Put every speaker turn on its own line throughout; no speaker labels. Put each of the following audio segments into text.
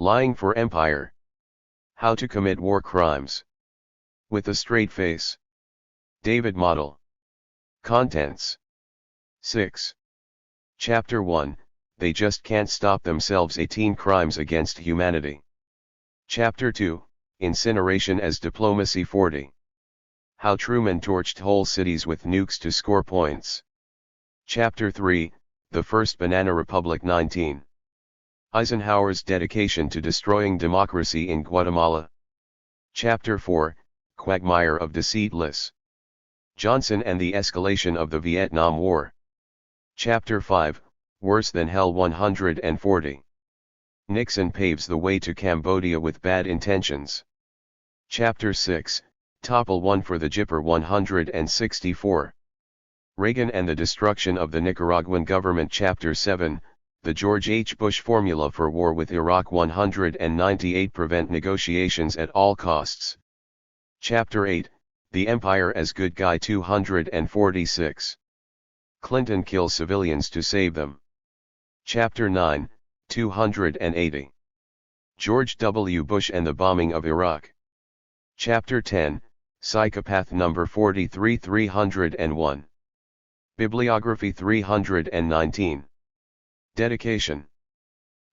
Lying for empire. How to commit war crimes. With a straight face. David Model. Contents. 6. Chapter 1, They Just Can't Stop Themselves, 18 Crimes Against Humanity. Chapter 2, Incineration as Diplomacy. 40. How Truman Torched Whole Cities with Nukes to Score Points. Chapter 3, The First Banana Republic. 19. Eisenhower's Dedication to Destroying Democracy in Guatemala. Chapter 4, Quagmire of Deceitless. Johnson and the Escalation of the Vietnam War. Chapter 5, Worse Than Hell. 140. Nixon paves the way to Cambodia with bad intentions. Chapter 6, Topple One for the Jipper. 164. Reagan and the Destruction of the Nicaraguan Government. Chapter 7, The George H. Bush Formula for War with Iraq. 198. Prevent negotiations at all costs. Chapter 8, The Empire as Good Guy. 246. Clinton kills civilians to save them. Chapter 9, 280. George W. Bush and the Bombing of Iraq. Chapter 10, Psychopath Number 43. 301. Bibliography. 319. Dedication.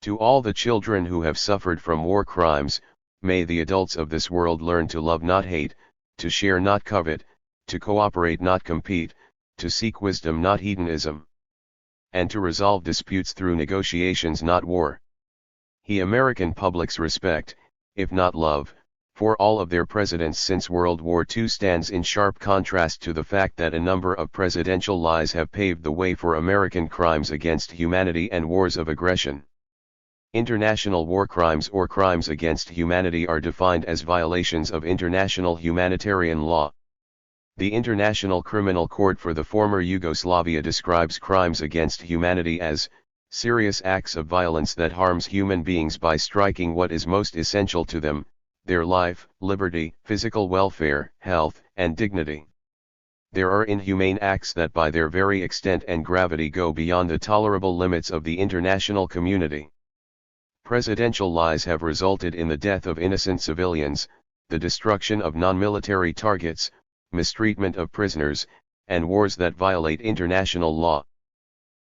To all the children who have suffered from war crimes, may the adults of this world learn to love not hate, to share not covet, to cooperate not compete, to seek wisdom not hedonism, and to resolve disputes through negotiations not war. He American public's respect, if not love, for all of their presidents since World War II stands in sharp contrast to the fact that a number of presidential lies have paved the way for American crimes against humanity and wars of aggression. International war crimes or crimes against humanity are defined as violations of international humanitarian law. The International Criminal Court for the former Yugoslavia describes crimes against humanity as serious acts of violence that harms human beings by striking what is most essential to them, their life, liberty, physical welfare, health, and dignity. There are inhumane acts that by their very extent and gravity go beyond the tolerable limits of the international community. Presidential lies have resulted in the death of innocent civilians, the destruction of non-military targets, mistreatment of prisoners, and wars that violate international law.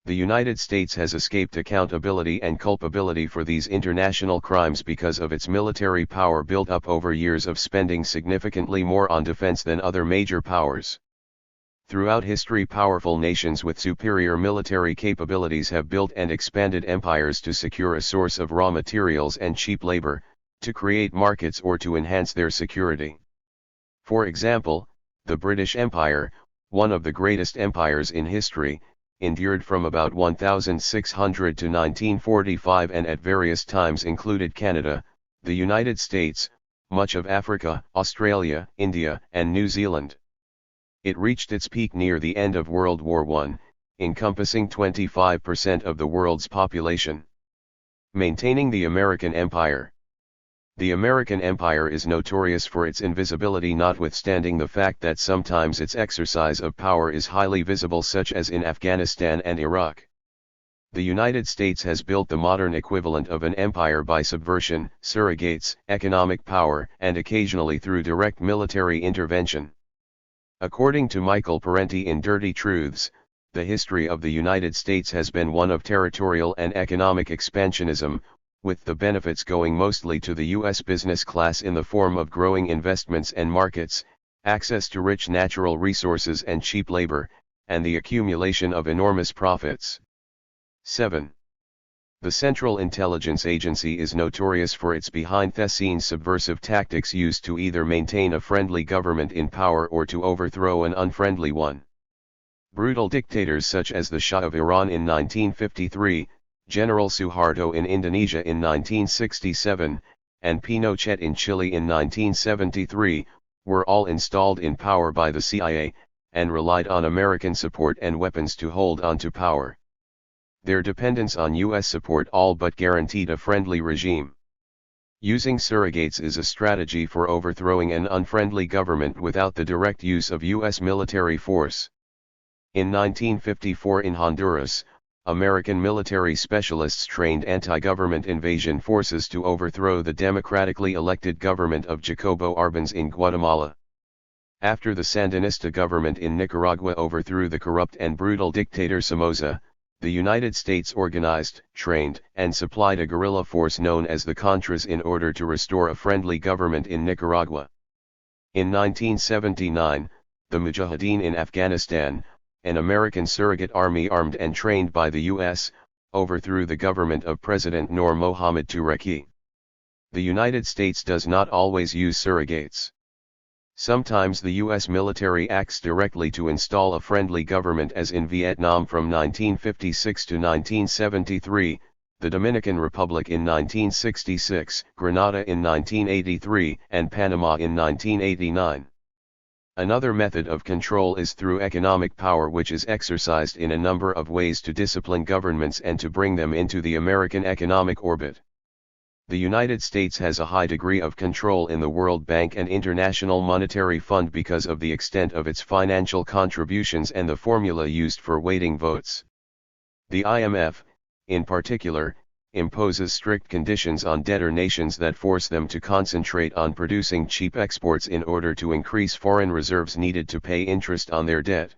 The United States has escaped accountability and culpability for these international crimes because of its military power built up over years of spending significantly more on defense than other major powers. Throughout history, powerful nations with superior military capabilities have built and expanded empires to secure a source of raw materials and cheap labor, to create markets or to enhance their security. For example, the British Empire, one of the greatest empires in history, endured from about 1600 to 1945 and at various times included Canada, the United States, much of Africa, Australia, India, and New Zealand. It reached its peak near the end of World War I, encompassing 25% of the world's population. Maintaining the American Empire. The American Empire is notorious for its invisibility, notwithstanding the fact that sometimes its exercise of power is highly visible, such as in Afghanistan and Iraq. The United States has built the modern equivalent of an empire by subversion, surrogates, economic power, and occasionally through direct military intervention. According to Michael Parenti in Dirty Truths, the history of the United States has been one of territorial and economic expansionism, with the benefits going mostly to the U.S. business class in the form of growing investments and markets, access to rich natural resources and cheap labor, and the accumulation of enormous profits. 7. The Central Intelligence Agency is notorious for its behind-the-scenes subversive tactics used to either maintain a friendly government in power or to overthrow an unfriendly one. Brutal dictators such as the Shah of Iran in 1953, General Suharto in Indonesia in 1967, and Pinochet in Chile in 1973, were all installed in power by the CIA, and relied on American support and weapons to hold on to power. Their dependence on U.S. support all but guaranteed a friendly regime. Using surrogates is a strategy for overthrowing an unfriendly government without the direct use of U.S. military force. In 1954 in Honduras, American military specialists trained anti-government invasion forces to overthrow the democratically elected government of Jacobo Arbenz in Guatemala. After the Sandinista government in Nicaragua overthrew the corrupt and brutal dictator Somoza, the United States organized, trained, and supplied a guerrilla force known as the Contras in order to restore a friendly government in Nicaragua. In 1979, the Mujahideen in Afghanistan, an American surrogate army armed and trained by the U.S., overthrew the government of President Noor Mohammad Tureki. The United States does not always use surrogates. Sometimes the U.S. military acts directly to install a friendly government, as in Vietnam from 1956 to 1973, the Dominican Republic in 1966, Grenada in 1983, and Panama in 1989. Another method of control is through economic power, which is exercised in a number of ways to discipline governments and to bring them into the American economic orbit. The United States has a high degree of control in the World Bank and International Monetary Fund because of the extent of its financial contributions and the formula used for weighting votes. The IMF, in particular, imposes strict conditions on debtor nations that force them to concentrate on producing cheap exports in order to increase foreign reserves needed to pay interest on their debt.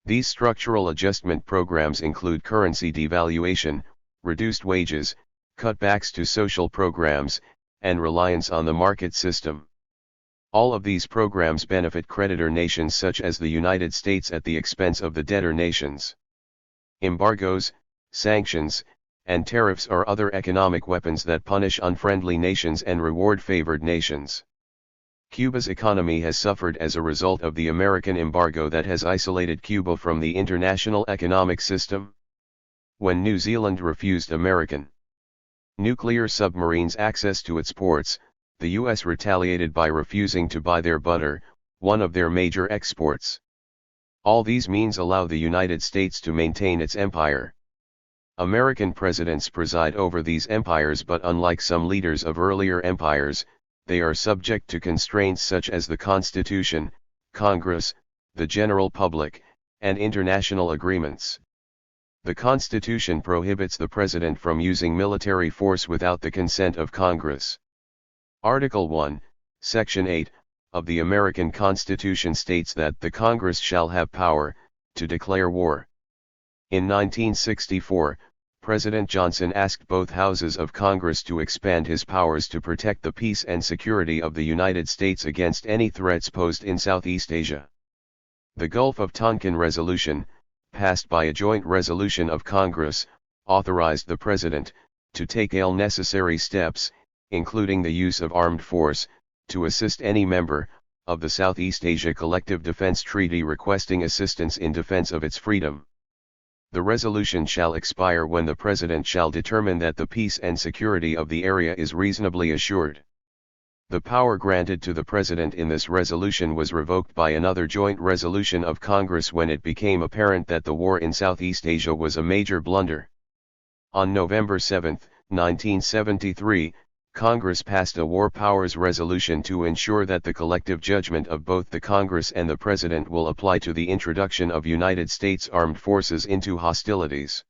These structural adjustment programs include currency devaluation, reduced wages, cutbacks to social programs, and reliance on the market system. All of these programs benefit creditor nations such as the United States at the expense of the debtor nations. Embargoes, sanctions, and tariffs are other economic weapons that punish unfriendly nations and reward favored nations. Cuba's economy has suffered as a result of the American embargo that has isolated Cuba from the international economic system. When New Zealand refused American nuclear submarines access to its ports, the U.S. retaliated by refusing to buy their butter, one of their major exports. All these means allow the United States to maintain its empire. American presidents preside over these empires, but unlike some leaders of earlier empires, they are subject to constraints such as the Constitution, Congress, the general public, and international agreements. The Constitution prohibits the president from using military force without the consent of Congress. Article 1, Section 8, of the American Constitution states that the Congress shall have power to declare war. In 1964, President Johnson asked both houses of Congress to expand his powers to protect the peace and security of the United States against any threats posed in Southeast Asia. The Gulf of Tonkin Resolution, passed by a joint resolution of Congress, authorized the President to take all necessary steps, including the use of armed force, to assist any member of the Southeast Asia Collective Defense Treaty requesting assistance in defense of its freedom. The resolution shall expire when the President shall determine that the peace and security of the area is reasonably assured. The power granted to the President in this resolution was revoked by another joint resolution of Congress when it became apparent that the war in Southeast Asia was a major blunder. On November 7, 1973, Congress passed a War Powers Resolution to ensure that the collective judgment of both the Congress and the President will apply to the introduction of United States armed forces into hostilities.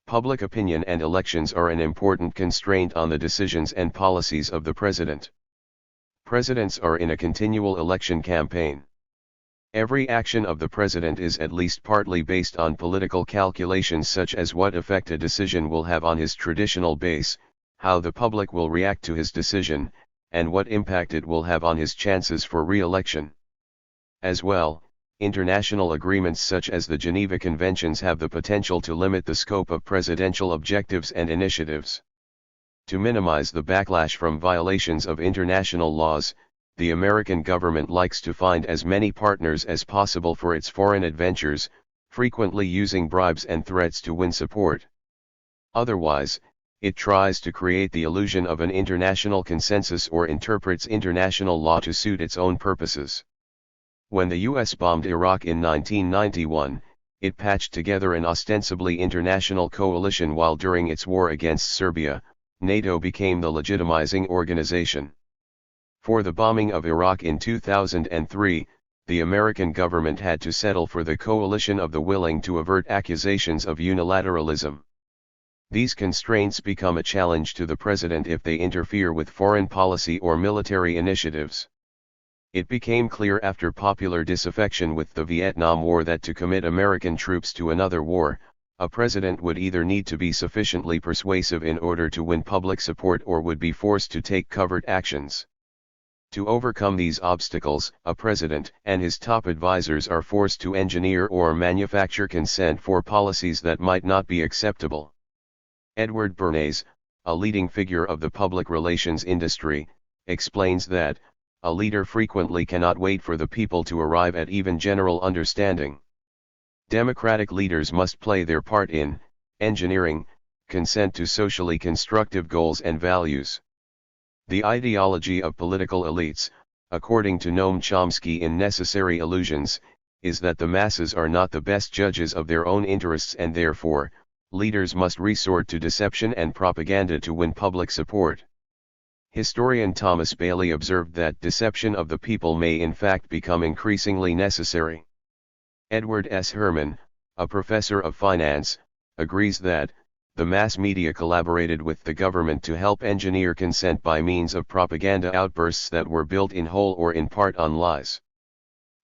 Public opinion and elections are an important constraint on the decisions and policies of the President. Presidents are in a continual election campaign. Every action of the President is at least partly based on political calculations such as what effect a decision will have on his traditional base, how the public will react to his decision, and what impact it will have on his chances for re-election. As well, international agreements such as the Geneva Conventions have the potential to limit the scope of presidential objectives and initiatives. To minimize the backlash from violations of international laws, the American government likes to find as many partners as possible for its foreign adventures, frequently using bribes and threats to win support. Otherwise, it tries to create the illusion of an international consensus or interprets international law to suit its own purposes. When the U.S. bombed Iraq in 1991, it patched together an ostensibly international coalition while during its war against Serbia, NATO became the legitimizing organization. For the bombing of Iraq in 2003, the American government had to settle for the coalition of the willing to avert accusations of unilateralism. These constraints become a challenge to the president if they interfere with foreign policy or military initiatives. It became clear after popular disaffection with the Vietnam War that to commit American troops to another war, a president would either need to be sufficiently persuasive in order to win public support or would be forced to take covert actions. To overcome these obstacles, a president and his top advisors are forced to engineer or manufacture consent for policies that might not be acceptable. Edward Bernays, a leading figure of the public relations industry, explains that, a leader frequently cannot wait for the people to arrive at even general understanding. Democratic leaders must play their part in engineering consent to socially constructive goals and values. The ideology of political elites, according to Noam Chomsky in Necessary Illusions, is that the masses are not the best judges of their own interests and therefore, leaders must resort to deception and propaganda to win public support. Historian Thomas Bailey observed that deception of the people may in fact become increasingly necessary. Edward S. Herman, a professor of finance, agrees that, the mass media collaborated with the government to help engineer consent by means of propaganda outbursts that were built in whole or in part on lies.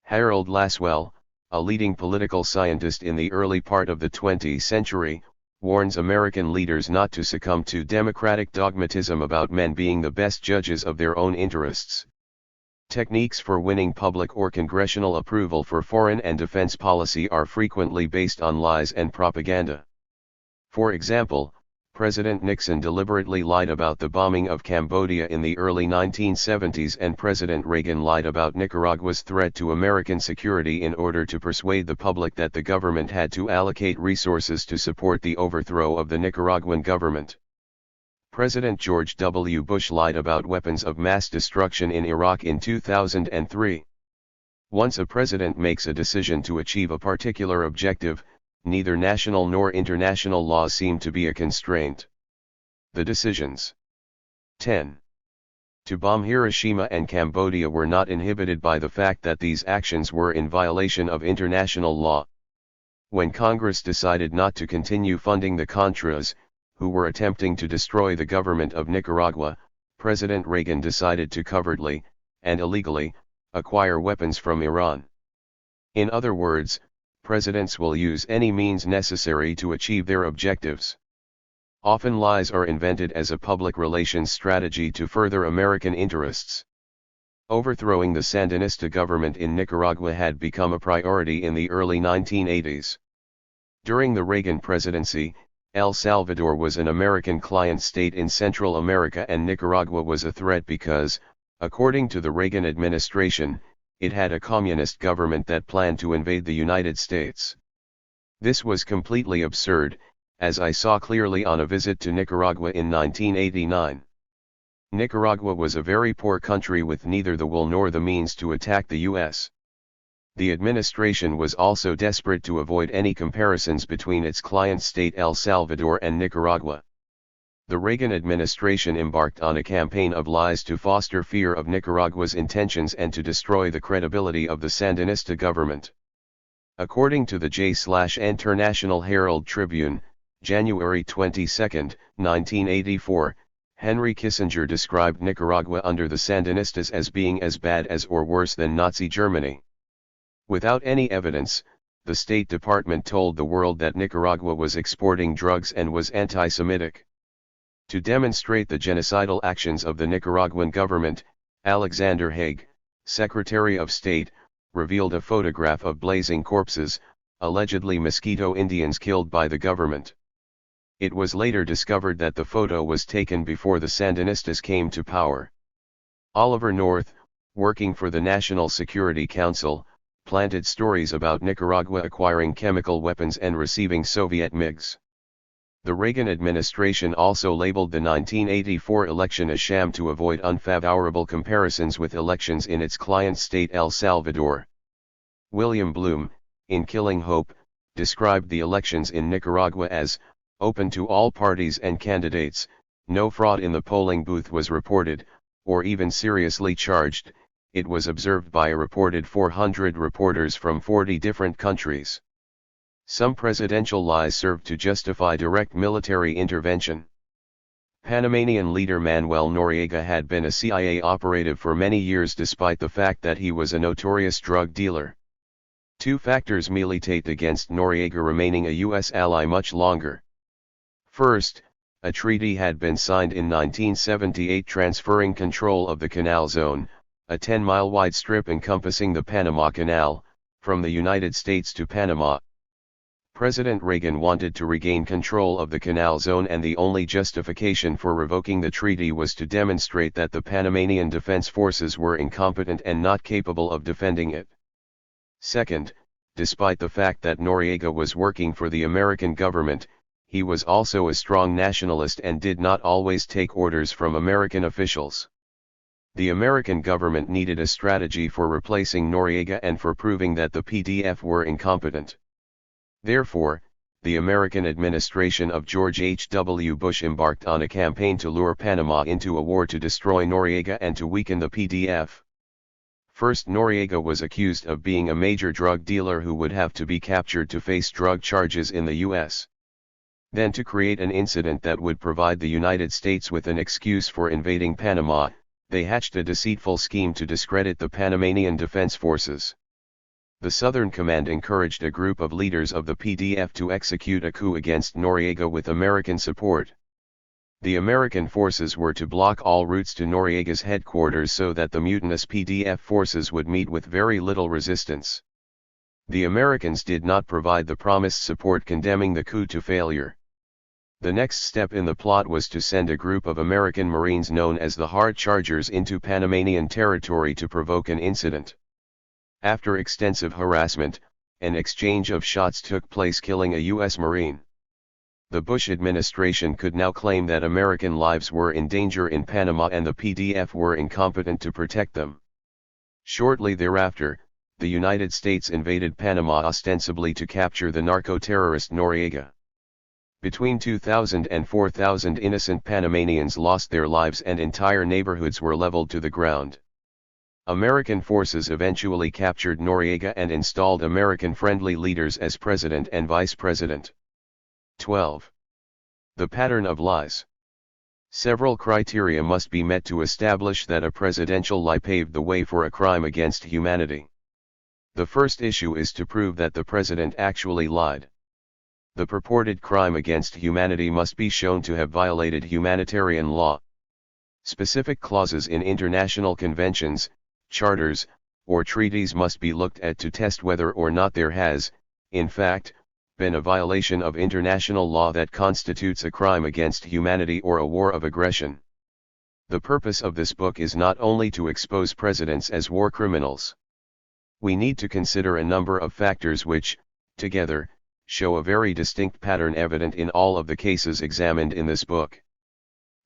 Harold Lasswell, a leading political scientist in the early part of the 20th century, warns American leaders not to succumb to democratic dogmatism about men being the best judges of their own interests. Techniques for winning public or congressional approval for foreign and defense policy are frequently based on lies and propaganda. For example, President Nixon deliberately lied about the bombing of Cambodia in the early 1970s and President Reagan lied about Nicaragua's threat to American security in order to persuade the public that the government had to allocate resources to support the overthrow of the Nicaraguan government. President George W. Bush lied about weapons of mass destruction in Iraq in 2003. Once a president makes a decision to achieve a particular objective, neither national nor international laws seem to be a constraint. The decisions 10. To bomb Hiroshima and Cambodia were not inhibited by the fact that these actions were in violation of international law. When Congress decided not to continue funding the Contras, who were attempting to destroy the government of Nicaragua, President Reagan decided to covertly, and illegally, acquire weapons from Iran. In other words, presidents will use any means necessary to achieve their objectives. Often lies are invented as a public relations strategy to further American interests. Overthrowing the Sandinista government in Nicaragua had become a priority in the early 1980s. During the Reagan presidency, El Salvador was an American client state in Central America and Nicaragua was a threat because, according to the Reagan administration, it had a communist government that planned to invade the United States. This was completely absurd, as I saw clearly on a visit to Nicaragua in 1989. Nicaragua was a very poor country with neither the will nor the means to attack the U.S. The administration was also desperate to avoid any comparisons between its client state El Salvador and Nicaragua. The Reagan administration embarked on a campaign of lies to foster fear of Nicaragua's intentions and to destroy the credibility of the Sandinista government. According to the J/International Herald Tribune, January 22, 1984, Henry Kissinger described Nicaragua under the Sandinistas as being as bad as or worse than Nazi Germany. Without any evidence, the State Department told the world that Nicaragua was exporting drugs and was anti-Semitic. To demonstrate the genocidal actions of the Nicaraguan government, Alexander Haig, Secretary of State, revealed a photograph of blazing corpses, allegedly Mosquito Indians killed by the government. It was later discovered that the photo was taken before the Sandinistas came to power. Oliver North, working for the National Security Council, planted stories about Nicaragua acquiring chemical weapons and receiving Soviet MiGs. The Reagan administration also labeled the 1984 election a sham to avoid unfavorable comparisons with elections in its client state El Salvador. William Bloom, in Killing Hope, described the elections in Nicaragua as open to all parties and candidates, no fraud in the polling booth was reported, or even seriously charged, it was observed by a reported 400 reporters from 40 different countries. Some presidential lies served to justify direct military intervention. Panamanian leader Manuel Noriega had been a CIA operative for many years despite the fact that he was a notorious drug dealer. Two factors militate against Noriega remaining a U.S. ally much longer. First, a treaty had been signed in 1978 transferring control of the Canal Zone, a 10-mile-wide strip encompassing the Panama Canal, from the United States to Panama. President Reagan wanted to regain control of the Canal Zone, and the only justification for revoking the treaty was to demonstrate that the Panamanian defense forces were incompetent and not capable of defending it. Second, despite the fact that Noriega was working for the American government, he was also a strong nationalist and did not always take orders from American officials. The American government needed a strategy for replacing Noriega and for proving that the PDF were incompetent. Therefore, the American administration of George H.W. Bush embarked on a campaign to lure Panama into a war to destroy Noriega and to weaken the PDF. First, Noriega was accused of being a major drug dealer who would have to be captured to face drug charges in the U.S. Then, to create an incident that would provide the United States with an excuse for invading Panama, they hatched a deceitful scheme to discredit the Panamanian Defense Forces. The Southern Command encouraged a group of leaders of the PDF to execute a coup against Noriega with American support. The American forces were to block all routes to Noriega's headquarters so that the mutinous PDF forces would meet with very little resistance. The Americans did not provide the promised support, condemning the coup to failure. The next step in the plot was to send a group of American Marines known as the Hard Chargers into Panamanian territory to provoke an incident. After extensive harassment, an exchange of shots took place, killing a U.S. Marine. The Bush administration could now claim that American lives were in danger in Panama and the PDF were incompetent to protect them. Shortly thereafter, the United States invaded Panama ostensibly to capture the narco-terrorist Noriega. Between 2,000 and 4,000 innocent Panamanians lost their lives and entire neighborhoods were leveled to the ground. American forces eventually captured Noriega and installed American-friendly leaders as president and vice president. 12. The pattern of lies. Several criteria must be met to establish that a presidential lie paved the way for a crime against humanity. The first issue is to prove that the president actually lied. The purported crime against humanity must be shown to have violated humanitarian law. Specific clauses in international conventions, charters, or treaties must be looked at to test whether or not there has, in fact, been a violation of international law that constitutes a crime against humanity or a war of aggression. The purpose of this book is not only to expose presidents as war criminals. We need to consider a number of factors which, together, show a very distinct pattern evident in all of the cases examined in this book.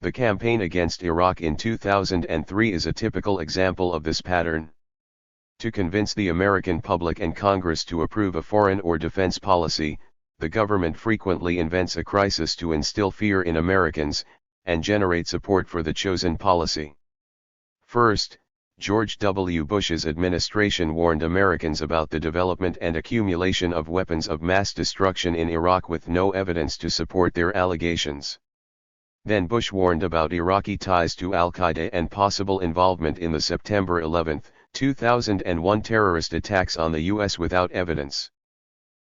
The campaign against Iraq in 2003 is a typical example of this pattern. To convince the American public and Congress to approve a foreign or defense policy, the government frequently invents a crisis to instill fear in Americans, and generate support for the chosen policy. First, George W. Bush's administration warned Americans about the development and accumulation of weapons of mass destruction in Iraq with no evidence to support their allegations. Then Bush warned about Iraqi ties to al-Qaeda and possible involvement in the September 11, 2001 terrorist attacks on the U.S. without evidence.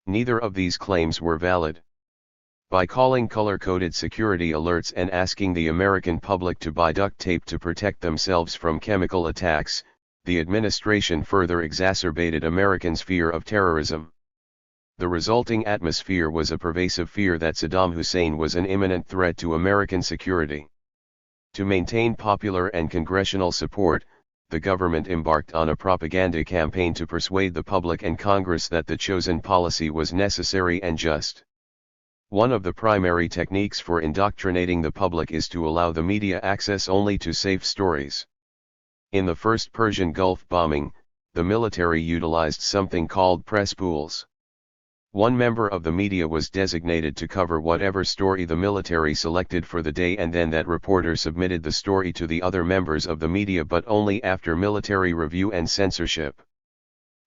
Neither of these claims were valid. By calling color-coded security alerts and asking the American public to buy duct tape to protect themselves from chemical attacks, the administration further exacerbated Americans' fear of terrorism. The resulting atmosphere was a pervasive fear that Saddam Hussein was an imminent threat to American security. To maintain popular and congressional support, the government embarked on a propaganda campaign to persuade the public and Congress that the chosen policy was necessary and just. One of the primary techniques for indoctrinating the public is to allow the media access only to safe stories. In the first Persian Gulf bombing, the military utilized something called press pools. One member of the media was designated to cover whatever story the military selected for the day, and then that reporter submitted the story to the other members of the media, but only after military review and censorship.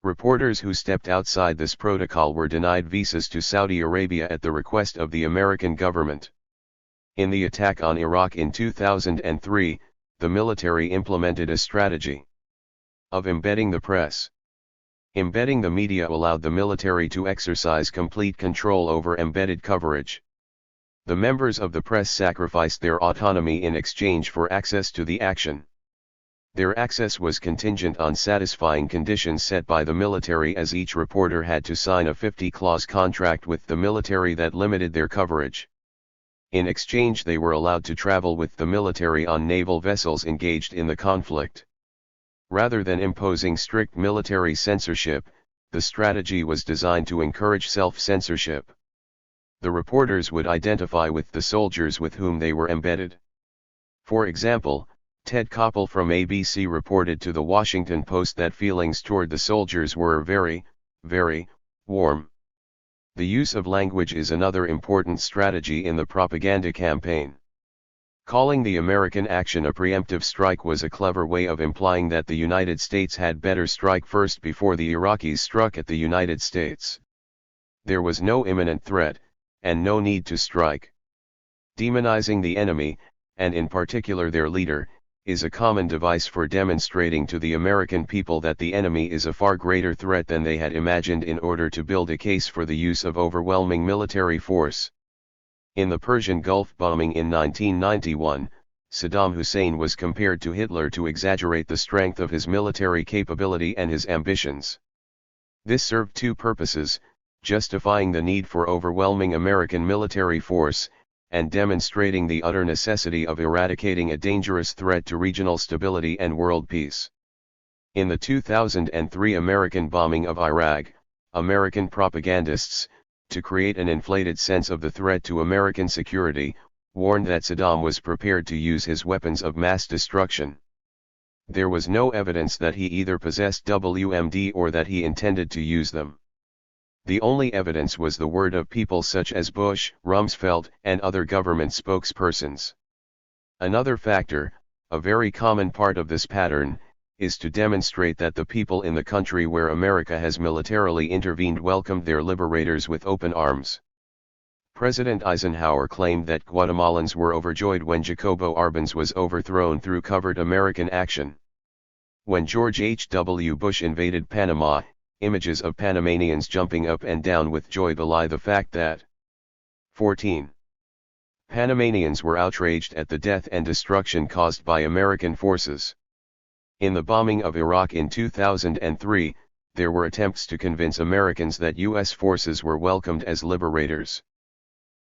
Reporters who stepped outside this protocol were denied visas to Saudi Arabia at the request of the American government. In the attack on Iraq in 2003, the military implemented a strategy of embedding the press. Embedding the media allowed the military to exercise complete control over embedded coverage. The members of the press sacrificed their autonomy in exchange for access to the action. Their access was contingent on satisfying conditions set by the military, as each reporter had to sign a 50-clause contract with the military that limited their coverage. In exchange, they were allowed to travel with the military on naval vessels engaged in the conflict. Rather than imposing strict military censorship, the strategy was designed to encourage self-censorship. The reporters would identify with the soldiers with whom they were embedded. For example, Ted Koppel from ABC reported to the Washington Post that feelings toward the soldiers were very, very warm. The use of language is another important strategy in the propaganda campaign. Calling the American action a preemptive strike was a clever way of implying that the United States had better strike first before the Iraqis struck at the United States. There was no imminent threat, and no need to strike. Demonizing the enemy, and in particular their leader, is a common device for demonstrating to the American people that the enemy is a far greater threat than they had imagined, in order to build a case for the use of overwhelming military force. In the Persian Gulf bombing in 1991, Saddam Hussein was compared to Hitler to exaggerate the strength of his military capability and his ambitions. This served two purposes: justifying the need for overwhelming American military force, and demonstrating the utter necessity of eradicating a dangerous threat to regional stability and world peace. In the 2003 American bombing of Iraq, American propagandists, to create an inflated sense of the threat to American security, warned that Saddam was prepared to use his weapons of mass destruction. There was no evidence that he either possessed WMD or that he intended to use them. The only evidence was the word of people such as Bush, Rumsfeld, and other government spokespersons. Another factor, a very common part of this pattern, is to demonstrate that the people in the country where America has militarily intervened welcomed their liberators with open arms. President Eisenhower claimed that Guatemalans were overjoyed when Jacobo Arbenz was overthrown through covert American action. When George H.W. Bush invaded Panama, images of Panamanians jumping up and down with joy belie the fact that 14. Panamanians were outraged at the death and destruction caused by American forces. In the bombing of Iraq in 2003, there were attempts to convince Americans that U.S. forces were welcomed as liberators.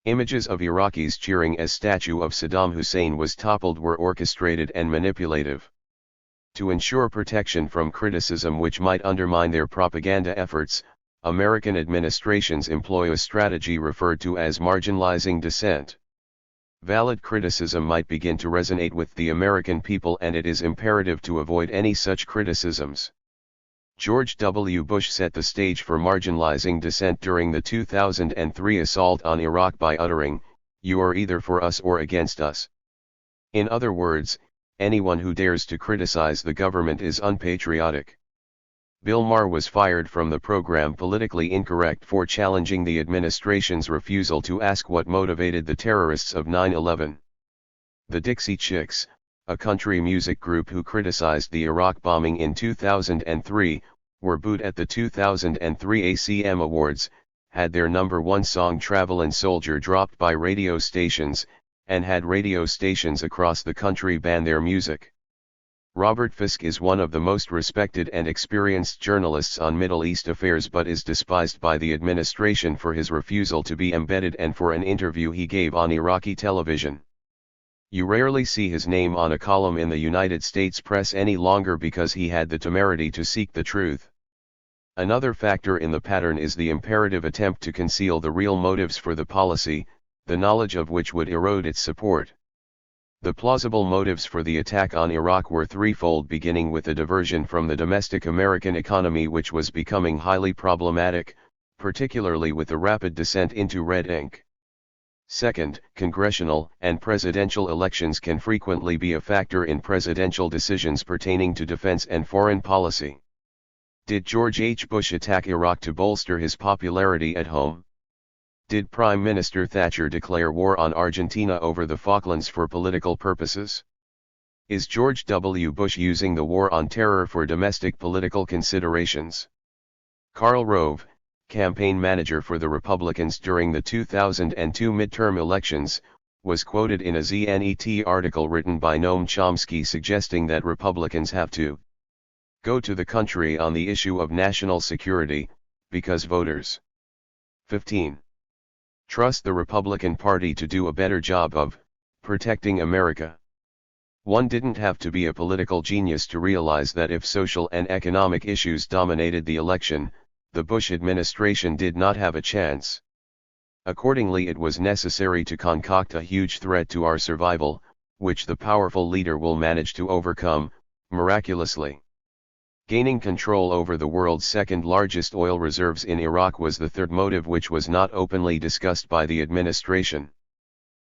Images of Iraqis cheering as statue of Saddam Hussein was toppled were orchestrated and manipulative. To ensure protection from criticism which might undermine their propaganda efforts, American administrations employ a strategy referred to as marginalizing dissent. Valid criticism might begin to resonate with the American people, and it is imperative to avoid any such criticisms. George W. Bush set the stage for marginalizing dissent during the 2003 assault on Iraq by uttering, "You are either for us or against us." In other words, anyone who dares to criticize the government is unpatriotic. Bill Maher was fired from the program Politically Incorrect for challenging the administration's refusal to ask what motivated the terrorists of 9/11. The Dixie Chicks, a country music group who criticized the Iraq bombing in 2003, were booed at the 2003 ACM Awards, had their #1 song Travelin' Soldier dropped by radio stations, and had radio stations across the country ban their music. Robert Fisk is one of the most respected and experienced journalists on Middle East affairs, but is despised by the administration for his refusal to be embedded and for an interview he gave on Iraqi television. You rarely see his name on a column in the United States press any longer because he had the temerity to seek the truth. Another factor in the pattern is the imperative attempt to conceal the real motives for the policy, the knowledge of which would erode its support. The plausible motives for the attack on Iraq were threefold, beginning with a diversion from the domestic American economy, which was becoming highly problematic, particularly with the rapid descent into red ink. Second, congressional and presidential elections can frequently be a factor in presidential decisions pertaining to defense and foreign policy. Did George H. Bush attack Iraq to bolster his popularity at home? Did Prime Minister Thatcher declare war on Argentina over the Falklands for political purposes? Is George W. Bush using the war on terror for domestic political considerations? Karl Rove, campaign manager for the Republicans during the 2002 midterm elections, was quoted in a ZNET article written by Noam Chomsky suggesting that Republicans have to go to the country on the issue of national security, because voters 15. Trust the Republican Party to do a better job of protecting America. One didn't have to be a political genius to realize that if social and economic issues dominated the election, the Bush administration did not have a chance. Accordingly, it was necessary to concoct a huge threat to our survival, which the powerful leader will manage to overcome, miraculously. Gaining control over the world's second largest oil reserves in Iraq was the third motive, which was not openly discussed by the administration.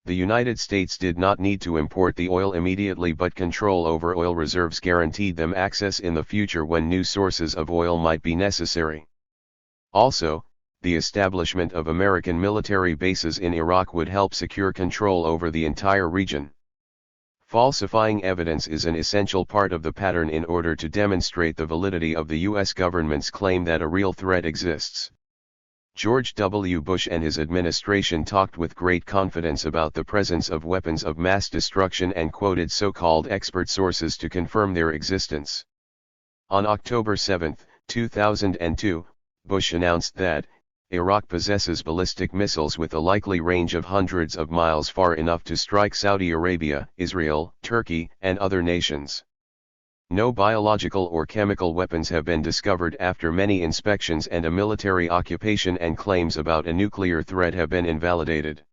The United States did not need to import the oil immediately, but control over oil reserves guaranteed them access in the future when new sources of oil might be necessary. Also, the establishment of American military bases in Iraq would help secure control over the entire region. Falsifying evidence is an essential part of the pattern in order to demonstrate the validity of the U.S. government's claim that a real threat exists. George W. Bush and his administration talked with great confidence about the presence of weapons of mass destruction and quoted so-called expert sources to confirm their existence. On October 7, 2002, Bush announced that Iraq possesses ballistic missiles with a likely range of hundreds of miles, far enough to strike Saudi Arabia, Israel, Turkey, and other nations. No biological or chemical weapons have been discovered after many inspections, and a military occupation and claims about a nuclear threat have been invalidated.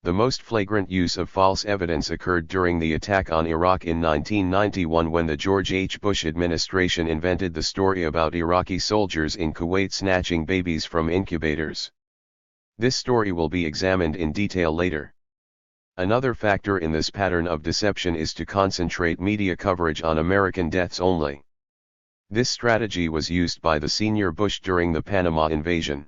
The most flagrant use of false evidence occurred during the attack on Iraq in 1991, when the George H. Bush administration invented the story about Iraqi soldiers in Kuwait snatching babies from incubators. This story will be examined in detail later. Another factor in this pattern of deception is to concentrate media coverage on American deaths only. This strategy was used by the senior Bush during the Panama invasion.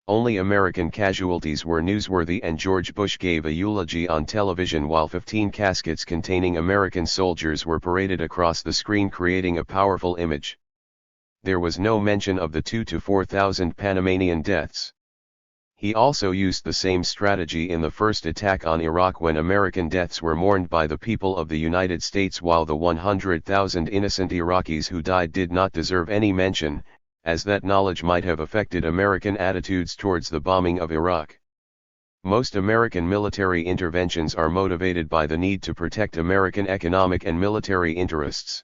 Only American casualties were newsworthy, and George Bush gave a eulogy on television while 15 caskets containing American soldiers were paraded across the screen, creating a powerful image. There was no mention of the 2,000 to 4,000 Panamanian deaths. He also used the same strategy in the first attack on Iraq, when American deaths were mourned by the people of the United States while the 100,000 innocent Iraqis who died did not deserve any mention, as that knowledge might have affected American attitudes towards the bombing of Iraq. Most American military interventions are motivated by the need to protect American economic and military interests.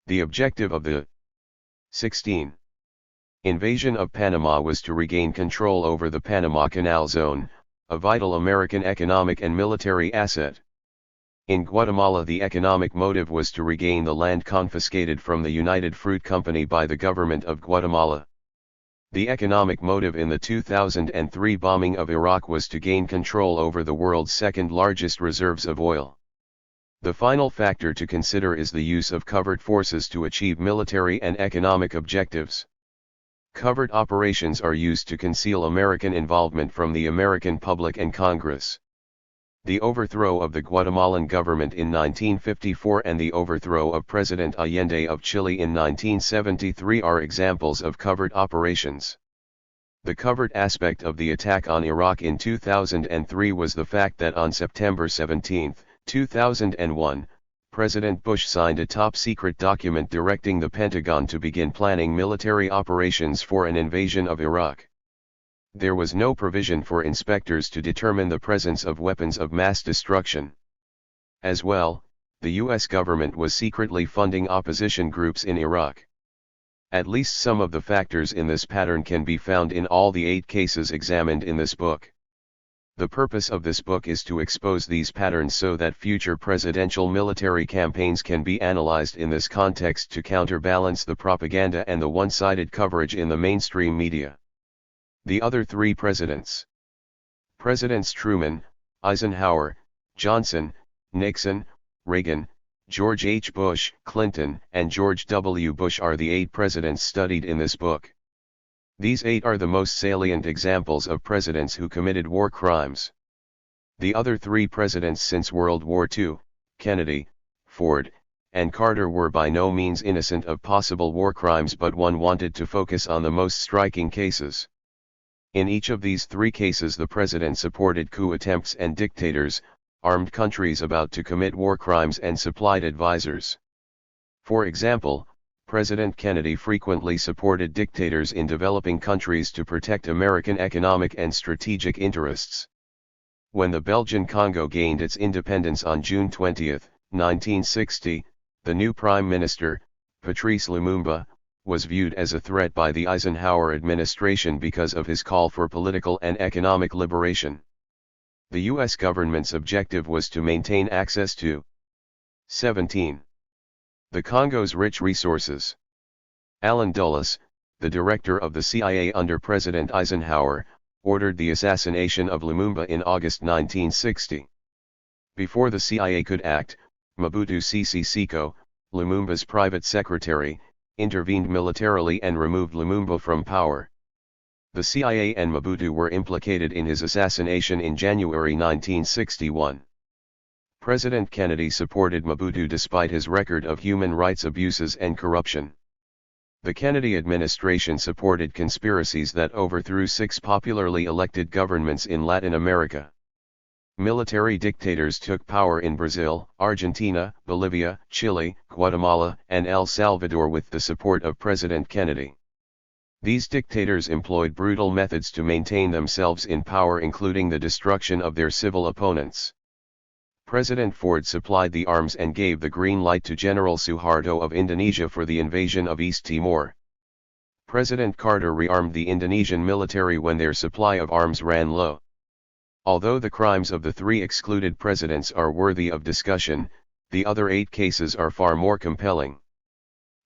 The objective of the 16. Invasion of Panama was to regain control over the Panama Canal Zone, a vital American economic and military asset. In Guatemala, the economic motive was to regain the land confiscated from the United Fruit Company by the government of Guatemala. The economic motive in the 2003 bombing of Iraq was to gain control over the world's second largest reserves of oil. The final factor to consider is the use of covert forces to achieve military and economic objectives. Covert operations are used to conceal American involvement from the American public and Congress. The overthrow of the Guatemalan government in 1954 and the overthrow of President Allende of Chile in 1973 are examples of covert operations. The covert aspect of the attack on Iraq in 2003 was the fact that on September 17, 2001, President Bush signed a top-secret document directing the Pentagon to begin planning military operations for an invasion of Iraq. There was no provision for inspectors to determine the presence of weapons of mass destruction. As well, the U.S. government was secretly funding opposition groups in Iraq. At least some of the factors in this pattern can be found in all the 8 cases examined in this book. The purpose of this book is to expose these patterns so that future presidential military campaigns can be analyzed in this context to counterbalance the propaganda and the one-sided coverage in the mainstream media. The other three presidents. Presidents Truman, Eisenhower, Johnson, Nixon, Reagan, George H. Bush, Clinton, and George W. Bush are the 8 presidents studied in this book. These 8 are the most salient examples of presidents who committed war crimes. The other 3 presidents since World War II, Kennedy, Ford, and Carter, were by no means innocent of possible war crimes, but one wanted to focus on the most striking cases. In each of these 3 cases the president supported coup attempts and dictators, armed countries about to commit war crimes, and supplied advisors. For example, President Kennedy frequently supported dictators in developing countries to protect American economic and strategic interests. When the Belgian Congo gained its independence on June 20, 1960, the new Prime Minister, Patrice Lumumba, was viewed as a threat by the Eisenhower administration because of his call for political and economic liberation. The U.S. government's objective was to maintain access to 17. The Congo's rich resources. Allen Dulles, the director of the CIA under President Eisenhower, ordered the assassination of Lumumba in August 1960. Before the CIA could act, Mobutu Sese Seko, Lumumba's private secretary, intervened militarily and removed Lumumba from power. The CIA and Mobutu were implicated in his assassination in January 1961. President Kennedy supported Mobutu despite his record of human rights abuses and corruption. The Kennedy administration supported conspiracies that overthrew 6 popularly elected governments in Latin America. Military dictators took power in Brazil, Argentina, Bolivia, Chile, Guatemala, and El Salvador with the support of President Kennedy. These dictators employed brutal methods to maintain themselves in power, including the destruction of their civil opponents. President Ford supplied the arms and gave the green light to General Suharto of Indonesia for the invasion of East Timor. President Carter rearmed the Indonesian military when their supply of arms ran low. Although the crimes of the 3 excluded presidents are worthy of discussion, the other 8 cases are far more compelling.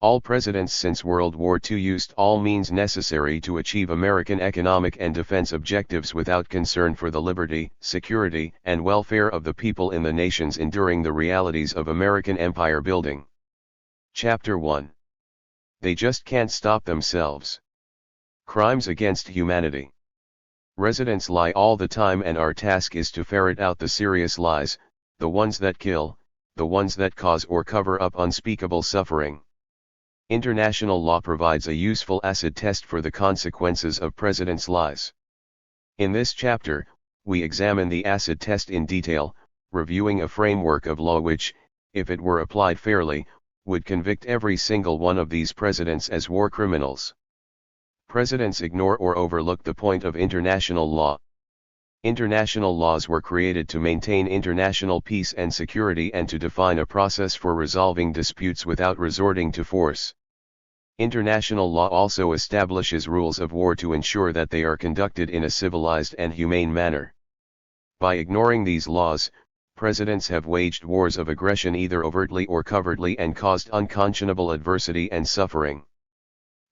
All presidents since World War II used all means necessary to achieve American economic and defense objectives without concern for the liberty, security, and welfare of the people in the nations enduring the realities of American empire building. Chapter 1. They just can't stop themselves. Crimes against humanity. Residents lie all the time, and our task is to ferret out the serious lies, the ones that kill, the ones that cause or cover up unspeakable suffering. International law provides a useful acid test for the consequences of presidents' lies. In this chapter, we examine the acid test in detail, reviewing a framework of law which, if it were applied fairly, would convict every single one of these presidents as war criminals. Presidents ignore or overlook the point of international law. International laws were created to maintain international peace and security and to define a process for resolving disputes without resorting to force. International law also establishes rules of war to ensure that they are conducted in a civilized and humane manner. By ignoring these laws, presidents have waged wars of aggression either overtly or covertly and caused unconscionable adversity and suffering.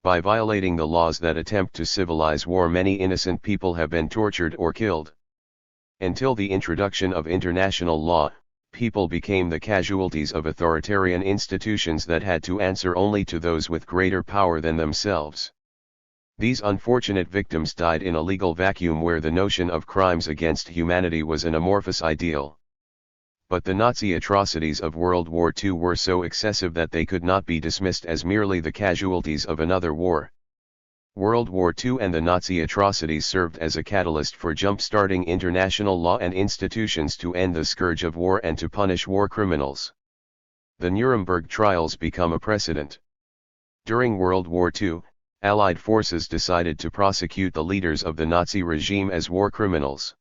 By violating the laws that attempt to civilize war, many innocent people have been tortured or killed. Until the introduction of international law, people became the casualties of authoritarian institutions that had to answer only to those with greater power than themselves. These unfortunate victims died in a legal vacuum where the notion of crimes against humanity was an amorphous ideal. But the Nazi atrocities of World War II were so excessive that they could not be dismissed as merely the casualties of another war. World War II and the Nazi atrocities served as a catalyst for jump-starting international law and institutions to end the scourge of war and to punish war criminals. The Nuremberg trials become a precedent. During World War II, Allied forces decided to prosecute the leaders of the Nazi regime as war criminals.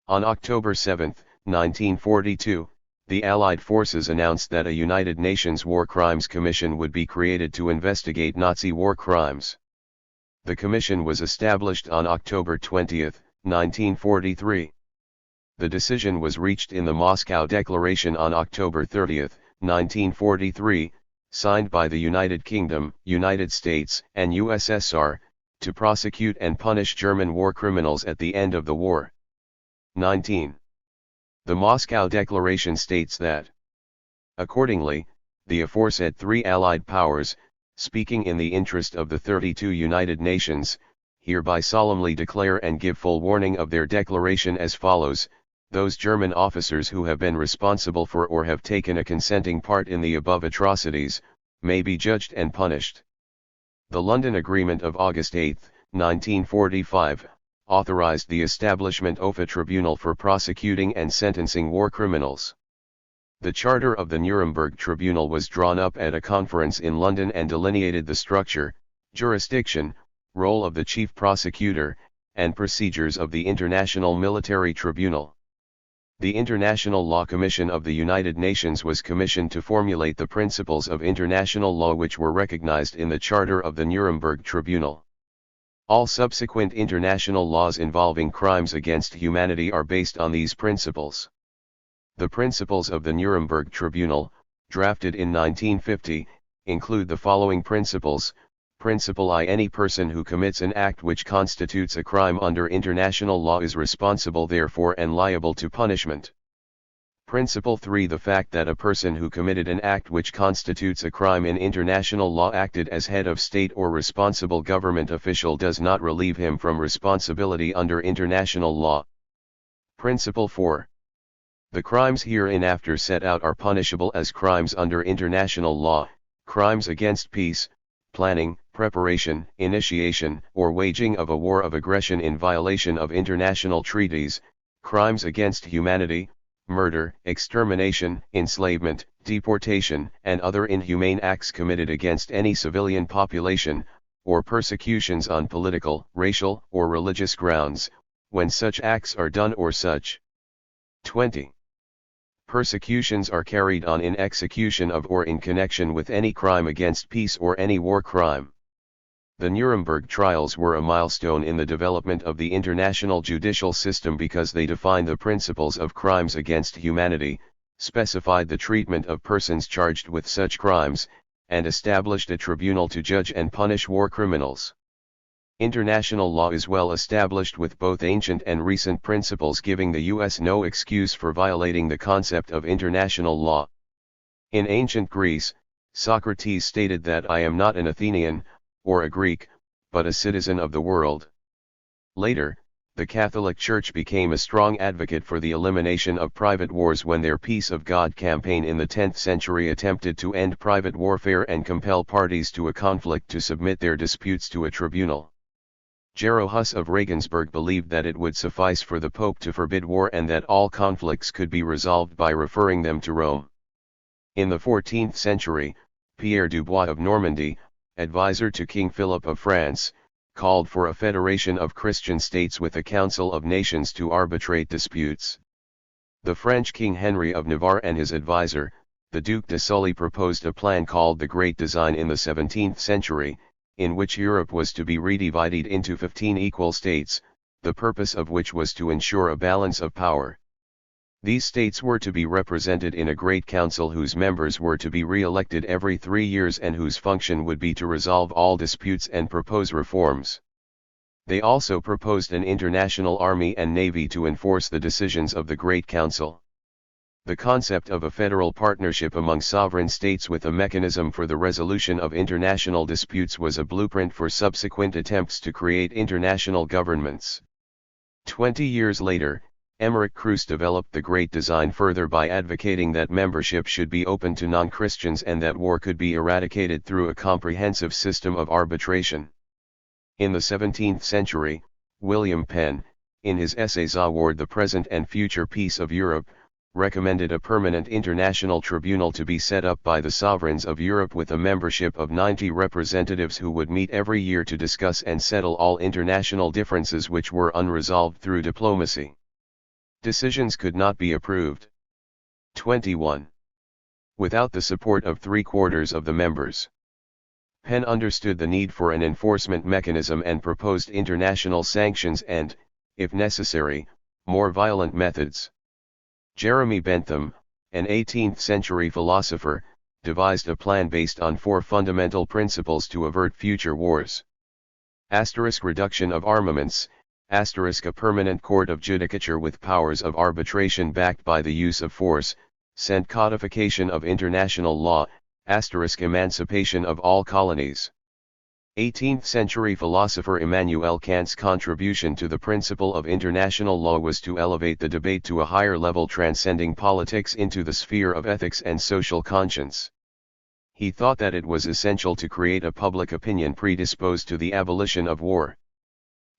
On October 7, 1942, the Allied forces announced that a United Nations War Crimes Commission would be created to investigate Nazi war crimes. The commission was established on October 20, 1943. The decision was reached in the Moscow Declaration on October 30, 1943, signed by the United Kingdom, United States, and USSR, to prosecute and punish German war criminals at the end of the war. 19. The Moscow Declaration states that, accordingly, the aforesaid three Allied powers, speaking in the interest of the 32 United Nations, hereby solemnly declare and give full warning of their declaration as follows: those German officers who have been responsible for or have taken a consenting part in the above atrocities, may be judged and punished. The London Agreement of August 8, 1945, authorized the establishment of a tribunal for prosecuting and sentencing war criminals. The charter of the Nuremberg Tribunal was drawn up at a conference in London and delineated the structure, jurisdiction, role of the chief prosecutor, and procedures of the International Military Tribunal. The International Law Commission of the United Nations was commissioned to formulate the principles of international law which were recognized in the charter of the Nuremberg Tribunal. All subsequent international laws involving crimes against humanity are based on these principles. The principles of the Nuremberg Tribunal, drafted in 1950, include the following principles. Principle I: any person who commits an act which constitutes a crime under international law is responsible therefore and liable to punishment. Principle 3: the fact that a person who committed an act which constitutes a crime in international law acted as head of state or responsible government official does not relieve him from responsibility under international law. Principle 4: the crimes hereinafter set out are punishable as crimes under international law: crimes against peace, planning, preparation, initiation, or waging of a war of aggression in violation of international treaties, crimes against humanity, murder, extermination, enslavement, deportation, and other inhumane acts committed against any civilian population, or persecutions on political, racial, or religious grounds, when such acts are done or such 20. Persecutions are carried on in execution of or in connection with any crime against peace or any war crime. The Nuremberg trials were a milestone in the development of the international judicial system because they defined the principles of crimes against humanity, specified the treatment of persons charged with such crimes, and established a tribunal to judge and punish war criminals. International law is well established with both ancient and recent principles giving the U.S. no excuse for violating the concept of international law. In ancient Greece, Socrates stated that I am not an Athenian, or a Greek, but a citizen of the world. Later, the Catholic Church became a strong advocate for the elimination of private wars when their Peace of God campaign in the 10th century attempted to end private warfare and compel parties to a conflict to submit their disputes to a tribunal. Gero Hus of Regensburg believed that it would suffice for the Pope to forbid war and that all conflicts could be resolved by referring them to Rome. In the 14th century, Pierre Dubois of Normandy, advisor to King Philip of France, called for a federation of Christian states with a council of nations to arbitrate disputes. The French King Henry of Navarre and his advisor, the Duc de Sully, proposed a plan called the Great Design in the 17th century, in which Europe was to be redivided into 15 equal states, the purpose of which was to ensure a balance of power. These states were to be represented in a great council whose members were to be re-elected every 3 years and whose function would be to resolve all disputes and propose reforms. They also proposed an international army and navy to enforce the decisions of the Great Council. The concept of a federal partnership among sovereign states with a mechanism for the resolution of international disputes was a blueprint for subsequent attempts to create international governments. 20 years later, Emmerich Kruse developed the Great Design further by advocating that membership should be open to non-Christians and that war could be eradicated through a comprehensive system of arbitration. In the 17th century, William Penn, in his essays Award the Present and Future Peace of Europe, recommended a permanent international tribunal to be set up by the sovereigns of Europe with a membership of 90 representatives who would meet every year to discuss and settle all international differences which were unresolved through diplomacy. Decisions could not be approved. 21. Without the support of 3/4 of the members. Penn understood the need for an enforcement mechanism and proposed international sanctions and, if necessary, more violent methods. Jeremy Bentham, an 18th-century philosopher, devised a plan based on 4 fundamental principles to avert future wars. Asterisk reduction of armaments, asterisk a permanent court of judicature with powers of arbitration backed by the use of force, cent codification of international law, asterisk emancipation of all colonies. 18th century philosopher Immanuel Kant's contribution to the principle of international law was to elevate the debate to a higher level transcending politics into the sphere of ethics and social conscience. He thought that it was essential to create a public opinion predisposed to the abolition of war.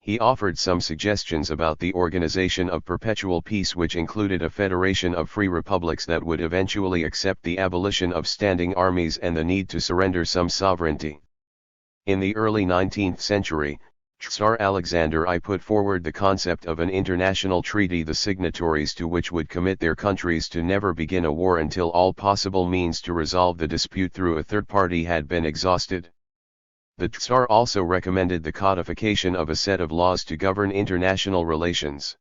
He offered some suggestions about the organization of perpetual peace, which included a federation of free republics that would eventually accept the abolition of standing armies and the need to surrender some sovereignty. In the early 19th century, Tsar Alexander I put forward the concept of an international treaty, the signatories to which would commit their countries to never begin a war until all possible means to resolve the dispute through a third party had been exhausted. The Tsar also recommended the codification of a set of laws to govern international relations.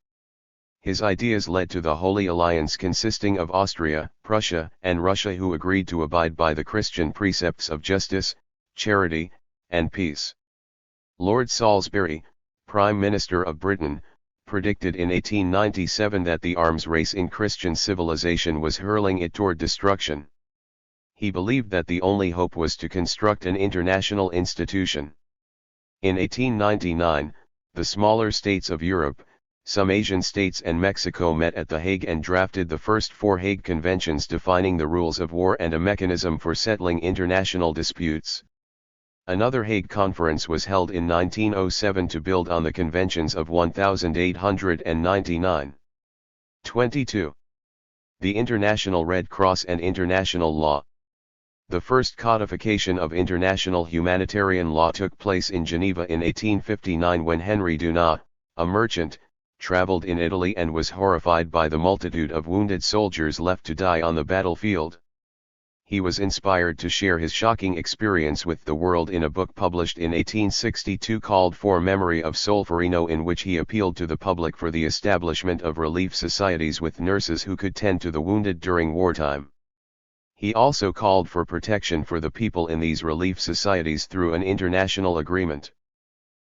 His ideas led to the Holy Alliance, consisting of Austria, Prussia, and Russia, who agreed to abide by the Christian precepts of justice, charity, and peace. Lord Salisbury, Prime Minister of Britain, predicted in 1897 that the arms race in Christian civilization was hurling it toward destruction. He believed that the only hope was to construct an international institution. In 1899, the smaller states of Europe, some Asian states and Mexico met at The Hague and drafted the first 4 Hague Conventions defining the rules of war and a mechanism for settling international disputes. Another Hague Conference was held in 1907 to build on the conventions of 1899. 22. The International Red Cross and International Law. The first codification of international humanitarian law took place in Geneva in 1859 when Henry Dunant, a merchant, traveled in Italy and was horrified by the multitude of wounded soldiers left to die on the battlefield. He was inspired to share his shocking experience with the world in a book published in 1862 called For Memory of Solferino, in which he appealed to the public for the establishment of relief societies with nurses who could tend to the wounded during wartime. He also called for protection for the people in these relief societies through an international agreement.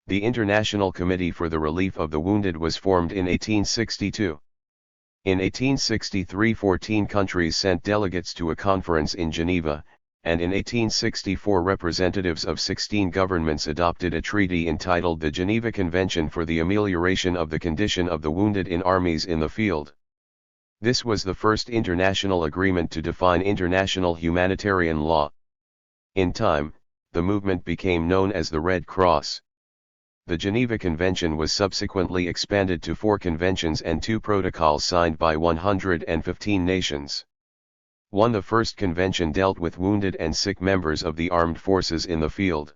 The International Committee for the Relief of the Wounded was formed in 1862. In 1863, 14 countries sent delegates to a conference in Geneva, and in 1864 representatives of 16 governments adopted a treaty entitled the Geneva Convention for the Amelioration of the Condition of the Wounded in Armies in the Field. This was the first international agreement to define international humanitarian law. In time, the movement became known as the Red Cross. The Geneva Convention was subsequently expanded to 4 conventions and 2 protocols signed by 115 nations. 1. The first convention dealt with wounded and sick members of the armed forces in the field.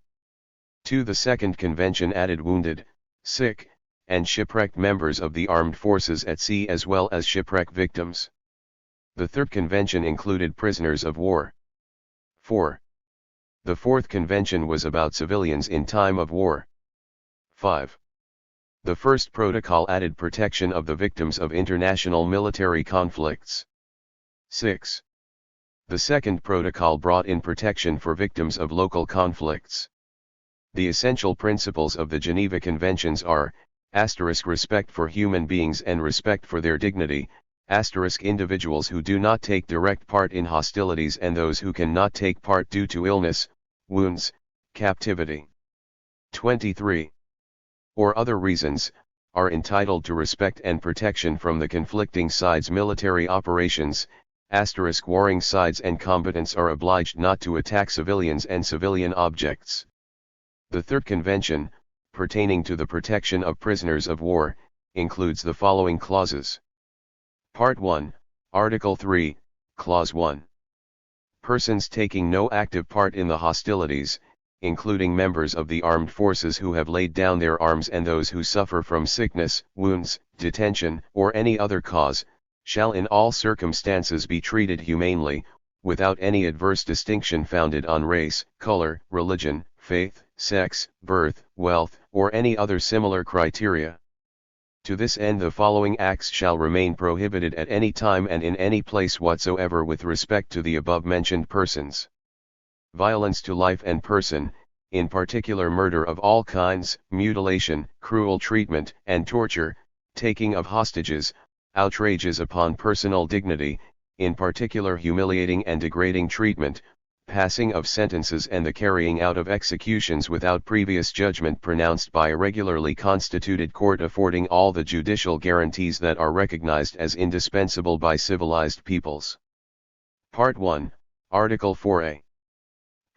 2. The second convention added wounded, sick, and shipwrecked members of the armed forces at sea as well as shipwreck victims. The third convention included prisoners of war. 4. The fourth convention was about civilians in time of war. 5. The first protocol added protection of the victims of international military conflicts. 6. The second protocol brought in protection for victims of local conflicts. The essential principles of the Geneva Conventions are, respect for human beings and respect for their dignity, individuals who do not take direct part in hostilities and those who cannot take part due to illness, wounds, captivity. 23. Or other reasons, are entitled to respect and protection from the conflicting sides' military operations, warring sides and combatants are obliged not to attack civilians and civilian objects. The Third Convention, pertaining to the protection of prisoners of war, includes the following clauses. Part 1, Article 3, Clause 1. Persons taking no active part in the hostilities, including members of the armed forces who have laid down their arms and those who suffer from sickness, wounds, detention, or any other cause, shall in all circumstances be treated humanely, without any adverse distinction founded on race, color, religion, faith, sex, birth, wealth, or any other similar criteria. To this end the following acts shall remain prohibited at any time and in any place whatsoever with respect to the above-mentioned persons. Violence to life and person, in particular murder of all kinds, mutilation, cruel treatment and torture, taking of hostages, outrages upon personal dignity, in particular humiliating and degrading treatment, passing of sentences and the carrying out of executions without previous judgment pronounced by a regularly constituted court affording all the judicial guarantees that are recognized as indispensable by civilized peoples. Part 1, Article 4a.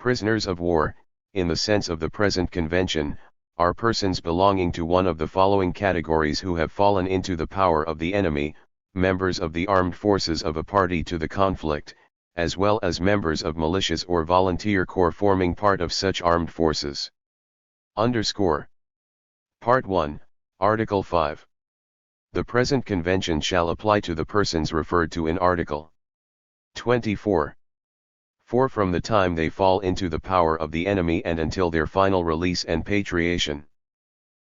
Prisoners of war, in the sense of the present convention, are persons belonging to one of the following categories who have fallen into the power of the enemy, members of the armed forces of a party to the conflict, as well as members of militias or volunteer corps forming part of such armed forces. Underscore. Part 1, Article 5. The present convention shall apply to the persons referred to in Article 24. For from the time they fall into the power of the enemy and until their final release and patriation.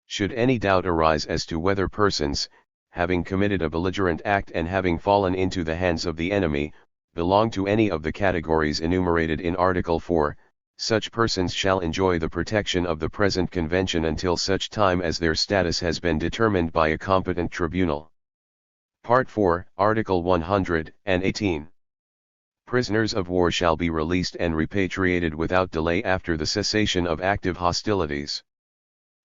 Should any doubt arise as to whether persons, having committed a belligerent act and having fallen into the hands of the enemy, belong to any of the categories enumerated in Article 4, such persons shall enjoy the protection of the present convention until such time as their status has been determined by a competent tribunal. Part 4, Article 118. Prisoners of war shall be released and repatriated without delay after the cessation of active hostilities.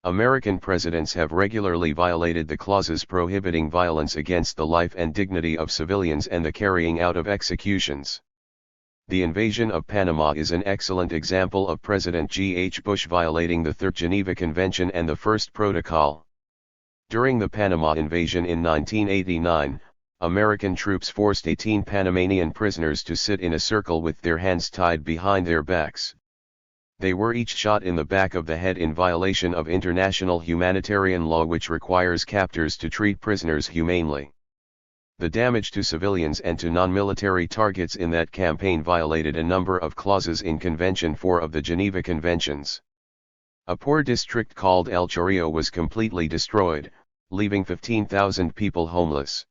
American presidents have regularly violated the clauses prohibiting violence against the life and dignity of civilians and the carrying out of executions. The invasion of Panama is an excellent example of President G. H. Bush violating the Third Geneva Convention and the First Protocol. During the Panama invasion in 1989, American troops forced 18 Panamanian prisoners to sit in a circle with their hands tied behind their backs. They were each shot in the back of the head in violation of international humanitarian law which requires captors to treat prisoners humanely. The damage to civilians and to non-military targets in that campaign violated a number of clauses in Convention 4 of the Geneva Conventions. A poor district called El Chorrillo was completely destroyed, leaving 15,000 people homeless.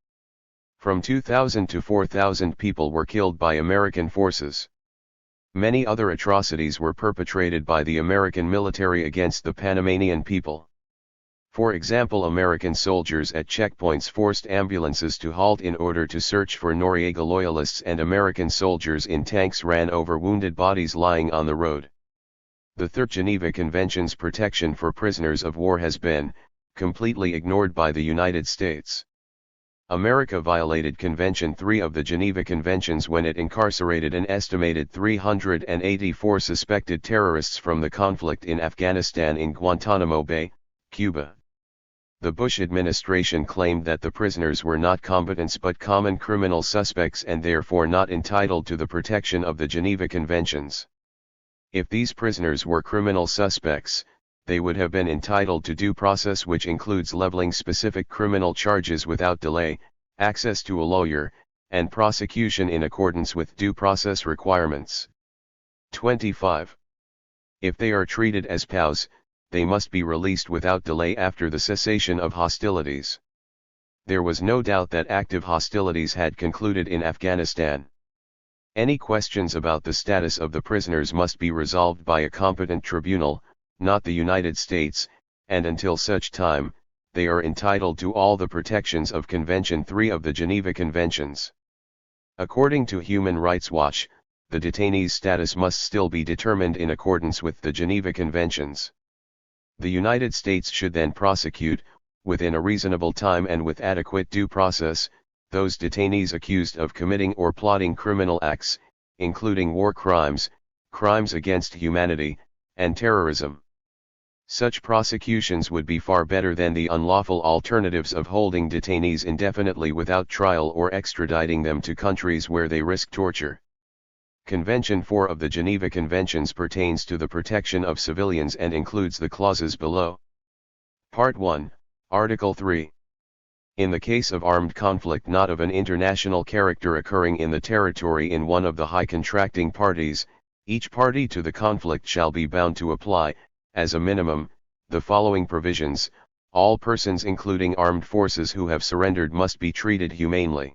From 2,000 to 4,000 people were killed by American forces. Many other atrocities were perpetrated by the American military against the Panamanian people. For example, American soldiers at checkpoints forced ambulances to halt in order to search for Noriega loyalists, and American soldiers in tanks ran over wounded bodies lying on the road. The Third Geneva Convention's protection for prisoners of war has been completely ignored by the United States. America violated Convention 3 of the Geneva Conventions when it incarcerated an estimated 384 suspected terrorists from the conflict in Afghanistan in Guantanamo Bay, Cuba. The Bush administration claimed that the prisoners were not combatants but common criminal suspects and therefore not entitled to the protection of the Geneva Conventions. If these prisoners were criminal suspects, they would have been entitled to due process, which includes leveling specific criminal charges without delay, access to a lawyer, and prosecution in accordance with due process requirements. 25. If they are treated as POWs, they must be released without delay after the cessation of hostilities. There was no doubt that active hostilities had concluded in Afghanistan. Any questions about the status of the prisoners must be resolved by a competent tribunal, not the United States, and until such time, they are entitled to all the protections of Convention 3 of the Geneva Conventions. According to Human Rights Watch, the detainee's status must still be determined in accordance with the Geneva Conventions. The United States should then prosecute, within a reasonable time and with adequate due process, those detainees accused of committing or plotting criminal acts, including war crimes, crimes against humanity, and terrorism. Such prosecutions would be far better than the unlawful alternatives of holding detainees indefinitely without trial or extraditing them to countries where they risk torture. Convention 4 of the Geneva Conventions pertains to the protection of civilians and includes the clauses below. Part 1, Article 3. In the case of armed conflict not of an international character occurring in the territory in one of the high contracting parties, each party to the conflict shall be bound to apply, as a minimum, the following provisions: all persons including armed forces who have surrendered must be treated humanely.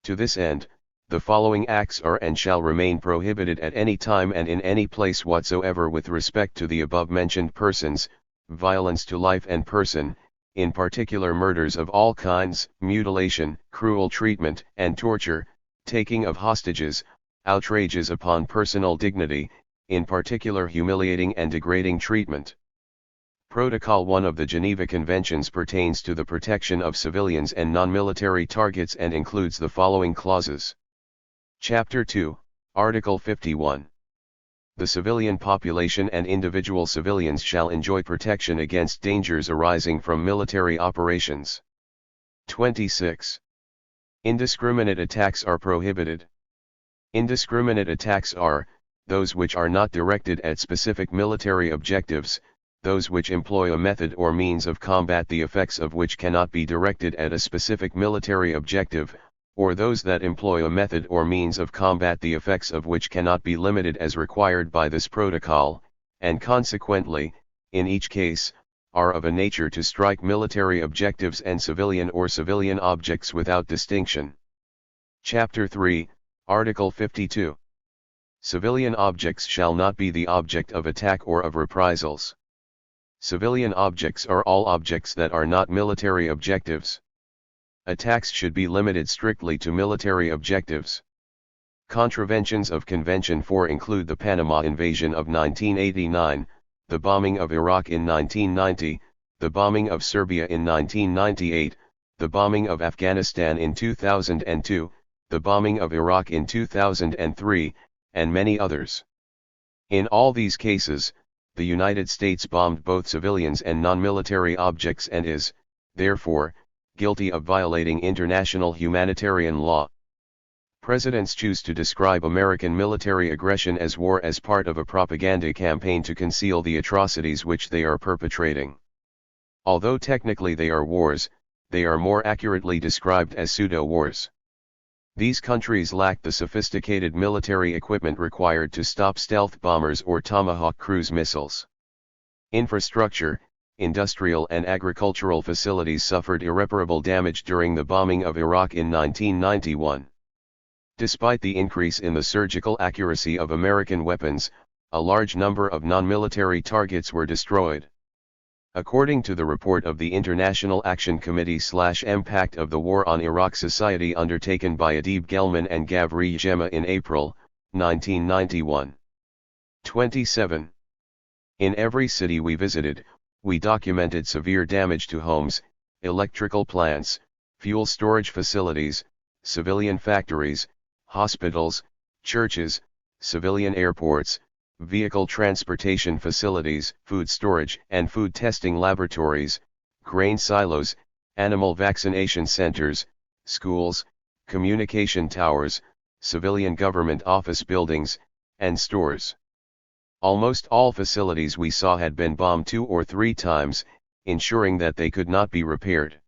To this end, The following acts are and shall remain prohibited at any time and in any place whatsoever with respect to the above-mentioned persons: violence to life and person, in particular murders of all kinds, mutilation, cruel treatment and torture, taking of hostages, outrages upon personal dignity, in particular humiliating and degrading treatment. Protocol 1 of the Geneva Conventions pertains to the protection of civilians and non-military targets and includes the following clauses. Chapter 2, Article 51. The civilian population and individual civilians shall enjoy protection against dangers arising from military operations. 26. Indiscriminate attacks are prohibited. Indiscriminate attacks are those which are not directed at specific military objectives, those which employ a method or means of combat the effects of which cannot be directed at a specific military objective, or those that employ a method or means of combat the effects of which cannot be limited as required by this protocol, and consequently, in each case, are of a nature to strike military objectives and civilian or civilian objects without distinction. Chapter 3, Article 52. Civilian objects shall not be the object of attack or of reprisals. Civilian objects are all objects that are not military objectives. Attacks should be limited strictly to military objectives. Contraventions of Convention 4 include the Panama invasion of 1989, the bombing of Iraq in 1990, the bombing of Serbia in 1998, the bombing of Afghanistan in 2002, the bombing of Iraq in 2003, and many others. In all these cases, the United States bombed both civilians and non-military objects and is, therefore, guilty of violating international humanitarian law. Presidents choose to describe American military aggression as war as part of a propaganda campaign to conceal the atrocities which they are perpetrating. Although technically they are wars, they are more accurately described as pseudo-wars. These countries lack the sophisticated military equipment required to stop stealth bombers or Tomahawk cruise missiles. Infrastructure, industrial and agricultural facilities suffered irreparable damage during the bombing of Iraq in 1991. Despite the increase in the surgical accuracy of American weapons, a large number of non-military targets were destroyed. According to the report of the International Action Committee/Impact of the War on Iraq Society undertaken by Adib Gelman and Gavri Gemma in April, 1991. 27. In every city we visited, we documented severe damage to homes, electrical plants, fuel storage facilities, civilian factories, hospitals, churches, civilian airports, vehicle transportation facilities, food storage and food testing laboratories, grain silos, animal vaccination centers, schools, communication towers, civilian government office buildings, and stores. Almost all facilities we saw had been bombed 2 or 3 times, ensuring that they could not be repaired.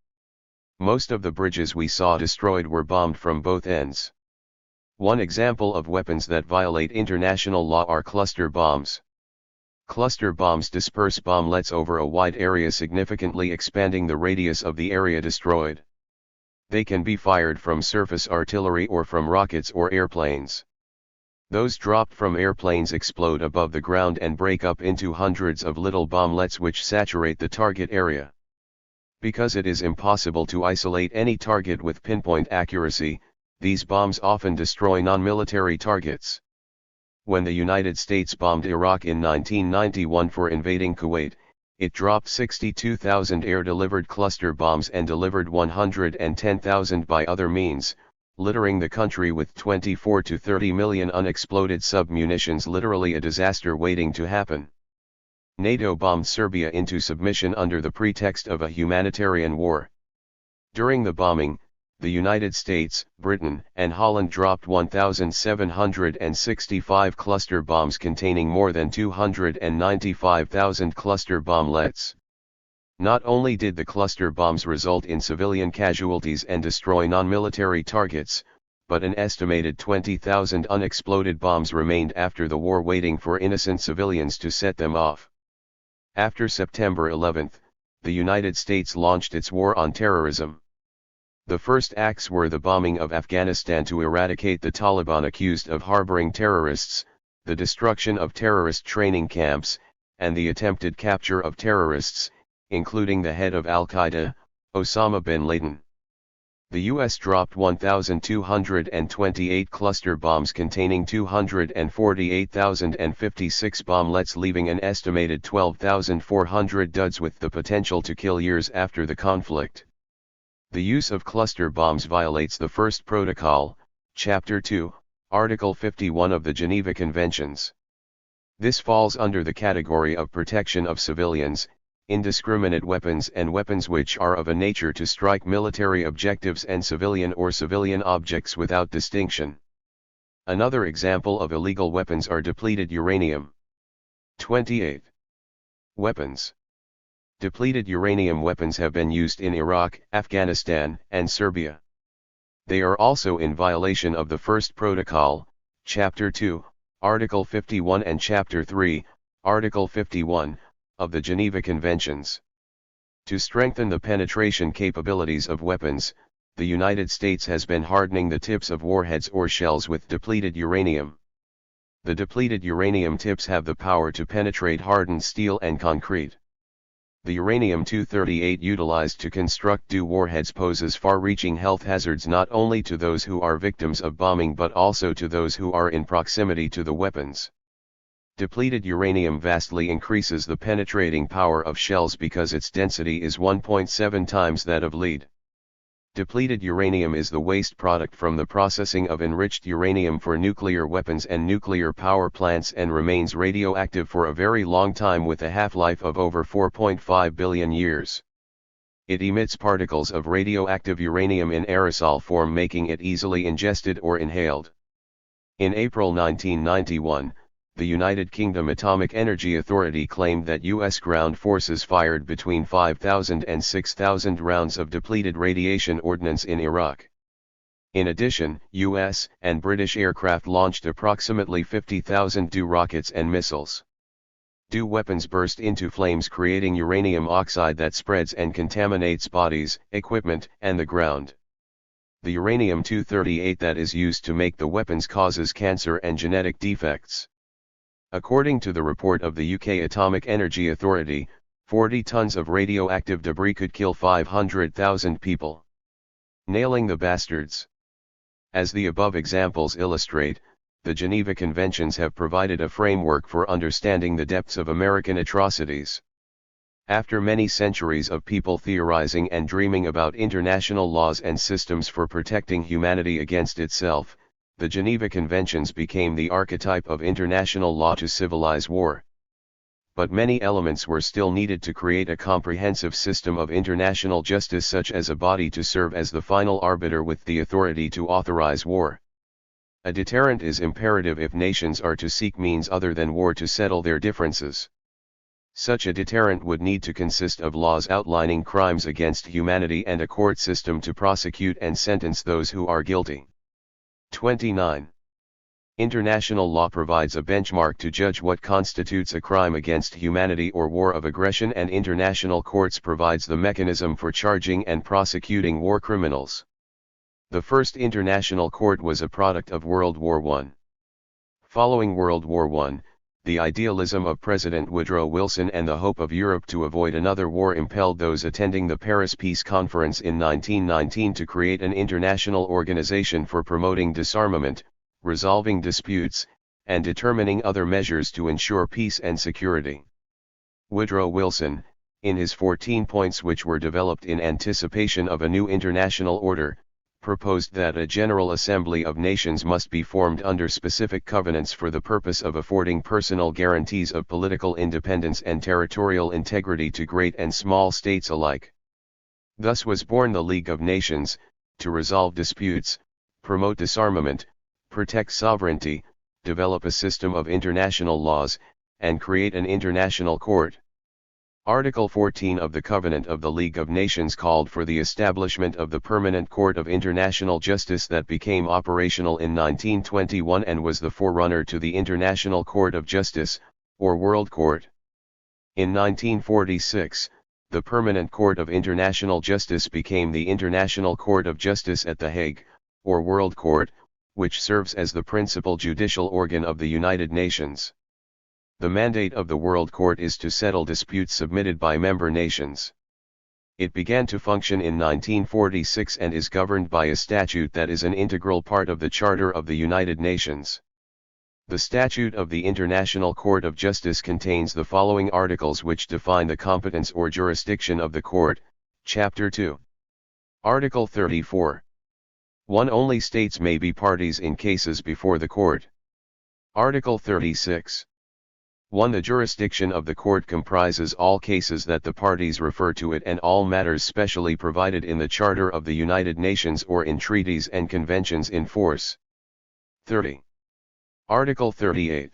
Most of the bridges we saw destroyed were bombed from both ends. One example of weapons that violate international law are cluster bombs. Cluster bombs disperse bomblets over a wide area, significantly expanding the radius of the area destroyed. They can be fired from surface artillery or from rockets or airplanes. Those dropped from airplanes explode above the ground and break up into hundreds of little bomblets which saturate the target area. Because it is impossible to isolate any target with pinpoint accuracy, these bombs often destroy non-military targets. When the United States bombed Iraq in 1991 for invading Kuwait, it dropped 62,000 air-delivered cluster bombs and delivered 110,000 by other means, littering the country with 24 to 30 million unexploded sub-munitions, literally a disaster waiting to happen. NATO bombed Serbia into submission under the pretext of a humanitarian war. During the bombing, the United States, Britain, and Holland dropped 1,765 cluster bombs containing more than 295,000 cluster bomblets. Not only did the cluster bombs result in civilian casualties and destroy non-military targets, but an estimated 20,000 unexploded bombs remained after the war waiting for innocent civilians to set them off. After September 11, the United States launched its war on terrorism. The first acts were the bombing of Afghanistan to eradicate the Taliban accused of harboring terrorists, the destruction of terrorist training camps, and the attempted capture of terrorists, including the head of Al-Qaeda, Osama bin Laden. The U.S. dropped 1,228 cluster bombs containing 248,056 bomblets, leaving an estimated 12,400 duds with the potential to kill years after the conflict. The use of cluster bombs violates the First Protocol, Chapter 2, Article 51 of the Geneva Conventions. This falls under the category of protection of civilians, indiscriminate weapons and weapons which are of a nature to strike military objectives and civilian or civilian objects without distinction. Another example of illegal weapons are depleted uranium. 28. Weapons. Depleted uranium weapons have been used in Iraq, Afghanistan, and Serbia. They are also in violation of the First Protocol, Chapter 2, Article 51 and Chapter 3, Article 51, of the Geneva Conventions. To strengthen the penetration capabilities of weapons, the United States has been hardening the tips of warheads or shells with depleted uranium. The depleted uranium tips have the power to penetrate hardened steel and concrete. The uranium-238 utilized to construct DU warheads poses far-reaching health hazards not only to those who are victims of bombing but also to those who are in proximity to the weapons. Depleted uranium vastly increases the penetrating power of shells because its density is 1.7 times that of lead. Depleted uranium is the waste product from the processing of enriched uranium for nuclear weapons and nuclear power plants and remains radioactive for a very long time with a half-life of over 4.5 billion years. It emits particles of radioactive uranium in aerosol form, making it easily ingested or inhaled. In April 1991, the United Kingdom Atomic Energy Authority claimed that U.S. ground forces fired between 5,000 and 6,000 rounds of depleted radiation ordnance in Iraq. In addition, U.S. and British aircraft launched approximately 50,000 DU rockets and missiles. DU weapons burst into flames, creating uranium oxide that spreads and contaminates bodies, equipment, and the ground. The uranium-238 that is used to make the weapons causes cancer and genetic defects. According to the report of the UK Atomic Energy Authority, 40 tons of radioactive debris could kill 500,000 people. Nailing the bastards. As the above examples illustrate, the Geneva Conventions have provided a framework for understanding the depths of American atrocities. After many centuries of people theorizing and dreaming about international laws and systems for protecting humanity against itself, the Geneva Conventions became the archetype of international law to civilize war. But many elements were still needed to create a comprehensive system of international justice, such as a body to serve as the final arbiter with the authority to authorize war. A deterrent is imperative if nations are to seek means other than war to settle their differences. Such a deterrent would need to consist of laws outlining crimes against humanity and a court system to prosecute and sentence those who are guilty. 29. International law provides a benchmark to judge what constitutes a crime against humanity or war of aggression, and international courts provides the mechanism for charging and prosecuting war criminals. The first international court was a product of World War I. Following World War I, the idealism of President Woodrow Wilson and the hope of Europe to avoid another war impelled those attending the Paris Peace Conference in 1919 to create an international organization for promoting disarmament, resolving disputes, and determining other measures to ensure peace and security. Woodrow Wilson, in his 14 points which were developed in anticipation of a new international order, proposed that a General Assembly of Nations must be formed under specific covenants for the purpose of affording personal guarantees of political independence and territorial integrity to great and small states alike. Thus was born the League of Nations, to resolve disputes, promote disarmament, protect sovereignty, develop a system of international laws, and create an international court. Article 14 of the Covenant of the League of Nations called for the establishment of the Permanent Court of International Justice that became operational in 1921 and was the forerunner to the International Court of Justice, or World Court. In 1946, the Permanent Court of International Justice became the International Court of Justice at The Hague, or World Court, which serves as the principal judicial organ of the United Nations. The mandate of the World Court is to settle disputes submitted by member nations. It began to function in 1946 and is governed by a statute that is an integral part of the Charter of the United Nations. The Statute of the International Court of Justice contains the following articles which define the competence or jurisdiction of the court. Chapter 2. Article 34. 1. Only states may be parties in cases before the court. Article 36. 1. The jurisdiction of the court comprises all cases that the parties refer to it and all matters specially provided in the Charter of the United Nations or in treaties and conventions in force. 30. Article 38.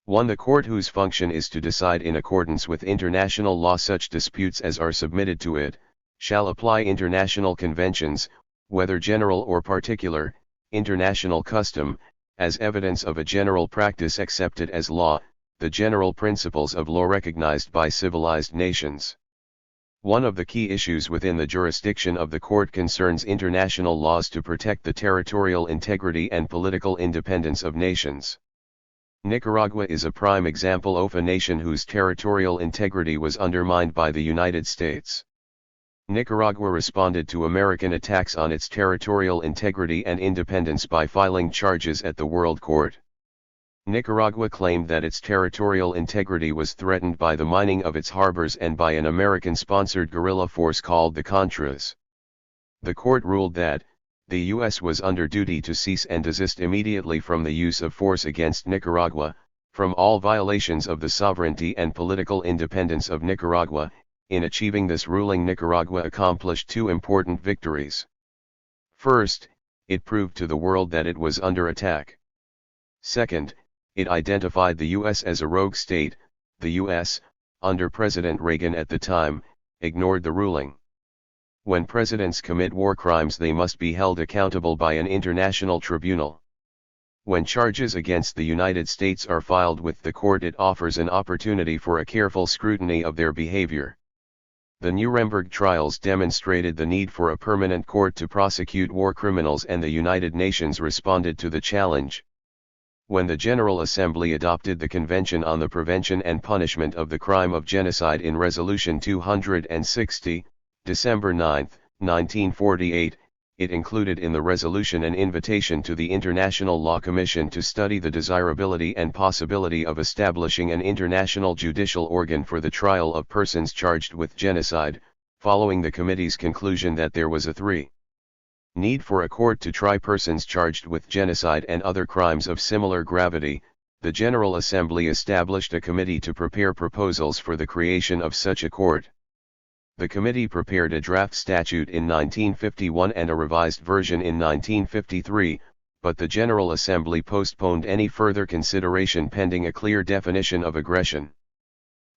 1. The court whose function is to decide in accordance with international law such disputes as are submitted to it, shall apply international conventions, whether general or particular, international custom, as evidence of a general practice accepted as law, the general principles of law recognized by civilized nations. One of the key issues within the jurisdiction of the court concerns international laws to protect the territorial integrity and political independence of nations. Nicaragua is a prime example of a nation whose territorial integrity was undermined by the United States. Nicaragua responded to American attacks on its territorial integrity and independence by filing charges at the World Court. Nicaragua claimed that its territorial integrity was threatened by the mining of its harbors and by an American-sponsored guerrilla force called the Contras. The court ruled that, the U.S. was under duty to cease and desist immediately from the use of force against Nicaragua, from all violations of the sovereignty and political independence of Nicaragua. In achieving this ruling, Nicaragua accomplished two important victories. First, it proved to the world that it was under attack. Second, it identified the U.S. as a rogue state. The U.S., under President Reagan at the time, ignored the ruling. When presidents commit war crimes, they must be held accountable by an international tribunal. When charges against the United States are filed with the court, it offers an opportunity for a careful scrutiny of their behavior. The Nuremberg trials demonstrated the need for a permanent court to prosecute war criminals, and the United Nations responded to the challenge. When the General Assembly adopted the Convention on the Prevention and Punishment of the Crime of Genocide in Resolution 260, December 9, 1948, it included in the resolution an invitation to the International Law Commission to study the desirability and possibility of establishing an international judicial organ for the trial of persons charged with genocide. Following the committee's conclusion that there was a need for a court to try persons charged with genocide and other crimes of similar gravity, the General Assembly established a committee to prepare proposals for the creation of such a court. The committee prepared a draft statute in 1951 and a revised version in 1953, but the General Assembly postponed any further consideration pending a clear definition of aggression.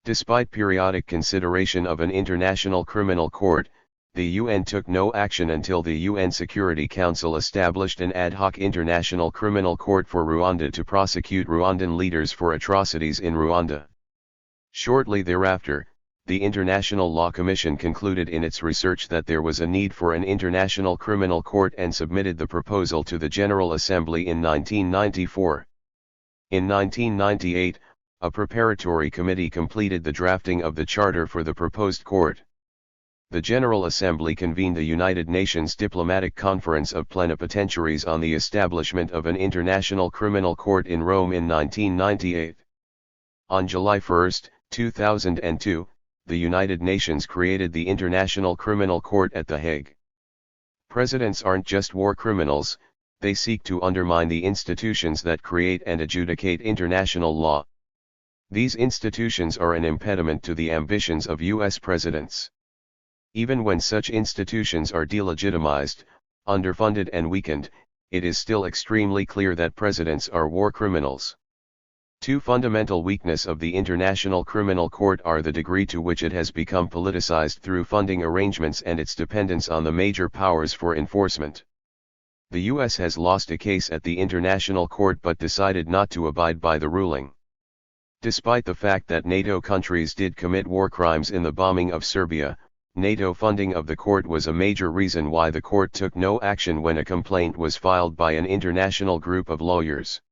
Despite periodic consideration of an international criminal court, the UN took no action until the UN Security Council established an ad hoc international criminal court for Rwanda to prosecute Rwandan leaders for atrocities in Rwanda. Shortly thereafter, the International Law Commission concluded in its research that there was a need for an international criminal court and submitted the proposal to the General Assembly in 1994. In 1998, a preparatory committee completed the drafting of the charter for the proposed court. The General Assembly convened the United Nations Diplomatic Conference of Plenipotentiaries on the establishment of an international criminal court in Rome in 1998. On July 1, 2002, the United Nations created the International Criminal Court at The Hague. Presidents aren't just war criminals, they seek to undermine the institutions that create and adjudicate international law. These institutions are an impediment to the ambitions of U.S. presidents. Even when such institutions are delegitimized, underfunded and weakened, it is still extremely clear that presidents are war criminals. Two fundamental weaknesses of the International Criminal Court are the degree to which it has become politicized through funding arrangements and its dependence on the major powers for enforcement. The U.S. has lost a case at the International Court but decided not to abide by the ruling. Despite the fact that NATO countries did commit war crimes in the bombing of Serbia, NATO funding of the court was a major reason why the court took no action when a complaint was filed by an international group of lawyers.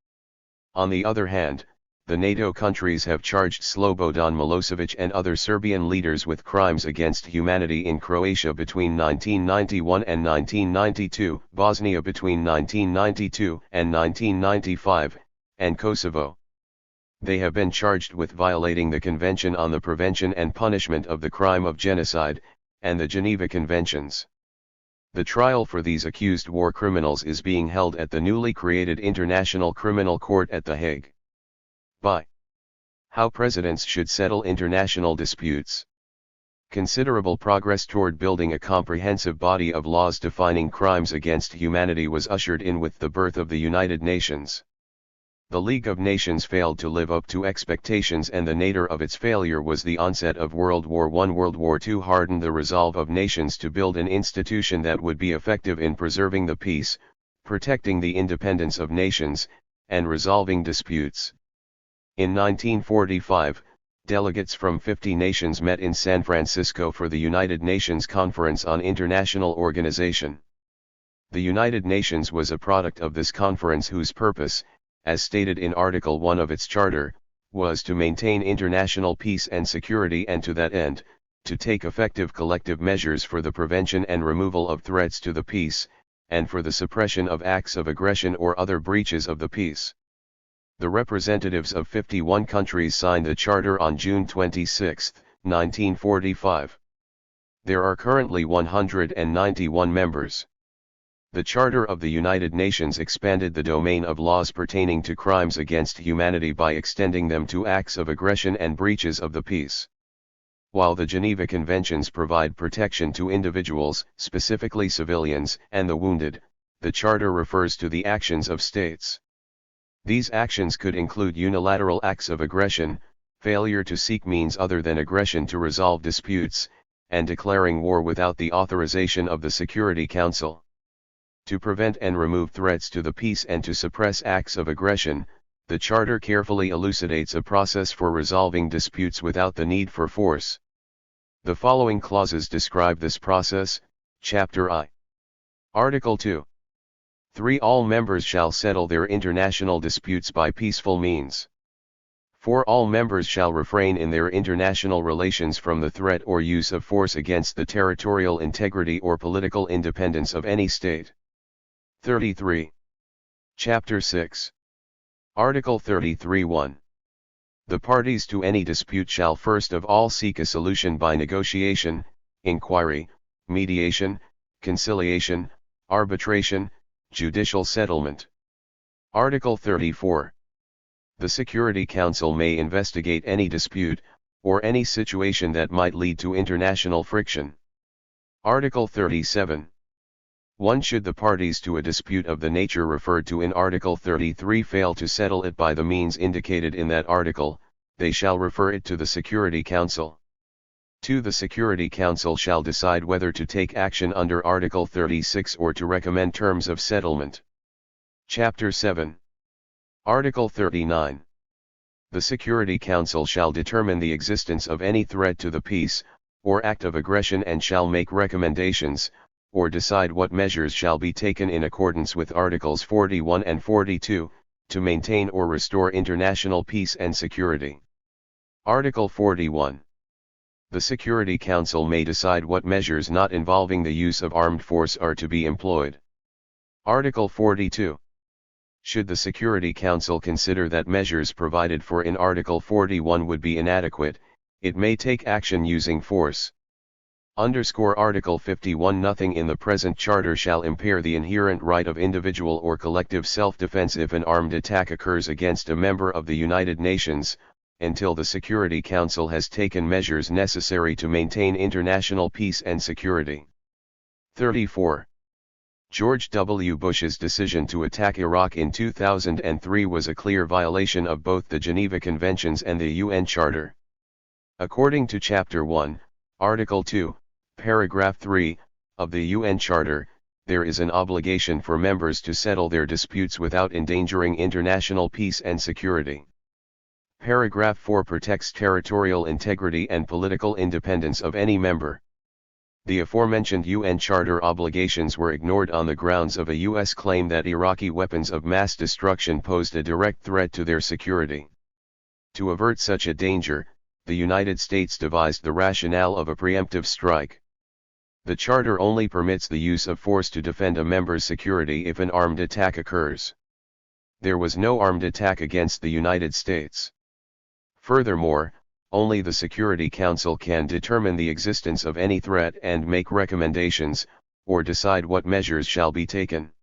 On the other hand, the NATO countries have charged Slobodan Milosevic and other Serbian leaders with crimes against humanity in Croatia between 1991 and 1992, Bosnia between 1992 and 1995, and Kosovo. They have been charged with violating the Convention on the Prevention and Punishment of the Crime of Genocide, and the Geneva Conventions. The trial for these accused war criminals is being held at the newly created International Criminal Court at The Hague. By how presidents should settle international disputes. Considerable progress toward building a comprehensive body of laws defining crimes against humanity was ushered in with the birth of the United Nations. The League of Nations failed to live up to expectations, and the nadir of its failure was the onset of World War I. World War II hardened the resolve of nations to build an institution that would be effective in preserving the peace, protecting the independence of nations, and resolving disputes. In 1945, delegates from 50 nations met in San Francisco for the United Nations Conference on International Organization. The United Nations was a product of this conference whose purpose, as stated in Article 1 of its charter, was to maintain international peace and security, and to that end, to take effective collective measures for the prevention and removal of threats to the peace, and for the suppression of acts of aggression or other breaches of the peace. The representatives of 51 countries signed the charter on June 26, 1945. There are currently 191 members. The Charter of the United Nations expanded the domain of laws pertaining to crimes against humanity by extending them to acts of aggression and breaches of the peace. While the Geneva Conventions provide protection to individuals, specifically civilians, and the wounded, the Charter refers to the actions of states. These actions could include unilateral acts of aggression, failure to seek means other than aggression to resolve disputes, and declaring war without the authorization of the Security Council. To prevent and remove threats to the peace and to suppress acts of aggression, the Charter carefully elucidates a process for resolving disputes without the need for force. The following clauses describe this process. Chapter I. Article 2. 3. All members shall settle their international disputes by peaceful means. 4. All members shall refrain in their international relations from the threat or use of force against the territorial integrity or political independence of any state. 33. Chapter 6. Article 33(1). The parties to any dispute shall first of all seek a solution by negotiation, inquiry, mediation, conciliation, arbitration, judicial settlement. Article 34. The Security Council may investigate any dispute, or any situation that might lead to international friction. Article 37. 1. Should the parties to a dispute of the nature referred to in Article 33 fail to settle it by the means indicated in that article, they shall refer it to the Security Council. 2. The Security Council shall decide whether to take action under Article 36 or to recommend terms of settlement. Chapter 7. Article 39. The Security Council shall determine the existence of any threat to the peace, or act of aggression, and shall make recommendations, or decide what measures shall be taken in accordance with Articles 41 and 42, to maintain or restore international peace and security. Article 41. The Security Council may decide what measures not involving the use of armed force are to be employed. Article 42. Should the Security Council consider that measures provided for in Article 41 would be inadequate, it may take action using force. Article 51. Nothing in the present Charter shall impair the inherent right of individual or collective self-defense if an armed attack occurs against a member of the United Nations, until the Security Council has taken measures necessary to maintain international peace and security. 34. George W. Bush's decision to attack Iraq in 2003 was a clear violation of both the Geneva Conventions and the UN Charter. According to Chapter 1, Article 2, Paragraph 3, of the UN Charter, there is an obligation for members to settle their disputes without endangering international peace and security. Paragraph 4 protects territorial integrity and political independence of any member. The aforementioned UN Charter obligations were ignored on the grounds of a U.S. claim that Iraqi weapons of mass destruction posed a direct threat to their security. To avert such a danger, the United States devised the rationale of a preemptive strike. The Charter only permits the use of force to defend a member's security if an armed attack occurs. There was no armed attack against the United States. Furthermore, only the Security Council can determine the existence of any threat and make recommendations, or decide what measures shall be taken.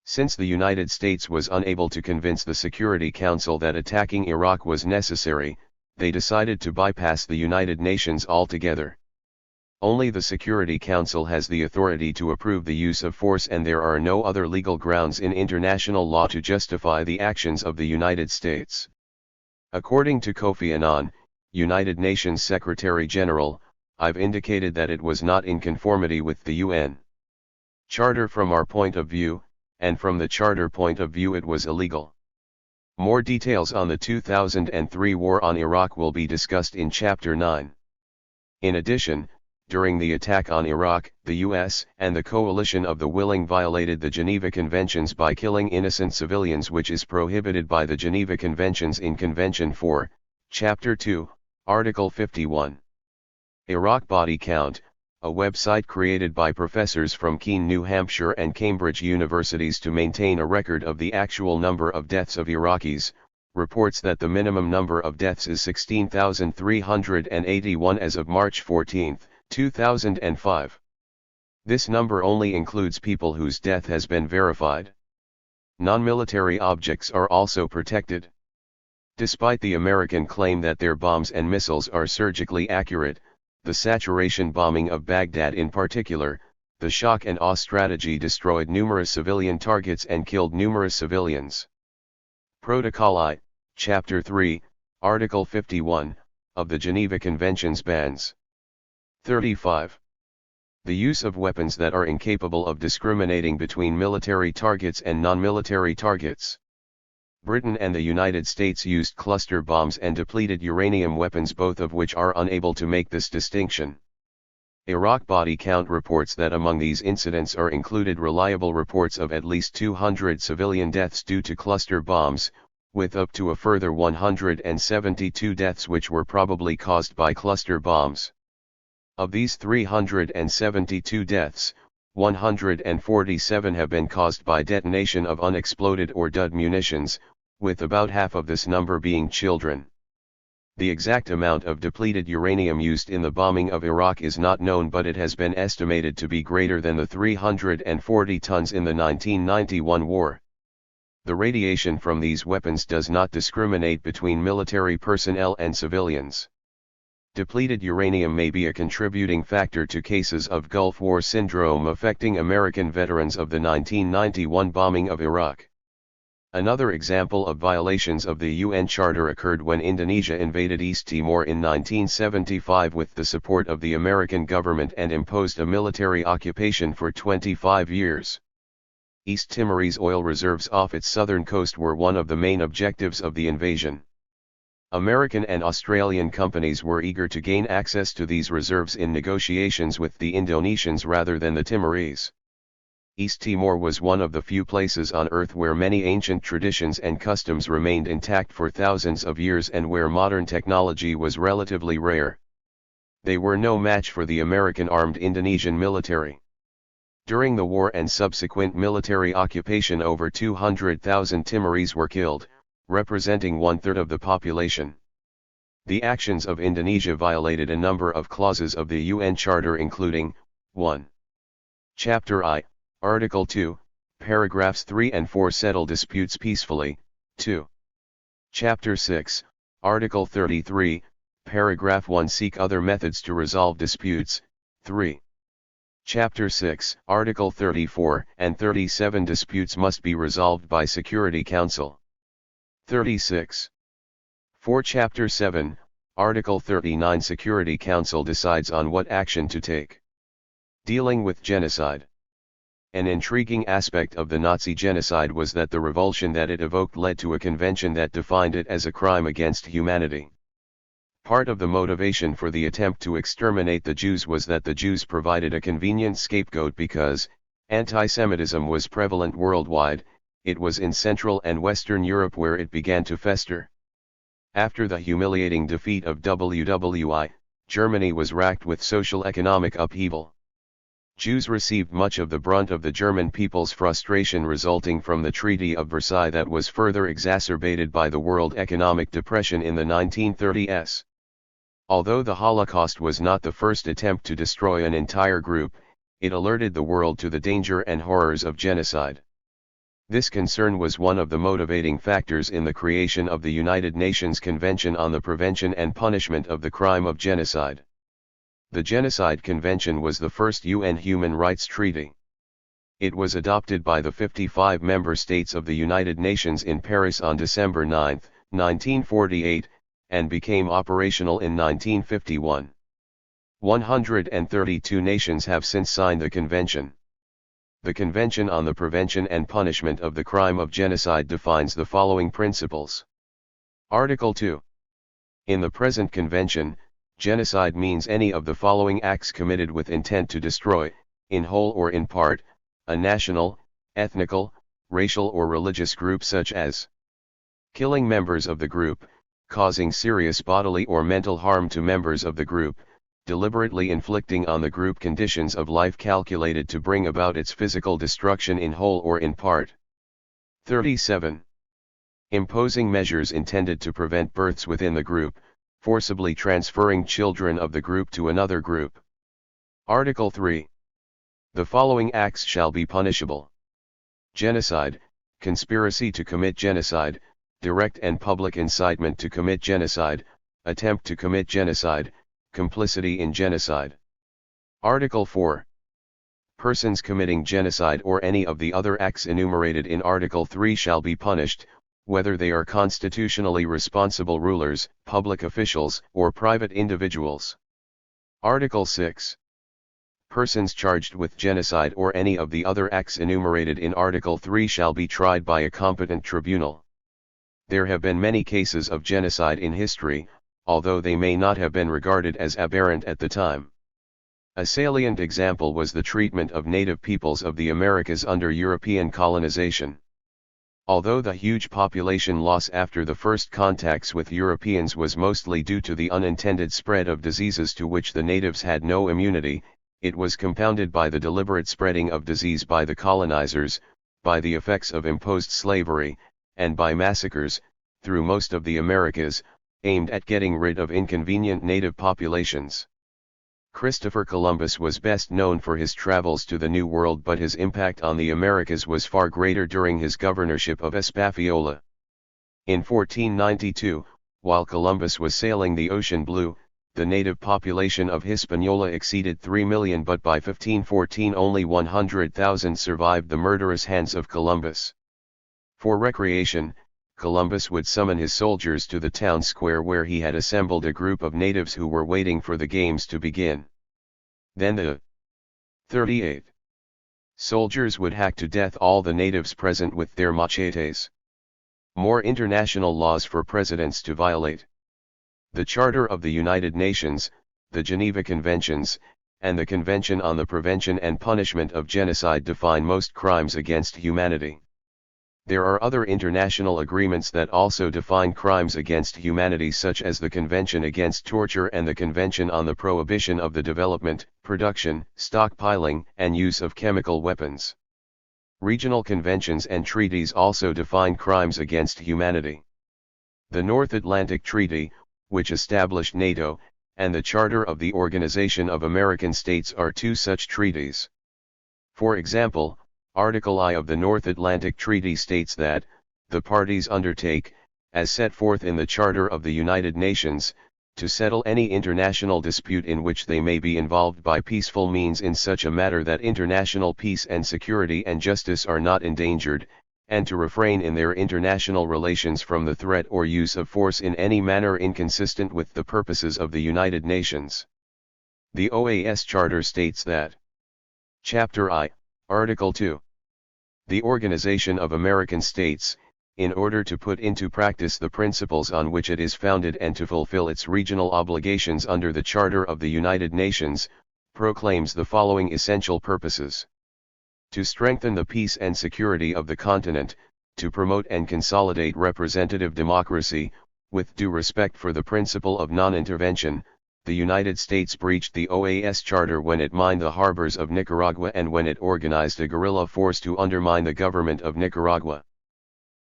Since the United States was unable to convince the Security Council that attacking Iraq was necessary, they decided to bypass the United Nations altogether. Only the Security Council has the authority to approve the use of force, and there are no other legal grounds in international law to justify the actions of the United States. According to Kofi Annan, United Nations Secretary-General, I've indicated that it was not in conformity with the UN Charter from our point of view, and from the Charter point of view it was illegal. More details on the 2003 war on Iraq will be discussed in Chapter 9. In addition, during the attack on Iraq, the U.S. and the Coalition of the Willing violated the Geneva Conventions by killing innocent civilians, which is prohibited by the Geneva Conventions in Convention 4, Chapter 2, Article 51. Iraq Body Count, a website created by professors from Keene, New Hampshire and Cambridge universities to maintain a record of the actual number of deaths of Iraqis, reports that the minimum number of deaths is 16,381 as of March 14, 2005. This number only includes people whose death has been verified. Non-military objects are also protected. Despite the American claim that their bombs and missiles are surgically accurate, the saturation bombing of Baghdad in particular, the shock and awe strategy destroyed numerous civilian targets and killed numerous civilians. Protocol I, Chapter 3, Article 51, of the Geneva Conventions bans. 35. The use of weapons that are incapable of discriminating between military targets and non-military targets. Britain and the United States used cluster bombs and depleted uranium weapons, both of which are unable to make this distinction. Iraq Body Count reports that among these incidents are included reliable reports of at least 200 civilian deaths due to cluster bombs, with up to a further 172 deaths which were probably caused by cluster bombs. Of these 372 deaths, 147 have been caused by detonation of unexploded or dud munitions, with about half of this number being children. The exact amount of depleted uranium used in the bombing of Iraq is not known, but it has been estimated to be greater than the 340 tons in the 1991 war. The radiation from these weapons does not discriminate between military personnel and civilians. Depleted uranium may be a contributing factor to cases of Gulf War syndrome affecting American veterans of the 1991 bombing of Iraq. Another example of violations of the UN Charter occurred when Indonesia invaded East Timor in 1975 with the support of the American government and imposed a military occupation for 25 years. East Timorese oil reserves off its southern coast were one of the main objectives of the invasion. American and Australian companies were eager to gain access to these reserves in negotiations with the Indonesians rather than the Timorese. East Timor was one of the few places on Earth where many ancient traditions and customs remained intact for thousands of years and where modern technology was relatively rare. They were no match for the American armed Indonesian military. During the war and subsequent military occupation, over 200,000 Timorese were killed, representing one-third of the population. The actions of Indonesia violated a number of clauses of the UN Charter, including 1. Chapter I, Article 2, Paragraphs 3 and 4 settle disputes peacefully. 2. Chapter 6, Article 33, Paragraph 1 seek other methods to resolve disputes. 3. Chapter 6, Article 34 and 37 disputes must be resolved by Security Council. 36. 4. Chapter 7, Article 39 Security Council decides on what action to take. Dealing with genocide. An intriguing aspect of the Nazi genocide was that the revulsion that it evoked led to a convention that defined it as a crime against humanity. Part of the motivation for the attempt to exterminate the Jews was that the Jews provided a convenient scapegoat because anti-Semitism was prevalent worldwide. It was in Central and Western Europe where it began to fester. After the humiliating defeat of WWI, Germany was racked with social-economic upheaval. Jews received much of the brunt of the German people's frustration resulting from the Treaty of Versailles that was further exacerbated by the World Economic Depression in the 1930s. Although the Holocaust was not the first attempt to destroy an entire group, it alerted the world to the danger and horrors of genocide. This concern was one of the motivating factors in the creation of the United Nations Convention on the Prevention and Punishment of the Crime of Genocide. The Genocide Convention was the first UN human rights treaty. It was adopted by the 55 member states of the United Nations in Paris on December 9, 1948, and became operational in 1951. 132 nations have since signed the convention. The Convention on the Prevention and Punishment of the Crime of Genocide defines the following principles. Article 2. In the present convention, genocide means any of the following acts committed with intent to destroy, in whole or in part, a national, ethnical, racial or religious group such as killing members of the group, causing serious bodily or mental harm to members of the group, deliberately inflicting on the group conditions of life calculated to bring about its physical destruction in whole or in part. 37. Imposing measures intended to prevent births within the group, forcibly transferring children of the group to another group. Article 3. The following acts shall be punishable. Genocide, conspiracy to commit genocide, direct and public incitement to commit genocide, attempt to commit genocide, complicity in genocide. Article 4. Persons committing genocide or any of the other acts enumerated in Article 3 shall be punished, whether they are constitutionally responsible rulers, public officials, or private individuals. Article 6. Persons charged with genocide or any of the other acts enumerated in Article 3 shall be tried by a competent tribunal. There have been many cases of genocide in history, although they may not have been regarded as aberrant at the time. A salient example was the treatment of native peoples of the Americas under European colonization. Although the huge population loss after the first contacts with Europeans was mostly due to the unintended spread of diseases to which the natives had no immunity, it was compounded by the deliberate spreading of disease by the colonizers, by the effects of imposed slavery, and by massacres, through most of the Americas, aimed at getting rid of inconvenient native populations. Christopher Columbus was best known for his travels to the New World, but his impact on the Americas was far greater during his governorship of Espafiola. In 1492, while Columbus was sailing the ocean blue, the native population of Hispaniola exceeded 3 million, but by 1514 only 100,000 survived the murderous hands of Columbus. For recreation, Columbus would summon his soldiers to the town square where he had assembled a group of natives who were waiting for the games to begin. Then the 38 soldiers would hack to death all the natives present with their machetes. More international laws for presidents to violate. The Charter of the United Nations, the Geneva Conventions, and the Convention on the Prevention and Punishment of Genocide define most crimes against humanity. There are other international agreements that also define crimes against humanity, such as the Convention Against Torture and the Convention on the Prohibition of the Development, Production, Stockpiling, and Use of Chemical Weapons. Regional conventions and treaties also define crimes against humanity. The North Atlantic Treaty, which established NATO, and the Charter of the Organization of American States are two such treaties. For example, Article I of the North Atlantic Treaty states that, the parties undertake, as set forth in the Charter of the United Nations, to settle any international dispute in which they may be involved by peaceful means in such a manner that international peace and security and justice are not endangered, and to refrain in their international relations from the threat or use of force in any manner inconsistent with the purposes of the United Nations. The OAS Charter states that, Chapter I, Article 2. The organization of American states, in order to put into practice the principles on which it is founded and to fulfill its regional obligations under the Charter of the United Nations, proclaims the following essential purposes. To strengthen the peace and security of the continent, to promote and consolidate representative democracy, with due respect for the principle of non-intervention. The United States breached the OAS Charter when it mined the harbors of Nicaragua and when it organized a guerrilla force to undermine the government of Nicaragua.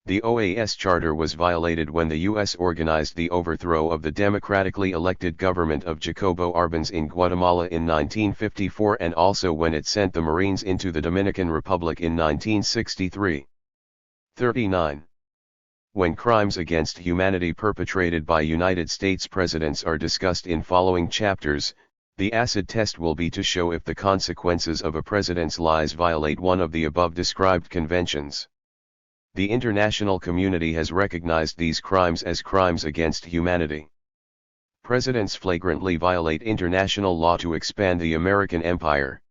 The OAS Charter was violated when the U.S. organized the overthrow of the democratically elected government of Jacobo Arbenz in Guatemala in 1954 and also when it sent the Marines into the Dominican Republic in 1963. 39. When crimes against humanity perpetrated by United States presidents are discussed in following chapters, the acid test will be to show if the consequences of a president's lies violate one of the above described conventions. The international community has recognized these crimes as crimes against humanity. Presidents flagrantly violate international law to expand the American empire.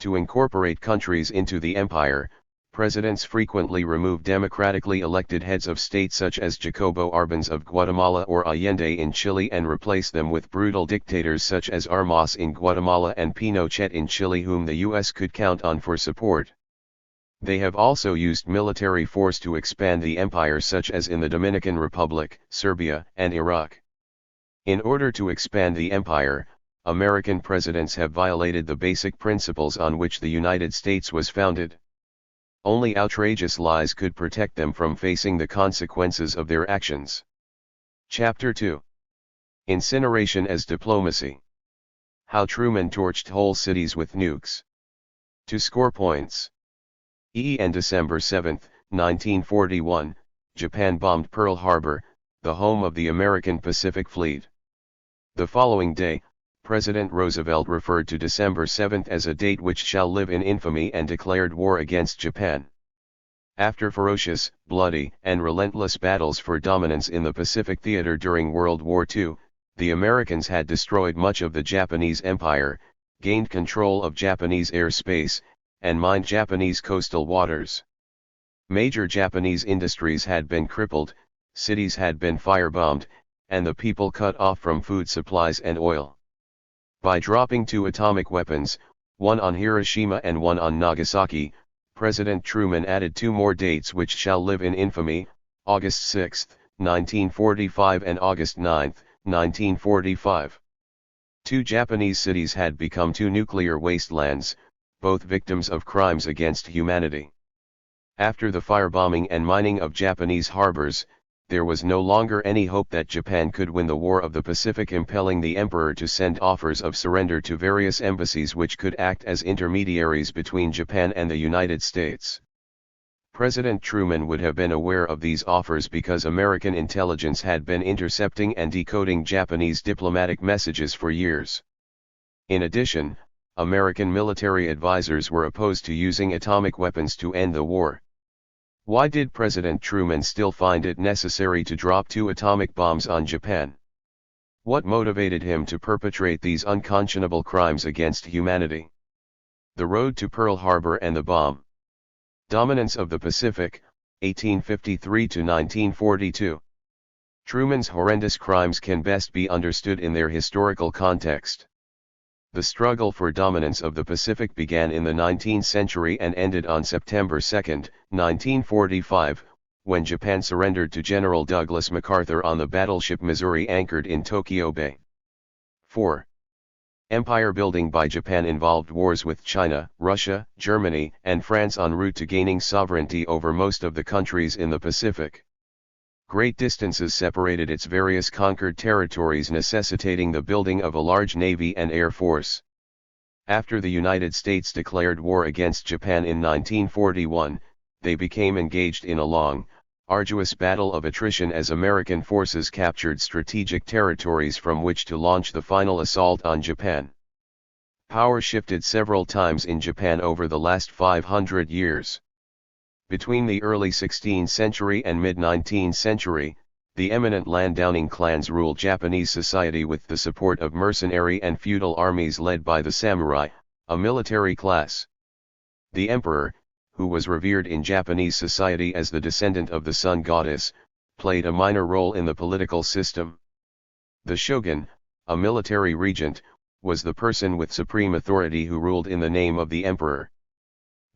To incorporate countries into the empire, presidents frequently remove democratically elected heads of state such as Jacobo Arbenz of Guatemala or Allende in Chile and replace them with brutal dictators such as Armas in Guatemala and Pinochet in Chile, whom the U.S. could count on for support. They have also used military force to expand the empire such as in the Dominican Republic, Serbia, and Iraq. In order to expand the empire, American presidents have violated the basic principles on which the United States was founded. Only outrageous lies could protect them from facing the consequences of their actions. Chapter 2. Incineration as Diplomacy. How Truman Torched Whole Cities with Nukes. To score points. On December 7, 1941, Japan bombed Pearl Harbor, the home of the American Pacific Fleet. The following day, President Roosevelt referred to December 7 as a date which shall live in infamy and declared war against Japan. After ferocious, bloody, and relentless battles for dominance in the Pacific theater during World War II, the Americans had destroyed much of the Japanese Empire, gained control of Japanese airspace, and mined Japanese coastal waters. Major Japanese industries had been crippled, cities had been firebombed, and the people cut off from food supplies and oil. By dropping 2 atomic weapons, one on Hiroshima and one on Nagasaki, President Truman added 2 more dates which shall live in infamy, August 6, 1945 and August 9, 1945. 2 Japanese cities had become 2 nuclear wastelands, both victims of crimes against humanity. After the firebombing and mining of Japanese harbors, there was no longer any hope that Japan could win the War of the Pacific, impelling the emperor to send offers of surrender to various embassies which could act as intermediaries between Japan and the United States. President Truman would have been aware of these offers because American intelligence had been intercepting and decoding Japanese diplomatic messages for years. In addition, American military advisors were opposed to using atomic weapons to end the war. Why did President Truman still find it necessary to drop 2 atomic bombs on Japan? What motivated him to perpetrate these unconscionable crimes against humanity? The road to Pearl Harbor and the bomb. Dominance of the Pacific, 1853 to 1942. Truman's horrendous crimes can best be understood in their historical context. The struggle for dominance of the Pacific began in the 19th century and ended on September 2, 1945, when Japan surrendered to General Douglas MacArthur on the battleship Missouri anchored in Tokyo Bay. 4. Empire building by Japan involved wars with China, Russia, Germany, and France en route to gaining sovereignty over most of the countries in the Pacific. Great distances separated its various conquered territories, necessitating the building of a large navy and air force. After the United States declared war against Japan in 1941, they became engaged in a long, arduous battle of attrition as American forces captured strategic territories from which to launch the final assault on Japan. Power shifted several times in Japan over the last 500 years. Between the early 16th century and mid-19th century, the eminent landowning clans ruled Japanese society with the support of mercenary and feudal armies led by the samurai, a military class. The emperor, who was revered in Japanese society as the descendant of the sun goddess, played a minor role in the political system. The shogun, a military regent, was the person with supreme authority who ruled in the name of the emperor.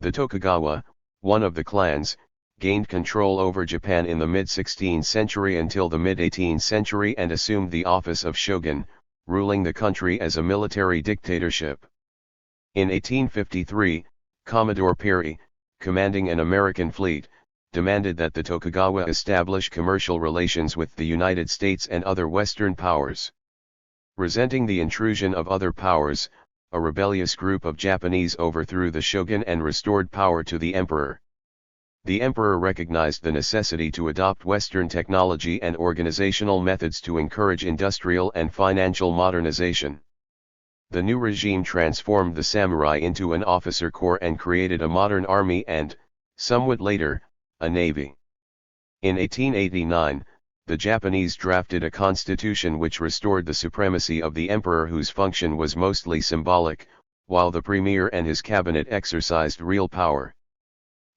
The Tokugawa, one of the clans, gained control over Japan in the mid-16th century until the mid-18th century and assumed the office of shogun, ruling the country as a military dictatorship. In 1853, Commodore Perry, commanding an American fleet, demanded that the Tokugawa establish commercial relations with the United States and other Western powers. Resenting the intrusion of other powers, a rebellious group of Japanese overthrew the shogun and restored power to the emperor. The emperor recognized the necessity to adopt Western technology and organizational methods to encourage industrial and financial modernization. The new regime transformed the samurai into an officer corps and created a modern army and, somewhat later, a navy. In 1889, the Japanese drafted a constitution which restored the supremacy of the emperor, whose function was mostly symbolic, while the premier and his cabinet exercised real power.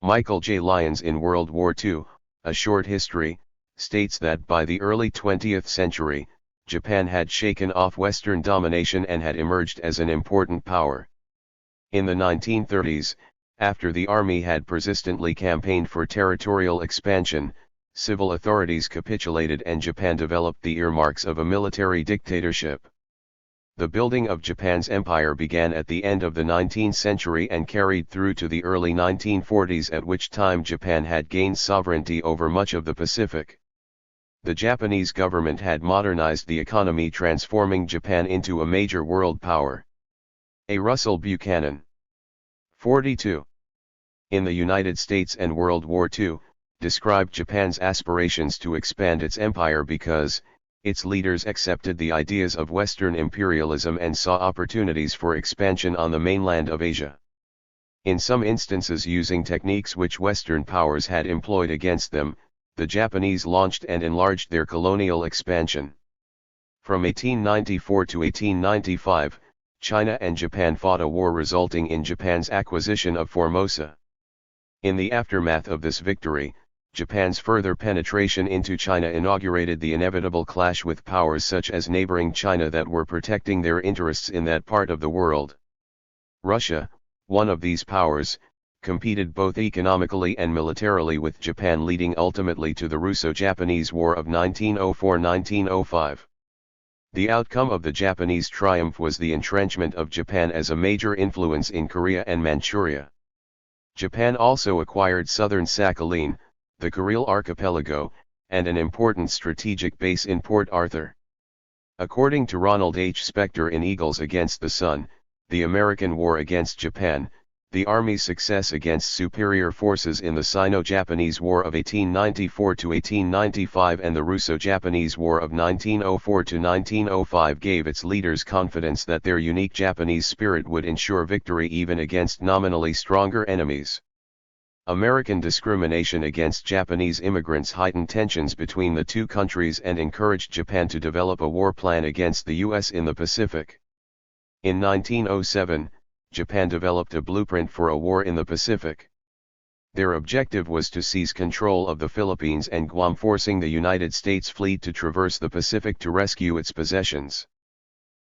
Michael J. Lyons in World War II, A Short History, states that by the early 20th century, Japan had shaken off Western domination and had emerged as an important power. In the 1930s, after the army had persistently campaigned for territorial expansion, civil authorities capitulated and Japan developed the earmarks of a military dictatorship. The building of Japan's empire began at the end of the 19th century and carried through to the early 1940s, at which time Japan had gained sovereignty over much of the Pacific. The Japanese government had modernized the economy, transforming Japan into a major world power. A. Russell Buchanan. 42. In the United States and World War II, described Japan's aspirations to expand its empire because its leaders accepted the ideas of Western imperialism and saw opportunities for expansion on the mainland of Asia. In some instances, using techniques which Western powers had employed against them, the Japanese launched and enlarged their colonial expansion. From 1894 to 1895, China and Japan fought a war resulting in Japan's acquisition of Formosa. In the aftermath of this victory, Japan's further penetration into China inaugurated the inevitable clash with powers such as neighboring China that were protecting their interests in that part of the world. Russia, one of these powers, competed both economically and militarily with Japan, leading ultimately to the Russo-Japanese War of 1904-1905. The outcome of the Japanese triumph was the entrenchment of Japan as a major influence in Korea and Manchuria. Japan also acquired southern Sakhalin, the Kuril archipelago, and an important strategic base in Port Arthur. According to Ronald H. Spector in Eagles Against the Sun, The American War Against Japan, the Army's success against superior forces in the Sino-Japanese War of 1894-1895 and the Russo-Japanese War of 1904-1905 gave its leaders confidence that their unique Japanese spirit would ensure victory even against nominally stronger enemies. American discrimination against Japanese immigrants heightened tensions between the two countries and encouraged Japan to develop a war plan against the U.S. in the Pacific. In 1907, Japan developed a blueprint for a war in the Pacific. Their objective was to seize control of the Philippines and Guam, forcing the United States fleet to traverse the Pacific to rescue its possessions.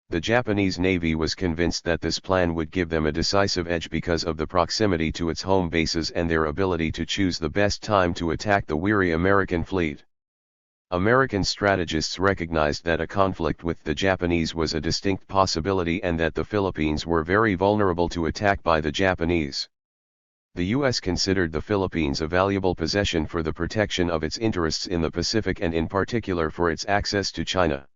The Japanese Navy was convinced that this plan would give them a decisive edge because of the proximity to its home bases and their ability to choose the best time to attack the weary American fleet. American strategists recognized that a conflict with the Japanese was a distinct possibility and that the Philippines were very vulnerable to attack by the Japanese. The U.S. considered the Philippines a valuable possession for the protection of its interests in the Pacific and in particular for its access to China.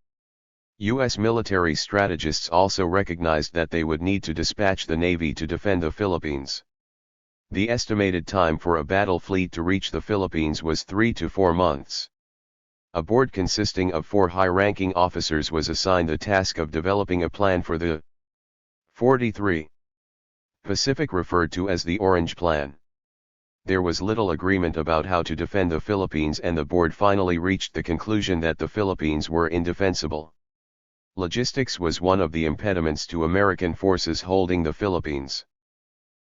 U.S. military strategists also recognized that they would need to dispatch the Navy to defend the Philippines. The estimated time for a battle fleet to reach the Philippines was 3 to 4 months. A board consisting of 4 high-ranking officers was assigned the task of developing a plan for the 43 Pacific, referred to as the Orange Plan. There was little agreement about how to defend the Philippines, and the board finally reached the conclusion that the Philippines were indefensible. Logistics was one of the impediments to American forces holding the Philippines.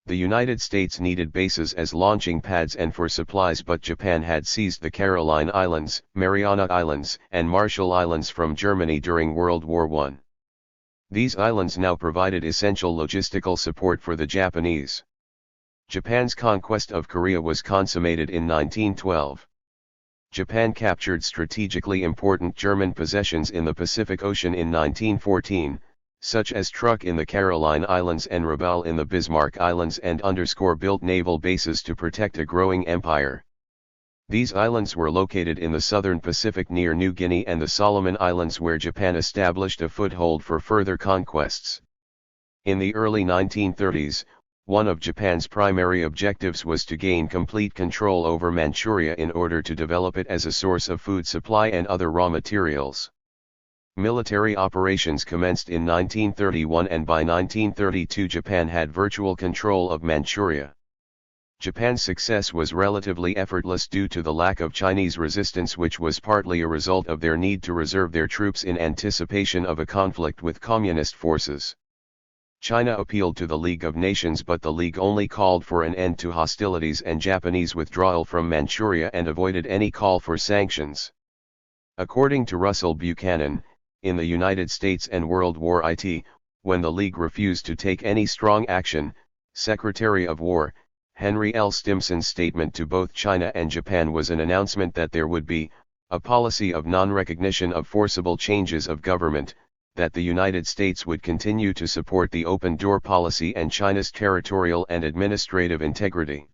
The United States needed bases as launching pads and for supplies, but Japan had seized the Caroline Islands, Mariana Islands, and Marshall Islands from Germany during World War I. These islands now provided essential logistical support for the Japanese. Japan's conquest of Korea was consummated in 1912. Japan captured strategically important German possessions in the Pacific Ocean in 1914, such as Truk in the Caroline Islands and Rabaul in the Bismarck Islands, and built naval bases to protect a growing empire. These islands were located in the southern Pacific near New Guinea and the Solomon Islands, where Japan established a foothold for further conquests. In the early 1930s, one of Japan's primary objectives was to gain complete control over Manchuria in order to develop it as a source of food supply and other raw materials. Military operations commenced in 1931, and by 1932 Japan had virtual control of Manchuria. Japan's success was relatively effortless due to the lack of Chinese resistance, which was partly a result of their need to reserve their troops in anticipation of a conflict with communist forces. China appealed to the League of Nations, but the League only called for an end to hostilities and Japanese withdrawal from Manchuria and avoided any call for sanctions. According to Russell Buchanan, in the United States and World War I, when the League refused to take any strong action, Secretary of War Henry L. Stimson's statement to both China and Japan was an announcement that there would be a policy of non-recognition of forcible changes of government, that the United States would continue to support the open-door policy and China's territorial and administrative integrity.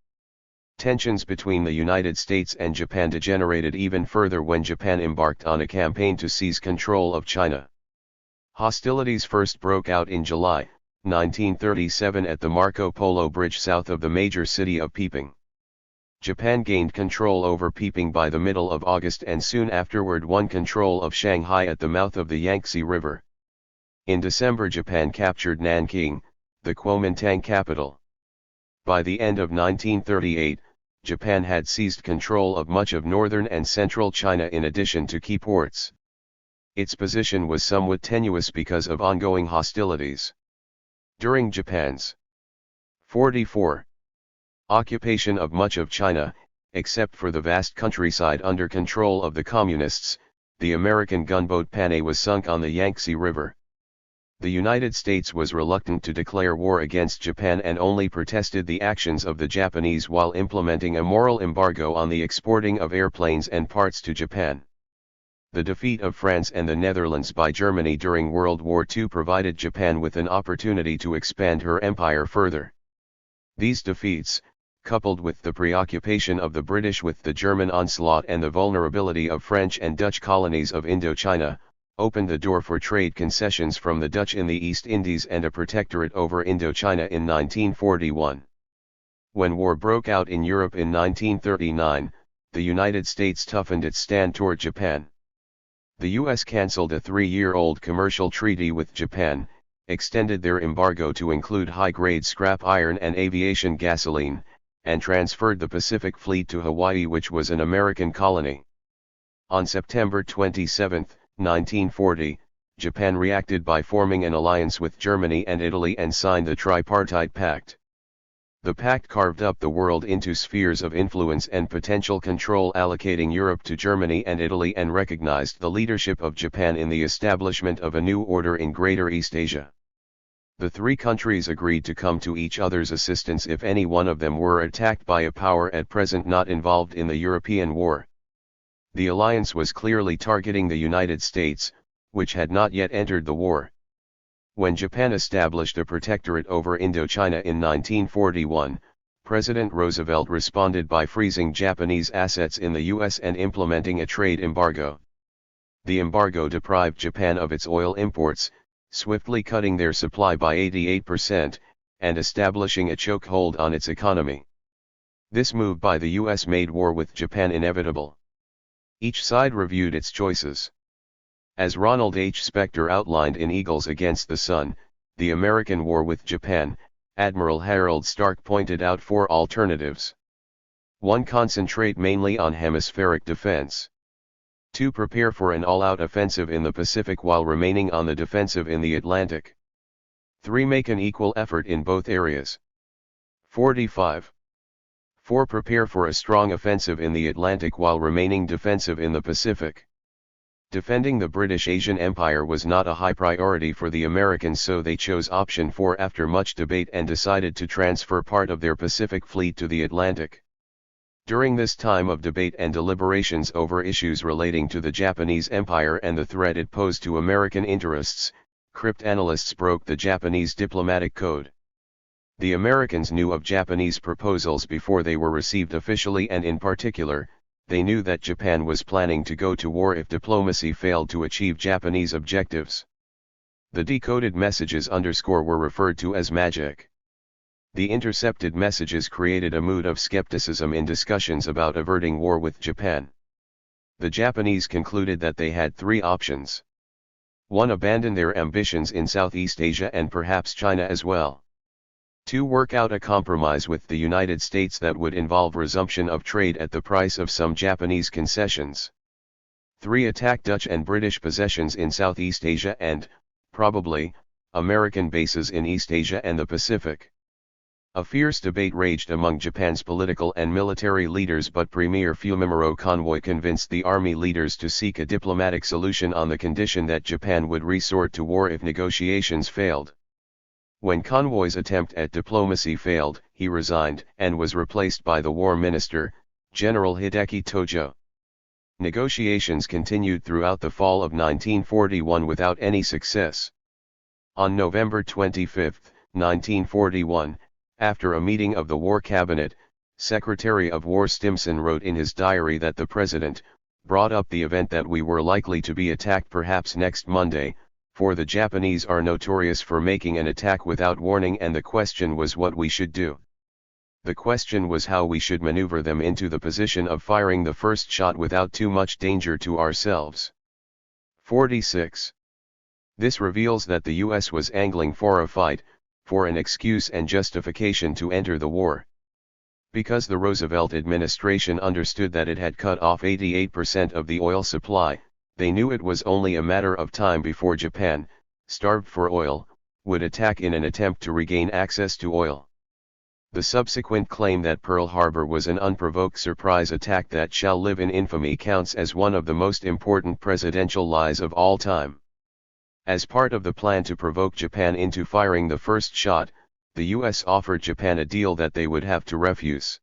Tensions between the United States and Japan degenerated even further when Japan embarked on a campaign to seize control of China. Hostilities first broke out in July 1937 at the Marco Polo Bridge south of the major city of Peiping. Japan gained control over Peiping by the middle of August and soon afterward won control of Shanghai at the mouth of the Yangtze River. In December Japan captured Nanking, the Kuomintang capital. By the end of 1938, Japan had seized control of much of northern and central China in addition to key ports. Its position was somewhat tenuous because of ongoing hostilities. During Japan's 44 occupation of much of China, except for the vast countryside under control of the Communists, the American gunboat Panay was sunk on the Yangtze River. The United States was reluctant to declare war against Japan and only protested the actions of the Japanese while implementing a moral embargo on the exporting of airplanes and parts to Japan. The defeat of France and the Netherlands by Germany during World War II provided Japan with an opportunity to expand her empire further. These defeats, coupled with the preoccupation of the British with the German onslaught and the vulnerability of French and Dutch colonies of Indochina, opened the door for trade concessions from the Dutch in the East Indies and a protectorate over Indochina in 1941. When war broke out in Europe in 1939, the United States toughened its stand toward Japan. The U.S. cancelled a 3-year-old commercial treaty with Japan, extended their embargo to include high-grade scrap iron and aviation gasoline, and transferred the Pacific Fleet to Hawaii, which was an American colony. On September 27, 1940, Japan reacted by forming an alliance with Germany and Italy and signed the Tripartite Pact. The pact carved up the world into spheres of influence and potential control, allocating Europe to Germany and Italy, and recognized the leadership of Japan in the establishment of a new order in Greater East Asia. The three countries agreed to come to each other's assistance if any one of them were attacked by a power at present not involved in the European War. The alliance was clearly targeting the United States, which had not yet entered the war. When Japan established a protectorate over Indochina in 1941, President Roosevelt responded by freezing Japanese assets in the U.S. and implementing a trade embargo. The embargo deprived Japan of its oil imports, swiftly cutting their supply by 88%, and establishing a chokehold on its economy. This move by the U.S. made war with Japan inevitable. Each side reviewed its choices. As Ronald H. Spector outlined in Eagles Against the Sun, The American War with Japan, Admiral Harold Stark pointed out 4 alternatives. 1. Concentrate mainly on hemispheric defense. 2. Prepare for an all-out offensive in the Pacific while remaining on the defensive in the Atlantic. 3. Make an equal effort in both areas. 45. 4. Prepare for a strong offensive in the Atlantic while remaining defensive in the Pacific. Defending the British Asian Empire was not a high priority for the Americans, so they chose option 4 after much debate and decided to transfer part of their Pacific fleet to the Atlantic. During this time of debate and deliberations over issues relating to the Japanese Empire and the threat it posed to American interests, cryptanalysts broke the Japanese diplomatic code. The Americans knew of Japanese proposals before they were received officially, and in particular, they knew that Japan was planning to go to war if diplomacy failed to achieve Japanese objectives. The decoded messages were referred to as magic. The intercepted messages created a mood of skepticism in discussions about averting war with Japan. The Japanese concluded that they had 3 options. 1. Abandon their ambitions in Southeast Asia and perhaps China as well. 2. Work out a compromise with the United States that would involve resumption of trade at the price of some Japanese concessions. 3. Attack Dutch and British possessions in Southeast Asia and, probably, American bases in East Asia and the Pacific. A fierce debate raged among Japan's political and military leaders, but Premier Fumimaro Konvoy convinced the army leaders to seek a diplomatic solution on the condition that Japan would resort to war if negotiations failed. When Konvoy's attempt at diplomacy failed, he resigned and was replaced by the war minister, General Hideki Tojo. Negotiations continued throughout the fall of 1941 without any success. On November 25, 1941, after a meeting of the War Cabinet, Secretary of War Stimson wrote in his diary that the President brought up the event that we were likely to be attacked perhaps next Monday, for the Japanese are notorious for making an attack without warning, and the question was what we should do. The question was how we should maneuver them into the position of firing the first shot without too much danger to ourselves. 46. This reveals that the US was angling for a fight, for an excuse and justification to enter the war. Because the Roosevelt administration understood that it had cut off 88% of the oil supply, they knew it was only a matter of time before Japan, starved for oil, would attack in an attempt to regain access to oil. The subsequent claim that Pearl Harbor was an unprovoked surprise attack that shall live in infamy counts as one of the most important presidential lies of all time. As part of the plan to provoke Japan into firing the first shot, the US offered Japan a deal that they would have to refuse.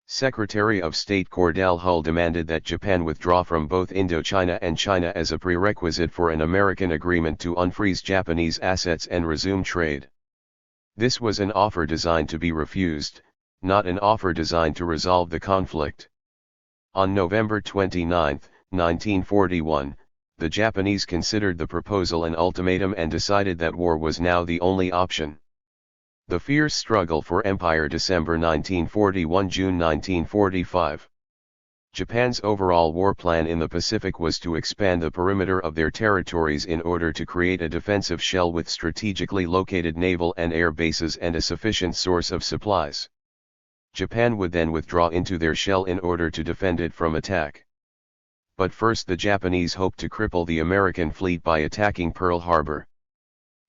Secretary of State Cordell Hull demanded that Japan withdraw from both Indochina and China as a prerequisite for an American agreement to unfreeze Japanese assets and resume trade. This was an offer designed to be refused, not an offer designed to resolve the conflict. On November 29, 1941, the Japanese considered the proposal an ultimatum and decided that war was now the only option. The fierce struggle for empire. December 1941 – June 1945. Japan's overall war plan in the Pacific was to expand the perimeter of their territories in order to create a defensive shell with strategically located naval and air bases and a sufficient source of supplies. Japan would then withdraw into their shell in order to defend it from attack. But first the Japanese hoped to cripple the American fleet by attacking Pearl Harbor.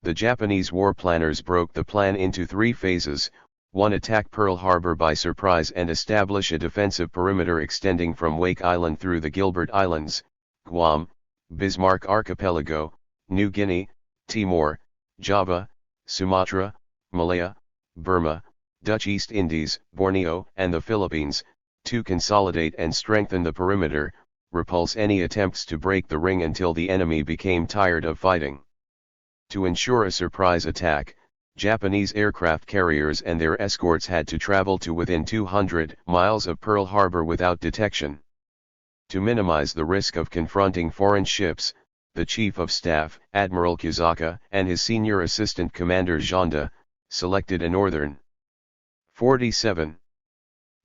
The Japanese war planners broke the plan into 3 phases. 1. Attack Pearl Harbor by surprise and establish a defensive perimeter extending from Wake Island through the Gilbert Islands, Guam, Bismarck Archipelago, New Guinea, Timor, Java, Sumatra, Malaya, Burma, Dutch East Indies, Borneo, and the Philippines. 2. Consolidate and strengthen the perimeter, repulse any attempts to break the ring until the enemy became tired of fighting. To ensure a surprise attack, Japanese aircraft carriers and their escorts had to travel to within 200 miles of Pearl Harbor without detection. To minimize the risk of confronting foreign ships, the Chief of Staff, Admiral Kusaka, and his senior assistant commander Janda, selected a northern 47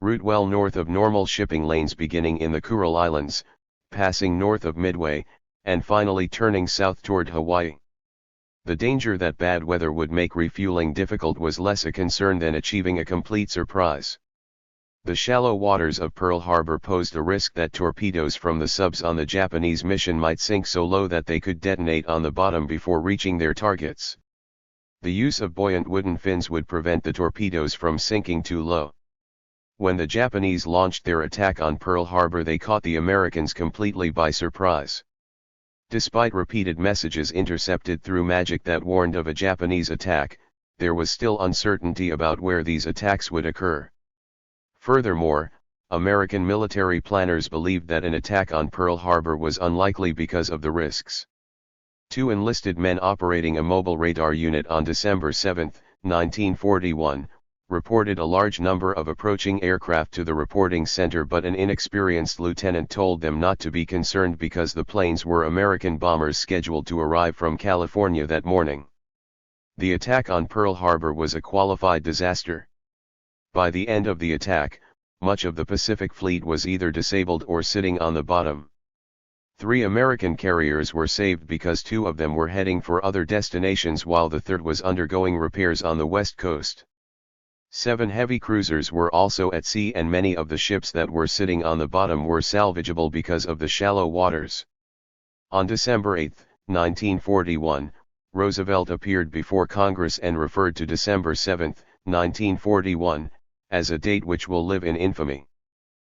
route well north of normal shipping lanes, beginning in the Kuril Islands, passing north of Midway, and finally turning south toward Hawaii. The danger that bad weather would make refueling difficult was less a concern than achieving a complete surprise. The shallow waters of Pearl Harbor posed a risk that torpedoes from the subs on the Japanese mission might sink so low that they could detonate on the bottom before reaching their targets. The use of buoyant wooden fins would prevent the torpedoes from sinking too low. When the Japanese launched their attack on Pearl Harbor, they caught the Americans completely by surprise. Despite repeated messages intercepted through magic that warned of a Japanese attack, there was still uncertainty about where these attacks would occur. Furthermore, American military planners believed that an attack on Pearl Harbor was unlikely because of the risks. Two enlisted men operating a mobile radar unit on December 7, 1941, reported a large number of approaching aircraft to the reporting center, but an inexperienced lieutenant told them not to be concerned because the planes were American bombers scheduled to arrive from California that morning. The attack on Pearl Harbor was a qualified disaster. By the end of the attack, much of the Pacific Fleet was either disabled or sitting on the bottom. 3 American carriers were saved because 2 of them were heading for other destinations while the third was undergoing repairs on the west coast. 7 heavy cruisers were also at sea, and many of the ships that were sitting on the bottom were salvageable because of the shallow waters. On December 8, 1941, Roosevelt appeared before Congress and referred to December 7, 1941, as a date which will live in infamy.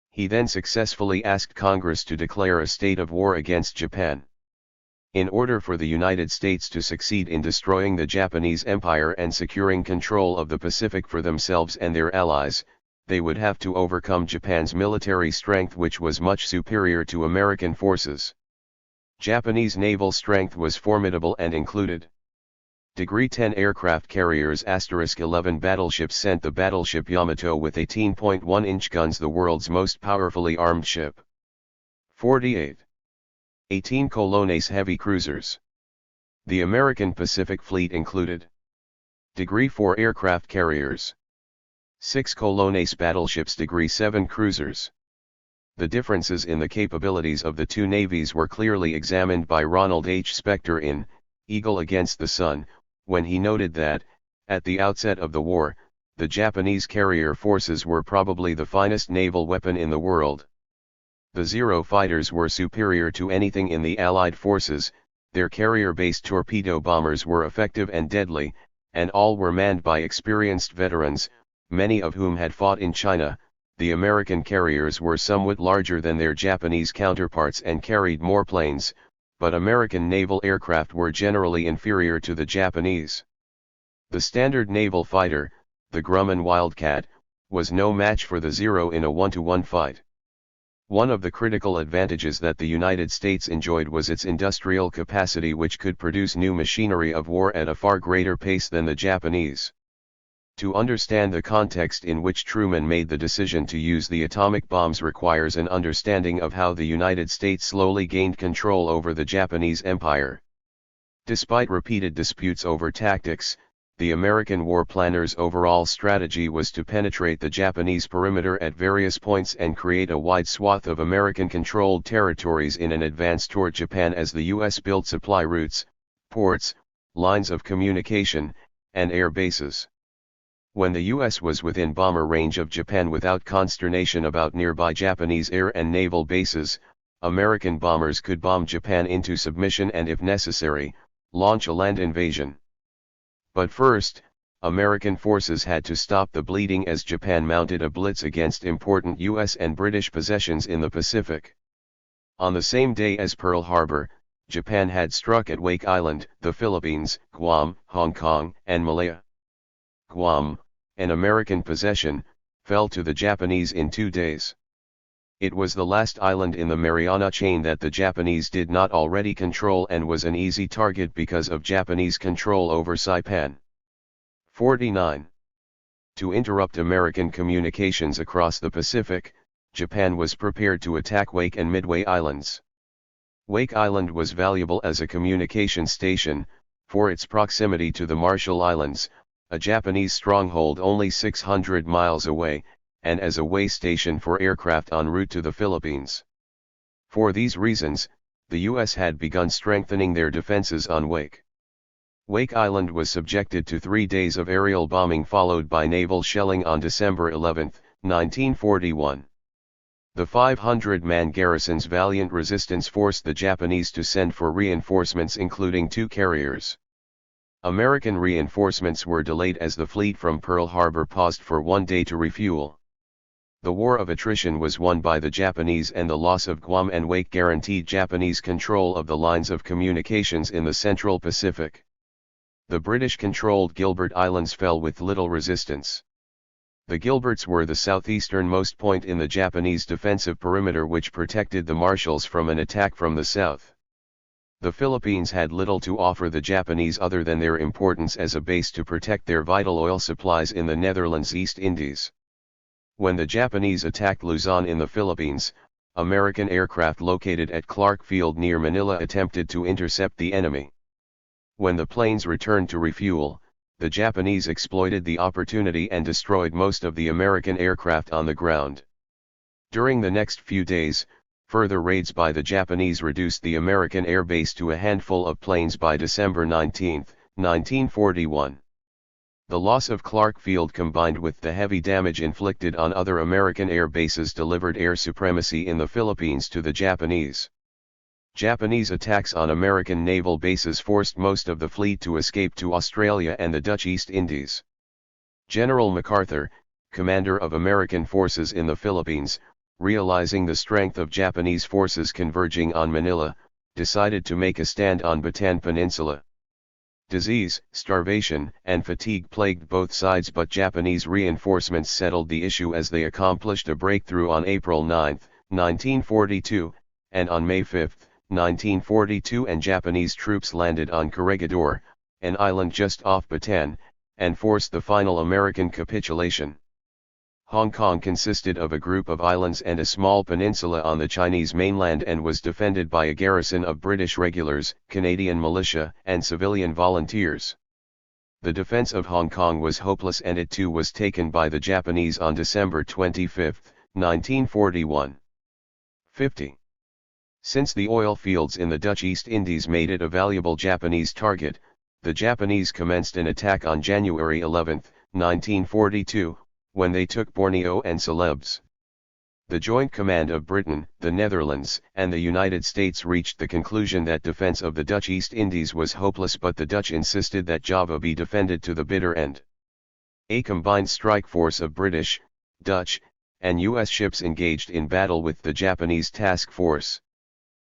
He then successfully asked Congress to declare a state of war against Japan. In order for the United States to succeed in destroying the Japanese Empire and securing control of the Pacific for themselves and their allies, they would have to overcome Japan's military strength, which was much superior to American forces. Japanese naval strength was formidable and included Degree 10 aircraft carriers, *11 battleships sent the battleship Yamato with 18.1-inch guns, the world's most powerfully armed ship. 48. 18 Colones heavy cruisers. The American Pacific Fleet included Degree 4 aircraft carriers, 6 Colones battleships, Degree 7 cruisers. The differences in the capabilities of the two navies were clearly examined by Ronald H. Spector in Eagle Against the Sun, when he noted that, at the outset of the war, the Japanese carrier forces were probably the finest naval weapon in the world. The Zero fighters were superior to anything in the Allied forces, their carrier-based torpedo bombers were effective and deadly, and all were manned by experienced veterans, many of whom had fought in China. The American carriers were somewhat larger than their Japanese counterparts and carried more planes, but American naval aircraft were generally inferior to the Japanese. The standard naval fighter, the Grumman Wildcat, was no match for the Zero in a 1-to-1 fight. One of the critical advantages that the United States enjoyed was its industrial capacity, which could produce new machinery of war at a far greater pace than the Japanese. To understand the context in which Truman made the decision to use the atomic bombs requires an understanding of how the United States slowly gained control over the Japanese Empire. Despite repeated disputes over tactics, the American war planners' overall strategy was to penetrate the Japanese perimeter at various points and create a wide swath of American-controlled territories in an advance toward Japan as the U.S. built supply routes, ports, lines of communication, and air bases. When the U.S. was within bomber range of Japan without consternation about nearby Japanese air and naval bases, American bombers could bomb Japan into submission and, if necessary, launch a land invasion. But first, American forces had to stop the bleeding as Japan mounted a blitz against important U.S. and British possessions in the Pacific. On the same day as Pearl Harbor, Japan had struck at Wake Island, the Philippines, Guam, Hong Kong, and Malaya. Guam, an American possession, fell to the Japanese in 2 days. It was the last island in the Mariana chain that the Japanese did not already control and was an easy target because of Japanese control over Saipan. 49. To interrupt American communications across the Pacific, Japan was prepared to attack Wake and Midway Islands. Wake Island was valuable as a communication station, for its proximity to the Marshall Islands, a Japanese stronghold only 600 miles away, and as a way station for aircraft en route to the Philippines. For these reasons, the U.S. had begun strengthening their defenses on Wake. Wake Island was subjected to 3 days of aerial bombing followed by naval shelling on December 11, 1941. The 500-man garrison's valiant resistance forced the Japanese to send for reinforcements, including 2 carriers. American reinforcements were delayed as the fleet from Pearl Harbor paused for 1 day to refuel. The war of attrition was won by the Japanese, and the loss of Guam and Wake guaranteed Japanese control of the lines of communications in the Central Pacific. The British-controlled Gilbert Islands fell with little resistance. The Gilberts were the southeasternmost point in the Japanese defensive perimeter, which protected the Marshalls from an attack from the south. The Philippines had little to offer the Japanese other than their importance as a base to protect their vital oil supplies in the Netherlands East Indies. When the Japanese attacked Luzon in the Philippines, American aircraft located at Clark Field near Manila attempted to intercept the enemy. When the planes returned to refuel, the Japanese exploited the opportunity and destroyed most of the American aircraft on the ground. During the next few days, further raids by the Japanese reduced the American air base to a handful of planes by December 19, 1941. The loss of Clark Field combined with the heavy damage inflicted on other American air bases delivered air supremacy in the Philippines to the Japanese. Japanese attacks on American naval bases forced most of the fleet to escape to Australia and the Dutch East Indies. General MacArthur, commander of American forces in the Philippines, realizing the strength of Japanese forces converging on Manila, decided to make a stand on Bataan Peninsula. Disease, starvation, and fatigue plagued both sides, but Japanese reinforcements settled the issue as they accomplished a breakthrough on April 9, 1942, and on May 5, 1942, and Japanese troops landed on Corregidor, an island just off Bataan, and forced the final American capitulation. Hong Kong consisted of a group of islands and a small peninsula on the Chinese mainland and was defended by a garrison of British regulars, Canadian militia, and civilian volunteers. The defense of Hong Kong was hopeless, and it too was taken by the Japanese on December 25, 1941. 50. Since the oil fields in the Dutch East Indies made it a valuable Japanese target, the Japanese commenced an attack on January 11, 1942, when they took Borneo and Celebes. The joint command of Britain, the Netherlands, and the United States reached the conclusion that defense of the Dutch East Indies was hopeless, but the Dutch insisted that Java be defended to the bitter end. A combined strike force of British, Dutch, and U.S. ships engaged in battle with the Japanese task force.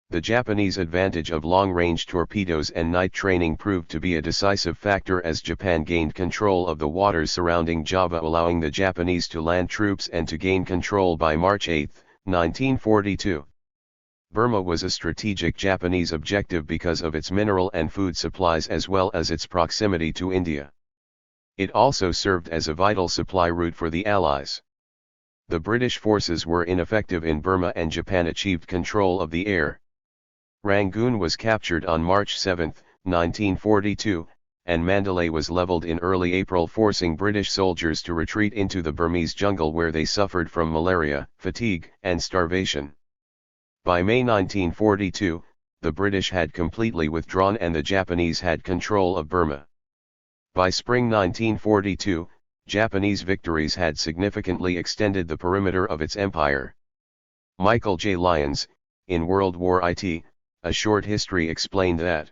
The Japanese advantage of long-range torpedoes and night training proved to be a decisive factor as Japan gained control of the waters surrounding Java, allowing the Japanese to land troops and to gain control by March 8, 1942. Burma was a strategic Japanese objective because of its mineral and food supplies as well as its proximity to India. It also served as a vital supply route for the Allies. The British forces were ineffective in Burma and Japan achieved control of the air. Rangoon was captured on March 7, 1942, and Mandalay was leveled in early April, forcing British soldiers to retreat into the Burmese jungle where they suffered from malaria, fatigue, and starvation. By May 1942, the British had completely withdrawn and the Japanese had control of Burma. By spring 1942, Japanese victories had significantly extended the perimeter of its empire. Michael J. Lyons, in World War IT, A Short History, explained that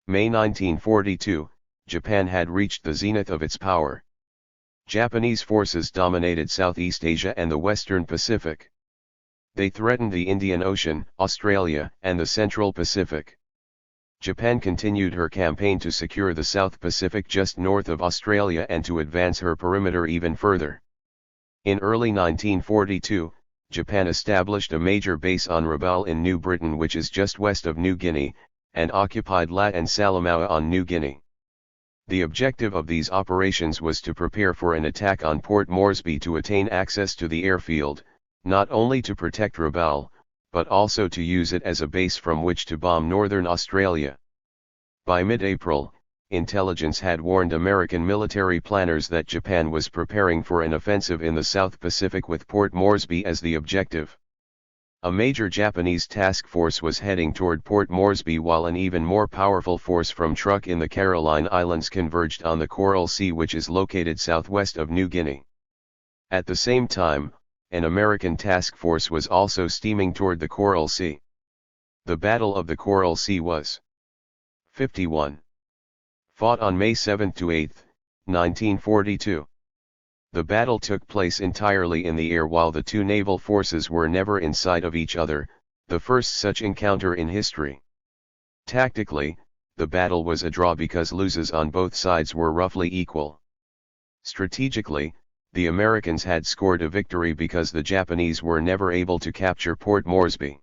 May 1942, Japan had reached the zenith of its power. Japanese forces dominated Southeast Asia and the Western Pacific. They threatened the Indian Ocean, Australia, and the Central Pacific. Japan continued her campaign to secure the South Pacific just north of Australia and to advance her perimeter even further. In early 1942, Japan established a major base on Rabaul in New Britain, which is just west of New Guinea, and occupied Lat and Salamaua on New Guinea. The objective of these operations was to prepare for an attack on Port Moresby to attain access to the airfield, not only to protect Rabaul, but also to use it as a base from which to bomb northern Australia. By mid-April, intelligence had warned American military planners that Japan was preparing for an offensive in the South Pacific with Port Moresby as the objective. A major Japanese task force was heading toward Port Moresby while an even more powerful force from Truk in the Caroline Islands converged on the Coral Sea, which is located southwest of New Guinea. At the same time, an American task force was also steaming toward the Coral Sea. The Battle of the Coral Sea was 51. Fought on May 7 to 8, 1942. The battle took place entirely in the air while the two naval forces were never in sight of each other, the first such encounter in history. Tactically, the battle was a draw because losses on both sides were roughly equal. Strategically, the Americans had scored a victory because the Japanese were never able to capture Port Moresby.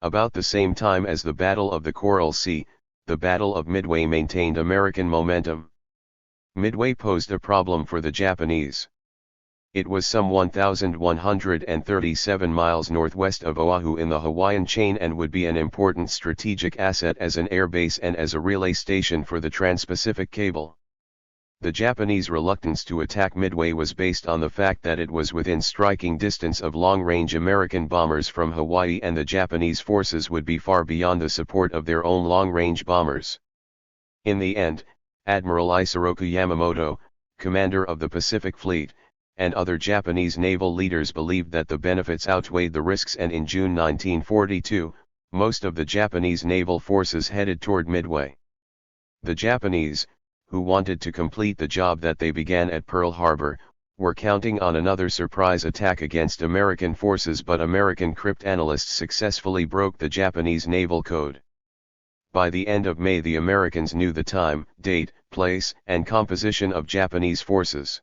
About the same time as the Battle of the Coral Sea, the Battle of Midway maintained American momentum. Midway posed a problem for the Japanese. It was some 1,137 miles northwest of Oahu in the Hawaiian chain and would be an important strategic asset as an air base and as a relay station for the Trans-Pacific Cable. The Japanese reluctance to attack Midway was based on the fact that it was within striking distance of long-range American bombers from Hawaii and the Japanese forces would be far beyond the support of their own long-range bombers. In the end, Admiral Isoroku Yamamoto, commander of the Pacific Fleet, and other Japanese naval leaders believed that the benefits outweighed the risks, and in June 1942, most of the Japanese naval forces headed toward Midway. The Japanese, who wanted to complete the job that they began at Pearl Harbor, were counting on another surprise attack against American forces, but American cryptanalysts successfully broke the Japanese naval code. By the end of May, the Americans knew the time, date, place, and composition of Japanese forces.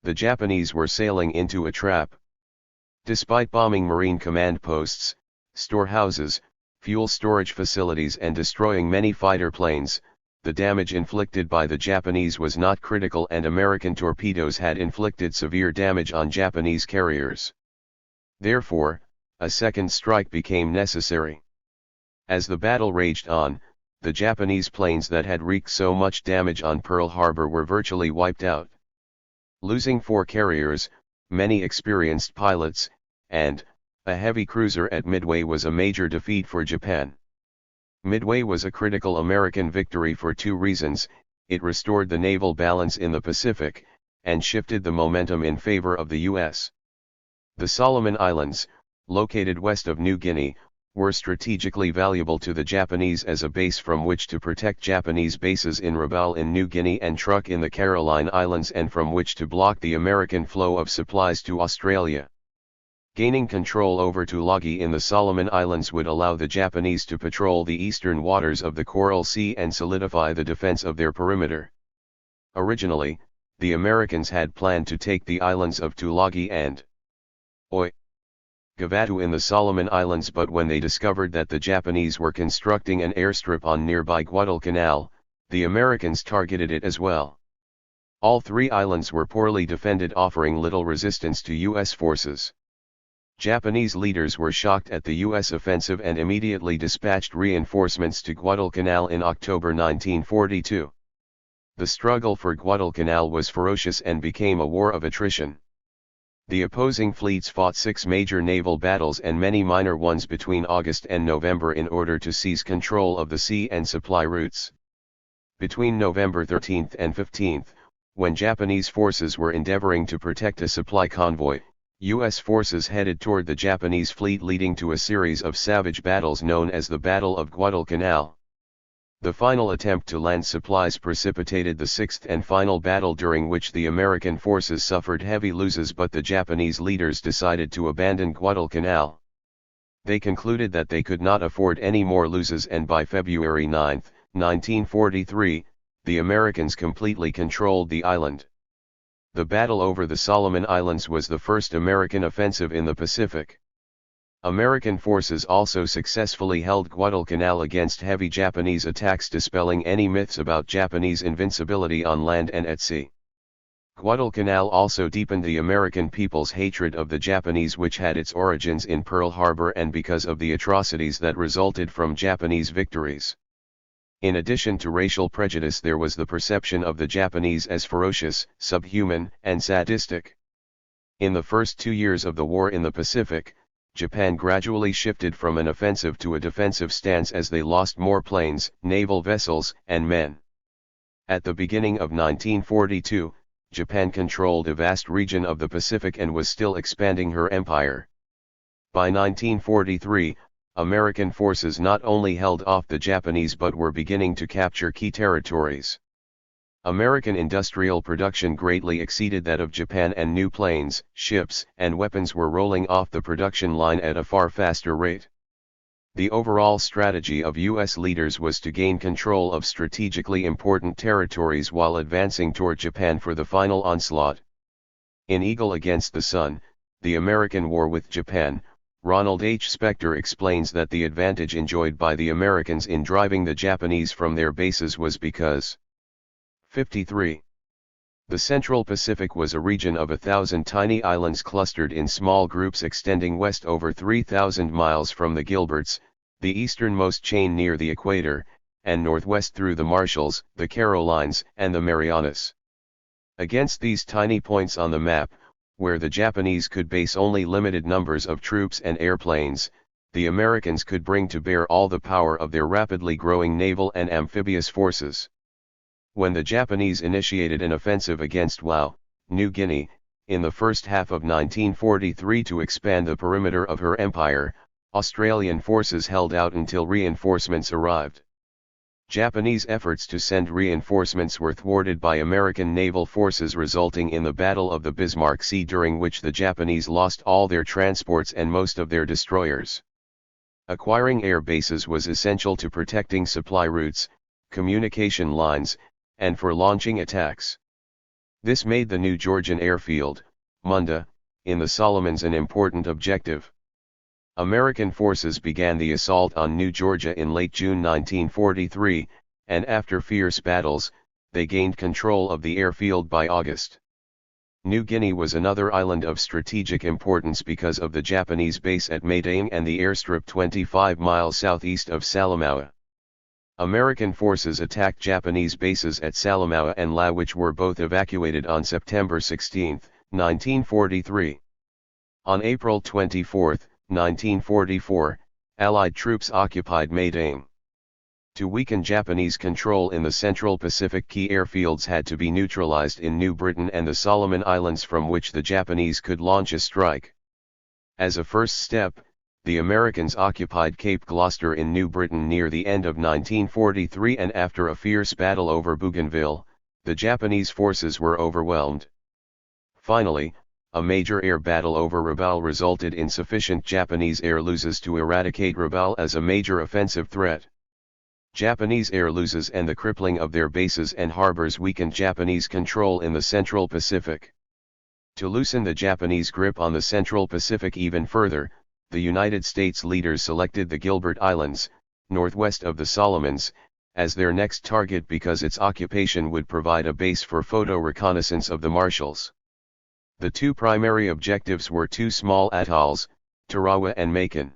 The Japanese were sailing into a trap. Despite bombing Marine command posts, storehouses, fuel storage facilities and destroying many fighter planes, the damage inflicted by the Japanese was not critical, and American torpedoes had inflicted severe damage on Japanese carriers. Therefore, a second strike became necessary. As the battle raged on, the Japanese planes that had wreaked so much damage on Pearl Harbor were virtually wiped out. Losing 4 carriers, many experienced pilots, and a heavy cruiser at Midway was a major defeat for Japan. Midway was a critical American victory for 2 reasons: it restored the naval balance in the Pacific, and shifted the momentum in favor of the U.S. The Solomon Islands, located west of New Guinea, were strategically valuable to the Japanese as a base from which to protect Japanese bases in Rabaul in New Guinea and Truk in the Caroline Islands, and from which to block the American flow of supplies to Australia. Gaining control over Tulagi in the Solomon Islands would allow the Japanese to patrol the eastern waters of the Coral Sea and solidify the defense of their perimeter. Originally, the Americans had planned to take the islands of Tulagi and Gavatu in the Solomon Islands, but when they discovered that the Japanese were constructing an airstrip on nearby Guadalcanal, the Americans targeted it as well. All 3 islands were poorly defended, offering little resistance to U.S. forces. Japanese leaders were shocked at the U.S. offensive and immediately dispatched reinforcements to Guadalcanal in October 1942. The struggle for Guadalcanal was ferocious and became a war of attrition. The opposing fleets fought 6 major naval battles and many minor ones between August and November in order to seize control of the sea and supply routes. Between November 13 and 15, when Japanese forces were endeavoring to protect a supply convoy, U.S. forces headed toward the Japanese fleet, leading to a series of savage battles known as the Battle of Guadalcanal. The final attempt to land supplies precipitated the 6th and final battle, during which the American forces suffered heavy losses, but the Japanese leaders decided to abandon Guadalcanal. They concluded that they could not afford any more losses, and by February 9, 1943, the Americans completely controlled the island. The battle over the Solomon Islands was the first American offensive in the Pacific. American forces also successfully held Guadalcanal against heavy Japanese attacks, dispelling any myths about Japanese invincibility on land and at sea. Guadalcanal also deepened the American people's hatred of the Japanese, which had its origins in Pearl Harbor and because of the atrocities that resulted from Japanese victories. In addition to racial prejudice, there was the perception of the Japanese as ferocious, subhuman, and sadistic. In the first 2 years of the war in the Pacific, Japan gradually shifted from an offensive to a defensive stance as they lost more planes, naval vessels, and men. At the beginning of 1942, Japan controlled a vast region of the Pacific and was still expanding her empire. By 1943, American forces not only held off the Japanese but were beginning to capture key territories. American industrial production greatly exceeded that of Japan, and new planes, ships, and weapons were rolling off the production line at a far faster rate. The overall strategy of U.S. leaders was to gain control of strategically important territories while advancing toward Japan for the final onslaught. In Eagle Against the Sun, The American War with Japan, Ronald H. Spector explains that the advantage enjoyed by the Americans in driving the Japanese from their bases was because 53. The Central Pacific was a region of 1,000 tiny islands clustered in small groups extending west over 3,000 miles from the Gilberts, the easternmost chain near the equator, and northwest through the Marshalls, the Carolines, and the Marianas. Against these tiny points on the map, where the Japanese could base only limited numbers of troops and airplanes, the Americans could bring to bear all the power of their rapidly growing naval and amphibious forces. When the Japanese initiated an offensive against Wau, New Guinea, in the first half of 1943 to expand the perimeter of her empire, Australian forces held out until reinforcements arrived. Japanese efforts to send reinforcements were thwarted by American naval forces, resulting in the Battle of the Bismarck Sea, during which the Japanese lost all their transports and most of their destroyers. Acquiring air bases was essential to protecting supply routes, communication lines, and for launching attacks. This made the new Georgian airfield, Munda, in the Solomons an important objective. American forces began the assault on New Georgia in late June 1943, and after fierce battles, they gained control of the airfield by August. New Guinea was another island of strategic importance because of the Japanese base at Madaing and the airstrip 25 miles southeast of Salamaua. American forces attacked Japanese bases at Salamaua and La, which were both evacuated on September 16, 1943. On April 24, 1944, Allied troops occupied Madaing. To weaken Japanese control in the Central Pacific, key airfields had to be neutralized in New Britain and the Solomon Islands, from which the Japanese could launch a strike. As a first step, the Americans occupied Cape Gloucester in New Britain near the end of 1943, and after a fierce battle over Bougainville, the Japanese forces were overwhelmed. Finally, a major air battle over Rabaul resulted in sufficient Japanese air losses to eradicate Rabaul as a major offensive threat. Japanese air losses and the crippling of their bases and harbors weakened Japanese control in the Central Pacific. To loosen the Japanese grip on the Central Pacific even further, the United States leaders selected the Gilbert Islands, northwest of the Solomons, as their next target because its occupation would provide a base for photo reconnaissance of the Marshalls. The two primary objectives were two small atolls, Tarawa and Macon.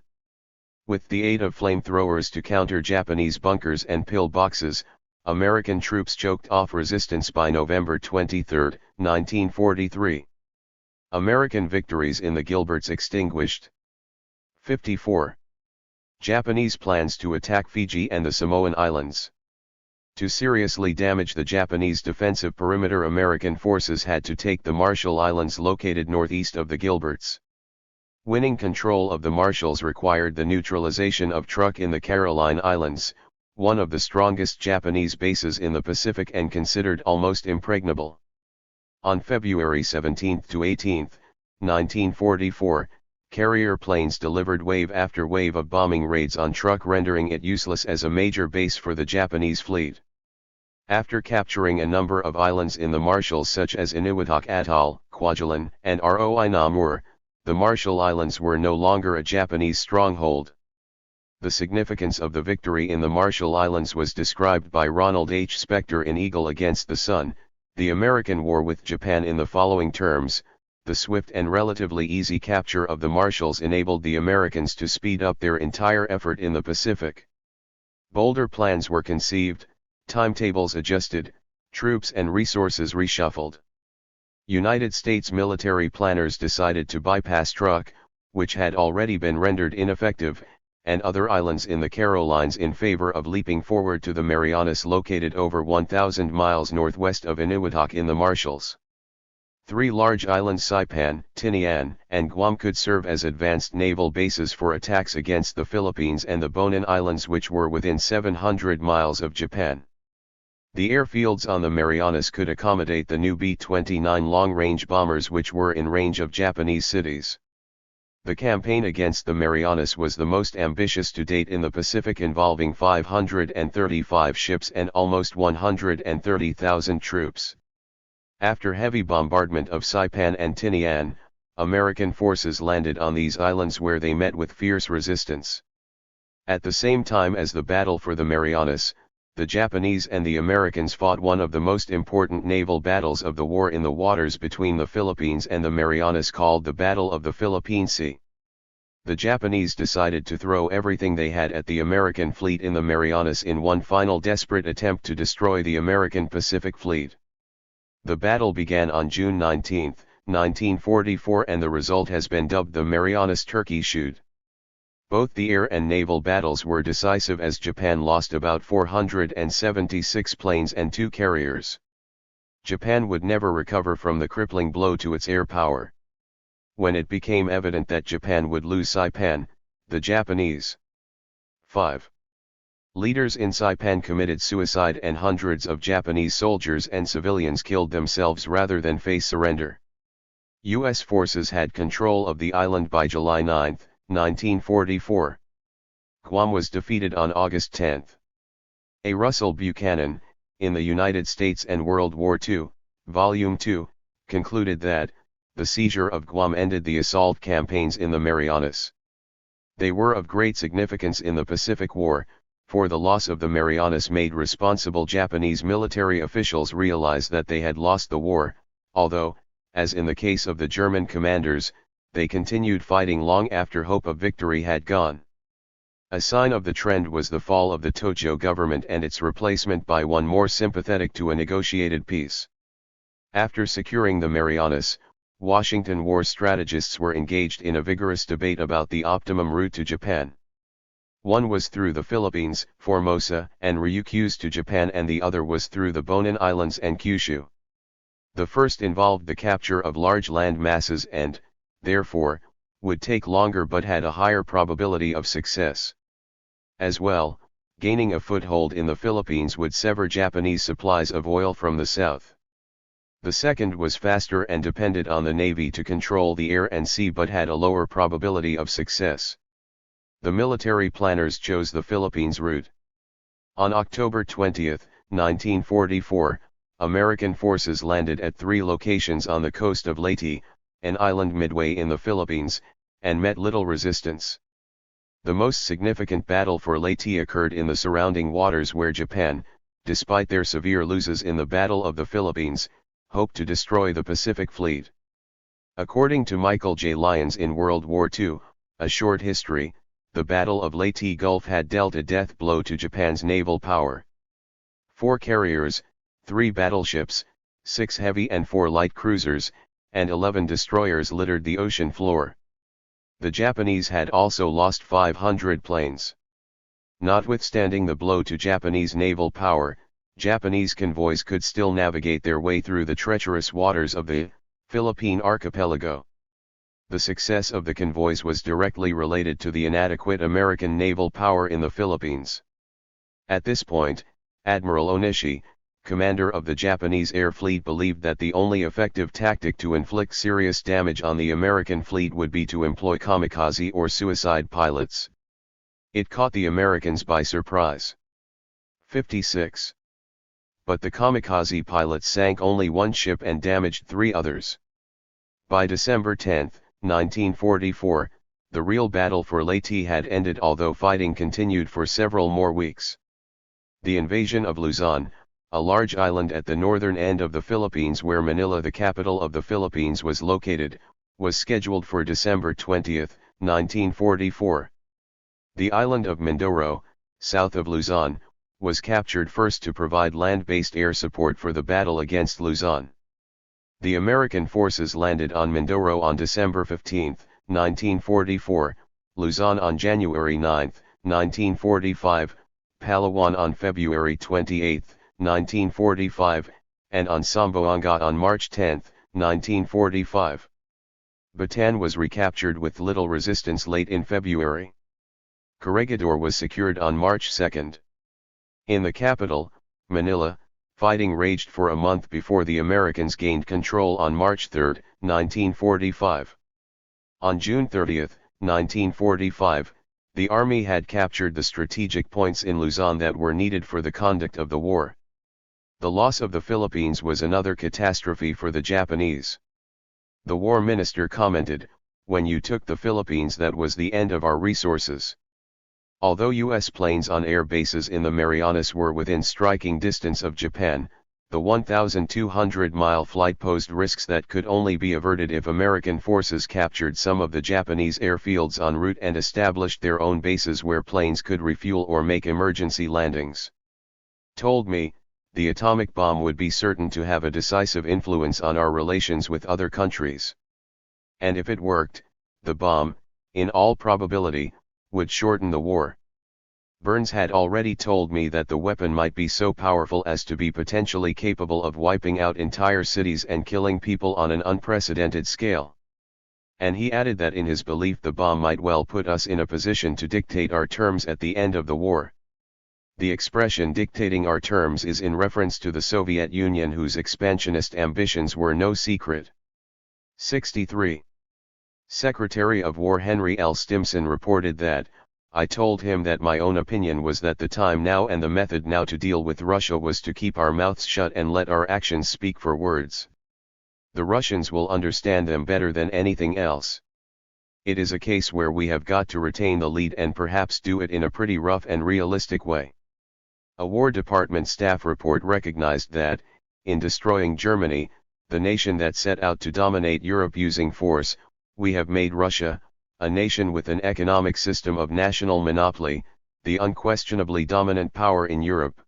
With the aid of flamethrowers to counter Japanese bunkers and pillboxes, American troops choked off resistance by November 23, 1943. American victories in the Gilberts extinguished. 54. Japanese plans to attack Fiji and the Samoan Islands. To seriously damage the Japanese defensive perimeter, American forces had to take the Marshall Islands located northeast of the Gilberts. Winning control of the Marshalls required the neutralization of Truk in the Caroline Islands, one of the strongest Japanese bases in the Pacific and considered almost impregnable. On February 17 to 18, 1944, carrier planes delivered wave after wave of bombing raids on Truk, rendering it useless as a major base for the Japanese fleet. After capturing a number of islands in the Marshalls such as Eniwetok Atoll, Kwajalein, and Roi Namur, the Marshall Islands were no longer a Japanese stronghold. The significance of the victory in the Marshall Islands was described by Ronald H. Spector in Eagle Against the Sun, The American War with Japan, in the following terms: the swift and relatively easy capture of the Marshalls enabled the Americans to speed up their entire effort in the Pacific. Bolder plans were conceived, timetables adjusted, troops and resources reshuffled. United States military planners decided to bypass Truk, which had already been rendered ineffective, and other islands in the Carolines in favor of leaping forward to the Marianas located over 1,000 miles northwest of Eniwetok in the Marshalls. Three large islands Saipan, Tinian, and Guam could serve as advanced naval bases for attacks against the Philippines and the Bonin Islands, which were within 700 miles of Japan. The airfields on the Marianas could accommodate the new B-29 long-range bombers, which were in range of Japanese cities. The campaign against the Marianas was the most ambitious to date in the Pacific, involving 535 ships and almost 130,000 troops. After heavy bombardment of Saipan and Tinian, American forces landed on these islands, where they met with fierce resistance. At the same time as the battle for the Marianas, the Japanese and the Americans fought one of the most important naval battles of the war in the waters between the Philippines and the Marianas, called the Battle of the Philippine Sea. The Japanese decided to throw everything they had at the American fleet in the Marianas in one final desperate attempt to destroy the American Pacific Fleet. The battle began on June 19, 1944, and the result has been dubbed the Marianas Turkey Shoot. Both the air and naval battles were decisive, as Japan lost about 476 planes and 2 carriers. Japan would never recover from the crippling blow to its air power. When it became evident that Japan would lose Saipan, the Japanese 5 leaders in Saipan committed suicide, and hundreds of Japanese soldiers and civilians killed themselves rather than face surrender. U.S. forces had control of the island by July 9, 1944. Guam was defeated on August 10. A. Russell Buchanan, in the United States and World War II, Volume 2, concluded that the seizure of Guam ended the assault campaigns in the Marianas. They were of great significance in the Pacific War, for the loss of the Marianas made responsible Japanese military officials realize that they had lost the war, although, as in the case of the German commanders, they continued fighting long after hope of victory had gone. A sign of the trend was the fall of the Tojo government and its replacement by one more sympathetic to a negotiated peace. After securing the Marianas, Washington war strategists were engaged in a vigorous debate about the optimum route to Japan. One was through the Philippines, Formosa, and Ryukyus to Japan, and the other was through the Bonin Islands and Kyushu. The first involved the capture of large land masses and, therefore, would take longer but had a higher probability of success. As well, gaining a foothold in the Philippines would sever Japanese supplies of oil from the south. The second was faster and depended on the Navy to control the air and sea but had a lower probability of success. The military planners chose the Philippines route. On October 20, 1944, American forces landed at 3 locations on the coast of Leyte, an island midway in the Philippines, and met little resistance. The most significant battle for Leyte occurred in the surrounding waters, where Japan, despite their severe losses in the Battle of the Philippines, hoped to destroy the Pacific Fleet. According to Michael J. Lyons in World War II, A Short History, the Battle of Leyte Gulf had dealt a death blow to Japan's naval power. 4 carriers, 3 battleships, 6 heavy and 4 light cruisers, and 11 destroyers littered the ocean floor. The Japanese had also lost 500 planes. Notwithstanding the blow to Japanese naval power, Japanese convoys could still navigate their way through the treacherous waters of the Philippine archipelago. The success of the convoys was directly related to the inadequate American naval power in the Philippines. At this point, Admiral Onishi, commander of the Japanese air fleet, believed that the only effective tactic to inflict serious damage on the American fleet would be to employ kamikaze or suicide pilots. It caught the Americans by surprise. 56. But the kamikaze pilots sank only 1 ship and damaged 3 others. By December 10, 1944, the real battle for Leyte had ended, although fighting continued for several more weeks. The invasion of Luzon, a large island at the northern end of the Philippines where Manila, the capital of the Philippines, was located, was scheduled for December 20, 1944. The island of Mindoro, south of Luzon, was captured first to provide land-based air support for the battle against Luzon. The American forces landed on Mindoro on December 15, 1944, Luzon on January 9, 1945, Palawan on February 28, 1945, and on Zamboanga on March 10, 1945. Bataan was recaptured with little resistance late in February. Corregidor was secured on March 2. In the capital, Manila, fighting raged for a month before the Americans gained control on March 3, 1945. On June 30, 1945, the army had captured the strategic points in Luzon that were needed for the conduct of the war. The loss of the Philippines was another catastrophe for the Japanese. The war minister commented, "When you took the Philippines, that was the end of our resources." Although U.S. planes on air bases in the Marianas were within striking distance of Japan, the 1,200-mile flight posed risks that could only be averted if American forces captured some of the Japanese airfields en route and established their own bases where planes could refuel or make emergency landings. Told me, the atomic bomb would be certain to have a decisive influence on our relations with other countries. And if it worked, the bomb, in all probability, would shorten the war. Burns had already told me that the weapon might be so powerful as to be potentially capable of wiping out entire cities and killing people on an unprecedented scale. And he added that in his belief the bomb might well put us in a position to dictate our terms at the end of the war. The expression dictating our terms is in reference to the Soviet Union, whose expansionist ambitions were no secret. 63. Secretary of War Henry L. Stimson reported that, "I told him that my own opinion was that the time now and the method now to deal with Russia was to keep our mouths shut and let our actions speak for words. The Russians will understand them better than anything else. It is a case where we have got to retain the lead and perhaps do it in a pretty rough and realistic way." A War Department staff report recognized that, in destroying Germany, the nation that set out to dominate Europe using force, we have made Russia, a nation with an economic system of national monopoly, the unquestionably dominant power in Europe.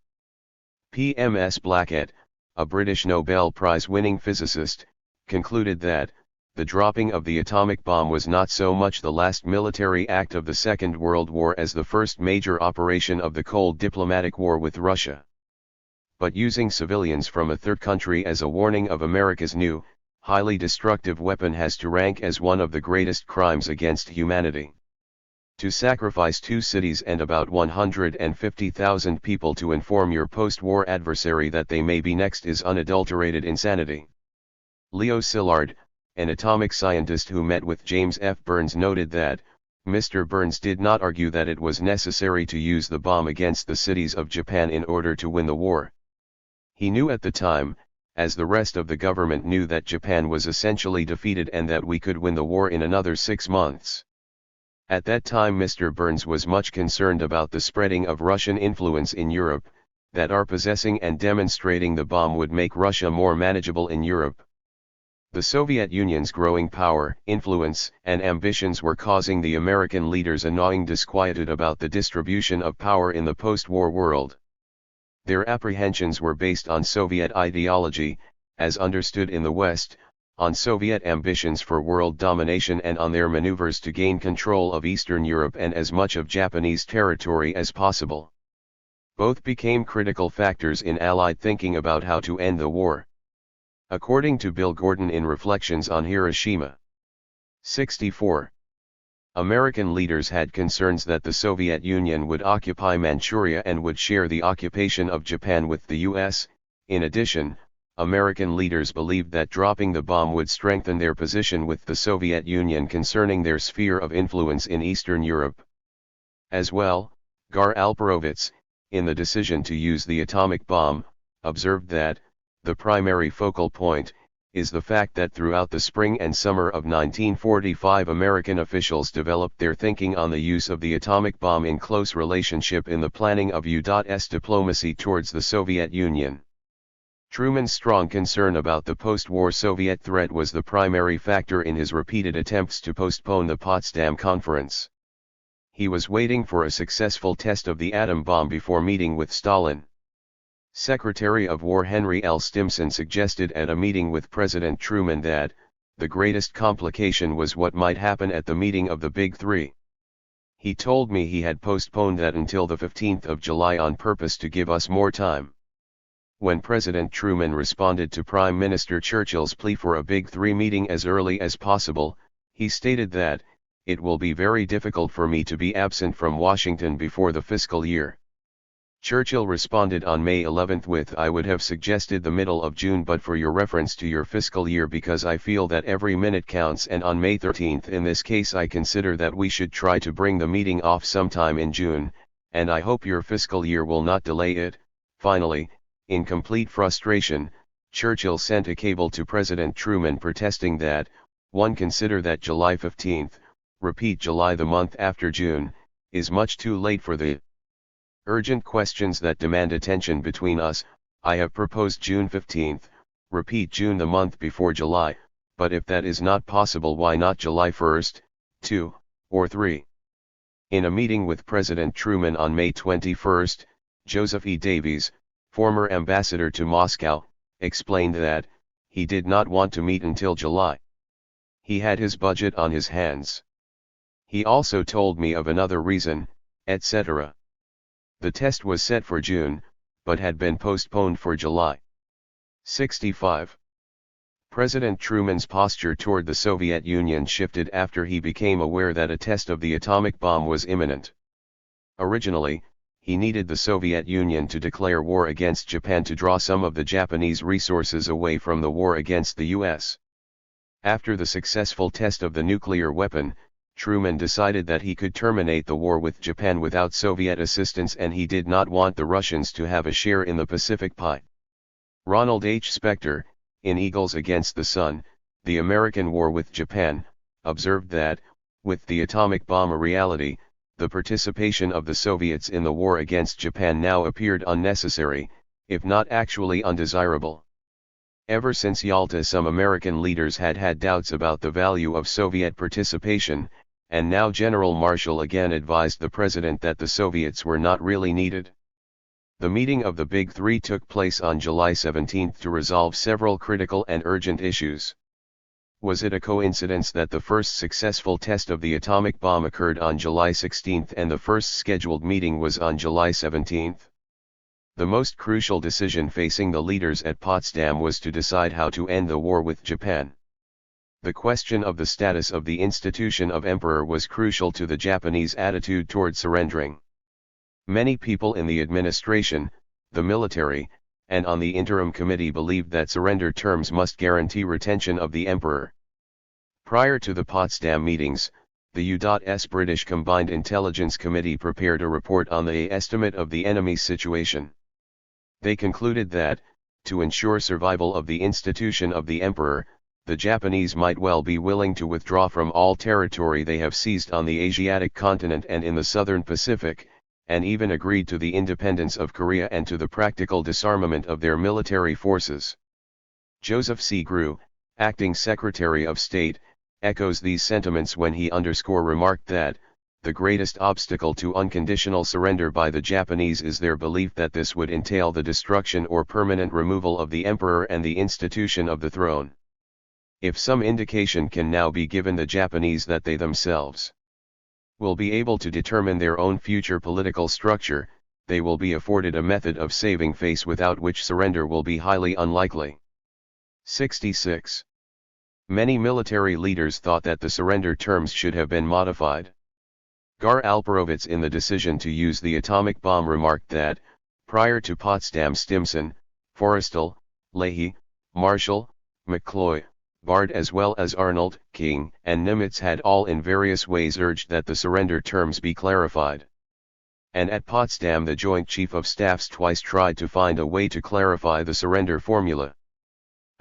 P.M.S. Blackett, a British Nobel Prize-winning physicist, concluded that, the dropping of the atomic bomb was not so much the last military act of the Second World War as the first major operation of the cold diplomatic war with Russia. But using civilians from a third country as a warning of America's new, highly destructive weapon has to rank as one of the greatest crimes against humanity. To sacrifice 2 cities and about 150,000 people to inform your post-war adversary that they may be next is unadulterated insanity. Leo Szilard, an atomic scientist who met with James F. Burns, noted that, Mr. Burns did not argue that it was necessary to use the bomb against the cities of Japan in order to win the war. He knew at the time, as the rest of the government knew, that Japan was essentially defeated and that we could win the war in another 6 months. At that time Mr. Burns was much concerned about the spreading of Russian influence in Europe, that our possessing and demonstrating the bomb would make Russia more manageable in Europe. The Soviet Union's growing power, influence, and ambitions were causing the American leaders a gnawing disquietude about the distribution of power in the post-war world. Their apprehensions were based on Soviet ideology, as understood in the West, on Soviet ambitions for world domination, and on their maneuvers to gain control of Eastern Europe and as much of Japanese territory as possible. Both became critical factors in Allied thinking about how to end the war. According to Bill Gordon in Reflections on Hiroshima. 64. American leaders had concerns that the Soviet Union would occupy Manchuria and would share the occupation of Japan with the U.S. In addition, American leaders believed that dropping the bomb would strengthen their position with the Soviet Union concerning their sphere of influence in Eastern Europe. As well, Gar Alperovitz, in the decision to use the atomic bomb, observed that, the primary focal point, is the fact that throughout the spring and summer of 1945 American officials developed their thinking on the use of the atomic bomb in close relationship in the planning of U.S. diplomacy towards the Soviet Union. Truman's strong concern about the post-war Soviet threat was the primary factor in his repeated attempts to postpone the Potsdam Conference. He was waiting for a successful test of the atom bomb before meeting with Stalin. Secretary of War Henry L. Stimson suggested at a meeting with President Truman that, the greatest complication was what might happen at the meeting of the Big Three. He told me he had postponed that until the 15th of July on purpose to give us more time. When President Truman responded to Prime Minister Churchill's plea for a Big Three meeting as early as possible, he stated that, "It will be very difficult for me to be absent from Washington before the fiscal year." Churchill responded on May 11 with, "I would have suggested the middle of June but for your reference to your fiscal year because I feel that every minute counts, and on May 13 in this case I consider that we should try to bring the meeting off sometime in June, and I hope your fiscal year will not delay it." Finally, in complete frustration, Churchill sent a cable to President Truman protesting that, "One consider that July 15, repeat July the month after June, is much too late for the urgent questions that demand attention between us. I have proposed June 15, repeat June the month before July, but if that is not possible, why not July 1, 2, or 3? In a meeting with President Truman on May 21, Joseph E. Davies, former ambassador to Moscow, explained that, he did not want to meet until July. He had his budget on his hands. He also told me of another reason, etc. The test was set for June, but had been postponed for July. 65. President Truman's posture toward the Soviet Union shifted after he became aware that a test of the atomic bomb was imminent. Originally, he needed the Soviet Union to declare war against Japan to draw some of the Japanese resources away from the war against the US. After the successful test of the nuclear weapon, Truman decided that he could terminate the war with Japan without Soviet assistance, and he did not want the Russians to have a share in the Pacific pie. Ronald H. Spector, in Eagles Against the Sun, The American War with Japan, observed that, with the atomic bomb a reality, the participation of the Soviets in the war against Japan now appeared unnecessary, if not actually undesirable. Ever since Yalta, some American leaders had had doubts about the value of Soviet participation, and now General Marshall again advised the president that the Soviets were not really needed. The meeting of the Big Three took place on July 17 to resolve several critical and urgent issues. Was it a coincidence that the first successful test of the atomic bomb occurred on July 16 and the first scheduled meeting was on July 17? The most crucial decision facing the leaders at Potsdam was to decide how to end the war with Japan. The question of the status of the institution of emperor was crucial to the Japanese attitude toward surrendering. Many people in the administration, the military, and on the interim committee believed that surrender terms must guarantee retention of the emperor. Prior to the Potsdam meetings, the U.S. British Combined Intelligence Committee prepared a report on the estimate of the enemy's situation. They concluded that, to ensure survival of the institution of the emperor, the Japanese might well be willing to withdraw from all territory they have seized on the Asiatic continent and in the southern Pacific, and even agreed to the independence of Korea and to the practical disarmament of their military forces. Joseph C. Grew, acting Secretary of State, echoes these sentiments when he remarked that, "The greatest obstacle to unconditional surrender by the Japanese is their belief that this would entail the destruction or permanent removal of the emperor and the institution of the throne. If some indication can now be given the Japanese that they themselves will be able to determine their own future political structure, they will be afforded a method of saving face without which surrender will be highly unlikely." 66. Many military leaders thought that the surrender terms should have been modified. Gar Alperovitz, in the decision to use the atomic bomb, remarked that, prior to Potsdam, Stimson, Forrestal, Leahy, Marshall, McCloy, Bard as well as Arnold, King, and Nimitz had all in various ways urged that the surrender terms be clarified. And at Potsdam the Joint Chief of Staffs twice tried to find a way to clarify the surrender formula.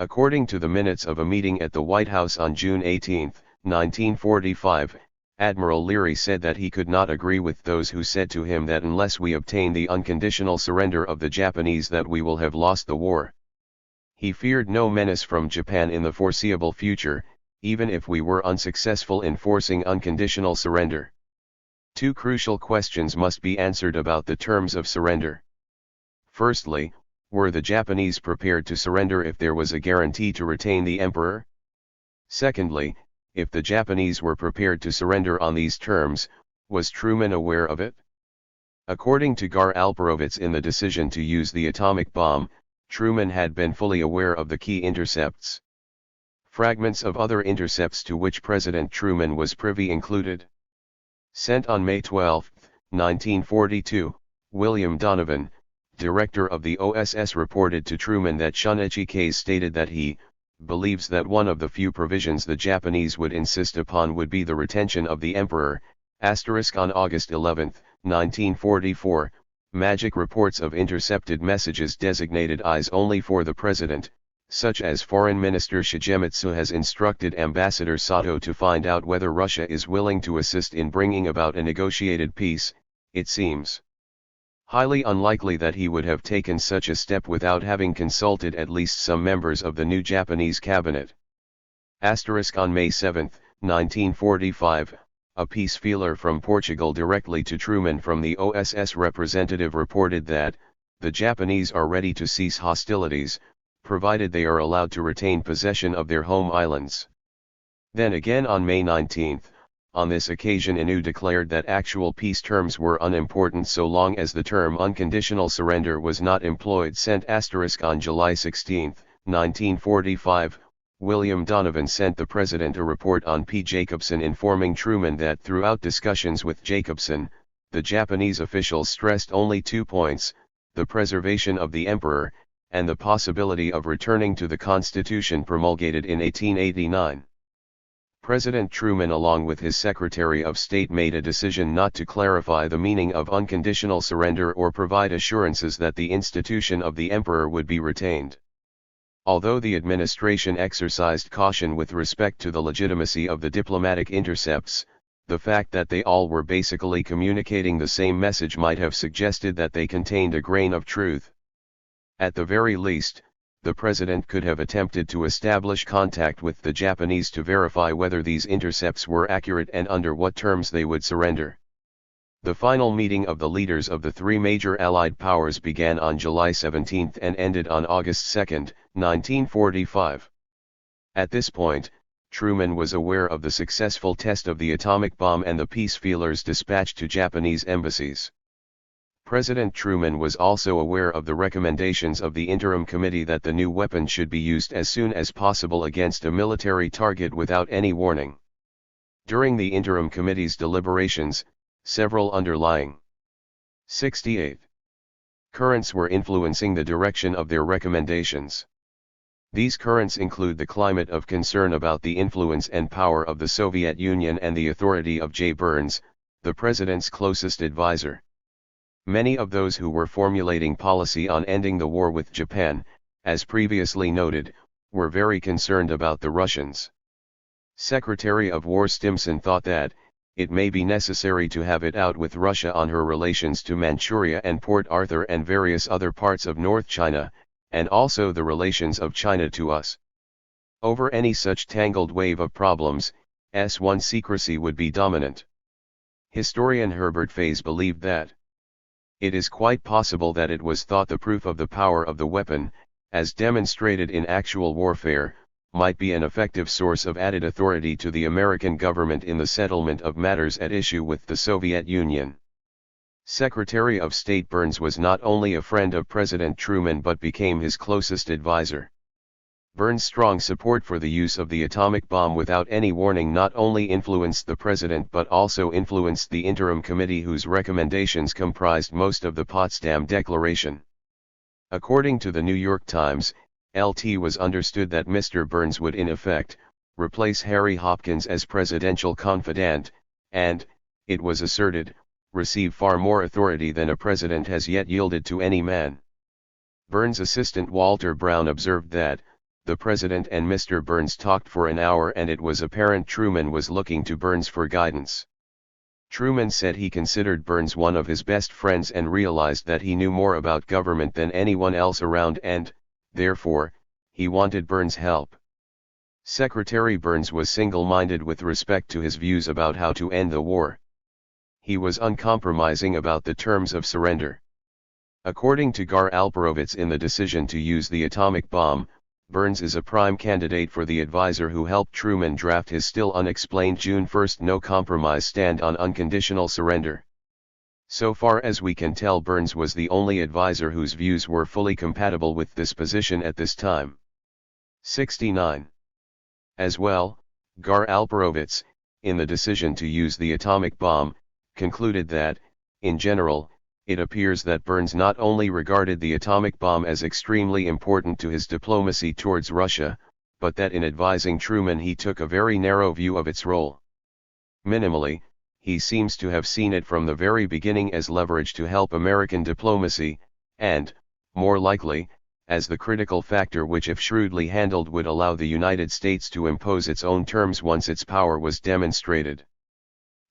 According to the minutes of a meeting at the White House on June 18, 1945, Admiral Leary said that he could not agree with those who said to him that unless we obtain the unconditional surrender of the Japanese that we will have lost the war. He feared no menace from Japan in the foreseeable future, even if we were unsuccessful in forcing unconditional surrender. Two crucial questions must be answered about the terms of surrender. Firstly, were the Japanese prepared to surrender if there was a guarantee to retain the emperor? Secondly, if the Japanese were prepared to surrender on these terms, was Truman aware of it? According to Gar Alperovitz, in the decision to use the atomic bomb, Truman had been fully aware of the key intercepts. Fragments of other intercepts to which President Truman was privy included: sent on May 12, 1942, William Donovan, director of the OSS, reported to Truman that Shun-Ichike's stated that he believes that one of the few provisions the Japanese would insist upon would be the retention of the emperor. On August 11, 1944, Magic reports of intercepted messages designated eyes only for the president, such as Foreign Minister Shigemitsu has instructed Ambassador Sato to find out whether Russia is willing to assist in bringing about a negotiated peace. It seems highly unlikely that he would have taken such a step without having consulted at least some members of the new Japanese cabinet. On May 7, 1945, a peace feeler from Portugal directly to Truman from the OSS representative reported that the Japanese are ready to cease hostilities, provided they are allowed to retain possession of their home islands. Then again on May 19, on this occasion Inu declared that actual peace terms were unimportant so long as the term unconditional surrender was not employed. On July 16, 1945, William Donovan sent the president a report on P. Jacobson informing Truman that throughout discussions with Jacobson, the Japanese officials stressed only 2 points, the preservation of the emperor, and the possibility of returning to the constitution promulgated in 1889. President Truman along with his Secretary of State made a decision not to clarify the meaning of unconditional surrender or provide assurances that the institution of the emperor would be retained. Although the administration exercised caution with respect to the legitimacy of the diplomatic intercepts, the fact that they all were basically communicating the same message might have suggested that they contained a grain of truth. At the very least, the president could have attempted to establish contact with the Japanese to verify whether these intercepts were accurate and under what terms they would surrender. The final meeting of the leaders of the three major Allied powers began on July 17 and ended on August 2, 1945. At this point, Truman was aware of the successful test of the atomic bomb and the peace feelers dispatched to Japanese embassies. President Truman was also aware of the recommendations of the interim committee that the new weapon should be used as soon as possible against a military target without any warning. During the interim committee's deliberations, several underlying 68 currents were influencing the direction of their recommendations. These currents include the climate of concern about the influence and power of the Soviet Union and the authority of J. Burns, the president's closest advisor. Many of those who were formulating policy on ending the war with Japan, as previously noted, were very concerned about the Russians. Secretary of War Stimson thought that it may be necessary to have it out with Russia on her relations to Manchuria and Port Arthur and various other parts of North China, and also the relations of China to us. Over any such tangled wave of problems, S1 secrecy would be dominant. Historian Herbert Faze believed that it is quite possible that it was thought the proof of the power of the weapon, as demonstrated in actual warfare, might be an effective source of added authority to the American government in the settlement of matters at issue with the Soviet Union. Secretary of State Burns was not only a friend of President Truman but became his closest advisor. Burns' strong support for the use of the atomic bomb without any warning not only influenced the president but also influenced the interim committee whose recommendations comprised most of the Potsdam Declaration. According to the New York Times, LT was understood that Mr. Burns would in effect replace Harry Hopkins as presidential confidant, and, it was asserted, receive far more authority than a president has yet yielded to any man. Burns' assistant Walter Brown observed that, the president and Mr. Burns talked for an hour and it was apparent Truman was looking to Burns for guidance. Truman said he considered Burns one of his best friends and realized that he knew more about government than anyone else around and, therefore, he wanted Burns' help. Secretary Burns was single-minded with respect to his views about how to end the war. He was uncompromising about the terms of surrender. According to Gar Alperovitz in the decision to use the atomic bomb, Burns is a prime candidate for the advisor who helped Truman draft his still unexplained June 1 no-compromise stand on unconditional surrender. So far as we can tell, Burns was the only advisor whose views were fully compatible with this position at this time. 69. As well, Gar Alperovitz, in the decision to use the atomic bomb, concluded that, in general, it appears that Burns not only regarded the atomic bomb as extremely important to his diplomacy towards Russia, but that in advising Truman he took a very narrow view of its role. Minimally, he seems to have seen it from the very beginning as leverage to help American diplomacy, and, more likely, as the critical factor which if shrewdly handled would allow the United States to impose its own terms once its power was demonstrated.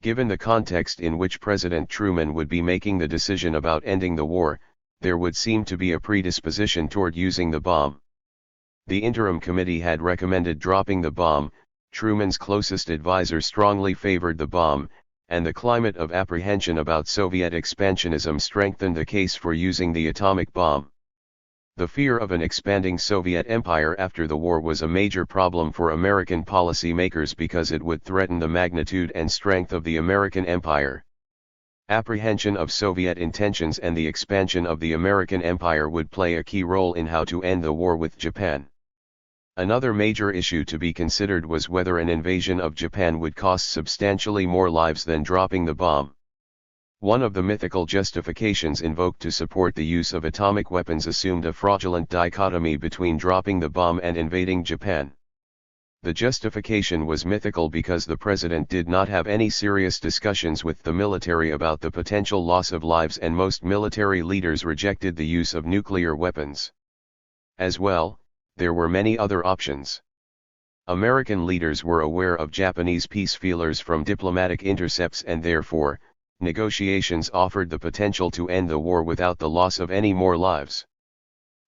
Given the context in which President Truman would be making the decision about ending the war, there would seem to be a predisposition toward using the bomb. The interim committee had recommended dropping the bomb, Truman's closest advisor strongly favored the bomb, and the climate of apprehension about Soviet expansionism strengthened the case for using the atomic bomb. The fear of an expanding Soviet empire after the war was a major problem for American policymakers because it would threaten the magnitude and strength of the American empire. Apprehension of Soviet intentions and the expansion of the American empire would play a key role in how to end the war with Japan. Another major issue to be considered was whether an invasion of Japan would cost substantially more lives than dropping the bomb. One of the mythical justifications invoked to support the use of atomic weapons assumed a fraudulent dichotomy between dropping the bomb and invading Japan. The justification was mythical because the president did not have any serious discussions with the military about the potential loss of lives, and most military leaders rejected the use of nuclear weapons. As well, there were many other options. American leaders were aware of Japanese peace feelers from diplomatic intercepts, and therefore, negotiations offered the potential to end the war without the loss of any more lives.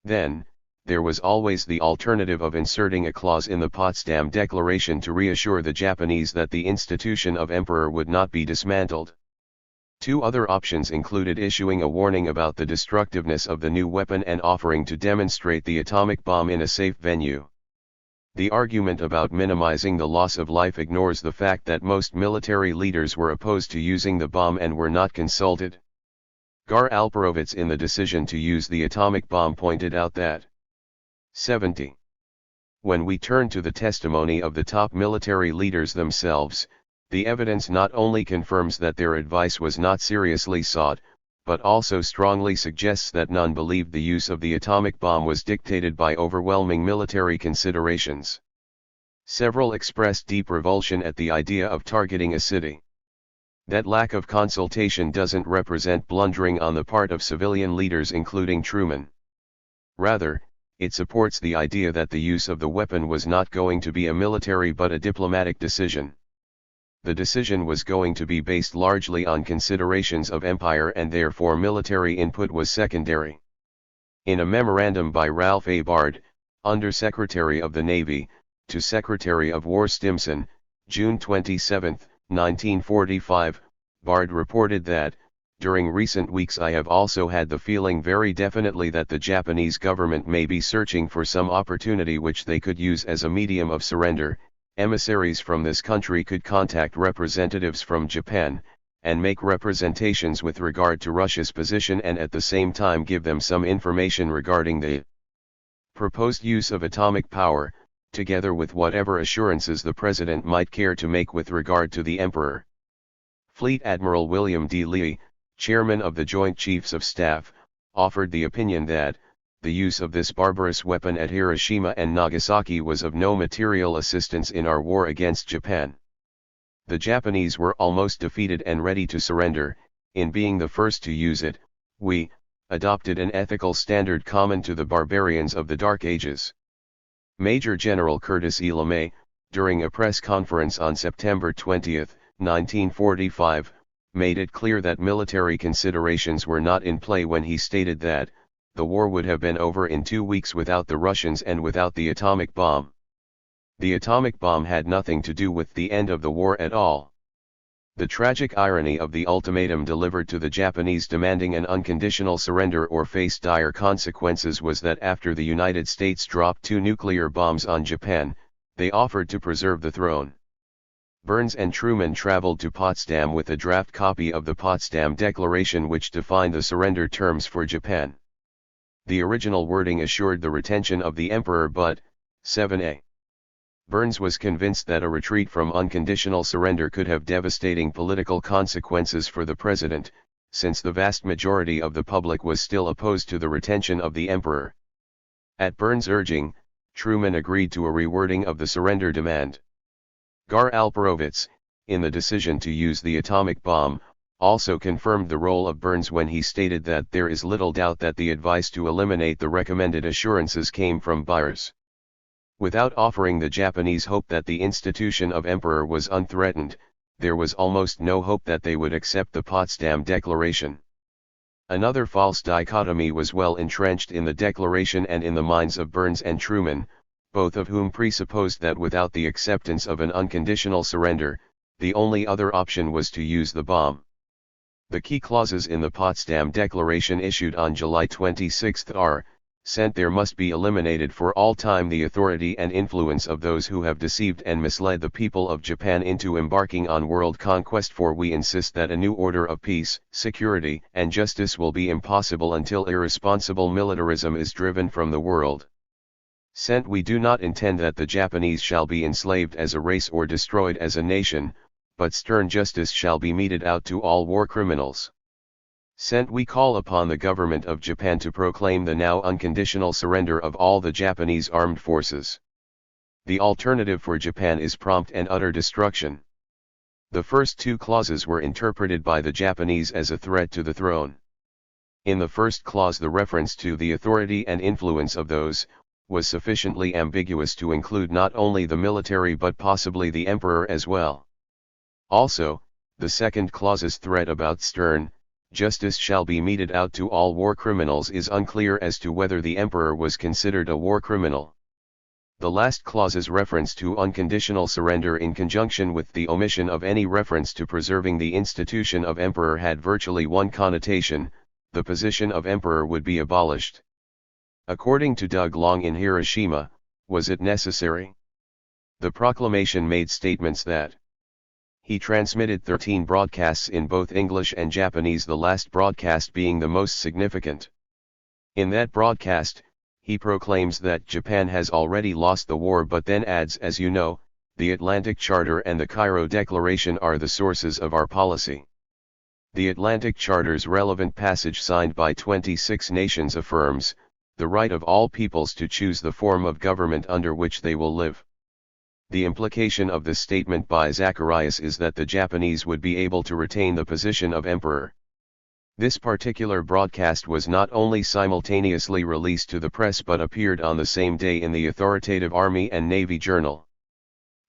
Then, there was always the alternative of inserting a clause in the Potsdam Declaration to reassure the Japanese that the institution of emperor would not be dismantled. Two other options included issuing a warning about the destructiveness of the new weapon and offering to demonstrate the atomic bomb in a safe venue. The argument about minimizing the loss of life ignores the fact that most military leaders were opposed to using the bomb and were not consulted. Gar Alperovitz in the decision to use the atomic bomb pointed out that 70. When we turn to the testimony of the top military leaders themselves, the evidence not only confirms that their advice was not seriously sought, but also strongly suggests that none believed the use of the atomic bomb was dictated by overwhelming military considerations. Several expressed deep revulsion at the idea of targeting a city. That lack of consultation doesn't represent blundering on the part of civilian leaders including Truman. Rather, it supports the idea that the use of the weapon was not going to be a military but a diplomatic decision. The decision was going to be based largely on considerations of empire, and therefore military input was secondary. In a memorandum by Ralph A. Bard, Under-Secretary of the Navy, to Secretary of War Stimson, June 27, 1945, Bard reported that, "During recent weeks I have also had the feeling very definitely that the Japanese government may be searching for some opportunity which they could use as a medium of surrender. Emissaries from this country could contact representatives from Japan, and make representations with regard to Russia's position, and at the same time give them some information regarding the proposed use of atomic power, together with whatever assurances the President might care to make with regard to the Emperor." Fleet Admiral William D. Lee, Chairman of the Joint Chiefs of Staff, offered the opinion that the use of this barbarous weapon at Hiroshima and Nagasaki was of no material assistance in our war against Japan. The Japanese were almost defeated and ready to surrender. In being the first to use it, we adopted an ethical standard common to the barbarians of the Dark Ages. Major General Curtis E. LeMay, during a press conference on September 20, 1945, made it clear that military considerations were not in play when he stated that the war would have been over in 2 weeks without the Russians and without the atomic bomb. The atomic bomb had nothing to do with the end of the war at all. The tragic irony of the ultimatum delivered to the Japanese demanding an unconditional surrender or face dire consequences was that after the United States dropped 2 nuclear bombs on Japan, they offered to preserve the throne. Burns and Truman traveled to Potsdam with a draft copy of the Potsdam Declaration which defined the surrender terms for Japan. The original wording assured the retention of the emperor but, 7a. Burns was convinced that a retreat from unconditional surrender could have devastating political consequences for the president, since the vast majority of the public was still opposed to the retention of the emperor. At Burns' urging, Truman agreed to a rewording of the surrender demand. Gar Alperovitz, in the decision to use the atomic bomb, also confirmed the role of Burns when he stated that there is little doubt that the advice to eliminate the recommended assurances came from buyers. Without offering the Japanese hope that the institution of emperor was unthreatened, there was almost no hope that they would accept the Potsdam Declaration. Another false dichotomy was well entrenched in the declaration and in the minds of Burns and Truman, both of whom presupposed that without the acceptance of an unconditional surrender, the only other option was to use the bomb. The key clauses in the Potsdam Declaration issued on July 26 are, "Sent there must be eliminated for all time the authority and influence of those who have deceived and misled the people of Japan into embarking on world conquest, for we insist that a new order of peace, security, and justice will be impossible until irresponsible militarism is driven from the world. Sent we do not intend that the Japanese shall be enslaved as a race or destroyed as a nation, but stern justice shall be meted out to all war criminals. Sent we call upon the government of Japan to proclaim the now unconditional surrender of all the Japanese armed forces. The alternative for Japan is prompt and utter destruction." The first two clauses were interpreted by the Japanese as a threat to the throne. In the first clause, the reference to the authority and influence of those was sufficiently ambiguous to include not only the military but possibly the emperor as well. Also, the second clause's threat about stern justice shall be meted out to all war criminals is unclear as to whether the emperor was considered a war criminal. The last clause's reference to unconditional surrender in conjunction with the omission of any reference to preserving the institution of emperor had virtually one connotation: the position of emperor would be abolished. According to Doug Long in Hiroshima, was it necessary? The proclamation made statements that he transmitted 13 broadcasts in both English and Japanese, the last broadcast being the most significant. In that broadcast, he proclaims that Japan has already lost the war, but then adds, "As you know, the Atlantic Charter and the Cairo Declaration are the sources of our policy." The Atlantic Charter's relevant passage, signed by 26 nations, affirms the right of all peoples to choose the form of government under which they will live. The implication of this statement by Zacharias is that the Japanese would be able to retain the position of emperor. This particular broadcast was not only simultaneously released to the press but appeared on the same day in the authoritative Army and Navy Journal.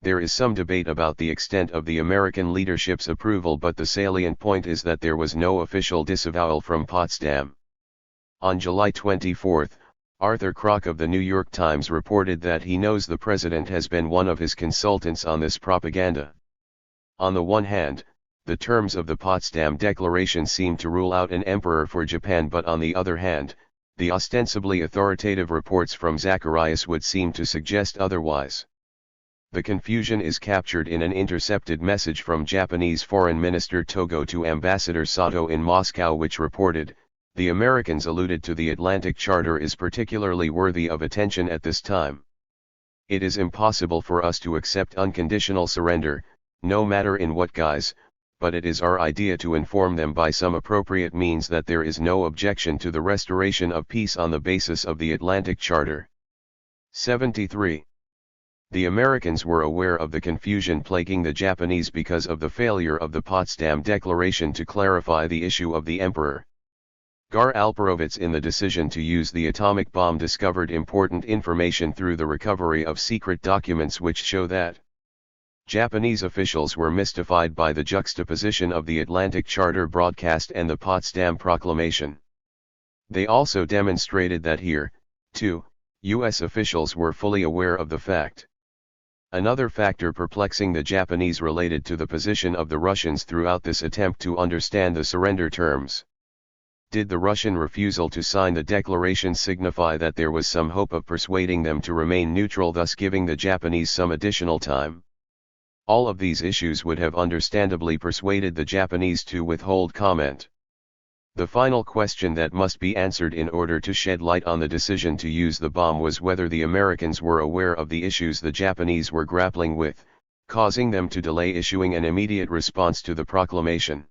There is some debate about the extent of the American leadership's approval, but the salient point is that there was no official disavowal from Potsdam. On July 24, Arthur Kroc of the New York Times reported that he knows the president has been one of his consultants on this propaganda. On the one hand, the terms of the Potsdam Declaration seem to rule out an emperor for Japan, but on the other hand, the ostensibly authoritative reports from Zacharias would seem to suggest otherwise. The confusion is captured in an intercepted message from Japanese Foreign Minister Togo to Ambassador Sato in Moscow, which reported, "The Americans alluded to the Atlantic Charter is particularly worthy of attention at this time. It is impossible for us to accept unconditional surrender, no matter in what guise, but it is our idea to inform them by some appropriate means that there is no objection to the restoration of peace on the basis of the Atlantic Charter." 73. The Americans were aware of the confusion plaguing the Japanese because of the failure of the Potsdam Declaration to clarify the issue of the emperor. Gar Alperovitz, in the decision to use the atomic bomb, discovered important information through the recovery of secret documents which show that Japanese officials were mystified by the juxtaposition of the Atlantic Charter broadcast and the Potsdam Proclamation. They also demonstrated that here, too, U.S. officials were fully aware of the fact. Another factor perplexing the Japanese related to the position of the Russians throughout this attempt to understand the surrender terms. Did the Russian refusal to sign the declaration signify that there was some hope of persuading them to remain neutral, thus giving the Japanese some additional time? All of these issues would have understandably persuaded the Japanese to withhold comment. The final question that must be answered in order to shed light on the decision to use the bomb was whether the Americans were aware of the issues the Japanese were grappling with, causing them to delay issuing an immediate response to the proclamation.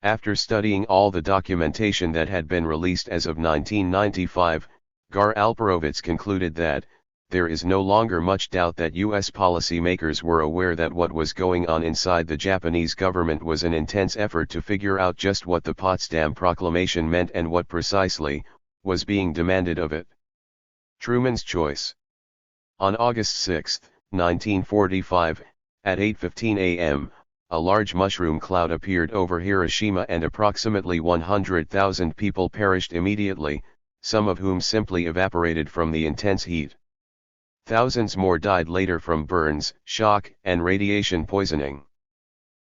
After studying all the documentation that had been released as of 1995, Gar Alperovitz concluded that, there is no longer much doubt that U.S. policymakers were aware that what was going on inside the Japanese government was an intense effort to figure out just what the Potsdam Proclamation meant and what precisely was being demanded of it. Truman's choice. On August 6, 1945, at 8:15 a.m., a large mushroom cloud appeared over Hiroshima and approximately 100,000 people perished immediately, some of whom simply evaporated from the intense heat. Thousands more died later from burns, shock, and radiation poisoning.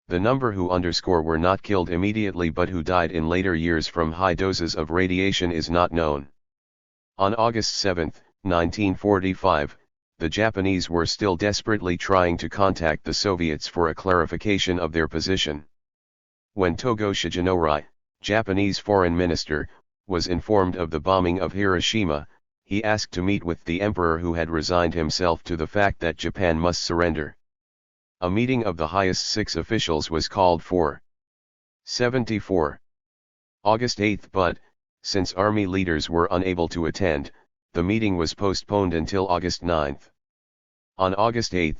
The number who were not killed immediately but who died in later years from high doses of radiation is not known. On August 7, 1945, the Japanese were still desperately trying to contact the Soviets for a clarification of their position. When Togo Shigenori, Japanese foreign minister, was informed of the bombing of Hiroshima, he asked to meet with the emperor who had resigned himself to the fact that Japan must surrender. A meeting of the highest 6 officials was called for 74. August 8 but, since army leaders were unable to attend, the meeting was postponed until August 9. On August 8,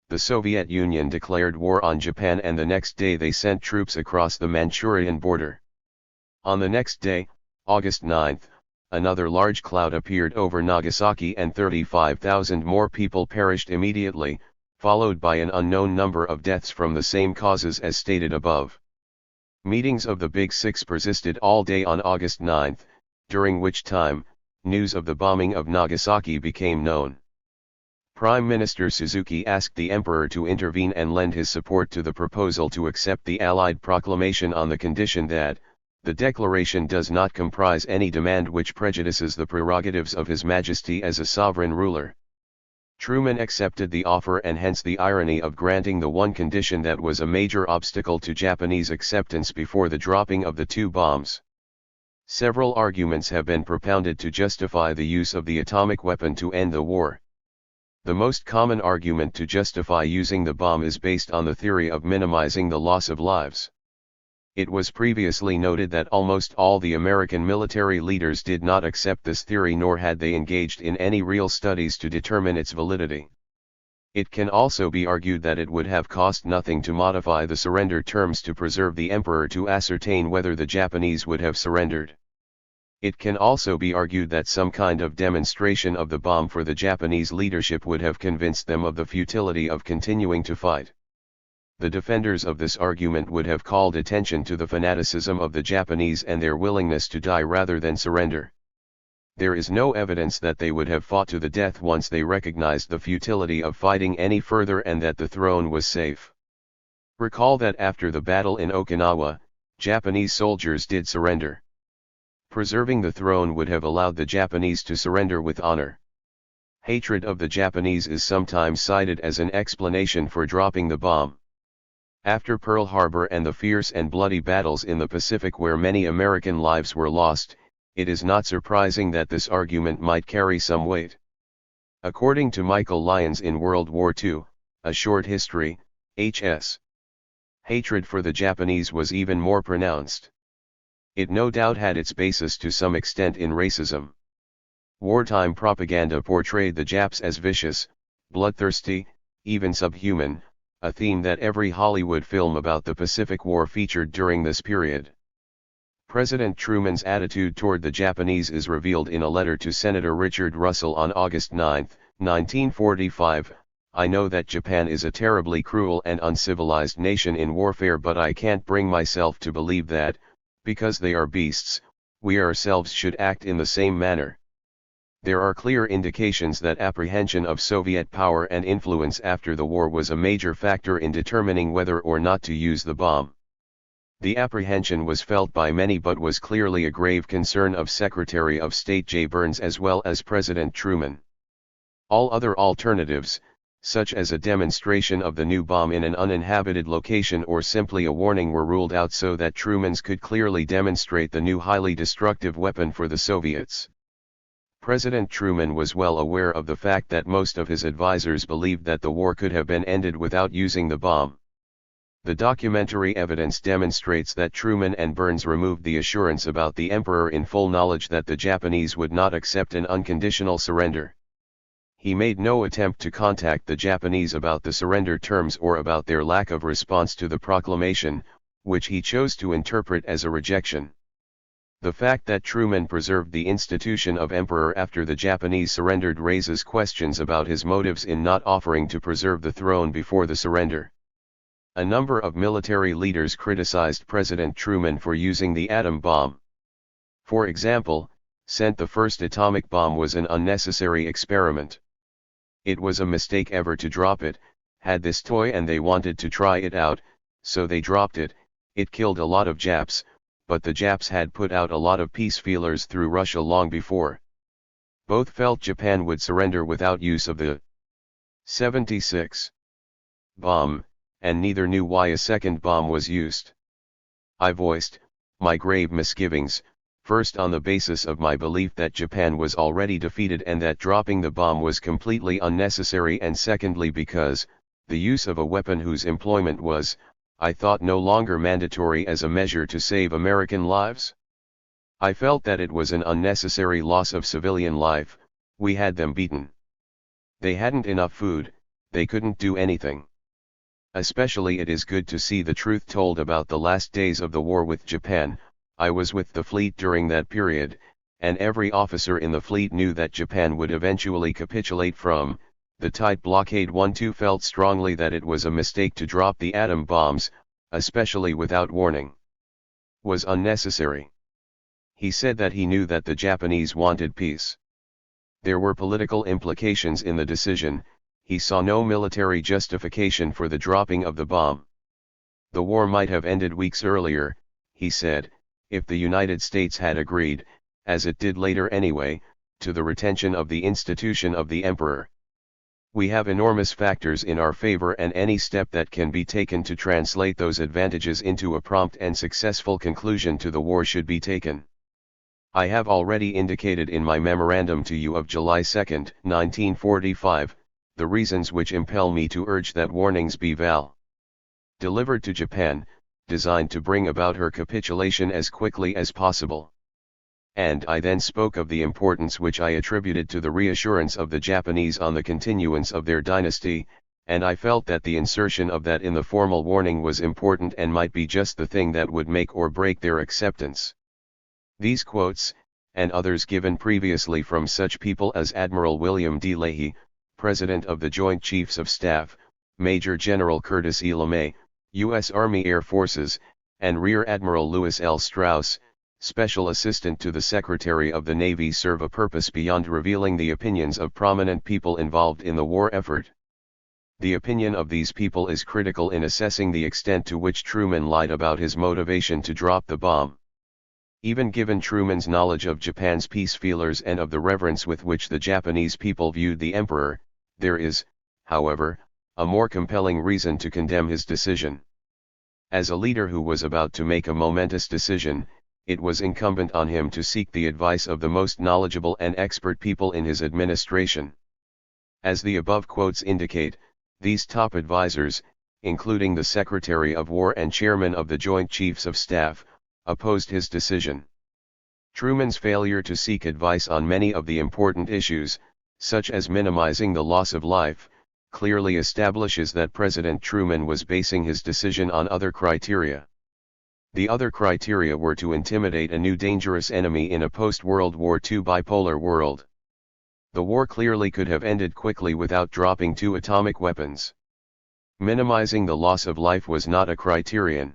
the Soviet Union declared war on Japan and the next day they sent troops across the Manchurian border. On the next day, August 9, another large cloud appeared over Nagasaki and 35,000 more people perished immediately, followed by an unknown number of deaths from the same causes as stated above. Meetings of the Big Six persisted all day on August 9, during which time, news of the bombing of Nagasaki became known. Prime Minister Suzuki asked the Emperor to intervene and lend his support to the proposal to accept the Allied proclamation on the condition that, the declaration does not comprise any demand which prejudices the prerogatives of His Majesty as a sovereign ruler. Truman accepted the offer and hence the irony of granting the one condition that was a major obstacle to Japanese acceptance before the dropping of the 2 bombs. Several arguments have been propounded to justify the use of the atomic weapon to end the war. The most common argument to justify using the bomb is based on the theory of minimizing the loss of lives. It was previously noted that almost all the American military leaders did not accept this theory nor had they engaged in any real studies to determine its validity. It can also be argued that it would have cost nothing to modify the surrender terms to preserve the emperor to ascertain whether the Japanese would have surrendered. It can also be argued that some kind of demonstration of the bomb for the Japanese leadership would have convinced them of the futility of continuing to fight. The defenders of this argument would have called attention to the fanaticism of the Japanese and their willingness to die rather than surrender. There is no evidence that they would have fought to the death once they recognized the futility of fighting any further and that the throne was safe. Recall that after the battle in Okinawa, Japanese soldiers did surrender. Preserving the throne would have allowed the Japanese to surrender with honor. Hatred of the Japanese is sometimes cited as an explanation for dropping the bomb. After Pearl Harbor and the fierce and bloody battles in the Pacific where many American lives were lost, it is not surprising that this argument might carry some weight. According to Michael Lyons in World War II, A Short History, H.S. Hatred for the Japanese was even more pronounced. It no doubt had its basis to some extent in racism. Wartime propaganda portrayed the Japs as vicious, bloodthirsty, even subhuman, a theme that every Hollywood film about the Pacific War featured during this period. President Truman's attitude toward the Japanese is revealed in a letter to Senator Richard Russell on August 9, 1945, "I know that Japan is a terribly cruel and uncivilized nation in warfare, but I can't bring myself to believe that, because they are beasts, we ourselves should act in the same manner. There are clear indications that apprehension of Soviet power and influence after the war was a major factor in determining whether or not to use the bomb. The apprehension was felt by many but was clearly a grave concern of Secretary of State J. Burns as well as President Truman. All other alternatives, such as a demonstration of the new bomb in an uninhabited location or simply a warning, were ruled out so that Truman's could clearly demonstrate the new highly destructive weapon for the Soviets. President Truman was well aware of the fact that most of his advisors believed that the war could have been ended without using the bomb. The documentary evidence demonstrates that Truman and Burns removed the assurance about the Emperor in full knowledge that the Japanese would not accept an unconditional surrender. He made no attempt to contact the Japanese about the surrender terms or about their lack of response to the proclamation, which he chose to interpret as a rejection. The fact that Truman preserved the institution of emperor after the Japanese surrendered raises questions about his motives in not offering to preserve the throne before the surrender. A number of military leaders criticized President Truman for using the atom bomb. For example, sent the first atomic bomb was an unnecessary experiment. It was a mistake ever to drop it, had this toy and they wanted to try it out, so they dropped it. It killed a lot of Japs, but the Japs had put out a lot of peace feelers through Russia long before. Both felt Japan would surrender without use of the 76 bomb, and neither knew why a second bomb was used. I voiced my grave misgivings, first on the basis of my belief that Japan was already defeated and that dropping the bomb was completely unnecessary, and secondly because the use of a weapon whose employment was, I thought, no longer mandatory as a measure to save American lives. I felt that it was an unnecessary loss of civilian life. We had them beaten. They hadn't enough food, they couldn't do anything. Especially it is good to see the truth told about the last days of the war with Japan. I was with the fleet during that period, and every officer in the fleet knew that Japan would eventually capitulate from the tight blockade. 1-2 felt strongly that it was a mistake to drop the atom bombs, especially without warning. Was unnecessary. He said that he knew that the Japanese wanted peace. There were political implications in the decision. He saw no military justification for the dropping of the bomb. The war might have ended weeks earlier, he said, if the United States had agreed, as it did later anyway, to the retention of the institution of the emperor. We have enormous factors in our favor, and any step that can be taken to translate those advantages into a prompt and successful conclusion to the war should be taken. I have already indicated in my memorandum to you of July 2, 1945, the reasons which impel me to urge that warnings be delivered to Japan, designed to bring about her capitulation as quickly as possible. And I then spoke of the importance which I attributed to the reassurance of the Japanese on the continuance of their dynasty, and I felt that the insertion of that in the formal warning was important and might be just the thing that would make or break their acceptance. These quotes, and others given previously from such people as Admiral William D. Leahy, President of the Joint Chiefs of Staff, Major General Curtis E. LeMay, U.S. Army Air Forces, and Rear Admiral Lewis L. Strauss, Special Assistant to the Secretary of the Navy, serve a purpose beyond revealing the opinions of prominent people involved in the war effort. The opinion of these people is critical in assessing the extent to which Truman lied about his motivation to drop the bomb. Even given Truman's knowledge of Japan's peace feelers and of the reverence with which the Japanese people viewed the emperor, there is, however, a more compelling reason to condemn his decision. As a leader who was about to make a momentous decision, it was incumbent on him to seek the advice of the most knowledgeable and expert people in his administration. As the above quotes indicate, these top advisors, including the Secretary of War and Chairman of the Joint Chiefs of Staff, opposed his decision. Truman's failure to seek advice on many of the important issues, such as minimizing the loss of life, clearly establishes that President Truman was basing his decision on other criteria. The other criteria were to intimidate a new dangerous enemy in a post-World War II bipolar world. The war clearly could have ended quickly without dropping 2 atomic weapons. Minimizing the loss of life was not a criterion.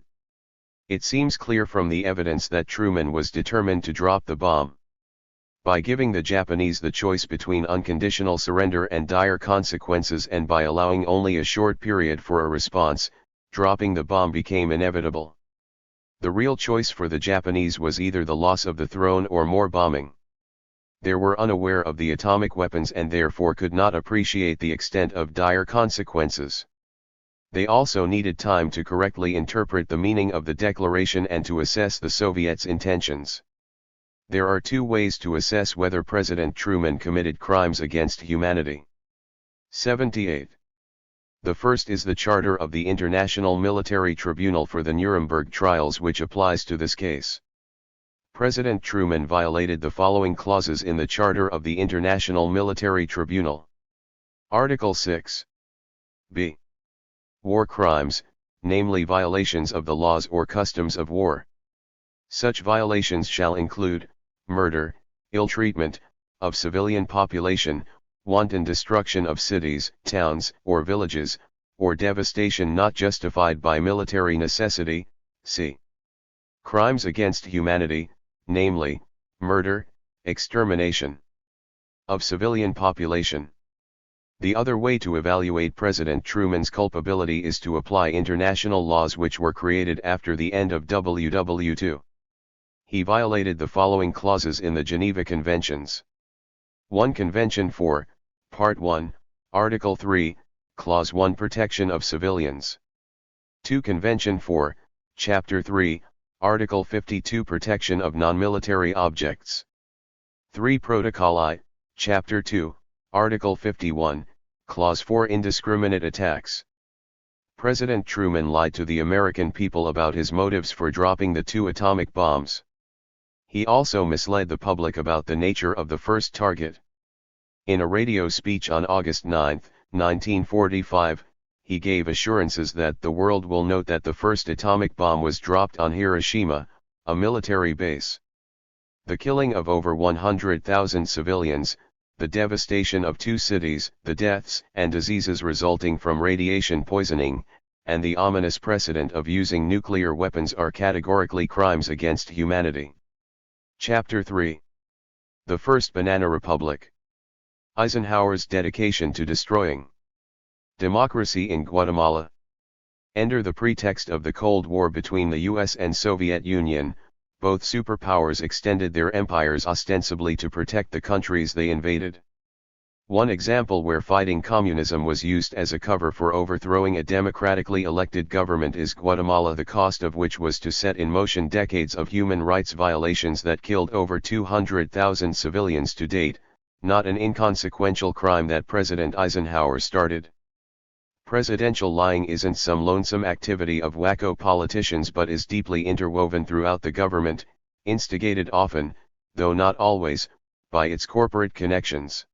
It seems clear from the evidence that Truman was determined to drop the bomb. By giving the Japanese the choice between unconditional surrender and dire consequences, and by allowing only a short period for a response, dropping the bomb became inevitable. The real choice for the Japanese was either the loss of the throne or more bombing. They were unaware of the atomic weapons and therefore could not appreciate the extent of dire consequences. They also needed time to correctly interpret the meaning of the declaration and to assess the Soviets' intentions. There are two ways to assess whether President Truman committed crimes against humanity. 78. The first is the Charter of the International Military Tribunal for the Nuremberg Trials, which applies to this case. President Truman violated the following clauses in the Charter of the International Military Tribunal. Article 6. B. War crimes, namely violations of the laws or customs of war. Such violations shall include murder, ill treatment of civilian population, wanton destruction of cities, towns, or villages, or devastation not justified by military necessity. C. Crimes against humanity, namely, murder, extermination of civilian population. The other way to evaluate President Truman's culpability is to apply international laws which were created after the end of WW II. He violated the following clauses in the Geneva Conventions. 1. Convention 4, Part 1, Article 3, Clause 1, Protection of Civilians. 2. Convention 4, Chapter 3, Article 52, Protection of Non-Military Objects. 3. Protocol I, Chapter 2, Article 51, Clause 4, Indiscriminate Attacks. President Truman lied to the American people about his motives for dropping the 2 atomic bombs. He also misled the public about the nature of the first target. In a radio speech on August 9, 1945, he gave assurances that the world will note that the first atomic bomb was dropped on Hiroshima, a military base. The killing of over 100,000 civilians, the devastation of 2 cities, the deaths and diseases resulting from radiation poisoning, and the ominous precedent of using nuclear weapons are categorically crimes against humanity. Chapter 3. The First Banana Republic. Eisenhower's dedication to destroying democracy in Guatemala. Under the pretext of the Cold War between the US and Soviet Union, both superpowers extended their empires ostensibly to protect the countries they invaded. One example where fighting communism was used as a cover for overthrowing a democratically elected government is Guatemala, the cost of which was to set in motion decades of human rights violations that killed over 200,000 civilians to date, not an inconsequential crime that President Eisenhower started. Presidential lying isn't some lonesome activity of wacko politicians but is deeply interwoven throughout the government, instigated often, though not always, by its corporate connections.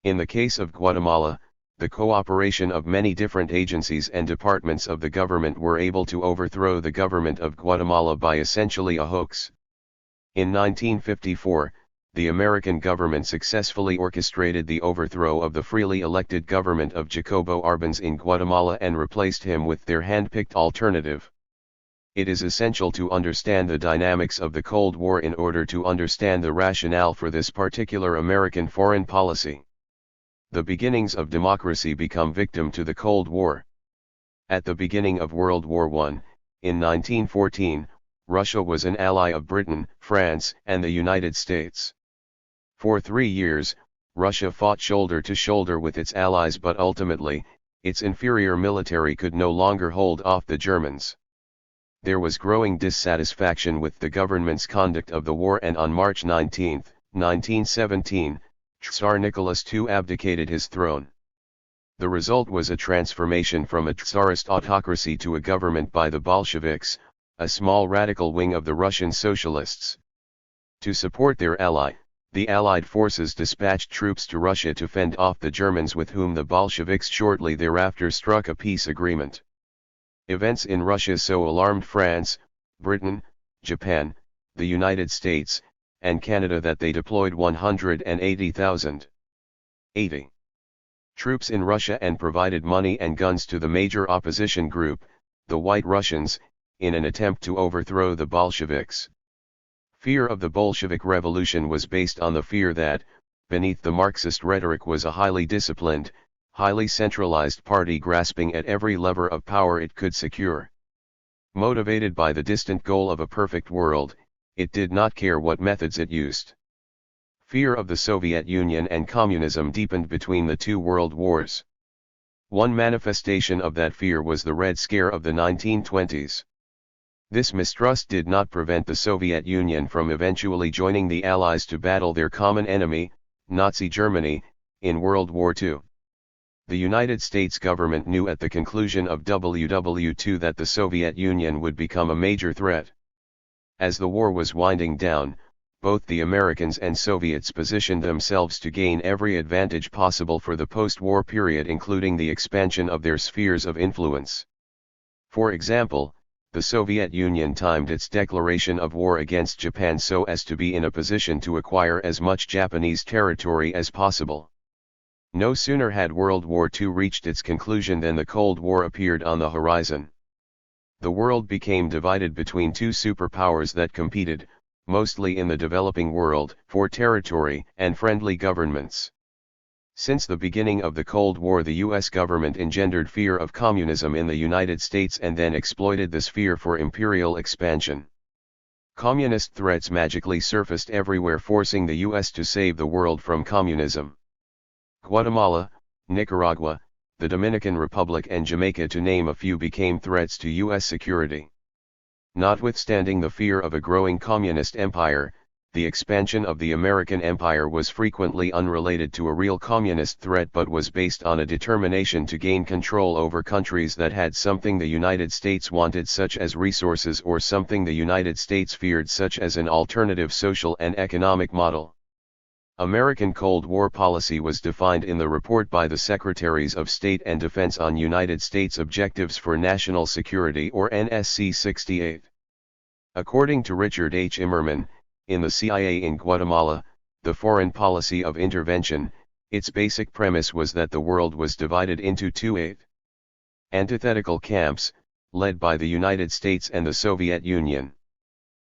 In the case of Guatemala, the cooperation of many different agencies and departments of the government were able to overthrow the government of Guatemala by essentially a hoax. In 1954, the American government successfully orchestrated the overthrow of the freely elected government of Jacobo Arbenz in Guatemala and replaced him with their hand-picked alternative. It is essential to understand the dynamics of the Cold War in order to understand the rationale for this particular American foreign policy. The beginnings of democracy become victim to the Cold War. At the beginning of World War I, in 1914, Russia was an ally of Britain, France, and the United States. For 3 years, Russia fought shoulder to shoulder with its allies, but ultimately, its inferior military could no longer hold off the Germans. There was growing dissatisfaction with the government's conduct of the war, and on March 19, 1917, Tsar Nicholas II abdicated his throne. The result was a transformation from a Tsarist autocracy to a government by the Bolsheviks, a small radical wing of the Russian socialists. To support their ally, the Allied forces dispatched troops to Russia to fend off the Germans, with whom the Bolsheviks shortly thereafter struck a peace agreement. Events in Russia so alarmed France, Britain, Japan, the United States, and Canada that they deployed 180,000 troops in Russia and provided money and guns to the major opposition group, the White Russians, in an attempt to overthrow the Bolsheviks. Fear of the Bolshevik Revolution was based on the fear that, beneath the Marxist rhetoric, was a highly disciplined, highly centralized party grasping at every lever of power it could secure. Motivated by the distant goal of a perfect world, it did not care what methods it used. Fear of the Soviet Union and communism deepened between the two world wars. One manifestation of that fear was the Red Scare of the 1920s. This mistrust did not prevent the Soviet Union from eventually joining the Allies to battle their common enemy, Nazi Germany, in World War II. The United States government knew at the conclusion of WW II that the Soviet Union would become a major threat. As the war was winding down, both the Americans and Soviets positioned themselves to gain every advantage possible for the post-war period, including the expansion of their spheres of influence. For example, the Soviet Union timed its declaration of war against Japan so as to be in a position to acquire as much Japanese territory as possible. No sooner had World War II reached its conclusion than the Cold War appeared on the horizon. The world became divided between two superpowers that competed, mostly in the developing world, for territory and friendly governments. Since the beginning of the Cold War, the US government engendered fear of communism in the United States and then exploited this fear for imperial expansion. Communist threats magically surfaced everywhere, forcing the US to save the world from communism. Guatemala, Nicaragua, the Dominican Republic and Jamaica, to name a few, became threats to US security. Notwithstanding the fear of a growing communist empire, the expansion of the American empire was frequently unrelated to a real communist threat but was based on a determination to gain control over countries that had something the United States wanted, such as resources, or something the United States feared, such as an alternative social and economic model. American Cold War policy was defined in the report by the Secretaries of State and Defense on United States Objectives for National Security, or NSC 68. According to Richard H. Immerman, in the CIA in Guatemala, the foreign policy of intervention, its basic premise was that the world was divided into two antithetical camps, led by the United States and the Soviet Union.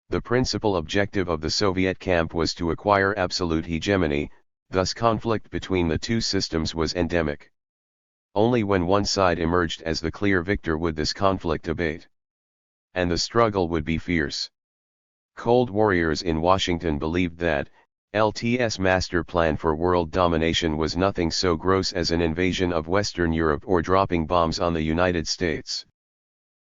The principal objective of the Soviet camp was to acquire absolute hegemony, thus conflict between the two systems was endemic. Only when one side emerged as the clear victor would this conflict abate. And the struggle would be fierce. Cold warriors in Washington believed that LT's master plan for world domination was nothing so gross as an invasion of Western Europe or dropping bombs on the United States.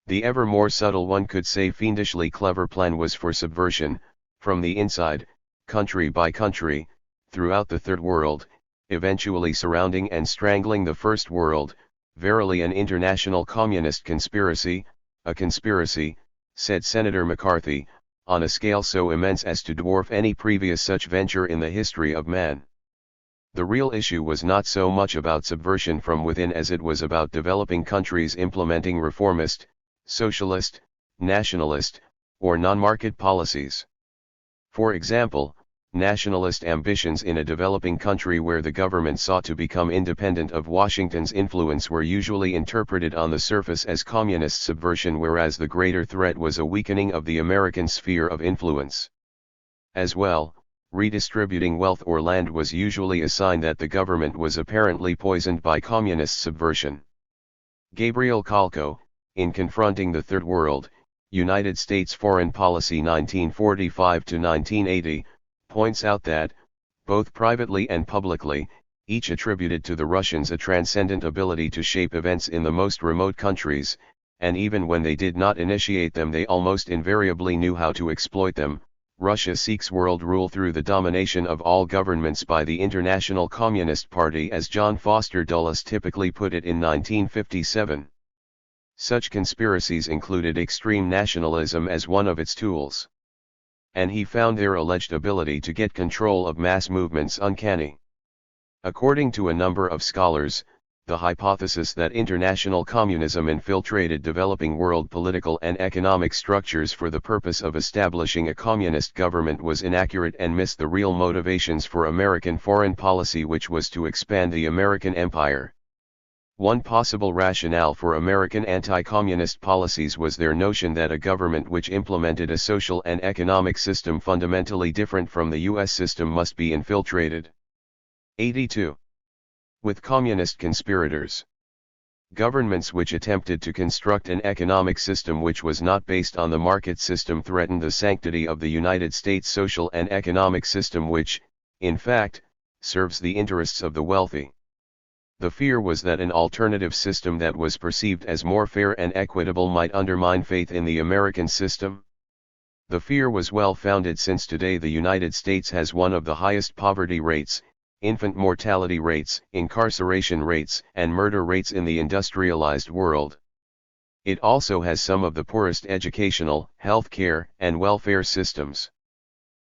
The ever more subtle, one could say fiendishly clever plan was for subversion, from the inside, country by country, throughout the Third World, eventually surrounding and strangling the First World. Verily an international communist conspiracy, a conspiracy, said Senator McCarthy, on a scale so immense as to dwarf any previous such venture in the history of man. The real issue was not so much about subversion from within as it was about developing countries implementing reformist, socialist, nationalist, or non-market policies. For example, nationalist ambitions in a developing country where the government sought to become independent of Washington's influence were usually interpreted on the surface as communist subversion, whereas the greater threat was a weakening of the American sphere of influence. As well, redistributing wealth or land was usually a sign that the government was apparently poisoned by communist subversion. Gabriel Kalko, in Confronting the Third World, United States Foreign Policy 1945 to 1980, points out that, both privately and publicly, each attributed to the Russians a transcendent ability to shape events in the most remote countries, and even when they did not initiate them they almost invariably knew how to exploit them. Russia seeks world rule through the domination of all governments by the International Communist Party, as John Foster Dulles typically put it in 1957. Such conspiracies included extreme nationalism as one of its tools. And he found their alleged ability to get control of mass movements uncanny. According to a number of scholars, the hypothesis that international communism infiltrated developing world political and economic structures for the purpose of establishing a communist government was inaccurate and missed the real motivations for American foreign policy, which was to expand the American empire. One possible rationale for American anti-communist policies was their notion that a government which implemented a social and economic system fundamentally different from the US system must be infiltrated. 82. With communist conspirators. Governments which attempted to construct an economic system which was not based on the market system threatened the sanctity of the United States social and economic system, which, in fact, serves the interests of the wealthy. The fear was that an alternative system that was perceived as more fair and equitable might undermine faith in the American system. The fear was well founded, since today the United States has one of the highest poverty rates, infant mortality rates, incarceration rates, and murder rates in the industrialized world. It also has some of the poorest educational, healthcare, and welfare systems.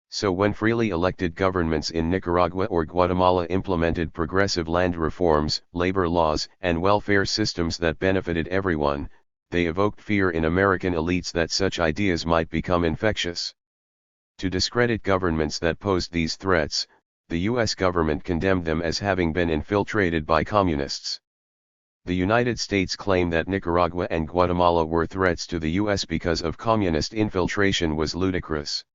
So when freely elected governments in Nicaragua or Guatemala implemented progressive land reforms, labor laws, and welfare systems that benefited everyone, they evoked fear in American elites that such ideas might become infectious. To discredit governments that posed these threats, the U.S. government condemned them as having been infiltrated by communists. The United States claim that Nicaragua and Guatemala were threats to the U.S. because of communist infiltration was ludicrous.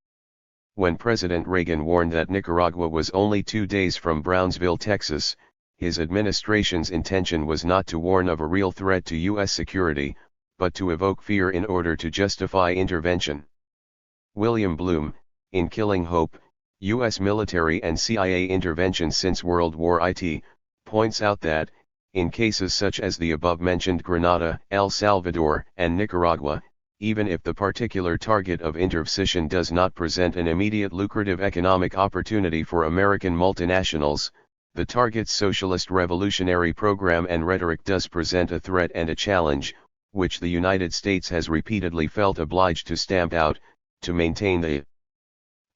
When President Reagan warned that Nicaragua was only 2 days from Brownsville, Texas, his administration's intention was not to warn of a real threat to U.S. security, but to evoke fear in order to justify intervention. William Bloom, in Killing Hope, U.S. Military and CIA Intervention Since World War IT, points out that, in cases such as the above-mentioned Grenada, El Salvador, and Nicaragua, even if the particular target of intervention does not present an immediate lucrative economic opportunity for American multinationals, the target's socialist revolutionary program and rhetoric does present a threat and a challenge, which the United States has repeatedly felt obliged to stamp out, to maintain the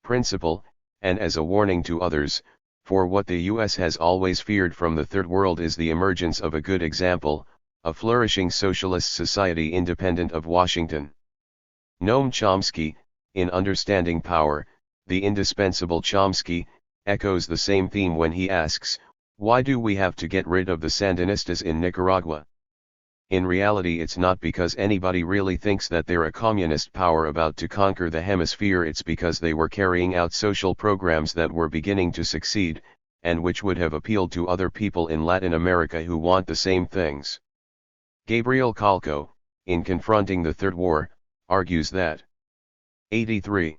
principle, and as a warning to others, for what the U.S. has always feared from the Third World is the emergence of a good example, a flourishing socialist society independent of Washington. Noam Chomsky, in Understanding Power, the indispensable Chomsky, echoes the same theme when he asks, why do we have to get rid of the Sandinistas in Nicaragua? In reality, it's not because anybody really thinks that they're a communist power about to conquer the hemisphere, it's because they were carrying out social programs that were beginning to succeed, and which would have appealed to other people in Latin America who want the same things. Gabriel Calco, in Confronting the Third War, argues that 83.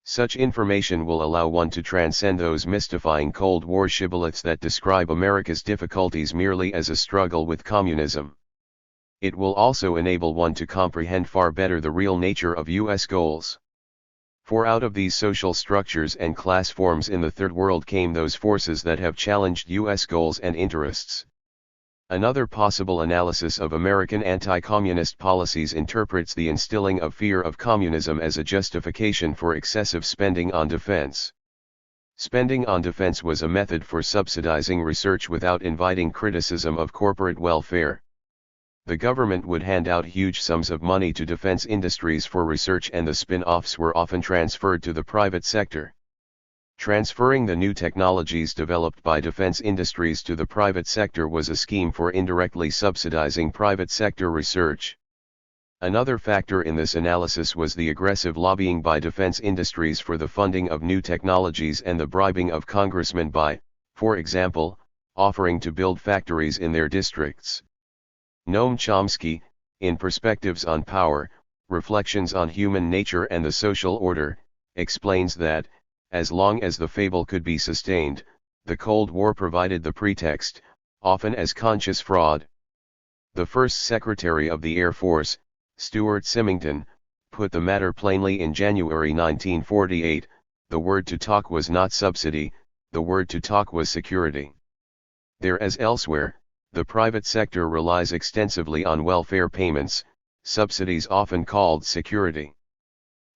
Such information will allow one to transcend those mystifying Cold War shibboleths that describe America's difficulties merely as a struggle with communism. It will also enable one to comprehend far better the real nature of U.S. goals. For out of these social structures and class forms in the Third World came those forces that have challenged U.S. goals and interests. Another possible analysis of American anti-communist policies interprets the instilling of fear of communism as a justification for excessive spending on defense. Spending on defense was a method for subsidizing research without inviting criticism of corporate welfare. The government would hand out huge sums of money to defense industries for research, and the spin-offs were often transferred to the private sector. Transferring the new technologies developed by defense industries to the private sector was a scheme for indirectly subsidizing private sector research. Another factor in this analysis was the aggressive lobbying by defense industries for the funding of new technologies and the bribing of congressmen by, for example, offering to build factories in their districts. Noam Chomsky, in Perspectives on Power, Reflections on Human Nature and the Social Order, explains that, as long as the fable could be sustained, the Cold War provided the pretext, often as conscious fraud. The first Secretary of the Air Force, Stuart Symington, put the matter plainly in January 1948, the word to talk was not subsidy, the word to talk was security. There as elsewhere, the private sector relies extensively on welfare payments, subsidies often called security.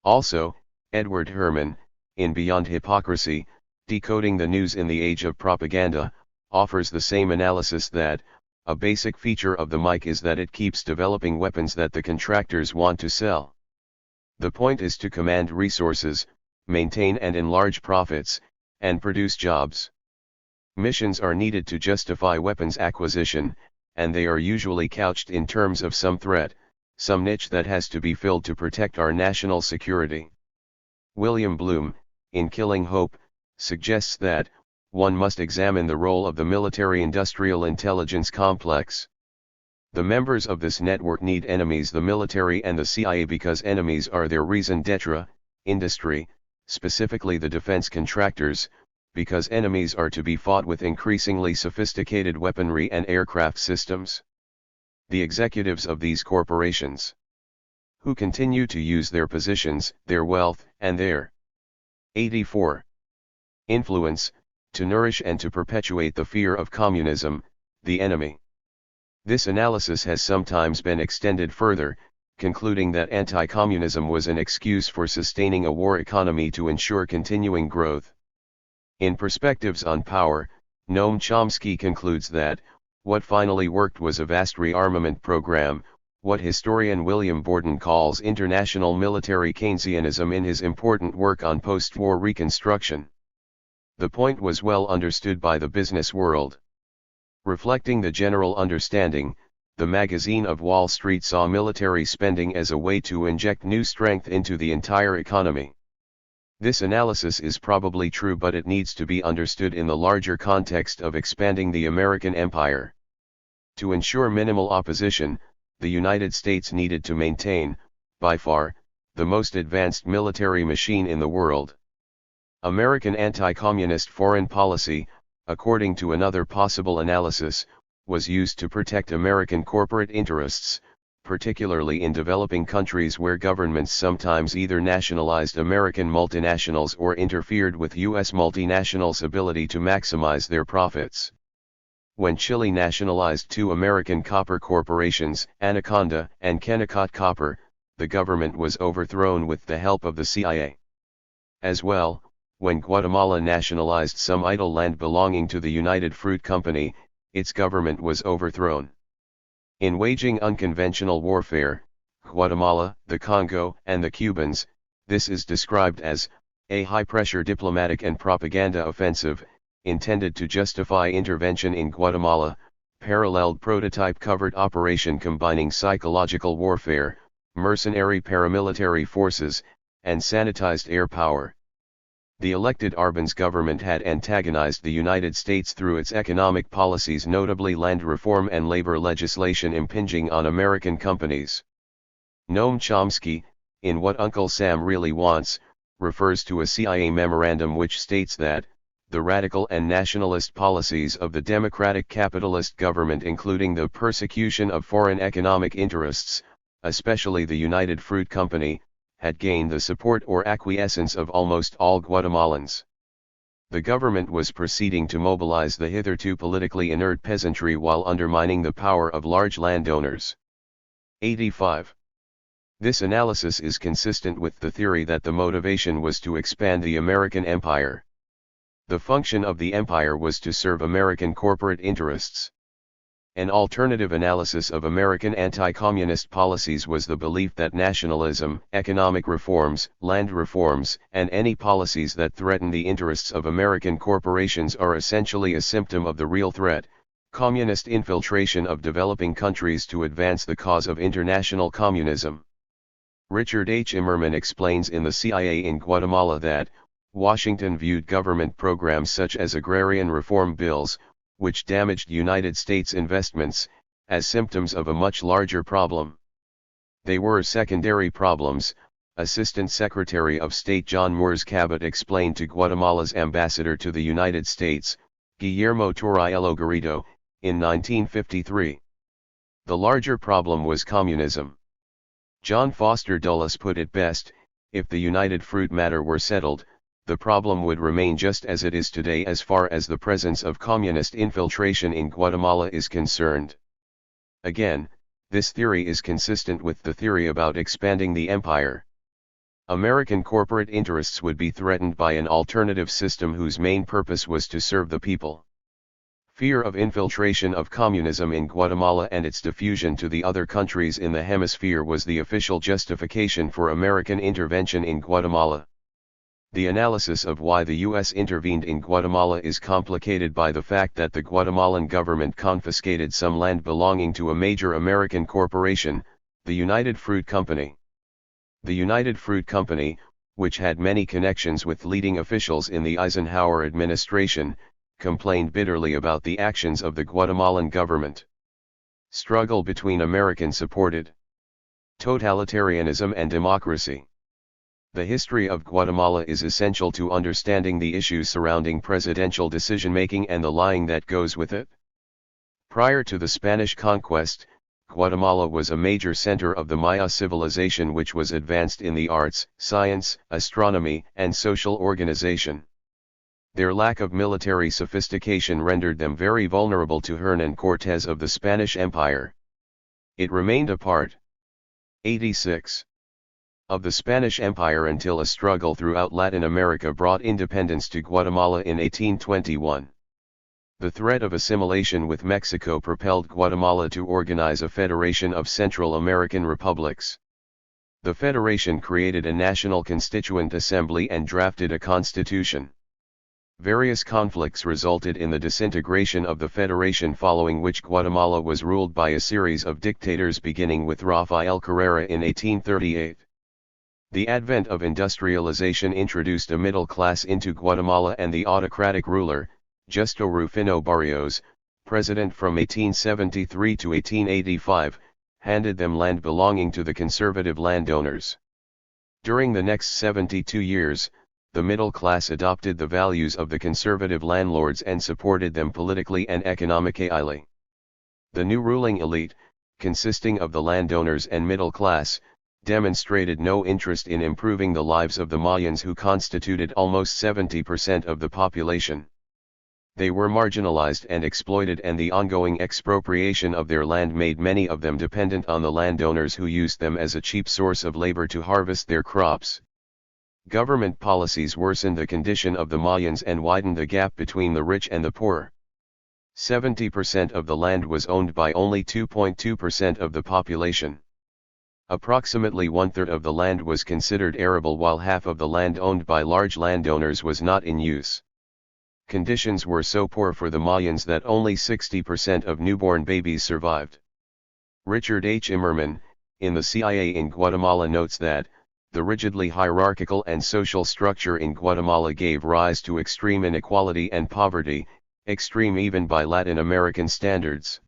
Also, Edward Herman, in Beyond Hypocrisy, Decoding the News in the Age of Propaganda, offers the same analysis that, a basic feature of the MiC is that it keeps developing weapons that the contractors want to sell. The point is to command resources, maintain and enlarge profits, and produce jobs. Missions are needed to justify weapons acquisition, and they are usually couched in terms of some threat, some niche that has to be filled to protect our national security. William Bloom, in Killing Hope, suggests that, one must examine the role of the military-industrial intelligence complex. The members of this network need enemies, the military and the CIA, because enemies are their raison d'etre, industry, specifically the defense contractors, because enemies are to be fought with increasingly sophisticated weaponry and aircraft systems. The executives of these corporations, who continue to use their positions, their wealth, and their 84. Influence, to nourish and to perpetuate the fear of communism, the enemy. This analysis has sometimes been extended further, concluding that anti-communism was an excuse for sustaining a war economy to ensure continuing growth. In Perspectives on Power, Noam Chomsky concludes that, what finally worked was a vast rearmament program, what historian William Borden calls international military Keynesianism in his important work on post-war reconstruction. The point was well understood by the business world. Reflecting the general understanding, the magazine of Wall Street saw military spending as a way to inject new strength into the entire economy. This analysis is probably true, but it needs to be understood in the larger context of expanding the American empire. To ensure minimal opposition, the United States needed to maintain, by far, the most advanced military machine in the world. American anti-communist foreign policy, according to another possible analysis, was used to protect American corporate interests, particularly in developing countries where governments sometimes either nationalized American multinationals or interfered with U.S. multinationals' ability to maximize their profits. When Chile nationalized two American copper corporations, Anaconda and Kennecott Copper, the government was overthrown with the help of the CIA. As well, when Guatemala nationalized some idle land belonging to the United Fruit Company, its government was overthrown. In waging unconventional warfare, Guatemala, the Congo, and the Cubans, this is described as a high-pressure diplomatic and propaganda offensive, intended to justify intervention in Guatemala, paralleled prototype covert operation combining psychological warfare, mercenary paramilitary forces, and sanitized air power. The elected Arbenz government had antagonized the United States through its economic policies, notably land reform and labor legislation impinging on American companies. Noam Chomsky, in What Uncle Sam Really Wants, refers to a CIA memorandum which states that, the radical and nationalist policies of the democratic capitalist government, including the persecution of foreign economic interests, especially the United Fruit Company, had gained the support or acquiescence of almost all Guatemalans. The government was proceeding to mobilize the hitherto politically inert peasantry while undermining the power of large landowners. 85. This analysis is consistent with the theory that the motivation was to expand the American empire. The function of the empire was to serve American corporate interests. An alternative analysis of American anti-communist policies was the belief that nationalism, economic reforms, land reforms, and any policies that threaten the interests of American corporations are essentially a symptom of the real threat, communist infiltration of developing countries to advance the cause of international communism. Richard H. Immerman explains in The CIA in Guatemala that, Washington viewed government programs such as agrarian reform bills, which damaged United States investments, as symptoms of a much larger problem. They were secondary problems, Assistant Secretary of State John Moores Cabot explained to Guatemala's ambassador to the United States, Guillermo Torriello Garrido, in 1953. The larger problem was communism. John Foster Dulles put it best, if the United Fruit matter were settled, the problem would remain just as it is today as far as the presence of communist infiltration in Guatemala is concerned. Again, this theory is consistent with the theory about expanding the empire. American corporate interests would be threatened by an alternative system whose main purpose was to serve the people. Fear of infiltration of communism in Guatemala and its diffusion to the other countries in the hemisphere was the official justification for American intervention in Guatemala. The analysis of why the U.S. intervened in Guatemala is complicated by the fact that the Guatemalan government confiscated some land belonging to a major American corporation, the United Fruit Company. The United Fruit Company, which had many connections with leading officials in the Eisenhower administration, complained bitterly about the actions of the Guatemalan government. Struggle between American-supported totalitarianism and democracy. The history of Guatemala is essential to understanding the issues surrounding presidential decision-making and the lying that goes with it. Prior to the Spanish conquest, Guatemala was a major center of the Maya civilization, which was advanced in the arts, science, astronomy, and social organization. Their lack of military sophistication rendered them very vulnerable to Hernán Cortés of the Spanish Empire. It remained a part 86 of the Spanish Empire until a struggle throughout Latin America brought independence to Guatemala in 1821. The threat of assimilation with Mexico propelled Guatemala to organize a federation of Central American republics. The federation created a national constituent assembly and drafted a constitution. Various conflicts resulted in the disintegration of the federation, following which Guatemala was ruled by a series of dictators beginning with Rafael Carrera in 1838. The advent of industrialization introduced a middle class into Guatemala, and the autocratic ruler, Justo Rufino Barrios, president from 1873 to 1885, handed them land belonging to the conservative landowners. During the next 72 years, the middle class adopted the values of the conservative landlords and supported them politically and economically. The new ruling elite, consisting of the landowners and middle class, demonstrated no interest in improving the lives of the Mayans, who constituted almost 70% of the population. They were marginalized and exploited, and the ongoing expropriation of their land made many of them dependent on the landowners, who used them as a cheap source of labor to harvest their crops. Government policies worsened the condition of the Mayans and widened the gap between the rich and the poor. 70% of the land was owned by only 2.2% of the population. Approximately one-third of the land was considered arable, while half of the land owned by large landowners was not in use. Conditions were so poor for the Mayans that only 60% of newborn babies survived. Richard H. Immerman, in the CIA in Guatemala, notes that the rigidly hierarchical and social structure in Guatemala gave rise to extreme inequality and poverty, extreme even by Latin American standards.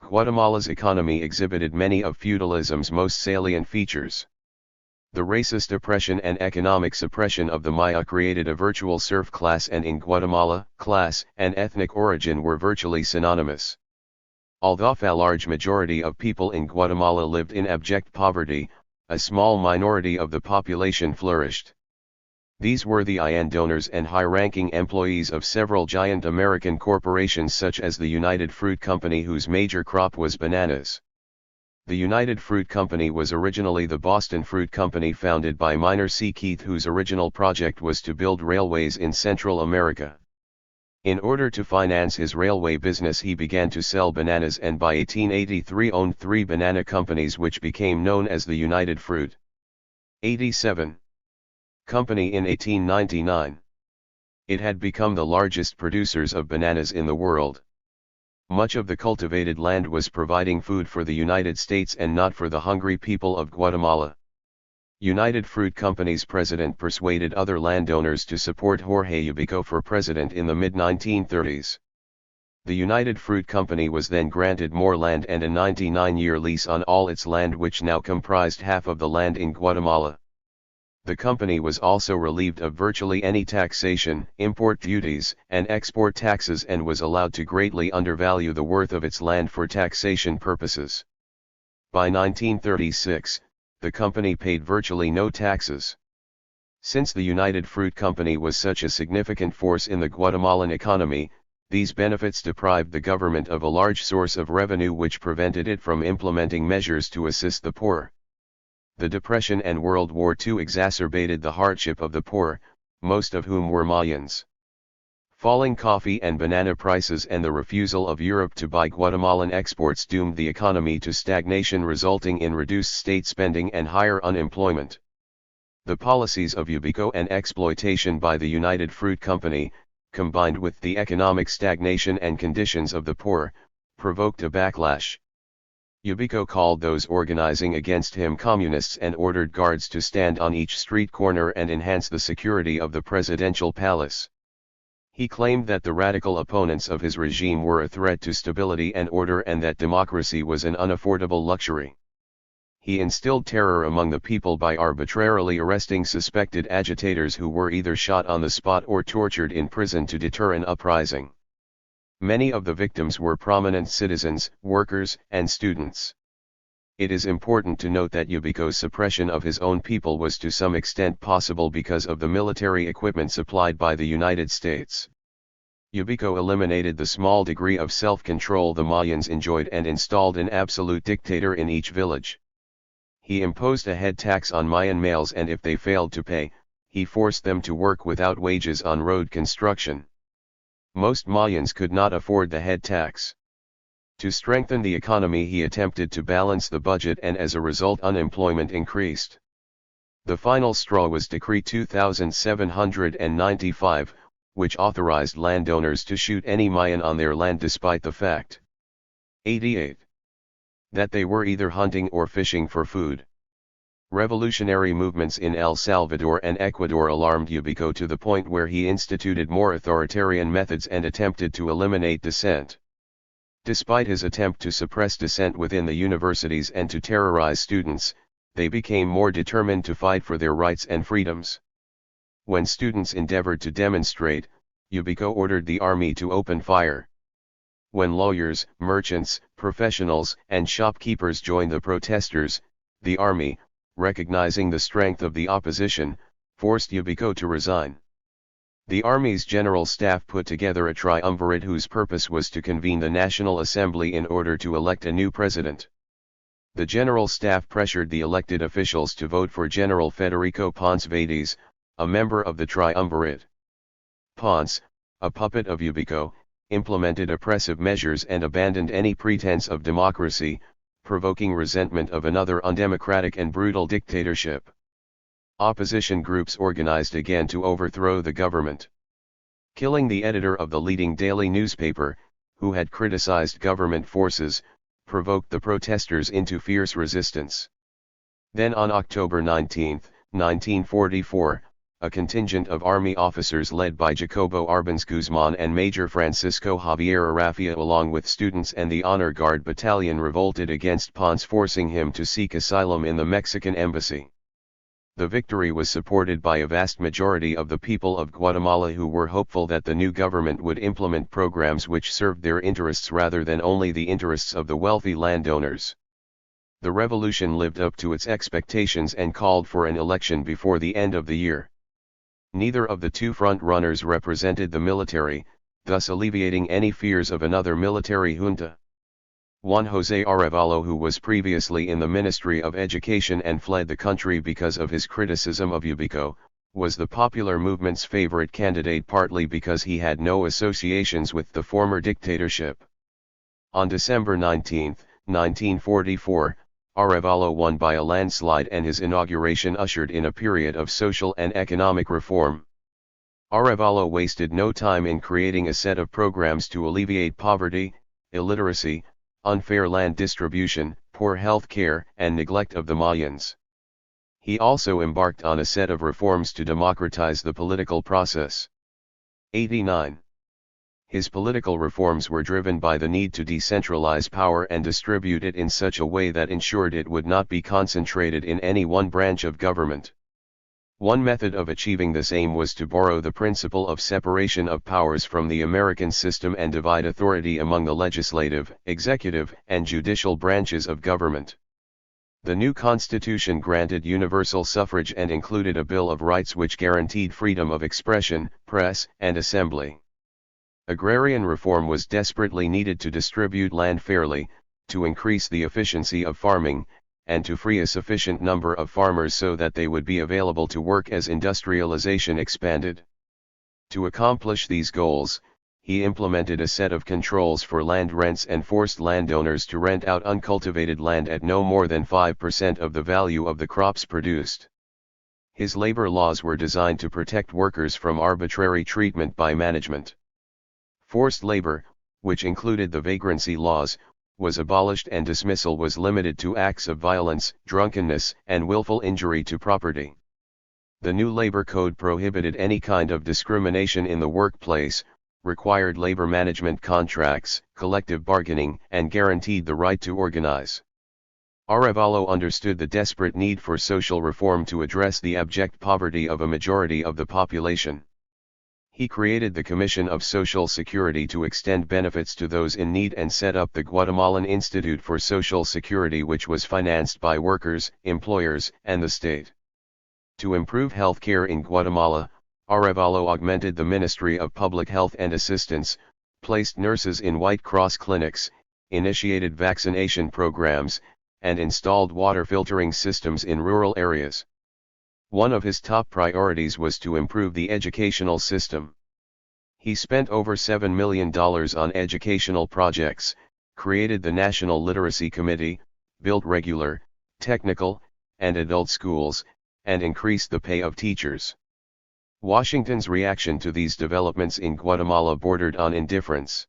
Guatemala's economy exhibited many of feudalism's most salient features. The racist oppression and economic suppression of the Maya created a virtual serf class, and in Guatemala, class and ethnic origin were virtually synonymous. Although a large majority of people in Guatemala lived in abject poverty, a small minority of the population flourished. These were the landowners and high-ranking employees of several giant American corporations such as the United Fruit Company, whose major crop was bananas. The United Fruit Company was originally the Boston Fruit Company, founded by Minor C. Keith, whose original project was to build railways in Central America. In order to finance his railway business, he began to sell bananas, and by 1883 owned 3 banana companies, which became known as the United Fruit 87 Company in 1899. It had become the largest producers of bananas in the world. Much of the cultivated land was providing food for the United States and not for the hungry people of Guatemala. United Fruit Company's president persuaded other landowners to support Jorge Ubico for president in the mid-1930s. The United Fruit Company was then granted more land and a 99-year lease on all its land, which now comprised half of the land in Guatemala. The company was also relieved of virtually any taxation, import duties, and export taxes, and was allowed to greatly undervalue the worth of its land for taxation purposes. By 1936, the company paid virtually no taxes. Since the United Fruit Company was such a significant force in the Guatemalan economy, these benefits deprived the government of a large source of revenue, which prevented it from implementing measures to assist the poor. The Depression and World War II exacerbated the hardship of the poor, most of whom were Mayans. Falling coffee and banana prices and the refusal of Europe to buy Guatemalan exports doomed the economy to stagnation, resulting in reduced state spending and higher unemployment. The policies of Ubico and exploitation by the United Fruit Company, combined with the economic stagnation and conditions of the poor, provoked a backlash. Ubico called those organizing against him communists and ordered guards to stand on each street corner and enhance the security of the presidential palace. He claimed that the radical opponents of his regime were a threat to stability and order, and that democracy was an unaffordable luxury. he instilled terror among the people by arbitrarily arresting suspected agitators who were either shot on the spot or tortured in prison to deter an uprising. Many of the victims were prominent citizens, workers, and students. It is important to note that Yubiko's suppression of his own people was to some extent possible because of the military equipment supplied by the United States. Yubiko eliminated the small degree of self-control the Mayans enjoyed and installed an absolute dictator in each village. He imposed a head tax on Mayan males, and if they failed to pay, he forced them to work without wages on road construction. Most Mayans could not afford the head tax. To strengthen the economy, he attempted to balance the budget, and as a result unemployment increased. The final straw was Decree 2795, which authorized landowners to shoot any Mayan on their land despite the fact 88. That they were either hunting or fishing for food. Revolutionary movements in El Salvador and Ecuador alarmed Yubiko to the point where he instituted more authoritarian methods and attempted to eliminate dissent. Despite his attempt to suppress dissent within the universities and to terrorize students, they became more determined to fight for their rights and freedoms. When students endeavored to demonstrate, Yubiko ordered the army to open fire. When lawyers, merchants, professionals, and shopkeepers joined the protesters, the army, recognizing the strength of the opposition, forced Yubiko to resign. The army's general staff put together a triumvirate whose purpose was to convene the National Assembly in order to elect a new president. The general staff pressured the elected officials to vote for General Federico Ponce Vades, a member of the triumvirate. Ponce, a puppet of Yubiko, implemented oppressive measures and abandoned any pretense of democracy, provoking resentment of another undemocratic and brutal dictatorship. Opposition groups organized again to overthrow the government. Killing the editor of the leading daily newspaper, who had criticized government forces, provoked the protesters into fierce resistance. Then on October 19, 1944, a contingent of army officers led by Jacobo Arbenz Guzman and Major Francisco Javier Arrafia along with students and the Honor Guard Battalion revolted against Ponce, forcing him to seek asylum in the Mexican embassy. The victory was supported by a vast majority of the people of Guatemala, who were hopeful that the new government would implement programs which served their interests rather than only the interests of the wealthy landowners. The revolution lived up to its expectations and called for an election before the end of the year. Neither of the two front-runners represented the military, thus alleviating any fears of another military junta. Juan José Arevalo, who was previously in the Ministry of Education and fled the country because of his criticism of Yubiko, was the popular movement's favorite candidate, partly because he had no associations with the former dictatorship. On December 19, 1944, Arevalo won by a landslide, and his inauguration ushered in a period of social and economic reform. Arevalo wasted no time in creating a set of programs to alleviate poverty, illiteracy, unfair land distribution, poor health care, and neglect of the Mayans. He also embarked on a set of reforms to democratize the political process. 89. His political reforms were driven by the need to decentralize power and distribute it in such a way that ensured it would not be concentrated in any one branch of government. One method of achieving this aim was to borrow the principle of separation of powers from the American system and divide authority among the legislative, executive, and judicial branches of government. The new constitution granted universal suffrage and included a Bill of Rights which guaranteed freedom of expression, press, and assembly. Agrarian reform was desperately needed to distribute land fairly, to increase the efficiency of farming, and to free a sufficient number of farmers so that they would be available to work as industrialization expanded. To accomplish these goals, he implemented a set of controls for land rents and forced landowners to rent out uncultivated land at no more than 5% of the value of the crops produced. His labor laws were designed to protect workers from arbitrary treatment by management. Forced labor, which included the vagrancy laws, was abolished, and dismissal was limited to acts of violence, drunkenness, and willful injury to property. The new labor code prohibited any kind of discrimination in the workplace, required labor management contracts, collective bargaining, and guaranteed the right to organize. Arevalo understood the desperate need for social reform to address the abject poverty of a majority of the population. He created the Commission of Social Security to extend benefits to those in need and set up the Guatemalan Institute for Social Security, which was financed by workers, employers, and the state. To improve health care in Guatemala, Arevalo augmented the Ministry of Public Health and Assistance, placed nurses in White Cross clinics, initiated vaccination programs, and installed water filtering systems in rural areas. One of his top priorities was to improve the educational system. He spent over $7 million on educational projects, created the National Literacy Committee, built regular, technical, and adult schools, and increased the pay of teachers. Washington's reaction to these developments in Guatemala bordered on indifference.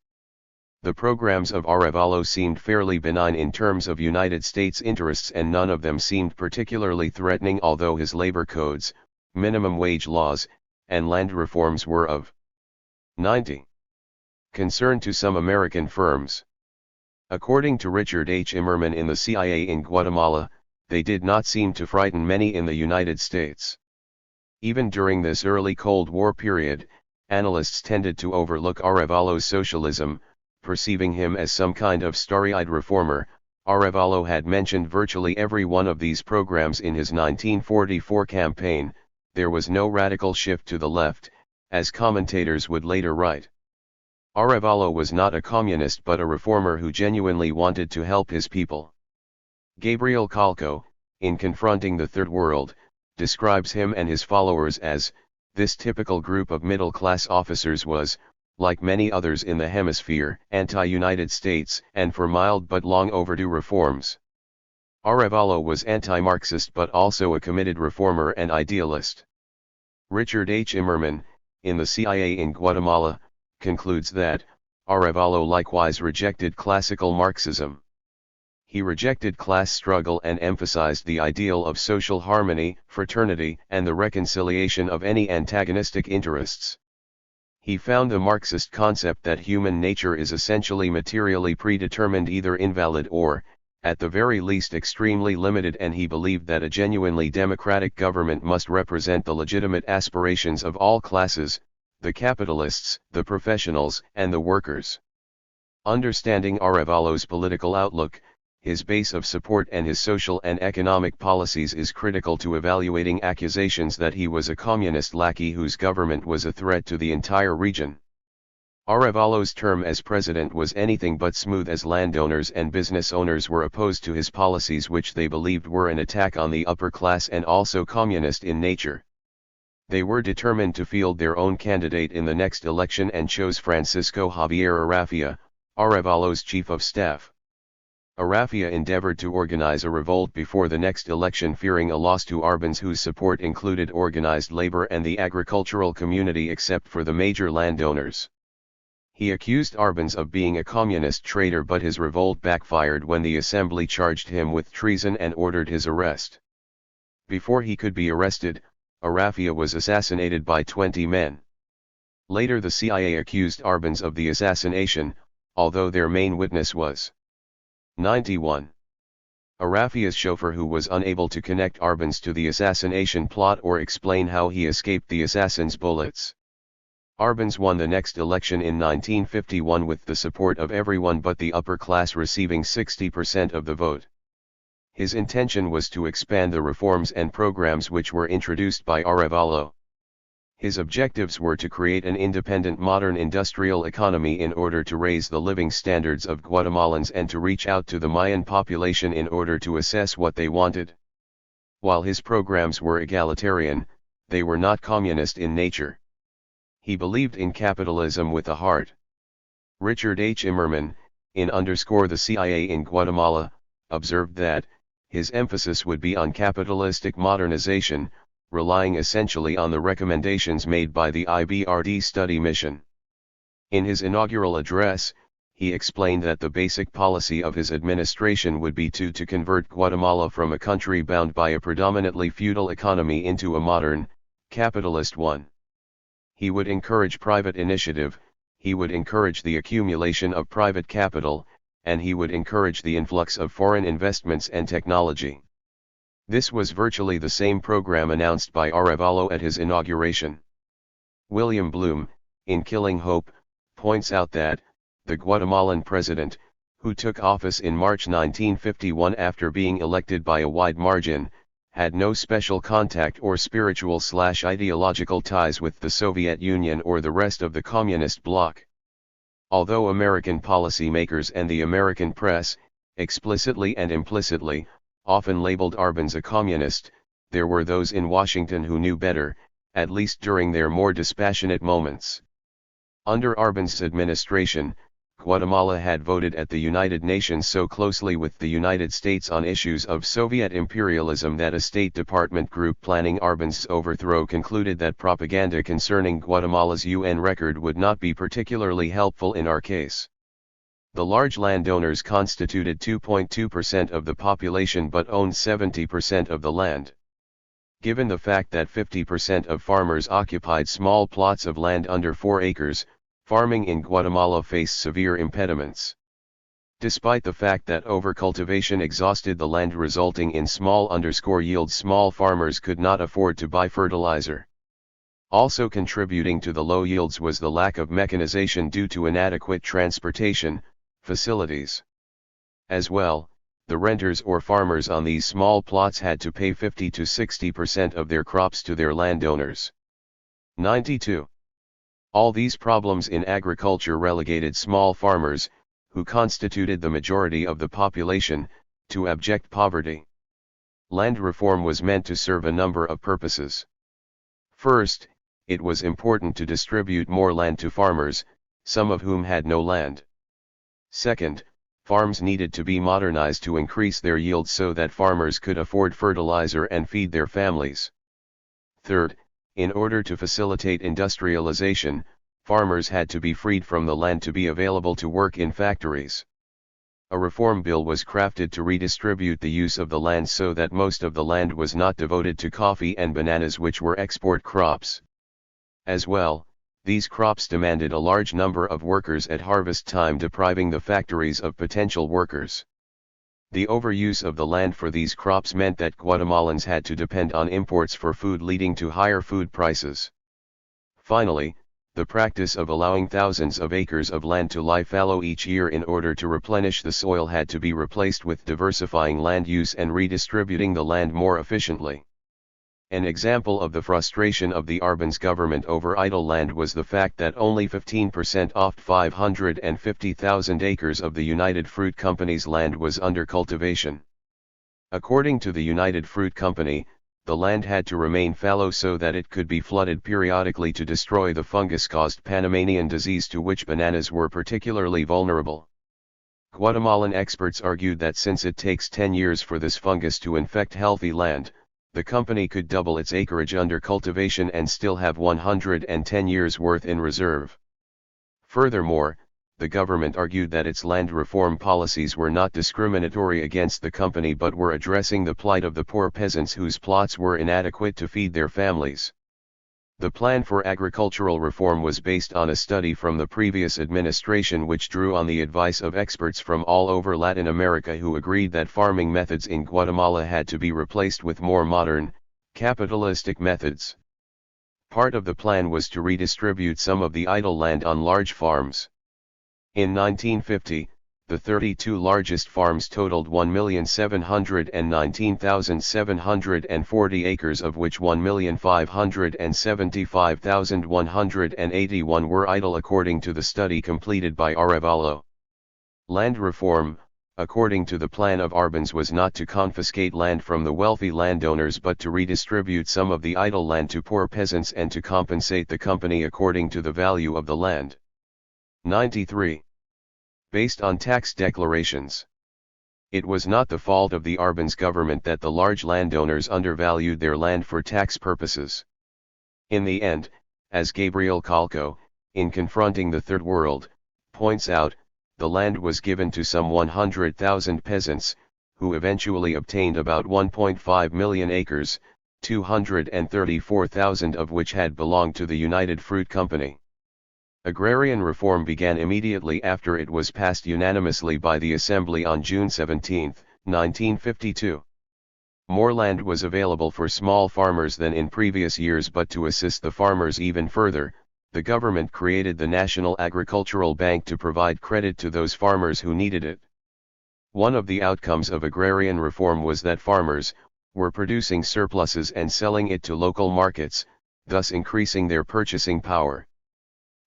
The programs of Arevalo seemed fairly benign in terms of United States interests, and none of them seemed particularly threatening, although his labor codes, minimum wage laws, and land reforms were of 90 concern to some American firms. According to Richard H. Immerman in the CIA in Guatemala, they did not seem to frighten many in the United States. Even during this early Cold War period, analysts tended to overlook Arevalo's socialism, perceiving him as some kind of starry-eyed reformer. Arevalo had mentioned virtually every one of these programs in his 1944 campaign. There was no radical shift to the left, as commentators would later write. Arevalo was not a communist but a reformer who genuinely wanted to help his people. Gabriel Calco, in Confronting the Third World, describes him and his followers as, "This typical group of middle-class officers was, like many others in the hemisphere, anti-United States and for mild but long overdue reforms." Arevalo was anti-Marxist but also a committed reformer and idealist. Richard H. Immerman, in the CIA in Guatemala, concludes that, Arevalo likewise rejected classical Marxism. He rejected class struggle and emphasized the ideal of social harmony, fraternity, and the reconciliation of any antagonistic interests. He found the Marxist concept that human nature is essentially materially predetermined either invalid or, at the very least, extremely limited, and he believed that a genuinely democratic government must represent the legitimate aspirations of all classes, the capitalists, the professionals, and the workers. Understanding Arevalo's political outlook, his base of support, and his social and economic policies is critical to evaluating accusations that he was a communist lackey whose government was a threat to the entire region. Arevalo's term as president was anything but smooth, as landowners and business owners were opposed to his policies, which they believed were an attack on the upper class and also communist in nature. They were determined to field their own candidate in the next election and chose Francisco Javier Arrafia, Arevalo's chief of staff. Arrafia endeavored to organize a revolt before the next election, fearing a loss to Arbans, whose support included organized labor and the agricultural community except for the major landowners. He accused Arbans of being a communist traitor, but his revolt backfired when the assembly charged him with treason and ordered his arrest. Before he could be arrested, Arrafia was assassinated by 20 men. Later the CIA accused Arbans of the assassination, although their main witness was 91. Arrafia's chauffeur, who was unable to connect Arbans to the assassination plot or explain how he escaped the assassin's bullets. Arbans won the next election in 1951 with the support of everyone but the upper class, receiving 60% of the vote. His intention was to expand the reforms and programs which were introduced by Arevalo. His objectives were to create an independent modern industrial economy in order to raise the living standards of Guatemalans and to reach out to the Mayan population in order to assess what they wanted. While his programs were egalitarian, they were not communist in nature. He believed in capitalism with a heart. Richard H. Immerman, in the CIA in Guatemala, observed that, his emphasis would be on capitalistic modernization, relying essentially on the recommendations made by the IBRD study mission. In his inaugural address, he explained that the basic policy of his administration would be to convert Guatemala from a country bound by a predominantly feudal economy into a modern, capitalist one. He would encourage private initiative, he would encourage the accumulation of private capital, and he would encourage the influx of foreign investments and technology. This was virtually the same program announced by Arevalo at his inauguration. William Bloom, in Killing Hope, points out that, the Guatemalan president, who took office in March 1951 after being elected by a wide margin, had no special contact or spiritual/ideological ties with the Soviet Union or the rest of the communist bloc. Although American policymakers and the American press, explicitly and implicitly, often labeled Arbenz a communist, there were those in Washington who knew better, at least during their more dispassionate moments. Under Arbenz's administration, Guatemala had voted at the United Nations so closely with the United States on issues of Soviet imperialism that a State Department group planning Arbenz's overthrow concluded that propaganda concerning Guatemala's UN record would not be particularly helpful in our case. The large landowners constituted 2.2% of the population but owned 70% of the land. Given the fact that 50% of farmers occupied small plots of land under 4 acres, farming in Guatemala faced severe impediments. Despite the fact that overcultivation exhausted the land resulting in small yields, small farmers could not afford to buy fertilizer. Also contributing to the low yields was the lack of mechanization due to inadequate transportation facilities. As well, the renters or farmers on these small plots had to pay 50 to 60% of their crops to their landowners. 92. All these problems in agriculture relegated small farmers, who constituted the majority of the population, to abject poverty. Land reform was meant to serve a number of purposes. First, it was important to distribute more land to farmers, some of whom had no land. Second, farms needed to be modernized to increase their yields so that farmers could afford fertilizer and feed their families. Third, in order to facilitate industrialization, farmers had to be freed from the land to be available to work in factories. A reform bill was crafted to redistribute the use of the land so that most of the land was not devoted to coffee and bananas, which were export crops. As well, these crops demanded a large number of workers at harvest time, depriving the factories of potential workers. The overuse of the land for these crops meant that Guatemalans had to depend on imports for food, leading to higher food prices. Finally, the practice of allowing thousands of acres of land to lie fallow each year in order to replenish the soil had to be replaced with diversifying land use and redistributing the land more efficiently. An example of the frustration of the Arbenz government over idle land was the fact that only 15% of 550,000 acres of the United Fruit Company's land was under cultivation. According to the United Fruit Company, the land had to remain fallow so that it could be flooded periodically to destroy the fungus-caused Panamanian disease to which bananas were particularly vulnerable. Guatemalan experts argued that since it takes 10 years for this fungus to infect healthy land, the company could double its acreage under cultivation and still have 110 years' worth in reserve. Furthermore, the government argued that its land reform policies were not discriminatory against the company but were addressing the plight of the poor peasants whose plots were inadequate to feed their families. The plan for agricultural reform was based on a study from the previous administration which drew on the advice of experts from all over Latin America who agreed that farming methods in Guatemala had to be replaced with more modern, capitalistic methods. Part of the plan was to redistribute some of the idle land on large farms. In 1950, the 32 largest farms totaled 1,719,740 acres, of which 1,575,181 were idle according to the study completed by Arevalo. Land reform, according to the plan of Arbenz, was not to confiscate land from the wealthy landowners but to redistribute some of the idle land to poor peasants and to compensate the company according to the value of the land. 93. Based on tax declarations. It was not the fault of the Arbenz government that the large landowners undervalued their land for tax purposes. In the end, as Gabriel Calco, in Confronting the Third World, points out, the land was given to some 100,000 peasants, who eventually obtained about 1.5 million acres, 234,000 of which had belonged to the United Fruit Company. Agrarian reform began immediately after it was passed unanimously by the Assembly on June 17, 1952. More land was available for small farmers than in previous years, but to assist the farmers even further, the government created the National Agricultural Bank to provide credit to those farmers who needed it. One of the outcomes of agrarian reform was that farmers were producing surpluses and selling it to local markets, thus increasing their purchasing power.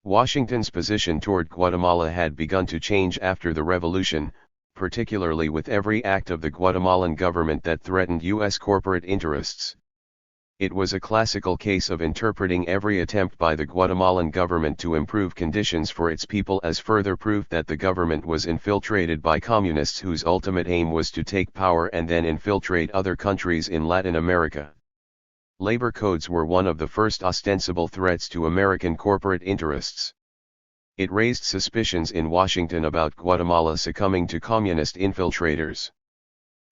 Washington's position toward Guatemala had begun to change after the revolution, particularly with every act of the Guatemalan government that threatened U.S. corporate interests. It was a classical case of interpreting every attempt by the Guatemalan government to improve conditions for its people as further proof that the government was infiltrated by communists whose ultimate aim was to take power and then infiltrate other countries in Latin America. Labor codes were one of the first ostensible threats to American corporate interests. It raised suspicions in Washington about Guatemala succumbing to communist infiltrators.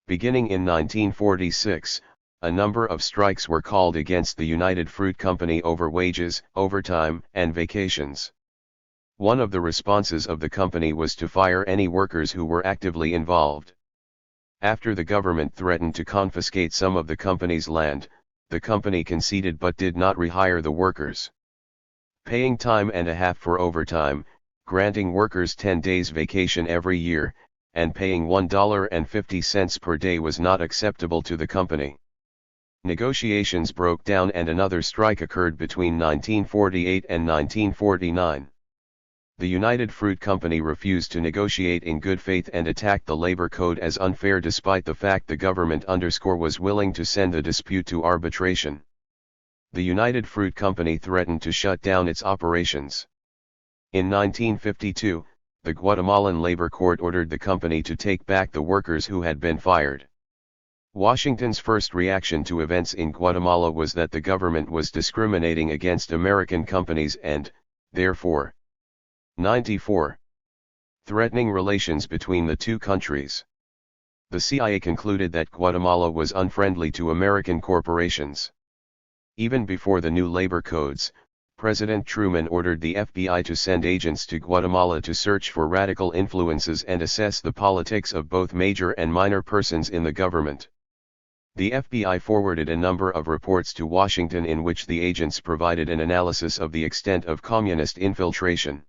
Beginning in 1946, a number of strikes were called against the United Fruit Company over wages, overtime, and vacations. One of the responses of the company was to fire any workers who were actively involved. After the government threatened to confiscate some of the company's land, the company conceded but did not rehire the workers. Paying time and a half for overtime, granting workers 10 days vacation every year, and paying $1.50 per day was not acceptable to the company. Negotiations broke down and another strike occurred between 1948 and 1949. The United Fruit Company refused to negotiate in good faith and attacked the labor code as unfair despite the fact the government was willing to send the dispute to arbitration. The United Fruit Company threatened to shut down its operations. In 1952, the Guatemalan Labor Court ordered the company to take back the workers who had been fired. Washington's first reaction to events in Guatemala was that the government was discriminating against American companies and, therefore, 94. Threatening relations between the two countries. The CIA concluded that Guatemala was unfriendly to American corporations. Even before the new labor codes, President Truman ordered the FBI to send agents to Guatemala to search for radical influences and assess the politics of both major and minor persons in the government. The FBI forwarded a number of reports to Washington in which the agents provided an analysis of the extent of communist infiltration.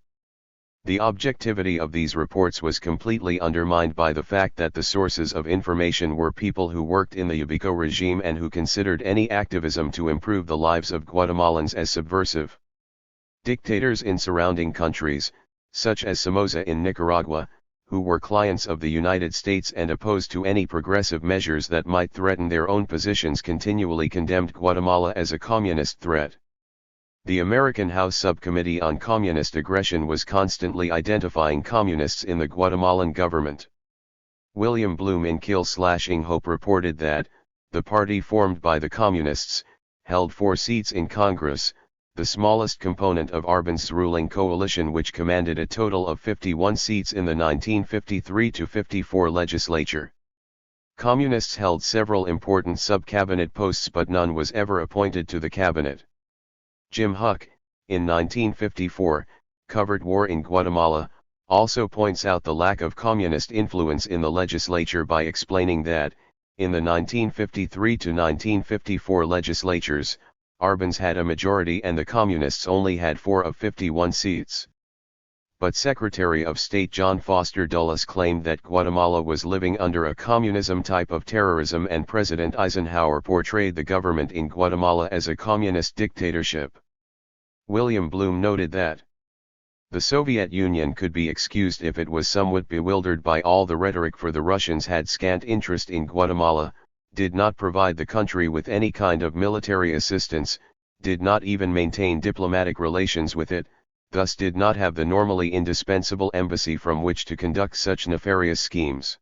The objectivity of these reports was completely undermined by the fact that the sources of information were people who worked in the Ubico regime and who considered any activism to improve the lives of Guatemalans as subversive. Dictators in surrounding countries, such as Somoza in Nicaragua, who were clients of the United States and opposed to any progressive measures that might threaten their own positions, continually condemned Guatemala as a communist threat. The American House Subcommittee on Communist Aggression was constantly identifying communists in the Guatemalan government. William Bloom in Kill/Ing Hope reported that, the party formed by the communists, held 4 seats in Congress, the smallest component of Arbenz ruling coalition, which commanded a total of 51 seats in the 1953-54 legislature. Communists held several important sub-cabinet posts but none was ever appointed to the cabinet. Jim Huck, in 1954, covered war in Guatemala, also points out the lack of communist influence in the legislature by explaining that, in the 1953-1954 legislatures, Arbenz had a majority and the Communists only had 4 of 51 seats. But Secretary of State John Foster Dulles claimed that Guatemala was living under a communism type of terrorism, and President Eisenhower portrayed the government in Guatemala as a communist dictatorship. William Bloom noted that the Soviet Union could be excused if it was somewhat bewildered by all the rhetoric, for the Russians had scant interest in Guatemala, did not provide the country with any kind of military assistance, did not even maintain diplomatic relations with it, thus did not have the normally indispensable embassy from which to conduct such nefarious schemes.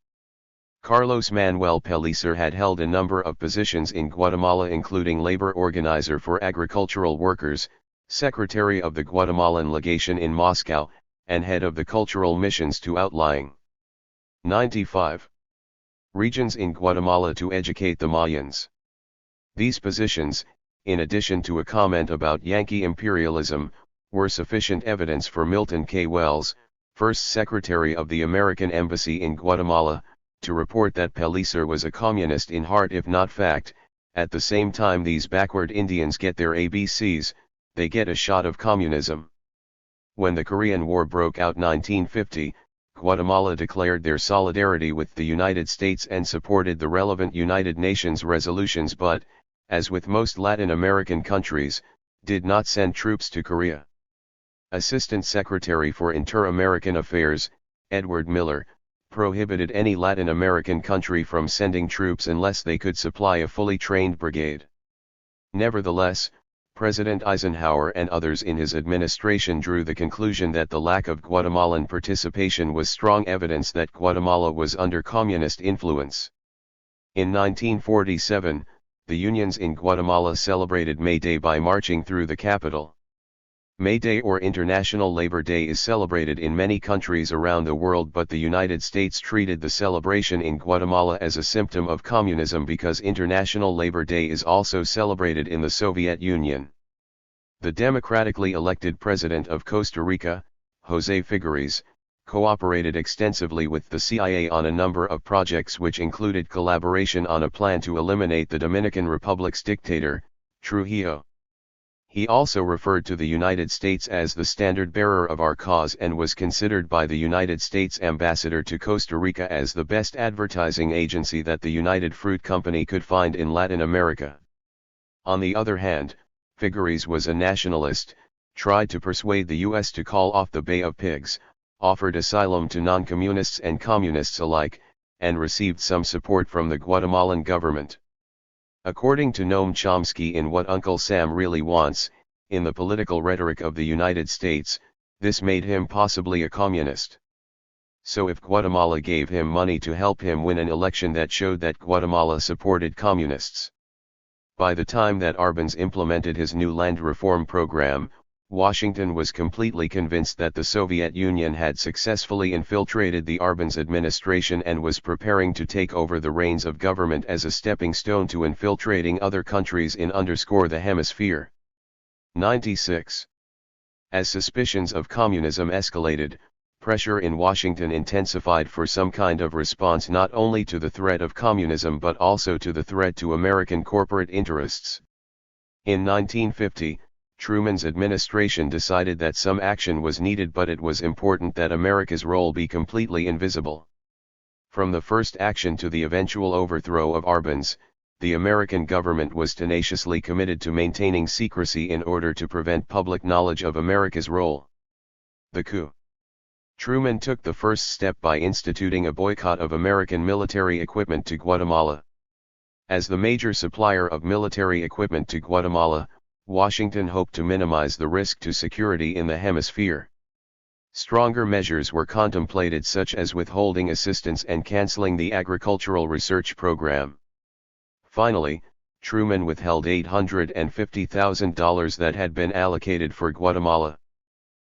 Carlos Manuel Pellicer had held a number of positions in Guatemala, including labor organizer for agricultural workers, secretary of the Guatemalan legation in Moscow, and head of the cultural missions to outlying 95 regions in Guatemala to educate the Mayans. These positions, in addition to a comment about Yankee imperialism, were sufficient evidence for Milton K. Wells, first Secretary of the American Embassy in Guatemala, to report that Pellicer was a communist in heart if not fact. At the same time these backward Indians get their ABCs, they get a shot of communism. When the Korean War broke out 1950, Guatemala declared their solidarity with the United States and supported the relevant United Nations resolutions but, as with most Latin American countries, did not send troops to Korea. Assistant Secretary for Inter-American Affairs, Edward Miller, prohibited any Latin American country from sending troops unless they could supply a fully trained brigade. Nevertheless, President Eisenhower and others in his administration drew the conclusion that the lack of Guatemalan participation was strong evidence that Guatemala was under communist influence. In 1947, the unions in Guatemala celebrated May Day by marching through the capital. May Day or International Labor Day is celebrated in many countries around the world, but the United States treated the celebration in Guatemala as a symptom of communism because International Labor Day is also celebrated in the Soviet Union. The democratically elected president of Costa Rica, José Figueres, cooperated extensively with the CIA on a number of projects which included collaboration on a plan to eliminate the Dominican Republic's dictator, Trujillo. He also referred to the United States as the standard bearer of our cause and was considered by the United States ambassador to Costa Rica as the best advertising agency that the United Fruit Company could find in Latin America. On the other hand, Figueres was a nationalist, tried to persuade the U.S. to call off the Bay of Pigs, offered asylum to non-communists and communists alike, and received some support from the Guatemalan government. According to Noam Chomsky in What Uncle Sam Really Wants, in the political rhetoric of the United States, this made him possibly a communist. So if Guatemala gave him money to help him win an election, that showed that Guatemala supported communists. By the time that Arbenz implemented his new land reform program, Washington was completely convinced that the Soviet Union had successfully infiltrated the Arbenz administration and was preparing to take over the reins of government as a stepping stone to infiltrating other countries in the hemisphere. 96. As suspicions of communism escalated, pressure in Washington intensified for some kind of response not only to the threat of communism but also to the threat to American corporate interests. In 1950, Truman's administration decided that some action was needed, but it was important that America's role be completely invisible. From the first action to the eventual overthrow of Arbenz, the American government was tenaciously committed to maintaining secrecy in order to prevent public knowledge of America's role. The coup. Truman took the first step by instituting a boycott of American military equipment to Guatemala. As the major supplier of military equipment to Guatemala, Washington hoped to minimize the risk to security in the hemisphere. Stronger measures were contemplated, such as withholding assistance and canceling the agricultural research program. Finally, Truman withheld $850,000 that had been allocated for Guatemala.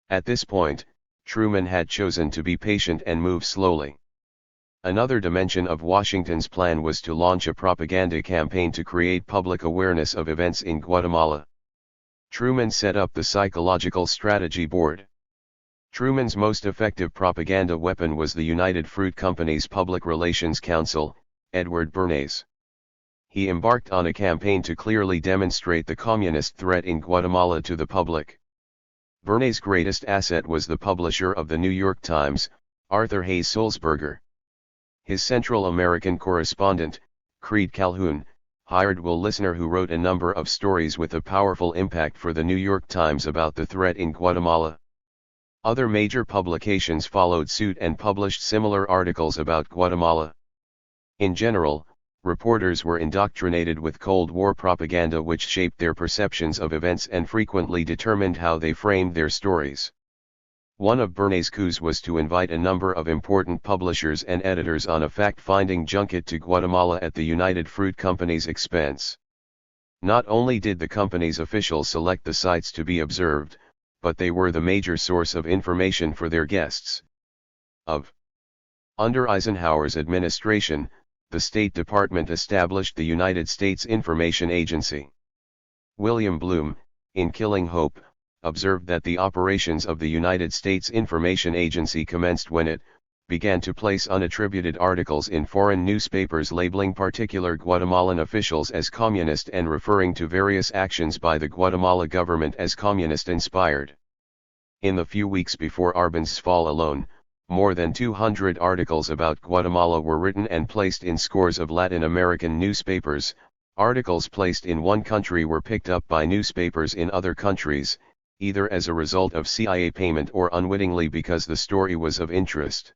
At this point, Truman had chosen to be patient and move slowly. Another dimension of Washington's plan was to launch a propaganda campaign to create public awareness of events in Guatemala. Truman set up the Psychological Strategy Board. Truman's most effective propaganda weapon was the United Fruit Company's Public Relations Counsel, Edward Bernays. He embarked on a campaign to clearly demonstrate the communist threat in Guatemala to the public. Bernays' greatest asset was the publisher of the New York Times, Arthur Hayes Sulzberger. His Central American correspondent, Creed Calhoun, hired Will Listener, who wrote a number of stories with a powerful impact for the New York Times about the threat in Guatemala. Other major publications followed suit and published similar articles about Guatemala. In general, reporters were indoctrinated with Cold War propaganda which shaped their perceptions of events and frequently determined how they framed their stories. One of Bernays' coups was to invite a number of important publishers and editors on a fact-finding junket to Guatemala at the United Fruit Company's expense. Not only did the company's officials select the sites to be observed, but they were the major source of information for their guests. Under Eisenhower's administration, the State Department established the United States Information Agency. William Bloom, in Killing Hope, observed that the operations of the United States Information Agency commenced when it began to place unattributed articles in foreign newspapers labeling particular Guatemalan officials as communist and referring to various actions by the Guatemala government as communist-inspired. In the few weeks before Arbenz fall alone, more than 200 articles about Guatemala were written and placed in scores of Latin American newspapers. Articles placed in one country were picked up by newspapers in other countries, either as a result of CIA payment or unwittingly because the story was of interest.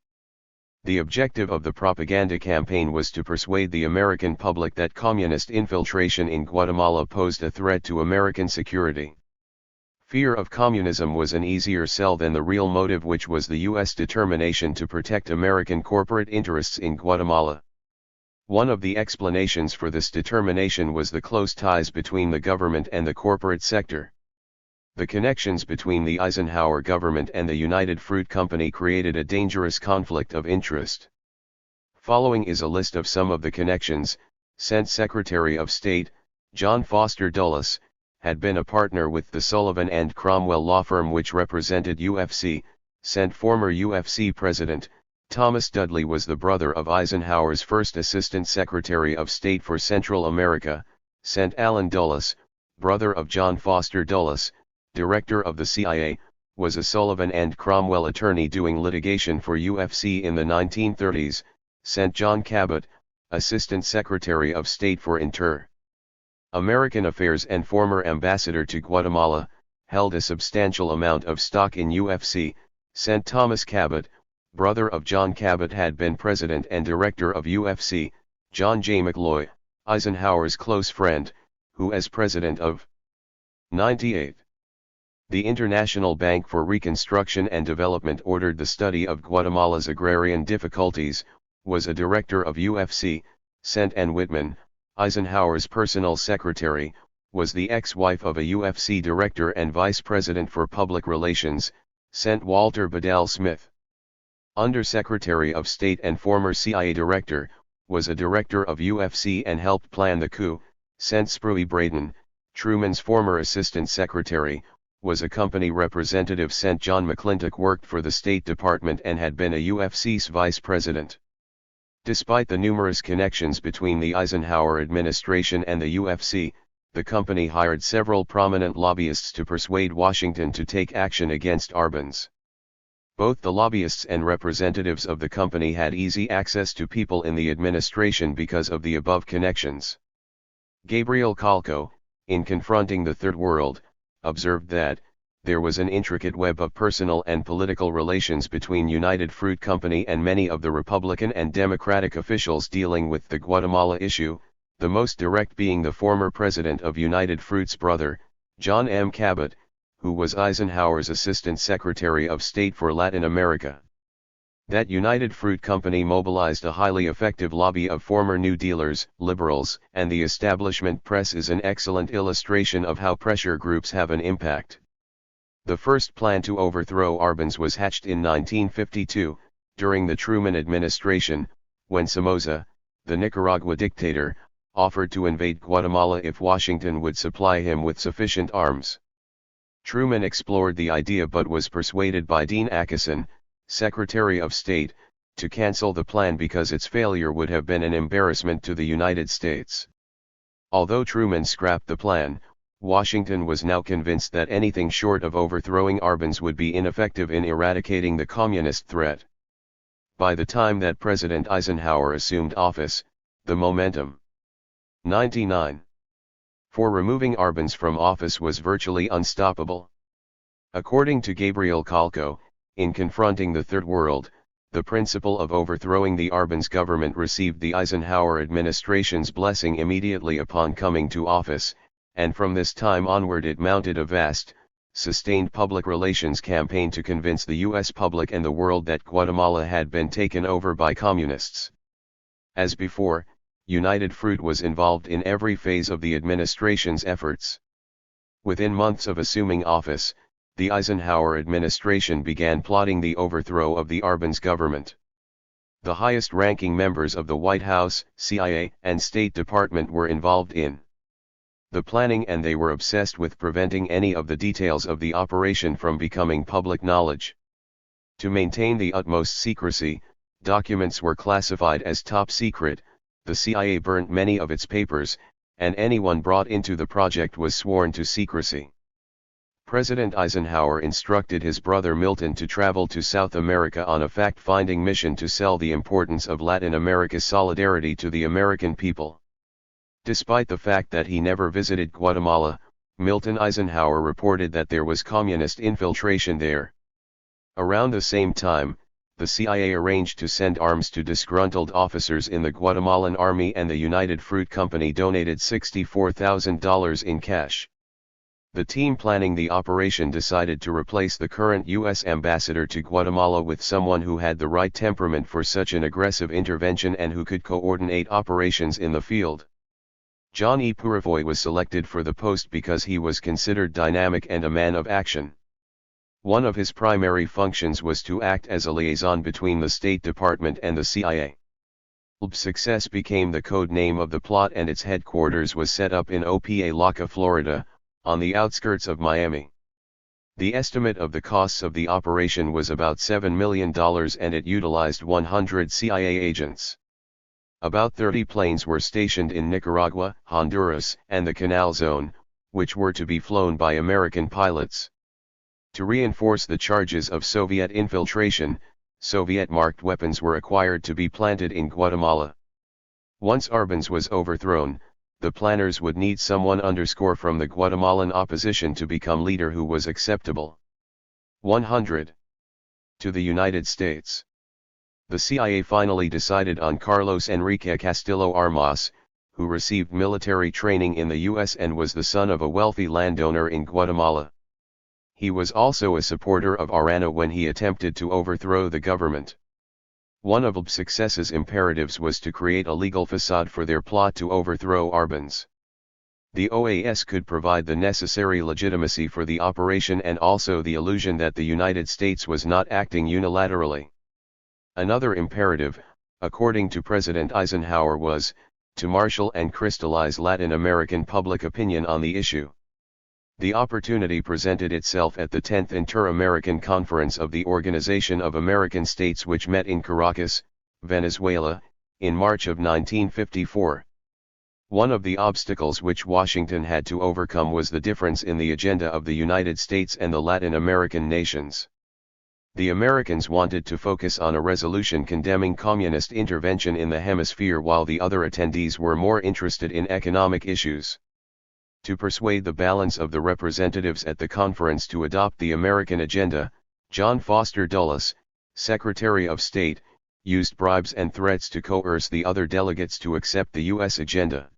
The objective of the propaganda campaign was to persuade the American public that communist infiltration in Guatemala posed a threat to American security. Fear of communism was an easier sell than the real motive, which was the U.S. determination to protect American corporate interests in Guatemala. One of the explanations for this determination was the close ties between the government and the corporate sector. The connections between the Eisenhower government and the United Fruit Company created a dangerous conflict of interest. Following is a list of some of the connections. Sent Secretary of State, John Foster Dulles, had been a partner with the Sullivan and Cromwell law firm which represented UFC. Sent former UFC President, Thomas Dudley was the brother of Eisenhower's first Assistant Secretary of State for Central America. Sent Allen Dulles, brother of John Foster Dulles, director of the CIA, was a Sullivan and Cromwell attorney doing litigation for UFC in the 1930s. Sent John Cabot, Assistant Secretary of State for Inter-American Affairs and former ambassador to Guatemala, held a substantial amount of stock in UFC. Sent Thomas Cabot, brother of John Cabot, had been president and director of UFC. John J. McLoy, Eisenhower's close friend, who as president of 98. The International Bank for Reconstruction and Development ordered the study of Guatemala's agrarian difficulties, was a director of UFC. Sent Ann Whitman, Eisenhower's personal secretary, was the ex-wife of a UFC director and vice president for public relations. Sent Walter Bedell Smith, Undersecretary of State and former CIA director, was a director of UFC and helped plan the coup. Sent Spruey Braden, Truman's former assistant secretary, was a company representative. Sent John McClintock worked for the State Department and had been a UFC's vice president. Despite the numerous connections between the Eisenhower administration and the UFC, the company hired several prominent lobbyists to persuade Washington to take action against Arbenz. Both the lobbyists and representatives of the company had easy access to people in the administration because of the above connections. Gabriel Calco, in confronting the Third World, observed that there was an intricate web of personal and political relations between United Fruit Company and many of the Republican and Democratic officials dealing with the Guatemala issue, the most direct being the former president of United Fruit's brother, John M. Cabot, who was Eisenhower's Assistant Secretary of State for Latin America. That United Fruit Company mobilized a highly effective lobby of former New Dealers, liberals, and the establishment press is an excellent illustration of how pressure groups have an impact. The first plan to overthrow Arbenz was hatched in 1952, during the Truman administration, when Somoza, the Nicaragua dictator, offered to invade Guatemala if Washington would supply him with sufficient arms. Truman explored the idea but was persuaded by Dean Acheson, Secretary of State, to cancel the plan because its failure would have been an embarrassment to the United States. Although Truman scrapped the plan, Washington was now convinced that anything short of overthrowing Arbenz would be ineffective in eradicating the communist threat. By the time that President Eisenhower assumed office, the momentum 99 for removing Arbenz from office was virtually unstoppable. According to Gabriel Calco, in confronting the Third World, the principle of overthrowing the Arbenz government received the Eisenhower administration's blessing immediately upon coming to office, and from this time onward it mounted a vast, sustained public relations campaign to convince the U.S. public and the world that Guatemala had been taken over by communists. As before, United Fruit was involved in every phase of the administration's efforts. Within months of assuming office, the Eisenhower administration began plotting the overthrow of the Arbenz government. The highest-ranking members of the White House, CIA, and State Department were involved in the planning, and they were obsessed with preventing any of the details of the operation from becoming public knowledge. To maintain the utmost secrecy, documents were classified as top secret. The CIA burnt many of its papers, and anyone brought into the project was sworn to secrecy. President Eisenhower instructed his brother Milton to travel to South America on a fact-finding mission to sell the importance of Latin America's solidarity to the American people. Despite the fact that he never visited Guatemala, Milton Eisenhower reported that there was communist infiltration there. Around the same time, the CIA arranged to send arms to disgruntled officers in the Guatemalan Army, and the United Fruit Company donated $64,000 in cash. The team planning the operation decided to replace the current U.S. ambassador to Guatemala with someone who had the right temperament for such an aggressive intervention and who could coordinate operations in the field. John E. Purifoy was selected for the post because he was considered dynamic and a man of action. One of his primary functions was to act as a liaison between the State Department and the CIA. Success became the code name of the plot, and its headquarters was set up in Opa-locka, Florida, on the outskirts of Miami. The estimate of the costs of the operation was about $7 million, and it utilized 100 CIA agents. About 30 planes were stationed in Nicaragua, Honduras, and the Canal Zone, which were to be flown by American pilots. To reinforce the charges of Soviet infiltration, Soviet-marked weapons were acquired to be planted in Guatemala. Once Arbenz was overthrown, the planners would need someone from the Guatemalan opposition to become leader who was acceptable. 100. To the United States. The CIA finally decided on Carlos Enrique Castillo Armas, who received military training in the U.S. and was the son of a wealthy landowner in Guatemala. He was also a supporter of Arana when he attempted to overthrow the government. One of L's success's imperatives was to create a legal facade for their plot to overthrow Arbenz. The OAS could provide the necessary legitimacy for the operation and also the illusion that the United States was not acting unilaterally. Another imperative, according to President Eisenhower, was to marshal and crystallize Latin American public opinion on the issue. The opportunity presented itself at the 10th Inter-American Conference of the Organization of American States, which met in Caracas, Venezuela, in March of 1954. One of the obstacles which Washington had to overcome was the difference in the agenda of the United States and the Latin American nations. The Americans wanted to focus on a resolution condemning communist intervention in the hemisphere, while the other attendees were more interested in economic issues. To persuade the balance of the representatives at the conference to adopt the American agenda, John Foster Dulles, Secretary of State, used bribes and threats to coerce the other delegates to accept the U.S. agenda.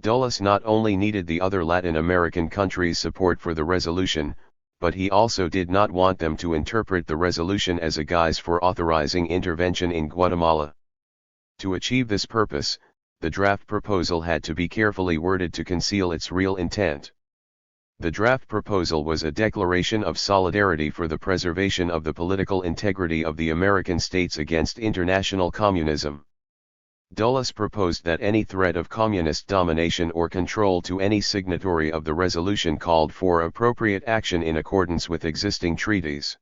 Dulles not only needed the other Latin American countries' support for the resolution, but he also did not want them to interpret the resolution as a guise for authorizing intervention in Guatemala. To achieve this purpose, the draft proposal had to be carefully worded to conceal its real intent. The draft proposal was a declaration of solidarity for the preservation of the political integrity of the American states against international communism. Dulles proposed that any threat of communist domination or control to any signatory of the resolution called for appropriate action in accordance with existing treaties.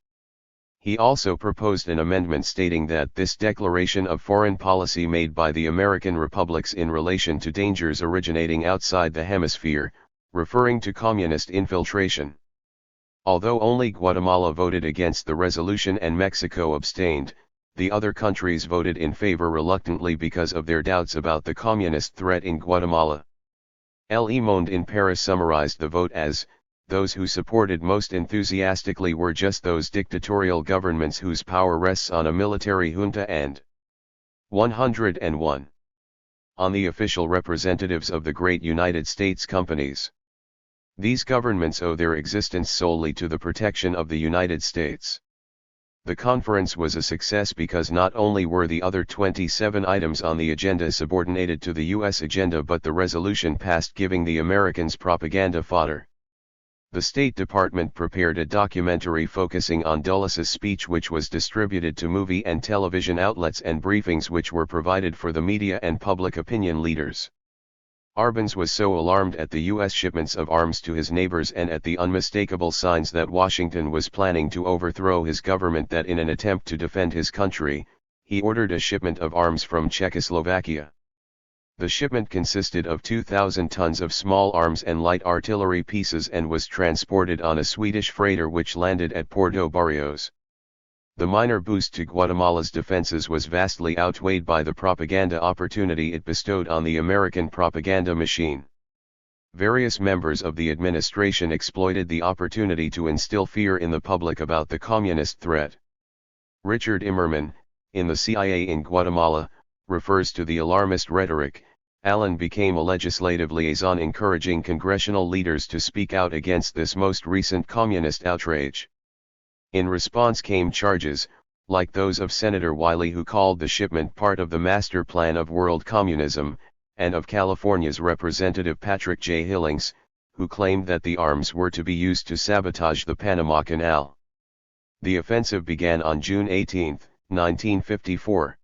He also proposed an amendment stating that this declaration of foreign policy made by the American republics in relation to dangers originating outside the hemisphere, referring to communist infiltration. Although only Guatemala voted against the resolution and Mexico abstained, the other countries voted in favor reluctantly because of their doubts about the communist threat in Guatemala. Le Monde in Paris summarized the vote as, "Those who supported most enthusiastically were just those dictatorial governments whose power rests on a military junta and 101. On the official representatives of the great United States companies. These governments owe their existence solely to the protection of the United States." The conference was a success because not only were the other 27 items on the agenda subordinated to the U.S. agenda, but the resolution passed, giving the Americans propaganda fodder. The State Department prepared a documentary focusing on Dulles's speech, which was distributed to movie and television outlets, and briefings which were provided for the media and public opinion leaders. Arbenz was so alarmed at the U.S. shipments of arms to his neighbors and at the unmistakable signs that Washington was planning to overthrow his government that in an attempt to defend his country, he ordered a shipment of arms from Czechoslovakia. The shipment consisted of 2,000 tons of small arms and light artillery pieces and was transported on a Swedish freighter which landed at Puerto Barrios. The minor boost to Guatemala's defenses was vastly outweighed by the propaganda opportunity it bestowed on the American propaganda machine. Various members of the administration exploited the opportunity to instill fear in the public about the communist threat. Richard Immerman, in the CIA in Guatemala, refers to the alarmist rhetoric. Allen became a legislative liaison encouraging congressional leaders to speak out against this most recent communist outrage. In response came charges, like those of Senator Wiley, who called the shipment part of the master plan of world communism, and of California's Representative Patrick J. Hillings, who claimed that the arms were to be used to sabotage the Panama Canal. The offensive began on June 18, 1954.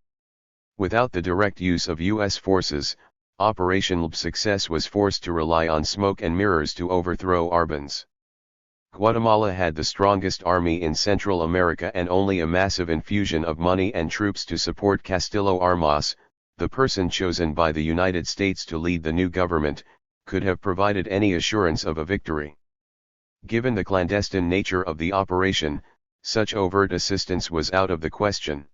Without the direct use of U.S. forces, Operation LB success was forced to rely on smoke and mirrors to overthrow Arbenz. Guatemala had the strongest army in Central America and only a massive infusion of money and troops to support Castillo Armas, the person chosen by the United States to lead the new government, could have provided any assurance of a victory. Given the clandestine nature of the operation, such overt assistance was out of the question.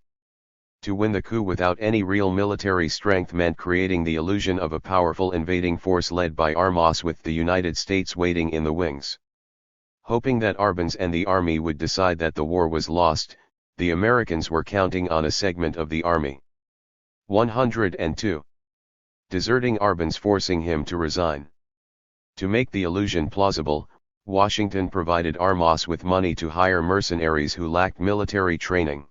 To win the coup without any real military strength meant creating the illusion of a powerful invading force led by Armas with the United States waiting in the wings. Hoping that Arbenz and the army would decide that the war was lost, the Americans were counting on a segment of the army. 102. Deserting Arbenz, forcing him to resign. To make the illusion plausible, Washington provided Armas with money to hire mercenaries who lacked military training.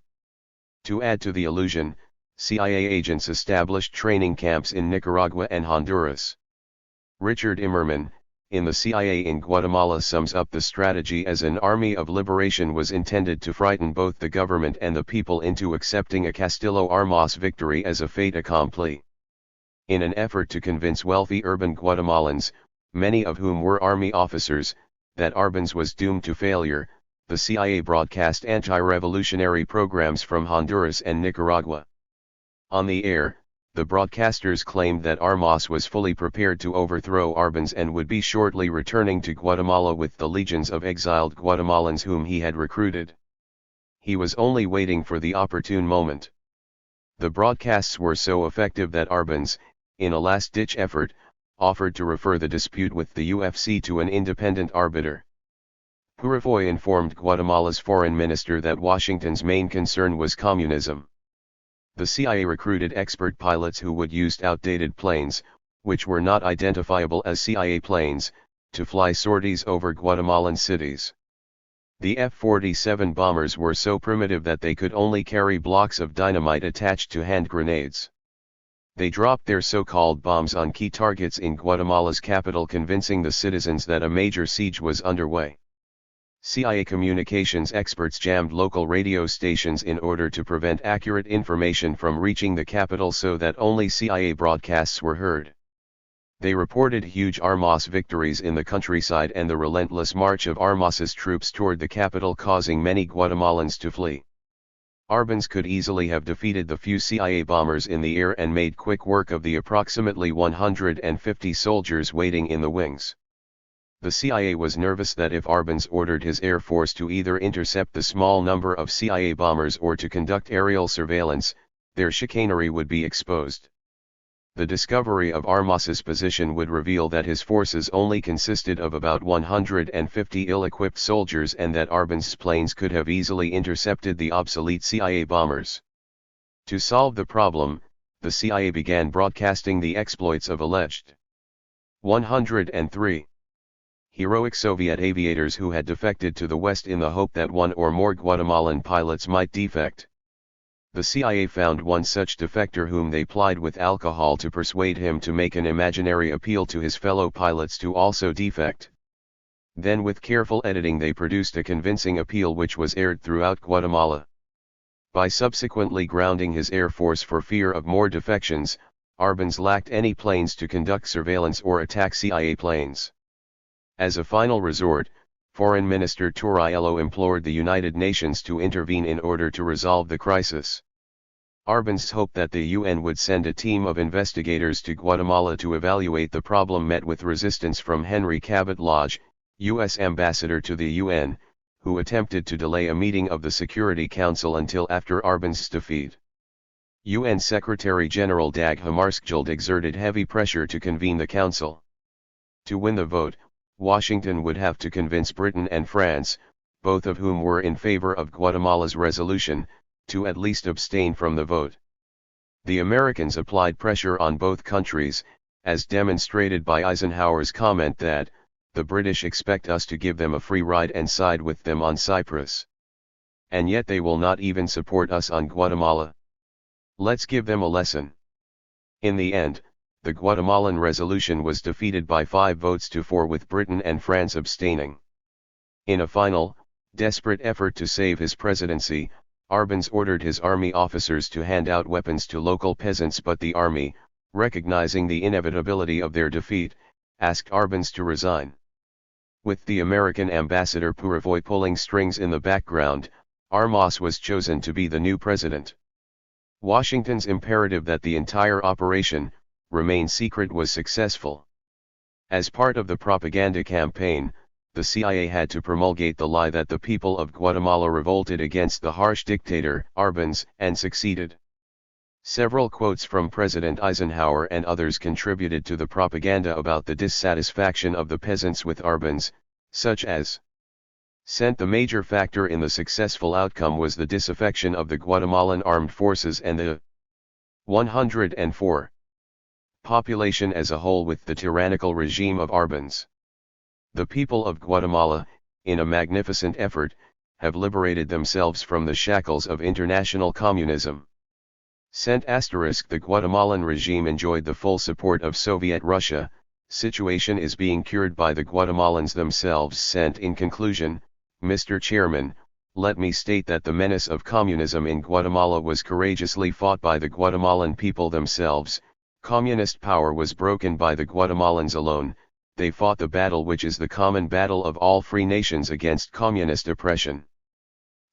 To add to the illusion, CIA agents established training camps in Nicaragua and Honduras. Richard Immerman, in the CIA in Guatemala, sums up the strategy as an army of liberation was intended to frighten both the government and the people into accepting a Castillo Armas victory as a fait accompli. In an effort to convince wealthy urban Guatemalans, many of whom were army officers, that Arbenz was doomed to failure, the CIA broadcast anti-revolutionary programs from Honduras and Nicaragua. On the air, the broadcasters claimed that Armas was fully prepared to overthrow Arbenz and would be shortly returning to Guatemala with the legions of exiled Guatemalans whom he had recruited. He was only waiting for the opportune moment. The broadcasts were so effective that Arbenz, in a last-ditch effort, offered to refer the dispute with the UFC to an independent arbiter. Purifoy informed Guatemala's foreign minister that Washington's main concern was communism. The CIA recruited expert pilots who would use outdated planes, which were not identifiable as CIA planes, to fly sorties over Guatemalan cities. The F-47 bombers were so primitive that they could only carry blocks of dynamite attached to hand grenades. They dropped their so-called bombs on key targets in Guatemala's capital, convincing the citizens that a major siege was underway. CIA communications experts jammed local radio stations in order to prevent accurate information from reaching the capital so that only CIA broadcasts were heard. They reported huge Armas victories in the countryside and the relentless march of Armas's troops toward the capital, causing many Guatemalans to flee. Arbenz could easily have defeated the few CIA bombers in the air and made quick work of the approximately 150 soldiers waiting in the wings. The CIA was nervous that if Arbenz ordered his air force to either intercept the small number of CIA bombers or to conduct aerial surveillance, their chicanery would be exposed. The discovery of Armas's position would reveal that his forces only consisted of about 150 ill-equipped soldiers and that Arbenz's planes could have easily intercepted the obsolete CIA bombers. To solve the problem, the CIA began broadcasting the exploits of alleged 103 heroic Soviet aviators who had defected to the West in the hope that one or more Guatemalan pilots might defect. The CIA found one such defector whom they plied with alcohol to persuade him to make an imaginary appeal to his fellow pilots to also defect. Then with careful editing they produced a convincing appeal which was aired throughout Guatemala. By subsequently grounding his air force for fear of more defections, Arbenz lacked any planes to conduct surveillance or attack CIA planes. As a final resort, Foreign Minister Torriello implored the United Nations to intervene in order to resolve the crisis. Arbenz hoped that the UN would send a team of investigators to Guatemala to evaluate the problem, met with resistance from Henry Cabot Lodge, U.S. ambassador to the UN, who attempted to delay a meeting of the Security Council until after Arbenz's defeat. UN Secretary-General Dag Hammarskjöld exerted heavy pressure to convene the council. To win the vote, Washington would have to convince Britain and France, both of whom were in favor of Guatemala's resolution, to at least abstain from the vote. The Americans applied pressure on both countries, as demonstrated by Eisenhower's comment that, "The British expect us to give them a free ride and side with them on Cyprus. And yet they will not even support us on Guatemala. Let's give them a lesson." In the end, the Guatemalan resolution was defeated by 5 votes to 4, with Britain and France abstaining. In a final, desperate effort to save his presidency, Arbenz ordered his army officers to hand out weapons to local peasants, but the army, recognizing the inevitability of their defeat, asked Arbenz to resign. With the American ambassador Purifoy pulling strings in the background, Armas was chosen to be the new president. Washington's imperative that the entire operation remain secret was successful. As part of the propaganda campaign, the CIA had to promulgate the lie that the people of Guatemala revolted against the harsh dictator, Arbenz, and succeeded. Several quotes from President Eisenhower and others contributed to the propaganda about the dissatisfaction of the peasants with Arbenz, such as, "The major factor in the successful outcome was the disaffection of the Guatemalan armed forces and the 104 population as a whole with the tyrannical regime of Arbenz. The people of Guatemala, in a magnificent effort, have liberated themselves from the shackles of international communism. The Guatemalan regime enjoyed the full support of Soviet Russia. Situation is being cured by the Guatemalans themselves." In conclusion, Mr. Chairman, let me state that the menace of communism in Guatemala was courageously fought by the Guatemalan people themselves. Communist power was broken by the Guatemalans alone. They fought the battle which is the common battle of all free nations against communist oppression.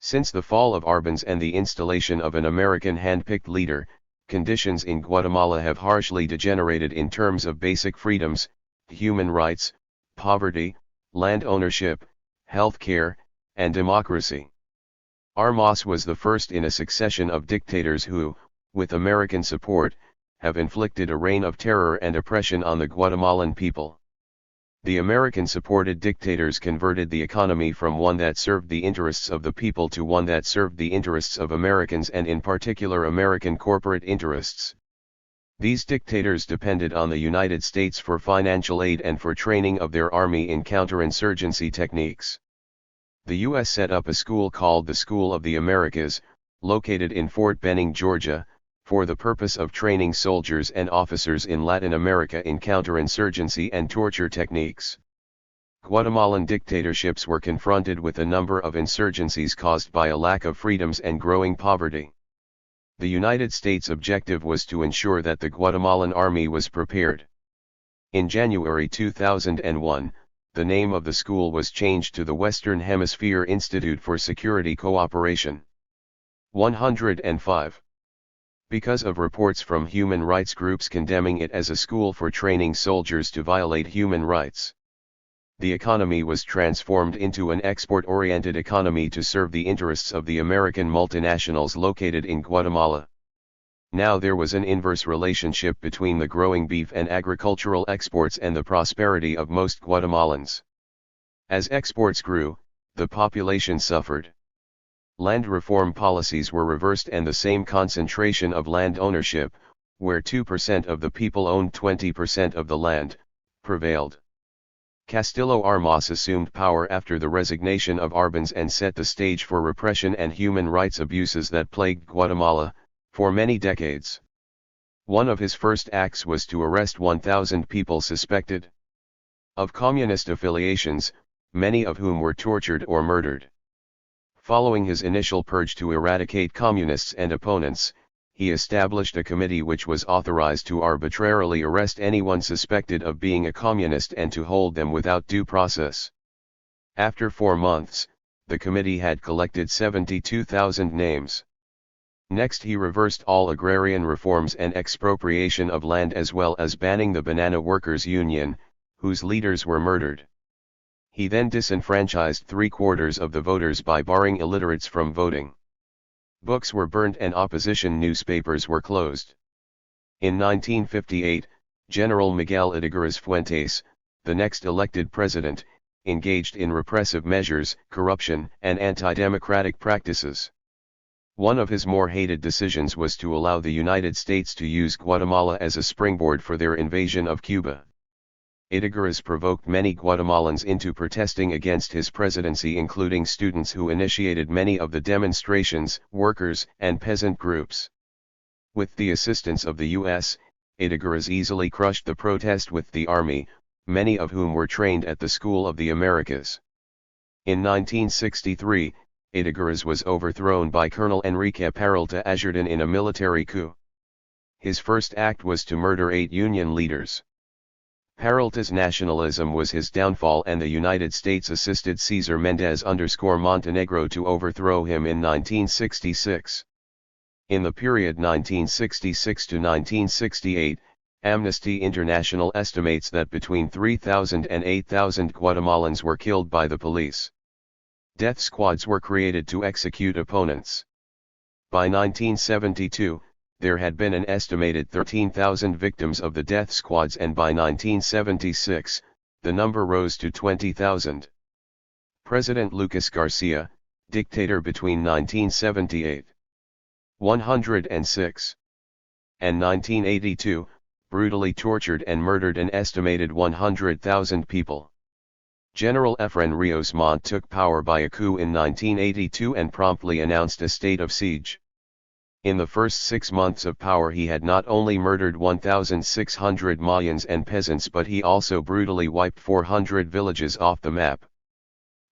Since the fall of Arbenz and the installation of an American hand-picked leader, conditions in Guatemala have harshly degenerated in terms of basic freedoms, human rights, poverty, land ownership, health care, and democracy. Armas was the first in a succession of dictators who, with American support, have inflicted a reign of terror and oppression on the Guatemalan people. The American-supported dictators converted the economy from one that served the interests of the people to one that served the interests of Americans, and in particular American corporate interests. These dictators depended on the United States for financial aid and for training of their army in counterinsurgency techniques. The U.S. set up a school called the School of the Americas, located in Fort Benning, Georgia, for the purpose of training soldiers and officers in Latin America in counterinsurgency and torture techniques. Guatemalan dictatorships were confronted with a number of insurgencies caused by a lack of freedoms and growing poverty. The United States' objective was to ensure that the Guatemalan army was prepared. In January 2001, the name of the school was changed to the Western Hemisphere Institute for Security Cooperation. 105. Because of reports from human rights groups condemning it as a school for training soldiers to violate human rights, the economy was transformed into an export-oriented economy to serve the interests of the American multinationals located in Guatemala. Now there was an inverse relationship between the growing beef and agricultural exports and the prosperity of most Guatemalans. As exports grew, the population suffered. Land reform policies were reversed and the same concentration of land ownership, where 2% of the people owned 20% of the land, prevailed. Castillo Armas assumed power after the resignation of Arbenz and set the stage for repression and human rights abuses that plagued Guatemala for many decades. One of his first acts was to arrest 1,000 people suspected of communist affiliations, many of whom were tortured or murdered. Following his initial purge to eradicate communists and opponents, he established a committee which was authorized to arbitrarily arrest anyone suspected of being a communist and to hold them without due process. After 4 months, the committee had collected 72,000 names. Next he reversed all agrarian reforms and expropriation of land as well as banning the Banana Workers' Union, whose leaders were murdered. He then disenfranchised 3/4 of the voters by barring illiterates from voting. Books were burnt and opposition newspapers were closed. In 1958, General Miguel Ydígoras Fuentes, the next elected president, engaged in repressive measures, corruption, and anti-democratic practices. One of his more hated decisions was to allow the United States to use Guatemala as a springboard for their invasion of Cuba. Ydígoras provoked many Guatemalans into protesting against his presidency, including students who initiated many of the demonstrations, workers, and peasant groups. With the assistance of the U.S., Ydígoras easily crushed the protest with the army, many of whom were trained at the School of the Americas. In 1963, Ydígoras was overthrown by Colonel Enrique Peralta Ayardin in a military coup. His first act was to murder 8 Union leaders. Peralta's nationalism was his downfall, and the United States assisted Cesar Mendez_Montenegro to overthrow him in 1966. In the period 1966 to 1968, Amnesty International estimates that between 3,000 and 8,000 Guatemalans were killed by the police. Death squads were created to execute opponents. By 1972, there had been an estimated 13,000 victims of the death squads, and by 1976, the number rose to 20,000. President Lucas Garcia, dictator between 1978, 106, and 1982, brutally tortured and murdered an estimated 100,000 people. General Efrain Rios Montt took power by a coup in 1982 and promptly announced a state of siege. In the first 6 months of power he had not only murdered 1,600 Mayans and peasants, but he also brutally wiped 400 villages off the map.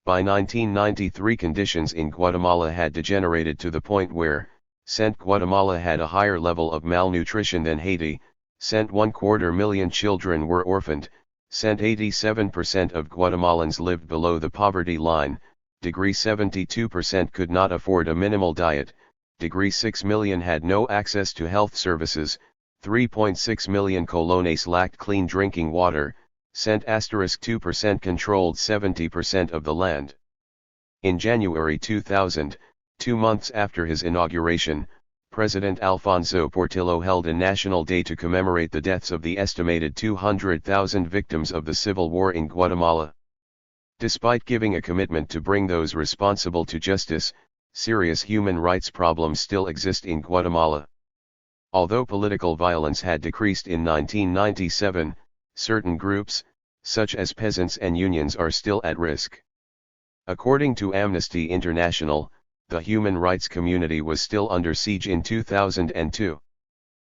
By 1993 conditions in Guatemala had degenerated to the point where, Guatemala had a higher level of malnutrition than Haiti, 1/4 children were orphaned, 87% of Guatemalans lived below the poverty line, 72% could not afford a minimal diet, 6 million had no access to health services, 3.6 million colones lacked clean drinking water, 2% controlled 70% of the land. In January 2000, 2 months after his inauguration, President Alfonso Portillo held a national day to commemorate the deaths of the estimated 200,000 victims of the civil war in Guatemala. Despite giving a commitment to bring those responsible to justice, serious human rights problems still exist in Guatemala. Although political violence had decreased in 1997, certain groups, such as peasants and unions, are still at risk. According to Amnesty International, the human rights community was still under siege in 2002.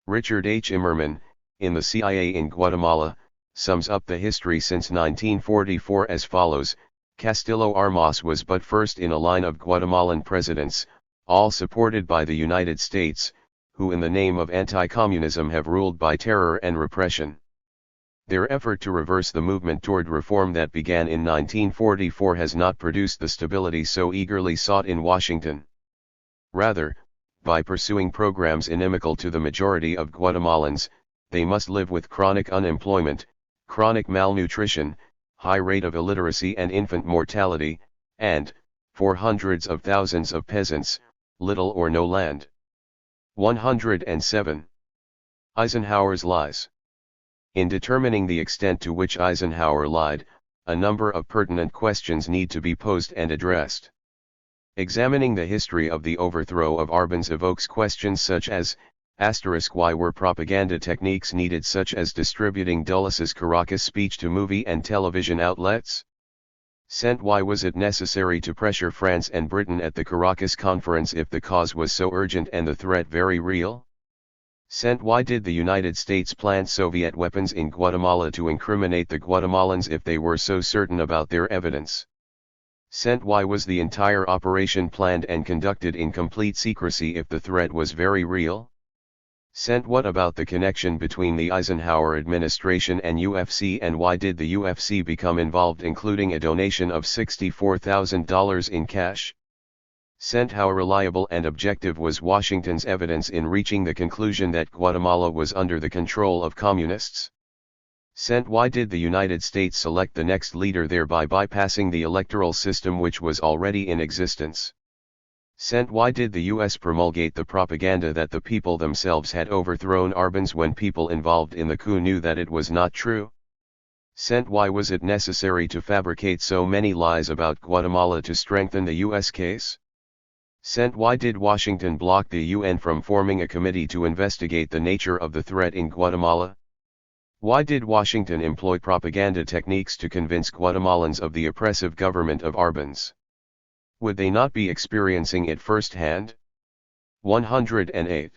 Richard H. Immerman, in the CIA in Guatemala, sums up the history since 1944 as follows: Castillo Armas was but first in a line of Guatemalan presidents, all supported by the United States, who in the name of anti-communism have ruled by terror and repression. Their effort to reverse the movement toward reform that began in 1944 has not produced the stability so eagerly sought in Washington. Rather, by pursuing programs inimical to the majority of Guatemalans, they must live with chronic unemployment, chronic malnutrition, high rate of illiteracy and infant mortality, and, for hundreds of thousands of peasants, little or no land. 107. Eisenhower's lies. In determining the extent to which Eisenhower lied, a number of pertinent questions need to be posed and addressed. Examining the history of the overthrow of Arbenz evokes questions such as, why were propaganda techniques needed such as distributing Dulles' Caracas speech to movie and television outlets? Why was it necessary to pressure France and Britain at the Caracas conference if the cause was so urgent and the threat very real? Why did the United States plant Soviet weapons in Guatemala to incriminate the Guatemalans if they were so certain about their evidence? Why was the entire operation planned and conducted in complete secrecy if the threat was very real? Sent. What about the connection between the Eisenhower administration and UFC, and why did the UFC become involved, including a donation of $64,000 in cash? Sent. How reliable and objective was Washington's evidence in reaching the conclusion that Guatemala was under the control of communists? Sent. Why did the United States select the next leader, thereby bypassing the electoral system which was already in existence? Sent. Why did the US promulgate the propaganda that the people themselves had overthrown Arbenz when people involved in the coup knew that it was not true? Sent. Why was it necessary to fabricate so many lies about Guatemala to strengthen the US case? Sent. Why did Washington block the UN from forming a committee to investigate the nature of the threat in Guatemala? Why did Washington employ propaganda techniques to convince Guatemalans of the oppressive government of Arbenz? Would they not be experiencing it firsthand? 108.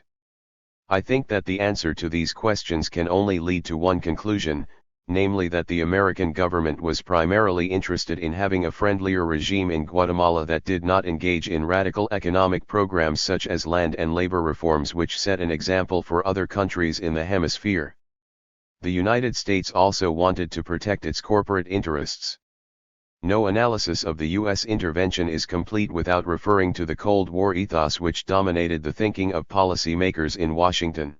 I think that the answer to these questions can only lead to one conclusion, namely that the American government was primarily interested in having a friendlier regime in Guatemala that did not engage in radical economic programs such as land and labor reforms which set an example for other countries in the hemisphere. The United States also wanted to protect its corporate interests. No analysis of the U.S. intervention is complete without referring to the Cold War ethos which dominated the thinking of policymakers in Washington.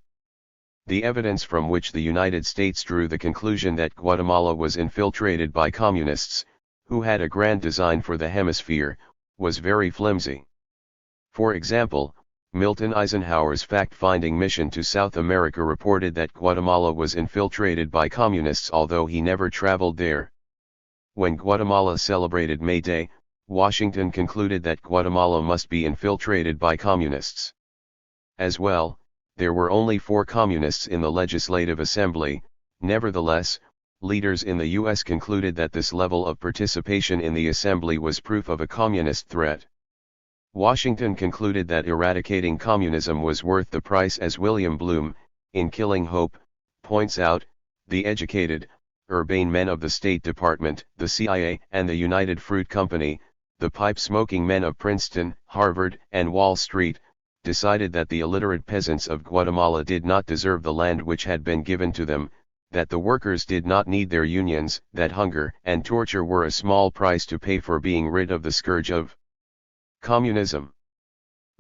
The evidence from which the United States drew the conclusion that Guatemala was infiltrated by communists, who had a grand design for the hemisphere, was very flimsy. For example, Milton Eisenhower's fact-finding mission to South America reported that Guatemala was infiltrated by communists, although he never traveled there. When Guatemala celebrated May Day, Washington concluded that Guatemala must be infiltrated by communists. As well, there were only 4 communists in the Legislative Assembly. Nevertheless, leaders in the U.S. concluded that this level of participation in the Assembly was proof of a communist threat. Washington concluded that eradicating communism was worth the price, as William Bloom, in Killing Hope, points out. The educated, urbane men of the State Department, the CIA, and the United Fruit Company, the pipe-smoking men of Princeton, Harvard, and Wall Street, decided that the illiterate peasants of Guatemala did not deserve the land which had been given to them, that the workers did not need their unions, that hunger and torture were a small price to pay for being rid of the scourge of communism.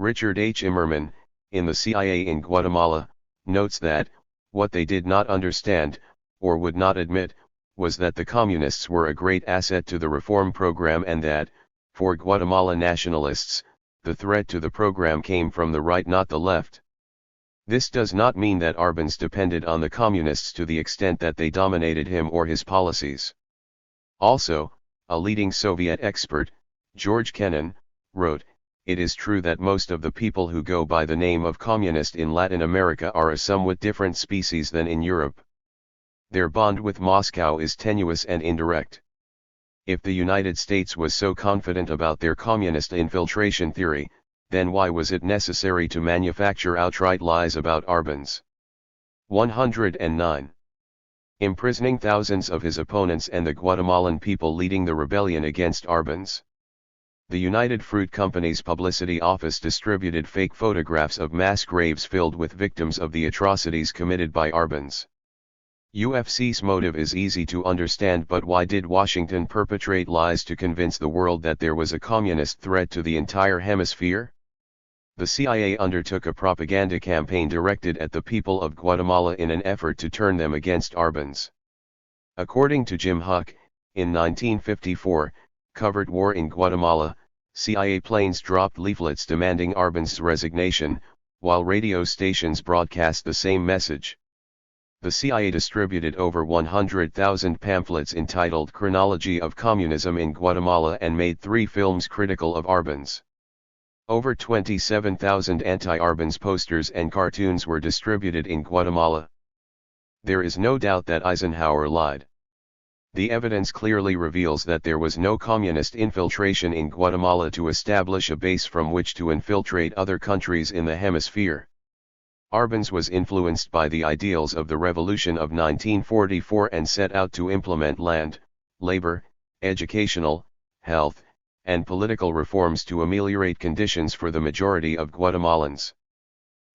Richard H. Immerman, in the CIA in Guatemala, notes that, what they did not understand, or would not admit, was that the communists were a great asset to the reform program, and that, for Guatemala nationalists, the threat to the program came from the right, not the left. This does not mean that Arbenz depended on the communists to the extent that they dominated him or his policies. Also, a leading Soviet expert, George Kennan, wrote, "It is true that most of the people who go by the name of communist in Latin America are a somewhat different species than in Europe. Their bond with Moscow is tenuous and indirect. If the United States was so confident about their communist infiltration theory, then why was it necessary to manufacture outright lies about Arbenz?" 109. Imprisoning thousands of his opponents and the Guatemalan people leading the rebellion against Arbenz. The United Fruit Company's publicity office distributed fake photographs of mass graves filled with victims of the atrocities committed by Arbenz. UFC's motive is easy to understand, but why did Washington perpetrate lies to convince the world that there was a communist threat to the entire hemisphere? The CIA undertook a propaganda campaign directed at the people of Guatemala in an effort to turn them against Arbenz. According to Jim Huck, in 1954, covered war in Guatemala, CIA planes dropped leaflets demanding Arbenz's resignation, while radio stations broadcast the same message. The CIA distributed over 100,000 pamphlets entitled Chronology of Communism in Guatemala and made 3 films critical of Arbenz. Over 27,000 anti-Arbenz posters and cartoons were distributed in Guatemala. There is no doubt that Eisenhower lied. The evidence clearly reveals that there was no communist infiltration in Guatemala to establish a base from which to infiltrate other countries in the hemisphere. Arbenz was influenced by the ideals of the Revolution of 1944 and set out to implement land, labor, educational, health, and political reforms to ameliorate conditions for the majority of Guatemalans.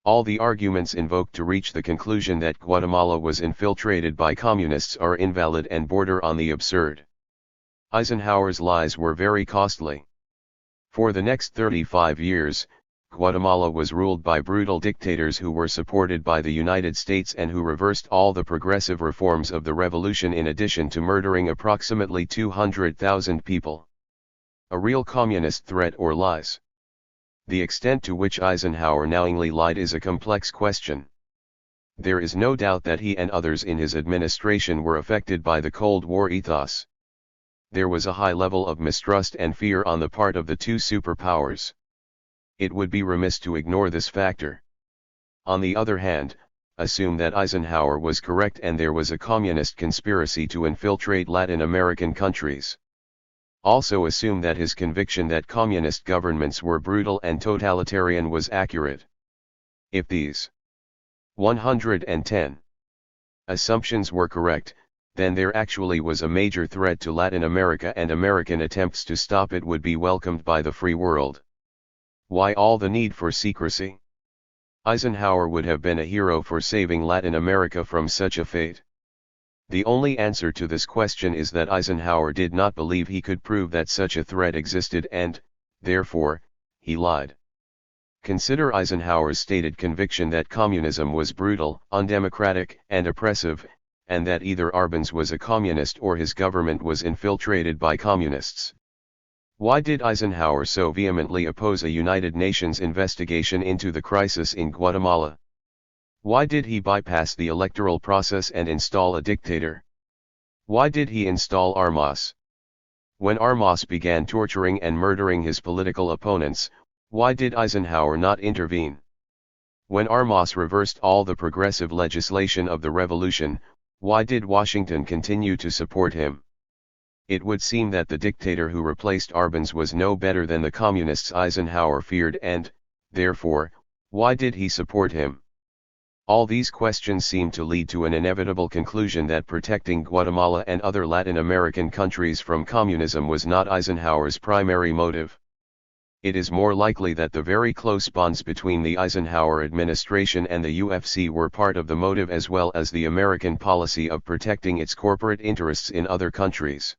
All the arguments invoked to reach the conclusion that Guatemala was infiltrated by communists are invalid and border on the absurd. Eisenhower's lies were very costly. For the next 35 years, Guatemala was ruled by brutal dictators who were supported by the United States and who reversed all the progressive reforms of the revolution in addition to murdering approximately 200,000 people. A real communist threat or lies? The extent to which Eisenhower knowingly lied is a complex question. There is no doubt that he and others in his administration were affected by the Cold War ethos. There was a high level of mistrust and fear on the part of the two superpowers. It would be remiss to ignore this factor. On the other hand, assume that Eisenhower was correct and there was a communist conspiracy to infiltrate Latin American countries. Also assume that his conviction that communist governments were brutal and totalitarian was accurate. If these 110 assumptions were correct, then there actually was a major threat to Latin America and American attempts to stop it would be welcomed by the free world. Why all the need for secrecy? Eisenhower would have been a hero for saving Latin America from such a fate. The only answer to this question is that Eisenhower did not believe he could prove that such a threat existed and, therefore, he lied. Consider Eisenhower's stated conviction that communism was brutal, undemocratic, and oppressive, and that either Arbenz was a communist or his government was infiltrated by communists. Why did Eisenhower so vehemently oppose a United Nations investigation into the crisis in Guatemala? Why did he bypass the electoral process and install a dictator? Why did he install Armas? When Armas began torturing and murdering his political opponents, why did Eisenhower not intervene? When Armas reversed all the progressive legislation of the revolution, why did Washington continue to support him? It would seem that the dictator who replaced Arbenz was no better than the communists Eisenhower feared and, therefore, why did he support him? All these questions seem to lead to an inevitable conclusion that protecting Guatemala and other Latin American countries from communism was not Eisenhower's primary motive. It is more likely that the very close bonds between the Eisenhower administration and the UFC were part of the motive as well as the American policy of protecting its corporate interests in other countries.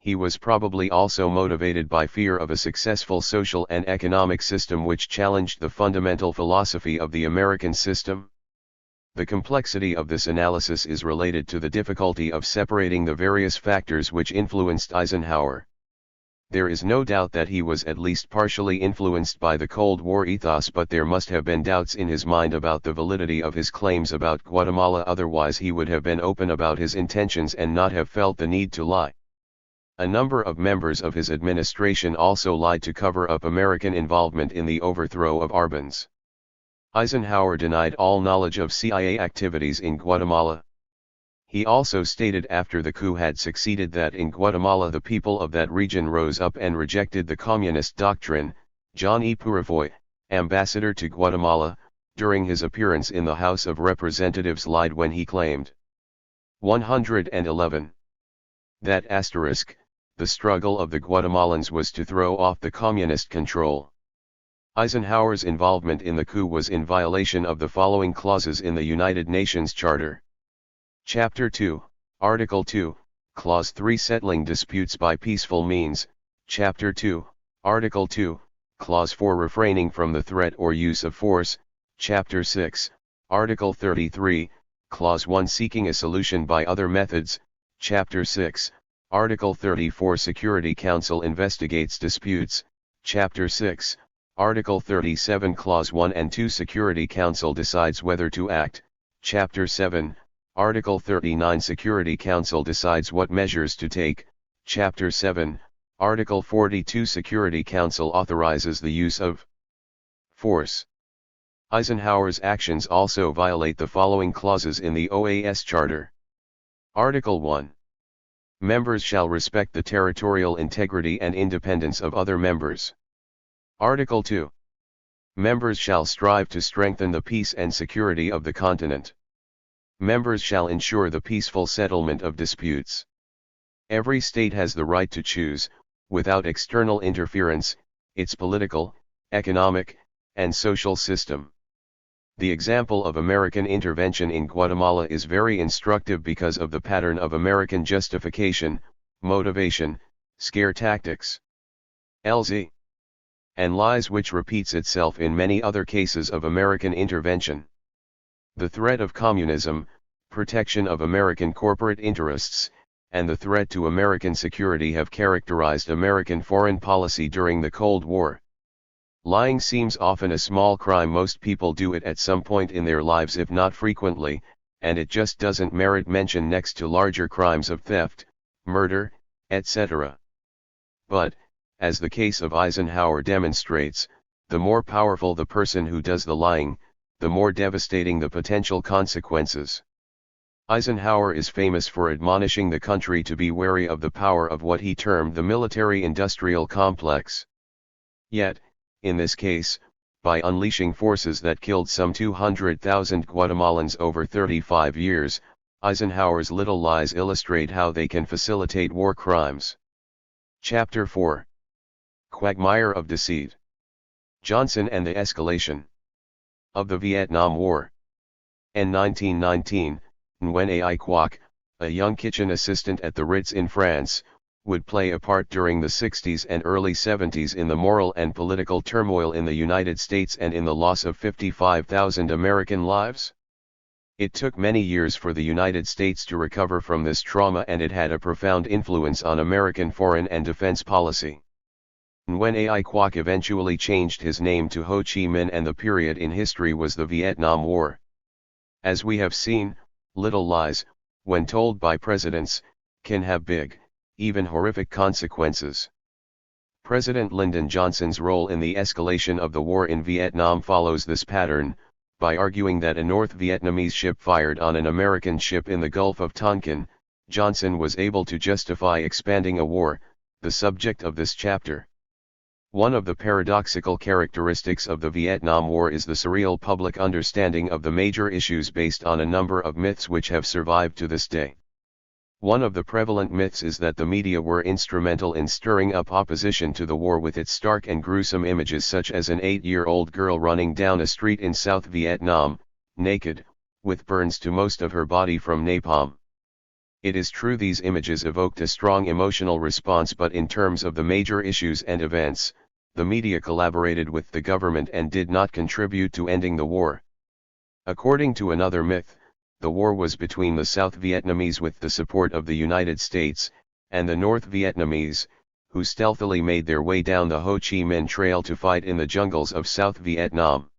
He was probably also motivated by fear of a successful social and economic system which challenged the fundamental philosophy of the American system. The complexity of this analysis is related to the difficulty of separating the various factors which influenced Eisenhower. There is no doubt that he was at least partially influenced by the Cold War ethos, but there must have been doubts in his mind about the validity of his claims about Guatemala, otherwise he would have been open about his intentions and not have felt the need to lie. A number of members of his administration also lied to cover up American involvement in the overthrow of Arbenz. Eisenhower denied all knowledge of CIA activities in Guatemala. He also stated after the coup had succeeded that in Guatemala the people of that region rose up and rejected the communist doctrine. John E. Purifoy, ambassador to Guatemala, during his appearance in the House of Representatives lied when he claimed 111. That the struggle of the Guatemalans was to throw off the communist control. Eisenhower's involvement in the coup was in violation of the following clauses in the United Nations Charter. Chapter 2, Article 2, Clause 3 Settling disputes by peaceful means, Chapter 2, Article 2, Clause 4 Refraining from the threat or use of force, Chapter 6, Article 33, Clause 1 Seeking a solution by other methods, Chapter 6, Article 34 Security Council investigates disputes, Chapter 6, Article 37 Clause 1 and 2 Security Council decides whether to act, Chapter 7, Article 39 Security Council decides what measures to take, Chapter 7, Article 42 Security Council authorizes the use of force. Eisenhower's actions also violate the following clauses in the OAS Charter. Article 1. Members shall respect the territorial integrity and independence of other members. Article 2. Members shall strive to strengthen the peace and security of the continent. Members shall ensure the peaceful settlement of disputes. Every state has the right to choose, without external interference, its political, economic, and social system. The example of American intervention in Guatemala is very instructive because of the pattern of American justification, motivation, scare tactics, LZ, and lies which repeats itself in many other cases of American intervention. The threat of communism, protection of American corporate interests, and the threat to American security have characterized American foreign policy during the Cold War. Lying seems often a small crime. Most people do it at some point in their lives, if not frequently, and it just doesn't merit mention next to larger crimes of theft, murder, etc. But, as the case of Eisenhower demonstrates, the more powerful the person who does the lying, the more devastating the potential consequences. Eisenhower is famous for admonishing the country to be wary of the power of what he termed the military-industrial complex. Yet, in this case, by unleashing forces that killed some 200,000 Guatemalans over 35 years, Eisenhower's little lies illustrate how they can facilitate war crimes. Chapter 4. Quagmire of Deceit. Johnson and the Escalation of the Vietnam War. In 1919, Nguyen Ai Quoc, a young kitchen assistant at the Ritz in France, would play a part during the 60s and early 70s in the moral and political turmoil in the United States and in the loss of 55,000 American lives. It took many years for the United States to recover from this trauma, and it had a profound influence on American foreign and defense policy. Nguyen Ai Quoc eventually changed his name to Ho Chi Minh, and the period in history was the Vietnam War. As we have seen, little lies, when told by presidents, can have big, even horrific consequences. President Lyndon Johnson's role in the escalation of the war in Vietnam follows this pattern, by arguing that a North Vietnamese ship fired on an American ship in the Gulf of Tonkin. Johnson was able to justify expanding a war, the subject of this chapter. One of the paradoxical characteristics of the Vietnam War is the surreal public understanding of the major issues based on a number of myths which have survived to this day. One of the prevalent myths is that the media were instrumental in stirring up opposition to the war with its stark and gruesome images, such as an 8-year-old girl running down a street in South Vietnam, naked, with burns to most of her body from napalm. It is true these images evoked a strong emotional response, but in terms of the major issues and events, the media collaborated with the government and did not contribute to ending the war. According to another myth, the war was between the South Vietnamese with the support of the United States, and the North Vietnamese, who stealthily made their way down the Ho Chi Minh Trail to fight in the jungles of South Vietnam.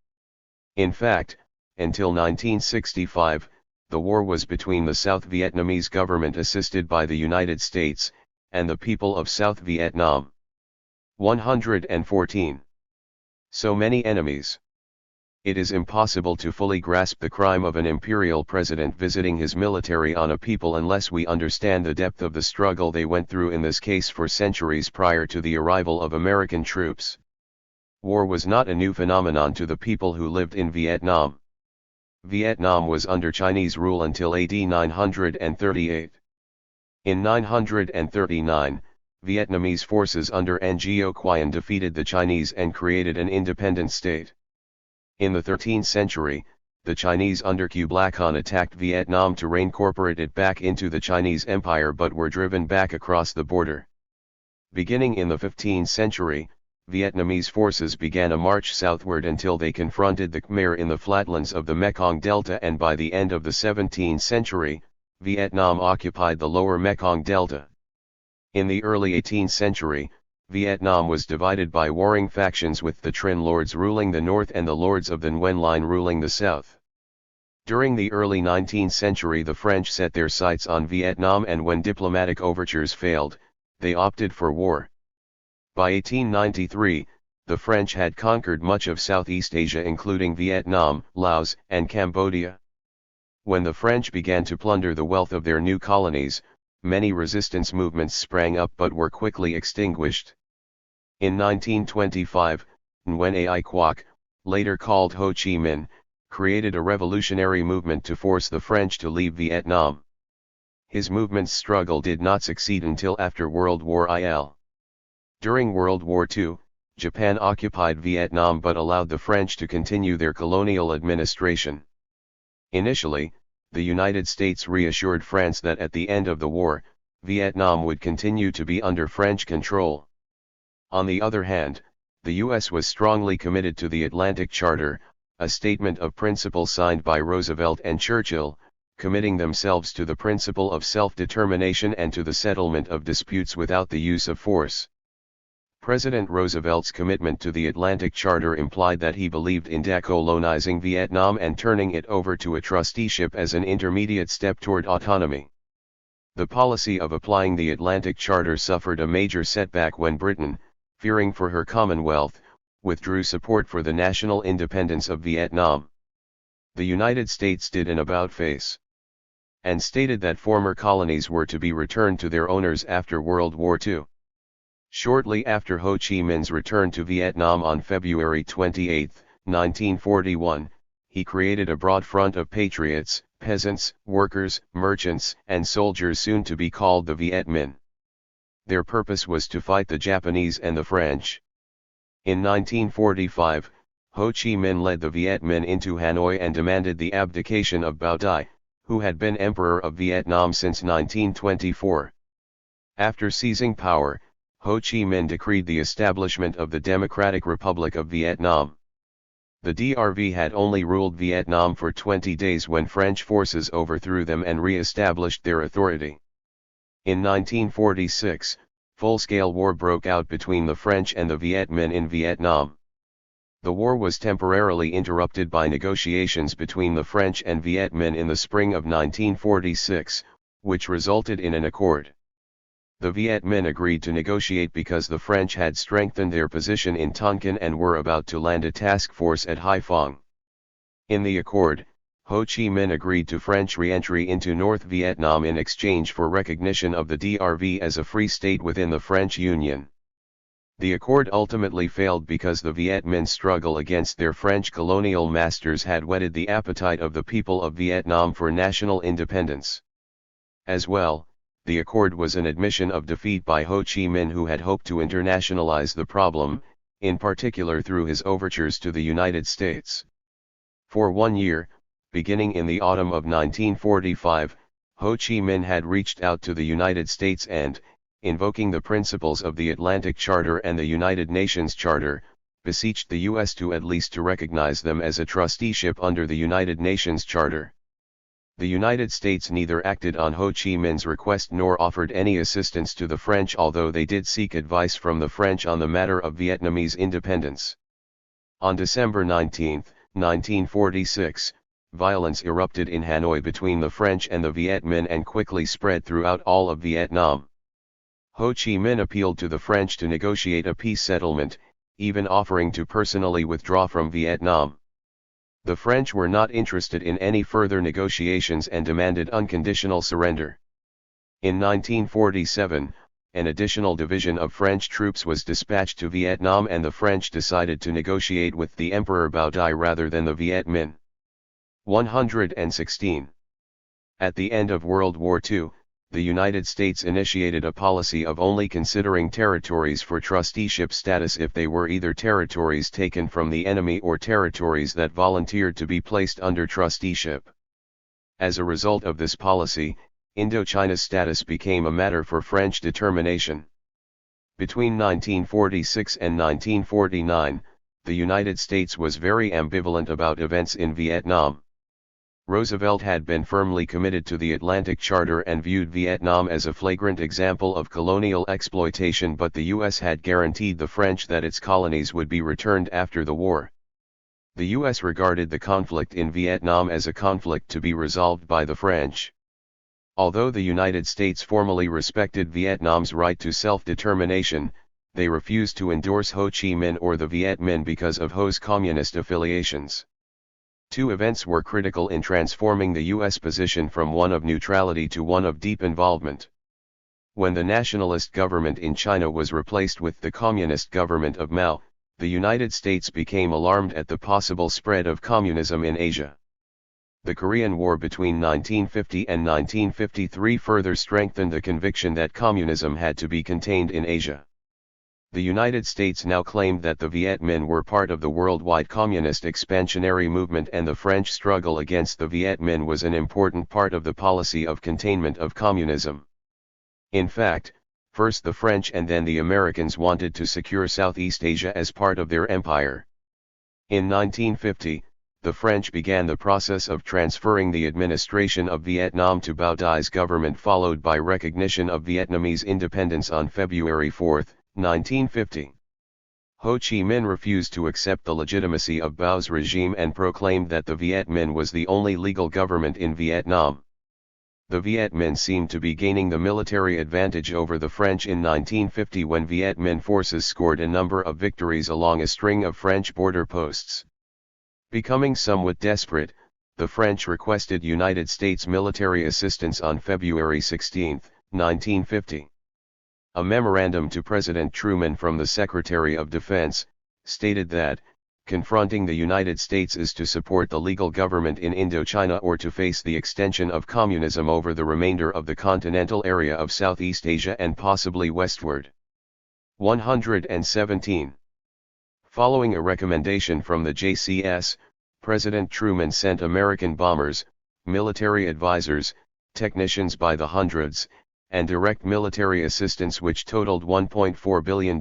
In fact, until 1965, the war was between the South Vietnamese government assisted by the United States, and the people of South Vietnam. 114. So many enemies. It is impossible to fully grasp the crime of an imperial president visiting his military on a people unless we understand the depth of the struggle they went through, in this case for centuries prior to the arrival of American troops. War was not a new phenomenon to the people who lived in Vietnam. Vietnam was under Chinese rule until AD 938. In 939, Vietnamese forces under Ngo Quyen defeated the Chinese and created an independent state. In the 13th century, the Chinese under Kublai Khan attacked Vietnam to reincorporate it back into the Chinese Empire, but were driven back across the border. Beginning in the 15th century, Vietnamese forces began a march southward until they confronted the Khmer in the flatlands of the Mekong Delta, and by the end of the 17th century, Vietnam occupied the lower Mekong Delta. In the early 18th century, Vietnam was divided by warring factions, with the Trinh lords ruling the north and the lords of the Nguyen line ruling the south. During the early 19th century, the French set their sights on Vietnam, and when diplomatic overtures failed, they opted for war. By 1893, the French had conquered much of Southeast Asia, including Vietnam, Laos, and Cambodia. When the French began to plunder the wealth of their new colonies, many resistance movements sprang up but were quickly extinguished. In 1925, Nguyen Ai Quoc, later called Ho Chi Minh, created a revolutionary movement to force the French to leave Vietnam. His movement's struggle did not succeed until after World War I. During World War II, Japan occupied Vietnam but allowed the French to continue their colonial administration. Initially, the United States reassured France that at the end of the war, Vietnam would continue to be under French control. On the other hand, the U.S. was strongly committed to the Atlantic Charter, a statement of principle signed by Roosevelt and Churchill, committing themselves to the principle of self-determination and to the settlement of disputes without the use of force. President Roosevelt's commitment to the Atlantic Charter implied that he believed in decolonizing Vietnam and turning it over to a trusteeship as an intermediate step toward autonomy. The policy of applying the Atlantic Charter suffered a major setback when Britain, fearing for her Commonwealth, withdrew support for the national independence of Vietnam. The United States did an about-face and stated that former colonies were to be returned to their owners after World War II. Shortly after Ho Chi Minh's return to Vietnam on February 28, 1941, he created a broad front of patriots, peasants, workers, merchants, and soldiers soon to be called the Viet Minh. Their purpose was to fight the Japanese and the French. In 1945, Ho Chi Minh led the Viet Minh into Hanoi and demanded the abdication of Bao Dai, who had been Emperor of Vietnam since 1924. After seizing power, Ho Chi Minh decreed the establishment of the Democratic Republic of Vietnam. The DRV had only ruled Vietnam for 20 days when French forces overthrew them and re-established their authority. In 1946, full-scale war broke out between the French and the Viet Minh in Vietnam. The war was temporarily interrupted by negotiations between the French and Viet Minh in the spring of 1946, which resulted in an accord. The Viet Minh agreed to negotiate because the French had strengthened their position in Tonkin and were about to land a task force at Haiphong. In the accord, Ho Chi Minh agreed to French re-entry into North Vietnam in exchange for recognition of the DRV as a free state within the French Union. The accord ultimately failed because the Viet Minh's struggle against their French colonial masters had whetted the appetite of the people of Vietnam for national independence. As well, the accord was an admission of defeat by Ho Chi Minh, who had hoped to internationalize the problem, in particular through his overtures to the United States. For 1 year, beginning in the autumn of 1945, Ho Chi Minh had reached out to the United States and, invoking the principles of the Atlantic Charter and the United Nations Charter, beseeched the U.S. to at least to recognize them as a trusteeship under the United Nations Charter. The United States neither acted on Ho Chi Minh's request nor offered any assistance to the French, although they did seek advice from the French on the matter of Vietnamese independence. On December 19, 1946, violence erupted in Hanoi between the French and the Viet Minh and quickly spread throughout all of Vietnam. Ho Chi Minh appealed to the French to negotiate a peace settlement, even offering to personally withdraw from Vietnam. The French were not interested in any further negotiations and demanded unconditional surrender. In 1947, an additional division of French troops was dispatched to Vietnam and the French decided to negotiate with the Emperor Bao Dai rather than the Viet Minh. 116. At the end of World War II, the United States initiated a policy of only considering territories for trusteeship status if they were either territories taken from the enemy or territories that volunteered to be placed under trusteeship. As a result of this policy, Indochina's status became a matter for French determination. Between 1946 and 1949, the United States was very ambivalent about events in Vietnam. Roosevelt had been firmly committed to the Atlantic Charter and viewed Vietnam as a flagrant example of colonial exploitation, but the U.S. had guaranteed the French that its colonies would be returned after the war. The U.S. regarded the conflict in Vietnam as a conflict to be resolved by the French. Although the United States formally respected Vietnam's right to self-determination, they refused to endorse Ho Chi Minh or the Viet Minh because of Ho's communist affiliations. Two events were critical in transforming the U.S. position from one of neutrality to one of deep involvement. When the nationalist government in China was replaced with the communist government of Mao, the United States became alarmed at the possible spread of communism in Asia. The Korean War between 1950 and 1953 further strengthened the conviction that communism had to be contained in Asia. The United States now claimed that the Viet Minh were part of the worldwide communist expansionary movement, and the French struggle against the Viet Minh was an important part of the policy of containment of communism. In fact, first the French and then the Americans wanted to secure Southeast Asia as part of their empire. In 1950, the French began the process of transferring the administration of Vietnam to Bao Dai's government, followed by recognition of Vietnamese independence on February 4, 1950. Ho Chi Minh refused to accept the legitimacy of Bao's regime and proclaimed that the Viet Minh was the only legal government in Vietnam. The Viet Minh seemed to be gaining the military advantage over the French in 1950 when Viet Minh forces scored a number of victories along a string of French border posts. Becoming somewhat desperate, the French requested United States military assistance on February 16, 1950. A memorandum to President Truman from the Secretary of Defense stated that, confronting the United States is to support the legal government in Indochina or to face the extension of communism over the remainder of the continental area of Southeast Asia and possibly westward. 117. Following a recommendation from the JCS, President Truman sent American bombers, military advisors, technicians by the hundreds, and direct military assistance which totaled $1.4 billion.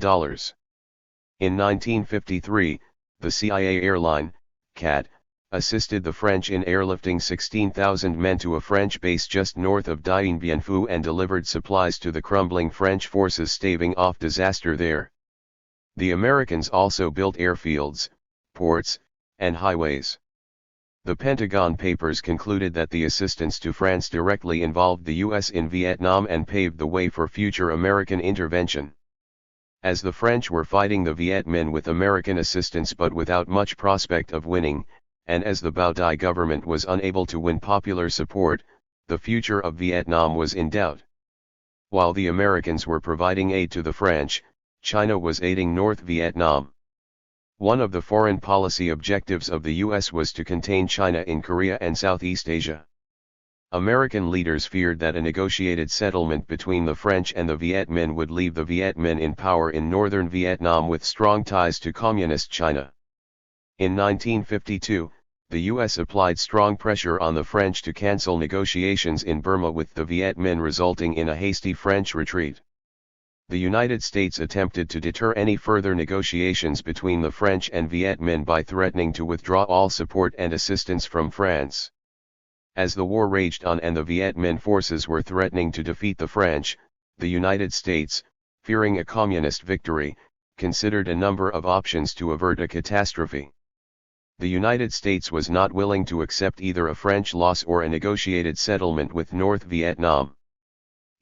In 1953, the CIA airline, CAT, assisted the French in airlifting 16,000 men to a French base just north of Dien Bien Phu and delivered supplies to the crumbling French forces, staving off disaster there. The Americans also built airfields, ports, and highways. The Pentagon Papers concluded that the assistance to France directly involved the U.S. in Vietnam and paved the way for future American intervention. As the French were fighting the Viet Minh with American assistance but without much prospect of winning, and as the Bao Dai government was unable to win popular support, the future of Vietnam was in doubt. While the Americans were providing aid to the French, China was aiding North Vietnam. One of the foreign policy objectives of the U.S. was to contain China in Korea and Southeast Asia. American leaders feared that a negotiated settlement between the French and the Viet Minh would leave the Viet Minh in power in northern Vietnam with strong ties to Communist China. In 1952, the U.S. applied strong pressure on the French to cancel negotiations in Burma with the Viet Minh, resulting in a hasty French retreat. The United States attempted to deter any further negotiations between the French and Viet Minh by threatening to withdraw all support and assistance from France. As the war raged on and the Viet Minh forces were threatening to defeat the French, the United States, fearing a communist victory, considered a number of options to avert a catastrophe. The United States was not willing to accept either a French loss or a negotiated settlement with North Vietnam.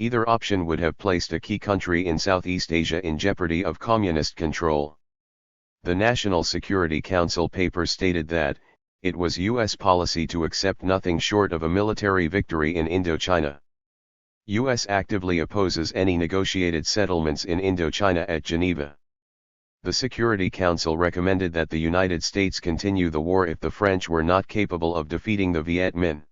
Either option would have placed a key country in Southeast Asia in jeopardy of communist control. The National Security Council paper stated that, it was U.S. policy to accept nothing short of a military victory in Indochina. U.S. actively opposes any negotiated settlements in Indochina at Geneva. The Security Council recommended that the United States continue the war if the French were not capable of defeating the Viet Minh.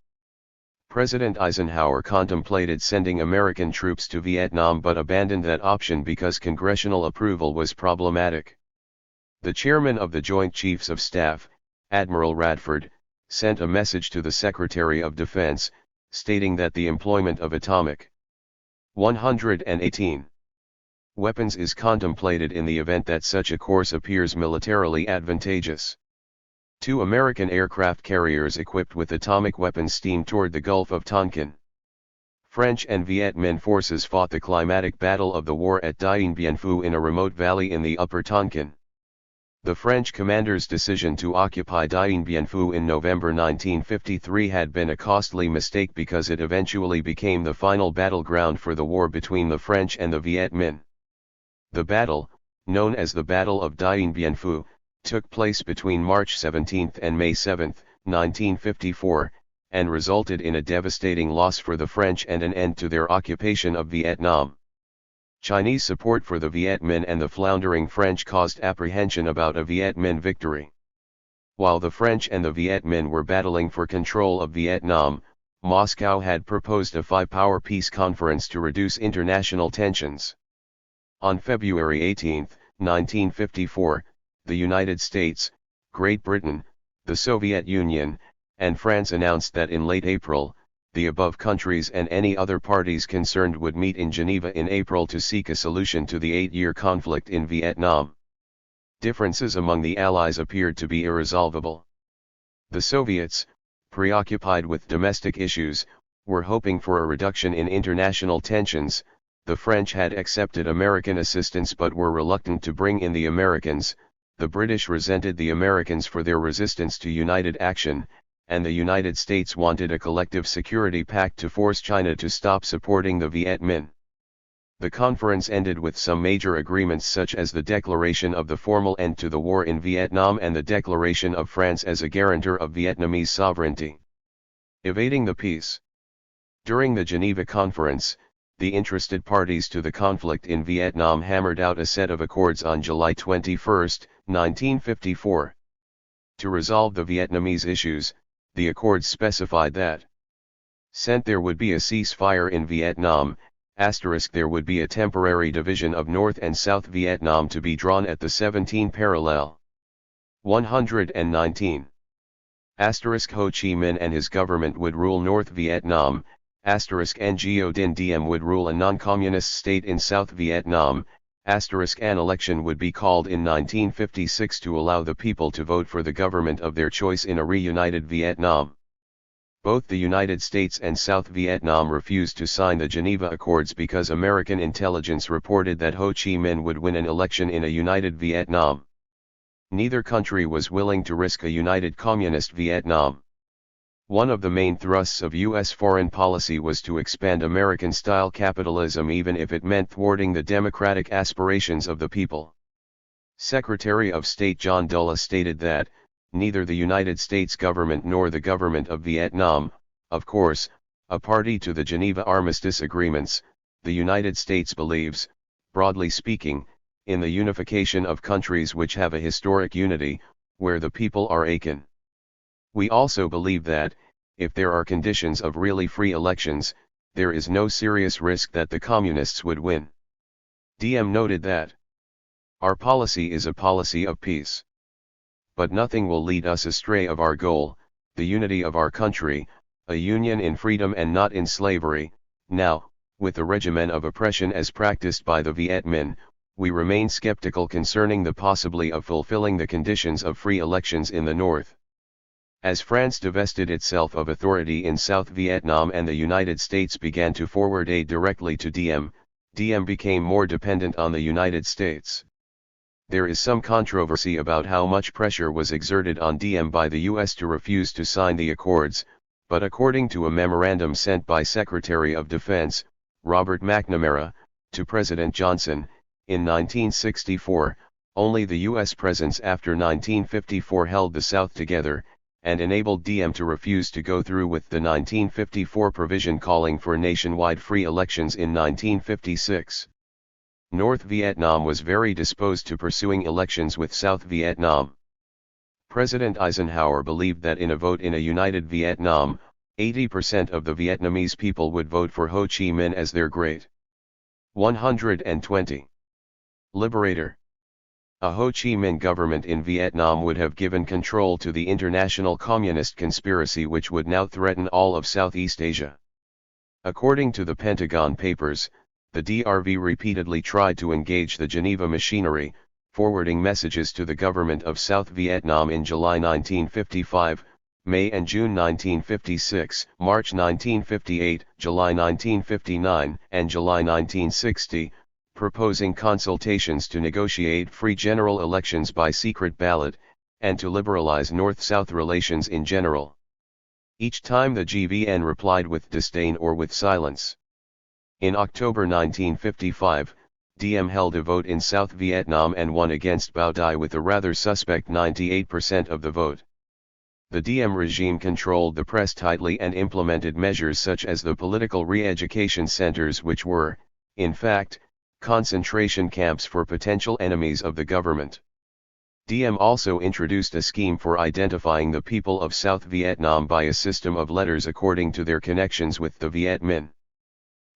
President Eisenhower contemplated sending American troops to Vietnam but abandoned that option because congressional approval was problematic. The chairman of the Joint Chiefs of Staff, Admiral Radford, sent a message to the Secretary of Defense, stating that the employment of atomic 118 weapons is contemplated in the event that such a course appears militarily advantageous. 2 American aircraft carriers equipped with atomic weapons steamed toward the Gulf of Tonkin. French and Viet Minh forces fought the climatic battle of the war at Dien Bien Phu in a remote valley in the Upper Tonkin. The French commander's decision to occupy Dien Bien Phu in November 1953 had been a costly mistake because it eventually became the final battleground for the war between the French and the Viet Minh. The battle, known as the Battle of Dien Bien Phu, took place between March 17 and May 7, 1954, and resulted in a devastating loss for the French and an end to their occupation of Vietnam. Chinese support for the Viet Minh and the floundering French caused apprehension about a Viet Minh victory. While the French and the Viet Minh were battling for control of Vietnam, Moscow had proposed a 5-power peace conference to reduce international tensions. On February 18, 1954, the United States, Great Britain, the Soviet Union, and France announced that in late April, the above countries and any other parties concerned would meet in Geneva in April to seek a solution to the 8-year conflict in Vietnam. Differences among the Allies appeared to be irresolvable. The Soviets, preoccupied with domestic issues, were hoping for a reduction in international tensions. The French had accepted American assistance but were reluctant to bring in the Americans. The British resented the Americans for their resistance to united action, and the United States wanted a collective security pact to force China to stop supporting the Viet Minh. The conference ended with some major agreements such as the declaration of the formal end to the war in Vietnam and the declaration of France as a guarantor of Vietnamese sovereignty. Evading the peace. During the Geneva Conference, the interested parties to the conflict in Vietnam hammered out a set of accords on July 21, 1954. To resolve the Vietnamese issues, the accords specified that there would be a ceasefire in Vietnam, there would be a temporary division of North and South Vietnam to be drawn at the 17 parallel. 119. Ho Chi Minh and his government would rule North Vietnam, Ngo Dinh Diem would rule a non-communist state in South Vietnam, an election would be called in 1956 to allow the people to vote for the government of their choice in a reunited Vietnam. Both the United States and South Vietnam refused to sign the Geneva Accords because American intelligence reported that Ho Chi Minh would win an election in a united Vietnam. Neither country was willing to risk a united communist Vietnam. One of the main thrusts of U.S. foreign policy was to expand American-style capitalism even if it meant thwarting the democratic aspirations of the people. Secretary of State John Dulles stated that, neither the United States government nor the government of Vietnam, of course, a party to the Geneva Armistice Agreements, the United States believes, broadly speaking, in the unification of countries which have a historic unity, where the people are akin. We also believe that, if there are conditions of really free elections, there is no serious risk that the communists would win. Diem noted that our policy is a policy of peace. But nothing will lead us astray of our goal, the unity of our country, a union in freedom and not in slavery. Now, with the regimen of oppression as practiced by the Viet Minh, we remain skeptical concerning the possibility of fulfilling the conditions of free elections in the North. As France divested itself of authority in South Vietnam and the United States began to forward aid directly to Diem, Diem became more dependent on the United States. There is some controversy about how much pressure was exerted on Diem by the U.S. to refuse to sign the accords, but according to a memorandum sent by Secretary of Defense, Robert McNamara, to President Johnson, in 1964, only the U.S. presence after 1954 held the South together, and enabled Diem to refuse to go through with the 1954 provision calling for nationwide free elections in 1956. North Vietnam was very disposed to pursuing elections with South Vietnam. President Eisenhower believed that in a vote in a united Vietnam, 80% of the Vietnamese people would vote for Ho Chi Minh as their great 120 liberator. A Ho Chi Minh government in Vietnam would have given control to the international communist conspiracy which would now threaten all of Southeast Asia. According to the Pentagon Papers, the DRV repeatedly tried to engage the Geneva machinery, forwarding messages to the government of South Vietnam in July 1955, May and June 1956, March 1958, July 1959, and July 1960, proposing consultations to negotiate free general elections by secret ballot, and to liberalize North-South relations in general. Each time the GVN replied with disdain or with silence. In October 1955, Diem held a vote in South Vietnam and won against Bao Dai with a rather suspect 98% of the vote. The Diem regime controlled the press tightly and implemented measures such as the political re-education centers which were, in fact, concentration camps for potential enemies of the government. Diem also introduced a scheme for identifying the people of South Vietnam by a system of letters according to their connections with the Viet Minh.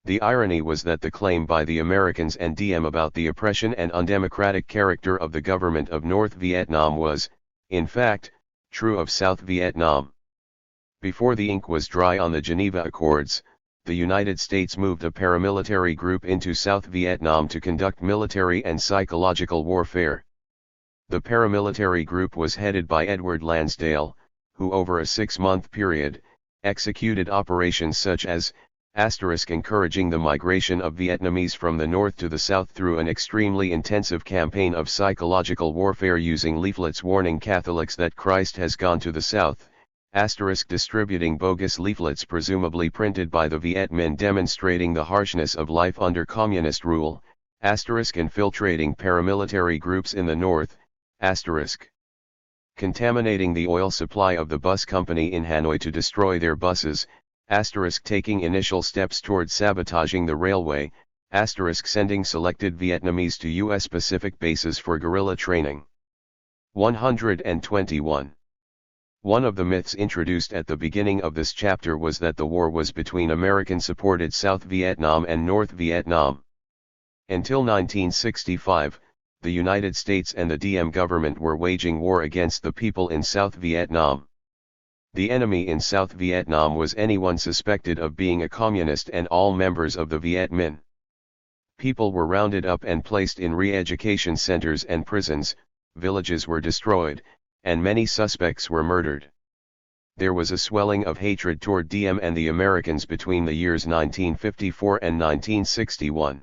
The irony was that the claim by the Americans and Diem about the oppression and undemocratic character of the government of North Vietnam was, in fact, true of South Vietnam. Before the ink was dry on the Geneva Accords, the United States moved a paramilitary group into South Vietnam to conduct military and psychological warfare. The paramilitary group was headed by Edward Lansdale, who over a 6-month period, executed operations such as, encouraging the migration of Vietnamese from the north to the south through an extremely intensive campaign of psychological warfare using leaflets warning Catholics that Christ has gone to the south, distributing bogus leaflets presumably printed by the Viet Minh demonstrating the harshness of life under communist rule, infiltrating paramilitary groups in the north, contaminating the oil supply of the bus company in Hanoi to destroy their buses, taking initial steps toward sabotaging the railway, sending selected Vietnamese to U.S. Pacific bases for guerrilla training. 121. One of the myths introduced at the beginning of this chapter was that the war was between American-supported South Vietnam and North Vietnam. Until 1965, the United States and the Diem government were waging war against the people in South Vietnam. The enemy in South Vietnam was anyone suspected of being a communist and all members of the Viet Minh. People were rounded up and placed in re-education centers and prisons, villages were destroyed, and many suspects were murdered. There was a swelling of hatred toward Diem and the Americans between the years 1954 and 1961.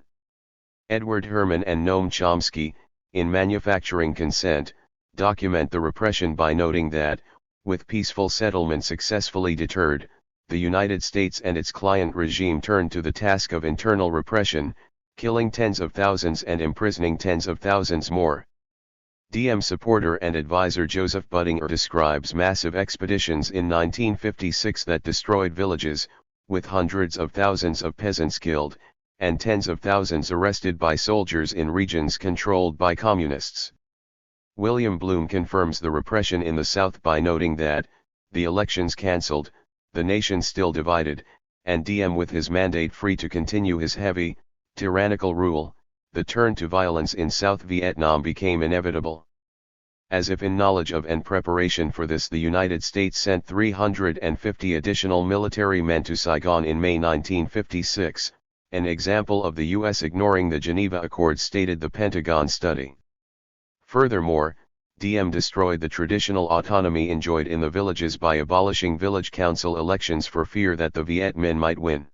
Edward Herman and Noam Chomsky, in Manufacturing Consent, document the repression by noting that, with peaceful settlement successfully deterred, the United States and its client regime turned to the task of internal repression, killing tens of thousands and imprisoning tens of thousands more. Diem supporter and advisor Joseph Buttinger describes massive expeditions in 1956 that destroyed villages, with hundreds of thousands of peasants killed, and tens of thousands arrested by soldiers in regions controlled by communists. William Bloom confirms the repression in the South by noting that, the elections cancelled, the nation still divided, and Diem with his mandate free to continue his heavy, tyrannical rule, the turn to violence in South Vietnam became inevitable. As if in knowledge of and preparation for this, the United States sent 350 additional military men to Saigon in May 1956, an example of the U.S. ignoring the Geneva Accords, stated the Pentagon study. Furthermore, Diem destroyed the traditional autonomy enjoyed in the villages by abolishing village council elections for fear that the Viet Minh might win.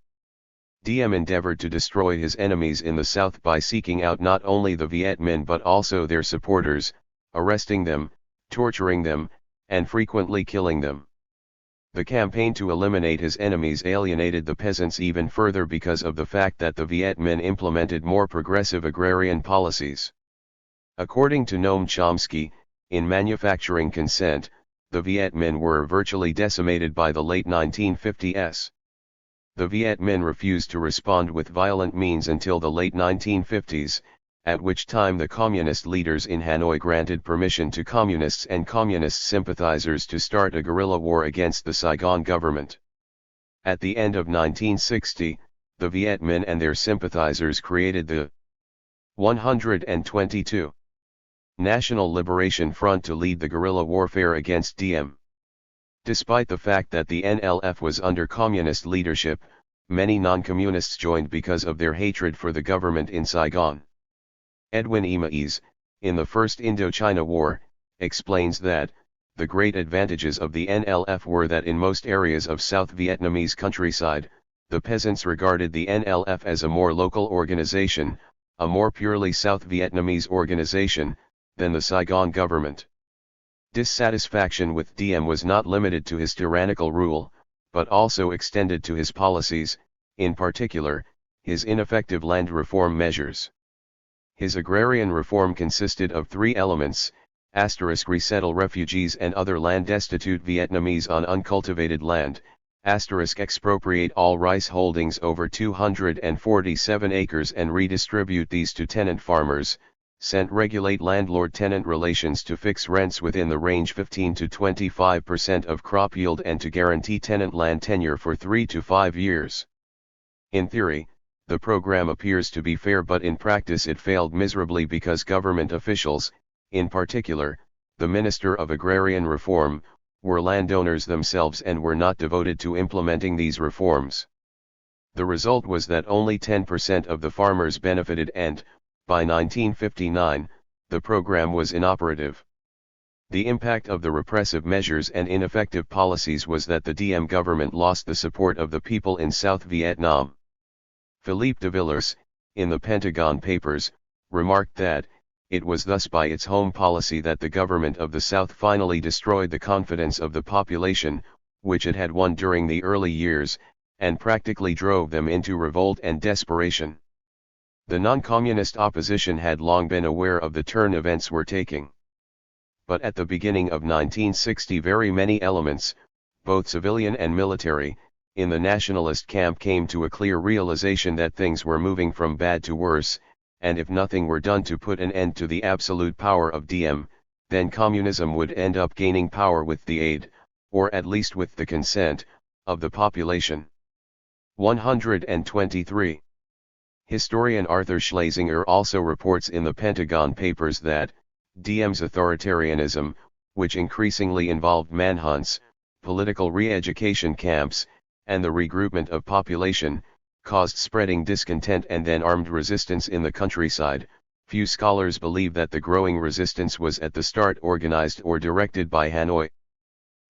Diem endeavored to destroy his enemies in the South by seeking out not only the Viet Minh but also their supporters, arresting them, torturing them, and frequently killing them. The campaign to eliminate his enemies alienated the peasants even further because of the fact that the Viet Minh implemented more progressive agrarian policies. According to Noam Chomsky, in Manufacturing Consent, the Viet Minh were virtually decimated by the late 1950s. The Viet Minh refused to respond with violent means until the late 1950s, at which time the communist leaders in Hanoi granted permission to communists and communist sympathizers to start a guerrilla war against the Saigon government. At the end of 1960, the Viet Minh and their sympathizers created the 122 National Liberation Front to lead the guerrilla warfare against Diem. Despite the fact that the NLF was under communist leadership, many non-communists joined because of their hatred for the government in Saigon. Edwin E. Maes, in the First Indochina War, explains that, the great advantages of the NLF were that in most areas of South Vietnamese countryside, the peasants regarded the NLF as a more local organization, a more purely South Vietnamese organization, than the Saigon government. Dissatisfaction with Diem was not limited to his tyrannical rule, but also extended to his policies, in particular, his ineffective land reform measures. His agrarian reform consisted of three elements: resettle refugees and other land-destitute Vietnamese on uncultivated land, expropriate all rice holdings over 247 acres and redistribute these to tenant farmers, regulate landlord-tenant relations to fix rents within the range 15 to 25% of crop yield and to guarantee tenant land tenure for 3 to 5 years. In theory, the program appears to be fair, but in practice it failed miserably because government officials, in particular, the Minister of Agrarian Reform, were landowners themselves and were not devoted to implementing these reforms. The result was that only 10% of the farmers benefited and, by 1959, the program was inoperative. The impact of the repressive measures and ineffective policies was that the Diem government lost the support of the people in South Vietnam. Philippe de Villers, in the Pentagon Papers, remarked that, it was thus by its home policy that the government of the South finally destroyed the confidence of the population, which it had won during the early years, and practically drove them into revolt and desperation. The non-communist opposition had long been aware of the turn events were taking. But at the beginning of 1960 very many elements, both civilian and military, in the nationalist camp came to a clear realization that things were moving from bad to worse, and if nothing were done to put an end to the absolute power of Diem, then communism would end up gaining power with the aid, or at least with the consent, of the population. 123. Historian Arthur Schlesinger also reports in the Pentagon Papers that, Diem's authoritarianism, which increasingly involved manhunts, political re-education camps, and the regroupment of population, caused spreading discontent and then armed resistance in the countryside. Few scholars believe that the growing resistance was at the start organized or directed by Hanoi.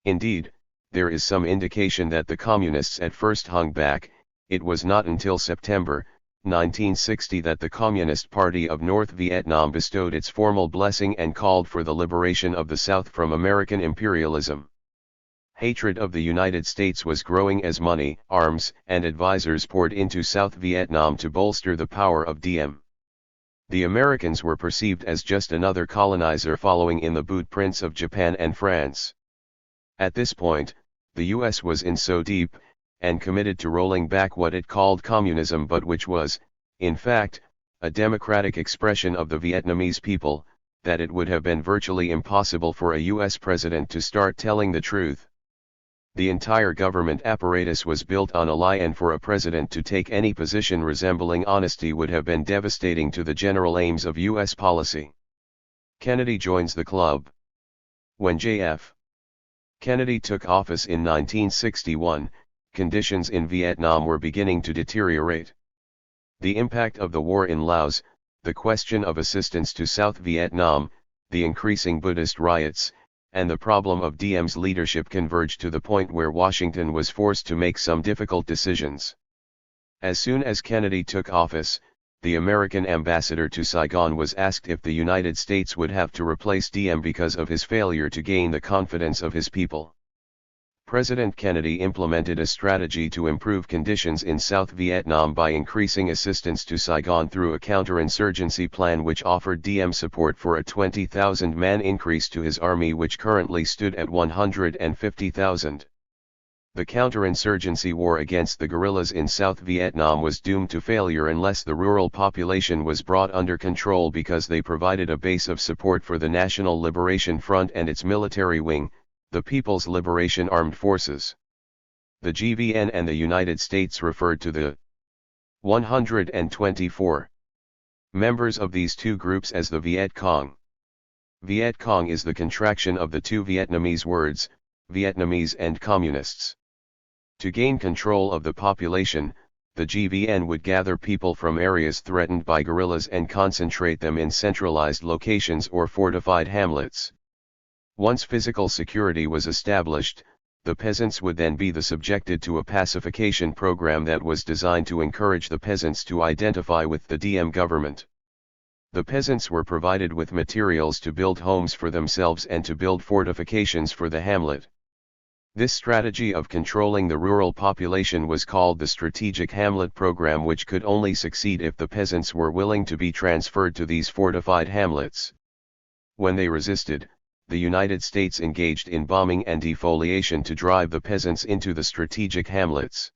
Indeed, there is some indication that the communists at first hung back. It was not until September 1960 that the Communist Party of North Vietnam bestowed its formal blessing and called for the liberation of the South from American imperialism. Hatred of the United States was growing as money, arms, and advisors poured into South Vietnam to bolster the power of Diem. The Americans were perceived as just another colonizer following in the footprints of Japan and France. At this point, the US was in so deep, and committed to rolling back what it called communism but which was, in fact, a democratic expression of the Vietnamese people, that it would have been virtually impossible for a US president to start telling the truth. The entire government apparatus was built on a lie, and for a president to take any position resembling honesty would have been devastating to the general aims of US policy. Kennedy joins the club. When J.F. Kennedy took office in 1961, conditions in Vietnam were beginning to deteriorate. The impact of the war in Laos, the question of assistance to South Vietnam, the increasing Buddhist riots, and the problem of Diem's leadership converged to the point where Washington was forced to make some difficult decisions. As soon as Kennedy took office, the American ambassador to Saigon was asked if the United States would have to replace Diem because of his failure to gain the confidence of his people. President Kennedy implemented a strategy to improve conditions in South Vietnam by increasing assistance to Saigon through a counterinsurgency plan which offered Diem support for a 20,000-man increase to his army, which currently stood at 150,000. The counterinsurgency war against the guerrillas in South Vietnam was doomed to failure unless the rural population was brought under control, because they provided a base of support for the National Liberation Front and its military wing, the People's Liberation Armed Forces. The GVN and the United States referred to the 124 members of these two groups as the Viet Cong. Viet Cong is the contraction of the two Vietnamese words, Vietnamese and Communists. To gain control of the population, the GVN would gather people from areas threatened by guerrillas and concentrate them in centralized locations or fortified hamlets. Once physical security was established, the peasants would then be subjected to a pacification program that was designed to encourage the peasants to identify with the Diem government. The peasants were provided with materials to build homes for themselves and to build fortifications for the hamlet. This strategy of controlling the rural population was called the Strategic Hamlet Program, which could only succeed if the peasants were willing to be transferred to these fortified hamlets. When they resisted, the United States engaged in bombing and defoliation to drive the peasants into the strategic hamlets.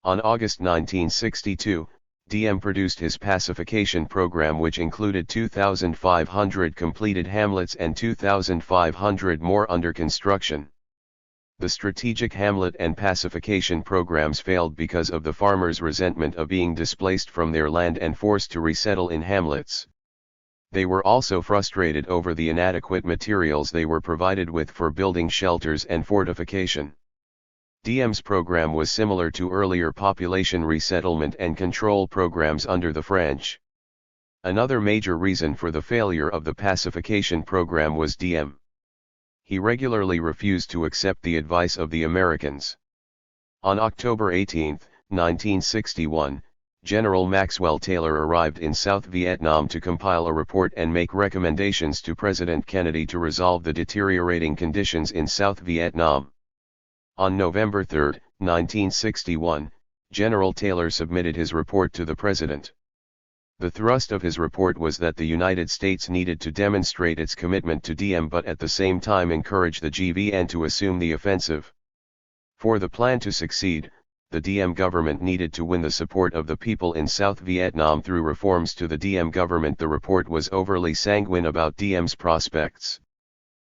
On August 1962, Diem produced his pacification program, which included 2,500 completed hamlets and 2,500 more under construction. The strategic hamlet and pacification programs failed because of the farmers' resentment of being displaced from their land and forced to resettle in hamlets. They were also frustrated over the inadequate materials they were provided with for building shelters and fortification. Diem's program was similar to earlier population resettlement and control programs under the French. Another major reason for the failure of the pacification program was Diem. He regularly refused to accept the advice of the Americans. On October 18, 1961, General Maxwell Taylor arrived in South Vietnam to compile a report and make recommendations to President Kennedy to resolve the deteriorating conditions in South Vietnam. On November 3, 1961, General Taylor submitted his report to the President. The thrust of his report was that the United States needed to demonstrate its commitment to Diem but at the same time encourage the GVN to assume the offensive. For the plan to succeed, the Diem government needed to win the support of the people in South Vietnam through reforms to the Diem government. The report was overly sanguine about Diem's prospects.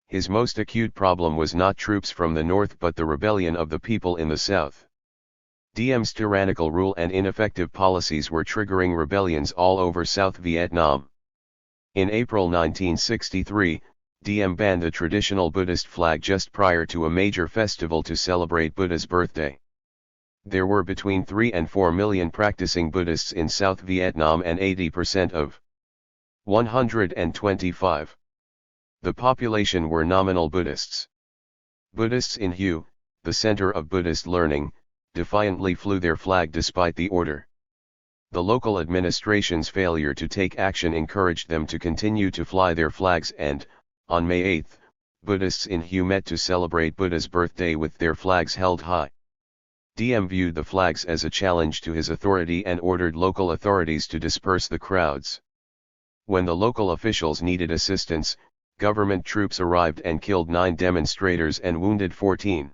His most acute problem was not troops from the north but the rebellion of the people in the south. Diem's tyrannical rule and ineffective policies were triggering rebellions all over South Vietnam. In April 1963, Diem banned the traditional Buddhist flag just prior to a major festival to celebrate Buddha's birthday. There were between 3 and 4 million practicing Buddhists in South Vietnam and 80% of 125. The population were nominal Buddhists. Buddhists in Hue, the center of Buddhist learning, defiantly flew their flag despite the order. The local administration's failure to take action encouraged them to continue to fly their flags and, on May 8, Buddhists in Hue met to celebrate Buddha's birthday with their flags held high. Diem viewed the flags as a challenge to his authority and ordered local authorities to disperse the crowds. When the local officials needed assistance, government troops arrived and killed 9 demonstrators and wounded 14.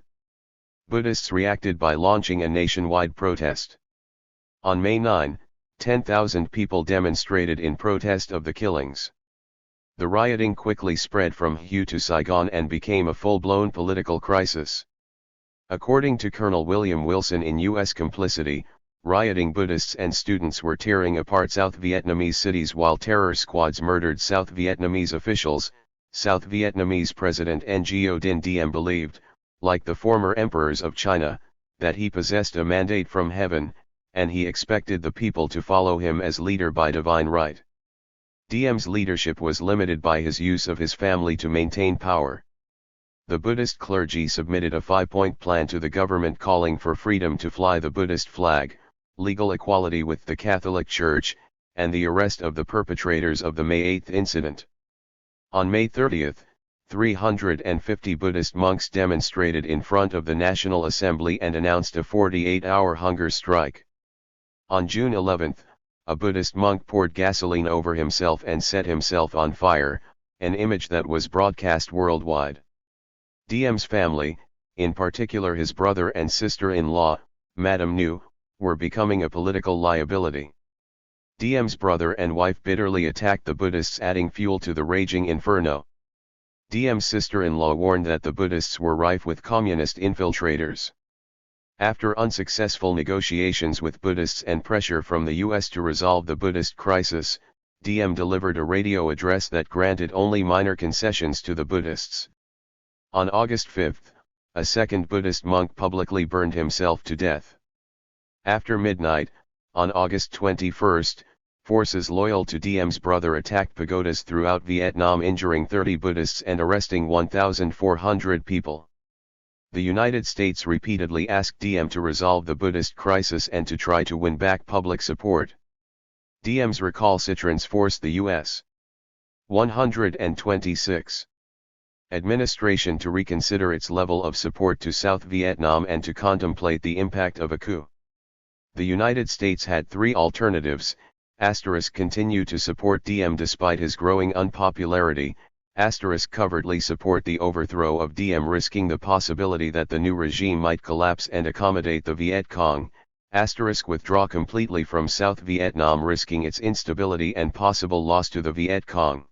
Buddhists reacted by launching a nationwide protest. On May 9, 10,000 people demonstrated in protest of the killings. The rioting quickly spread from Hue to Saigon and became a full-blown political crisis. According to Colonel William Wilson in U.S. Complicity, rioting Buddhists and students were tearing apart South Vietnamese cities while terror squads murdered South Vietnamese officials. South Vietnamese President Ngo Dinh Diem believed, like the former emperors of China, that he possessed a mandate from heaven, and he expected the people to follow him as leader by divine right. Diem's leadership was limited by his use of his family to maintain power. The Buddhist clergy submitted a 5-point plan to the government calling for freedom to fly the Buddhist flag, legal equality with the Catholic Church, and the arrest of the perpetrators of the May 8 incident. On May 30, 350 Buddhist monks demonstrated in front of the National Assembly and announced a 48-hour hunger strike. On June 11, a Buddhist monk poured gasoline over himself and set himself on fire, an image that was broadcast worldwide. Diem's family, in particular his brother and sister-in-law, Madame New, were becoming a political liability. Diem's brother and wife bitterly attacked the Buddhists, adding fuel to the raging inferno. Diem's sister-in-law warned that the Buddhists were rife with communist infiltrators. After unsuccessful negotiations with Buddhists and pressure from the U.S. to resolve the Buddhist crisis, Diem delivered a radio address that granted only minor concessions to the Buddhists. On August 5, a second Buddhist monk publicly burned himself to death. After midnight, on August 21, forces loyal to Diem's brother attacked pagodas throughout Vietnam, injuring 30 Buddhists and arresting 1,400 people. The United States repeatedly asked Diem to resolve the Buddhist crisis and to try to win back public support. Diem's recalcitrance forced the U.S. 126. administration to reconsider its level of support to South Vietnam and to contemplate the impact of a coup. The United States had 3 alternatives: continue to support Diem despite his growing unpopularity, covertly support the overthrow of Diem risking the possibility that the new regime might collapse and accommodate the Viet Cong, withdraw completely from South Vietnam risking its instability and possible loss to the Viet Cong.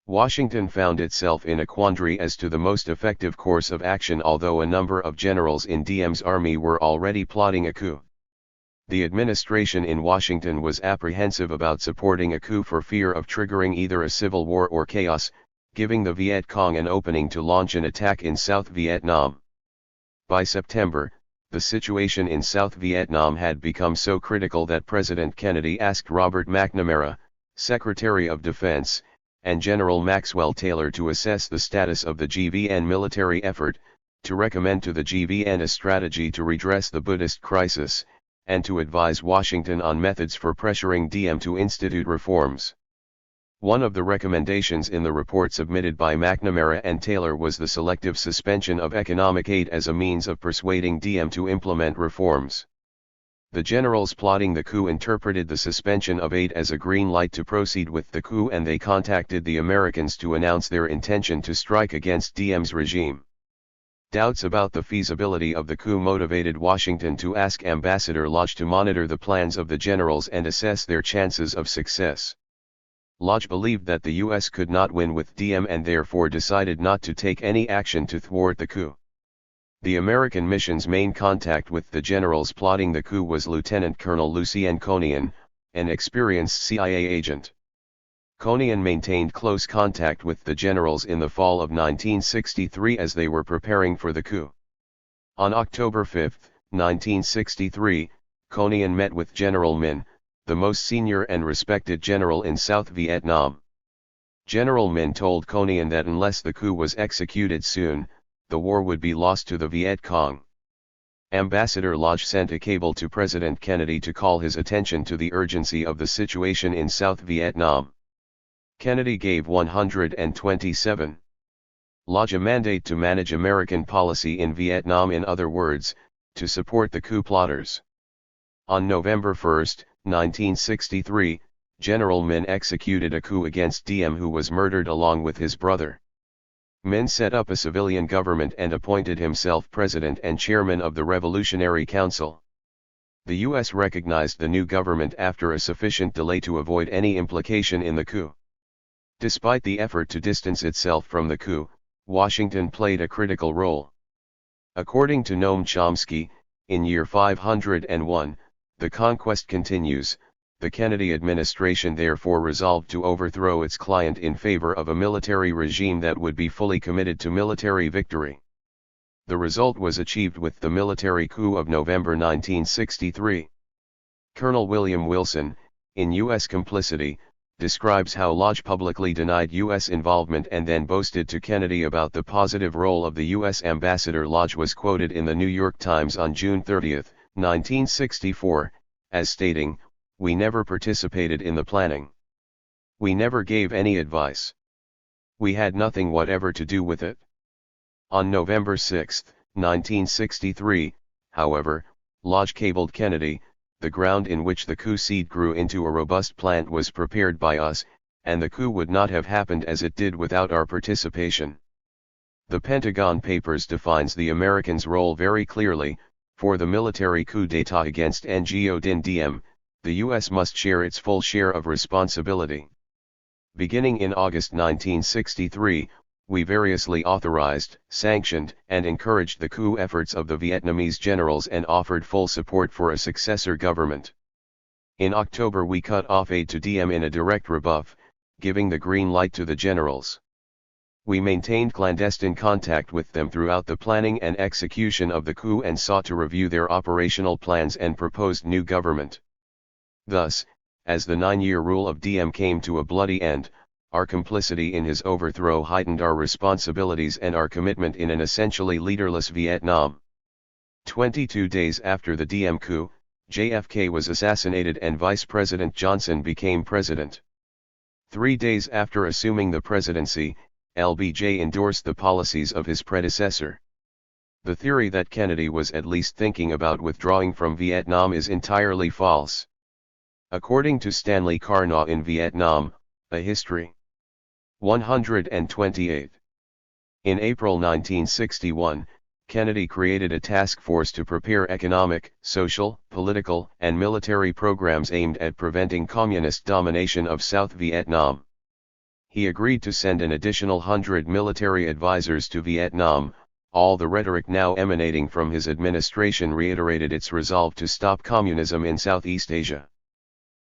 Washington found itself in a quandary as to the most effective course of action, although a number of generals in Diem's army were already plotting a coup. The administration in Washington was apprehensive about supporting a coup for fear of triggering either a civil war or chaos, giving the Viet Cong an opening to launch an attack in South Vietnam. By September, the situation in South Vietnam had become so critical that President Kennedy asked Robert McNamara, Secretary of Defense, and General Maxwell Taylor to assess the status of the GVN military effort, to recommend to the GVN a strategy to redress the Buddhist crisis, and to advise Washington on methods for pressuring Diem to institute reforms. One of the recommendations in the report submitted by McNamara and Taylor was the selective suspension of economic aid as a means of persuading Diem to implement reforms. The generals plotting the coup interpreted the suspension of aid as a green light to proceed with the coup, and they contacted the Americans to announce their intention to strike against Diem's regime. Doubts about the feasibility of the coup motivated Washington to ask Ambassador Lodge to monitor the plans of the generals and assess their chances of success. Lodge believed that the U.S. could not win with Diem and therefore decided not to take any action to thwart the coup. The American mission's main contact with the generals plotting the coup was Lieutenant Colonel Lucien Conian, an experienced CIA agent. Conian maintained close contact with the generals in the fall of 1963 as they were preparing for the coup. On October 5, 1963, Conian met with General Min, the most senior and respected general in South Vietnam. General Min told Conian that unless the coup was executed soon, the war would be lost to the Viet Cong. Ambassador Lodge sent a cable to President Kennedy to call his attention to the urgency of the situation in South Vietnam. Kennedy gave 127 Lodge a mandate to manage American policy in Vietnam, in other words, to support the coup plotters. On November 1, 1963, General Min executed a coup against Diem, who was murdered along with his brother. Min set up a civilian government and appointed himself president and chairman of the Revolutionary Council. The U.S. recognized the new government after a sufficient delay to avoid any implication in the coup. Despite the effort to distance itself from the coup, Washington played a critical role. According to Noam Chomsky, in year 501, the conquest continues. The Kennedy administration therefore resolved to overthrow its client in favor of a military regime that would be fully committed to military victory. The result was achieved with the military coup of November 1963. Colonel William Wilson, in U.S. Complicity, describes how Lodge publicly denied U.S. involvement and then boasted to Kennedy about the positive role of the U.S. ambassador. Lodge was quoted in the New York Times on June 30, 1964, as stating, "We never participated in the planning. We never gave any advice. We had nothing whatever to do with it." On November 6, 1963, however, Lodge cabled Kennedy, "The ground in which the coup seed grew into a robust plant was prepared by us, and the coup would not have happened as it did without our participation." The Pentagon Papers defines the Americans' role very clearly. For the military coup d'état against Ngo Dinh Diem, the U.S. must share its full share of responsibility. Beginning in August 1963, we variously authorized, sanctioned, and encouraged the coup efforts of the Vietnamese generals and offered full support for a successor government. In October we cut off aid to Diem in a direct rebuff, giving the green light to the generals. We maintained clandestine contact with them throughout the planning and execution of the coup and sought to review their operational plans and proposed new government. Thus, as the 9-year rule of Diem came to a bloody end, our complicity in his overthrow heightened our responsibilities and our commitment in an essentially leaderless Vietnam. 22 days after the Diem coup, JFK was assassinated and Vice President Johnson became president. 3 days after assuming the presidency, LBJ endorsed the policies of his predecessor. The theory that Kennedy was at least thinking about withdrawing from Vietnam is entirely false. According to Stanley Carnot in Vietnam, A History. 128. In April 1961, Kennedy created a task force to prepare economic, social, political, and military programs aimed at preventing communist domination of South Vietnam. he agreed to send an additional 100 military advisors to Vietnam. All the rhetoric now emanating from his administration reiterated its resolve to stop communism in Southeast Asia.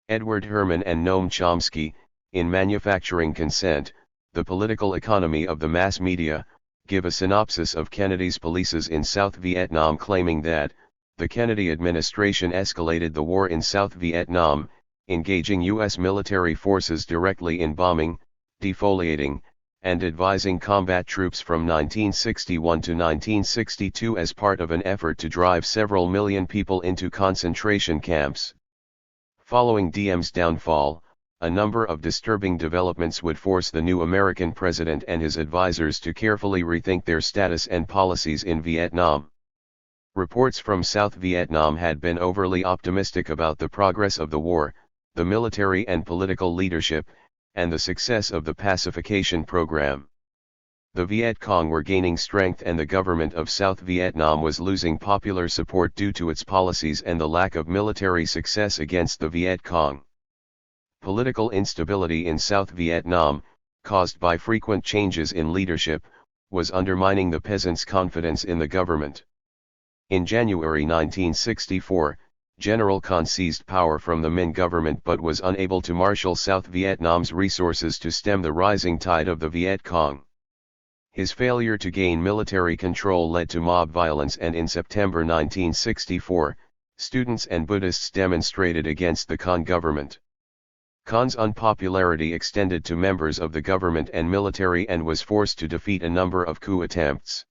Edward Herman and Noam Chomsky, in Manufacturing Consent, The Political Economy of the Mass Media, give a synopsis of Kennedy's policies in South Vietnam, claiming that the Kennedy administration escalated the war in South Vietnam, engaging U.S. military forces directly in bombing, defoliating, and advising combat troops from 1961 to 1962 as part of an effort to drive several million people into concentration camps. Following Diem's downfall, a number of disturbing developments would force the new American president and his advisors to carefully rethink their status and policies in Vietnam. Reports from South Vietnam had been overly optimistic about the progress of the war, the military and political leadership, and the success of the pacification program. The Viet Cong were gaining strength and the government of South Vietnam was losing popular support due to its policies and the lack of military success against the Viet Cong. Political instability in South Vietnam, caused by frequent changes in leadership, was undermining the peasants' confidence in the government. In January 1964, General Con seized power from the Minh government but was unable to marshal South Vietnam's resources to stem the rising tide of the Viet Cong. His failure to gain military control led to mob violence, and in September 1964, students and Buddhists demonstrated against the Con government. Con's unpopularity extended to members of the government and military and was forced to defeat a number of coup attempts.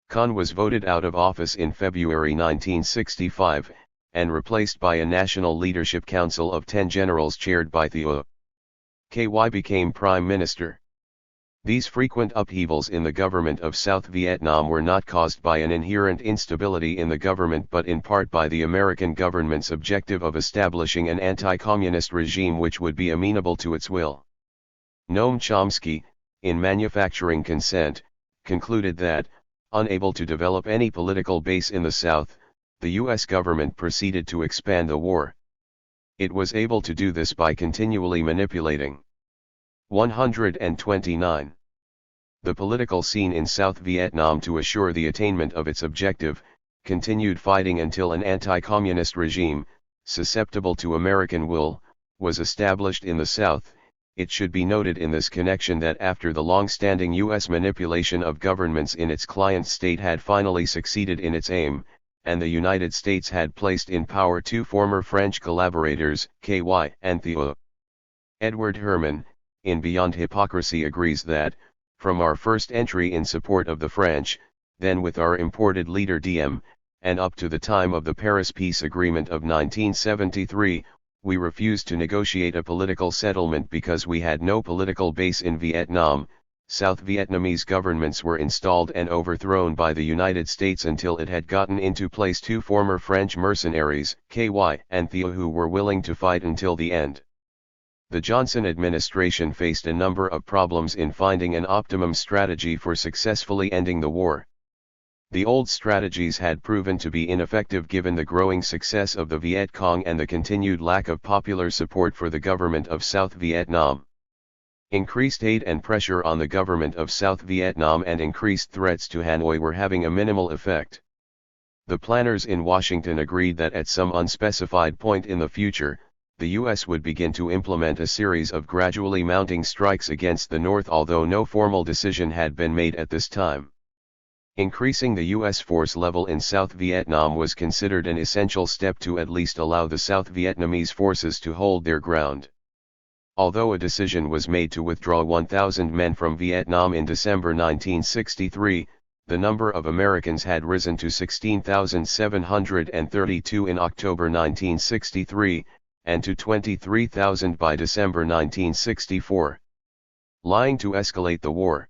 Con was voted out of office in February 1965, and replaced by a National Leadership Council of 10 generals chaired by THIRD-WORLDISM became Prime Minister. These frequent upheavals in the government of South Vietnam were not caused by an inherent instability in the government but in part by the American government's objective of establishing an anti-communist regime which would be amenable to its will. Noam Chomsky, in Manufacturing Consent, concluded that, unable to develop any political base in the South, the U.S. government proceeded to expand the war. It was able to do this by continually manipulating. 129. The political scene in South Vietnam, to assure the attainment of its objective, continued fighting until an anti-communist regime, susceptible to American will, was established in the South. It should be noted in this connection that after the long-standing U.S. manipulation of governments in its client state had finally succeeded in its aim, and the United States had placed in power two former French collaborators, KY and Theo. Edward Herman, in Beyond Hypocrisy, agrees that, from our first entry in support of the French, then with our imported leader Diem, and up to the time of the Paris Peace Agreement of 1973, we refused to negotiate a political settlement because we had no political base in Vietnam. South Vietnamese governments were installed and overthrown by the United States until it had gotten into place two former French mercenaries, KY and Theo, who were willing to fight until the end. The Johnson administration faced a number of problems in finding an optimum strategy for successfully ending the war. The old strategies had proven to be ineffective given the growing success of the Viet Cong and the continued lack of popular support for the government of South Vietnam. Increased aid and pressure on the government of South Vietnam and increased threats to Hanoi were having a minimal effect. The planners in Washington agreed that at some unspecified point in the future, the U.S. would begin to implement a series of gradually mounting strikes against the North, although no formal decision had been made at this time. Increasing the U.S. force level in South Vietnam was considered an essential step to at least allow the South Vietnamese forces to hold their ground. Although a decision was made to withdraw 1,000 men from Vietnam in December 1963, the number of Americans had risen to 16,732 in October 1963, and to 23,000 by December 1964. Lying to escalate the war.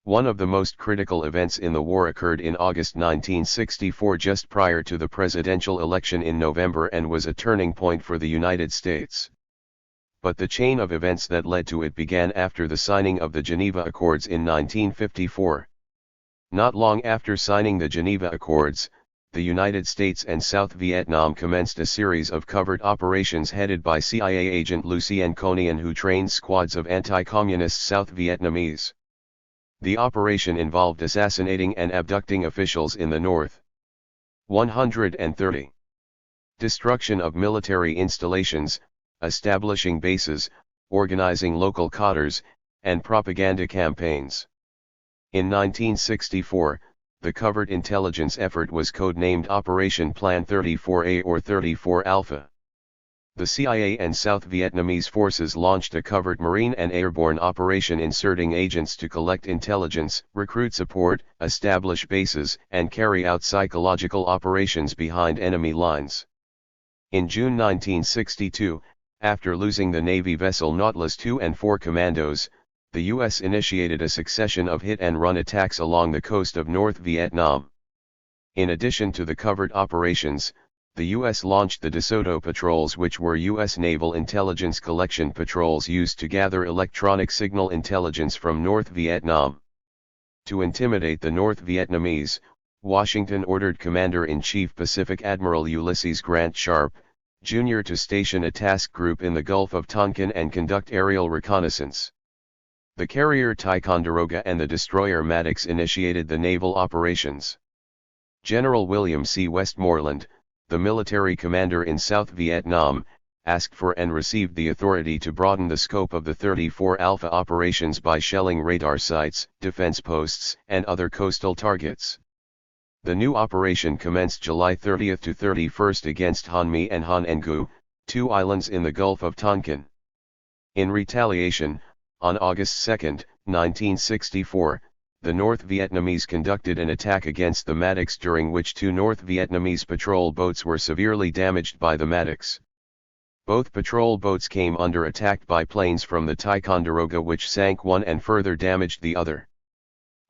One of the most critical events in the war occurred in August 1964, just prior to the presidential election in November, and was a turning point for the United States. But the chain of events that led to it began after the signing of the Geneva Accords in 1954. Not long after signing the Geneva Accords, the United States and South Vietnam commenced a series of covert operations headed by CIA agent Lucien Conian, who trained squads of anti-communist South Vietnamese. The operation involved assassinating and abducting officials in the north. 130. Destruction of military installations, establishing bases, organizing local cadres, and propaganda campaigns. In 1964, the covert intelligence effort was codenamed Operation Plan 34A or 34 Alpha. The CIA and South Vietnamese forces launched a covert marine and airborne operation inserting agents to collect intelligence, recruit support, establish bases, and carry out psychological operations behind enemy lines. In June 1962, after losing the Navy vessel Nautilus II and 4 commandos, the U.S. initiated a succession of hit-and-run attacks along the coast of North Vietnam. In addition to the covert operations, the U.S. launched the DeSoto patrols, which were U.S. naval intelligence collection patrols used to gather electronic signal intelligence from North Vietnam. To intimidate the North Vietnamese, Washington ordered Commander-in-Chief Pacific Admiral Ulysses Grant Sharp, Jr. to station a task group in the Gulf of Tonkin and conduct aerial reconnaissance. The carrier Ticonderoga and the destroyer Maddox initiated the naval operations. General William C. Westmoreland, the military commander in South Vietnam, asked for and received the authority to broaden the scope of the 34 Alpha operations by shelling radar sites, defense posts, and other coastal targets. The new operation commenced July 30 to 31 against Han Me and Han Ngu, 2 islands in the Gulf of Tonkin. In retaliation, on August 2, 1964, the North Vietnamese conducted an attack against the Maddox, during which 2 North Vietnamese patrol boats were severely damaged by the Maddox. Both patrol boats came under attack by planes from the Ticonderoga, which sank one and further damaged the other.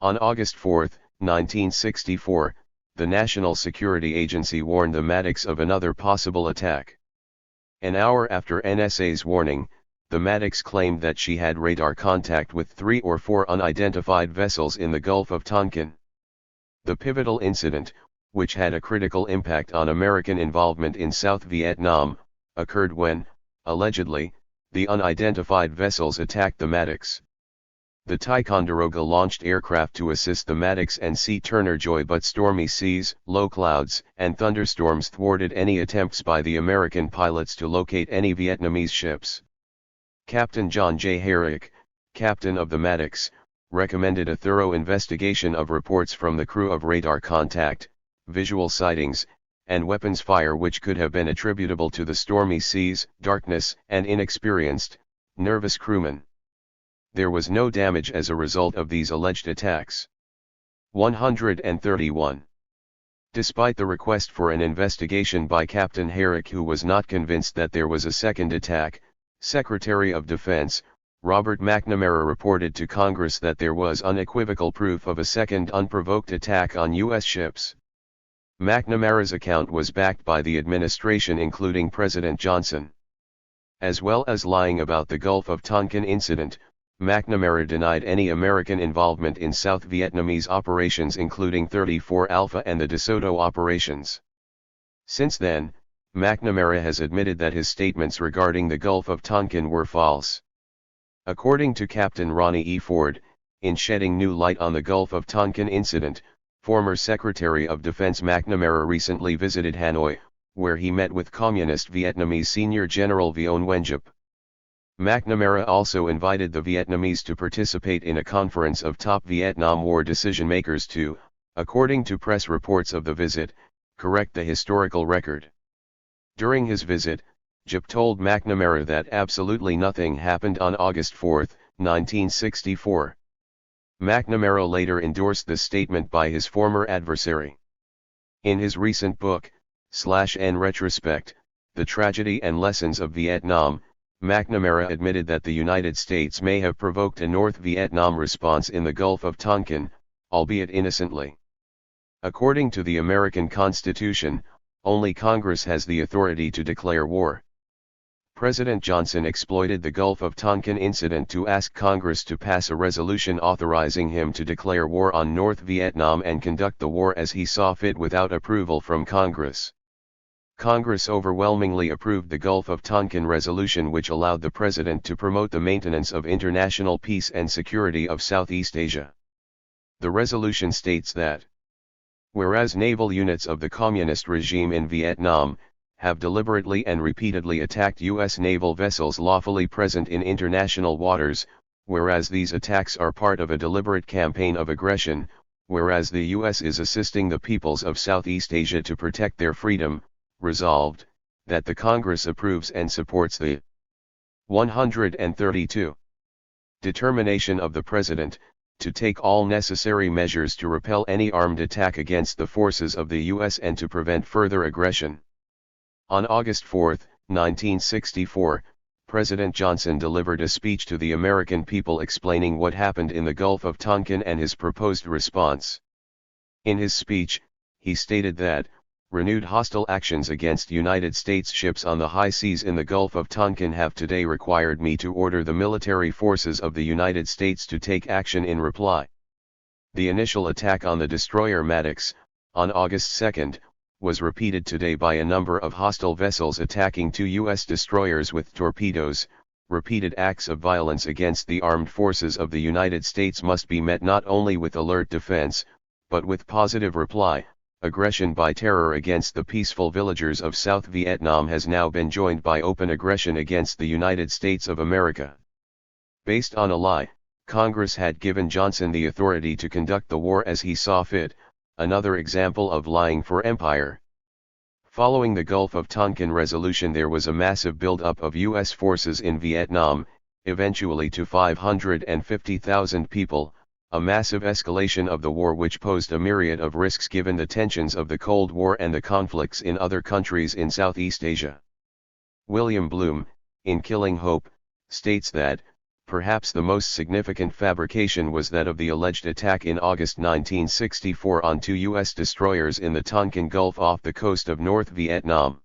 On August 4, 1964, the National Security Agency warned the Maddox of another possible attack. An hour after NSA's warning, the Maddox claimed that she had radar contact with 3 or 4 unidentified vessels in the Gulf of Tonkin. The pivotal incident, which had a critical impact on American involvement in South Vietnam, occurred when, allegedly, the unidentified vessels attacked the Maddox. The Ticonderoga launched aircraft to assist the Maddox and Sea Turner Joy, but stormy seas, low clouds, and thunderstorms thwarted any attempts by the American pilots to locate any Vietnamese ships. Captain John J. Herrick, captain of the Maddox, recommended a thorough investigation of reports from the crew of radar contact, visual sightings, and weapons fire which could have been attributable to the stormy seas, darkness, and inexperienced, nervous crewmen. There was no damage as a result of these alleged attacks. 131. Despite the request for an investigation by Captain Herrick, who was not convinced that there was a second attack, Secretary of Defense, Robert McNamara, reported to Congress that there was unequivocal proof of a second unprovoked attack on U.S. ships. McNamara's account was backed by the administration, including President Johnson. As well as lying about the Gulf of Tonkin incident, McNamara denied any American involvement in South Vietnamese operations, including 34 Alpha and the DeSoto operations. Since then, McNamara has admitted that his statements regarding the Gulf of Tonkin were false. According to Captain Ronnie E. Ford, in shedding new light on the Gulf of Tonkin incident, former Secretary of Defense McNamara recently visited Hanoi, where he met with Communist Vietnamese Senior General Vuong Nguyen. McNamara also invited the Vietnamese to participate in a conference of top Vietnam War decision-makers to, according to press reports of the visit, correct the historical record. During his visit, Giap told McNamara that absolutely nothing happened on August 4, 1964. McNamara later endorsed this statement by his former adversary. In his recent book, /N Retrospect, The Tragedy and Lessons of Vietnam, McNamara admitted that the United States may have provoked a North Vietnam response in the Gulf of Tonkin, albeit innocently. According to the American Constitution, only Congress has the authority to declare war. President Johnson exploited the Gulf of Tonkin incident to ask Congress to pass a resolution authorizing him to declare war on North Vietnam and conduct the war as he saw fit without approval from Congress. Congress overwhelmingly approved the Gulf of Tonkin resolution, which allowed the president to promote the maintenance of international peace and security of Southeast Asia. The resolution states that, whereas naval units of the communist regime in Vietnam have deliberately and repeatedly attacked U.S. naval vessels lawfully present in international waters, whereas these attacks are part of a deliberate campaign of aggression, whereas the U.S. is assisting the peoples of Southeast Asia to protect their freedom, resolved, that the Congress approves and supports the 132. Determination of the President, to take all necessary measures to repel any armed attack against the forces of the U.S. and to prevent further aggression. On August 4, 1964, President Johnson delivered a speech to the American people explaining what happened in the Gulf of Tonkin and his proposed response. In his speech, he stated that, renewed hostile actions against United States ships on the high seas in the Gulf of Tonkin have today required me to order the military forces of the United States to take action in reply. The initial attack on the destroyer Maddox, on August 2, was repeated today by a number of hostile vessels attacking two U.S. destroyers with torpedoes. Repeated acts of violence against the armed forces of the United States must be met not only with alert defense, but with positive reply. Aggression by terror against the peaceful villagers of South Vietnam has now been joined by open aggression against the United States of America. Based on a lie, Congress had given Johnson the authority to conduct the war as he saw fit, another example of lying for empire. Following the Gulf of Tonkin resolution, there was a massive buildup of U.S. forces in Vietnam, eventually to 550,000 people, a massive escalation of the war which posed a myriad of risks given the tensions of the Cold War and the conflicts in other countries in Southeast Asia. William Bloom, in Killing Hope, states that, perhaps the most significant fabrication was that of the alleged attack in August 1964 on two U.S. destroyers in the Tonkin Gulf off the coast of North Vietnam.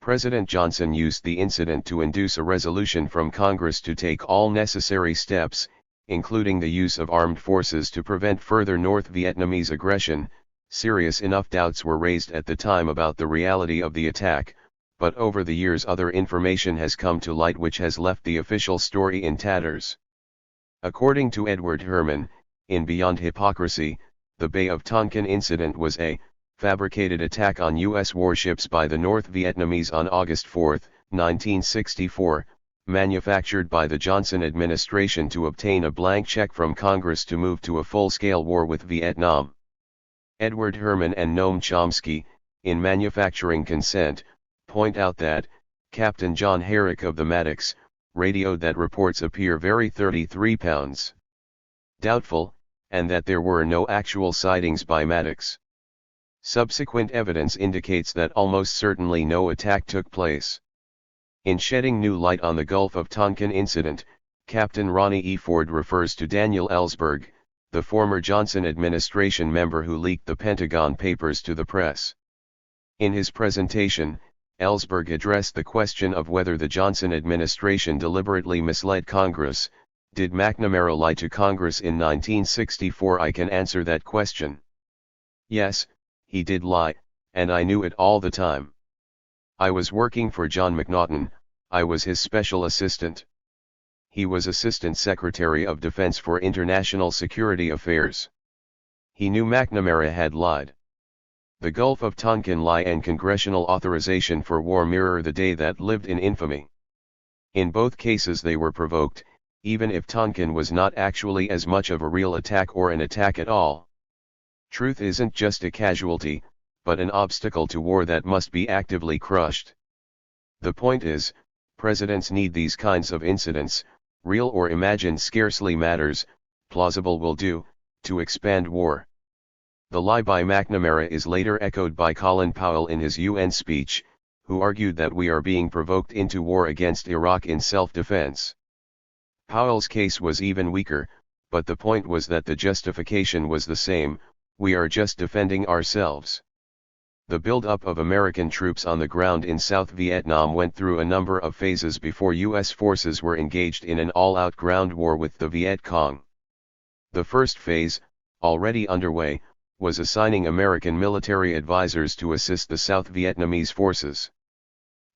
President Johnson used the incident to induce a resolution from Congress to take all necessary steps, including the use of armed forces to prevent further North Vietnamese aggression. Serious enough doubts were raised at the time about the reality of the attack, but over the years other information has come to light which has left the official story in tatters. According to Edward Herman, in Beyond Hypocrisy, the Bay of Tonkin incident was a fabricated attack on U.S. warships by the North Vietnamese on August 4, 1964, manufactured by the Johnson administration to obtain a blank check from Congress to move to a full-scale war with Vietnam. Edward Herman and Noam Chomsky, in Manufacturing Consent, point out that, Captain John Herrick of the Maddox, radioed that reports appear very 33 pounds doubtful, and that there were no actual sightings by Maddox. Subsequent evidence indicates that almost certainly no attack took place. In shedding new light on the Gulf of Tonkin incident, Captain Ronnie E. Ford refers to Daniel Ellsberg, the former Johnson administration member who leaked the Pentagon Papers to the press. In his presentation, Ellsberg addressed the question of whether the Johnson administration deliberately misled Congress. Did McNamara lie to Congress in 1964? I can answer that question. Yes, he did lie, and I knew it all the time. I was working for John McNaughton, I was his special assistant. He was Assistant Secretary of Defense for International Security Affairs. He knew McNamara had lied. The Gulf of Tonkin lie and congressional authorization for war mirror the day that lived in infamy. In both cases they were provoked, even if Tonkin was not actually as much of a real attack or an attack at all. Truth isn't just a casualty, but an obstacle to war that must be actively crushed. The point is, presidents need these kinds of incidents, real or imagined scarcely matters, plausible will do, to expand war. The lie by McNamara is later echoed by Colin Powell in his UN speech, who argued that we are being provoked into war against Iraq in self-defense. Powell's case was even weaker, but the point was that the justification was the same: we are just defending ourselves. The build-up of American troops on the ground in South Vietnam went through a number of phases before U.S. forces were engaged in an all-out ground war with the Viet Cong. The first phase, already underway, was assigning American military advisors to assist the South Vietnamese forces.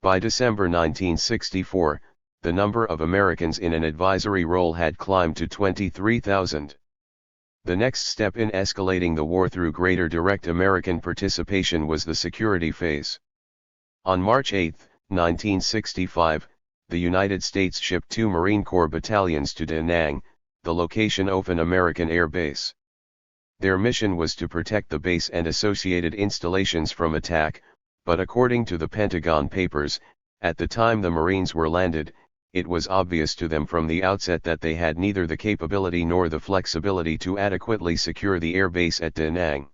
By December 1964, the number of Americans in an advisory role had climbed to 23,000. The next step in escalating the war through greater direct American participation was the security phase. On March 8, 1965, the United States shipped 2 Marine Corps battalions to Da Nang, the location of an American air base. Their mission was to protect the base and associated installations from attack, but according to the Pentagon Papers, at the time the Marines were landed, it was obvious to them from the outset that they had neither the capability nor the flexibility to adequately secure the air base at Da Nang.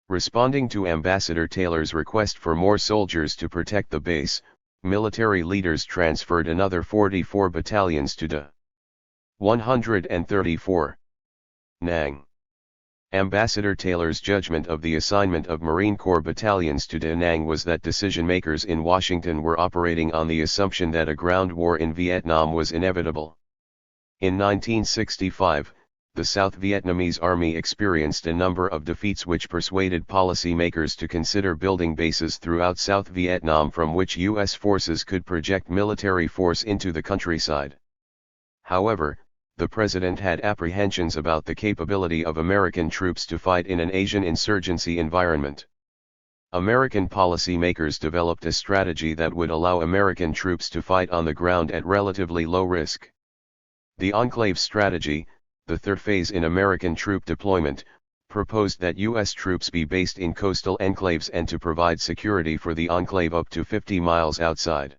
Responding to Ambassador Taylor's request for more soldiers to protect the base, military leaders transferred another 44 battalions to Da 134 Nang. Ambassador Taylor's judgment of the assignment of Marine Corps battalions to Da Nang was that decision-makers in Washington were operating on the assumption that a ground war in Vietnam was inevitable. In 1965, the South Vietnamese Army experienced a number of defeats which persuaded policymakers to consider building bases throughout South Vietnam from which U.S. forces could project military force into the countryside. However, the president had apprehensions about the capability of American troops to fight in an Asian insurgency environment. American policymakers developed a strategy that would allow American troops to fight on the ground at relatively low risk. The enclave strategy, the third phase in American troop deployment, proposed that U.S. troops be based in coastal enclaves and to provide security for the enclave up to 50 miles outside.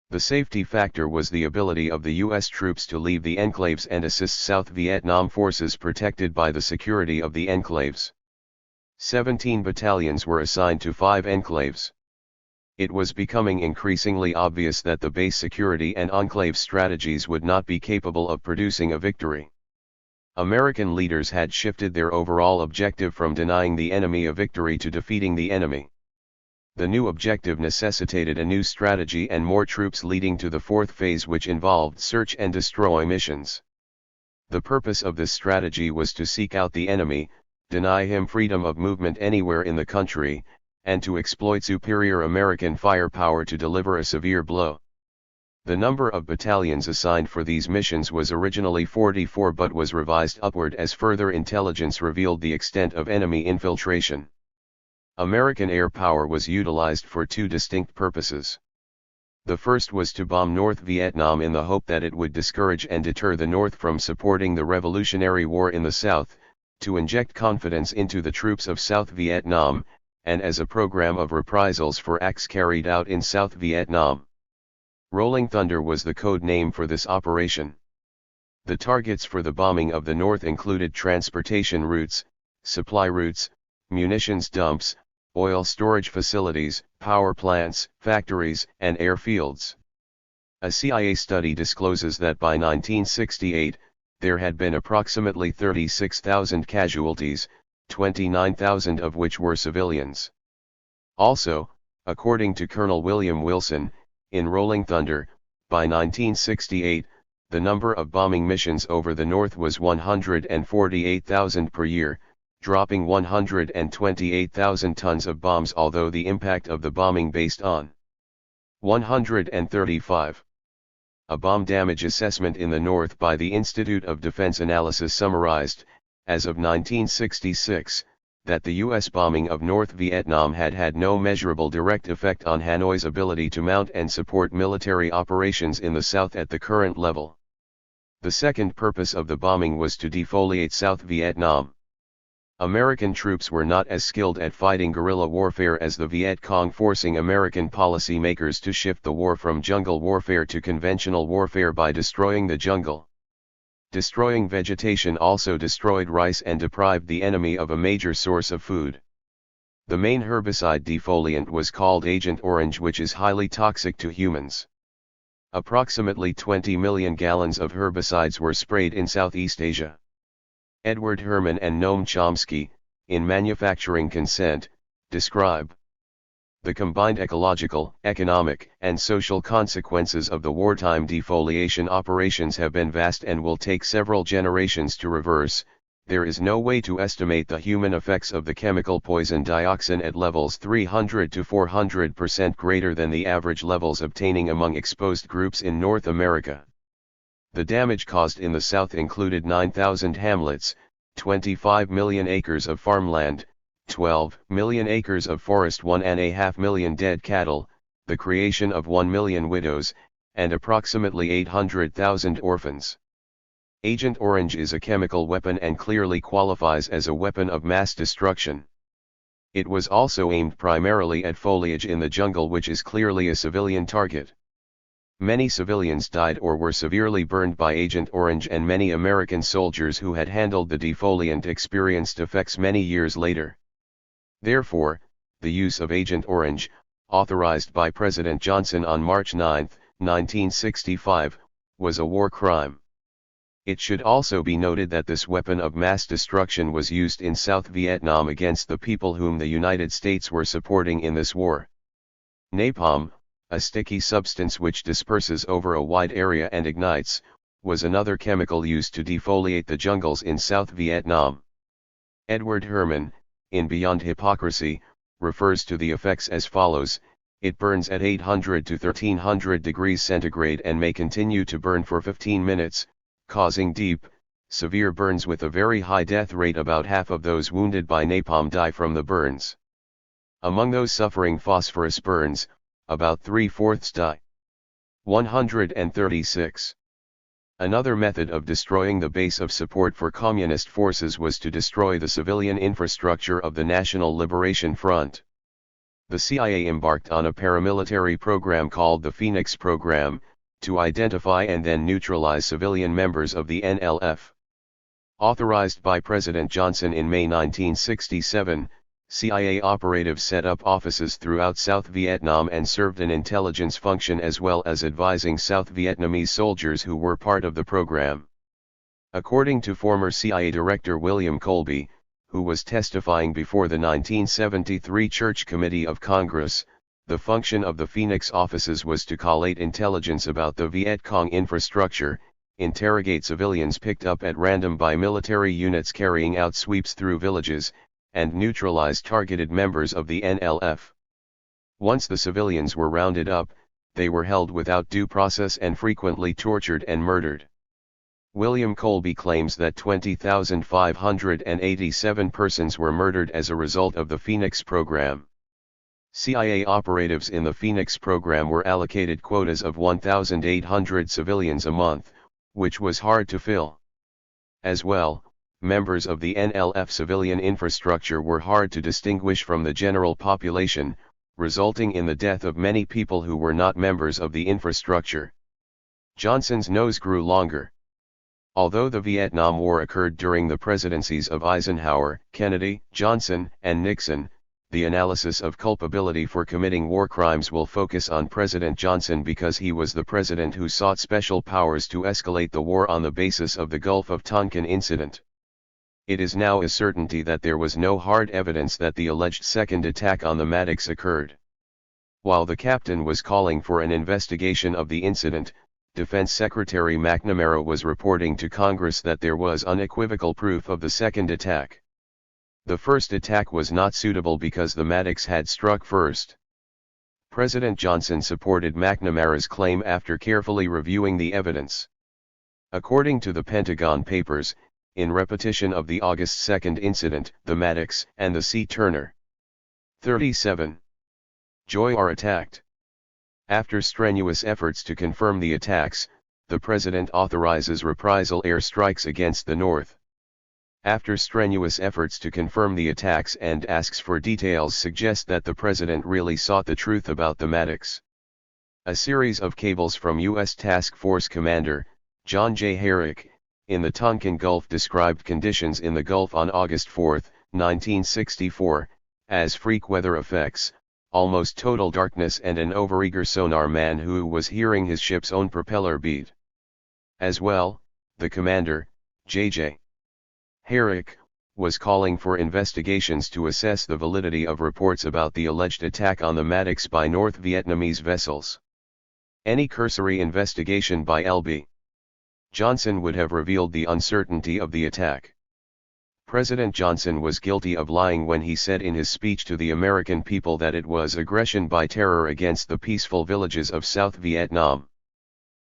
The safety factor was the ability of the U.S. troops to leave the enclaves and assist South Vietnam forces protected by the security of the enclaves. 17 battalions were assigned to 5 enclaves. It was becoming increasingly obvious that the base security and enclave strategies would not be capable of producing a victory. American leaders had shifted their overall objective from denying the enemy a victory to defeating the enemy. The new objective necessitated a new strategy and more troops, leading to the fourth phase, which involved search and destroy missions. The purpose of this strategy was to seek out the enemy, deny him freedom of movement anywhere in the country, and to exploit superior American firepower to deliver a severe blow. The number of battalions assigned for these missions was originally 44 but was revised upward as further intelligence revealed the extent of enemy infiltration. American air power was utilized for 2 distinct purposes. The first was to bomb North Vietnam in the hope that it would discourage and deter the North from supporting the Revolutionary War in the South, to inject confidence into the troops of South Vietnam, and as a program of reprisals for acts carried out in South Vietnam. Rolling Thunder was the code name for this operation. The targets for the bombing of the North included transportation routes, supply routes, munitions dumps, oil storage facilities, power plants, factories, and airfields. A CIA study discloses that by 1968, there had been approximately 36,000 casualties, 29,000 of which were civilians. Also, according to Colonel William Wilson, in Rolling Thunder, by 1968, the number of bombing missions over the North was 148,000 per year, dropping 128,000 tons of bombs, although the impact of the bombing based on 135. A bomb damage assessment in the North by the Institute of Defense Analysis summarized, as of 1966, that the U.S. bombing of North Vietnam had had no measurable direct effect on Hanoi's ability to mount and support military operations in the South at the current level. The second purpose of the bombing was to defoliate South Vietnam. American troops were not as skilled at fighting guerrilla warfare as the Viet Cong, forcing American policymakers to shift the war from jungle warfare to conventional warfare by destroying the jungle. Destroying vegetation also destroyed rice and deprived the enemy of a major source of food. The main herbicide defoliant was called Agent Orange, which is highly toxic to humans. Approximately 20 million gallons of herbicides were sprayed in Southeast Asia. Edward Herman and Noam Chomsky, in Manufacturing Consent, describe The combined ecological, economic, and social consequences of the wartime defoliation operations have been vast and will take several generations to reverse. There is no way to estimate the human effects of the chemical poison dioxin at levels 300 to 400% greater than the average levels obtaining among exposed groups in North America. The damage caused in the South included 9,000 hamlets, 25 million acres of farmland, 12 million acres of forest, 1.5 million dead cattle, the creation of 1 million widows, and approximately 800,000 orphans. Agent Orange is a chemical weapon and clearly qualifies as a weapon of mass destruction. It was also aimed primarily at foliage in the jungle, which is clearly a civilian target. Many civilians died or were severely burned by Agent Orange, and many American soldiers who had handled the defoliant experienced effects many years later. Therefore, the use of Agent Orange, authorized by President Johnson on March 9, 1965, was a war crime. It should also be noted that this weapon of mass destruction was used in South Vietnam against the people whom the United States were supporting in this war. Napalm, a sticky substance which disperses over a wide area and ignites, was another chemical used to defoliate the jungles in South Vietnam. Edward Herman, in Beyond Hypocrisy, refers to the effects as follows: it burns at 800 to 1300 degrees centigrade and may continue to burn for 15 minutes, causing deep, severe burns with a very high death rate. About half of those wounded by napalm die from the burns. Among those suffering phosphorus burns, about 3/4 die. 136. Another method of destroying the base of support for communist forces was to destroy the civilian infrastructure of the National Liberation Front. The CIA embarked on a paramilitary program called the Phoenix Program, to identify and then neutralize civilian members of the NLF. Authorized by President Johnson in May 1967, CIA operatives set up offices throughout South Vietnam and served an intelligence function as well as advising South Vietnamese soldiers who were part of the program. According to former CIA Director William Colby, who was testifying before the 1973 Church Committee of Congress, the function of the Phoenix offices was to collate intelligence about the Viet Cong infrastructure, interrogate civilians picked up at random by military units carrying out sweeps through villages, and neutralize targeted members of the NLF. Once the civilians were rounded up, they were held without due process and frequently tortured and murdered. William Colby claims that 20,587 persons were murdered as a result of the Phoenix program. CIA operatives in the Phoenix program were allocated quotas of 1,800 civilians a month, which was hard to fill. As well, members of the NLF civilian infrastructure were hard to distinguish from the general population, resulting in the death of many people who were not members of the infrastructure. Johnson's nose grew longer. Although the Vietnam War occurred during the presidencies of Eisenhower, Kennedy, Johnson, and Nixon, the analysis of culpability for committing war crimes will focus on President Johnson because he was the president who sought special powers to escalate the war on the basis of the Gulf of Tonkin incident. It is now a certainty that there was no hard evidence that the alleged second attack on the Maddox occurred. While the captain was calling for an investigation of the incident, Defense Secretary McNamara was reporting to Congress that there was unequivocal proof of the second attack. The first attack was not suitable because the Maddox had struck first. President Johnson supported McNamara's claim after carefully reviewing the evidence. According to the Pentagon Papers, in repetition of the August 2 incident, the Maddox and the C. Turner 37 Joy are attacked. After strenuous efforts to confirm the attacks, the President authorizes reprisal air strikes against the North. After strenuous efforts to confirm the attacks and asks for details suggest that the President really sought the truth about the Maddox. A series of cables from U.S. Task Force Commander, John J. Herrick, in the Tonkin Gulf described conditions in the Gulf on August 4, 1964, as freak weather effects, almost total darkness and an overeager sonar man who was hearing his ship's own propeller beat. As well, the commander, J.J. Herrick, was calling for investigations to assess the validity of reports about the alleged attack on the Maddox by North Vietnamese vessels. Any cursory investigation by L.B. Johnson would have revealed the uncertainty of the attack. President Johnson was guilty of lying when he said in his speech to the American people that it was aggression by terror against the peaceful villages of South Vietnam.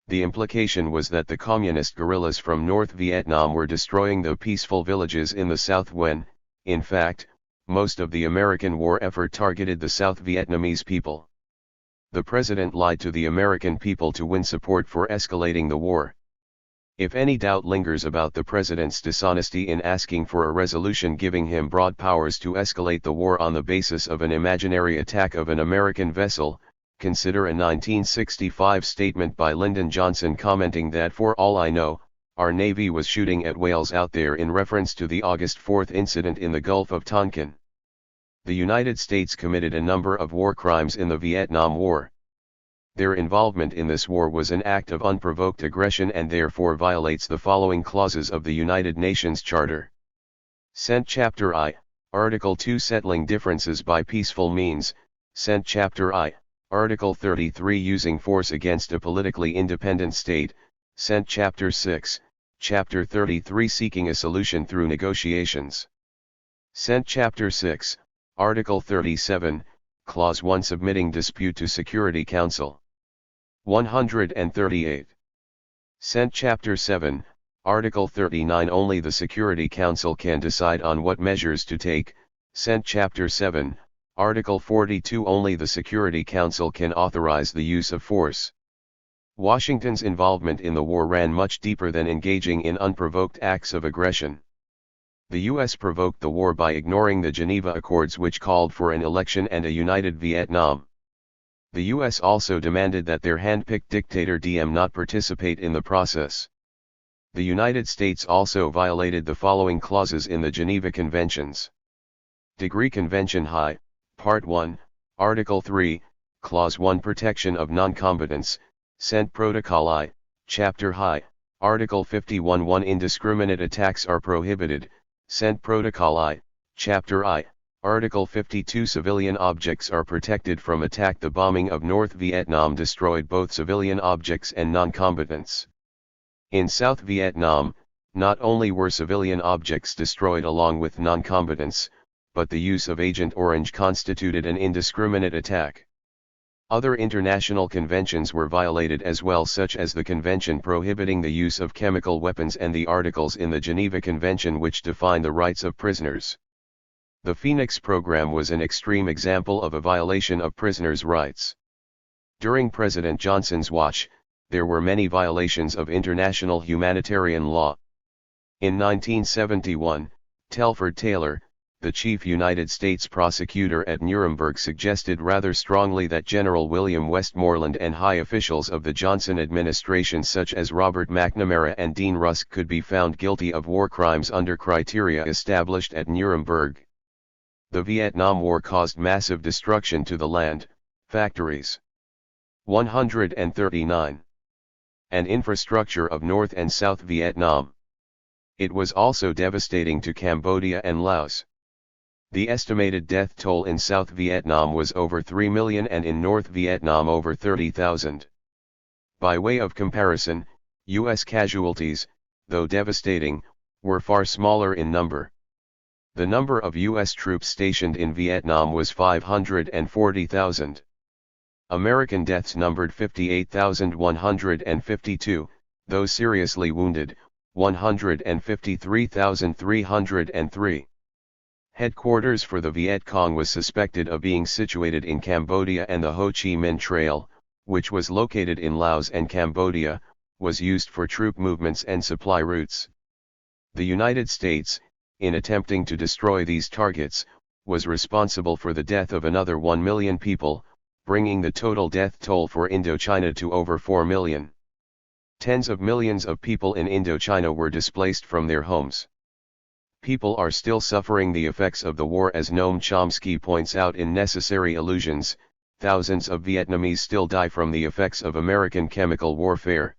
The implication was that the communist guerrillas from North Vietnam were destroying the peaceful villages in the South when, in fact, most of the American war effort targeted the South Vietnamese people. The president lied to the American people to win support for escalating the war. If any doubt lingers about the president's dishonesty in asking for a resolution giving him broad powers to escalate the war on the basis of an imaginary attack of an American vessel, consider a 1965 statement by Lyndon Johnson commenting that for all I know, our Navy was shooting at whales out there in reference to the August 4 incident in the Gulf of Tonkin. The United States committed a number of war crimes in the Vietnam War. Their involvement in this war was an act of unprovoked aggression and therefore violates the following clauses of the United Nations Charter. Cent. Chapter I, Article 2 Settling differences by peaceful means, Cent. Chapter I, Article 33 Using force against a politically independent state, Cent. Chapter 6, Chapter 33 Seeking a solution through negotiations. Cent. Chapter 6, Article 37, Clause 1 Submitting dispute to Security Council. 138. Cent. Chapter 7, Article 39 Only the Security Council can decide on what measures to take, Cent. Chapter 7, Article 42 Only the Security Council can authorize the use of force. Washington's involvement in the war ran much deeper than engaging in unprovoked acts of aggression. The U.S. provoked the war by ignoring the Geneva Accords which called for an election and a united Vietnam. The U.S. also demanded that their hand-picked dictator Diem not participate in the process. The United States also violated the following clauses in the Geneva Conventions. Degree Convention High, Part 1, Article 3, Clause 1 Protection of Non-Combatants, Cent. Protocol I, Chapter High, Article 51 1 Indiscriminate attacks are prohibited, Cent. Protocol I, Chapter I, Article 52 Civilian objects are protected from attack. The bombing of North Vietnam destroyed both civilian objects and non-combatants. In South Vietnam, not only were civilian objects destroyed along with non-combatants, but the use of Agent Orange constituted an indiscriminate attack. Other international conventions were violated as well, such as the Convention prohibiting the use of chemical weapons and the articles in the Geneva Convention which define the rights of prisoners. The Phoenix Program was an extreme example of a violation of prisoners' rights. During President Johnson's watch, there were many violations of international humanitarian law. In 1971, Telford Taylor, the chief United States prosecutor at Nuremberg, suggested rather strongly that General William Westmoreland and high officials of the Johnson administration such as Robert McNamara and Dean Rusk could be found guilty of war crimes under criteria established at Nuremberg. The Vietnam War caused massive destruction to the land, factories, 139, and infrastructure of North and South Vietnam. It was also devastating to Cambodia and Laos. The estimated death toll in South Vietnam was over 3 million and in North Vietnam over 30,000. By way of comparison, U.S. casualties, though devastating, were far smaller in number. The number of U.S. troops stationed in Vietnam was 540,000. American deaths numbered 58,152, those seriously wounded, 153,303. Headquarters for the Viet Cong was suspected of being situated in Cambodia, and the Ho Chi Minh Trail, which was located in Laos and Cambodia, was used for troop movements and supply routes. The United States, in attempting to destroy these targets, was responsible for the death of another 1 million people, bringing the total death toll for Indochina to over 4 million. Tens of millions of people in Indochina were displaced from their homes. People are still suffering the effects of the war, as Noam Chomsky points out in Necessary Illusions. Thousands of Vietnamese still die from the effects of American chemical warfare.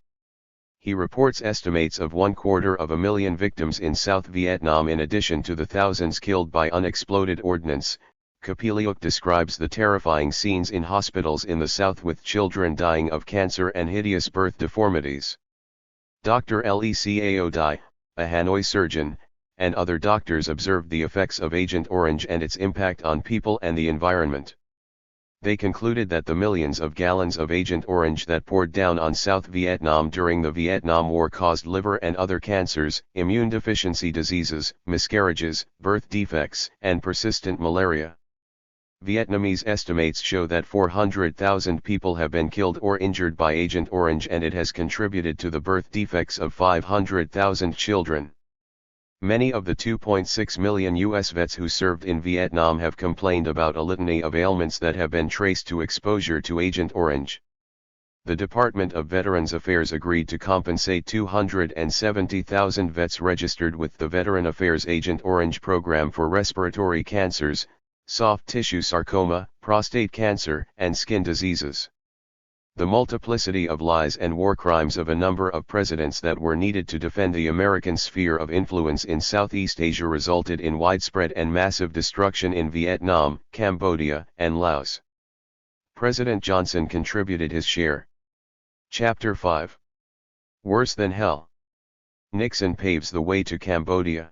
he reports estimates of 250,000 victims in South Vietnam in addition to the thousands killed by unexploded ordnance. Kapiliuk describes the terrifying scenes in hospitals in the South with children dying of cancer and hideous birth deformities. Dr. Lecao Dai, a Hanoi surgeon, and other doctors observed the effects of Agent Orange and its impact on people and the environment. They concluded that the millions of gallons of Agent Orange that poured down on South Vietnam during the Vietnam War caused liver and other cancers, immune deficiency diseases, miscarriages, birth defects, and persistent malaria. Vietnamese estimates show that 400,000 people have been killed or injured by Agent Orange, and it has contributed to the birth defects of 500,000 children. Many of the 2.6 million U.S. vets who served in Vietnam have complained about a litany of ailments that have been traced to exposure to Agent Orange. The Department of Veterans Affairs agreed to compensate 270,000 vets registered with the Veteran Affairs Agent Orange program for respiratory cancers, soft tissue sarcoma, prostate cancer, and skin diseases. The multiplicity of lies and war crimes of a number of presidents that were needed to defend the American sphere of influence in Southeast Asia resulted in widespread and massive destruction in Vietnam, Cambodia, and Laos. President Johnson contributed his share. Chapter 5. Worse than hell. Nixon paves the way to Cambodia.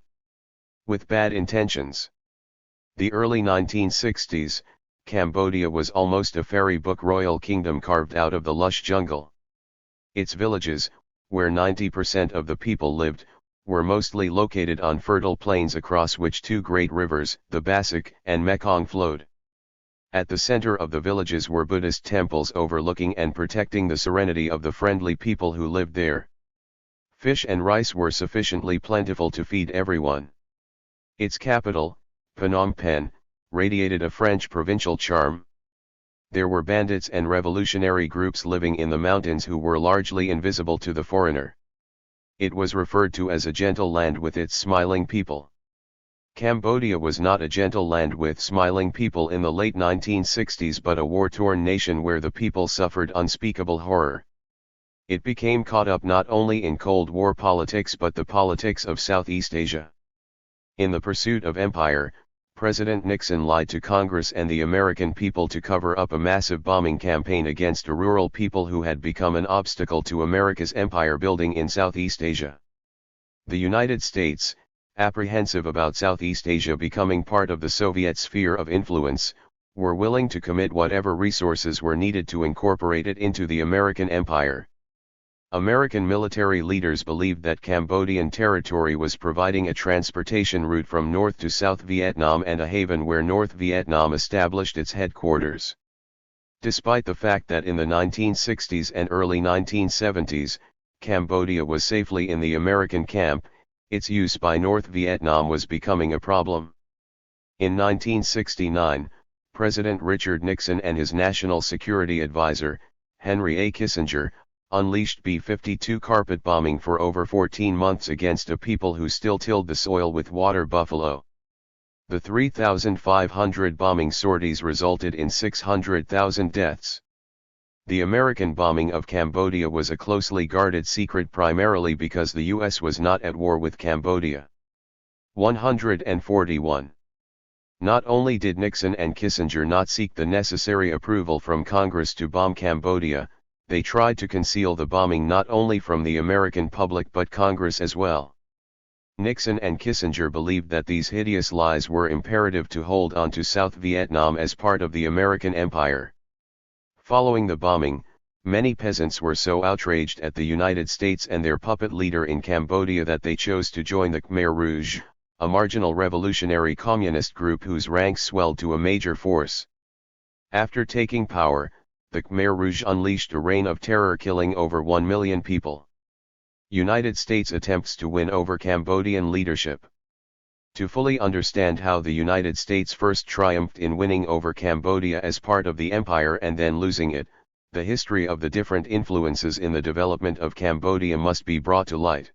With bad intentions. The early 1960s, Cambodia was almost a fairy book royal kingdom carved out of the lush jungle. Its villages, where 90% of the people lived, were mostly located on fertile plains across which two great rivers, the Bassac and Mekong, flowed. At the center of the villages were Buddhist temples overlooking and protecting the serenity of the friendly people who lived there. Fish and rice were sufficiently plentiful to feed everyone. Its capital, Phnom Penh, radiated a French provincial charm. There were bandits and revolutionary groups living in the mountains who were largely invisible to the foreigner. It was referred to as a gentle land with its smiling people. Cambodia was not a gentle land with smiling people in the late 1960s, but a war-torn nation where the people suffered unspeakable horror. It became caught up not only in Cold War politics but the politics of Southeast Asia. In the pursuit of empire, President Nixon lied to Congress and the American people to cover up a massive bombing campaign against a rural people who had become an obstacle to America's empire building in Southeast Asia. The United States, apprehensive about Southeast Asia becoming part of the Soviet sphere of influence, were willing to commit whatever resources were needed to incorporate it into the American empire. American military leaders believed that Cambodian territory was providing a transportation route from North to South Vietnam and a haven where North Vietnam established its headquarters. Despite the fact that in the 1960s and early 1970s, Cambodia was safely in the American camp, its use by North Vietnam was becoming a problem. In 1969, President Richard Nixon and his National Security Advisor, Henry A. Kissinger, unleashed B-52 carpet bombing for over 14 months against a people who still tilled the soil with water buffalo. The 3,500 bombing sorties resulted in 600,000 deaths. The American bombing of Cambodia was a closely guarded secret primarily because the U.S. was not at war with Cambodia. 141. Not only did Nixon and Kissinger not seek the necessary approval from Congress to bomb Cambodia, they tried to conceal the bombing not only from the American public but Congress as well. Nixon and Kissinger believed that these hideous lies were imperative to hold on to South Vietnam as part of the American empire. Following the bombing, many peasants were so outraged at the United States and their puppet leader in Cambodia that they chose to join the Khmer Rouge, a marginal revolutionary communist group whose ranks swelled to a major force. After taking power, the Khmer Rouge unleashed a reign of terror, killing over 1 million people. United States attempts to win over Cambodian leadership. To fully understand how the United States first triumphed in winning over Cambodia as part of the empire and then losing it, the history of the different influences in the development of Cambodia must be brought to light.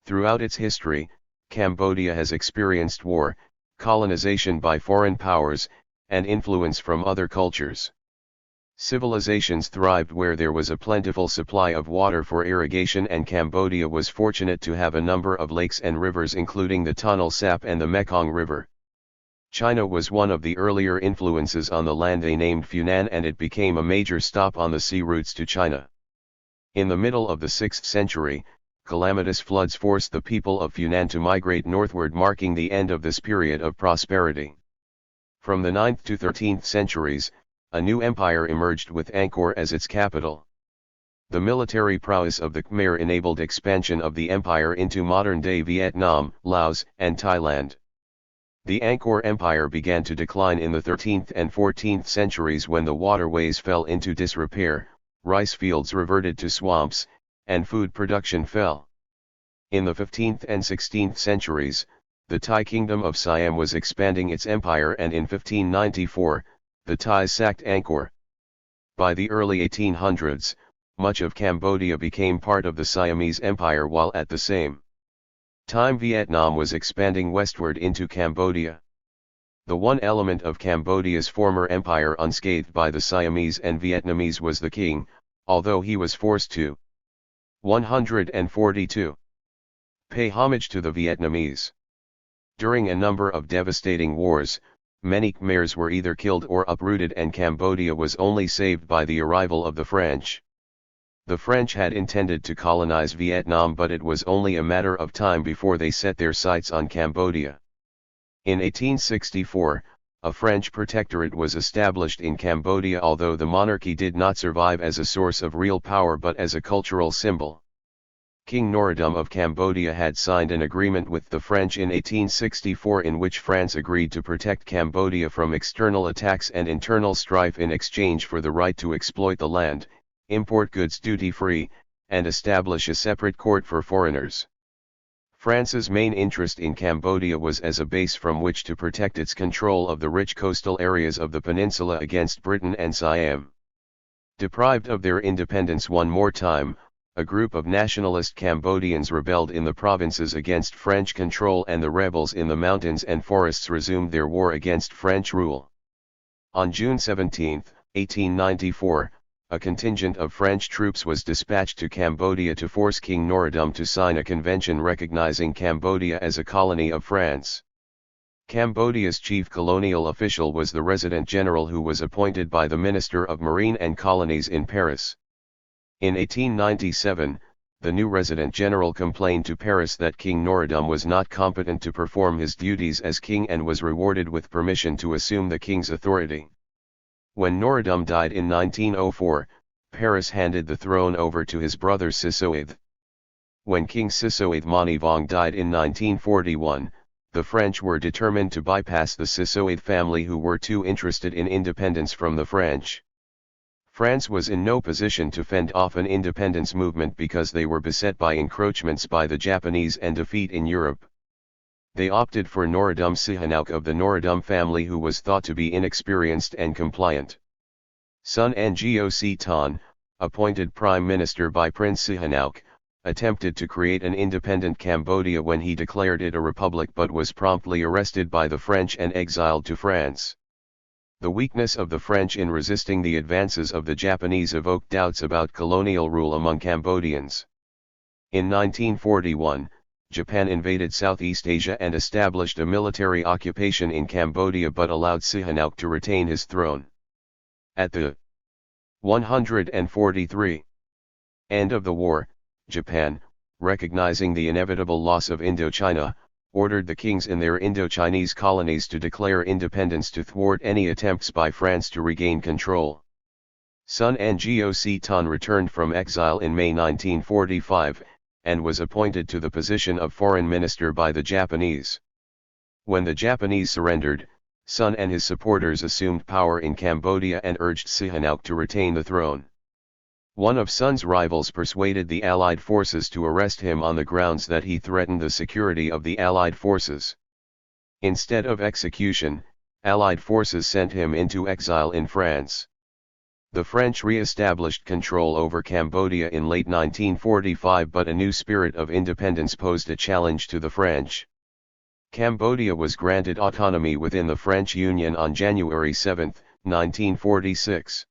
Throughout its history, Cambodia has experienced war, colonization by foreign powers, and influence from other cultures. Civilizations thrived where there was a plentiful supply of water for irrigation, and Cambodia was fortunate to have a number of lakes and rivers including the Tonle Sap and the Mekong River. China was one of the earlier influences on the land they named Funan, and it became a major stop on the sea routes to China. In the middle of the 6th century, calamitous floods forced the people of Funan to migrate northward, marking the end of this period of prosperity. From the 9th to 13th centuries, a new empire emerged with Angkor as its capital. The military prowess of the Khmer enabled expansion of the empire into modern-day Vietnam, Laos, and Thailand. The Angkor Empire began to decline in the 13th and 14th centuries when the waterways fell into disrepair, rice fields reverted to swamps, and food production fell. In the 15th and 16th centuries, the Thai kingdom of Siam was expanding its empire, and in 1594, the Thais sacked Angkor. By the early 1800s, much of Cambodia became part of the Siamese Empire, while at the same time Vietnam was expanding westward into Cambodia. The one element of Cambodia's former empire unscathed by the Siamese and Vietnamese was the king, although he was forced to 142. Pay homage to the Vietnamese. During a number of devastating wars, many Khmers were either killed or uprooted, and Cambodia was only saved by the arrival of the French. The French had intended to colonize Vietnam, but it was only a matter of time before they set their sights on Cambodia. In 1864, a French protectorate was established in Cambodia, although the monarchy did not survive as a source of real power but as a cultural symbol. King Norodom of Cambodia had signed an agreement with the French in 1864 in which France agreed to protect Cambodia from external attacks and internal strife in exchange for the right to exploit the land, import goods duty-free, and establish a separate court for foreigners. France's main interest in Cambodia was as a base from which to protect its control of the rich coastal areas of the peninsula against Britain and Siam. Deprived of their independence one more time, a group of nationalist Cambodians rebelled in the provinces against French control, and the rebels in the mountains and forests resumed their war against French rule. On June 17, 1894, a contingent of French troops was dispatched to Cambodia to force King Norodom to sign a convention recognizing Cambodia as a colony of France. Cambodia's chief colonial official was the resident general, who was appointed by the Minister of Marine and Colonies in Paris. In 1897, the new resident general complained to Paris that King Norodom was not competent to perform his duties as king, and was rewarded with permission to assume the king's authority. When Norodom died in 1904, Paris handed the throne over to his brother Sisoath. When King Sisoath Manivong died in 1941, the French were determined to bypass the Sisoath family, who were too interested in independence from the French. France was in no position to fend off an independence movement because they were beset by encroachments by the Japanese and defeat in Europe. They opted for Norodom Sihanouk of the Norodom family, who was thought to be inexperienced and compliant. Sun Ngoc Ton, appointed prime minister by Prince Sihanouk, attempted to create an independent Cambodia when he declared it a republic, but was promptly arrested by the French and exiled to France. The weakness of the French in resisting the advances of the Japanese evoked doubts about colonial rule among Cambodians. In 1941, Japan invaded Southeast Asia and established a military occupation in Cambodia, but allowed Sihanouk to retain his throne. At the 143 end of the war, Japan, recognizing the inevitable loss of Indochina, ordered the kings in their Indochinese colonies to declare independence to thwart any attempts by France to regain control. Sun Ngoc Ton returned from exile in May 1945, and was appointed to the position of foreign minister by the Japanese. When the Japanese surrendered, Sun and his supporters assumed power in Cambodia and urged Sihanouk to retain the throne. One of Sun's rivals persuaded the Allied forces to arrest him on the grounds that he threatened the security of the Allied forces. Instead of execution, Allied forces sent him into exile in France. The French re-established control over Cambodia in late 1945, but a new spirit of independence posed a challenge to the French. Cambodia was granted autonomy within the French Union on January 7, 1946.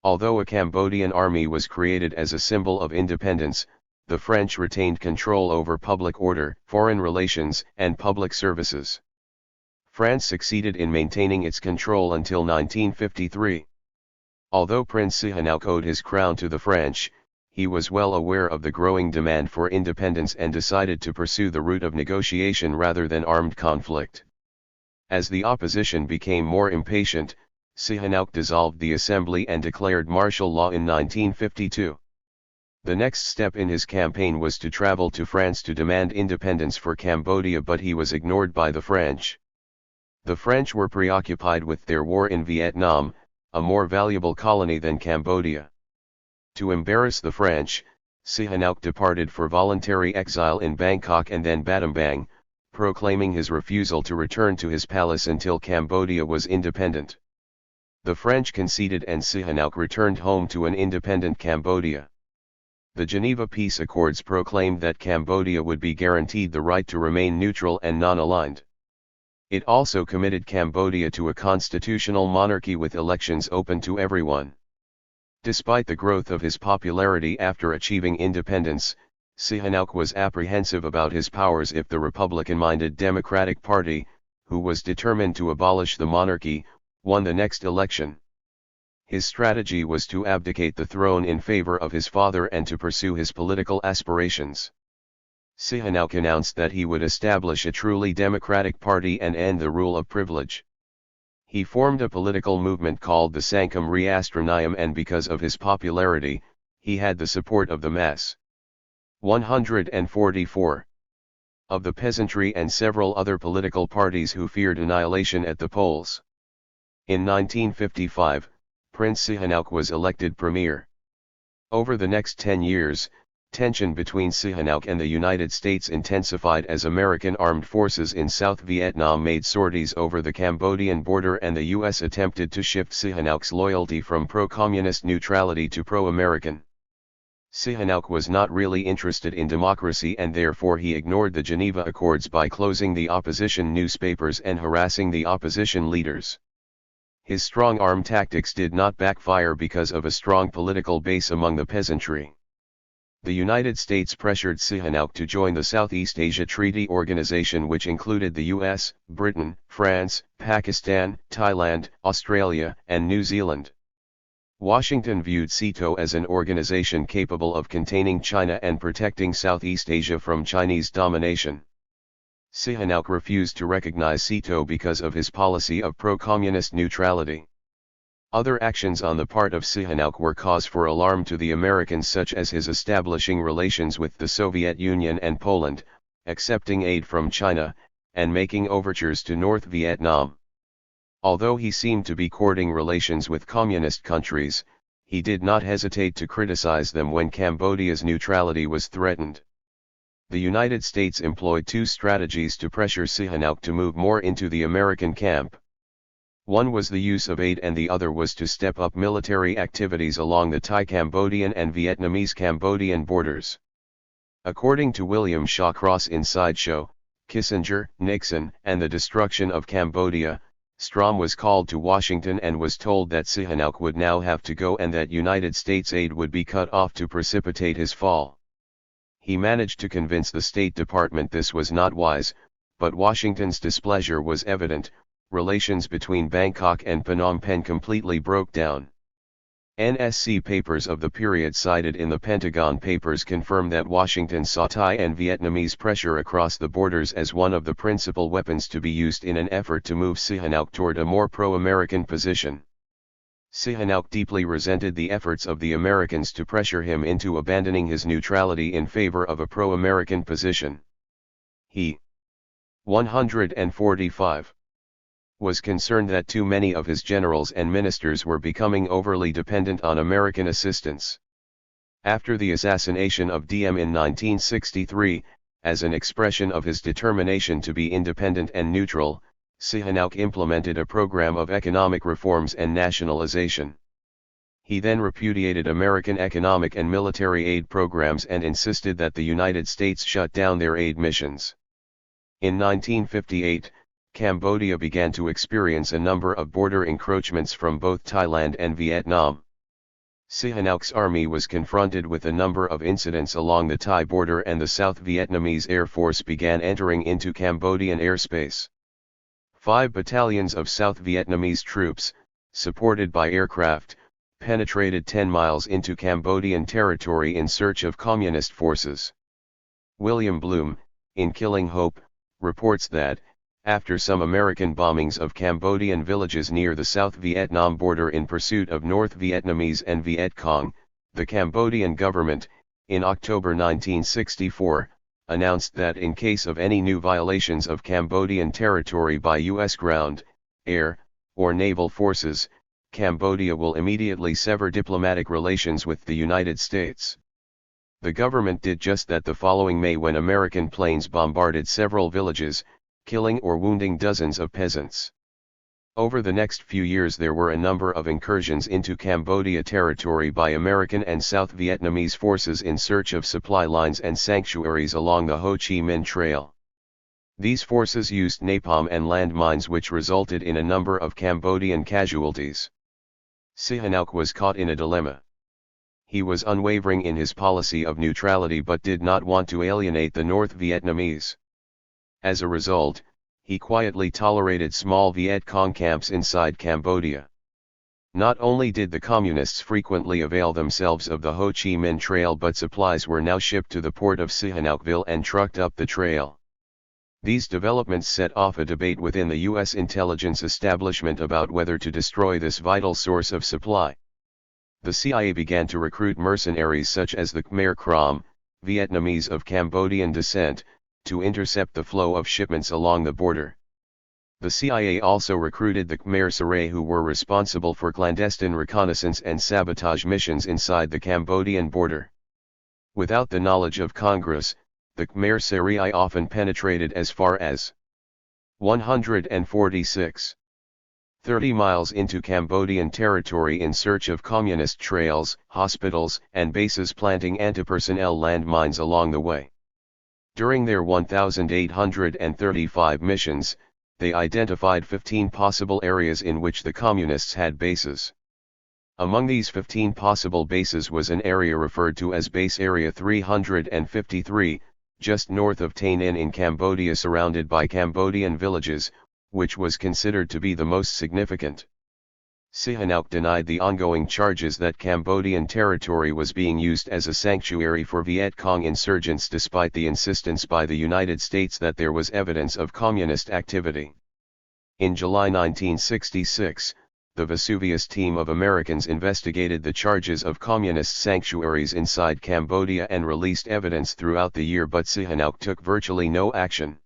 Although a Cambodian army was created as a symbol of independence, the French retained control over public order, foreign relations, and public services. France succeeded in maintaining its control until 1953. Although Prince Sihanouk owed his crown to the French, he was well aware of the growing demand for independence and decided to pursue the route of negotiation rather than armed conflict. As the opposition became more impatient, Sihanouk dissolved the assembly and declared martial law in 1952. The next step in his campaign was to travel to France to demand independence for Cambodia, but he was ignored by the French. The French were preoccupied with their war in Vietnam, a more valuable colony than Cambodia. To embarrass the French, Sihanouk departed for voluntary exile in Bangkok and then Battambang, proclaiming his refusal to return to his palace until Cambodia was independent. The French conceded and Sihanouk returned home to an independent Cambodia. The Geneva Peace Accords proclaimed that Cambodia would be guaranteed the right to remain neutral and non-aligned. It also committed Cambodia to a constitutional monarchy with elections open to everyone. Despite the growth of his popularity after achieving independence, Sihanouk was apprehensive about his powers if the Republican-minded Democratic Party, who was determined to abolish the monarchy, won the next election. His strategy was to abdicate the throne in favor of his father and to pursue his political aspirations. Sihanouk announced that he would establish a truly democratic party and end the rule of privilege. He formed a political movement called the Sangkum Riastranium, and because of his popularity, he had the support of the mass. 144 of the peasantry and several other political parties who feared annihilation at the polls. In 1955, Prince Sihanouk was elected premier. Over the next 10 years, tension between Sihanouk and the United States intensified as American armed forces in South Vietnam made sorties over the Cambodian border, and the U.S. attempted to shift Sihanouk's loyalty from pro-communist neutrality to pro-American. Sihanouk was not really interested in democracy, and therefore he ignored the Geneva Accords by closing the opposition newspapers and harassing the opposition leaders. His strong-arm tactics did not backfire because of a strong political base among the peasantry. The United States pressured Sihanouk to join the Southeast Asia Treaty Organization, which included the US, Britain, France, Pakistan, Thailand, Australia, and New Zealand. Washington viewed SEATO as an organization capable of containing China and protecting Southeast Asia from Chinese domination. Sihanouk refused to recognize SEATO because of his policy of pro-communist neutrality. Other actions on the part of Sihanouk were cause for alarm to the Americans, such as his establishing relations with the Soviet Union and Poland, accepting aid from China, and making overtures to North Vietnam. Although he seemed to be courting relations with communist countries, he did not hesitate to criticize them when Cambodia's neutrality was threatened. The United States employed two strategies to pressure Sihanouk to move more into the American camp. One was the use of aid and the other was to step up military activities along the Thai-Cambodian and Vietnamese-Cambodian borders. According to William Shawcross in Sideshow, Kissinger, Nixon, and the Destruction of Cambodia, Strom was called to Washington and was told that Sihanouk would now have to go and that United States aid would be cut off to precipitate his fall. He managed to convince the State Department this was not wise, but Washington's displeasure was evident. Relations between Bangkok and Phnom Penh completely broke down. NSC papers of the period cited in the Pentagon Papers confirm that Washington saw Thai and Vietnamese pressure across the borders as one of the principal weapons to be used in an effort to move Sihanouk toward a more pro-American position. Sihanouk deeply resented the efforts of the Americans to pressure him into abandoning his neutrality in favor of a pro-American position. He 145 was concerned that too many of his generals and ministers were becoming overly dependent on American assistance. After the assassination of Diem in 1963, as an expression of his determination to be independent and neutral, Sihanouk implemented a program of economic reforms and nationalization. He then repudiated American economic and military aid programs and insisted that the United States shut down their aid missions. In 1958, Cambodia began to experience a number of border encroachments from both Thailand and Vietnam. Sihanouk's army was confronted with a number of incidents along the Thai border, and the South Vietnamese Air Force began entering into Cambodian airspace. 5 battalions of South Vietnamese troops, supported by aircraft, penetrated 10 miles into Cambodian territory in search of communist forces. William Bloom, in Killing Hope, reports that, after some American bombings of Cambodian villages near the South Vietnam border in pursuit of North Vietnamese and Viet Cong, the Cambodian government, in October 1964, announced that in case of any new violations of Cambodian territory by U.S. ground, air, or naval forces, Cambodia will immediately sever diplomatic relations with the United States. The government did just that the following May when American planes bombarded several villages, killing or wounding dozens of peasants. Over the next few years there were a number of incursions into Cambodia territory by American and South Vietnamese forces in search of supply lines and sanctuaries along the Ho Chi Minh Trail. These forces used napalm and landmines, which resulted in a number of Cambodian casualties. Sihanouk was caught in a dilemma. He was unwavering in his policy of neutrality but did not want to alienate the North Vietnamese. As a result, he quietly tolerated small Viet Cong camps inside Cambodia. Not only did the Communists frequently avail themselves of the Ho Chi Minh Trail, but supplies were now shipped to the port of Sihanoukville and trucked up the trail. These developments set off a debate within the U.S. intelligence establishment about whether to destroy this vital source of supply. The CIA began to recruit mercenaries such as the Khmer Krom, Vietnamese of Cambodian descent, to intercept the flow of shipments along the border. The CIA also recruited the Khmer Saray, who were responsible for clandestine reconnaissance and sabotage missions inside the Cambodian border. Without the knowledge of Congress, the Khmer Saray often penetrated as far as 146. 30 miles into Cambodian territory in search of communist trails, hospitals, and bases, planting anti-personnel landmines along the way. During their 1,835 missions, they identified 15 possible areas in which the communists had bases. Among these 15 possible bases was an area referred to as Base Area 353, just north of Tay Ninh in Cambodia, surrounded by Cambodian villages, which was considered to be the most significant. Sihanouk denied the ongoing charges that Cambodian territory was being used as a sanctuary for Viet Cong insurgents, despite the insistence by the United States that there was evidence of communist activity. In July 1966, the Vesuvius team of Americans investigated the charges of communist sanctuaries inside Cambodia and released evidence throughout the year, but Sihanouk took virtually no action.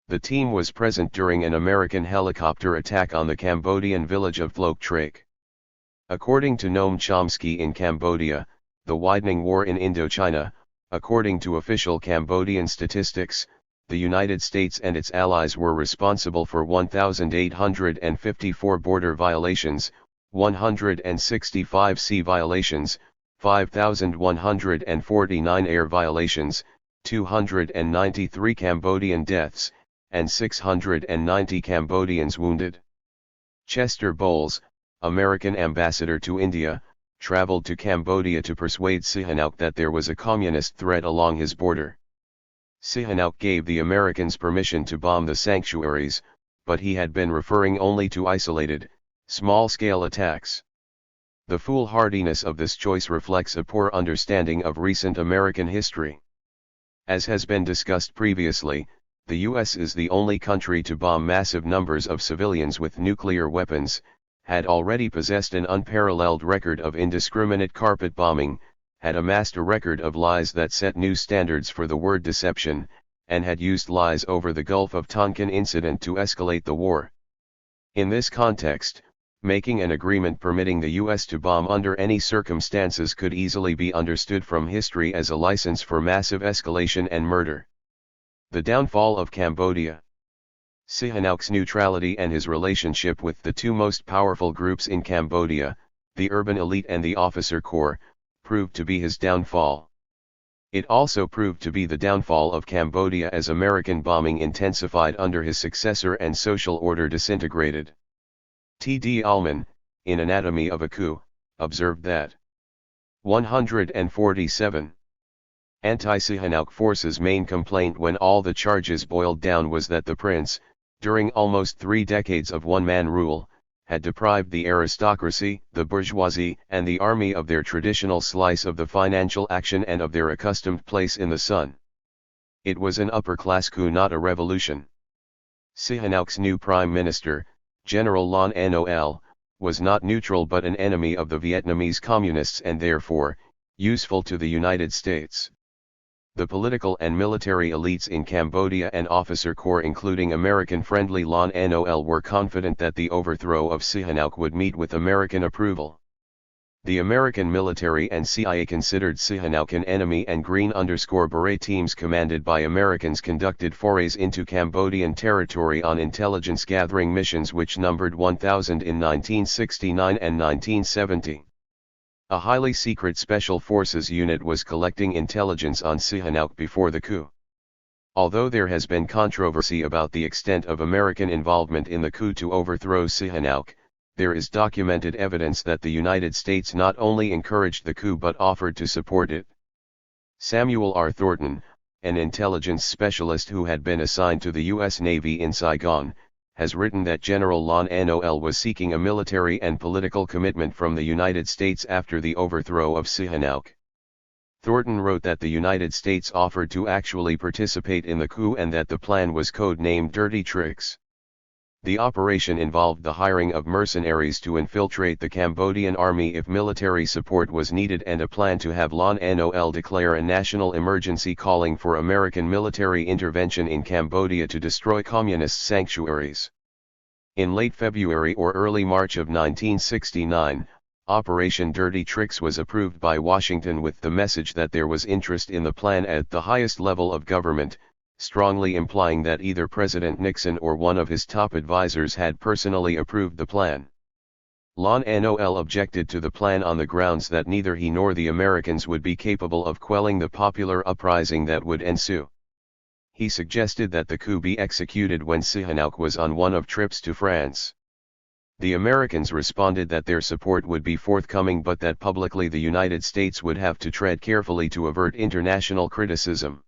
The team was present during an American helicopter attack on the Cambodian village of Phlok Trek. According to Noam Chomsky in Cambodia, the widening war in Indochina, according to official Cambodian statistics, the United States and its allies were responsible for 1,854 border violations, 165 sea violations, 5,149 air violations, 293 Cambodian deaths, and 690 Cambodians wounded. Chester Bowles, American ambassador to India, traveled to Cambodia to persuade Sihanouk that there was a communist threat along his border. Sihanouk gave the Americans permission to bomb the sanctuaries, but he had been referring only to isolated, small-scale attacks. The foolhardiness of this choice reflects a poor understanding of recent American history. As has been discussed previously, the U.S. is the only country to bomb massive numbers of civilians with nuclear weapons, had already possessed an unparalleled record of indiscriminate carpet bombing, had amassed a record of lies that set new standards for the word deception, and had used lies over the Gulf of Tonkin incident to escalate the war. In this context, making an agreement permitting the U.S. to bomb under any circumstances could easily be understood from history as a license for massive escalation and murder. The downfall of Cambodia. Sihanouk's neutrality and his relationship with the two most powerful groups in Cambodia, the urban elite and the officer corps, proved to be his downfall. It also proved to be the downfall of Cambodia as American bombing intensified under his successor and social order disintegrated. T. D. Ullman, in Anatomy of a Coup, observed that 147. Anti-Sihanouk forces' main complaint when all the charges boiled down was that the prince, during almost 3 decades of one-man rule, had deprived the aristocracy, the bourgeoisie, and the army of their traditional slice of the financial action and of their accustomed place in the sun. It was an upper-class coup, not a revolution. Sihanouk's new prime minister, General Lon Nol, was not neutral but an enemy of the Vietnamese communists and therefore, useful to the United States. The political and military elites in Cambodia and officer corps including American-friendly Lon Nol were confident that the overthrow of Sihanouk would meet with American approval. The American military and CIA considered Sihanouk an enemy and Green_Beret teams commanded by Americans conducted forays into Cambodian territory on intelligence gathering missions which numbered 1,000 in 1969 and 1970. A highly secret Special Forces unit was collecting intelligence on Sihanouk before the coup. Although there has been controversy about the extent of American involvement in the coup to overthrow Sihanouk, there is documented evidence that the United States not only encouraged the coup but offered to support it. Samuel R. Thornton, an intelligence specialist who had been assigned to the U.S. Navy in Saigon, has written that General Lon Nol was seeking a military and political commitment from the United States after the overthrow of Sihanouk. Thornton wrote that the United States offered to actually participate in the coup and that the plan was code-named Dirty Tricks. The operation involved the hiring of mercenaries to infiltrate the Cambodian army if military support was needed and a plan to have Lon Nol declare a national emergency calling for American military intervention in Cambodia to destroy communist sanctuaries. In late February or early March of 1969, Operation Dirty Tricks was approved by Washington with the message that there was interest in the plan at the highest level of government, strongly implying that either President Nixon or one of his top advisors had personally approved the plan. Lon Nol objected to the plan on the grounds that neither he nor the Americans would be capable of quelling the popular uprising that would ensue. He suggested that the coup be executed when Sihanouk was on one of trips to France. The Americans responded that their support would be forthcoming but that publicly the United States would have to tread carefully to avert international criticism.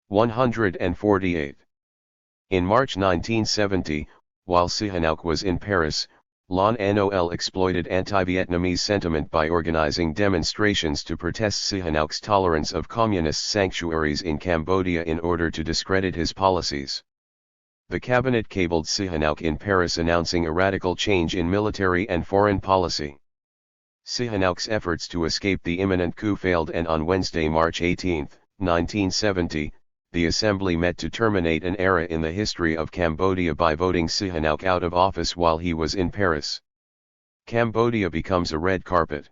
148. In March 1970, while Sihanouk was in Paris, Lon Nol exploited anti-Vietnamese sentiment by organizing demonstrations to protest Sihanouk's tolerance of communist sanctuaries in Cambodia in order to discredit his policies. The cabinet cabled Sihanouk in Paris announcing a radical change in military and foreign policy. Sihanouk's efforts to escape the imminent coup failed and on Wednesday, March 18, 1970, the Assembly met to terminate an era in the history of Cambodia by voting Sihanouk out of office while he was in Paris. Cambodia becomes a red carpet.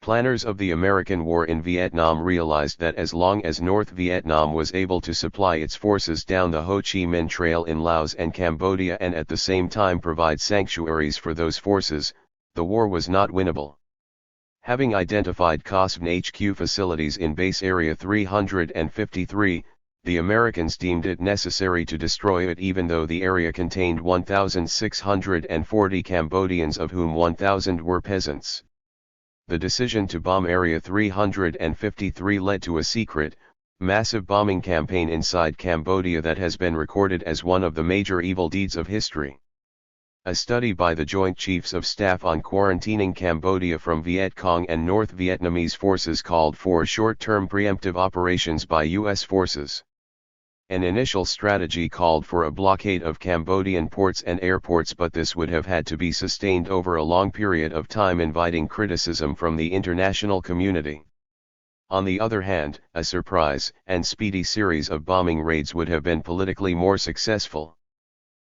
Planners of the American war in Vietnam realized that as long as North Vietnam was able to supply its forces down the Ho Chi Minh Trail in Laos and Cambodia and at the same time provide sanctuaries for those forces, the war was not winnable. Having identified COSVN HQ facilities in Base Area 353, the Americans deemed it necessary to destroy it even though the area contained 1,640 Cambodians of whom 1,000 were peasants. The decision to bomb Area 353 led to a secret, massive bombing campaign inside Cambodia that has been recorded as one of the major evil deeds of history. A study by the Joint Chiefs of Staff on quarantining Cambodia from Viet Cong and North Vietnamese forces called for short-term preemptive operations by U.S. forces. An initial strategy called for a blockade of Cambodian ports and airports, but this would have had to be sustained over a long period of time, inviting criticism from the international community. On the other hand, a surprise and speedy series of bombing raids would have been politically more successful.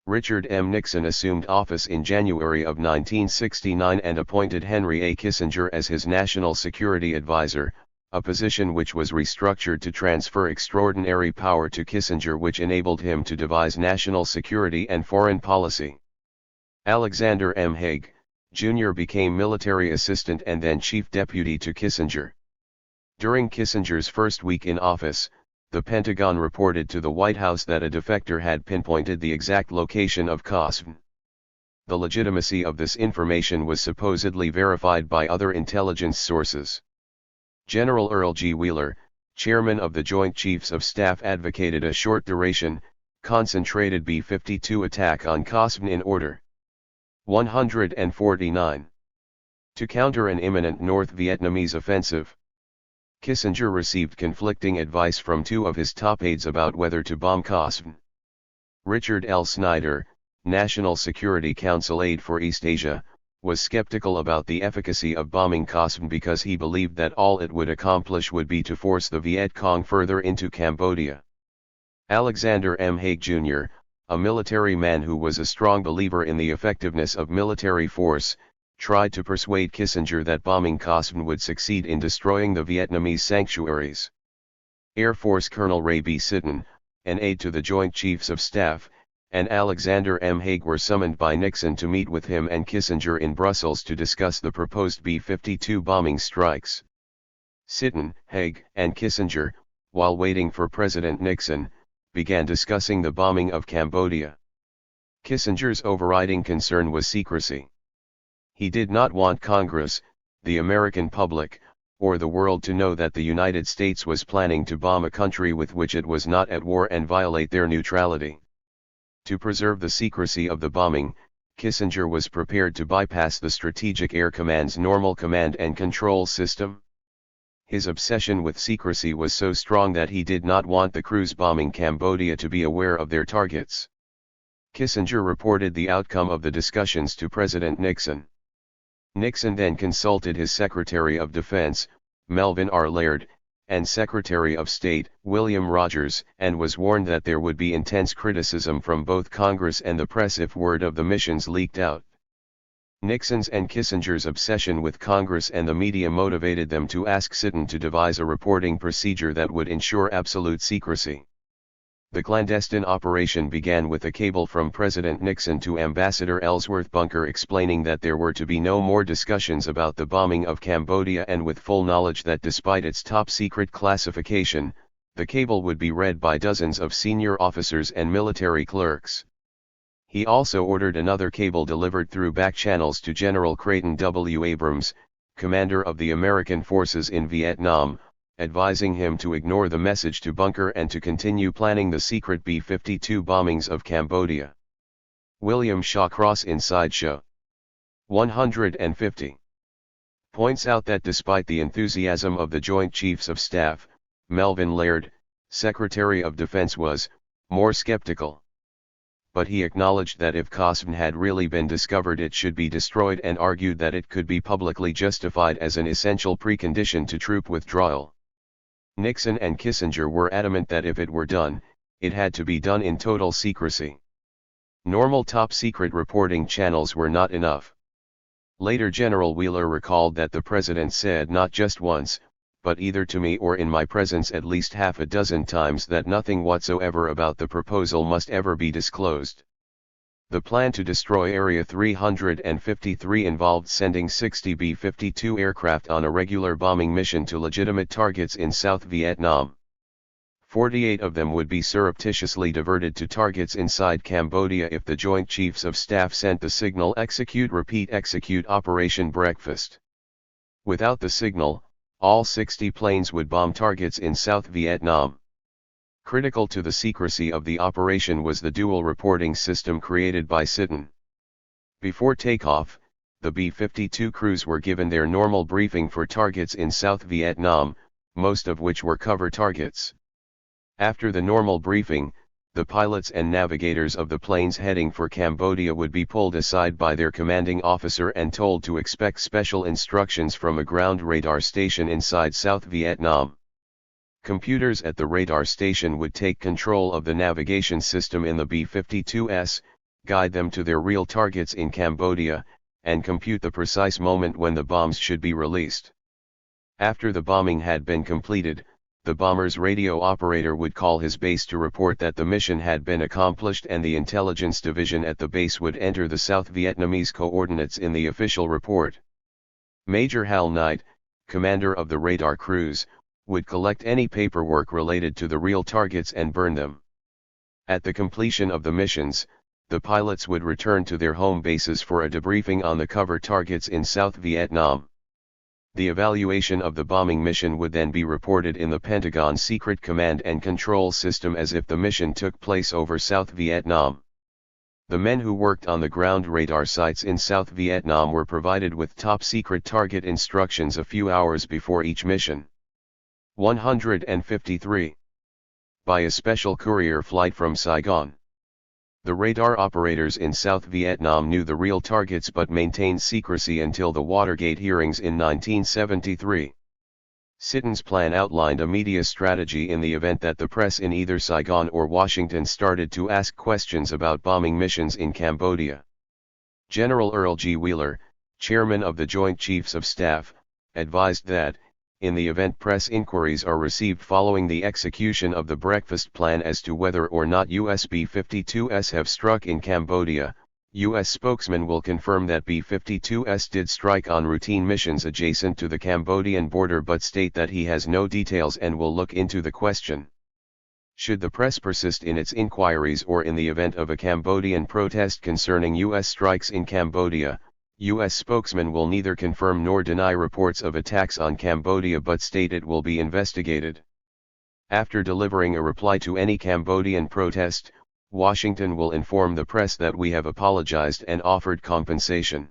Richard M. Nixon assumed office in January of 1969 and appointed Henry A. Kissinger as his national security advisor, a position which was restructured to transfer extraordinary power to Kissinger, which enabled him to devise national security and foreign policy. Alexander M. Haig, Jr. became military assistant and then chief deputy to Kissinger. During Kissinger's first week in office, the Pentagon reported to the White House that a defector had pinpointed the exact location of COSVN. The legitimacy of this information was supposedly verified by other intelligence sources. General Earl G. Wheeler, chairman of the Joint Chiefs of Staff, advocated a short-duration, concentrated B-52 attack on Qasm in Order 149. To counter an imminent North Vietnamese offensive. Kissinger received conflicting advice from two of his top aides about whether to bomb Qasm. Richard L. Snyder, National Security Council aide for East Asia, was skeptical about the efficacy of bombing Qasm because he believed that all it would accomplish would be to force the Viet Cong further into Cambodia. Alexander M. Haig Jr., a military man who was a strong believer in the effectiveness of military force, tried to persuade Kissinger that bombing Qasm would succeed in destroying the Vietnamese sanctuaries. Air Force Colonel Ray B. Sitton, an aide to the Joint Chiefs of Staff, and Alexander M. Haig were summoned by Nixon to meet with him and Kissinger in Brussels to discuss the proposed B-52 bombing strikes. Sitton, Haig, and Kissinger, while waiting for President Nixon, began discussing the bombing of Cambodia. Kissinger's overriding concern was secrecy. He did not want Congress, the American public, or the world to know that the United States was planning to bomb a country with which it was not at war and violate their neutrality. To preserve the secrecy of the bombing, Kissinger was prepared to bypass the Strategic Air Command's normal command and control system. His obsession with secrecy was so strong that he did not want the crews bombing Cambodia to be aware of their targets. Kissinger reported the outcome of the discussions to President Nixon. Nixon then consulted his Secretary of Defense, Melvin R. Laird, and Secretary of State, William Rogers, and was warned that there would be intense criticism from both Congress and the press if word of the missions leaked out. Nixon's and Kissinger's obsession with Congress and the media motivated them to ask Sitton to devise a reporting procedure that would ensure absolute secrecy. The clandestine operation began with a cable from President Nixon to Ambassador Ellsworth Bunker explaining that there were to be no more discussions about the bombing of Cambodia, and with full knowledge that despite its top-secret classification, the cable would be read by dozens of senior officers and military clerks. He also ordered another cable delivered through back channels to General Creighton W. Abrams, commander of the American forces in Vietnam, advising him to ignore the message to Bunker and to continue planning the secret B-52 bombings of Cambodia. William Shawcross in Sideshow 150 points out that despite the enthusiasm of the Joint Chiefs of Staff, Melvin Laird, Secretary of Defense, was more skeptical. But he acknowledged that if Qasm had really been discovered it should be destroyed, and argued that it could be publicly justified as an essential precondition to troop withdrawal. Nixon and Kissinger were adamant that if it were done, it had to be done in total secrecy. Normal top-secret reporting channels were not enough. Later General Wheeler recalled that the President said not just once, but either to me or in my presence at least half a dozen times, that nothing whatsoever about the proposal must ever be disclosed. The plan to destroy Area 353 involved sending 60 B-52 aircraft on a regular bombing mission to legitimate targets in South Vietnam. 48 of them would be surreptitiously diverted to targets inside Cambodia if the Joint Chiefs of Staff sent the signal "Execute, Repeat, Execute Operation Breakfast." Without the signal, all 60 planes would bomb targets in South Vietnam. Critical to the secrecy of the operation was the dual reporting system created by Sitton. Before takeoff, the B-52 crews were given their normal briefing for targets in South Vietnam, most of which were cover targets. After the normal briefing, the pilots and navigators of the planes heading for Cambodia would be pulled aside by their commanding officer and told to expect special instructions from a ground radar station inside South Vietnam. Computers at the radar station would take control of the navigation system in the B-52s, guide them to their real targets in Cambodia, and compute the precise moment when the bombs should be released. After the bombing had been completed, the bomber's radio operator would call his base to report that the mission had been accomplished, and the intelligence division at the base would enter the South Vietnamese coordinates in the official report. Major Hal Knight, commander of the radar crews, would collect any paperwork related to the real targets and burn them. At the completion of the missions, the pilots would return to their home bases for a debriefing on the cover targets in South Vietnam. The evaluation of the bombing mission would then be reported in the Pentagon's Secret Command and Control System as if the mission took place over South Vietnam. The men who worked on the ground radar sites in South Vietnam were provided with top-secret target instructions a few hours before each mission. 153. By a special courier flight from Saigon. The radar operators in South Vietnam knew the real targets but maintained secrecy until the Watergate hearings in 1973. Sitton's plan outlined a media strategy in the event that the press in either Saigon or Washington started to ask questions about bombing missions in Cambodia. General Earl G. Wheeler, chairman of the Joint Chiefs of Staff, advised that, in the event press inquiries are received following the execution of the breakfast plan as to whether or not US B-52s have struck in Cambodia, U.S. spokesman will confirm that B-52s did strike on routine missions adjacent to the Cambodian border but state that he has no details and will look into the question. Should the press persist in its inquiries or in the event of a Cambodian protest concerning U.S. strikes in Cambodia, U.S. spokesman will neither confirm nor deny reports of attacks on Cambodia but state it will be investigated. After delivering a reply to any Cambodian protest, Washington will inform the press that we have apologized and offered compensation.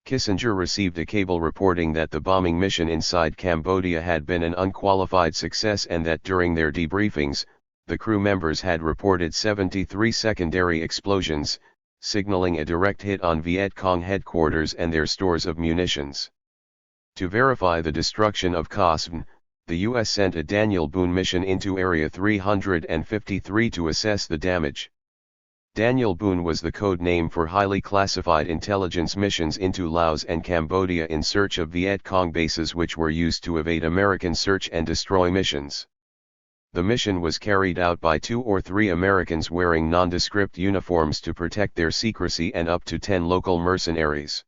Kissinger received a cable reporting that the bombing mission inside Cambodia had been an unqualified success and that during their debriefings, the crew members had reported 73 secondary explosions, signaling a direct hit on Viet Cong headquarters and their stores of munitions. To verify the destruction of Cosvin, the U.S. sent a Daniel Boone mission into Area 353 to assess the damage. Daniel Boone was the code name for highly classified intelligence missions into Laos and Cambodia in search of Viet Cong bases which were used to evade American search and destroy missions. The mission was carried out by 2 or 3 Americans wearing nondescript uniforms to protect their secrecy and up to 10 local mercenaries.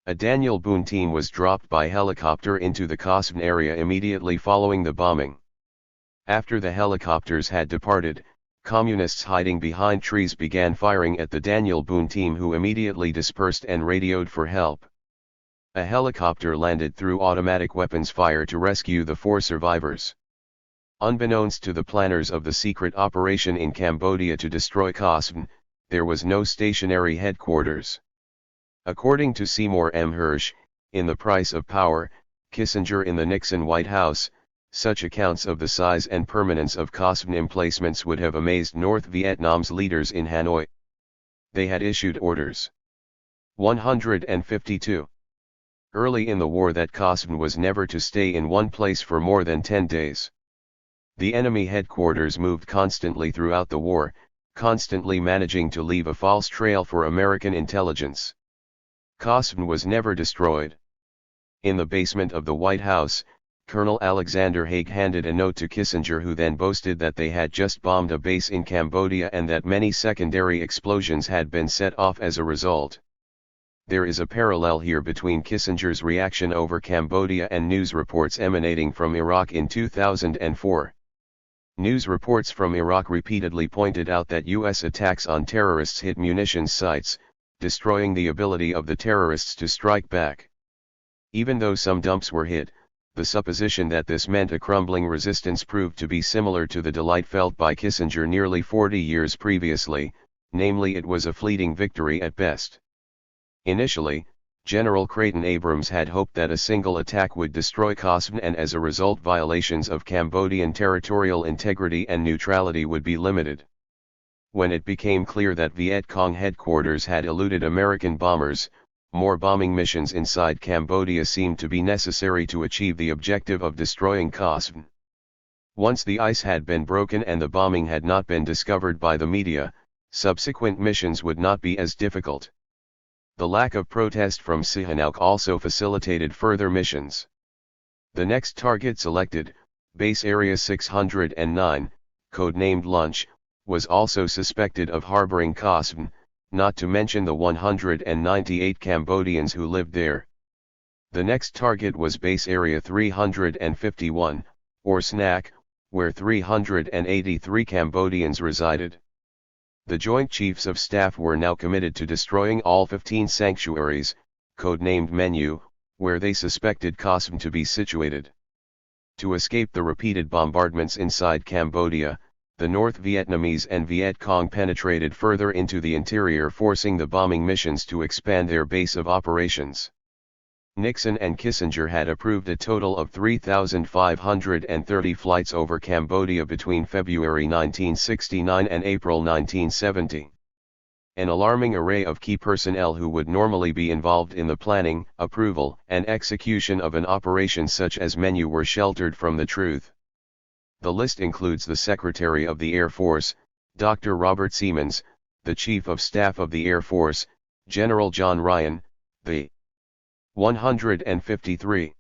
A Daniel Boone team was dropped by helicopter into the Cosvin area immediately following the bombing. After the helicopters had departed, communists hiding behind trees began firing at the Daniel Boone team who immediately dispersed and radioed for help. A helicopter landed through automatic weapons fire to rescue the 4 survivors. Unbeknownst to the planners of the secret operation in Cambodia to destroy Cosvin, there was no stationary headquarters. According to Seymour M. Hersh, in The Price of Power, Kissinger in the Nixon White House, such accounts of the size and permanence of Cosvin emplacements would have amazed North Vietnam's leaders in Hanoi. They had issued orders. 152. Early in the war that Cosvin was never to stay in one place for more than 10 days. The enemy headquarters moved constantly throughout the war, constantly managing to leave a false trail for American intelligence. Cosvin was never destroyed. In the basement of the White House, Colonel Alexander Haig handed a note to Kissinger who then boasted that they had just bombed a base in Cambodia and that many secondary explosions had been set off as a result. There is a parallel here between Kissinger's reaction over Cambodia and news reports emanating from Iraq in 2004. News reports from Iraq repeatedly pointed out that U.S. attacks on terrorists hit munitions sites, destroying the ability of the terrorists to strike back. Even though some dumps were hit, the supposition that this meant a crumbling resistance proved to be similar to the delight felt by Kissinger nearly 40 years previously, namely it was a fleeting victory at best. Initially, General Creighton Abrams had hoped that a single attack would destroy Cosvin and as a result violations of Cambodian territorial integrity and neutrality would be limited. When it became clear that Viet Cong headquarters had eluded American bombers, more bombing missions inside Cambodia seemed to be necessary to achieve the objective of destroying Cosvin. Once the ice had been broken and the bombing had not been discovered by the media, subsequent missions would not be as difficult. The lack of protest from Sihanouk also facilitated further missions. The next target selected, Base Area 609, codenamed Lunch, was also suspected of harboring Cosvin, not to mention the 198 Cambodians who lived there. The next target was Base Area 351, or SNAC, where 383 Cambodians resided. The Joint Chiefs of Staff were now committed to destroying all 15 sanctuaries, codenamed Menu, where they suspected Qasem to be situated. To escape the repeated bombardments inside Cambodia, the North Vietnamese and Viet Cong penetrated further into the interior, forcing the bombing missions to expand their base of operations. Nixon and Kissinger had approved a total of 3,530 flights over Cambodia between February 1969 and April 1970. An alarming array of key personnel who would normally be involved in the planning, approval, and execution of an operation such as Menu were sheltered from the truth. The list includes the Secretary of the Air Force, Dr. Robert Seamans, the Chief of Staff of the Air Force, General John Ryan, the 153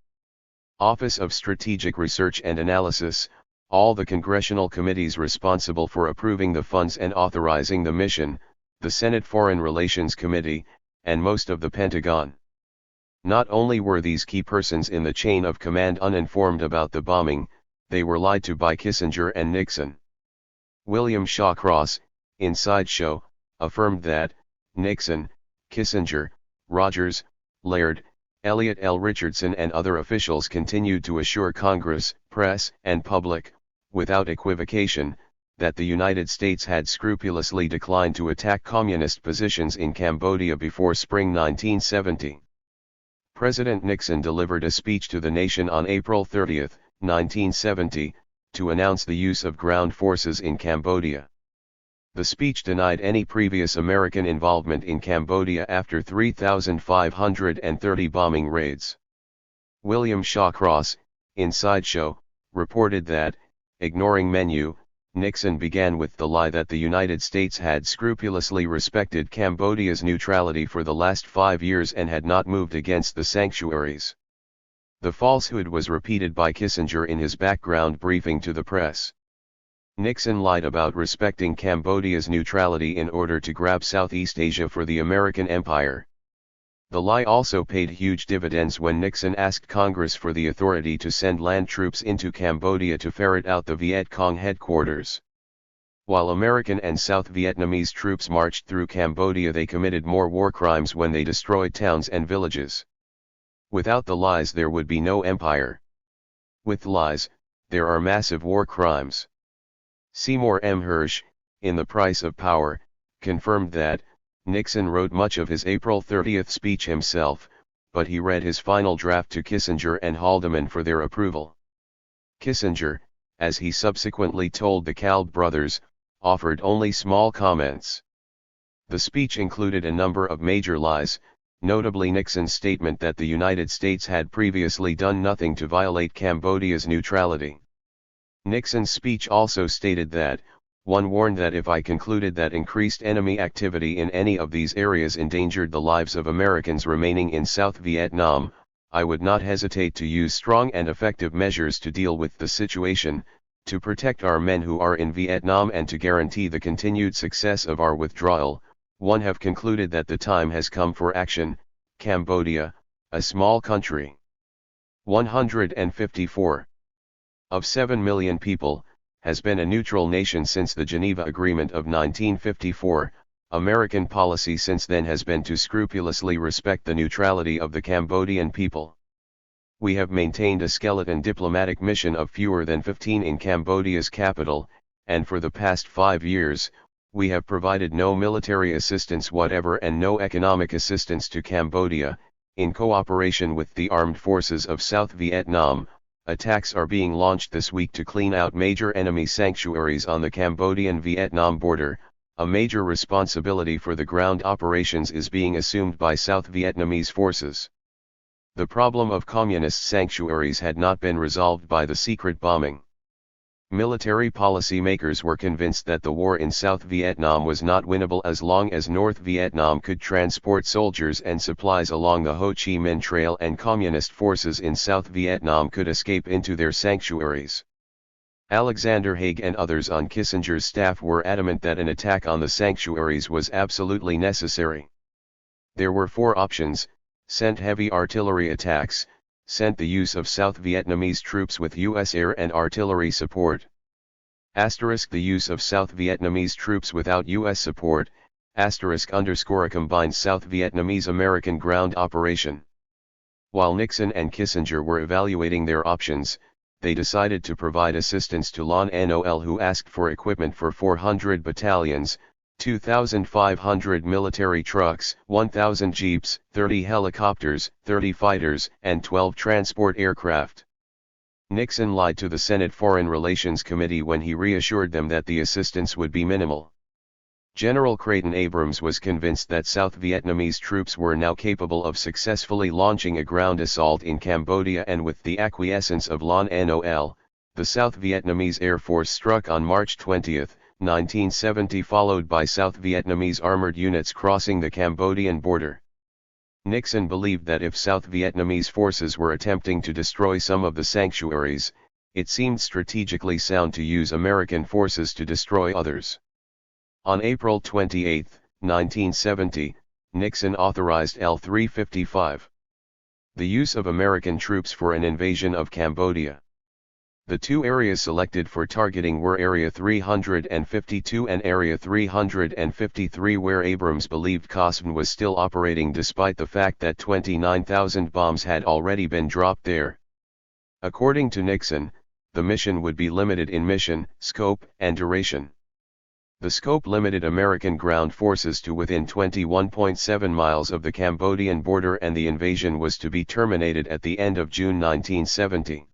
Office of Strategic Research and Analysis, all the congressional committees responsible for approving the funds and authorizing the mission, the Senate Foreign Relations Committee, and most of the Pentagon. Not only were these key persons in the chain of command uninformed about the bombing, they were lied to by Kissinger and Nixon. William Shawcross, in Sideshow, affirmed that Nixon, Kissinger, Rogers, Laird, Elliot L. Richardson and other officials continued to assure Congress, press, and public, without equivocation, that the United States had scrupulously declined to attack communist positions in Cambodia before spring 1970. President Nixon delivered a speech to the nation on April 30, 1970, to announce the use of ground forces in Cambodia. The speech denied any previous American involvement in Cambodia after 3,530 bombing raids. William Shawcross, in Sideshow, reported that, ignoring Menu, Nixon began with the lie that the United States had scrupulously respected Cambodia's neutrality for the last 5 years and had not moved against the sanctuaries. The falsehood was repeated by Kissinger in his background briefing to the press. Nixon lied about respecting Cambodia's neutrality in order to grab Southeast Asia for the American empire. The lie also paid huge dividends when Nixon asked Congress for the authority to send land troops into Cambodia to ferret out the Viet Cong headquarters. While American and South Vietnamese troops marched through Cambodia, they committed more war crimes when they destroyed towns and villages. Without the lies there would be no empire. With lies, there are massive war crimes. Seymour M. Hersh, in The Price of Power, confirmed that, Nixon wrote much of his April 30 speech himself, but he read his final draft to Kissinger and Haldeman for their approval. Kissinger, as he subsequently told the Kalb brothers, offered only small comments. The speech included a number of major lies, notably Nixon's statement that the United States had previously done nothing to violate Cambodia's neutrality. Nixon's speech also stated that, one warned that if I concluded that increased enemy activity in any of these areas endangered the lives of Americans remaining in South Vietnam, I would not hesitate to use strong and effective measures to deal with the situation, to protect our men who are in Vietnam and to guarantee the continued success of our withdrawal. One have concluded that the time has come for action. Cambodia, a small country. 154. Of 7 million people, has been a neutral nation since the Geneva Agreement of 1954, American policy since then has been to scrupulously respect the neutrality of the Cambodian people. We have maintained a skeleton diplomatic mission of fewer than 15 in Cambodia's capital, and for the past 5 years, we have provided no military assistance whatever and no economic assistance to Cambodia. In cooperation with the armed forces of South Vietnam, attacks are being launched this week to clean out major enemy sanctuaries on the Cambodian-Vietnam border. A major responsibility for the ground operations is being assumed by South Vietnamese forces. The problem of communist sanctuaries had not been resolved by the secret bombing. Military policy makers were convinced that the war in South Vietnam was not winnable as long as North Vietnam could transport soldiers and supplies along the Ho Chi Minh Trail and communist forces in South Vietnam could escape into their sanctuaries. Alexander Haig and others on Kissinger's staff were adamant that an attack on the sanctuaries was absolutely necessary. There were 4 options: sent heavy artillery attacks, sent the use of South Vietnamese troops with U.S. air and artillery support. * The use of South Vietnamese troops without U.S. support, *_ a combined South Vietnamese-American ground operation. While Nixon and Kissinger were evaluating their options, they decided to provide assistance to Lon Nol, who asked for equipment for 400 battalions, 2,500 military trucks, 1,000 jeeps, 30 helicopters, 30 fighters, and 12 transport aircraft. Nixon lied to the Senate Foreign Relations Committee when he reassured them that the assistance would be minimal. General Creighton Abrams was convinced that South Vietnamese troops were now capable of successfully launching a ground assault in Cambodia, and with the acquiescence of Lon Nol, the South Vietnamese Air Force struck on March 20, 1970, followed by South Vietnamese armored units crossing the Cambodian border. Nixon believed that if South Vietnamese forces were attempting to destroy some of the sanctuaries, it seemed strategically sound to use American forces to destroy others. On April 28, 1970, Nixon authorized L-355, the use of American troops for an invasion of Cambodia. The two areas selected for targeting were Area 352 and Area 353, where Abrams believed COSVN was still operating despite the fact that 29,000 bombs had already been dropped there. According to Nixon, the mission would be limited in mission, scope, and duration. The scope limited American ground forces to within 21.7 miles of the Cambodian border, and the invasion was to be terminated at the end of June 1970.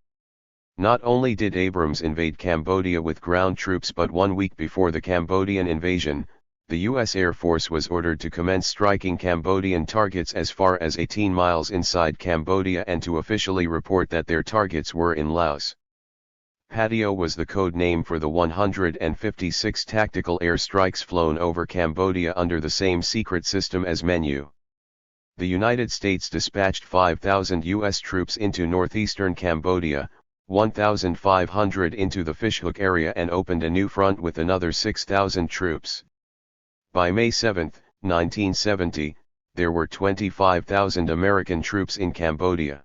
Not only did Abrams invade Cambodia with ground troops, but 1 week before the Cambodian invasion, the U.S. Air Force was ordered to commence striking Cambodian targets as far as 18 miles inside Cambodia and to officially report that their targets were in Laos. Patio was the code name for the 156 tactical air strikes flown over Cambodia under the same secret system as Menu. The United States dispatched 5,000 U.S. troops into northeastern Cambodia, 1,500 into the Fishhook area, and opened a new front with another 6,000 troops. By May 7, 1970, there were 25,000 American troops in Cambodia.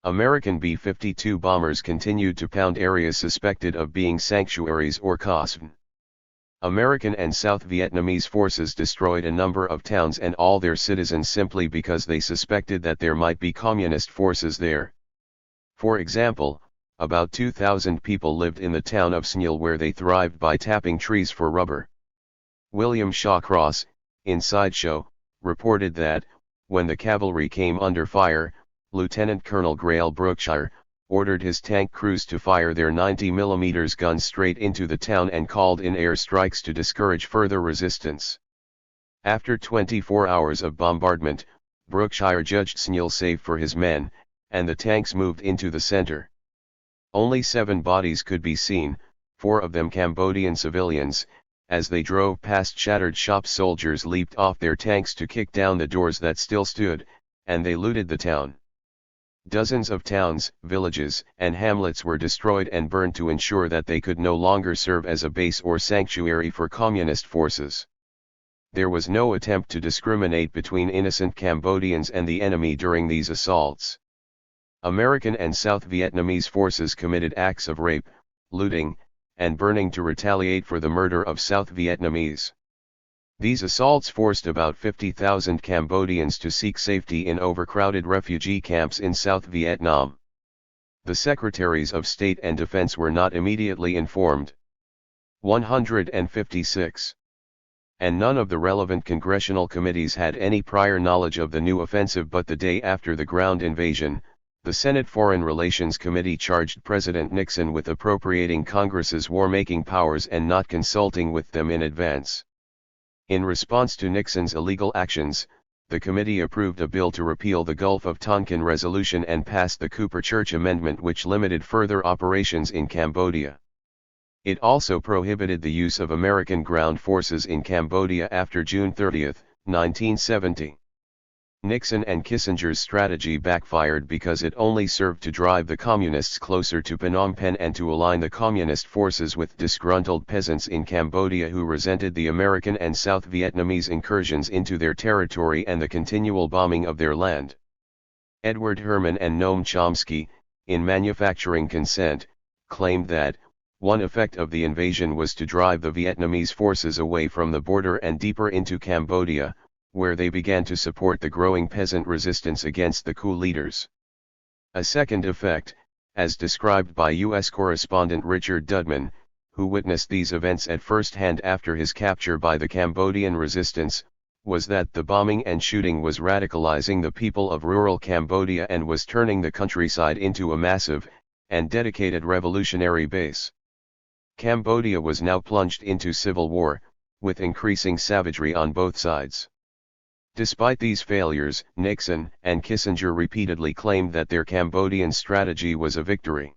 American B-52 bombers continued to pound areas suspected of being sanctuaries or COSVN. American and South Vietnamese forces destroyed a number of towns and all their citizens simply because they suspected that there might be communist forces there. For example, about 2,000 people lived in the town of Snil, where they thrived by tapping trees for rubber. William Shawcross, in Sideshow, reported that, when the cavalry came under fire, Lieutenant Colonel Grail Brookshire ordered his tank crews to fire their 90mm guns straight into the town and called in air strikes to discourage further resistance. After 24 hours of bombardment, Brookshire judged Snil safe for his men, and the tanks moved into the center. Only 7 bodies could be seen, 4 of them Cambodian civilians. As they drove past shattered shops, soldiers leaped off their tanks to kick down the doors that still stood, and they looted the town. Dozens of towns, villages, and hamlets were destroyed and burned to ensure that they could no longer serve as a base or sanctuary for communist forces. There was no attempt to discriminate between innocent Cambodians and the enemy during these assaults. American and South Vietnamese forces committed acts of rape, looting, and burning to retaliate for the murder of South Vietnamese. These assaults forced about 50,000 Cambodians to seek safety in overcrowded refugee camps in South Vietnam. The Secretaries of State and Defense were not immediately informed. 156. And none of the relevant congressional committees had any prior knowledge of the new offensive, but the day after the ground invasion, the Senate Foreign Relations Committee charged President Nixon with appropriating Congress's war-making powers and not consulting with them in advance. In response to Nixon's illegal actions, the committee approved a bill to repeal the Gulf of Tonkin Resolution and passed the Cooper-Church Amendment, which limited further operations in Cambodia. It also prohibited the use of American ground forces in Cambodia after June 30, 1970. Nixon and Kissinger's strategy backfired because it only served to drive the communists closer to Phnom Penh and to align the communist forces with disgruntled peasants in Cambodia who resented the American and South Vietnamese incursions into their territory and the continual bombing of their land. Edward Herman and Noam Chomsky, in Manufacturing Consent, claimed that, one effect of the invasion was to drive the Vietnamese forces away from the border and deeper into Cambodia, where they began to support the growing peasant resistance against the coup leaders. A second effect, as described by U.S. correspondent Richard Dudman, who witnessed these events at first hand after his capture by the Cambodian resistance, was that the bombing and shooting was radicalizing the people of rural Cambodia and was turning the countryside into a massive and dedicated revolutionary base. Cambodia was now plunged into civil war, with increasing savagery on both sides. Despite these failures, Nixon and Kissinger repeatedly claimed that their Cambodian strategy was a victory.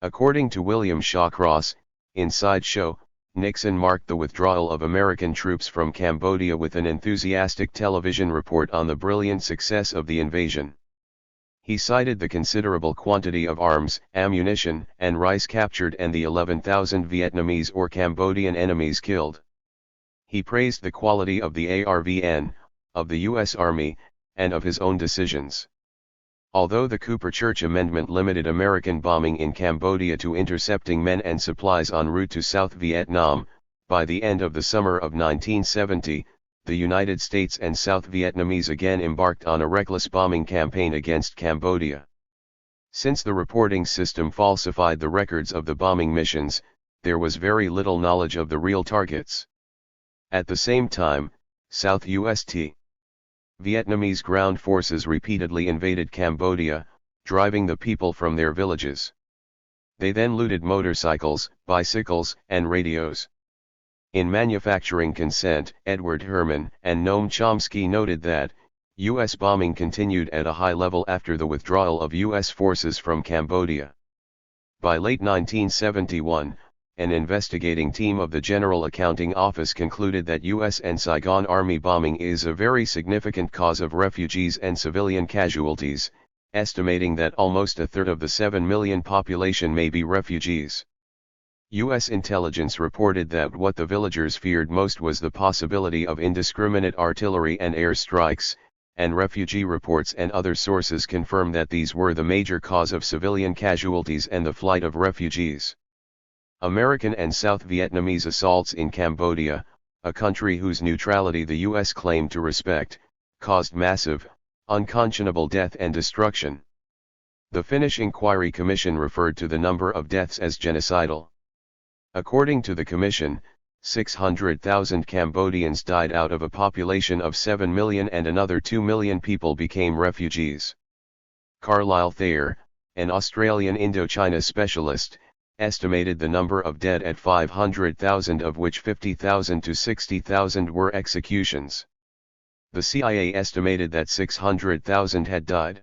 According to William Shawcross, in Sideshow, Nixon marked the withdrawal of American troops from Cambodia with an enthusiastic television report on the brilliant success of the invasion. He cited the considerable quantity of arms, ammunition, and rice captured and the 11,000 Vietnamese or Cambodian enemies killed. He praised the quality of the ARVN, of the U.S. Army, and of his own decisions. Although the Cooper Church Amendment limited American bombing in Cambodia to intercepting men and supplies en route to South Vietnam, by the end of the summer of 1970, the United States and South Vietnamese again embarked on a reckless bombing campaign against Cambodia. Since the reporting system falsified the records of the bombing missions, there was very little knowledge of the real targets. At the same time, South UST Vietnamese ground forces repeatedly invaded Cambodia, driving the people from their villages. They then looted motorcycles, bicycles, and radios. In Manufacturing Consent, Edward Herman and Noam Chomsky noted that, U.S. bombing continued at a high level after the withdrawal of U.S. forces from Cambodia. By late 1971, an investigating team of the General Accounting Office concluded that U.S. and Saigon Army bombing is a very significant cause of refugees and civilian casualties, estimating that almost a third of the 7 million population may be refugees. U.S. intelligence reported that what the villagers feared most was the possibility of indiscriminate artillery and air strikes, and refugee reports and other sources confirm that these were the major cause of civilian casualties and the flight of refugees. American and South Vietnamese assaults in Cambodia, a country whose neutrality the U.S. claimed to respect, caused massive, unconscionable death and destruction. The Finnish Inquiry Commission referred to the number of deaths as genocidal. According to the commission, 600,000 Cambodians died out of a population of 7 million and another 2 million people became refugees. Carlisle Thayer, an Australian Indochina specialist, estimated the number of dead at 500,000, of which 50,000 to 60,000 were executions. The CIA estimated that 600,000 had died.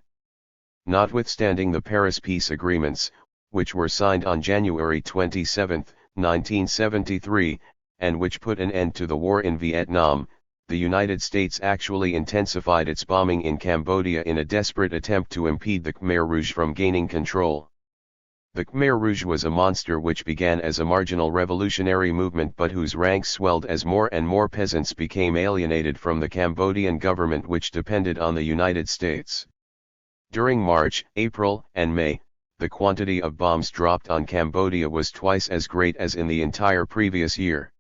Notwithstanding the Paris peace agreements, which were signed on January 27, 1973, and which put an end to the war in Vietnam, the United States actually intensified its bombing in Cambodia in a desperate attempt to impede the Khmer Rouge from gaining control. The Khmer Rouge was a monster which began as a marginal revolutionary movement but whose ranks swelled as more and more peasants became alienated from the Cambodian government, which depended on the United States. During March, April, and May, the quantity of bombs dropped on Cambodia was twice as great as in the entire previous year.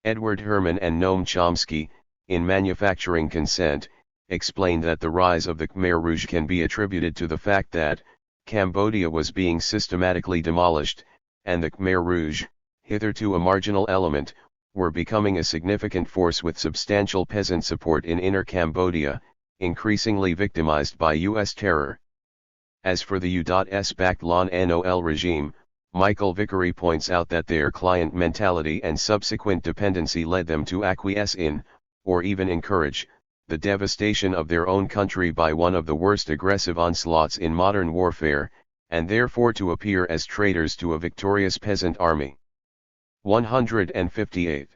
Edward Herman and Noam Chomsky, in Manufacturing Consent, explained that the rise of the Khmer Rouge can be attributed to the fact that Cambodia was being systematically demolished, and the Khmer Rouge, hitherto a marginal element, were becoming a significant force with substantial peasant support in Inner Cambodia, increasingly victimized by U.S. terror. As for the U.S.-backed Lon Nol regime, Michael Vickery points out that their client mentality and subsequent dependency led them to acquiesce in, or even encourage, the devastation of their own country by one of the worst aggressive onslaughts in modern warfare, and therefore to appear as traitors to a victorious peasant army. 158.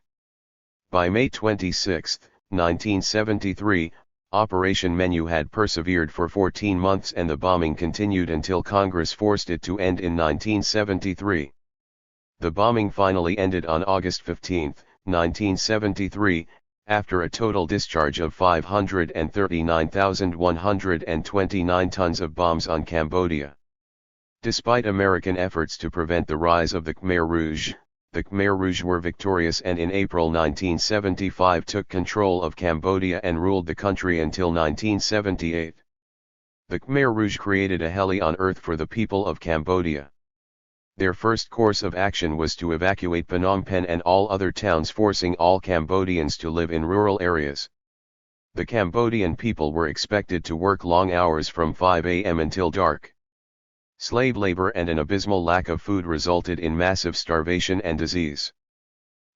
By May 26, 1973, Operation Menu had persevered for 14 months and the bombing continued until Congress forced it to end in 1973. The bombing finally ended on August 15, 1973, after a total discharge of 539,129 tons of bombs on Cambodia. Despite American efforts to prevent the rise of the Khmer Rouge, the Khmer Rouge were victorious and in April 1975 took control of Cambodia and ruled the country until 1978. The Khmer Rouge created a hell on earth for the people of Cambodia. Their first course of action was to evacuate Phnom Penh and all other towns, forcing all Cambodians to live in rural areas. The Cambodian people were expected to work long hours from 5 a.m. until dark. Slave labor and an abysmal lack of food resulted in massive starvation and disease.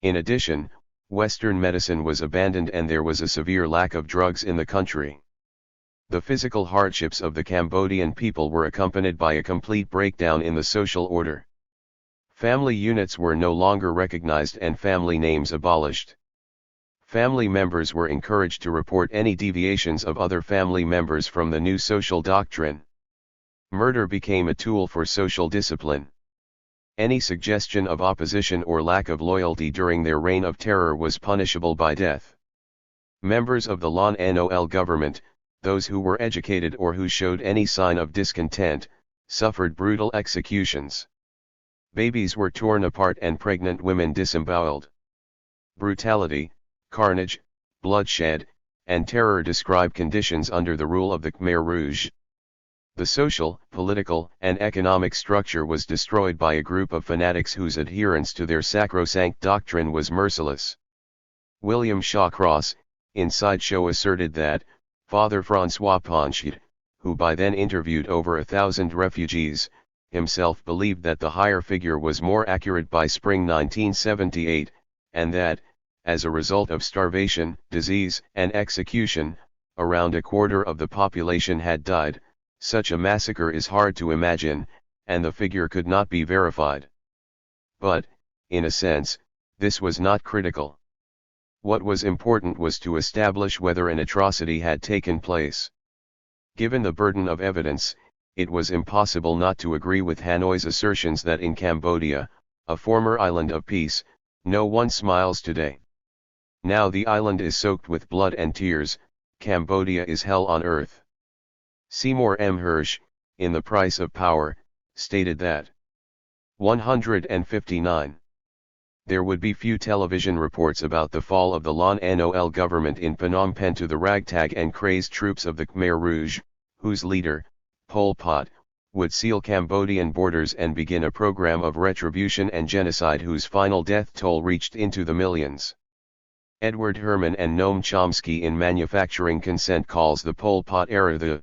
In addition, Western medicine was abandoned and there was a severe lack of drugs in the country. The physical hardships of the Cambodian people were accompanied by a complete breakdown in the social order. Family units were no longer recognized and family names abolished. Family members were encouraged to report any deviations of other family members from the new social doctrine. Murder became a tool for social discipline. Any suggestion of opposition or lack of loyalty during their reign of terror was punishable by death. Members of the Lon Nol government, those who were educated or who showed any sign of discontent, suffered brutal executions. Babies were torn apart and pregnant women disemboweled. Brutality, carnage, bloodshed, and terror describe conditions under the rule of the Khmer Rouge. The social, political, and economic structure was destroyed by a group of fanatics whose adherence to their sacrosanct doctrine was merciless. William Shawcross, in Sideshow, asserted that Father Francois Ponchid, who by then interviewed over 1,000 refugees, himself believed that the higher figure was more accurate by spring 1978, and that, as a result of starvation, disease, and execution, around a quarter of the population had died. Such a massacre is hard to imagine, and the figure could not be verified. But, in a sense, this was not critical. What was important was to establish whether an atrocity had taken place. Given the burden of evidence, it was impossible not to agree with Hanoi's assertions that in Cambodia, a former island of peace, no one smiles today. Now the island is soaked with blood and tears. Cambodia is hell on earth. Seymour M. Hersh, in The Price of Power, stated that 159. There would be few television reports about the fall of the Lon Nol government in Phnom Penh to the ragtag and crazed troops of the Khmer Rouge, whose leader, Pol Pot, would seal Cambodian borders and begin a program of retribution and genocide whose final death toll reached into the millions. Edward Herman and Noam Chomsky in Manufacturing Consent calls the Pol Pot era the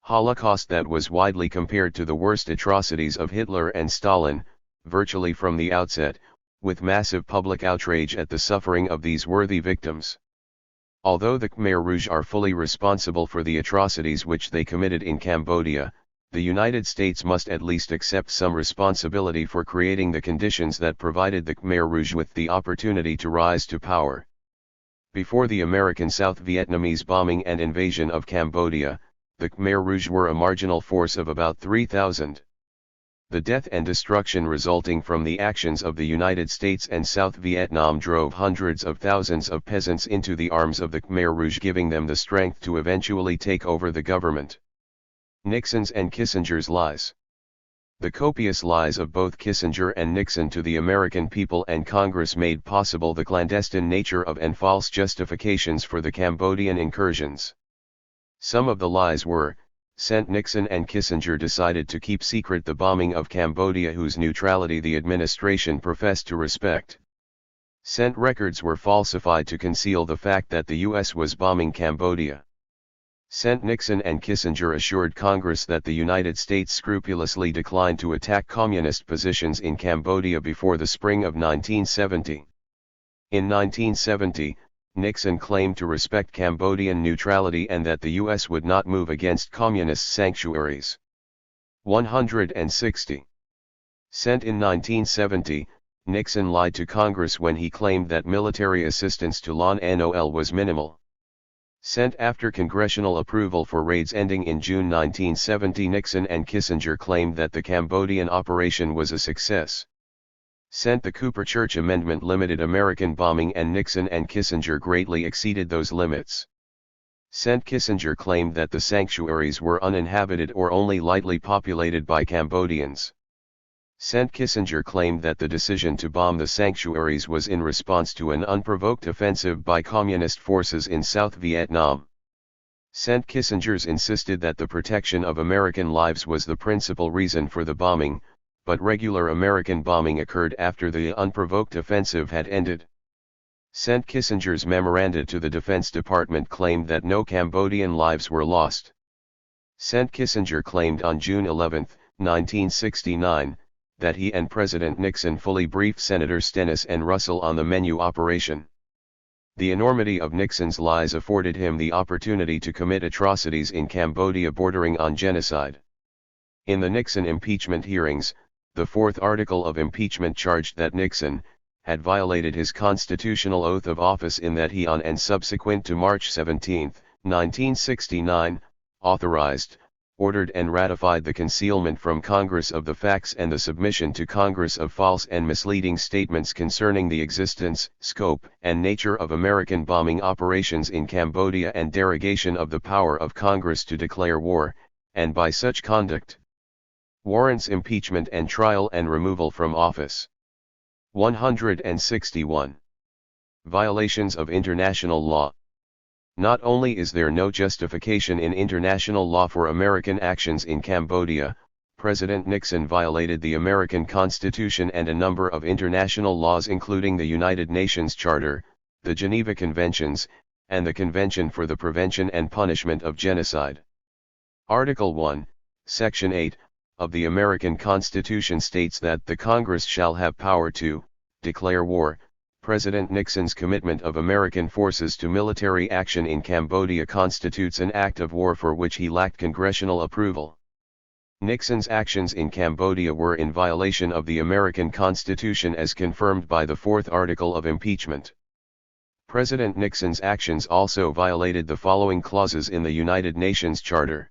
Holocaust that was widely compared to the worst atrocities of Hitler and Stalin, virtually from the outset, with massive public outrage at the suffering of these worthy victims. Although the Khmer Rouge are fully responsible for the atrocities which they committed in Cambodia, the United States must at least accept some responsibility for creating the conditions that provided the Khmer Rouge with the opportunity to rise to power. Before the American South Vietnamese bombing and invasion of Cambodia, the Khmer Rouge were a marginal force of about 3,000. The death and destruction resulting from the actions of the United States and South Vietnam drove hundreds of thousands of peasants into the arms of the Khmer Rouge, giving them the strength to eventually take over the government. Nixon's and Kissinger's lies. The copious lies of both Kissinger and Nixon to the American people and Congress made possible the clandestine nature of and false justifications for the Cambodian incursions. Some of the lies were: Sent Nixon and Kissinger decided to keep secret the bombing of Cambodia, whose neutrality the administration professed to respect. Sent records were falsified to conceal the fact that the U.S. was bombing Cambodia. Sent Nixon and Kissinger assured Congress that the United States scrupulously declined to attack communist positions in Cambodia before the spring of 1970. In 1970, Nixon claimed to respect Cambodian neutrality and that the U.S. would not move against communist sanctuaries. 160. Sent in 1970, Nixon lied to Congress when he claimed that military assistance to Lon Nol was minimal. Sent after congressional approval for raids ending in June 1970, Nixon and Kissinger claimed that the Cambodian operation was a success. Sent the Cooper Church Amendment limited American bombing and Nixon and Kissinger greatly exceeded those limits. Sent Kissinger claimed that the sanctuaries were uninhabited or only lightly populated by Cambodians. Sent Kissinger claimed that the decision to bomb the sanctuaries was in response to an unprovoked offensive by communist forces in South Vietnam. Sent Kissingers insisted that the protection of American lives was the principal reason for the bombing, but regular American bombing occurred after the unprovoked offensive had ended. Sent Kissinger's memoranda to the Defense Department claimed that no Cambodian lives were lost. Sent Kissinger claimed on June 11, 1969, that he and President Nixon fully briefed Senators Stennis and Russell on the menu operation. The enormity of Nixon's lies afforded him the opportunity to commit atrocities in Cambodia bordering on genocide. In the Nixon impeachment hearings, the fourth article of impeachment charged that Nixon had violated his constitutional oath of office in that he on and subsequent to March 17, 1969, authorized, ordered and ratified the concealment from Congress of the facts and the submission to Congress of false and misleading statements concerning the existence, scope, and nature of American bombing operations in Cambodia and derogation of the power of Congress to declare war, and by such conduct warrants impeachment and trial and removal from office. 161. Violations of international law. Not only is there no justification in international law for American actions in Cambodia, President Nixon violated the American Constitution and a number of international laws including the United Nations Charter, the Geneva Conventions, and the Convention for the Prevention and Punishment of Genocide. Article 1, Section 8, of the American Constitution states that the Congress shall have power to declare war. President Nixon's commitment of American forces to military action in Cambodia constitutes an act of war for which he lacked congressional approval. Nixon's actions in Cambodia were in violation of the American Constitution as confirmed by the fourth article of impeachment. President Nixon's actions also violated the following clauses in the United Nations Charter.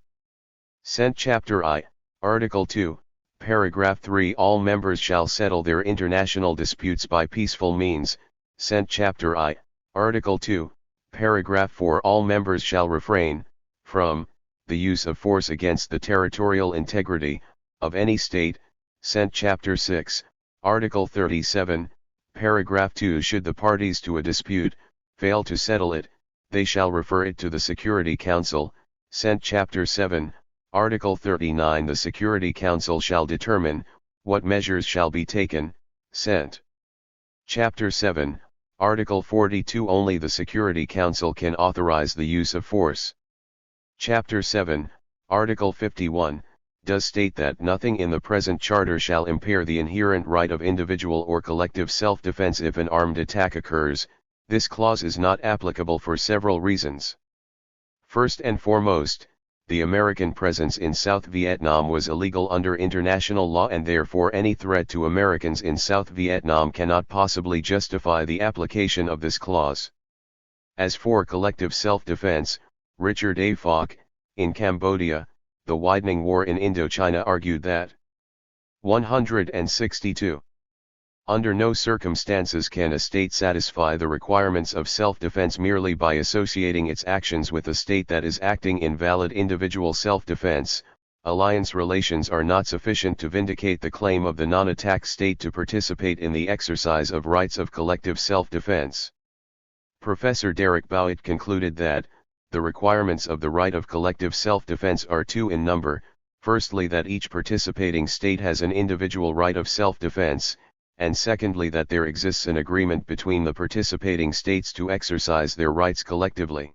Sent Chapter I, Article 2, Paragraph 3 All members shall settle their international disputes by peaceful means. Sent Chapter I, Article 2, Paragraph 4 All members shall refrain from the use of force against the territorial integrity of any state. Sent Chapter 6, Article 37, Paragraph 2 Should the parties to a dispute fail to settle it, they shall refer it to the Security Council. Sent Chapter 7, Article 39 The Security Council shall determine what measures shall be taken. Sent Chapter 7, Article 42 Only the Security Council can authorize the use of force. Chapter 7, Article 51, does state that nothing in the present charter shall impair the inherent right of individual or collective self-defense if an armed attack occurs. This clause is not applicable for several reasons. First and foremost, the American presence in South Vietnam was illegal under international law and therefore any threat to Americans in South Vietnam cannot possibly justify the application of this clause. As for collective self-defense, Richard A. Falk, in Cambodia, The Widening War in Indochina argued that 162. Under no circumstances can a state satisfy the requirements of self-defense merely by associating its actions with a state that is acting in valid individual self-defense. Alliance relations are not sufficient to vindicate the claim of the non-attack state to participate in the exercise of rights of collective self-defense. Professor Derek Bowitt concluded that the requirements of the right of collective self-defense are two in number: firstly, that each participating state has an individual right of self-defense, and secondly, that there exists an agreement between the participating states to exercise their rights collectively.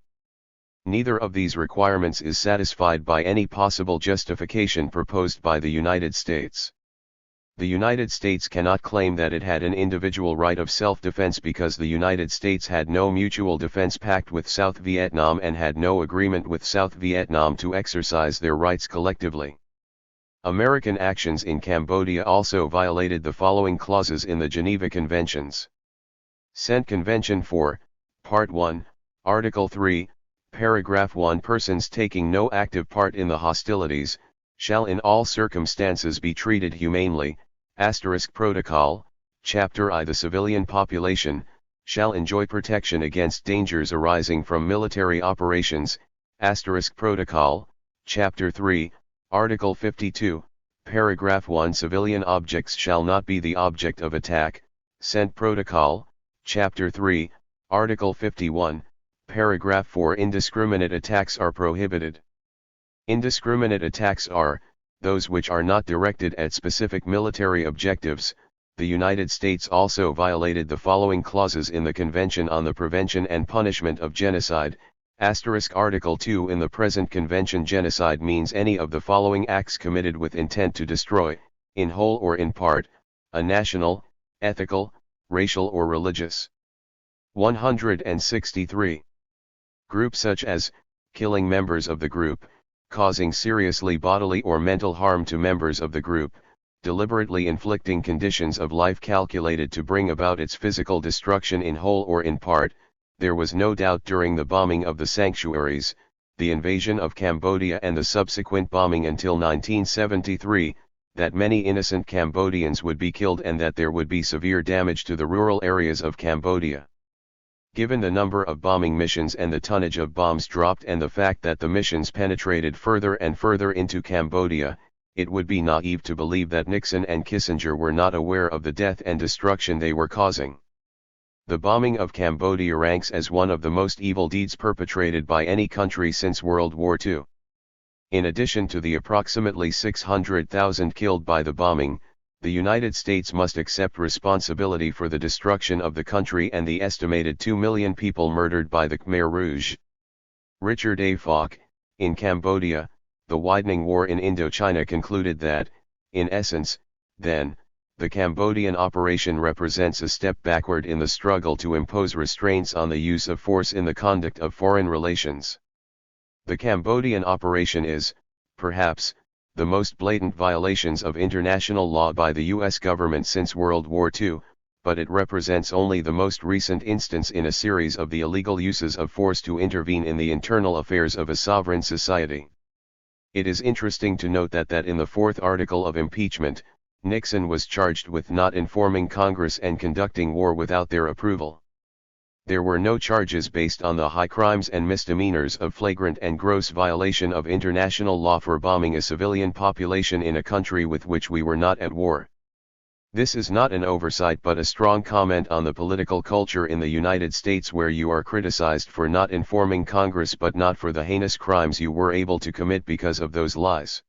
Neither of these requirements is satisfied by any possible justification proposed by the United States. The United States cannot claim that it had an individual right of self-defense because the United States had no mutual defense pact with South Vietnam and had no agreement with South Vietnam to exercise their rights collectively. American actions in Cambodia also violated the following clauses in the Geneva Conventions. Sent Convention 4, Part 1, Article 3, Paragraph 1 Persons taking no active part in the hostilities shall in all circumstances be treated humanely. Protocol, Chapter I The civilian population shall enjoy protection against dangers arising from military operations. Protocol, Chapter 3, Article 52, Paragraph 1 Civilian objects shall not be the object of attack, Sent Protocol, Chapter 3, Article 51, Paragraph 4 Indiscriminate attacks are prohibited. Indiscriminate attacks are, those which are not directed at specific military objectives. The United States also violated the following clauses in the Convention on the Prevention and Punishment of Genocide, Article 2 in the present convention. Genocide means any of the following acts committed with intent to destroy, in whole or in part, a national, ethical, racial or religious. 163. Group such as, killing members of the group, causing seriously bodily or mental harm to members of the group, deliberately inflicting conditions of life calculated to bring about its physical destruction in whole or in part. There was no doubt during the bombing of the sanctuaries, the invasion of Cambodia and the subsequent bombing until 1973, that many innocent Cambodians would be killed and that there would be severe damage to the rural areas of Cambodia. Given the number of bombing missions and the tonnage of bombs dropped and the fact that the missions penetrated further and further into Cambodia, it would be naive to believe that Nixon and Kissinger were not aware of the death and destruction they were causing. The bombing of Cambodia ranks as one of the most evil deeds perpetrated by any country since World War II. In addition to the approximately 600,000 killed by the bombing, the United States must accept responsibility for the destruction of the country and the estimated 2 million people murdered by the Khmer Rouge. Richard A. Falk, in Cambodia, the widening war in Indochina concluded that, in essence, then, the Cambodian operation represents a step backward in the struggle to impose restraints on the use of force in the conduct of foreign relations. The Cambodian operation is, perhaps, the most blatant violations of international law by the U.S. government since World War II, but it represents only the most recent instance in a series of the illegal uses of force to intervene in the internal affairs of a sovereign society. It is interesting to note that in the fourth article of impeachment, Nixon was charged with not informing Congress and conducting war without their approval. There were no charges based on the high crimes and misdemeanors of flagrant and gross violation of international law for bombing a civilian population in a country with which we were not at war. This is not an oversight but a strong comment on the political culture in the United States, where you are criticized for not informing Congress but not for the heinous crimes you were able to commit because of those lies.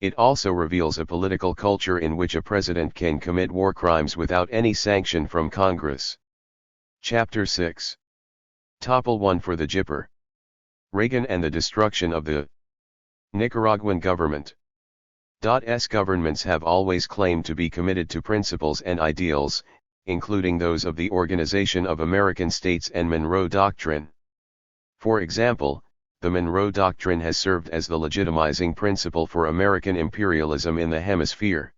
It also reveals a political culture in which a president can commit war crimes without any sanction from Congress. Chapter 6. Topple 1 for the Jipper. Reagan and the destruction of the Nicaraguan government. S. Governments have always claimed to be committed to principles and ideals, including those of the Organization of American States and Monroe Doctrine. For example, the Monroe Doctrine has served as the legitimizing principle for American imperialism in the hemisphere.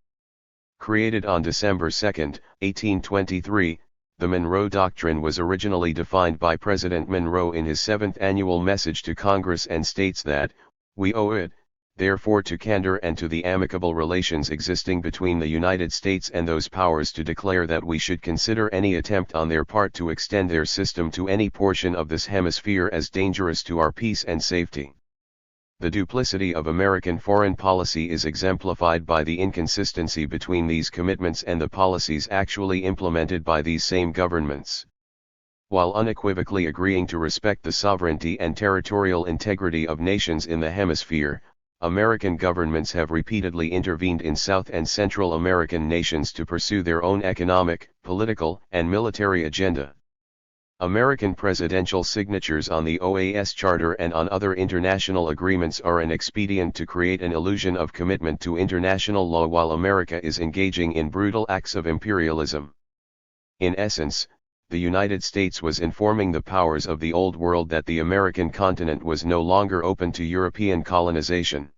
Created on December 2, 1823, the Monroe Doctrine was originally defined by President Monroe in his 7th annual message to Congress and states that, "We owe it, therefore, to candor and to the amicable relations existing between the United States and those powers to declare that we should consider any attempt on their part to extend their system to any portion of this hemisphere as dangerous to our peace and safety." The duplicity of American foreign policy is exemplified by the inconsistency between these commitments and the policies actually implemented by these same governments. While unequivocally agreeing to respect the sovereignty and territorial integrity of nations in the hemisphere, American governments have repeatedly intervened in South and Central American nations to pursue their own economic, political, and military agenda. American presidential signatures on the OAS Charter and on other international agreements are an expedient to create an illusion of commitment to international law while America is engaging in brutal acts of imperialism. In essence, the United States was informing the powers of the Old World that the American continent was no longer open to European colonization.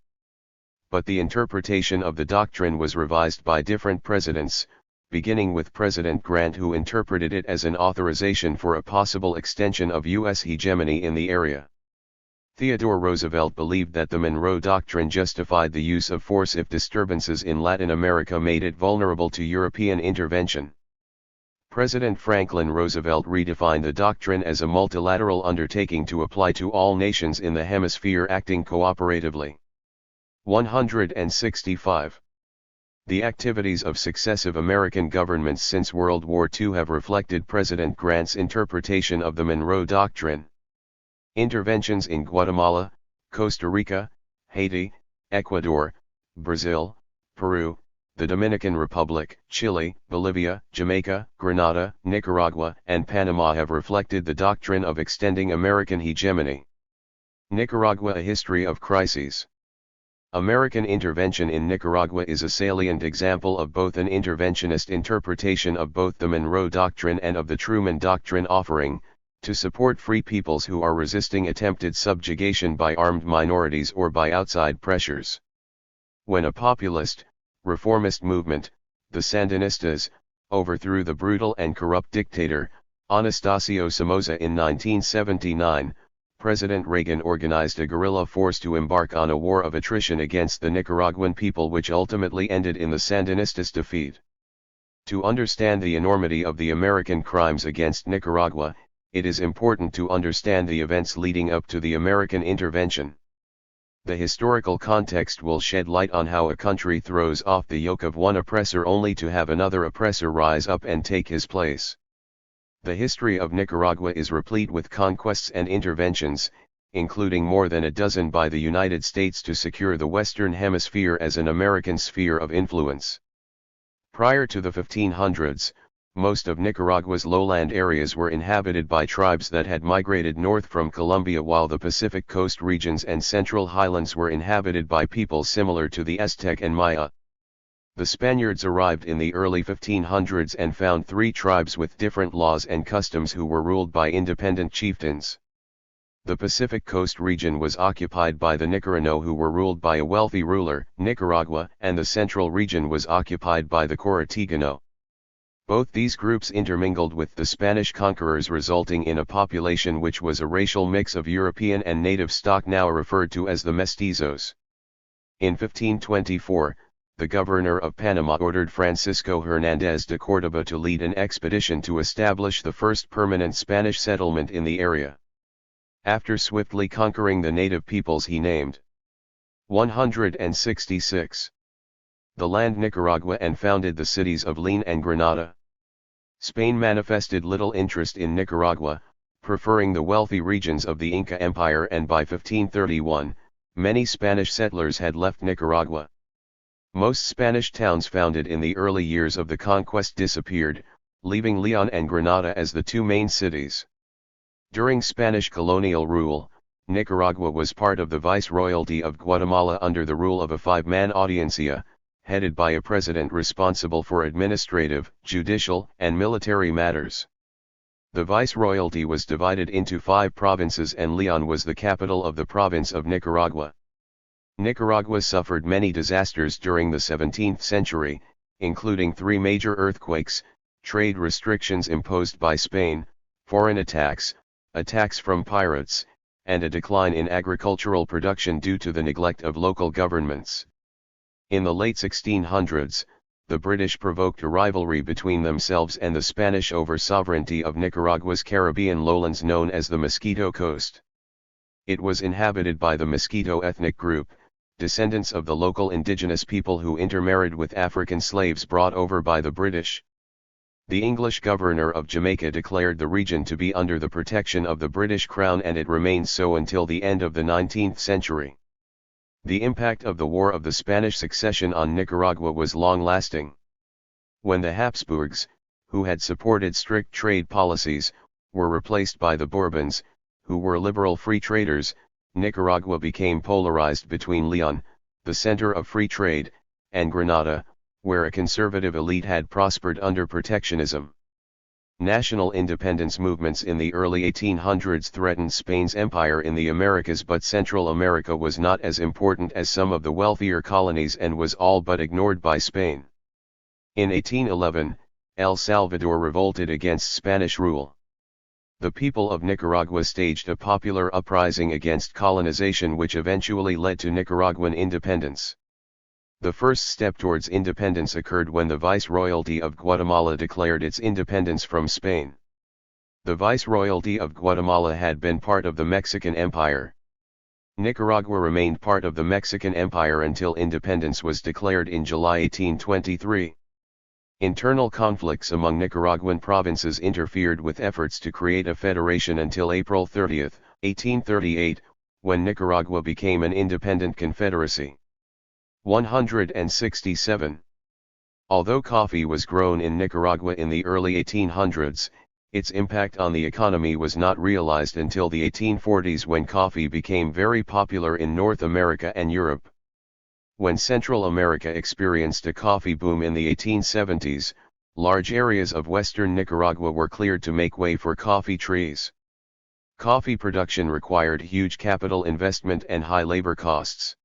But the interpretation of the doctrine was revised by different presidents, beginning with President Grant, who interpreted it as an authorization for a possible extension of U.S. hegemony in the area. Theodore Roosevelt believed that the Monroe Doctrine justified the use of force if disturbances in Latin America made it vulnerable to European intervention. President Franklin Roosevelt redefined the doctrine as a multilateral undertaking to apply to all nations in the hemisphere acting cooperatively. 165. The activities of successive American governments since World War II have reflected President Grant's interpretation of the Monroe Doctrine. Interventions in Guatemala, Costa Rica, Haiti, Ecuador, Brazil, Peru, the Dominican Republic, Chile, Bolivia, Jamaica, Grenada, Nicaragua, and Panama have reflected the doctrine of extending American hegemony. Nicaragua: A History of Crises. American intervention in Nicaragua is a salient example of both an interventionist interpretation of both the Monroe Doctrine and of the Truman Doctrine, offering, to support free peoples who are resisting attempted subjugation by armed minorities or by outside pressures. When a populist, reformist movement, the Sandinistas, overthrew the brutal and corrupt dictator, Anastasio Somoza in 1979, President Reagan organized a guerrilla force to embark on a war of attrition against the Nicaraguan people, which ultimately ended in the Sandinistas' defeat. To understand the enormity of the American crimes against Nicaragua, it is important to understand the events leading up to the American intervention. The historical context will shed light on how a country throws off the yoke of one oppressor only to have another oppressor rise up and take his place. The history of Nicaragua is replete with conquests and interventions, including more than a dozen by the United States to secure the Western Hemisphere as an American sphere of influence. Prior to the 1500s, most of Nicaragua's lowland areas were inhabited by tribes that had migrated north from Colombia, while the Pacific coast regions and central highlands were inhabited by peoples similar to the Aztec and Maya. The Spaniards arrived in the early 1500s and found three tribes with different laws and customs who were ruled by independent chieftains. The Pacific coast region was occupied by the Nicaragua, who were ruled by a wealthy ruler, Nicaragua, and the central region was occupied by the Coratigano. Both these groups intermingled with the Spanish conquerors, resulting in a population which was a racial mix of European and native stock, now referred to as the mestizos. In 1524, the governor of Panama ordered Francisco Hernández de Córdoba to lead an expedition to establish the first permanent Spanish settlement in the area. After swiftly conquering the native peoples he named 166 the land Nicaragua and founded the cities of León and Granada. Spain manifested little interest in Nicaragua, preferring the wealthy regions of the Inca Empire, and by 1531, many Spanish settlers had left Nicaragua. Most Spanish towns founded in the early years of the conquest disappeared, leaving León and Granada as the two main cities. During Spanish colonial rule, Nicaragua was part of the Viceroyalty of Guatemala under the rule of a five-man audiencia, headed by a president responsible for administrative, judicial, and military matters. The Viceroyalty was divided into 5 provinces, and León was the capital of the province of Nicaragua. Nicaragua suffered many disasters during the 17th century, including 3 major earthquakes, trade restrictions imposed by Spain, foreign attacks, attacks from pirates, and a decline in agricultural production due to the neglect of local governments. In the late 1600s, the British provoked a rivalry between themselves and the Spanish over sovereignty of Nicaragua's Caribbean lowlands known as the Mosquito Coast. It was inhabited by the Mosquito ethnic group, descendants of the local indigenous people who intermarried with African slaves brought over by the British. The English governor of Jamaica declared the region to be under the protection of the British Crown, and it remained so until the end of the 19th century. The impact of the War of the Spanish Succession on Nicaragua was long-lasting. When the Habsburgs, who had supported strict trade policies, were replaced by the Bourbons, who were liberal free traders, Nicaragua became polarized between León, the center of free trade, and Granada, where a conservative elite had prospered under protectionism. National independence movements in the early 1800s threatened Spain's empire in the Americas, but Central America was not as important as some of the wealthier colonies and was all but ignored by Spain. In 1811, El Salvador revolted against Spanish rule. The people of Nicaragua staged a popular uprising against colonization, which eventually led to Nicaraguan independence. The first step towards independence occurred when the Viceroyalty of Guatemala declared its independence from Spain. The Viceroyalty of Guatemala had been part of the Mexican Empire. Nicaragua remained part of the Mexican Empire until independence was declared in July 1823. Internal conflicts among Nicaraguan provinces interfered with efforts to create a federation until April 30, 1838, when Nicaragua became an independent confederacy. 167. Although coffee was grown in Nicaragua in the early 1800s, its impact on the economy was not realized until the 1840s, when coffee became very popular in North America and Europe. When Central America experienced a coffee boom in the 1870s, large areas of western Nicaragua were cleared to make way for coffee trees. Coffee production required huge capital investment and high labor costs.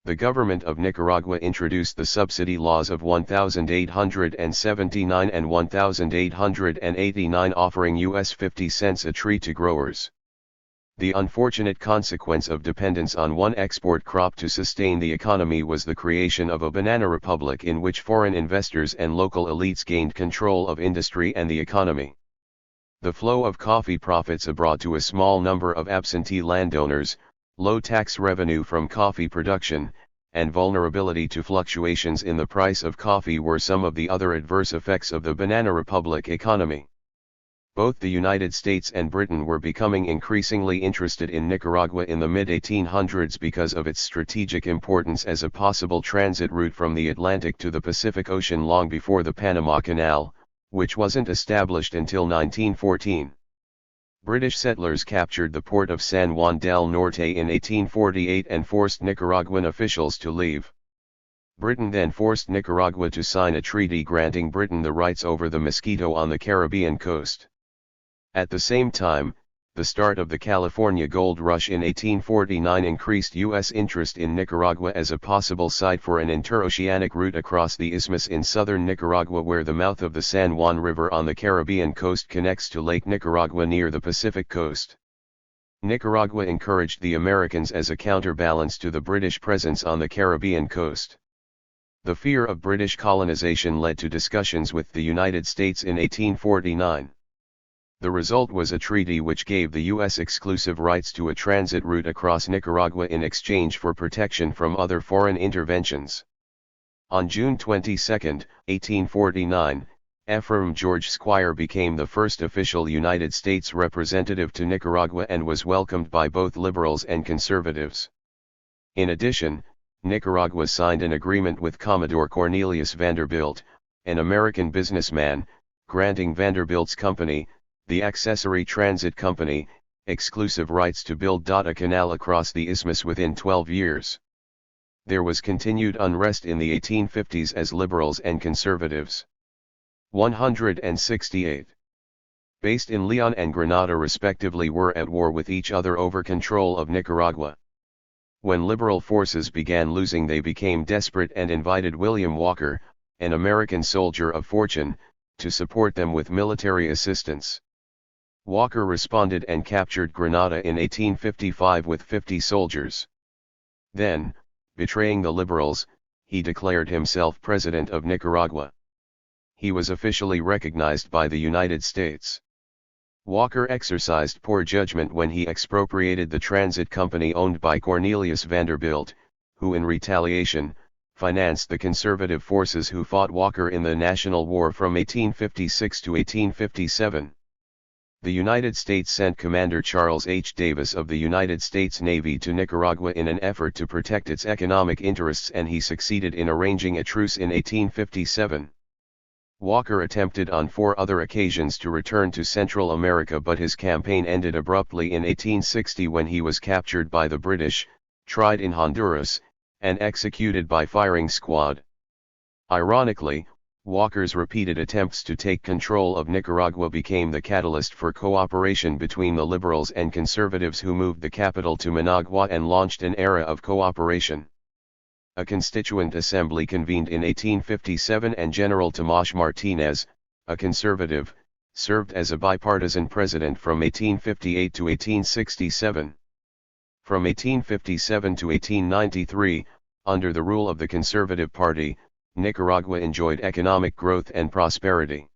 The government of Nicaragua introduced the subsidy laws of 1879 and 1889, offering US 50 cents a tree to growers. The unfortunate consequence of dependence on one export crop to sustain the economy was the creation of a banana republic in which foreign investors and local elites gained control of industry and the economy. The flow of coffee profits abroad to a small number of absentee landowners, low tax revenue from coffee production, and vulnerability to fluctuations in the price of coffee were some of the other adverse effects of the Banana Republic economy. Both the United States and Britain were becoming increasingly interested in Nicaragua in the mid-1800s because of its strategic importance as a possible transit route from the Atlantic to the Pacific Ocean long before the Panama Canal, which wasn't established until 1914. British settlers captured the port of San Juan del Norte in 1848 and forced Nicaraguan officials to leave. Britain then forced Nicaragua to sign a treaty granting Britain the rights over the Mosquito on the Caribbean coast. At the same time, the start of the California gold rush in 1849 increased U.S. interest in Nicaragua as a possible site for an interoceanic route across the isthmus in southern Nicaragua, where the mouth of the San Juan River on the Caribbean coast connects to Lake Nicaragua near the Pacific coast. Nicaragua encouraged the Americans as a counterbalance to the British presence on the Caribbean coast. The fear of British colonization led to discussions with the United States in 1849. The result was a treaty which gave the U.S. exclusive rights to a transit route across Nicaragua in exchange for protection from other foreign interventions. On June 22, 1849, Ephraim George Squire became the first official United States representative to Nicaragua and was welcomed by both liberals and conservatives. In addition, Nicaragua signed an agreement with Commodore Cornelius Vanderbilt, an American businessman, granting Vanderbilt's company, the Accessory Transit Company, exclusive rights to build a canal across the isthmus within 12 years. There was continued unrest in the 1850s as liberals and conservatives. 168. Based in Leon and Granada respectively, were at war with each other over control of Nicaragua. When liberal forces began losing, they became desperate and invited William Walker, an American soldier of fortune, to support them with military assistance. Walker responded and captured Granada in 1855 with 50 soldiers. Then, betraying the liberals, he declared himself president of Nicaragua. He was officially recognized by the United States. Walker exercised poor judgment when he expropriated the transit company owned by Cornelius Vanderbilt, who in retaliation, financed the conservative forces who fought Walker in the National War from 1856 to 1857. The United States sent Commander Charles H. Davis of the United States Navy to Nicaragua in an effort to protect its economic interests, and he succeeded in arranging a truce in 1857. Walker attempted on 4 other occasions to return to Central America, but his campaign ended abruptly in 1860 when he was captured by the British, tried in Honduras, and executed by firing squad. Ironically, Walker's repeated attempts to take control of Nicaragua became the catalyst for cooperation between the liberals and conservatives, who moved the capital to Managua and launched an era of cooperation. A constituent assembly convened in 1857 and General Tomás Martínez, a conservative, served as a bipartisan president from 1858 to 1867. From 1857 to 1893, under the rule of the Conservative Party, Nicaragua enjoyed economic growth and prosperity.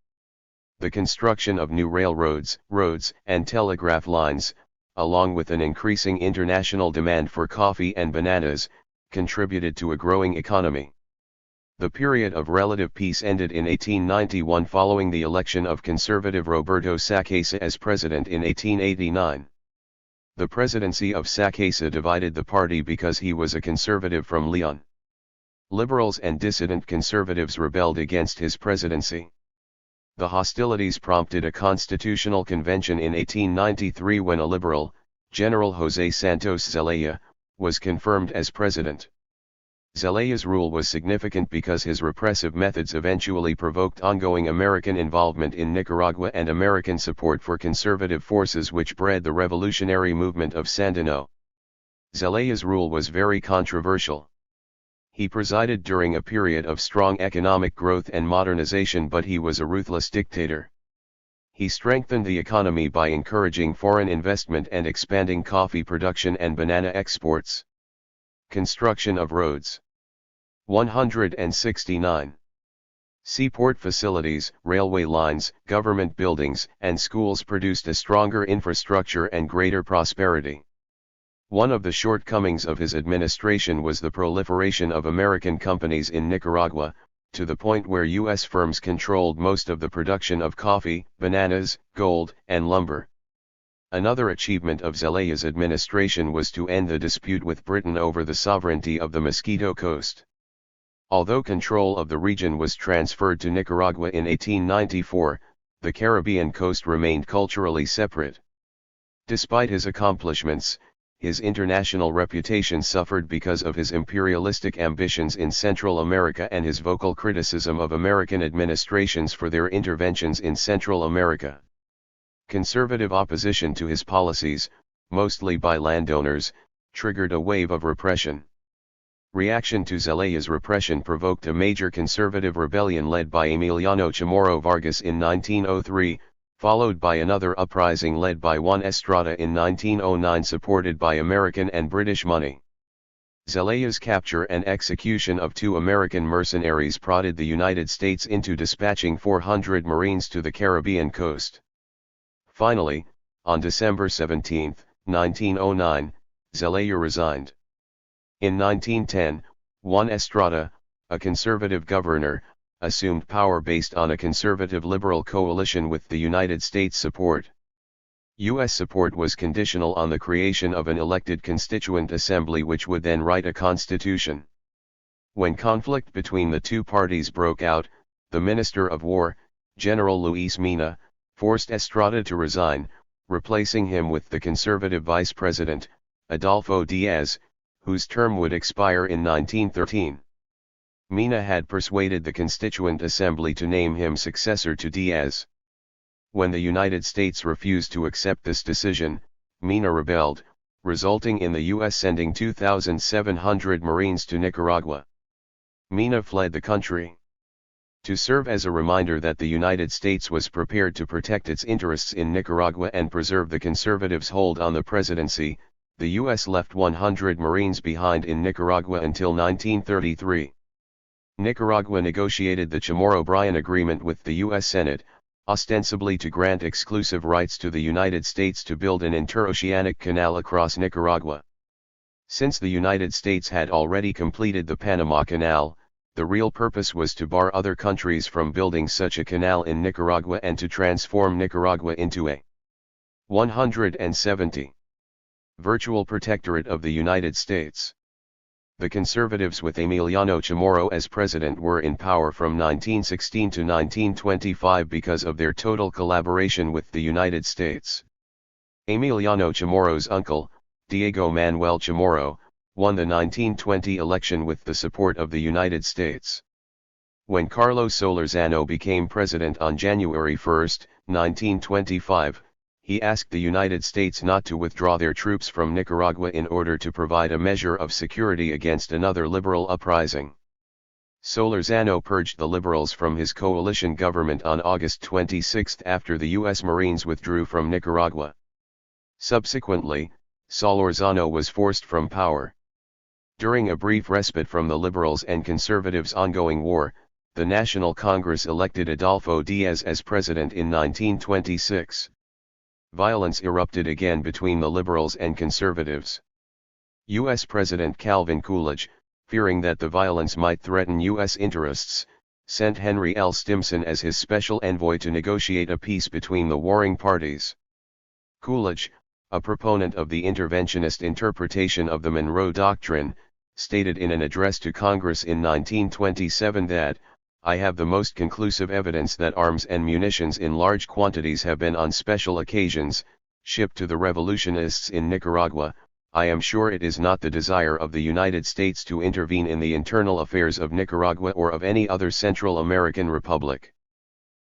The construction of new railroads, roads, and telegraph lines, along with an increasing international demand for coffee and bananas, contributed to a growing economy. The period of relative peace ended in 1891 following the election of conservative Roberto Sacasa as president in 1889. The presidency of Sacasa divided the party because he was a conservative from Leon. Liberals and dissident conservatives rebelled against his presidency. The hostilities prompted a constitutional convention in 1893 when a liberal, General José Santos Zelaya, was confirmed as president. Zelaya's rule was significant because his repressive methods eventually provoked ongoing American involvement in Nicaragua and American support for conservative forces which bred the revolutionary movement of Sandino. Zelaya's rule was very controversial. He presided during a period of strong economic growth and modernization, but he was a ruthless dictator. He strengthened the economy by encouraging foreign investment and expanding coffee production and banana exports. Construction of roads. 169. Seaport facilities, railway lines, government buildings, and schools produced a stronger infrastructure and greater prosperity. One of the shortcomings of his administration was the proliferation of American companies in Nicaragua, to the point where U.S. firms controlled most of the production of coffee, bananas, gold, and lumber. Another achievement of Zelaya's administration was to end the dispute with Britain over the sovereignty of the Mosquito Coast. Although control of the region was transferred to Nicaragua in 1894, the Caribbean coast remained culturally separate. Despite his accomplishments, his international reputation suffered because of his imperialistic ambitions in Central America and his vocal criticism of American administrations for their interventions in Central America. Conservative opposition to his policies, mostly by landowners, triggered a wave of repression. Reaction to Zelaya's repression provoked a major conservative rebellion led by Emiliano Chamorro Vargas in 1903, followed by another uprising led by Juan Estrada in 1909 supported by American and British money. Zelaya's capture and execution of 2 American mercenaries prodded the United States into dispatching 400 Marines to the Caribbean coast. Finally, on December 17, 1909, Zelaya resigned. In 1910, Juan Estrada, a conservative governor, assumed power based on a conservative-liberal coalition with the United States support. U.S. support was conditional on the creation of an elected constituent assembly which would then write a constitution. When conflict between the two parties broke out, the Minister of War, General Luis Mina, forced Estrada to resign, replacing him with the conservative vice president, Adolfo Diaz, whose term would expire in 1913. Mina had persuaded the Constituent Assembly to name him successor to Diaz. When the United States refused to accept this decision, Mina rebelled, resulting in the U.S. sending 2,700 Marines to Nicaragua. Mina fled the country. To serve as a reminder that the United States was prepared to protect its interests in Nicaragua and preserve the conservatives' hold on the presidency, the U.S. left 100 Marines behind in Nicaragua until 1933. Nicaragua negotiated the Chamorro-Bryan Agreement with the U.S. Senate, ostensibly to grant exclusive rights to the United States to build an interoceanic canal across Nicaragua. Since the United States had already completed the Panama Canal, the real purpose was to bar other countries from building such a canal in Nicaragua and to transform Nicaragua into a 170 virtual protectorate of the United States. The conservatives with Emiliano Chamorro as president were in power from 1916 to 1925 because of their total collaboration with the United States. Emiliano Chamorro's uncle, Diego Manuel Chamorro, won the 1920 election with the support of the United States. When Carlos Solorzano became president on January 1, 1925, he asked the United States not to withdraw their troops from Nicaragua in order to provide a measure of security against another liberal uprising. Solorzano purged the liberals from his coalition government on August 26 after the U.S. Marines withdrew from Nicaragua. Subsequently, Solorzano was forced from power. During a brief respite from the liberals' and conservatives' ongoing war, the National Congress elected Adolfo Diaz as president in 1926. violence erupted again between the liberals and conservatives. U.S. President Calvin Coolidge, fearing that the violence might threaten U.S. interests, sent Henry L. Stimson as his special envoy to negotiate a peace between the warring parties. Coolidge, a proponent of the interventionist interpretation of the Monroe Doctrine, stated in an address to Congress in 1927 that, "I have the most conclusive evidence that arms and munitions in large quantities have been on special occasions, shipped to the revolutionists in Nicaragua. I am sure it is not the desire of the United States to intervene in the internal affairs of Nicaragua or of any other Central American republic.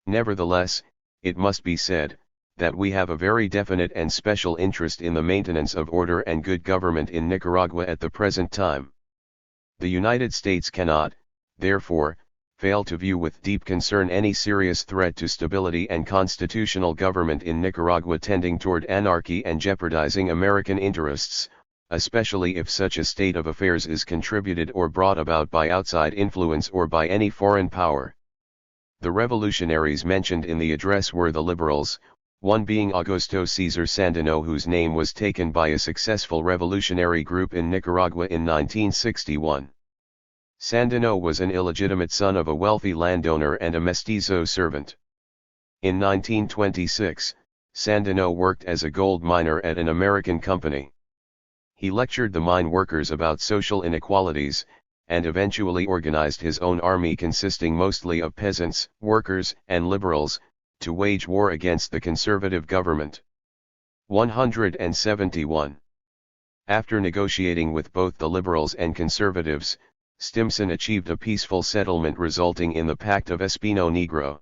Nevertheless, it must be said, that we have a very definite and special interest in the maintenance of order and good government in Nicaragua at the present time. The United States cannot, therefore, fail to view with deep concern any serious threat to stability and constitutional government in Nicaragua tending toward anarchy and jeopardizing American interests, especially if such a state of affairs is contributed or brought about by outside influence or by any foreign power." The revolutionaries mentioned in the address were the liberals, one being Augusto Cesar Sandino, whose name was taken by a successful revolutionary group in Nicaragua in 1961. Sandino was an illegitimate son of a wealthy landowner and a mestizo servant. In 1926, Sandino worked as a gold miner at an American company. He lectured the mine workers about social inequalities, and eventually organized his own army consisting mostly of peasants, workers, and liberals, to wage war against the conservative government. 171. After negotiating with both the liberals and conservatives, Stimson achieved a peaceful settlement resulting in the Pact of Espino Negro.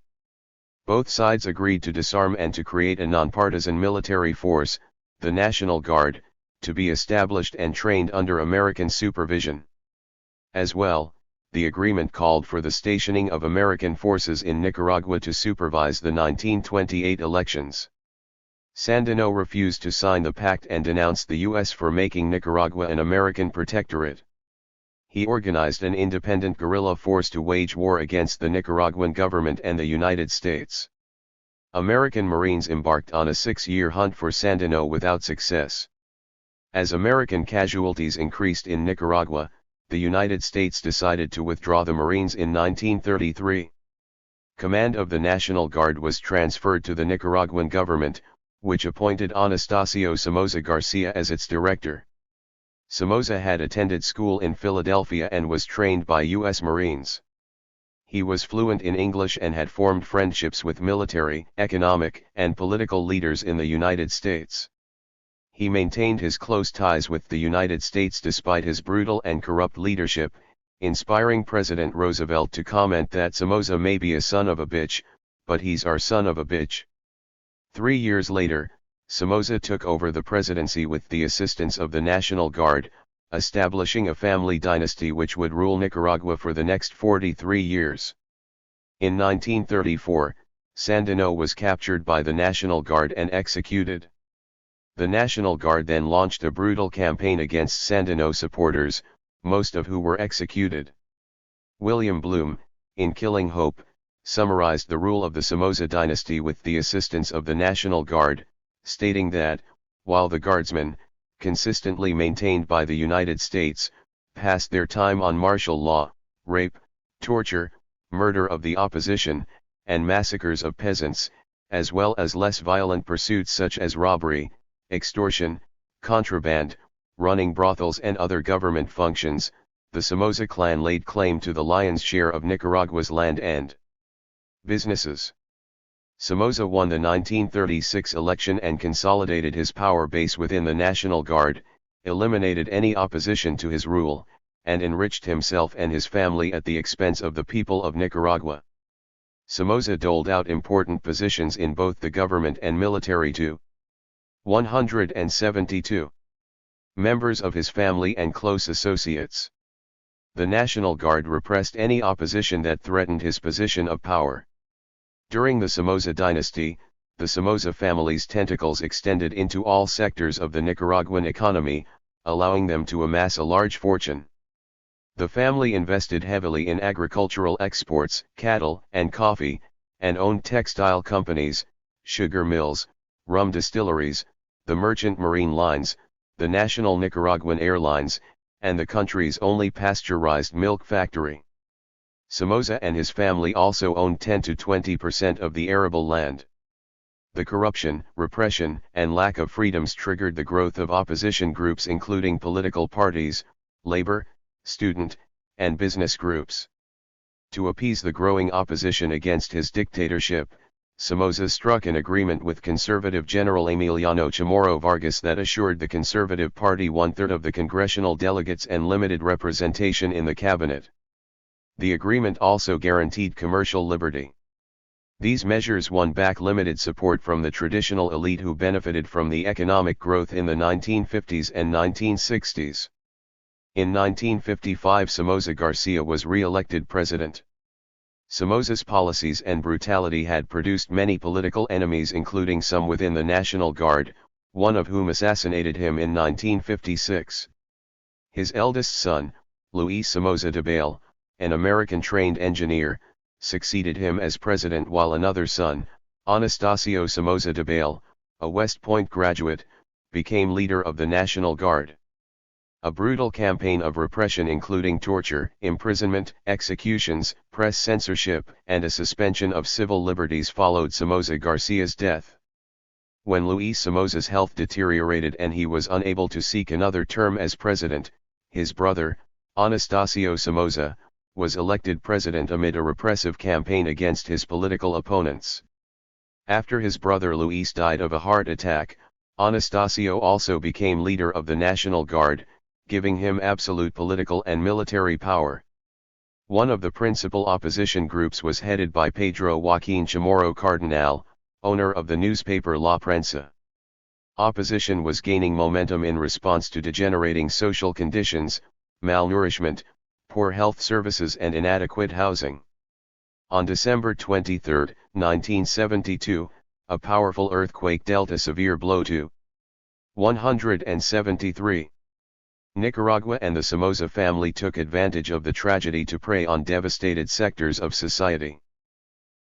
Both sides agreed to disarm and to create a nonpartisan military force, the National Guard, to be established and trained under American supervision. As well, the agreement called for the stationing of American forces in Nicaragua to supervise the 1928 elections. Sandino refused to sign the pact and denounced the U.S. for making Nicaragua an American protectorate. He organized an independent guerrilla force to wage war against the Nicaraguan government and the United States. American Marines embarked on a 6-year hunt for Sandino without success. As American casualties increased in Nicaragua, the United States decided to withdraw the Marines in 1933. Command of the National Guard was transferred to the Nicaraguan government, which appointed Anastasio Somoza Garcia as its director. Somoza had attended school in Philadelphia and was trained by U.S. Marines. He was fluent in English and had formed friendships with military, economic, and political leaders in the United States. He maintained his close ties with the United States despite his brutal and corrupt leadership, inspiring President Roosevelt to comment that Somoza may be a son of a bitch, but he's our son of a bitch. 3 years later, Somoza took over the presidency with the assistance of the National Guard, establishing a family dynasty which would rule Nicaragua for the next 43 years. In 1934, Sandino was captured by the National Guard and executed. The National Guard then launched a brutal campaign against Sandino supporters, most of who were executed. William Bloom, in Killing Hope, summarized the rule of the Somoza dynasty with the assistance of the National Guard, stating that, while the Guardsmen, consistently maintained by the United States, passed their time on martial law, rape, torture, murder of the opposition, and massacres of peasants, as well as less violent pursuits such as robbery, extortion, contraband, running brothels and other government functions, the Somoza clan laid claim to the lion's share of Nicaragua's land and businesses. Somoza won the 1936 election and consolidated his power base within the National Guard, eliminated any opposition to his rule, and enriched himself and his family at the expense of the people of Nicaragua. Somoza doled out important positions in both the government and military to 172 members of his family and close associates. The National Guard repressed any opposition that threatened his position of power. During the Somoza dynasty, the Somoza family's tentacles extended into all sectors of the Nicaraguan economy, allowing them to amass a large fortune. The family invested heavily in agricultural exports, cattle and coffee, and owned textile companies, sugar mills, rum distilleries, the merchant marine lines, the national Nicaraguan Airlines, and the country's only pasteurized milk factory. Somoza and his family also owned 10 to 20% of the arable land. The corruption, repression, and lack of freedoms triggered the growth of opposition groups including political parties, labor, student, and business groups. To appease the growing opposition against his dictatorship, Somoza struck an agreement with conservative General Emiliano Chamorro Vargas that assured the Conservative Party 1/3 of the congressional delegates and limited representation in the cabinet. The agreement also guaranteed commercial liberty. These measures won back limited support from the traditional elite who benefited from the economic growth in the 1950s and 1960s. In 1955, Somoza Garcia was re-elected president. Somoza's policies and brutality had produced many political enemies, including some within the National Guard, one of whom assassinated him in 1956. His eldest son, Luis Somoza Debayle, an American-trained engineer, succeeded him as president, while another son, Anastasio Somoza Debayle, a West Point graduate, became leader of the National Guard. A brutal campaign of repression including torture, imprisonment, executions, press censorship, and a suspension of civil liberties followed Somoza Garcia's death. When Luis Somoza's health deteriorated and he was unable to seek another term as president, his brother, Anastasio Somoza, was elected president amid a repressive campaign against his political opponents. After his brother Luis died of a heart attack, Anastasio also became leader of the National Guard, giving him absolute political and military power. One of the principal opposition groups was headed by Pedro Joaquin Chamorro Cardenal, owner of the newspaper La Prensa. Opposition was gaining momentum in response to degenerating social conditions, malnourishment, poor health services and inadequate housing. On December 23, 1972, a powerful earthquake dealt a severe blow to 173. Nicaragua, and the Somoza family took advantage of the tragedy to prey on devastated sectors of society.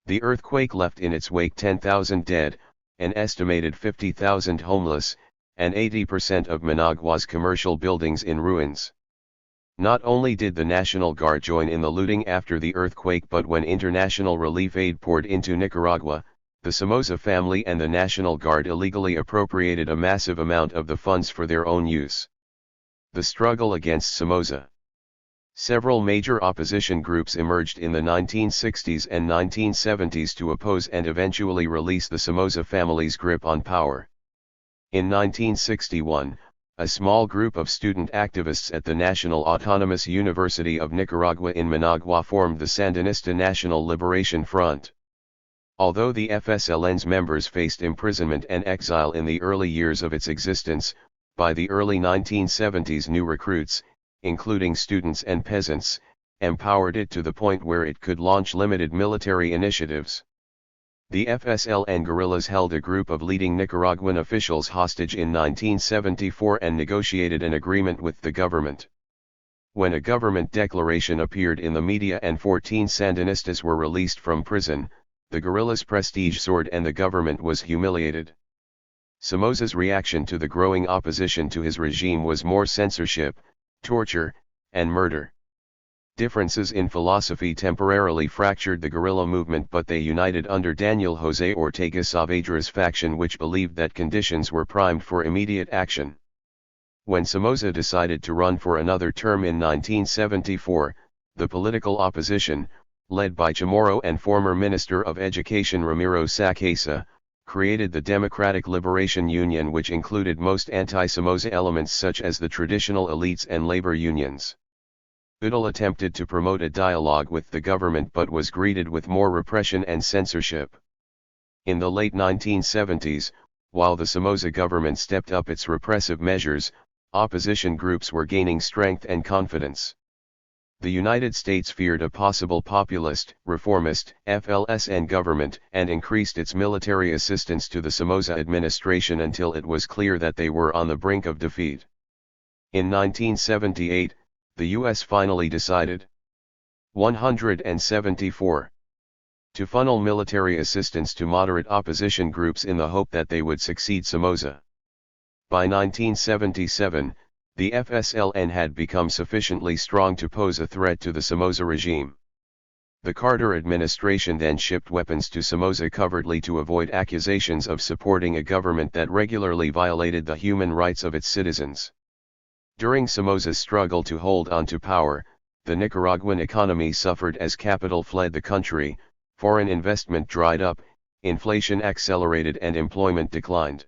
The earthquake left in its wake 10,000 dead, an estimated 50,000 homeless, and 80% of Managua's commercial buildings in ruins. Not only did the National Guard join in the looting after the earthquake, but when international relief aid poured into Nicaragua, the Somoza family and the National Guard illegally appropriated a massive amount of the funds for their own use. The struggle against Somoza. Several major opposition groups emerged in the 1960s and 1970s to oppose and eventually release the Somoza family's grip on power. In 1961, a small group of student activists at the National Autonomous University of Nicaragua in Managua formed the Sandinista National Liberation Front. Although the FSLN's members faced imprisonment and exile in the early years of its existence, by the early 1970s new recruits, including students and peasants, empowered it to the point where it could launch limited military initiatives. The FSLN guerrillas held a group of leading Nicaraguan officials hostage in 1974 and negotiated an agreement with the government. When a government declaration appeared in the media and 14 Sandinistas were released from prison, the guerrillas' prestige soared and the government was humiliated. Somoza's reaction to the growing opposition to his regime was more censorship, torture, and murder. Differences in philosophy temporarily fractured the guerrilla movement, but they united under Daniel José Ortega Saavedra's faction, which believed that conditions were primed for immediate action. When Somoza decided to run for another term in 1974, the political opposition, led by Chamorro and former Minister of Education Ramiro Sacasa, created the Democratic Liberation Union, which included most anti-Somoza elements such as the traditional elites and labor unions. UDL attempted to promote a dialogue with the government but was greeted with more repression and censorship. In the late 1970s, while the Somoza government stepped up its repressive measures, opposition groups were gaining strength and confidence. The United States feared a possible populist, reformist, FLSN government and increased its military assistance to the Somoza administration until it was clear that they were on the brink of defeat. In 1978, the U.S. finally decided 174 to funnel military assistance to moderate opposition groups in the hope that they would succeed Somoza. By 1977, the FSLN had become sufficiently strong to pose a threat to the Somoza regime. The Carter administration then shipped weapons to Somoza covertly to avoid accusations of supporting a government that regularly violated the human rights of its citizens. During Somoza's struggle to hold on to power, the Nicaraguan economy suffered as capital fled the country, foreign investment dried up, inflation accelerated and employment declined.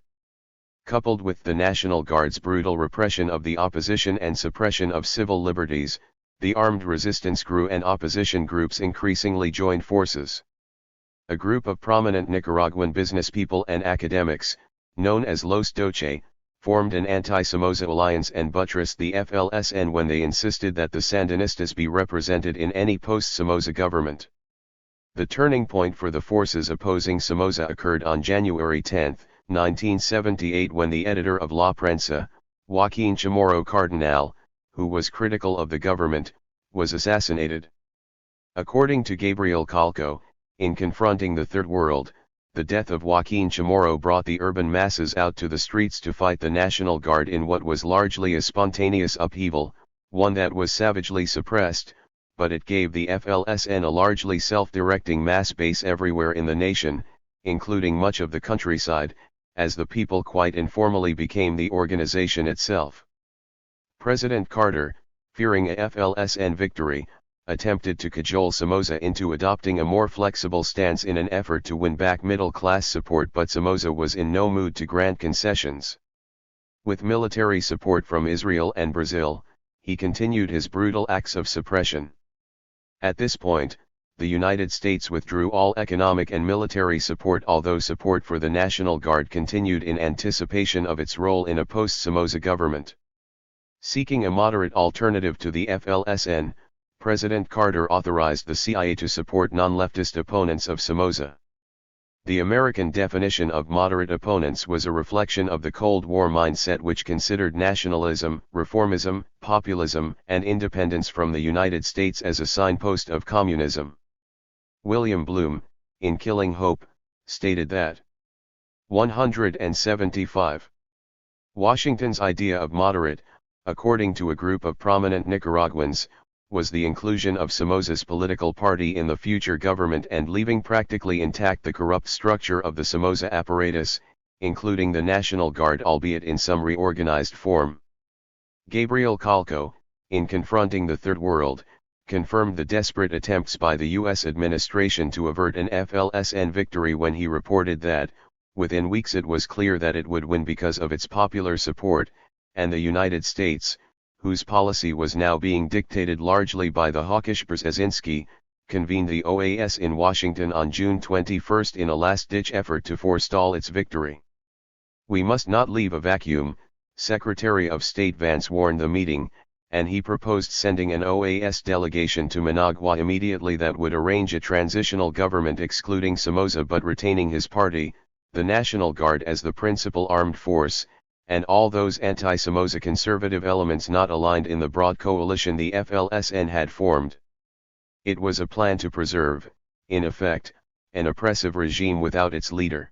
Coupled with the National Guard's brutal repression of the opposition and suppression of civil liberties, the armed resistance grew and opposition groups increasingly joined forces. A group of prominent Nicaraguan businesspeople and academics, known as Los Doce, formed an anti-Somoza alliance and buttressed the FLSN when they insisted that the Sandinistas be represented in any post-Somoza government. The turning point for the forces opposing Somoza occurred on January 10, 1978, when the editor of La Prensa, Joaquin Chamorro Cardinal, who was critical of the government, was assassinated. According to Gabriel Calco, in confronting the Third World, the death of Joaquin Chamorro brought the urban masses out to the streets to fight the National Guard in what was largely a spontaneous upheaval, one that was savagely suppressed, but it gave the FLSN a largely self-directing mass base everywhere in the nation, including much of the countryside, as the people quite informally became the organization itself. President Carter, fearing a FLSN victory, attempted to cajole Somoza into adopting a more flexible stance in an effort to win back middle-class support, but Somoza was in no mood to grant concessions. With military support from Israel and Brazil, he continued his brutal acts of suppression. At this point, the United States withdrew all economic and military support, although support for the National Guard continued in anticipation of its role in a post-Somoza government. Seeking a moderate alternative to the FLSN, President Carter authorized the CIA to support non-leftist opponents of Somoza. The American definition of moderate opponents was a reflection of the Cold War mindset, which considered nationalism, reformism, populism, and independence from the United States as a signpost of communism. William Bloom, in Killing Hope, stated that 175. Washington's idea of moderate, according to a group of prominent Nicaraguans, was the inclusion of Somoza's political party in the future government and leaving practically intact the corrupt structure of the Somoza apparatus, including the National Guard, albeit in some reorganized form. Gabriel Calco, in Confronting the Third World, confirmed the desperate attempts by the U.S. administration to avert an FLSN victory when he reported that, within weeks, it was clear that it would win because of its popular support, and the United States, whose policy was now being dictated largely by the hawkish Brzezinski, convened the OAS in Washington on June 21 in a last-ditch effort to forestall its victory. "We must not leave a vacuum," Secretary of State Vance warned the meeting, and he proposed sending an OAS delegation to Managua immediately that would arrange a transitional government excluding Somoza but retaining his party, the National Guard, as the principal armed force, and all those anti-Somoza conservative elements not aligned in the broad coalition the FLSN had formed. It was a plan to preserve, in effect, an oppressive regime without its leader.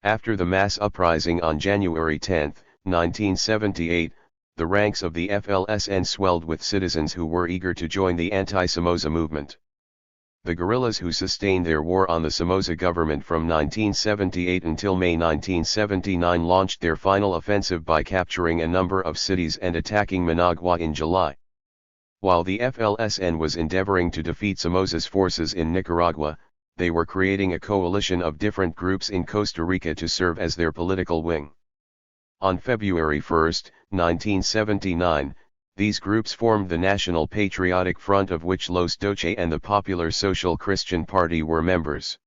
After the mass uprising on January 10, 1978, the ranks of the FLSN swelled with citizens who were eager to join the anti-Somoza movement. The guerrillas who sustained their war on the Somoza government from 1978 until May 1979 launched their final offensive by capturing a number of cities and attacking Managua in July. While the FLSN was endeavoring to defeat Somoza's forces in Nicaragua, they were creating a coalition of different groups in Costa Rica to serve as their political wing. On February 1, 1979, these groups formed the National Patriotic Front, of which Los Doce and the Popular Social Christian Party were members.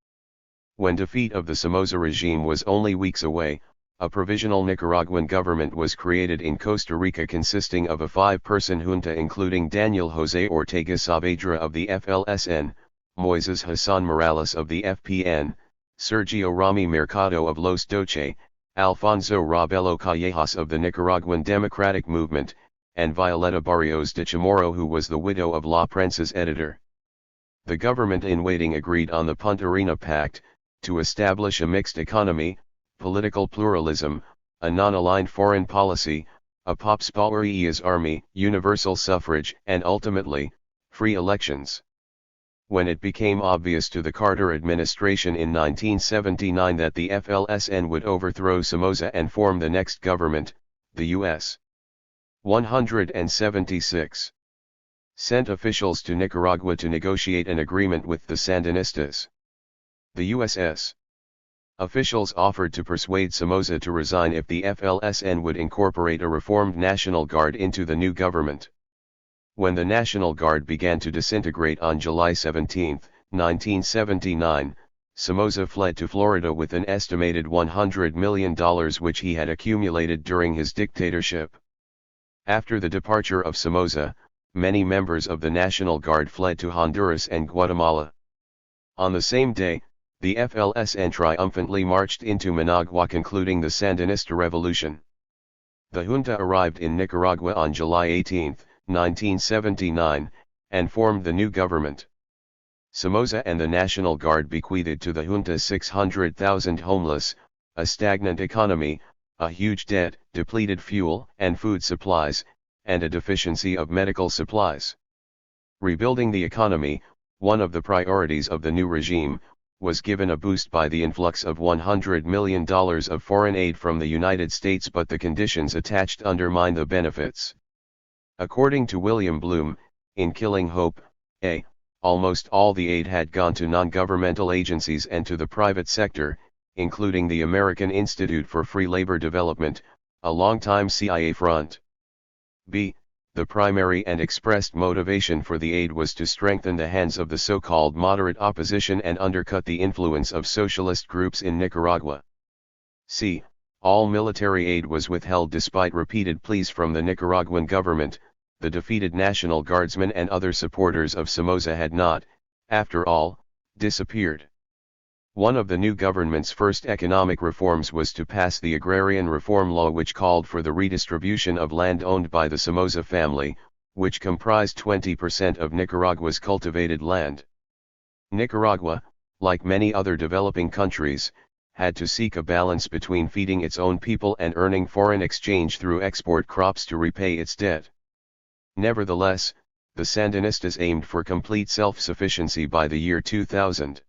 When defeat of the Somoza regime was only weeks away, a provisional Nicaraguan government was created in Costa Rica consisting of a 5-person junta including Daniel José Ortega Saavedra of the FLSN, Moises Hassan Morales of the FPN, Sergio Rami Mercado of Los Doce, Alfonso Rabelo Callejas of the Nicaraguan Democratic Movement, and Violeta Barrios de Chamorro, who was the widow of La Prensa's editor. The government in waiting agreed on the Punta Arenas Pact, to establish a mixed economy, political pluralism, a non-aligned foreign policy, a Popsparti's army, universal suffrage, and ultimately, free elections. When it became obvious to the Carter administration in 1979 that the FLSN would overthrow Somoza and form the next government, the U.S. 176 sent officials to Nicaragua to negotiate an agreement with the Sandinistas. The USS officials offered to persuade Somoza to resign if the FLSN would incorporate a reformed National Guard into the new government. When the National Guard began to disintegrate on July 17, 1979, Somoza fled to Florida with an estimated $100 million which he had accumulated during his dictatorship. After the departure of Somoza, many members of the National Guard fled to Honduras and Guatemala. On the same day, the FLSN triumphantly marched into Managua concluding the Sandinista revolution. The junta arrived in Nicaragua on July 18, 1979, and formed the new government. Somoza and the National Guard bequeathed to the junta 600,000 homeless, a stagnant economy, a huge debt, depleted fuel and food supplies, and a deficiency of medical supplies. Rebuilding the economy, one of the priorities of the new regime, was given a boost by the influx of $100 million of foreign aid from the United States, but the conditions attached undermined the benefits. According to William Bloom, in Killing Hope, almost all the aid had gone to non-governmental agencies and to the private sector, including the American Institute for Free Labor Development, a longtime CIA front. B. The primary and expressed motivation for the aid was to strengthen the hands of the so-called moderate opposition and undercut the influence of socialist groups in Nicaragua. C. All military aid was withheld despite repeated pleas from the Nicaraguan government. The defeated National Guardsmen and other supporters of Somoza had not, after all, disappeared. One of the new government's first economic reforms was to pass the Agrarian Reform Law, which called for the redistribution of land owned by the Somoza family, which comprised 20% of Nicaragua's cultivated land. Nicaragua, like many other developing countries, had to seek a balance between feeding its own people and earning foreign exchange through export crops to repay its debt. Nevertheless, the Sandinistas aimed for complete self-sufficiency by the year 2000.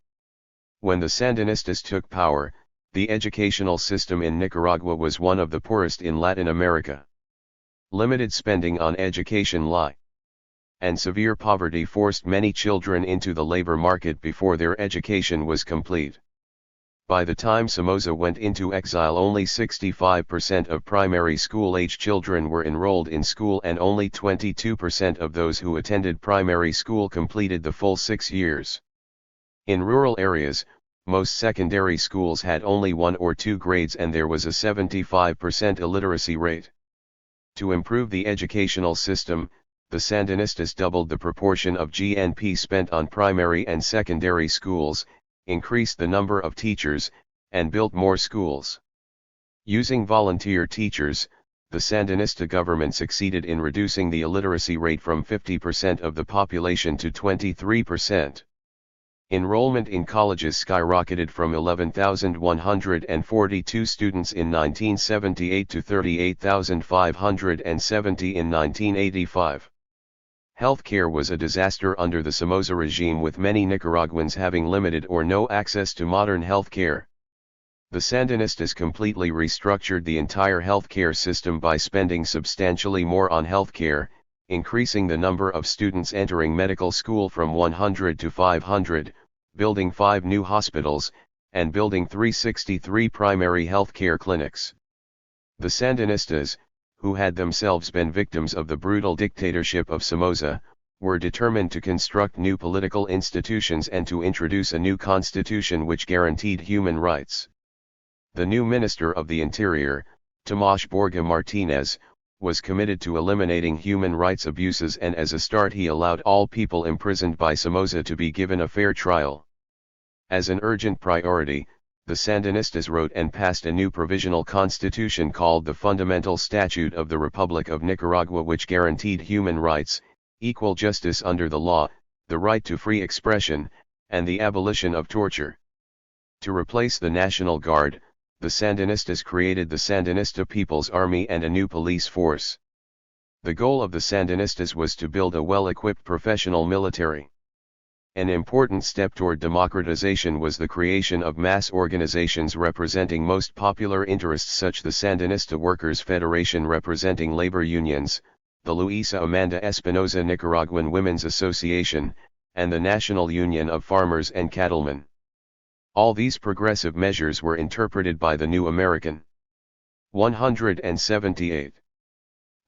When the Sandinistas took power, the educational system in Nicaragua was one of the poorest in Latin America. Limited spending on education and severe poverty forced many children into the labor market before their education was complete. By the time Somoza went into exile, only 65% of primary school-age children were enrolled in school and only 22% of those who attended primary school completed the full 6 years. In rural areas, most secondary schools had only 1 or 2 grades and there was a 75% illiteracy rate. To improve the educational system, the Sandinistas doubled the proportion of GNP spent on primary and secondary schools, increased the number of teachers, and built more schools. Using volunteer teachers, the Sandinista government succeeded in reducing the illiteracy rate from 50% of the population to 23%. Enrollment in colleges skyrocketed from 11,142 students in 1978 to 38,570 in 1985. Healthcare was a disaster under the Somoza regime, with many Nicaraguans having limited or no access to modern healthcare. The Sandinistas completely restructured the entire healthcare system by spending substantially more on healthcare, increasing the number of students entering medical school from 100 to 500, building 5 new hospitals, and building 363 primary healthcare clinics. The Sandinistas, who had themselves been victims of the brutal dictatorship of Somoza, were determined to construct new political institutions and to introduce a new constitution which guaranteed human rights. The new Minister of the Interior, Tomás Borja Martínez, was committed to eliminating human rights abuses, and as a start he allowed all people imprisoned by Somoza to be given a fair trial. As an urgent priority, the Sandinistas wrote and passed a new provisional constitution called the Fundamental Statute of the Republic of Nicaragua, which guaranteed human rights, equal justice under the law, the right to free expression, and the abolition of torture. To replace the National Guard, the Sandinistas created the Sandinista People's Army and a new police force. The goal of the Sandinistas was to build a well-equipped professional military. An important step toward democratization was the creation of mass organizations representing most popular interests such the Sandinista Workers' Federation representing labor unions, the Luisa Amanda Espinosa Nicaraguan Women's Association, and the National Union of Farmers and Cattlemen. All these progressive measures were interpreted by the New American. 178.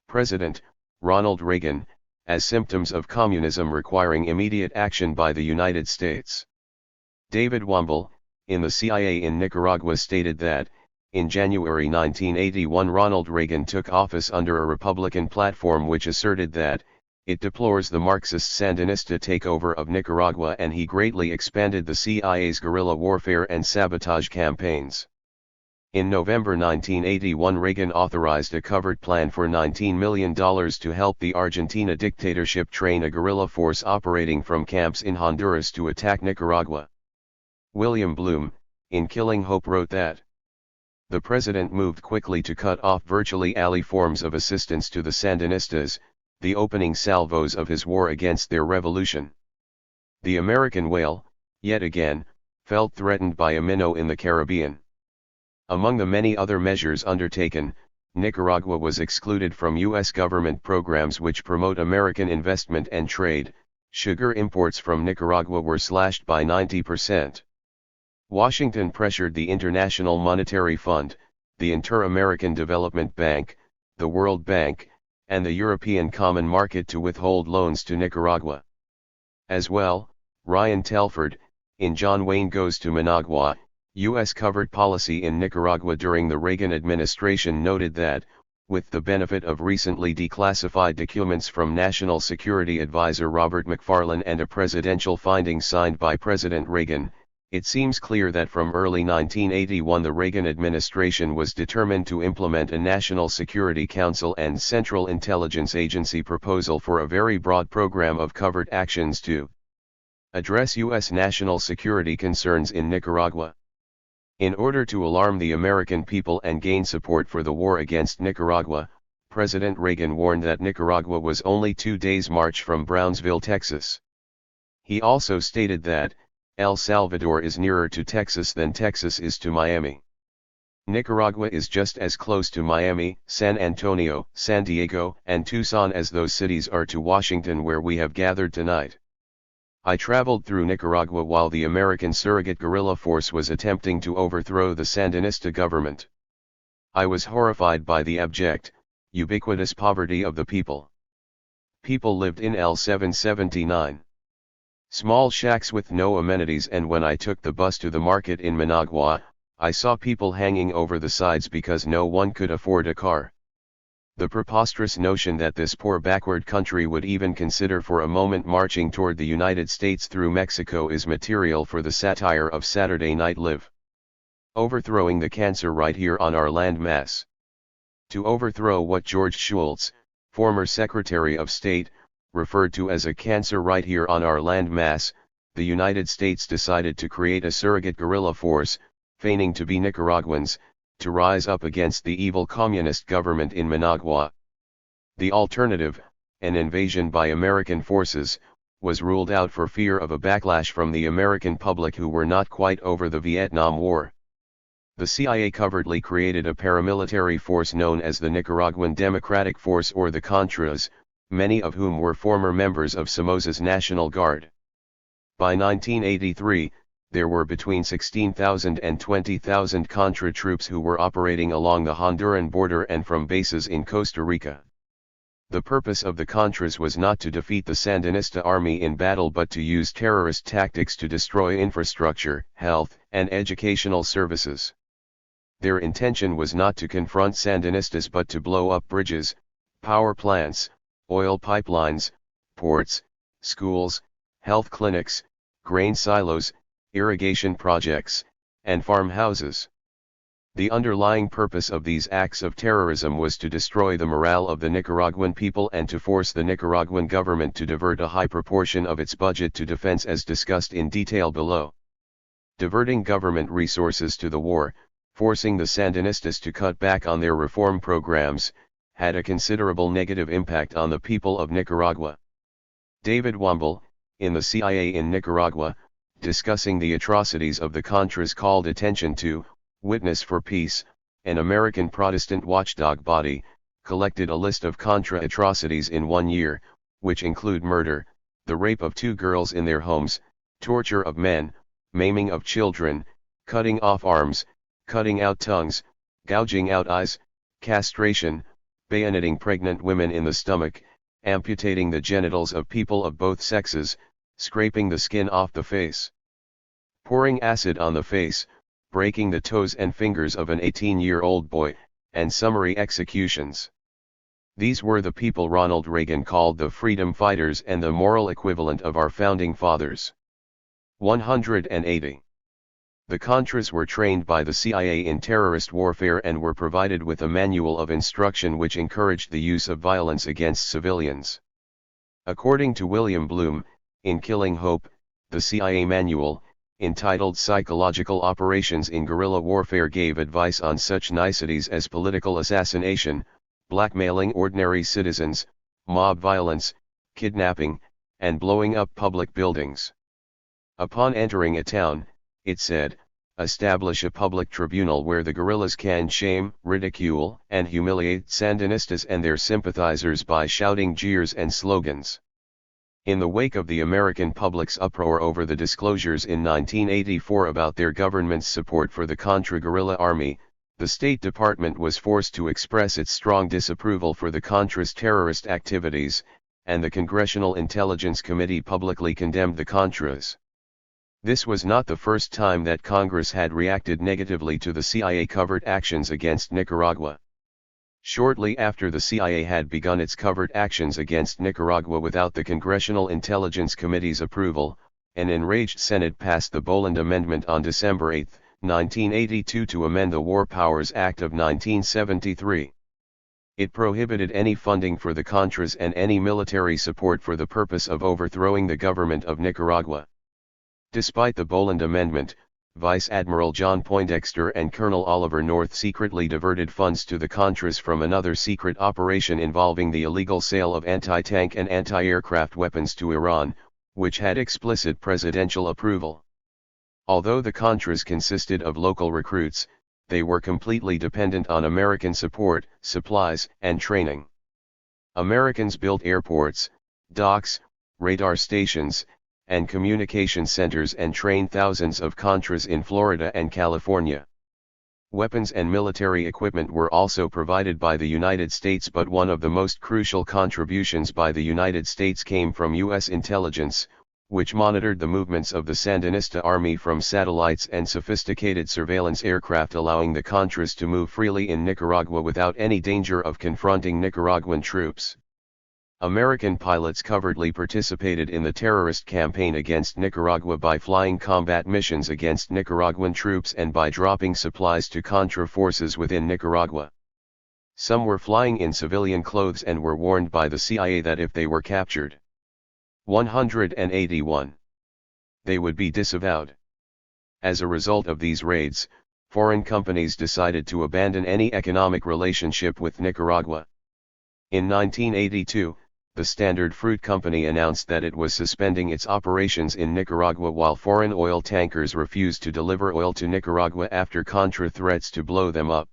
President, Ronald Reagan, as symptoms of communism requiring immediate action by the United States. David Womble, in the CIA in Nicaragua stated that, in January 1981 Ronald Reagan took office under a Republican platform which asserted that, it deplores the Marxist-Sandinista takeover of Nicaragua and he greatly expanded the CIA's guerrilla warfare and sabotage campaigns. In November 1981 Reagan authorized a covered plan for $19 million to help the Argentina dictatorship train a guerrilla force operating from camps in Honduras to attack Nicaragua. William Bloom, in Killing Hope wrote that the president moved quickly to cut off virtually all forms of assistance to the Sandinistas, the opening salvos of his war against their revolution. The American whale, yet again, felt threatened by a minnow in the Caribbean. Among the many other measures undertaken, Nicaragua was excluded from U.S. government programs which promote American investment and trade. Sugar imports from Nicaragua were slashed by 90%. Washington pressured the International Monetary Fund, the Inter-American Development Bank, the World Bank, and the European Common Market to withhold loans to Nicaragua. As well, Ryan Telford, in John Wayne Goes to Managua, U.S. covered policy in Nicaragua during the Reagan administration noted that, with the benefit of recently declassified documents from National Security Advisor Robert McFarlane and a presidential finding signed by President Reagan, it seems clear that from early 1981 the Reagan administration was determined to implement a National Security Council and Central Intelligence Agency proposal for a very broad program of covert actions to address U.S. national security concerns in Nicaragua. In order to alarm the American people and gain support for the war against Nicaragua, President Reagan warned that Nicaragua was only 2 days' march from Brownsville, Texas. He also stated that, El Salvador is nearer to Texas than Texas is to Miami. Nicaragua is just as close to Miami, San Antonio, San Diego, and Tucson as those cities are to Washington where we have gathered tonight. I traveled through Nicaragua while the American surrogate guerrilla force was attempting to overthrow the Sandinista government. I was horrified by the abject, ubiquitous poverty of the people. People lived in L779. Small shacks with no amenities, and when I took the bus to the market in Managua, I saw people hanging over the sides because no one could afford a car. The preposterous notion that this poor backward country would even consider for a moment marching toward the United States through Mexico is material for the satire of Saturday Night Live. Overthrowing the cancer right here on our land mass. To overthrow what George Shultz, former Secretary of State, referred to as a cancer right here on our land mass, the United States decided to create a surrogate guerrilla force, feigning to be Nicaraguans, to rise up against the evil communist government in Managua. The alternative, an invasion by American forces, was ruled out for fear of a backlash from the American public who were not quite over the Vietnam War. The CIA covertly created a paramilitary force known as the Nicaraguan Democratic Force or the Contras, many of whom were former members of Somoza's National Guard. By 1983, there were between 16,000 and 20,000 Contra troops who were operating along the Honduran border and from bases in Costa Rica. The purpose of the Contras was not to defeat the Sandinista army in battle but to use terrorist tactics to destroy infrastructure, health, and educational services. Their intention was not to confront Sandinistas but to blow up bridges, power plants, oil pipelines, ports, schools, health clinics, grain silos, irrigation projects, and farmhouses. The underlying purpose of these acts of terrorism was to destroy the morale of the Nicaraguan people and to force the Nicaraguan government to divert a high proportion of its budget to defense as discussed in detail below. Diverting government resources to the war, forcing the Sandinistas to cut back on their reform programs, had a considerable negative impact on the people of Nicaragua. David Womble, in the CIA in Nicaragua, discussing the atrocities of the Contras, called attention to Witness for Peace, an American Protestant watchdog body, collected a list of Contra atrocities in 1 year, which include murder, the rape of 2 girls in their homes, torture of men, maiming of children, cutting off arms, cutting out tongues, gouging out eyes, castration, bayoneting pregnant women in the stomach, amputating the genitals of people of both sexes, scraping the skin off the face, pouring acid on the face, breaking the toes and fingers of an 18-year-old boy, and summary executions. These were the people Ronald Reagan called the freedom fighters and the moral equivalent of our founding fathers. 180. The Contras were trained by the CIA in terrorist warfare and were provided with a manual of instruction which encouraged the use of violence against civilians. According to William Bloom, in Killing Hope, the CIA manual, entitled Psychological Operations in Guerrilla Warfare, gave advice on such niceties as political assassination, blackmailing ordinary citizens, mob violence, kidnapping, and blowing up public buildings. Upon entering a town, it said, establish a public tribunal where the guerrillas can shame, ridicule, and humiliate Sandinistas and their sympathizers by shouting jeers and slogans. In the wake of the American public's uproar over the disclosures in 1984 about their government's support for the Contra guerrilla army, the State Department was forced to express its strong disapproval for the Contras' terrorist activities, and the Congressional Intelligence Committee publicly condemned the Contras. This was not the first time that Congress had reacted negatively to the CIA covert actions against Nicaragua. Shortly after the CIA had begun its covert actions against Nicaragua without the Congressional Intelligence Committee's approval, an enraged Senate passed the Boland Amendment on December 8, 1982 to amend the War Powers Act of 1973. It prohibited any funding for the Contras and any military support for the purpose of overthrowing the government of Nicaragua. Despite the Boland Amendment, Vice Admiral John Poindexter and Colonel Oliver North secretly diverted funds to the Contras from another secret operation involving the illegal sale of anti-tank and anti-aircraft weapons to Iran, which had explicit presidential approval. Although the Contras consisted of local recruits, they were completely dependent on American support, supplies, and training. Americans built airports, docks, radar stations, and communication centers and trained thousands of Contras in Florida and California. Weapons and military equipment were also provided by the United States, but one of the most crucial contributions by the United States came from U.S. intelligence, which monitored the movements of the Sandinista army from satellites and sophisticated surveillance aircraft, allowing the Contras to move freely in Nicaragua without any danger of confronting Nicaraguan troops. American pilots covertly participated in the terrorist campaign against Nicaragua by flying combat missions against Nicaraguan troops and by dropping supplies to Contra forces within Nicaragua. Some were flying in civilian clothes and were warned by the CIA that if they were captured, 181, they would be disavowed. As a result of these raids, foreign companies decided to abandon any economic relationship with Nicaragua. In 1982, the Standard Fruit Company announced that it was suspending its operations in Nicaragua while foreign oil tankers refused to deliver oil to Nicaragua after Contra threats to blow them up.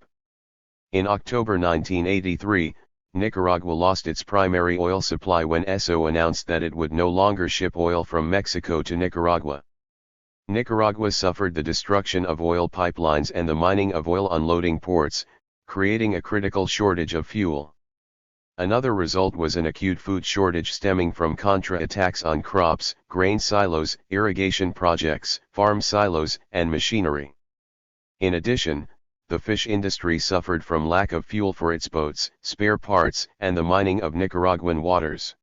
In October 1983, Nicaragua lost its primary oil supply when ESO announced that it would no longer ship oil from Mexico to Nicaragua. Nicaragua suffered the destruction of oil pipelines and the mining of oil unloading ports, creating a critical shortage of fuel. Another result was an acute food shortage stemming from Contra attacks on crops, grain silos, irrigation projects, farm silos, and machinery. In addition, the fish industry suffered from lack of fuel for its boats, spare parts, and the mining of Nicaraguan waters.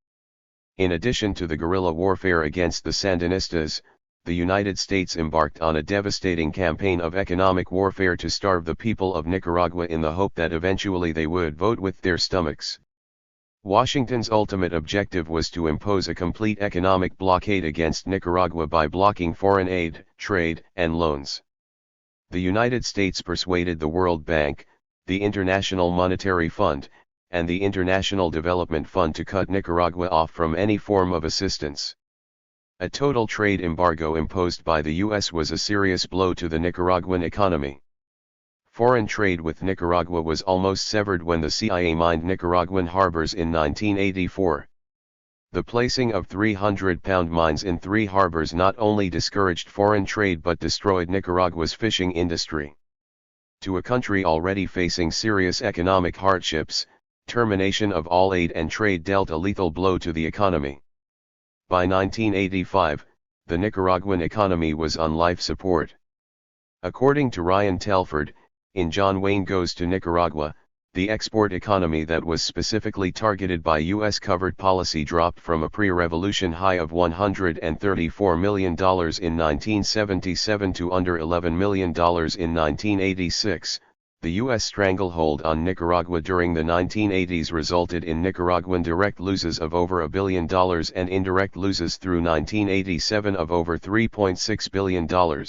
In addition to the guerrilla warfare against the Sandinistas, the United States embarked on a devastating campaign of economic warfare to starve the people of Nicaragua in the hope that eventually they would vote with their stomachs. Washington's ultimate objective was to impose a complete economic blockade against Nicaragua by blocking foreign aid, trade, and loans. The United States persuaded the World Bank, the International Monetary Fund, and the International Development Fund to cut Nicaragua off from any form of assistance. A total trade embargo imposed by the U.S. was a serious blow to the Nicaraguan economy. Foreign trade with Nicaragua was almost severed when the CIA mined Nicaraguan harbors in 1984. The placing of 300-pound mines in 3 harbors not only discouraged foreign trade but destroyed Nicaragua's fishing industry. To a country already facing serious economic hardships, termination of all aid and trade dealt a lethal blow to the economy. By 1985, the Nicaraguan economy was on life support. According to Ryan Telford, in John Wayne Goes to Nicaragua, the export economy that was specifically targeted by U.S. covert policy dropped from a pre-revolution high of $134 million in 1977 to under $11 million in 1986. The U.S. stranglehold on Nicaragua during the 1980s resulted in Nicaraguan direct losses of over $1 billion and indirect losses through 1987 of over $3.6 billion.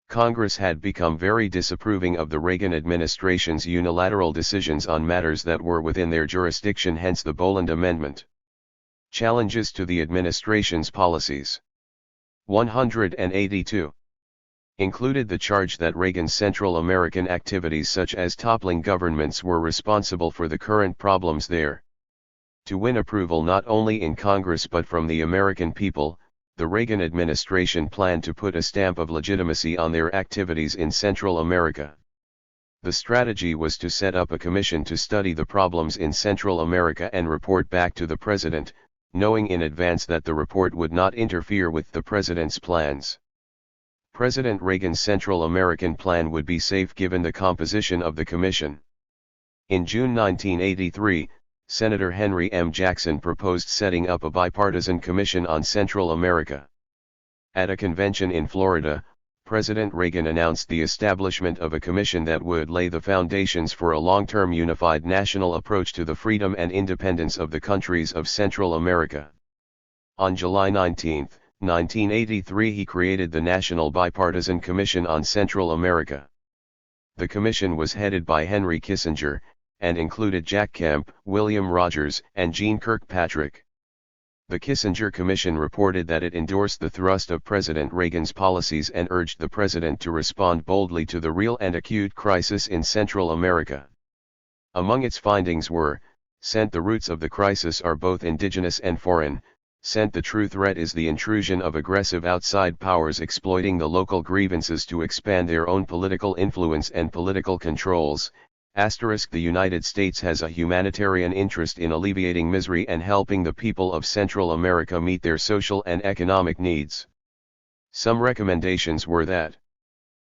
Congress had become very disapproving of the Reagan administration's unilateral decisions on matters that were within their jurisdiction, hence the Boland Amendment. Challenges to the administration's policies. 182. Included the charge that Reagan's Central American activities such as toppling governments were responsible for the current problems there. To win approval not only in Congress but from the American people, the Reagan administration planned to put a stamp of legitimacy on their activities in Central America. The strategy was to set up a commission to study the problems in Central America and report back to the president, knowing in advance that the report would not interfere with the president's plans. President Reagan's Central American plan would be safe given the composition of the commission. In June 1983, Senator Henry M. Jackson proposed setting up a bipartisan commission on Central America. At a convention in Florida, President Reagan announced the establishment of a commission that would lay the foundations for a long-term unified national approach to the freedom and independence of the countries of Central America. On July 19, 1983, he created the National Bipartisan Commission on Central America. The commission was headed by Henry Kissinger, and included Jack Kemp, William Rogers, and Jeane Kirkpatrick. The Kissinger Commission reported that it endorsed the thrust of President Reagan's policies and urged the president to respond boldly to the real and acute crisis in Central America. Among its findings were, "Cent the roots of the crisis are both indigenous and foreign, Cent the true threat is the intrusion of aggressive outside powers exploiting the local grievances to expand their own political influence and political controls, The United States has a humanitarian interest in alleviating misery and helping the people of Central America meet their social and economic needs." Some recommendations were that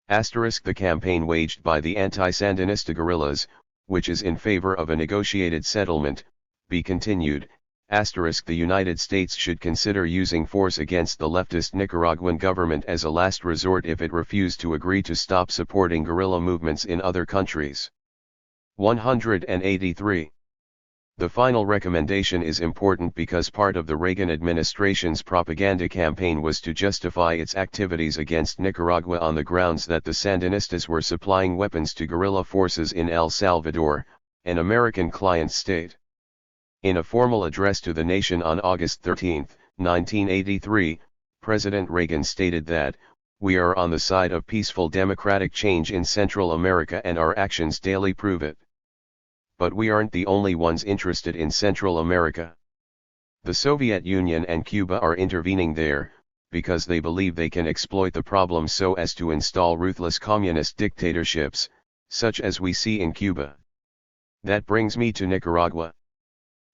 the campaign waged by the anti-Sandinista guerrillas, which is in favor of a negotiated settlement, be continued. The United States should consider using force against the leftist Nicaraguan government as a last resort if it refused to agree to stop supporting guerrilla movements in other countries. 183. The final recommendation is important because part of the Reagan administration's propaganda campaign was to justify its activities against Nicaragua on the grounds that the Sandinistas were supplying weapons to guerrilla forces in El Salvador, an American client state. In a formal address to the nation on August 13, 1983, President Reagan stated that, "We are on the side of peaceful democratic change in Central America and our actions daily prove it. But we aren't the only ones interested in Central America. The Soviet Union and Cuba are intervening there, because they believe they can exploit the problem so as to install ruthless communist dictatorships, such as we see in Cuba. That brings me to Nicaragua.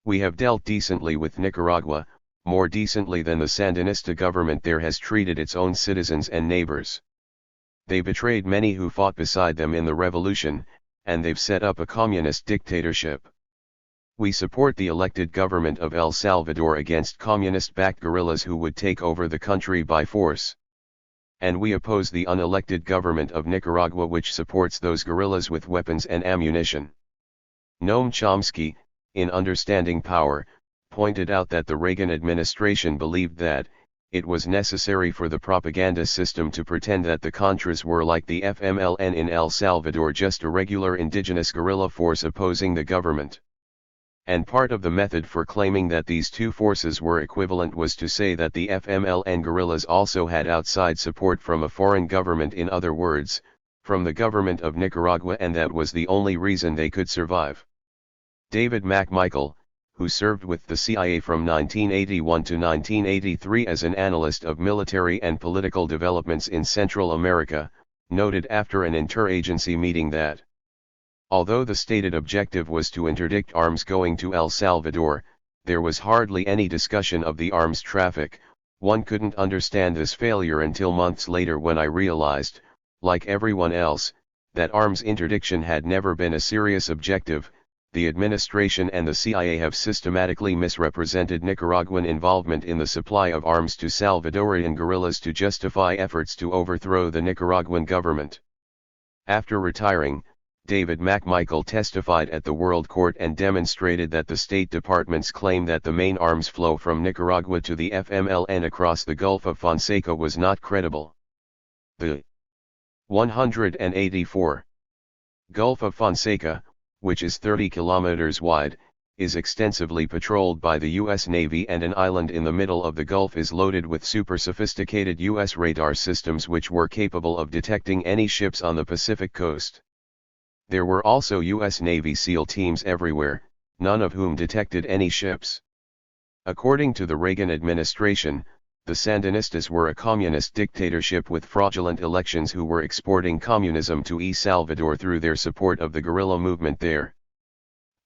We have dealt decently with Nicaragua, more decently than the Sandinista government there has treated its own citizens and neighbors. They betrayed many who fought beside them in the revolution, and they've set up a communist dictatorship. We support the elected government of El Salvador against communist-backed guerrillas who would take over the country by force. and we oppose the unelected government of Nicaragua which supports those guerrillas with weapons and ammunition. Noam Chomsky, in Understanding Power, pointed out that the Reagan administration believed that it was necessary for the propaganda system to pretend that the Contras were like the FMLN in El Salvador, just a regular indigenous guerrilla force opposing the government. And part of the method for claiming that these two forces were equivalent was to say that the FMLN guerrillas also had outside support from a foreign government, in other words, from the government of Nicaragua, and that was the only reason they could survive. David McMichael, who served with the CIA from 1981 to 1983 as an analyst of military and political developments in Central America, noted after an interagency meeting that, although the stated objective was to interdict arms going to El Salvador, there was hardly any discussion of the arms traffic. One couldn't understand this failure until months later, when I realized, like everyone else, that arms interdiction had never been a serious objective. The administration and the CIA have systematically misrepresented Nicaraguan involvement in the supply of arms to Salvadorian guerrillas to justify efforts to overthrow the Nicaraguan government. After retiring, David McMichael testified at the World Court and demonstrated that the State Department's claim that the main arms flow from Nicaragua to the FMLN across the Gulf of Fonseca was not credible. The 184 Gulf of Fonseca, which is 30 kilometers wide, is extensively patrolled by the U.S. Navy, and an island in the middle of the Gulf is loaded with super sophisticated U.S. radar systems which were capable of detecting any ships on the Pacific coast. There were also U.S. Navy SEAL teams everywhere, none of whom detected any ships. According to the Reagan administration, the Sandinistas were a communist dictatorship with fraudulent elections who were exporting communism to El Salvador through their support of the guerrilla movement there.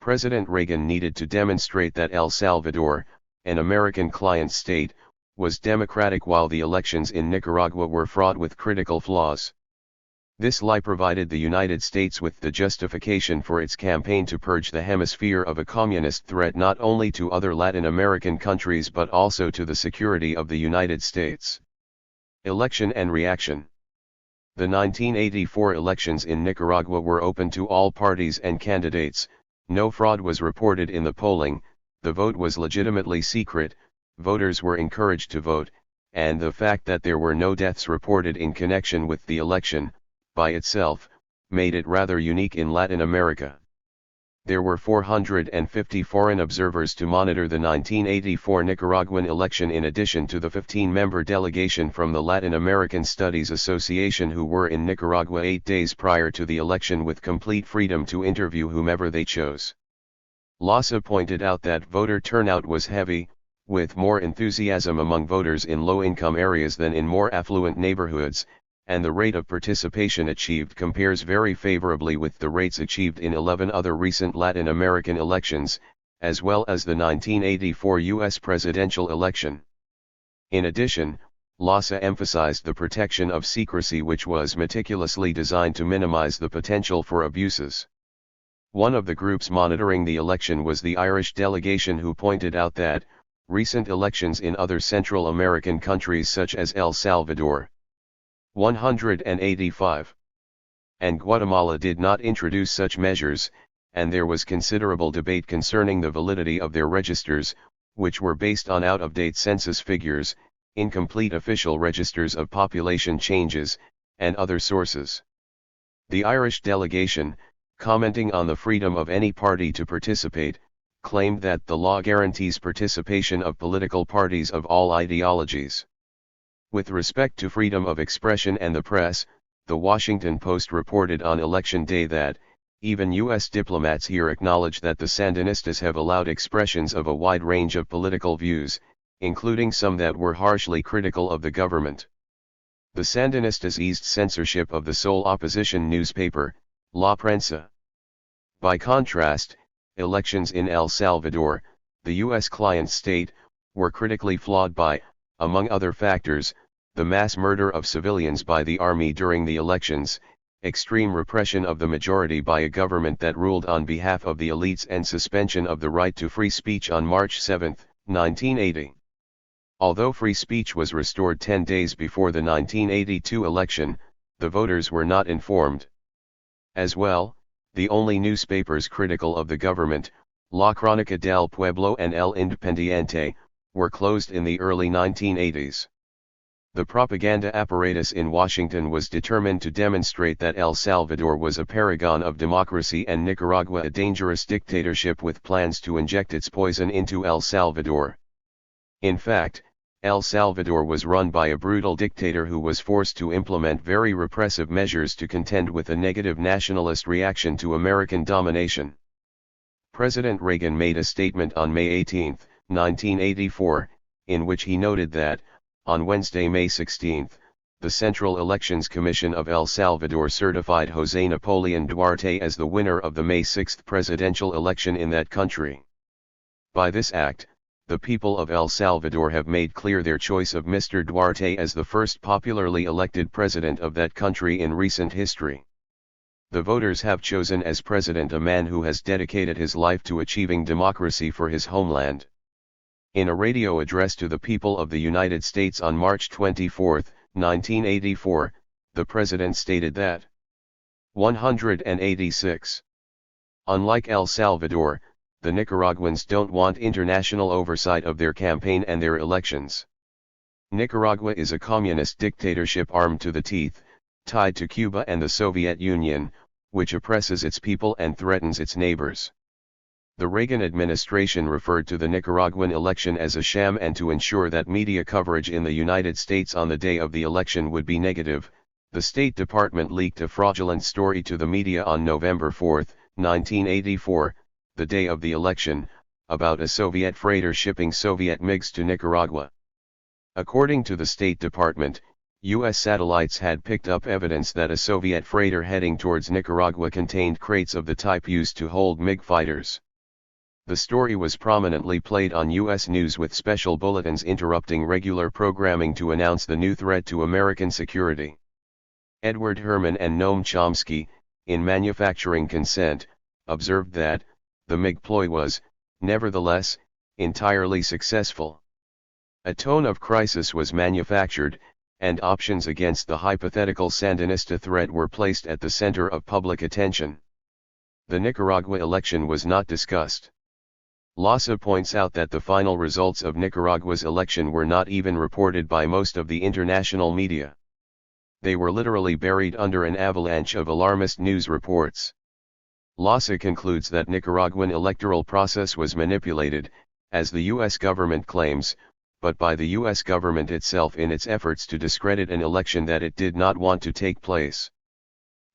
President Reagan needed to demonstrate that El Salvador, an American client state, was democratic while the elections in Nicaragua were fraught with critical flaws. This lie provided the United States with the justification for its campaign to purge the hemisphere of a communist threat not only to other Latin American countries but also to the security of the United States. Election and reaction. The 1984 elections in Nicaragua were open to all parties and candidates. No fraud was reported in the polling, the vote was legitimately secret, voters were encouraged to vote, and the fact that there were no deaths reported in connection with the election, by itself, made it rather unique in Latin America. There were 450 foreign observers to monitor the 1984 Nicaraguan election in addition to the 15-member delegation from the Latin American Studies Association who were in Nicaragua 8 days prior to the election with complete freedom to interview whomever they chose. Lassa pointed out that voter turnout was heavy, with more enthusiasm among voters in low-income areas than in more affluent neighborhoods, and the rate of participation achieved compares very favorably with the rates achieved in 11 other recent Latin American elections, as well as the 1984 U.S. presidential election. In addition, Lassa emphasized the protection of secrecy which was meticulously designed to minimize the potential for abuses. One of the groups monitoring the election was the Irish delegation who pointed out that, recent elections in other Central American countries such as El Salvador, 185, and Guatemala did not introduce such measures, and there was considerable debate concerning the validity of their registers, which were based on out-of-date census figures, incomplete official registers of population changes, and other sources. The Irish delegation, commenting on the freedom of any party to participate, claimed that the law guarantees participation of political parties of all ideologies. With respect to freedom of expression and the press, the Washington Post reported on Election Day that, even U.S. diplomats here acknowledge that the Sandinistas have allowed expressions of a wide range of political views, including some that were harshly critical of the government. The Sandinistas eased censorship of the sole opposition newspaper, La Prensa. By contrast, elections in El Salvador, the U.S. client state, were critically flawed by, among other factors, the mass murder of civilians by the army during the elections, extreme repression of the majority by a government that ruled on behalf of the elites, and suspension of the right to free speech on March 7, 1980. Although free speech was restored 10 days before the 1982 election, the voters were not informed. As well, the only newspapers critical of the government, La Crónica del Pueblo and El Independiente, were closed in the early 1980s. The propaganda apparatus in Washington was determined to demonstrate that El Salvador was a paragon of democracy and Nicaragua a dangerous dictatorship with plans to inject its poison into El Salvador. In fact, El Salvador was run by a brutal dictator who was forced to implement very repressive measures to contend with a negative nationalist reaction to American domination. President Reagan made a statement on May 18, 1984, in which he noted that, on Wednesday, May 16, the Central Elections Commission of El Salvador certified José Napoleón Duarte as the winner of the May 6 presidential election in that country. By this act, the people of El Salvador have made clear their choice of Mr. Duarte as the first popularly elected president of that country in recent history. The voters have chosen as president a man who has dedicated his life to achieving democracy for his homeland. In a radio address to the people of the United States on March 24, 1984, the president stated that 186. Unlike El Salvador, the Nicaraguans don't want international oversight of their campaign and their elections. Nicaragua is a communist dictatorship armed to the teeth, tied to Cuba and the Soviet Union, which oppresses its people and threatens its neighbors. The Reagan administration referred to the Nicaraguan election as a sham, and to ensure that media coverage in the United States on the day of the election would be negative, the State Department leaked a fraudulent story to the media on November 4, 1984, the day of the election, about a Soviet freighter shipping Soviet MiGs to Nicaragua. According to the State Department, U.S. satellites had picked up evidence that a Soviet freighter heading towards Nicaragua contained crates of the type used to hold MiG fighters. The story was prominently played on U.S. news, with special bulletins interrupting regular programming to announce the new threat to American security. Edward Herman and Noam Chomsky, in Manufacturing Consent, observed that the MiG ploy was, nevertheless, entirely successful. A tone of crisis was manufactured, and options against the hypothetical Sandinista threat were placed at the center of public attention. The Nicaragua election was not discussed. Lassa points out that the final results of Nicaragua's election were not even reported by most of the international media. They were literally buried under an avalanche of alarmist news reports. Lassa concludes that Nicaraguan electoral process was manipulated, as the U.S. government claims, but by the U.S. government itself in its efforts to discredit an election that it did not want to take place.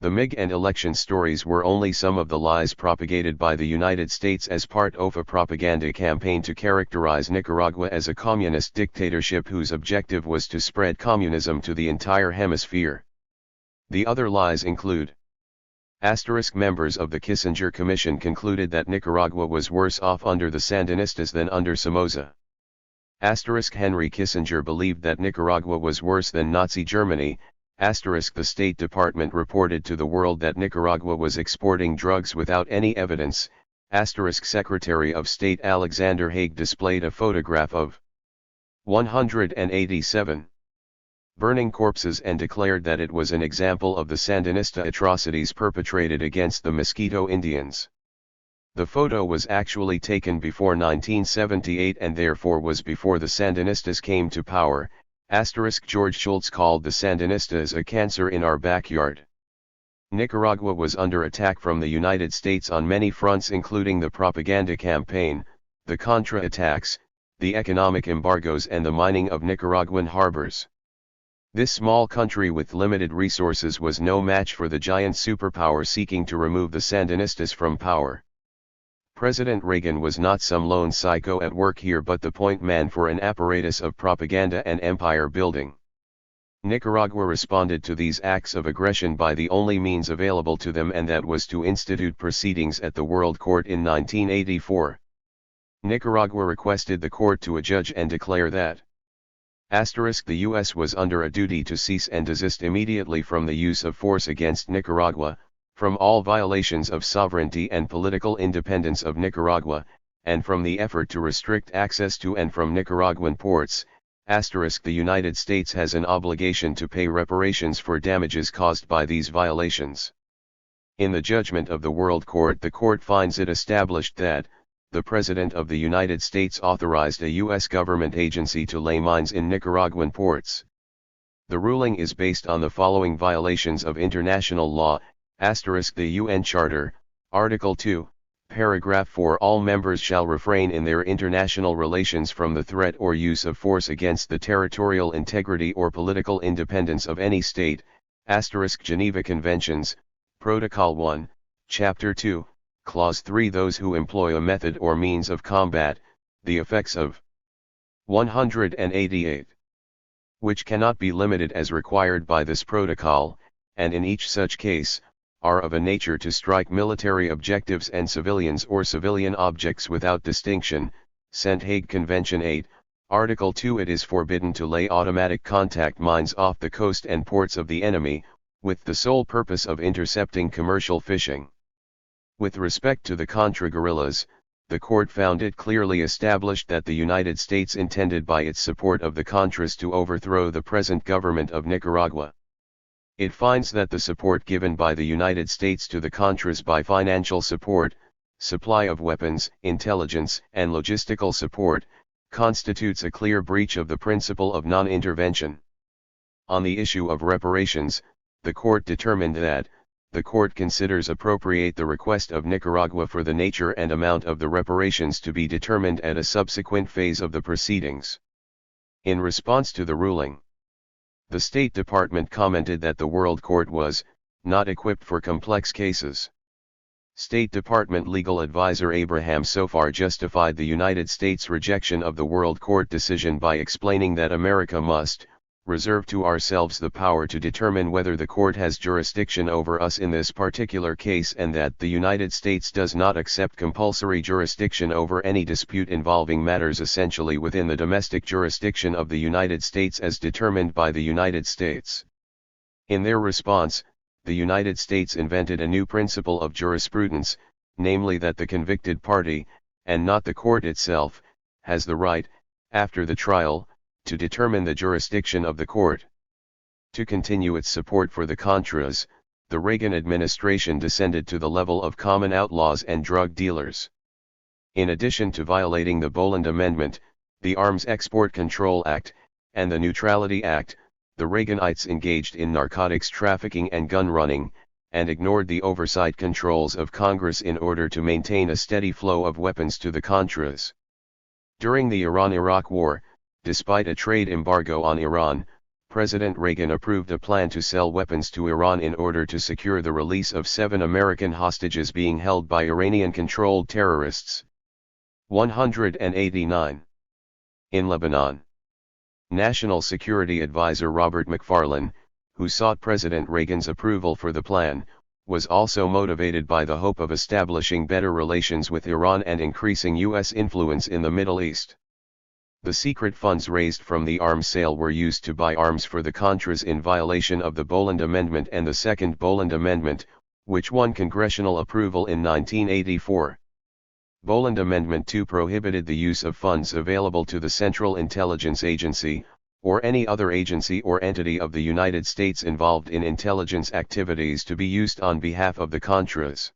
The MiG and election stories were only some of the lies propagated by the United States as part of a propaganda campaign to characterize Nicaragua as a communist dictatorship whose objective was to spread communism to the entire hemisphere. The other lies include: members of the Kissinger Commission concluded that Nicaragua was worse off under the Sandinistas than under Somoza. Henry Kissinger believed that Nicaragua was worse than Nazi Germany. The State Department reported to the world that Nicaragua was exporting drugs without any evidence. Secretary of State Alexander Haig displayed a photograph of 187 burning corpses and declared that it was an example of the Sandinista atrocities perpetrated against the Mosquito Indians. The photo was actually taken before 1978 and therefore was before the Sandinistas came to power. George Shultz called the Sandinistas a cancer in our backyard. Nicaragua was under attack from the United States on many fronts, including the propaganda campaign, the Contra attacks, the economic embargoes and the mining of Nicaraguan harbors. This small country with limited resources was no match for the giant superpower seeking to remove the Sandinistas from power. President Reagan was not some lone psycho at work here, but the point man for an apparatus of propaganda and empire building. Nicaragua responded to these acts of aggression by the only means available to them, and that was to institute proceedings at the World Court in 1984. Nicaragua requested the court to adjudge and declare that the U.S. was under a duty to cease and desist immediately from the use of force against Nicaragua, from all violations of sovereignty and political independence of Nicaragua, and from the effort to restrict access to and from Nicaraguan ports, The United States has an obligation to pay reparations for damages caused by these violations. In the judgment of the World Court, the court finds it established that the President of the United States authorized a U.S. government agency to lay mines in Nicaraguan ports. The ruling is based on the following violations of international law: the UN Charter, Article 2, Paragraph 4, all members shall refrain in their international relations from the threat or use of force against the territorial integrity or political independence of any state, Geneva Conventions, Protocol 1, Chapter 2, Clause 3, those who employ a method or means of combat, the effects of 188, which cannot be limited as required by this protocol, and in each such case, are of a nature to strike military objectives and civilians or civilian objects without distinction, St. Hague Convention 8, Article 2. It is forbidden to lay automatic contact mines off the coast and ports of the enemy, with the sole purpose of intercepting commercial fishing. With respect to the Contra guerrillas, the court found it clearly established that the United States intended by its support of the Contras to overthrow the present government of Nicaragua. It finds that the support given by the United States to the Contras by financial support, supply of weapons, intelligence, and logistical support, constitutes a clear breach of the principle of non-intervention. On the issue of reparations, the court determined that, the court considers appropriate the request of Nicaragua for the nature and amount of the reparations to be determined at a subsequent phase of the proceedings. In response to the ruling, the State Department commented that the World Court was not equipped for complex cases. State Department legal advisor Abraham Sofar justified the United States' rejection of the World Court decision by explaining that America must reserve to ourselves the power to determine whether the court has jurisdiction over us in this particular case, and that the United States does not accept compulsory jurisdiction over any dispute involving matters essentially within the domestic jurisdiction of the United States as determined by the United States. In their response, the United States invented a new principle of jurisprudence, namely that the convicted party, and not the court itself, has the right, after the trial, to determine the jurisdiction of the court. To continue its support for the Contras, the Reagan administration descended to the level of common outlaws and drug dealers. In addition to violating the Boland Amendment, the Arms Export Control Act, and the Neutrality Act, the Reaganites engaged in narcotics trafficking and gun running, and ignored the oversight controls of Congress in order to maintain a steady flow of weapons to the Contras. During the Iran-Iraq War, despite a trade embargo on Iran, President Reagan approved a plan to sell weapons to Iran in order to secure the release of 7 American hostages being held by Iranian-controlled terrorists. 189. In Lebanon, National Security Advisor Robert McFarlane, who sought President Reagan's approval for the plan, was also motivated by the hope of establishing better relations with Iran and increasing U.S. influence in the Middle East. The secret funds raised from the arms sale were used to buy arms for the Contras in violation of the Boland Amendment and the Second Boland Amendment, which won congressional approval in 1984. Boland Amendment 2 prohibited the use of funds available to the Central Intelligence Agency, or any other agency or entity of the United States involved in intelligence activities to be used on behalf of the Contras.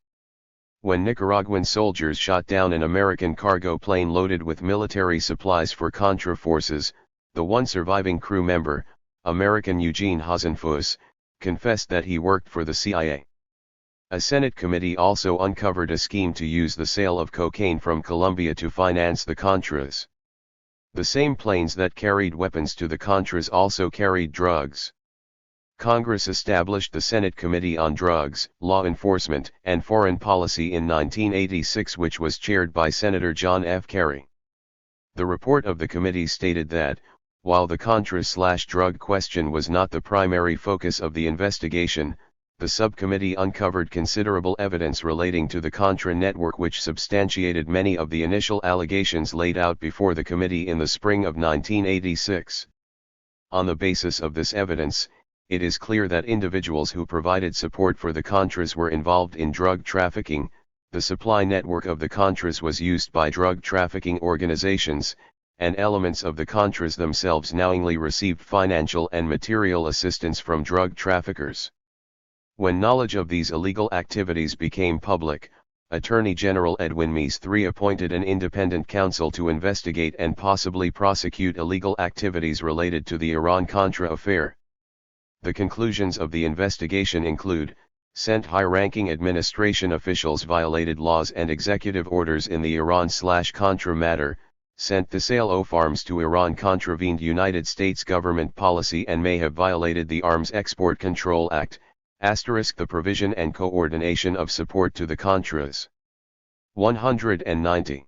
When Nicaraguan soldiers shot down an American cargo plane loaded with military supplies for Contra forces, the one surviving crew member, American Eugene Hasenfuss, confessed that he worked for the CIA. A Senate committee also uncovered a scheme to use the sale of cocaine from Colombia to finance the Contras. The same planes that carried weapons to the Contras also carried drugs. Congress established the Senate Committee on Drugs, Law Enforcement, and Foreign Policy in 1986, which was chaired by Senator John F. Kerry. The report of the committee stated that, while the Contras/drug question was not the primary focus of the investigation, the subcommittee uncovered considerable evidence relating to the Contra network which substantiated many of the initial allegations laid out before the committee in the spring of 1986. On the basis of this evidence, it is clear that individuals who provided support for the Contras were involved in drug trafficking. The supply network of the Contras was used by drug trafficking organizations, and elements of the Contras themselves knowingly received financial and material assistance from drug traffickers. When knowledge of these illegal activities became public, Attorney General Edwin Meese III appointed an independent counsel to investigate and possibly prosecute illegal activities related to the Iran-Contra affair. The conclusions of the investigation include: sent high-ranking administration officials violated laws and executive orders in the Iran-Contra matter, sent the sale of arms to Iran contravened United States government policy and may have violated the Arms Export Control Act, the provision and coordination of support to the Contras. 190.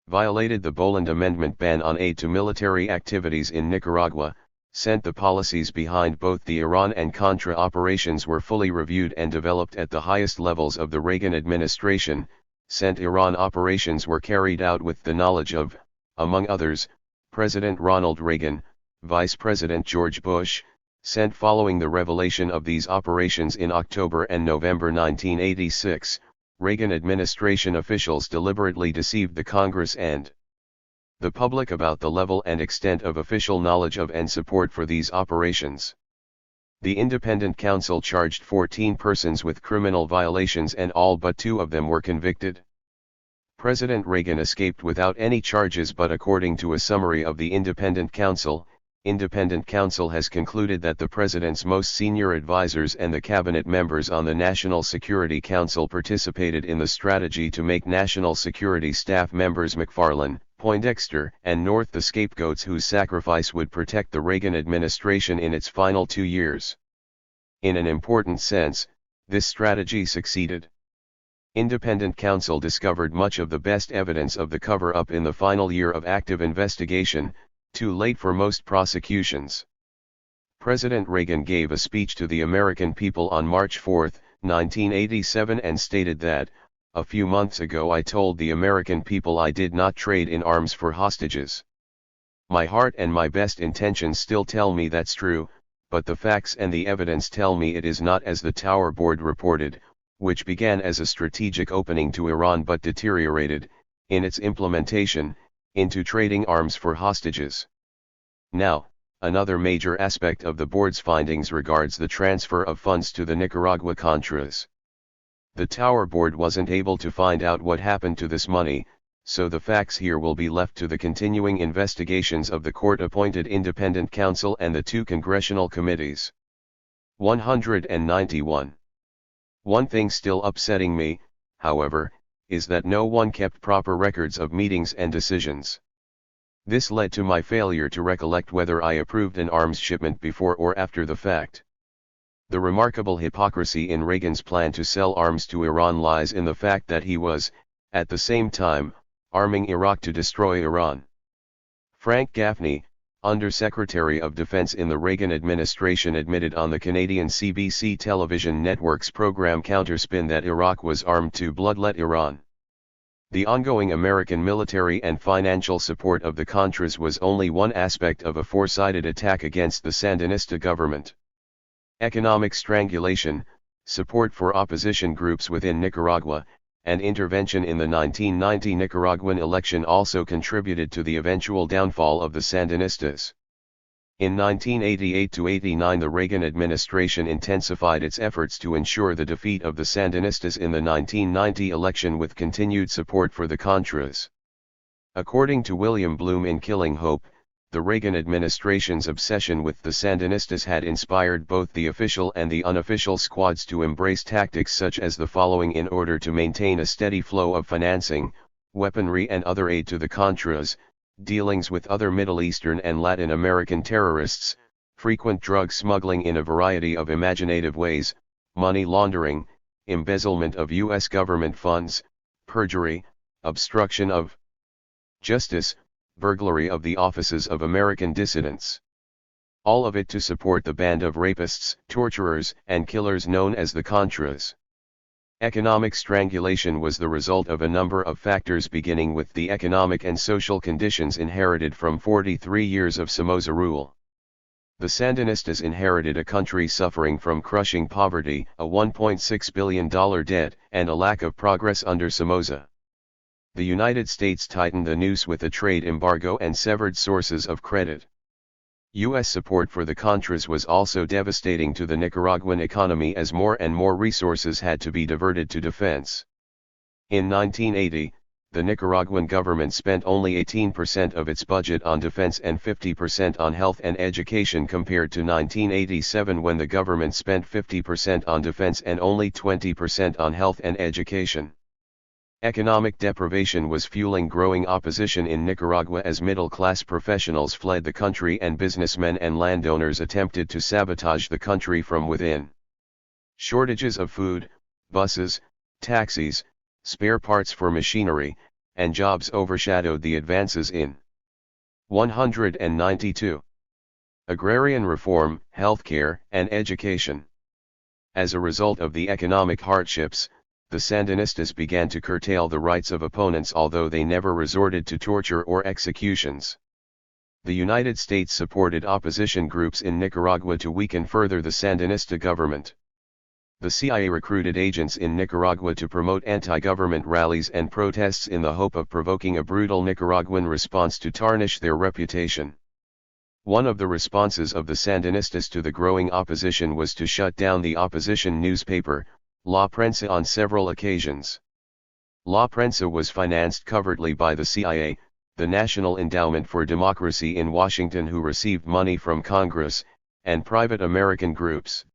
Violated the Boland Amendment ban on aid to military activities in Nicaragua, sent the policies behind both the Iran and Contra operations were fully reviewed and developed at the highest levels of the Reagan administration, sent Iran operations were carried out with the knowledge of, among others, President Ronald Reagan, Vice President George Bush, sent following the revelation of these operations in October and November 1986, Reagan administration officials deliberately deceived the Congress and the public about the level and extent of official knowledge of and support for these operations. The independent counsel charged 14 persons with criminal violations and all but 2 of them were convicted. President Reagan escaped without any charges, but according to a summary of the independent counsel has concluded that the president's most senior advisors and the cabinet members on the National Security Council participated in the strategy to make national security staff members McFarlane, Poindexter, and North the scapegoats whose sacrifice would protect the Reagan administration in its final 2 years. In an important sense, this strategy succeeded. Independent counsel discovered much of the best evidence of the cover-up in the final year of active investigation, too late for most prosecutions. President Reagan gave a speech to the American people on March 4, 1987 and stated that, "A few months ago I told the American people I did not trade in arms for hostages. My heart and my best intentions still tell me that's true, but the facts and the evidence tell me it is not as the Tower Board reported, which began as a strategic opening to Iran but deteriorated, in its implementation, into trading arms for hostages." Now, another major aspect of the board's findings regards the transfer of funds to the Nicaragua Contras. The Tower Board wasn't able to find out what happened to this money, so the facts here will be left to the continuing investigations of the court-appointed independent counsel and the 2 congressional committees. 191. One thing still upsetting me, however, is that no one kept proper records of meetings and decisions. This led to my failure to recollect whether I approved an arms shipment before or after the fact. The remarkable hypocrisy in Reagan's plan to sell arms to Iran lies in the fact that he was, at the same time, arming Iraq to destroy Iran. Frank Gaffney, Under-Secretary of Defense in the Reagan administration, admitted on the Canadian CBC television network's program Counterspin that Iraq was armed to bloodlet Iran. The ongoing American military and financial support of the Contras was only one aspect of a four-sided attack against the Sandinista government. Economic strangulation, support for opposition groups within Nicaragua, and intervention in the 1990 Nicaraguan election also contributed to the eventual downfall of the Sandinistas. In 1988–89 the Reagan administration intensified its efforts to ensure the defeat of the Sandinistas in the 1990 election with continued support for the Contras. According to William Bloom in Killing Hope, the Reagan administration's obsession with the Sandinistas had inspired both the official and the unofficial squads to embrace tactics such as the following in order to maintain a steady flow of financing, weaponry and other aid to the Contras: dealings with other Middle Eastern and Latin American terrorists, frequent drug smuggling in a variety of imaginative ways, money laundering, embezzlement of U.S. government funds, perjury, obstruction of justice, burglary of the offices of American dissidents. All of it to support the band of rapists, torturers, and killers known as the Contras. Economic strangulation was the result of a number of factors, beginning with the economic and social conditions inherited from 43 years of Somoza rule. The Sandinistas inherited a country suffering from crushing poverty, a $1.6 billion debt, and a lack of progress under Somoza. The United States tightened the noose with a trade embargo and severed sources of credit. U.S. support for the Contras was also devastating to the Nicaraguan economy as more and more resources had to be diverted to defense. In 1980, the Nicaraguan government spent only 18% of its budget on defense and 50% on health and education compared to 1987 when the government spent 50% on defense and only 20% on health and education. Economic deprivation was fueling growing opposition in Nicaragua as middle-class professionals fled the country and businessmen and landowners attempted to sabotage the country from within. Shortages of food, buses, taxis, spare parts for machinery, and jobs overshadowed the advances in 192. Agrarian reform, healthcare, and education. As a result of the economic hardships, the Sandinistas began to curtail the rights of opponents, although they never resorted to torture or executions. The United States supported opposition groups in Nicaragua to weaken further the Sandinista government. The CIA recruited agents in Nicaragua to promote anti-government rallies and protests in the hope of provoking a brutal Nicaraguan response to tarnish their reputation. One of the responses of the Sandinistas to the growing opposition was to shut down the opposition newspaper, La Prensa, on several occasions. La Prensa was financed covertly by the CIA, the National Endowment for Democracy in Washington, who received money from Congress, and private American groups.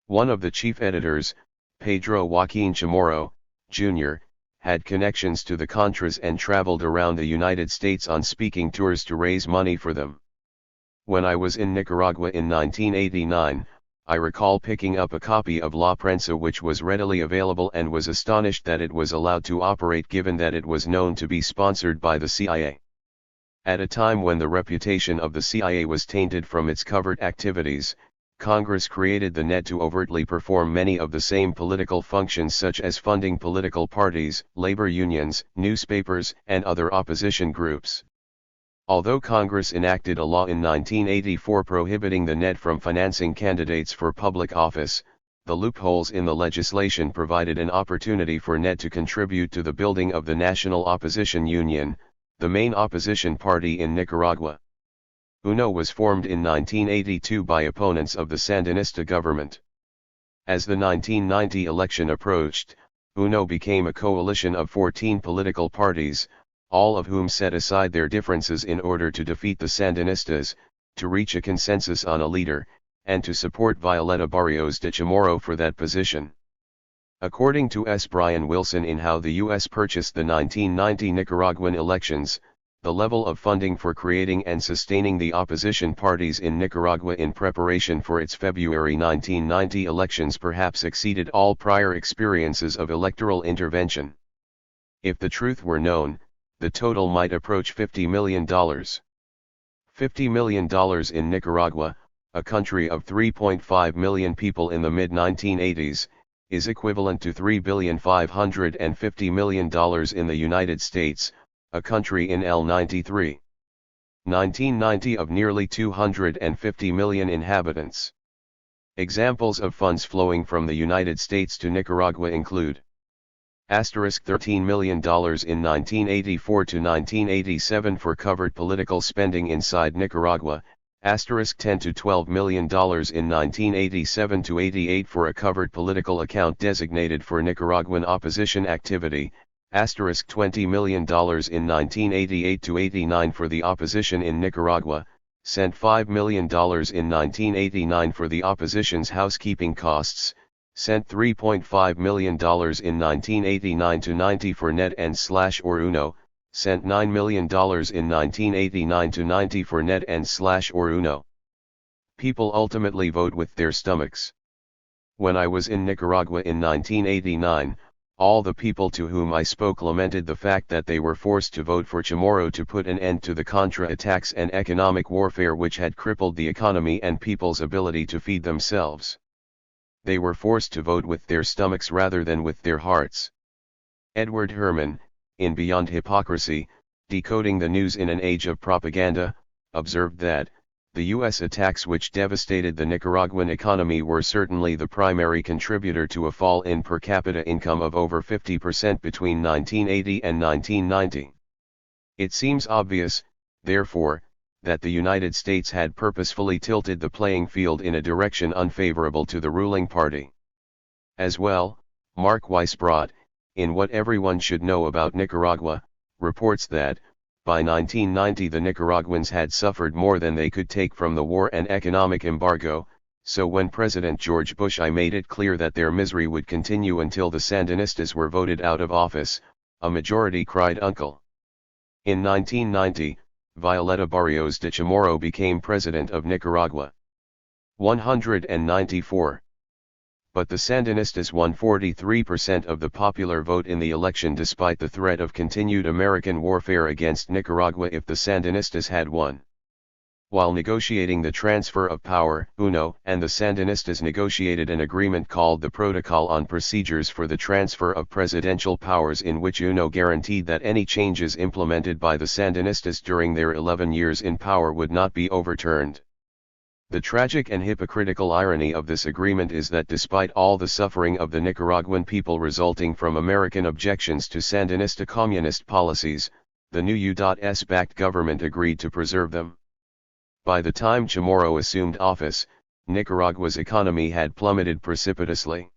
One of the chief editors, Pedro Joaquin Chamorro, Jr., had connections to the Contras and traveled around the United States on speaking tours to raise money for them. When I was in Nicaragua in 1989, I recall picking up a copy of La Prensa which was readily available and was astonished that it was allowed to operate given that it was known to be sponsored by the CIA. At a time when the reputation of the CIA was tainted from its covert activities, Congress created the net to overtly perform many of the same political functions such as funding political parties, labor unions, newspapers, and other opposition groups. Although Congress enacted a law in 1984 prohibiting the net from financing candidates for public office, the loopholes in the legislation provided an opportunity for net to contribute to the building of the National Opposition Union, the main opposition party in Nicaragua. UNO was formed in 1982 by opponents of the Sandinista government. As the 1990 election approached, UNO became a coalition of 14 political parties, all of whom set aside their differences in order to defeat the Sandinistas, to reach a consensus on a leader, and to support Violeta Barrios de Chamorro for that position. According to S. Brian Wilson in How the U.S. Purchased the 1990 Nicaraguan Elections, the level of funding for creating and sustaining the opposition parties in Nicaragua in preparation for its February 1990 elections perhaps exceeded all prior experiences of electoral intervention. If the truth were known, the total might approach $50 million. $50 million in Nicaragua, a country of 3.5 million people in the mid-1980s, is equivalent to $3,550 million in the United States, a country in L93. 1990 of nearly 250 million inhabitants. Examples of funds flowing from the United States to Nicaragua include $13 million in 1984 to 1987 for covered political spending inside Nicaragua, $10 to $12 million in 1987 to 88 for a covered political account designated for Nicaraguan opposition activity, $20 million in 1988 to 89 for the opposition in Nicaragua, $5 million in 1989 for the opposition's housekeeping costs, $3.5 million in 1989 to 90 for NET and / UNO, $9 million in 1989 to 90 for NET and / UNO. People ultimately vote with their stomachs. When I was in Nicaragua in 1989, all the people to whom I spoke lamented the fact that they were forced to vote for Chamorro to put an end to the contra-attacks and economic warfare which had crippled the economy and people's ability to feed themselves. They were forced to vote with their stomachs rather than with their hearts. Edward Herman, in Beyond Hypocrisy, Decoding the News in an Age of Propaganda, observed that, The U.S. attacks which devastated the Nicaraguan economy were certainly the primary contributor to a fall in per capita income of over 50% between 1980 and 1990. It seems obvious, therefore, that the United States had purposefully tilted the playing field in a direction unfavorable to the ruling party. As well, Mark Weisbrot, in What Everyone Should Know About Nicaragua, reports that, by 1990 the Nicaraguans had suffered more than they could take from the war and economic embargo, so when President George Bush I made it clear that their misery would continue until the Sandinistas were voted out of office, a majority cried uncle. In 1990, Violeta Barrios de Chamorro became president of Nicaragua. 194. But the Sandinistas won 43% of the popular vote in the election despite the threat of continued American warfare against Nicaragua if the Sandinistas had won. While negotiating the transfer of power, UNO and the Sandinistas negotiated an agreement called the Protocol on Procedures for the Transfer of Presidential Powers, in which UNO guaranteed that any changes implemented by the Sandinistas during their 11 years in power would not be overturned. The tragic and hypocritical irony of this agreement is that despite all the suffering of the Nicaraguan people resulting from American objections to Sandinista communist policies, the new U.S.-backed government agreed to preserve them. By the time Chamorro assumed office, Nicaragua's economy had plummeted precipitously.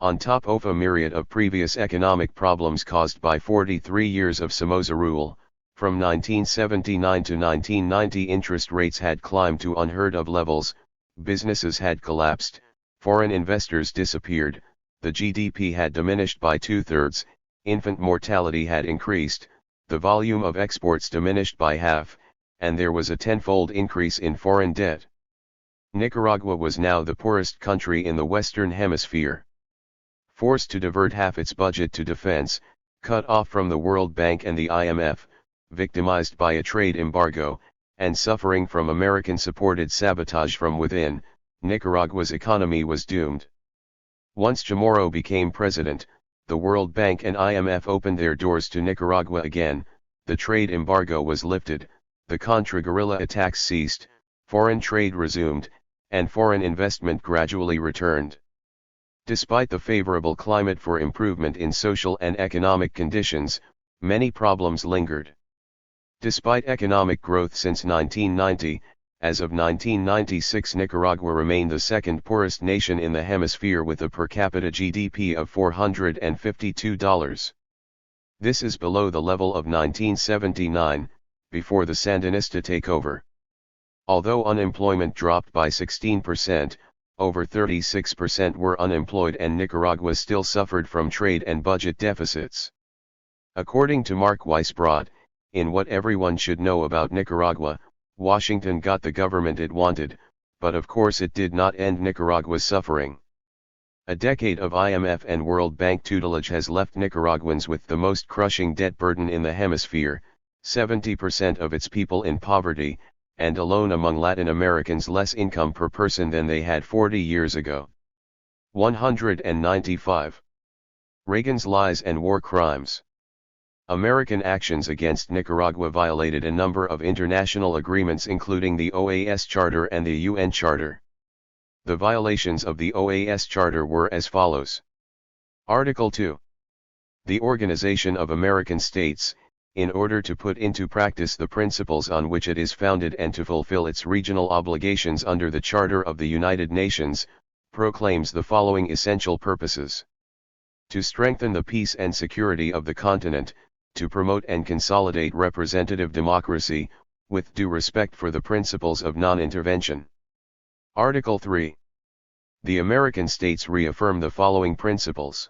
On top of a myriad of previous economic problems caused by 43 years of Somoza rule, from 1979 to 1990 interest rates had climbed to unheard-of levels, businesses had collapsed, foreign investors disappeared, the GDP had diminished by two-thirds, infant mortality had increased, the volume of exports diminished by half, and there was a tenfold increase in foreign debt. Nicaragua was now the poorest country in the Western Hemisphere. Forced to divert half its budget to defense, cut off from the World Bank and the IMF, victimized by a trade embargo, and suffering from American-supported sabotage from within, Nicaragua's economy was doomed. Once Chamorro became president, the World Bank and IMF opened their doors to Nicaragua again, the trade embargo was lifted, the contra-guerrilla attacks ceased, foreign trade resumed, and foreign investment gradually returned. Despite the favorable climate for improvement in social and economic conditions, many problems lingered. Despite economic growth since 1990, as of 1996 Nicaragua remained the second poorest nation in the hemisphere with a per capita GDP of $452. This is below the level of 1979, before the Sandinista takeover. Although unemployment dropped by 16%, over 36% were unemployed and Nicaragua still suffered from trade and budget deficits. According to Mark Weisbrot, in What Everyone Should Know About Nicaragua, Washington got the government it wanted, but of course it did not end Nicaragua's suffering. A decade of IMF and World Bank tutelage has left Nicaraguans with the most crushing debt burden in the hemisphere, 70% of its people in poverty, and alone among Latin Americans less income per person than they had 40 years ago. 195. Reagan's lies and war crimes. American actions against Nicaragua violated a number of international agreements including the OAS Charter and the UN Charter. The violations of the OAS Charter were as follows. Article 2. The Organization of American States, in order to put into practice the principles on which it is founded and to fulfill its regional obligations under the Charter of the United Nations, proclaims the following essential purposes. To strengthen the peace and security of the continent, to promote and consolidate representative democracy, with due respect for the principles of non-intervention. Article 3. The American states reaffirm the following principles.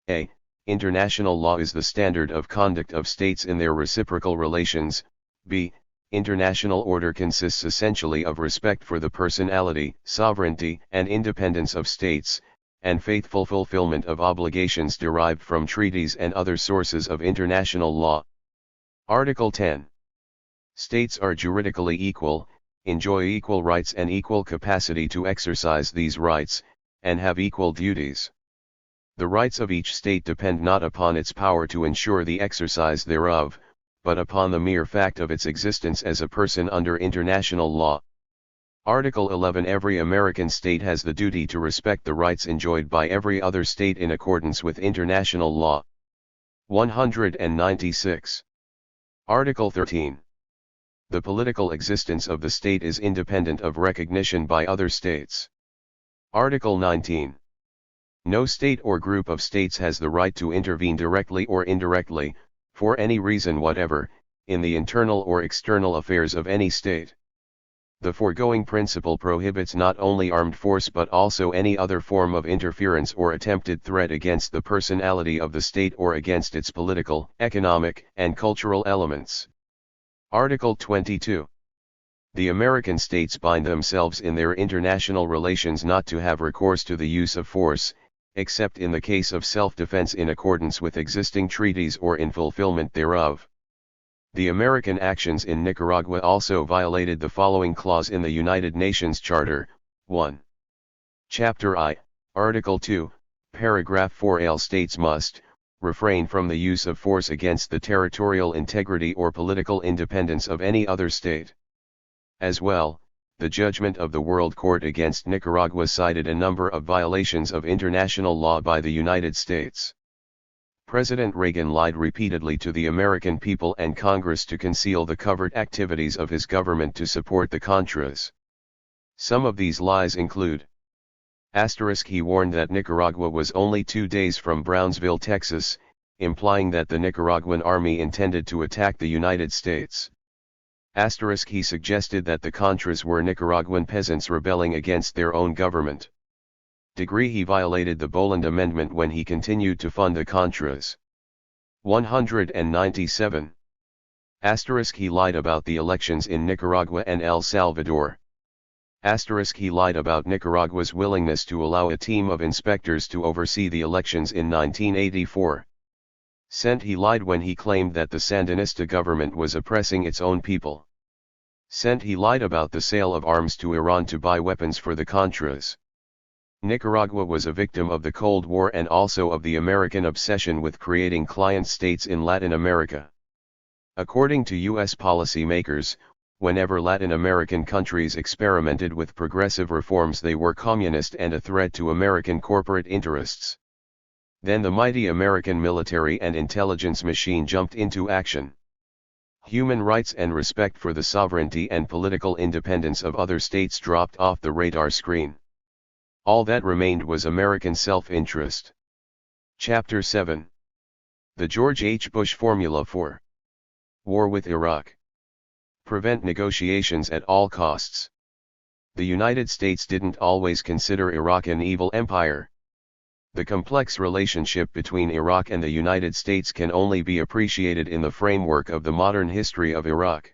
A. International law is the standard of conduct of states in their reciprocal relations. B. International order consists essentially of respect for the personality, sovereignty, and independence of states, and faithful fulfillment of obligations derived from treaties and other sources of international law. Article 10. States are juridically equal, enjoy equal rights and equal capacity to exercise these rights, and have equal duties. The rights of each state depend not upon its power to ensure the exercise thereof, but upon the mere fact of its existence as a person under international law. Article 11. Every American state has the duty to respect the rights enjoyed by every other state in accordance with international law. 196. Article 13. The political existence of the state is independent of recognition by other states. Article 19. No state or group of states has the right to intervene directly or indirectly, for any reason whatever, in the internal or external affairs of any state. The foregoing principle prohibits not only armed force but also any other form of interference or attempted threat against the personality of the state or against its political, economic, and cultural elements. Article 22. The American states bind themselves in their international relations not to have recourse to the use of force, except in the case of self-defense in accordance with existing treaties or in fulfillment thereof. The American actions in Nicaragua also violated the following clause in the United Nations Charter: 1. Chapter I, Article 2, Paragraph 4. All states must refrain from the use of force against the territorial integrity or political independence of any other state. As well, the judgment of the World Court against Nicaragua cited a number of violations of international law by the United States. President Reagan lied repeatedly to the American people and Congress to conceal the covert activities of his government to support the Contras. Some of these lies include: He warned that Nicaragua was only 2 days from Brownsville, Texas, implying that the Nicaraguan army intended to attack the United States. He suggested that the Contras were Nicaraguan peasants rebelling against their own government. He violated the Boland Amendment when he continued to fund the Contras. 197. He lied about the elections in Nicaragua and El Salvador. He lied about Nicaragua's willingness to allow a team of inspectors to oversee the elections in 1984. He lied when he claimed that the Sandinista government was oppressing its own people. He lied about the sale of arms to Iran to buy weapons for the Contras. Nicaragua was a victim of the Cold War and also of the American obsession with creating client states in Latin America. According to U.S. policymakers, whenever Latin American countries experimented with progressive reforms, they were communist and a threat to American corporate interests. Then the mighty American military and intelligence machine jumped into action. Human rights and respect for the sovereignty and political independence of other states dropped off the radar screen. All that remained was American self-interest. Chapter 7. The George H. Bush Formula for War with Iraq. Prevent negotiations at all costs. The United States didn't always consider Iraq an evil empire. The complex relationship between Iraq and the United States can only be appreciated in the framework of the modern history of Iraq.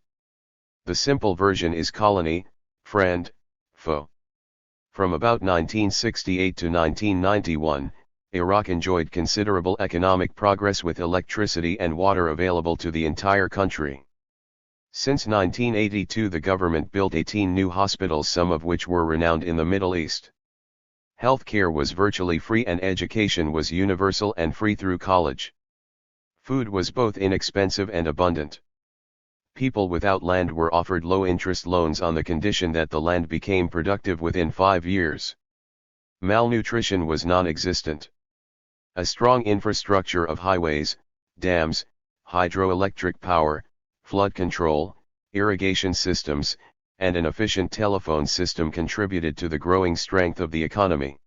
The simple version is colony, friend, foe. From about 1968 to 1991, Iraq enjoyed considerable economic progress with electricity and water available to the entire country. Since 1982, the government built 18 new hospitals, some of which were renowned in the Middle East. Healthcare was virtually free and education was universal and free through college. Food was both inexpensive and abundant. People without land were offered low-interest loans on the condition that the land became productive within 5 years. Malnutrition was non-existent. A strong infrastructure of highways, dams, hydroelectric power, flood control, irrigation systems, and an efficient telephone system contributed to the growing strength of the economy.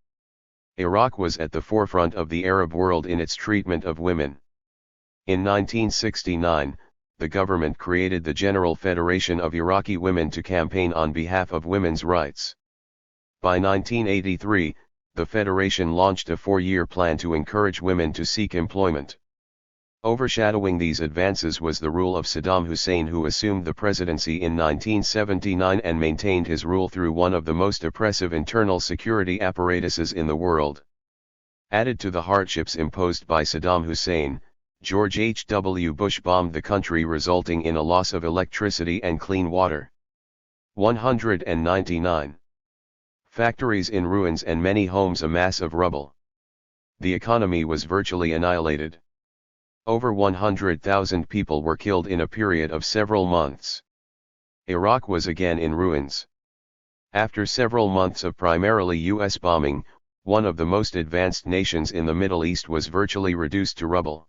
Iraq was at the forefront of the Arab world in its treatment of women. In 1969, the government created the General Federation of Iraqi Women to campaign on behalf of women's rights. By 1983, the Federation launched a 4-year plan to encourage women to seek employment. Overshadowing these advances was the rule of Saddam Hussein, who assumed the presidency in 1979 and maintained his rule through one of the most oppressive internal security apparatuses in the world. Added to the hardships imposed by Saddam Hussein, George H. W. Bush bombed the country, resulting in a loss of electricity and clean water. 199. Factories in ruins and many homes a mass of rubble. The economy was virtually annihilated. Over 100,000 people were killed in a period of several months. Iraq was again in ruins. After several months of primarily U.S. bombing, one of the most advanced nations in the Middle East was virtually reduced to rubble.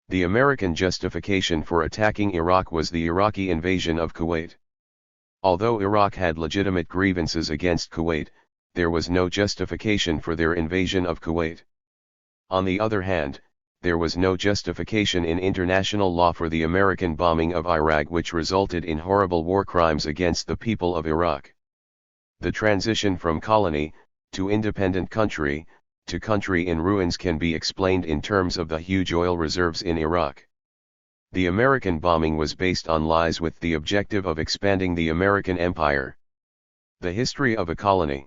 The American justification for attacking Iraq was the Iraqi invasion of Kuwait. Although Iraq had legitimate grievances against Kuwait, there was no justification for their invasion of Kuwait. On the other hand, there was no justification in international law for the American bombing of Iraq, which resulted in horrible war crimes against the people of Iraq. The transition from colony, to independent country, to country in ruins can be explained in terms of the huge oil reserves in Iraq. The American bombing was based on lies with the objective of expanding the American empire. The history of a colony.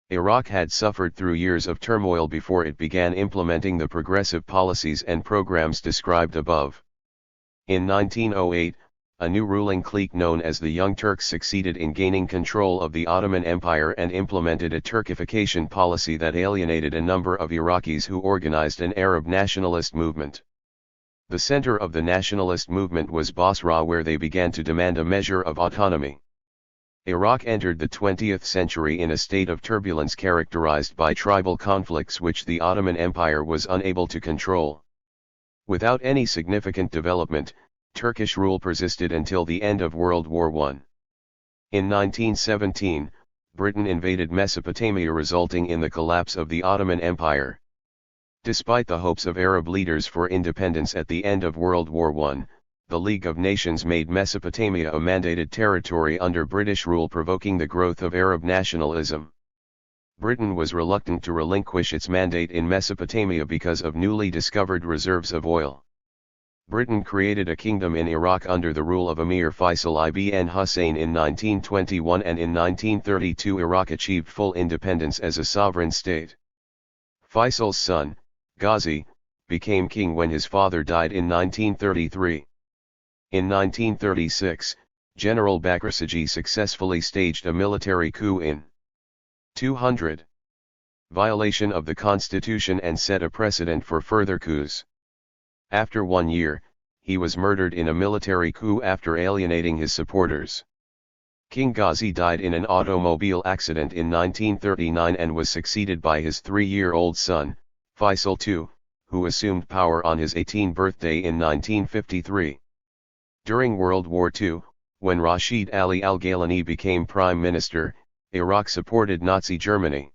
Iraq had suffered through years of turmoil before it began implementing the progressive policies and programs described above. In 1908, a new ruling clique known as the Young Turks succeeded in gaining control of the Ottoman Empire and implemented a Turkification policy that alienated a number of Iraqis who organized an Arab nationalist movement. The center of the nationalist movement was Basra, where they began to demand a measure of autonomy. Iraq entered the 20th century in a state of turbulence characterized by tribal conflicts which the Ottoman Empire was unable to control. Without any significant development, Turkish rule persisted until the end of World War I. In 1917, Britain invaded Mesopotamia, resulting in the collapse of the Ottoman Empire. Despite the hopes of Arab leaders for independence at the end of World War I, the League of Nations made Mesopotamia a mandated territory under British rule, provoking the growth of Arab nationalism. Britain was reluctant to relinquish its mandate in Mesopotamia because of newly discovered reserves of oil. Britain created a kingdom in Iraq under the rule of Emir Faisal ibn Hussein in 1921, and in 1932 Iraq achieved full independence as a sovereign state. Faisal's son, Ghazi, became king when his father died in 1933. In 1936, General Bakrasiji successfully staged a military coup in 200. Violation of the constitution and set a precedent for further coups. After 1 year, he was murdered in a military coup after alienating his supporters. King Ghazi died in an automobile accident in 1939 and was succeeded by his 3-year-old son, Faisal II, who assumed power on his 18th birthday in 1953. During World War II, when Rashid Ali al-Gailani became prime minister, Iraq supported Nazi Germany.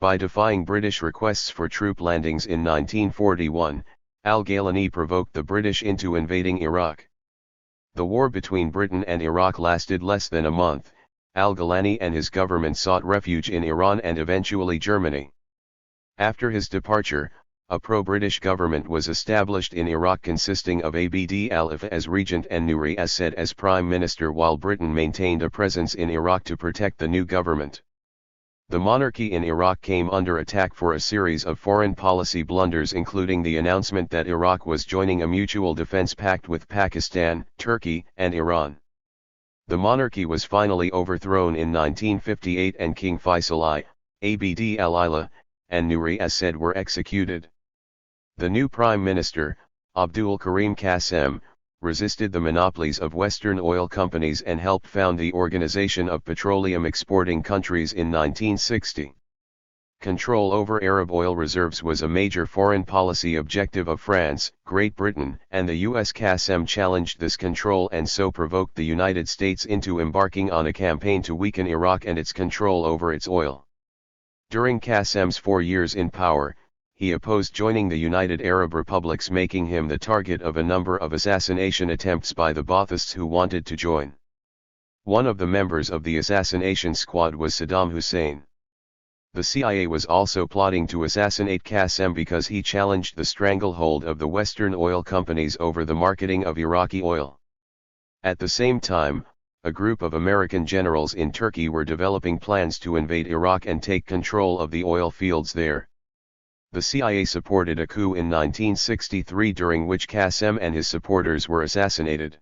By defying British requests for troop landings in 1941, al-Gailani provoked the British into invading Iraq. The war between Britain and Iraq lasted less than a month. Al-Gailani and his government sought refuge in Iran and eventually Germany. After his departure, a pro-British government was established in Iraq consisting of Abd al-Ifa as regent and Nuri as-Said as prime minister, while Britain maintained a presence in Iraq to protect the new government. The monarchy in Iraq came under attack for a series of foreign policy blunders, including the announcement that Iraq was joining a mutual defense pact with Pakistan, Turkey, and Iran. The monarchy was finally overthrown in 1958 and King Faisal I, Abd al-Ilah, and Nuri as-Said were executed. The new prime minister, Abdul Karim Qasem, resisted the monopolies of Western oil companies and helped found the Organization of Petroleum Exporting Countries in 1960. Control over Arab oil reserves was a major foreign policy objective of France, Great Britain, and the US. Qasem challenged this control and so provoked the United States into embarking on a campaign to weaken Iraq and its control over its oil. During Qasem's 4 years in power, he opposed joining the United Arab Republics, making him the target of a number of assassination attempts by the Baathists who wanted to join. One of the members of the assassination squad was Saddam Hussein. The CIA was also plotting to assassinate Qasem because he challenged the stranglehold of the Western oil companies over the marketing of Iraqi oil. At the same time, a group of American generals in Turkey were developing plans to invade Iraq and take control of the oil fields there. The CIA supported a coup in 1963 during which Qasem and his supporters were assassinated.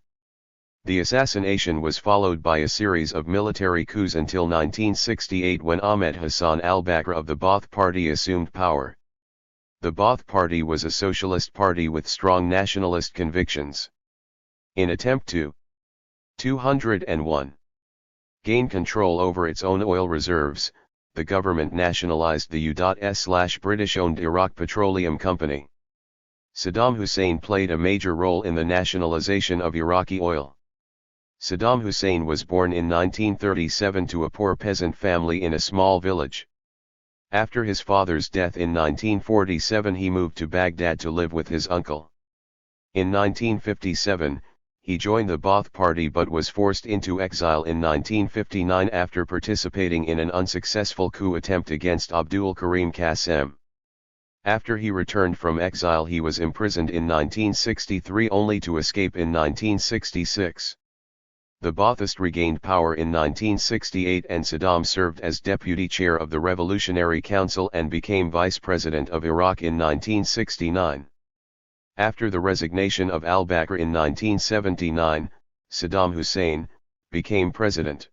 The assassination was followed by a series of military coups until 1968, when Ahmed Hassan al-Bakr of the Ba'ath Party assumed power. The Ba'ath Party was a socialist party with strong nationalist convictions. In attempt to 201. Gain control over its own oil reserves, the government nationalized the U.S/British-owned Iraq Petroleum Company. Saddam Hussein played a major role in the nationalization of Iraqi oil. Saddam Hussein was born in 1937 to a poor peasant family in a small village. After his father's death in 1947, he moved to Baghdad to live with his uncle. In 1957, he joined the Ba'ath Party but was forced into exile in 1959 after participating in an unsuccessful coup attempt against Abdul Karim Qasem. After he returned from exile, he was imprisoned in 1963 only to escape in 1966. The Ba'athists regained power in 1968 and Saddam served as deputy chair of the Revolutionary Council and became vice president of Iraq in 1969. After the resignation of al-Bakr in 1979, Saddam Hussein became president.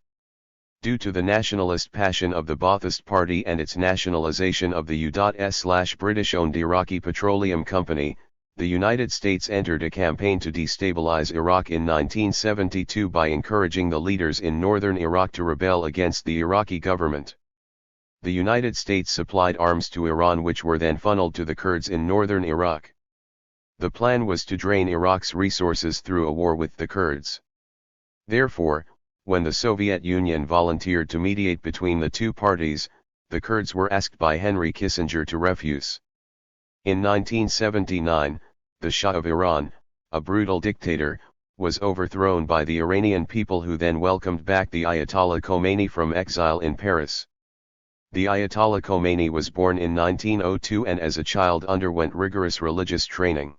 Due to the nationalist passion of the Ba'athist Party and its nationalization of the U.S/British-owned Iraqi Petroleum Company, the United States entered a campaign to destabilize Iraq in 1972 by encouraging the leaders in northern Iraq to rebel against the Iraqi government. The United States supplied arms to Iran, which were then funneled to the Kurds in northern Iraq. The plan was to drain Iraq's resources through a war with the Kurds. Therefore, when the Soviet Union volunteered to mediate between the two parties, the Kurds were asked by Henry Kissinger to refuse. In 1979, the Shah of Iran, a brutal dictator, was overthrown by the Iranian people, who then welcomed back the Ayatollah Khomeini from exile in Paris. The Ayatollah Khomeini was born in 1902 and as a child underwent rigorous religious training.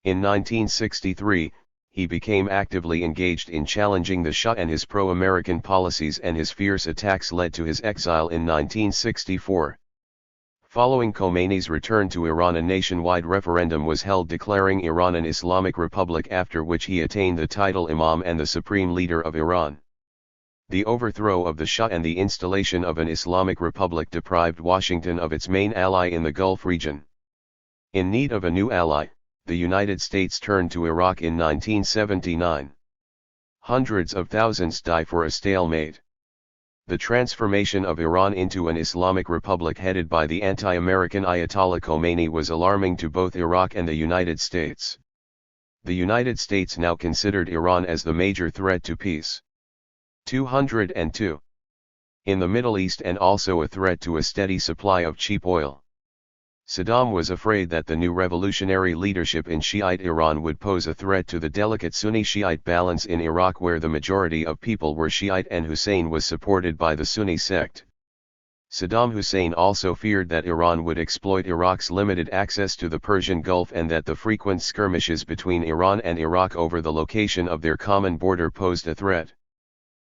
In 1963, he became actively engaged in challenging the Shah and his pro-American policies, and his fierce attacks led to his exile in 1964. Following Khomeini's return to Iran, a nationwide referendum was held declaring Iran an Islamic republic, after which he attained the title Imam and the supreme leader of Iran. The overthrow of the Shah and the installation of an Islamic republic deprived Washington of its main ally in the Gulf region. In need of a new ally, the United States turned to Iraq in 1979. Hundreds of thousands die for a stalemate. The transformation of Iran into an Islamic republic headed by the anti-American Ayatollah Khomeini was alarming to both Iraq and the United States. The United States now considered Iran as the major threat to peace. 202. In the Middle East, and also a threat to a steady supply of cheap oil. Saddam was afraid that the new revolutionary leadership in Shiite Iran would pose a threat to the delicate Sunni-Shiite balance in Iraq, where the majority of people were Shiite and Hussein was supported by the Sunni sect. Saddam Hussein also feared that Iran would exploit Iraq's limited access to the Persian Gulf, and that the frequent skirmishes between Iran and Iraq over the location of their common border posed a threat.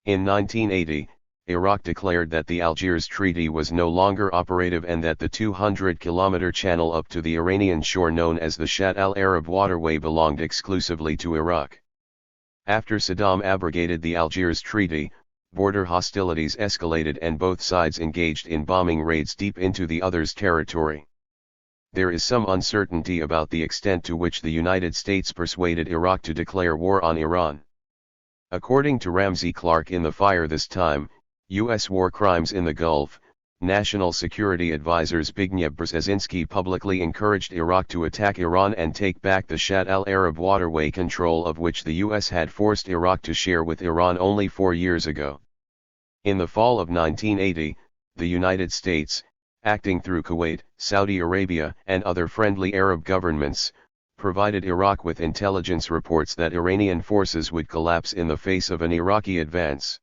In 1980, Iraq declared that the Algiers Treaty was no longer operative and that the 200-kilometer channel up to the Iranian shore known as the Shatt al-Arab waterway belonged exclusively to Iraq. After Saddam abrogated the Algiers Treaty, border hostilities escalated and both sides engaged in bombing raids deep into the other's territory. There is some uncertainty about the extent to which the United States persuaded Iraq to declare war on Iran. According to Ramsey Clark in The Fire This Time, U.S. War Crimes in the Gulf, National Security Advisor Zbigniew Brzezinski publicly encouraged Iraq to attack Iran and take back the Shatt al-Arab waterway, control of which the U.S. had forced Iraq to share with Iran only 4 years ago. In the fall of 1980, the United States, acting through Kuwait, Saudi Arabia, and other friendly Arab governments, provided Iraq with intelligence reports that Iranian forces would collapse in the face of an Iraqi advance.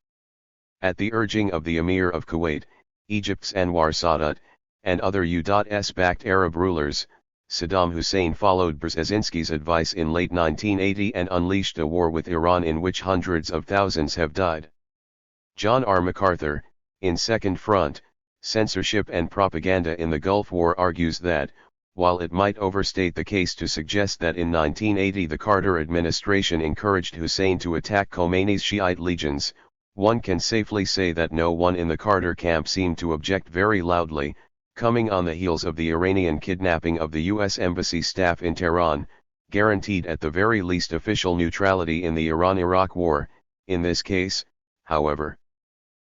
At the urging of the Emir of Kuwait, Egypt's Anwar Sadat, and other U.S.-backed Arab rulers, Saddam Hussein followed Brzezinski's advice in late 1980 and unleashed a war with Iran in which hundreds of thousands have died. John R. MacArthur, in Second Front, Censorship and Propaganda in the Gulf War, argues that, while it might overstate the case to suggest that in 1980 the Carter administration encouraged Hussein to attack Khomeini's Shiite legions, one can safely say that no one in the Carter camp seemed to object very loudly, coming on the heels of the Iranian kidnapping of the U.S. Embassy staff in Tehran, guaranteed at the very least official neutrality in the Iran-Iraq War. In this case, however,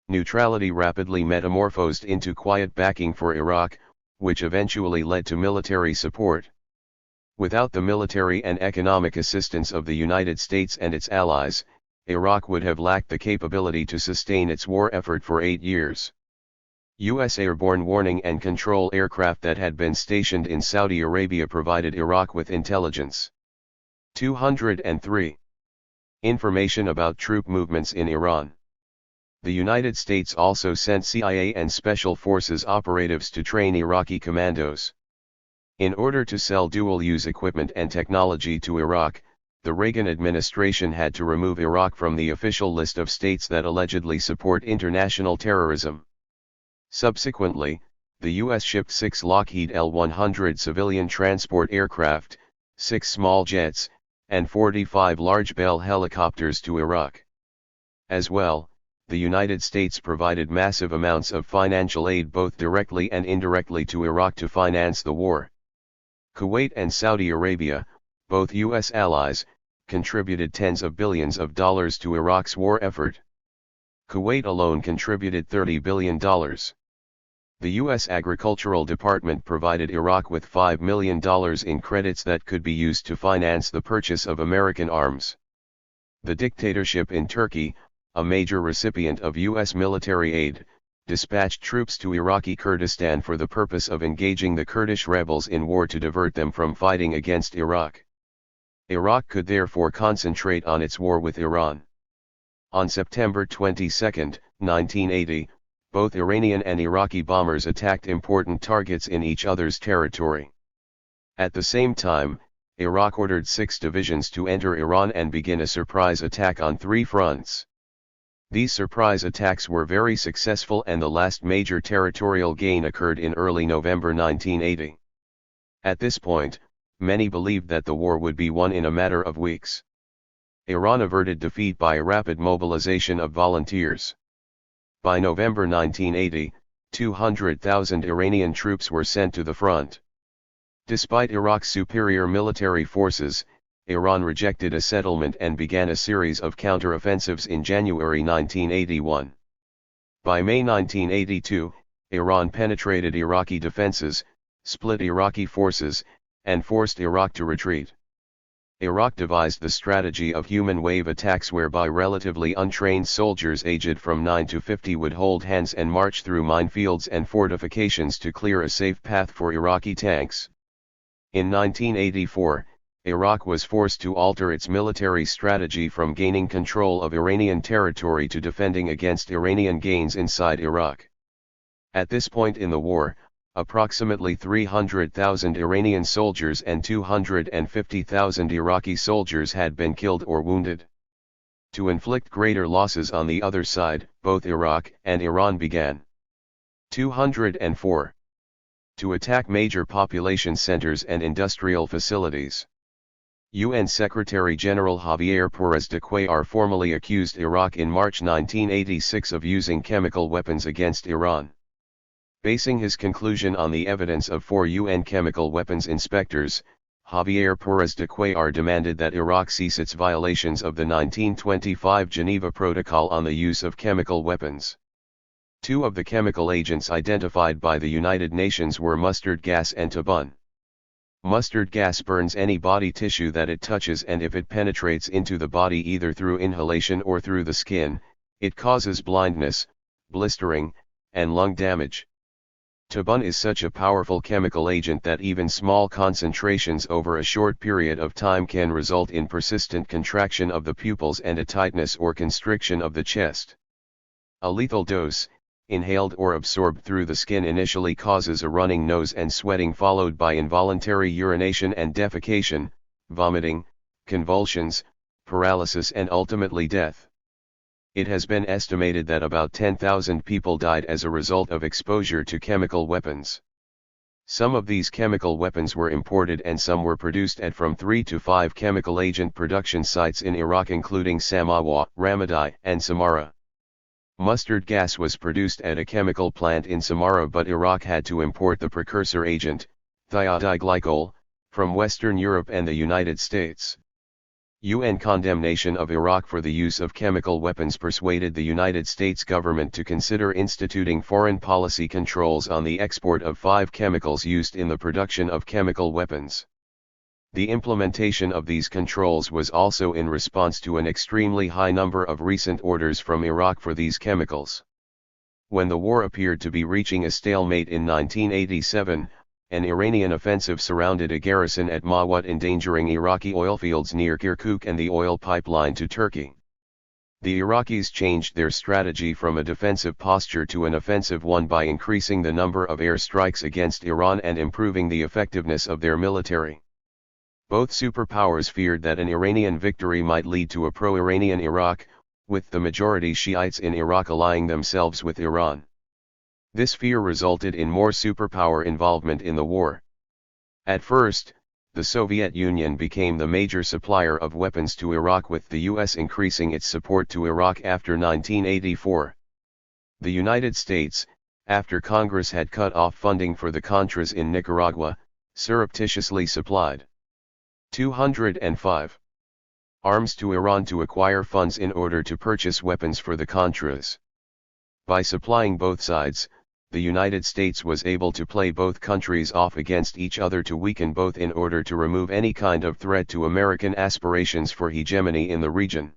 neutrality rapidly metamorphosed into quiet backing for Iraq, which eventually led to military support. Without the military and economic assistance of the United States and its allies, Iraq would have lacked the capability to sustain its war effort for 8 years. U.S. airborne warning and control aircraft that had been stationed in Saudi Arabia provided Iraq with intelligence. 203. Information about troop movements in Iran. The United States also sent CIA and Special Forces operatives to train Iraqi commandos. In order to sell dual-use equipment and technology to Iraq, the Reagan administration had to remove Iraq from the official list of states that allegedly support international terrorism. Subsequently, the U.S. shipped 6 Lockheed L-100 civilian transport aircraft, 6 small jets, and 45 large Bell helicopters to Iraq. As well, the United States provided massive amounts of financial aid both directly and indirectly to Iraq to finance the war. Kuwait and Saudi Arabia, both U.S. allies, contributed tens of billions of dollars to Iraq's war effort. Kuwait alone contributed $30 billion. The U.S. Agricultural Department provided Iraq with $5 million in credits that could be used to finance the purchase of American arms. The dictatorship in Turkey, a major recipient of U.S. military aid, dispatched troops to Iraqi Kurdistan for the purpose of engaging the Kurdish rebels in war to divert them from fighting against Iraq. Iraq could therefore concentrate on its war with Iran. On September 22, 1980, both Iranian and Iraqi bombers attacked important targets in each other's territory. At the same time, Iraq ordered 6 divisions to enter Iran and begin a surprise attack on 3 fronts. These surprise attacks were very successful and the last major territorial gain occurred in early November 1980. At this point, many believed that the war would be won in a matter of weeks. Iran averted defeat by a rapid mobilization of volunteers. By November 1980, 200,000 Iranian troops were sent to the front. Despite Iraq's superior military forces, Iran rejected a settlement and began a series of counter-offensives in January 1981. By May 1982, Iran penetrated Iraqi defenses, split Iraqi forces, and forced Iraq to retreat. Iraq devised the strategy of human wave attacks whereby relatively untrained soldiers aged from 9 to 50 would hold hands and march through minefields and fortifications to clear a safe path for Iraqi tanks. In 1984, Iraq was forced to alter its military strategy from gaining control of Iranian territory to defending against Iranian gains inside Iraq. At this point in the war, approximately 300,000 Iranian soldiers and 250,000 Iraqi soldiers had been killed or wounded. To inflict greater losses on the other side, both Iraq and Iran began. 204. To attack major population centers and industrial facilities. UN Secretary-General Javier Pérez de Cuellar formally accused Iraq in March 1986 of using chemical weapons against Iran. Basing his conclusion on the evidence of 4 UN chemical weapons inspectors, Javier Pérez de Cuellar demanded that Iraq cease its violations of the 1925 Geneva Protocol on the use of chemical weapons. 2 of the chemical agents identified by the United Nations were mustard gas and tabun. Mustard gas burns any body tissue that it touches, and if it penetrates into the body either through inhalation or through the skin, it causes blindness, blistering, and lung damage. Tabun is such a powerful chemical agent that even small concentrations over a short period of time can result in persistent contraction of the pupils and a tightness or constriction of the chest. A lethal dose, inhaled or absorbed through the skin, initially causes a running nose and sweating followed by involuntary urination and defecation, vomiting, convulsions, paralysis and ultimately death. It has been estimated that about 10,000 people died as a result of exposure to chemical weapons. Some of these chemical weapons were imported and some were produced at from 3 to 5 chemical agent production sites in Iraq, including Samawa, Ramadi, and Samarra. Mustard gas was produced at a chemical plant in Samarra, but Iraq had to import the precursor agent, thioudiglycol, from Western Europe and the United States. UN condemnation of Iraq for the use of chemical weapons persuaded the United States government to consider instituting foreign policy controls on the export of 5 chemicals used in the production of chemical weapons. The implementation of these controls was also in response to an extremely high number of recent orders from Iraq for these chemicals. When the war appeared to be reaching a stalemate in 1987, an Iranian offensive surrounded a garrison at Mawat, endangering Iraqi oilfields near Kirkuk and the oil pipeline to Turkey. The Iraqis changed their strategy from a defensive posture to an offensive one by increasing the number of airstrikes against Iran and improving the effectiveness of their military. Both superpowers feared that an Iranian victory might lead to a pro-Iranian Iraq, with the majority Shiites in Iraq allying themselves with Iran. This fear resulted in more superpower involvement in the war. At first, the Soviet Union became the major supplier of weapons to Iraq, with the US increasing its support to Iraq after 1984. The United States, after Congress had cut off funding for the Contras in Nicaragua, surreptitiously supplied 205 arms to Iran to acquire funds in order to purchase weapons for the Contras. By supplying both sides, the United States was able to play both countries off against each other to weaken both in order to remove any kind of threat to American aspirations for hegemony in the region.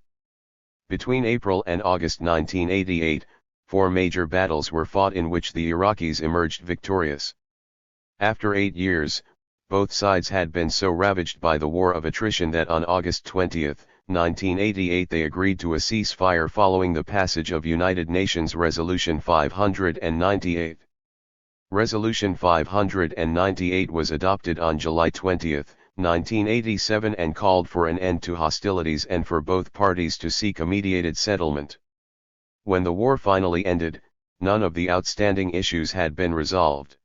Between April and August 1988, 4 major battles were fought in which the Iraqis emerged victorious. After 8 years, both sides had been so ravaged by the war of attrition that on August 20, 1988 they agreed to a ceasefire following the passage of United Nations Resolution 598. Resolution 598 was adopted on July 20, 1987 and called for an end to hostilities and for both parties to seek a mediated settlement. When the war finally ended, none of the outstanding issues had been resolved.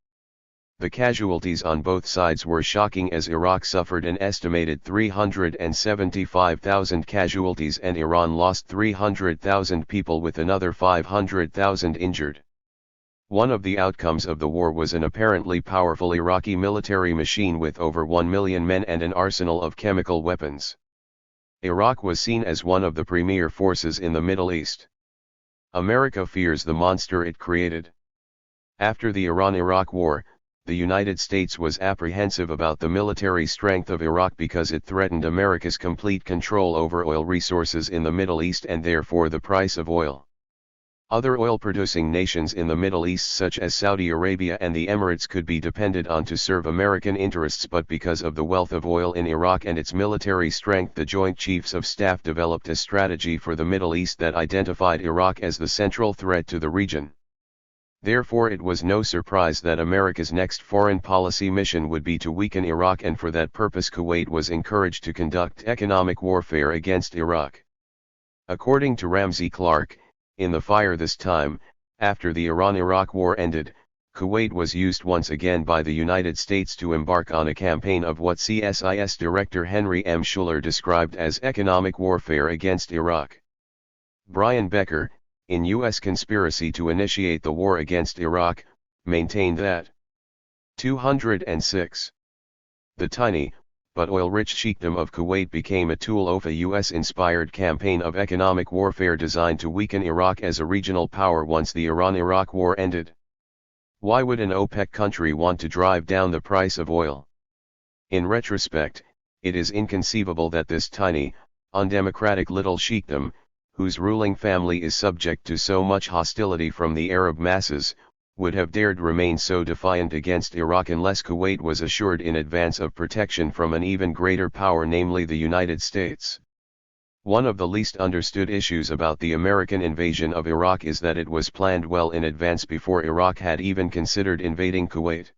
The casualties on both sides were shocking, as Iraq suffered an estimated 375,000 casualties and Iran lost 300,000 people, with another 500,000 injured. One of the outcomes of the war was an apparently powerful Iraqi military machine with over 1 million men and an arsenal of chemical weapons. Iraq was seen as one of the premier forces in the Middle East. America fears the monster it created. After the Iran-Iraq War, the United States was apprehensive about the military strength of Iraq because it threatened America's complete control over oil resources in the Middle East and therefore the price of oil. Other oil-producing nations in the Middle East such as Saudi Arabia and the Emirates could be depended on to serve American interests, but because of the wealth of oil in Iraq and its military strength, the Joint Chiefs of Staff developed a strategy for the Middle East that identified Iraq as the central threat to the region. Therefore, it was no surprise that America's next foreign policy mission would be to weaken Iraq, and for that purpose Kuwait was encouraged to conduct economic warfare against Iraq. According to Ramsey Clark, in the fire this time, after the Iran-Iraq War ended, Kuwait was used once again by the United States to embark on a campaign of what CSIS Director Henry M. Schuller described as economic warfare against Iraq. Brian Becker, in U.S. Conspiracy to Initiate the War Against Iraq, maintained that 206. The tiny, but oil-rich sheikdom of Kuwait became a tool of a U.S.-inspired campaign of economic warfare designed to weaken Iraq as a regional power once the Iran-Iraq War ended. Why would an OPEC country want to drive down the price of oil? In retrospect, it is inconceivable that this tiny, undemocratic little sheikdom, whose ruling family is subject to so much hostility from the Arab masses, would have dared remain so defiant against Iraq unless Kuwait was assured in advance of protection from an even greater power, namely the United States. One of the least understood issues about the American invasion of Iraq is that it was planned well in advance before Iraq had even considered invading Kuwait.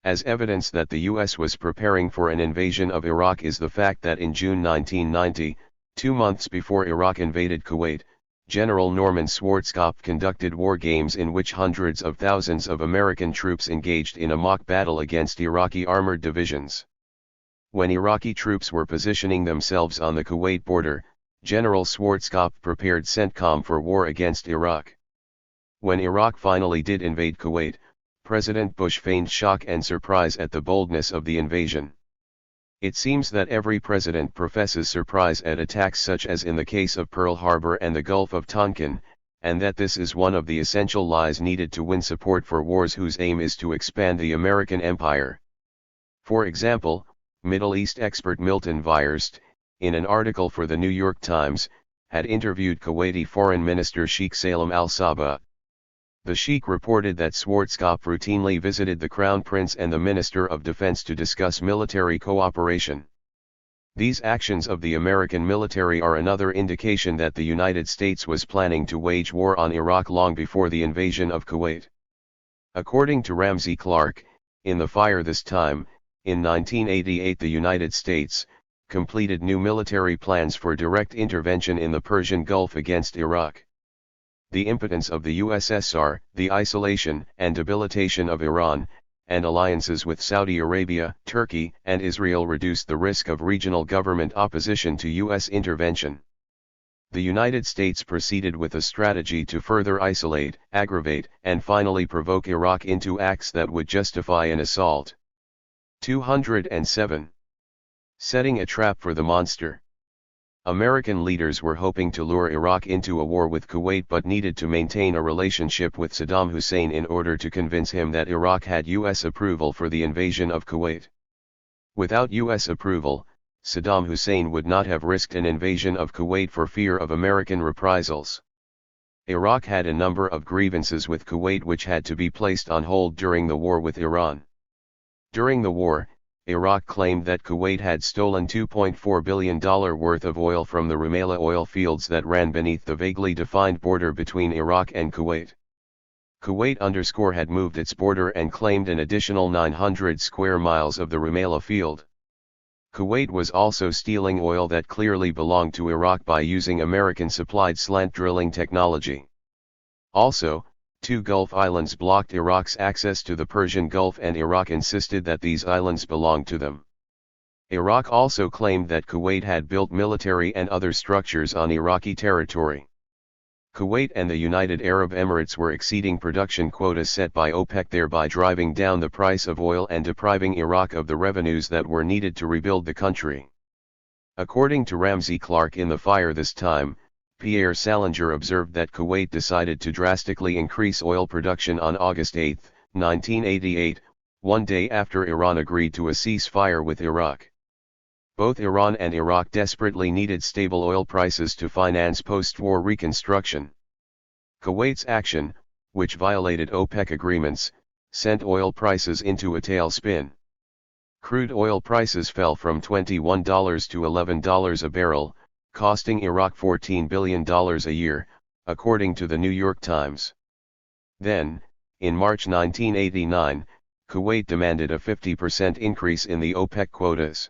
As evidence that the US was preparing for an invasion of Iraq is the fact that in June 1990, 2 months before Iraq invaded Kuwait, General Norman Schwarzkopf conducted war games in which hundreds of thousands of American troops engaged in a mock battle against Iraqi armored divisions. When Iraqi troops were positioning themselves on the Kuwait border, General Schwarzkopf prepared CENTCOM for war against Iraq. When Iraq finally did invade Kuwait, President Bush feigned shock and surprise at the boldness of the invasion. It seems that every president professes surprise at attacks such as in the case of Pearl Harbor and the Gulf of Tonkin, and that this is one of the essential lies needed to win support for wars whose aim is to expand the American empire. For example, Middle East expert Milton Vyerst, in an article for the New York Times, had interviewed Kuwaiti Foreign Minister Sheikh Salem al-Sabah. The Sheikh reported that Schwarzkopf routinely visited the Crown Prince and the Minister of Defense to discuss military cooperation. These actions of the American military are another indication that the United States was planning to wage war on Iraq long before the invasion of Kuwait. According to Ramsey Clark, in The Fire This Time, in 1988 the United States completed new military plans for direct intervention in the Persian Gulf against Iraq. The impotence of the USSR, the isolation and debilitation of Iran, and alliances with Saudi Arabia, Turkey, and Israel reduced the risk of regional government opposition to U.S. intervention. The United States proceeded with a strategy to further isolate, aggravate, and finally provoke Iraq into acts that would justify an assault. 207. Setting a trap for the monster. American leaders were hoping to lure Iraq into a war with Kuwait but needed to maintain a relationship with Saddam Hussein in order to convince him that Iraq had U.S. approval for the invasion of Kuwait. Without U.S. approval, Saddam Hussein would not have risked an invasion of Kuwait for fear of American reprisals. Iraq had a number of grievances with Kuwait which had to be placed on hold during the war with Iran. During the war, Iraq claimed that Kuwait had stolen $2.4 billion worth of oil from the Rumaila oil fields that ran beneath the vaguely defined border between Iraq and Kuwait. Kuwait had moved its border and claimed an additional 900 square miles of the Rumaila field. Kuwait was also stealing oil that clearly belonged to Iraq by using American-supplied slant drilling technology. Also, 2 Gulf islands blocked Iraq's access to the Persian Gulf and Iraq insisted that these islands belonged to them. Iraq also claimed that Kuwait had built military and other structures on Iraqi territory. Kuwait and the United Arab Emirates were exceeding production quotas set by OPEC, thereby driving down the price of oil and depriving Iraq of the revenues that were needed to rebuild the country. According to Ramsey Clark in The Fire This Time, Pierre Salinger observed that Kuwait decided to drastically increase oil production on August 8, 1988, one day after Iran agreed to a ceasefire with Iraq. Both Iran and Iraq desperately needed stable oil prices to finance post-war reconstruction. Kuwait's action, which violated OPEC agreements, sent oil prices into a tailspin. Crude oil prices fell from $21 to $11 a barrel, costing Iraq $14 billion a year, according to the New York Times. Then, in March 1989, Kuwait demanded a 50% increase in the OPEC quotas.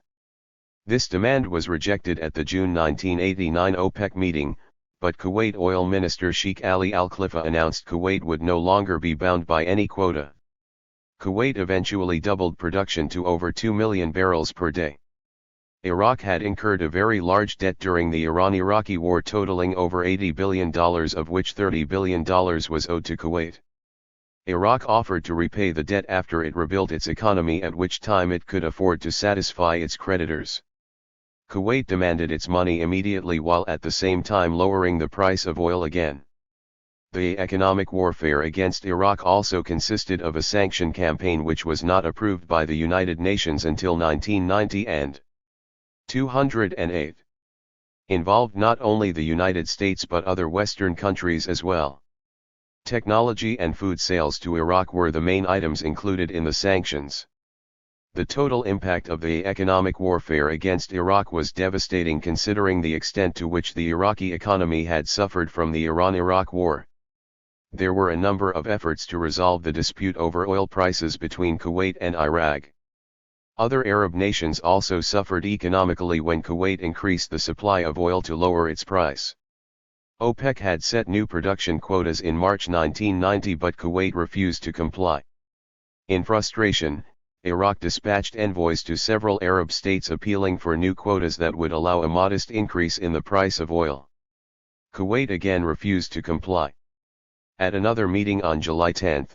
This demand was rejected at the June 1989 OPEC meeting, but Kuwait Oil Minister Sheikh Ali Al-Khalifa announced Kuwait would no longer be bound by any quota. Kuwait eventually doubled production to over 2 million barrels per day. Iraq had incurred a very large debt during the Iran-Iraqi war totaling over $80 billion, of which $30 billion was owed to Kuwait. Iraq offered to repay the debt after it rebuilt its economy, at which time it could afford to satisfy its creditors. Kuwait demanded its money immediately while at the same time lowering the price of oil again. The economic warfare against Iraq also consisted of a sanction campaign which was not approved by the United Nations until 1990 and 208. Involved not only the United States but other Western countries as well. Technology and food sales to Iraq were the main items included in the sanctions. The total impact of the economic warfare against Iraq was devastating considering the extent to which the Iraqi economy had suffered from the Iran-Iraq war. There were a number of efforts to resolve the dispute over oil prices between Kuwait and Iraq. Other Arab nations also suffered economically when Kuwait increased the supply of oil to lower its price. OPEC had set new production quotas in March 1990 but Kuwait refused to comply. In frustration, Iraq dispatched envoys to several Arab states appealing for new quotas that would allow a modest increase in the price of oil. Kuwait again refused to comply. At another meeting on July 10,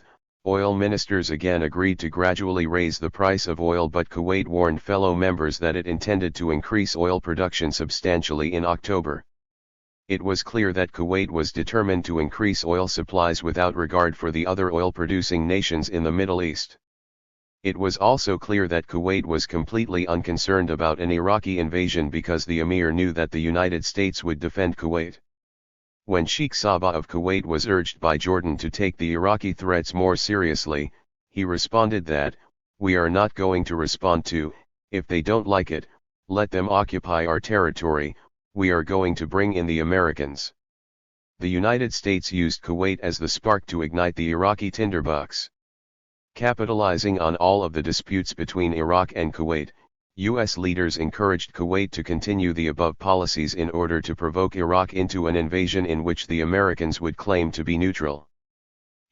oil ministers again agreed to gradually raise the price of oil, but Kuwait warned fellow members that it intended to increase oil production substantially in October. It was clear that Kuwait was determined to increase oil supplies without regard for the other oil-producing nations in the Middle East. It was also clear that Kuwait was completely unconcerned about an Iraqi invasion because the emir knew that the United States would defend Kuwait. When Sheikh Sabah of Kuwait was urged by Jordan to take the Iraqi threats more seriously, he responded that, "We are not going to respond to, if they don't like it, let them occupy our territory, we are going to bring in the Americans." The United States used Kuwait as the spark to ignite the Iraqi tinderbox. Capitalizing on all of the disputes between Iraq and Kuwait, U.S. leaders encouraged Kuwait to continue the above policies in order to provoke Iraq into an invasion in which the Americans would claim to be neutral.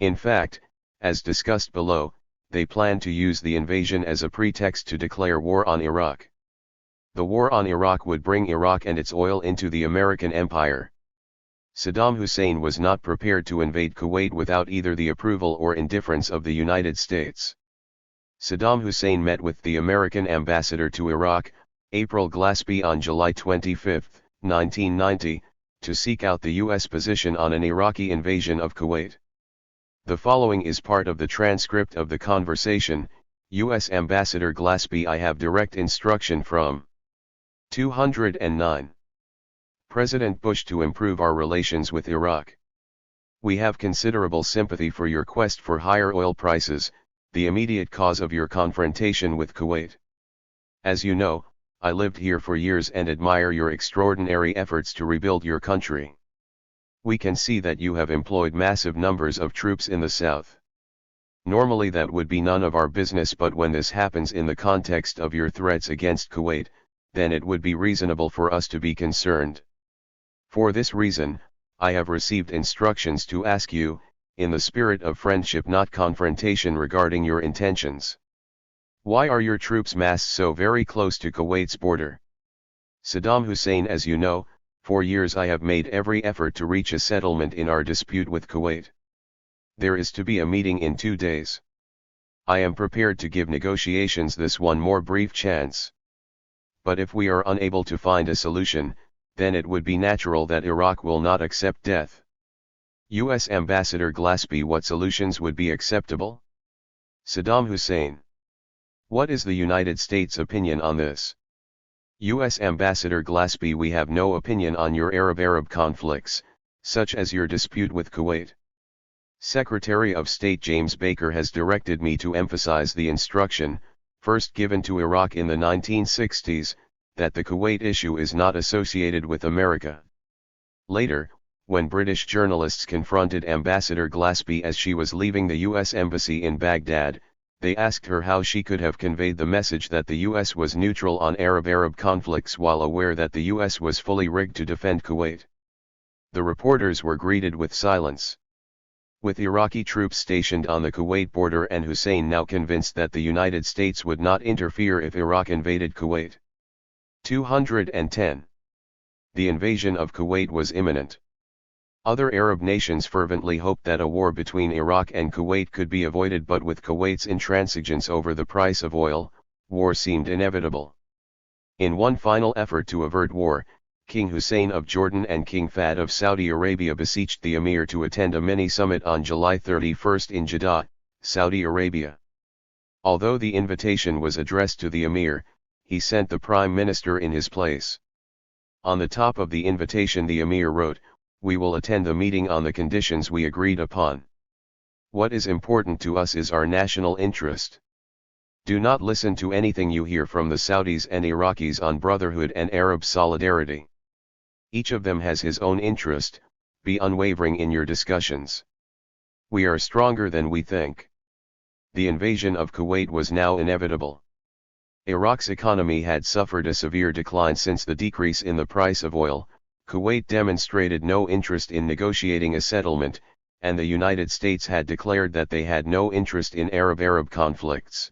In fact, as discussed below, they planned to use the invasion as a pretext to declare war on Iraq. The war on Iraq would bring Iraq and its oil into the American empire. Saddam Hussein was not prepared to invade Kuwait without either the approval or indifference of the United States. Saddam Hussein met with the American ambassador to Iraq, April Glaspie, on July 25, 1990, to seek out the U.S. position on an Iraqi invasion of Kuwait. The following is part of the transcript of the conversation. U.S. Ambassador Glaspie: I have direct instruction from 209. President Bush to improve our relations with Iraq. We have considerable sympathy for your quest for higher oil prices, the immediate cause of your confrontation with Kuwait. As you know, I lived here for years and admire your extraordinary efforts to rebuild your country. We can see that you have employed massive numbers of troops in the south. Normally that would be none of our business, but when this happens in the context of your threats against Kuwait, then it would be reasonable for us to be concerned. For this reason, I have received instructions to ask you, in the spirit of friendship not confrontation, regarding your intentions. Why are your troops massed so very close to Kuwait's border? Saddam Hussein: as you know, for years I have made every effort to reach a settlement in our dispute with Kuwait. There is to be a meeting in 2 days. I am prepared to give negotiations this one more brief chance. But if we are unable to find a solution, then it would be natural that Iraq will not accept death. U.S. Ambassador Glaspie: what solutions would be acceptable? Saddam Hussein: what is the United States' opinion on this? U.S. Ambassador Glaspie: we have no opinion on your Arab-Arab conflicts, such as your dispute with Kuwait. Secretary of State James Baker has directed me to emphasize the instruction, first given to Iraq in the 1960s, that the Kuwait issue is not associated with America. Later, when British journalists confronted Ambassador Glaspie as she was leaving the U.S. Embassy in Baghdad, they asked her how she could have conveyed the message that the U.S. was neutral on Arab-Arab conflicts while aware that the U.S. was fully rigged to defend Kuwait. The reporters were greeted with silence. With Iraqi troops stationed on the Kuwait border and Hussein now convinced that the United States would not interfere if Iraq invaded Kuwait. 210. The invasion of Kuwait was imminent. Other Arab nations fervently hoped that a war between Iraq and Kuwait could be avoided, but with Kuwait's intransigence over the price of oil, war seemed inevitable. In one final effort to avert war, King Hussein of Jordan and King Fahd of Saudi Arabia beseeched the emir to attend a mini-summit on July 31 in Jeddah, Saudi Arabia. Although the invitation was addressed to the emir, he sent the prime minister in his place. On the top of the invitation the emir wrote, "We will attend the meeting on the conditions we agreed upon. What is important to us is our national interest. Do not listen to anything you hear from the Saudis and Iraqis on brotherhood and Arab solidarity. Each of them has his own interest, be unwavering in your discussions. We are stronger than we think." The invasion of Kuwait was now inevitable. Iraq's economy had suffered a severe decline since the decrease in the price of oil. Kuwait demonstrated no interest in negotiating a settlement, and the United States had declared that they had no interest in Arab-Arab conflicts.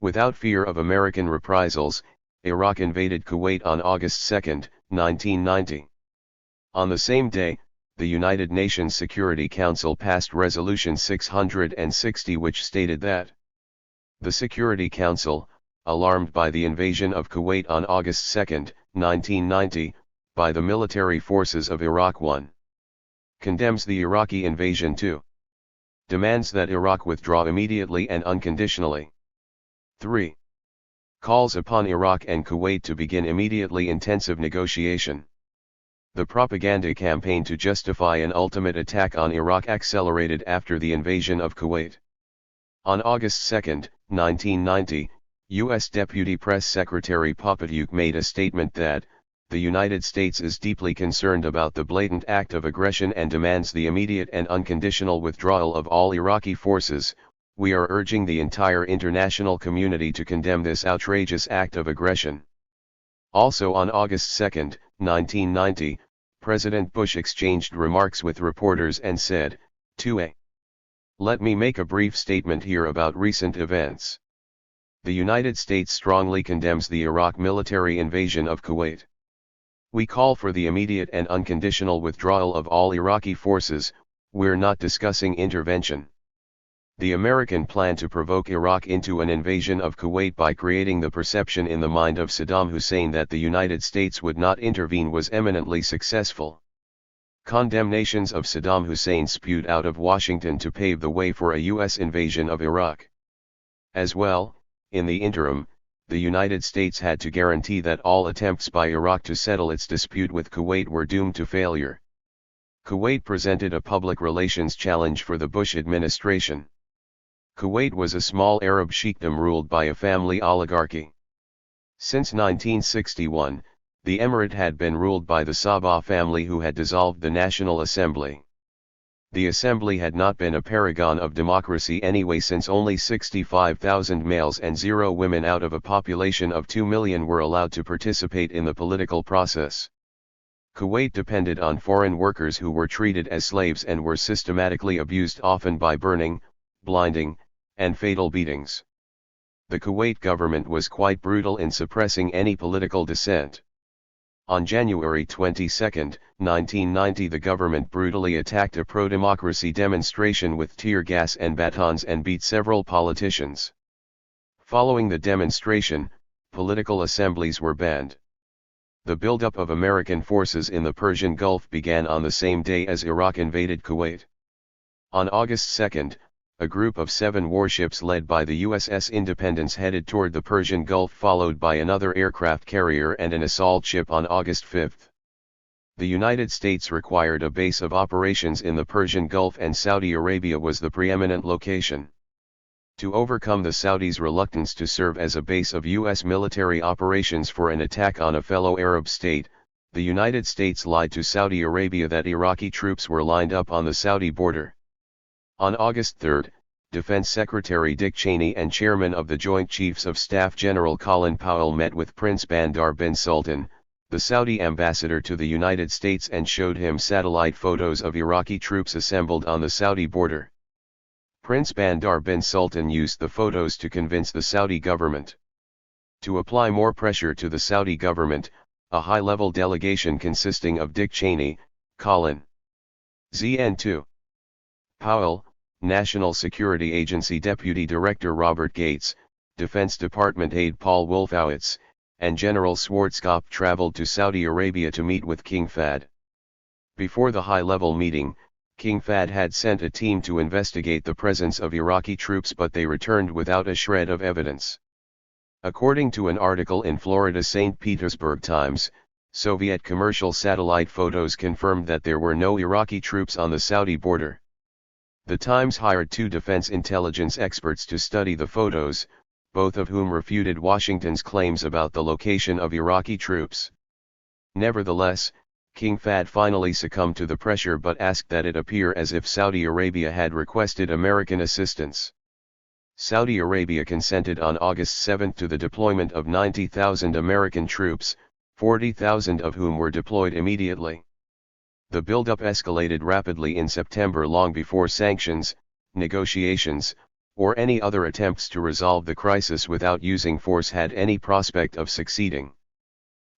Without fear of American reprisals, Iraq invaded Kuwait on August 2, 1990. On the same day, the United Nations Security Council passed Resolution 660, which stated that the Security Council, alarmed by the invasion of Kuwait on August 2, 1990, by the military forces of Iraq 1. Condemns the Iraqi invasion 2. Demands that Iraq withdraw immediately and unconditionally. 3. Calls upon Iraq and Kuwait to begin immediately intensive negotiation. The propaganda campaign to justify an ultimate attack on Iraq accelerated after the invasion of Kuwait. On August 2, 1990, U.S. Deputy Press Secretary Popotyuk made a statement that, the United States is deeply concerned about the blatant act of aggression and demands the immediate and unconditional withdrawal of all Iraqi forces. We are urging the entire international community to condemn this outrageous act of aggression. Also on August 2, 1990, President Bush exchanged remarks with reporters and said, 2a. Let me make a brief statement here about recent events. The United States strongly condemns the Iraq military invasion of Kuwait. We call for the immediate and unconditional withdrawal of all Iraqi forces. We're not discussing intervention. The American plan to provoke Iraq into an invasion of Kuwait by creating the perception in the mind of Saddam Hussein that the United States would not intervene was eminently successful. Condemnations of Saddam Hussein spewed out of Washington to pave the way for a U.S. invasion of Iraq. As well, in the interim, the United States had to guarantee that all attempts by Iraq to settle its dispute with Kuwait were doomed to failure. Kuwait presented a public relations challenge for the Bush administration. Kuwait was a small Arab sheikhdom ruled by a family oligarchy. Since 1961, the emirate had been ruled by the Sabah family, who had dissolved the National Assembly. The assembly had not been a paragon of democracy anyway, since only 65,000 males and 0 women out of a population of 2 million were allowed to participate in the political process. Kuwait depended on foreign workers who were treated as slaves and were systematically abused, often by burning, blinding, and fatal beatings. The Kuwait government was quite brutal in suppressing any political dissent. On January 22, 1990, the government brutally attacked a pro-democracy demonstration with tear gas and batons and beat several politicians. Following the demonstration, political assemblies were banned. The buildup of American forces in the Persian Gulf began on the same day as Iraq invaded Kuwait. On August 2, a group of 7 warships led by the USS Independence headed toward the Persian Gulf, followed by another aircraft carrier and an assault ship on August 5. The United States required a base of operations in the Persian Gulf, and Saudi Arabia was the preeminent location. To overcome the Saudis' reluctance to serve as a base of U.S. military operations for an attack on a fellow Arab state, the United States lied to Saudi Arabia that Iraqi troops were lined up on the Saudi border. On August 3, Defense Secretary Dick Cheney and Chairman of the Joint Chiefs of Staff General Colin Powell met with Prince Bandar bin Sultan, the Saudi ambassador to the United States, and showed him satellite photos of Iraqi troops assembled on the Saudi border. Prince Bandar bin Sultan used the photos to convince the Saudi government. To apply more pressure to the Saudi government, a high-level delegation consisting of Dick Cheney, Colin Zn2 Powell, National Security Agency Deputy Director Robert Gates, Defense Department aide Paul Wolfowitz, and General Schwarzkopf traveled to Saudi Arabia to meet with King Fahd. Before the high-level meeting, King Fahd had sent a team to investigate the presence of Iraqi troops, but they returned without a shred of evidence. According to an article in Florida St. Petersburg Times, Soviet commercial satellite photos confirmed that there were no Iraqi troops on the Saudi border. The Times hired 2 defense intelligence experts to study the photos, both of whom refuted Washington's claims about the location of Iraqi troops. Nevertheless, King Fahd finally succumbed to the pressure, but asked that it appear as if Saudi Arabia had requested American assistance. Saudi Arabia consented on August 7 to the deployment of 90,000 American troops, 40,000 of whom were deployed immediately. The buildup escalated rapidly in September, long before sanctions negotiations or any other attempts to resolve the crisis without using force had any prospect of succeeding.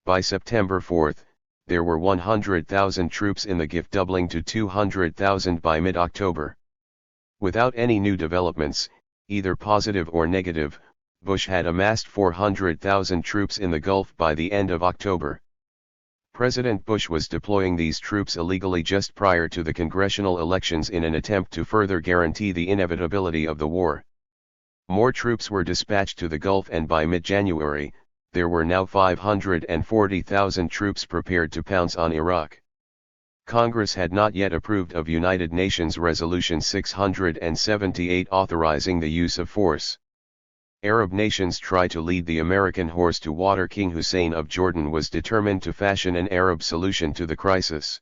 By September 4, there were 100,000 troops in the GIF, doubling to 200,000 by mid-October. Without any new developments, either positive or negative, Bush had amassed 400,000 troops in the Gulf by the end of October. President Bush was deploying these troops illegally just prior to the congressional elections in an attempt to further guarantee the inevitability of the war. More troops were dispatched to the Gulf, and by mid-January, there were now 540,000 troops prepared to pounce on Iraq. Congress had not yet approved of United Nations Resolution 678 authorizing the use of force. Arab nations tried to lead the American horse to water. King Hussein of Jordan was determined to fashion an Arab solution to the crisis.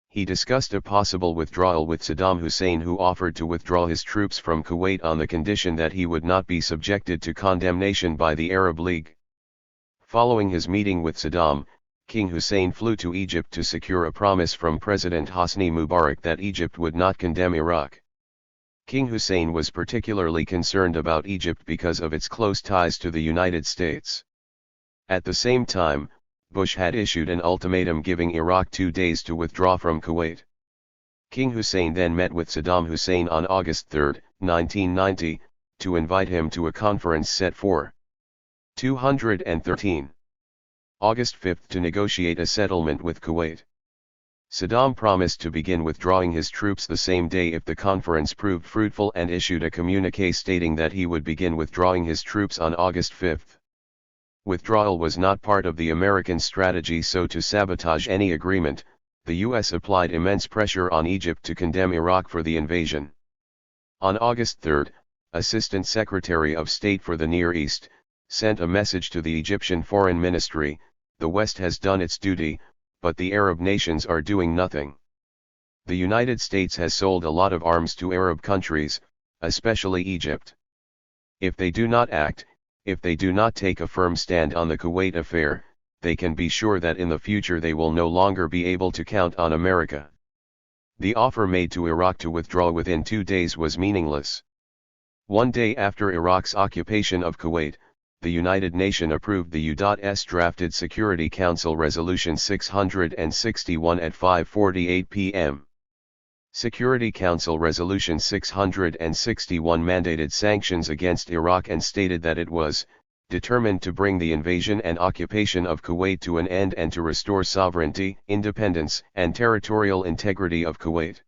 He discussed a possible withdrawal with Saddam Hussein, who offered to withdraw his troops from Kuwait on the condition that he would not be subjected to condemnation by the Arab League. Following his meeting with Saddam, King Hussein flew to Egypt to secure a promise from President Hosni Mubarak that Egypt would not condemn Iraq. King Hussein was particularly concerned about Egypt because of its close ties to the United States. At the same time, Bush had issued an ultimatum giving Iraq 2 days to withdraw from Kuwait. King Hussein then met with Saddam Hussein on August 3, 1990, to invite him to a conference set for 213. August 5 to negotiate a settlement with Kuwait. Saddam promised to begin withdrawing his troops the same day if the conference proved fruitful, and issued a communiqué stating that he would begin withdrawing his troops on August 5. Withdrawal was not part of the American strategy, so to sabotage any agreement, the U.S. applied immense pressure on Egypt to condemn Iraq for the invasion. On August 3, Assistant Secretary of State for the Near East sent a message to the Egyptian Foreign Ministry: "The West has done its duty, but the Arab nations are doing nothing. The United States has sold a lot of arms to Arab countries, especially Egypt. If they do not act, if they do not take a firm stand on the Kuwait affair, they can be sure that in the future they will no longer be able to count on America." The offer made to Iraq to withdraw within 2 days was meaningless. 1 day after Iraq's occupation of Kuwait, the United Nations approved the U.S. drafted Security Council Resolution 661 at 5:48 p.m. Security Council Resolution 661 mandated sanctions against Iraq and stated that it was determined to bring the invasion and occupation of Kuwait to an end and to restore sovereignty, independence, and territorial integrity of Kuwait.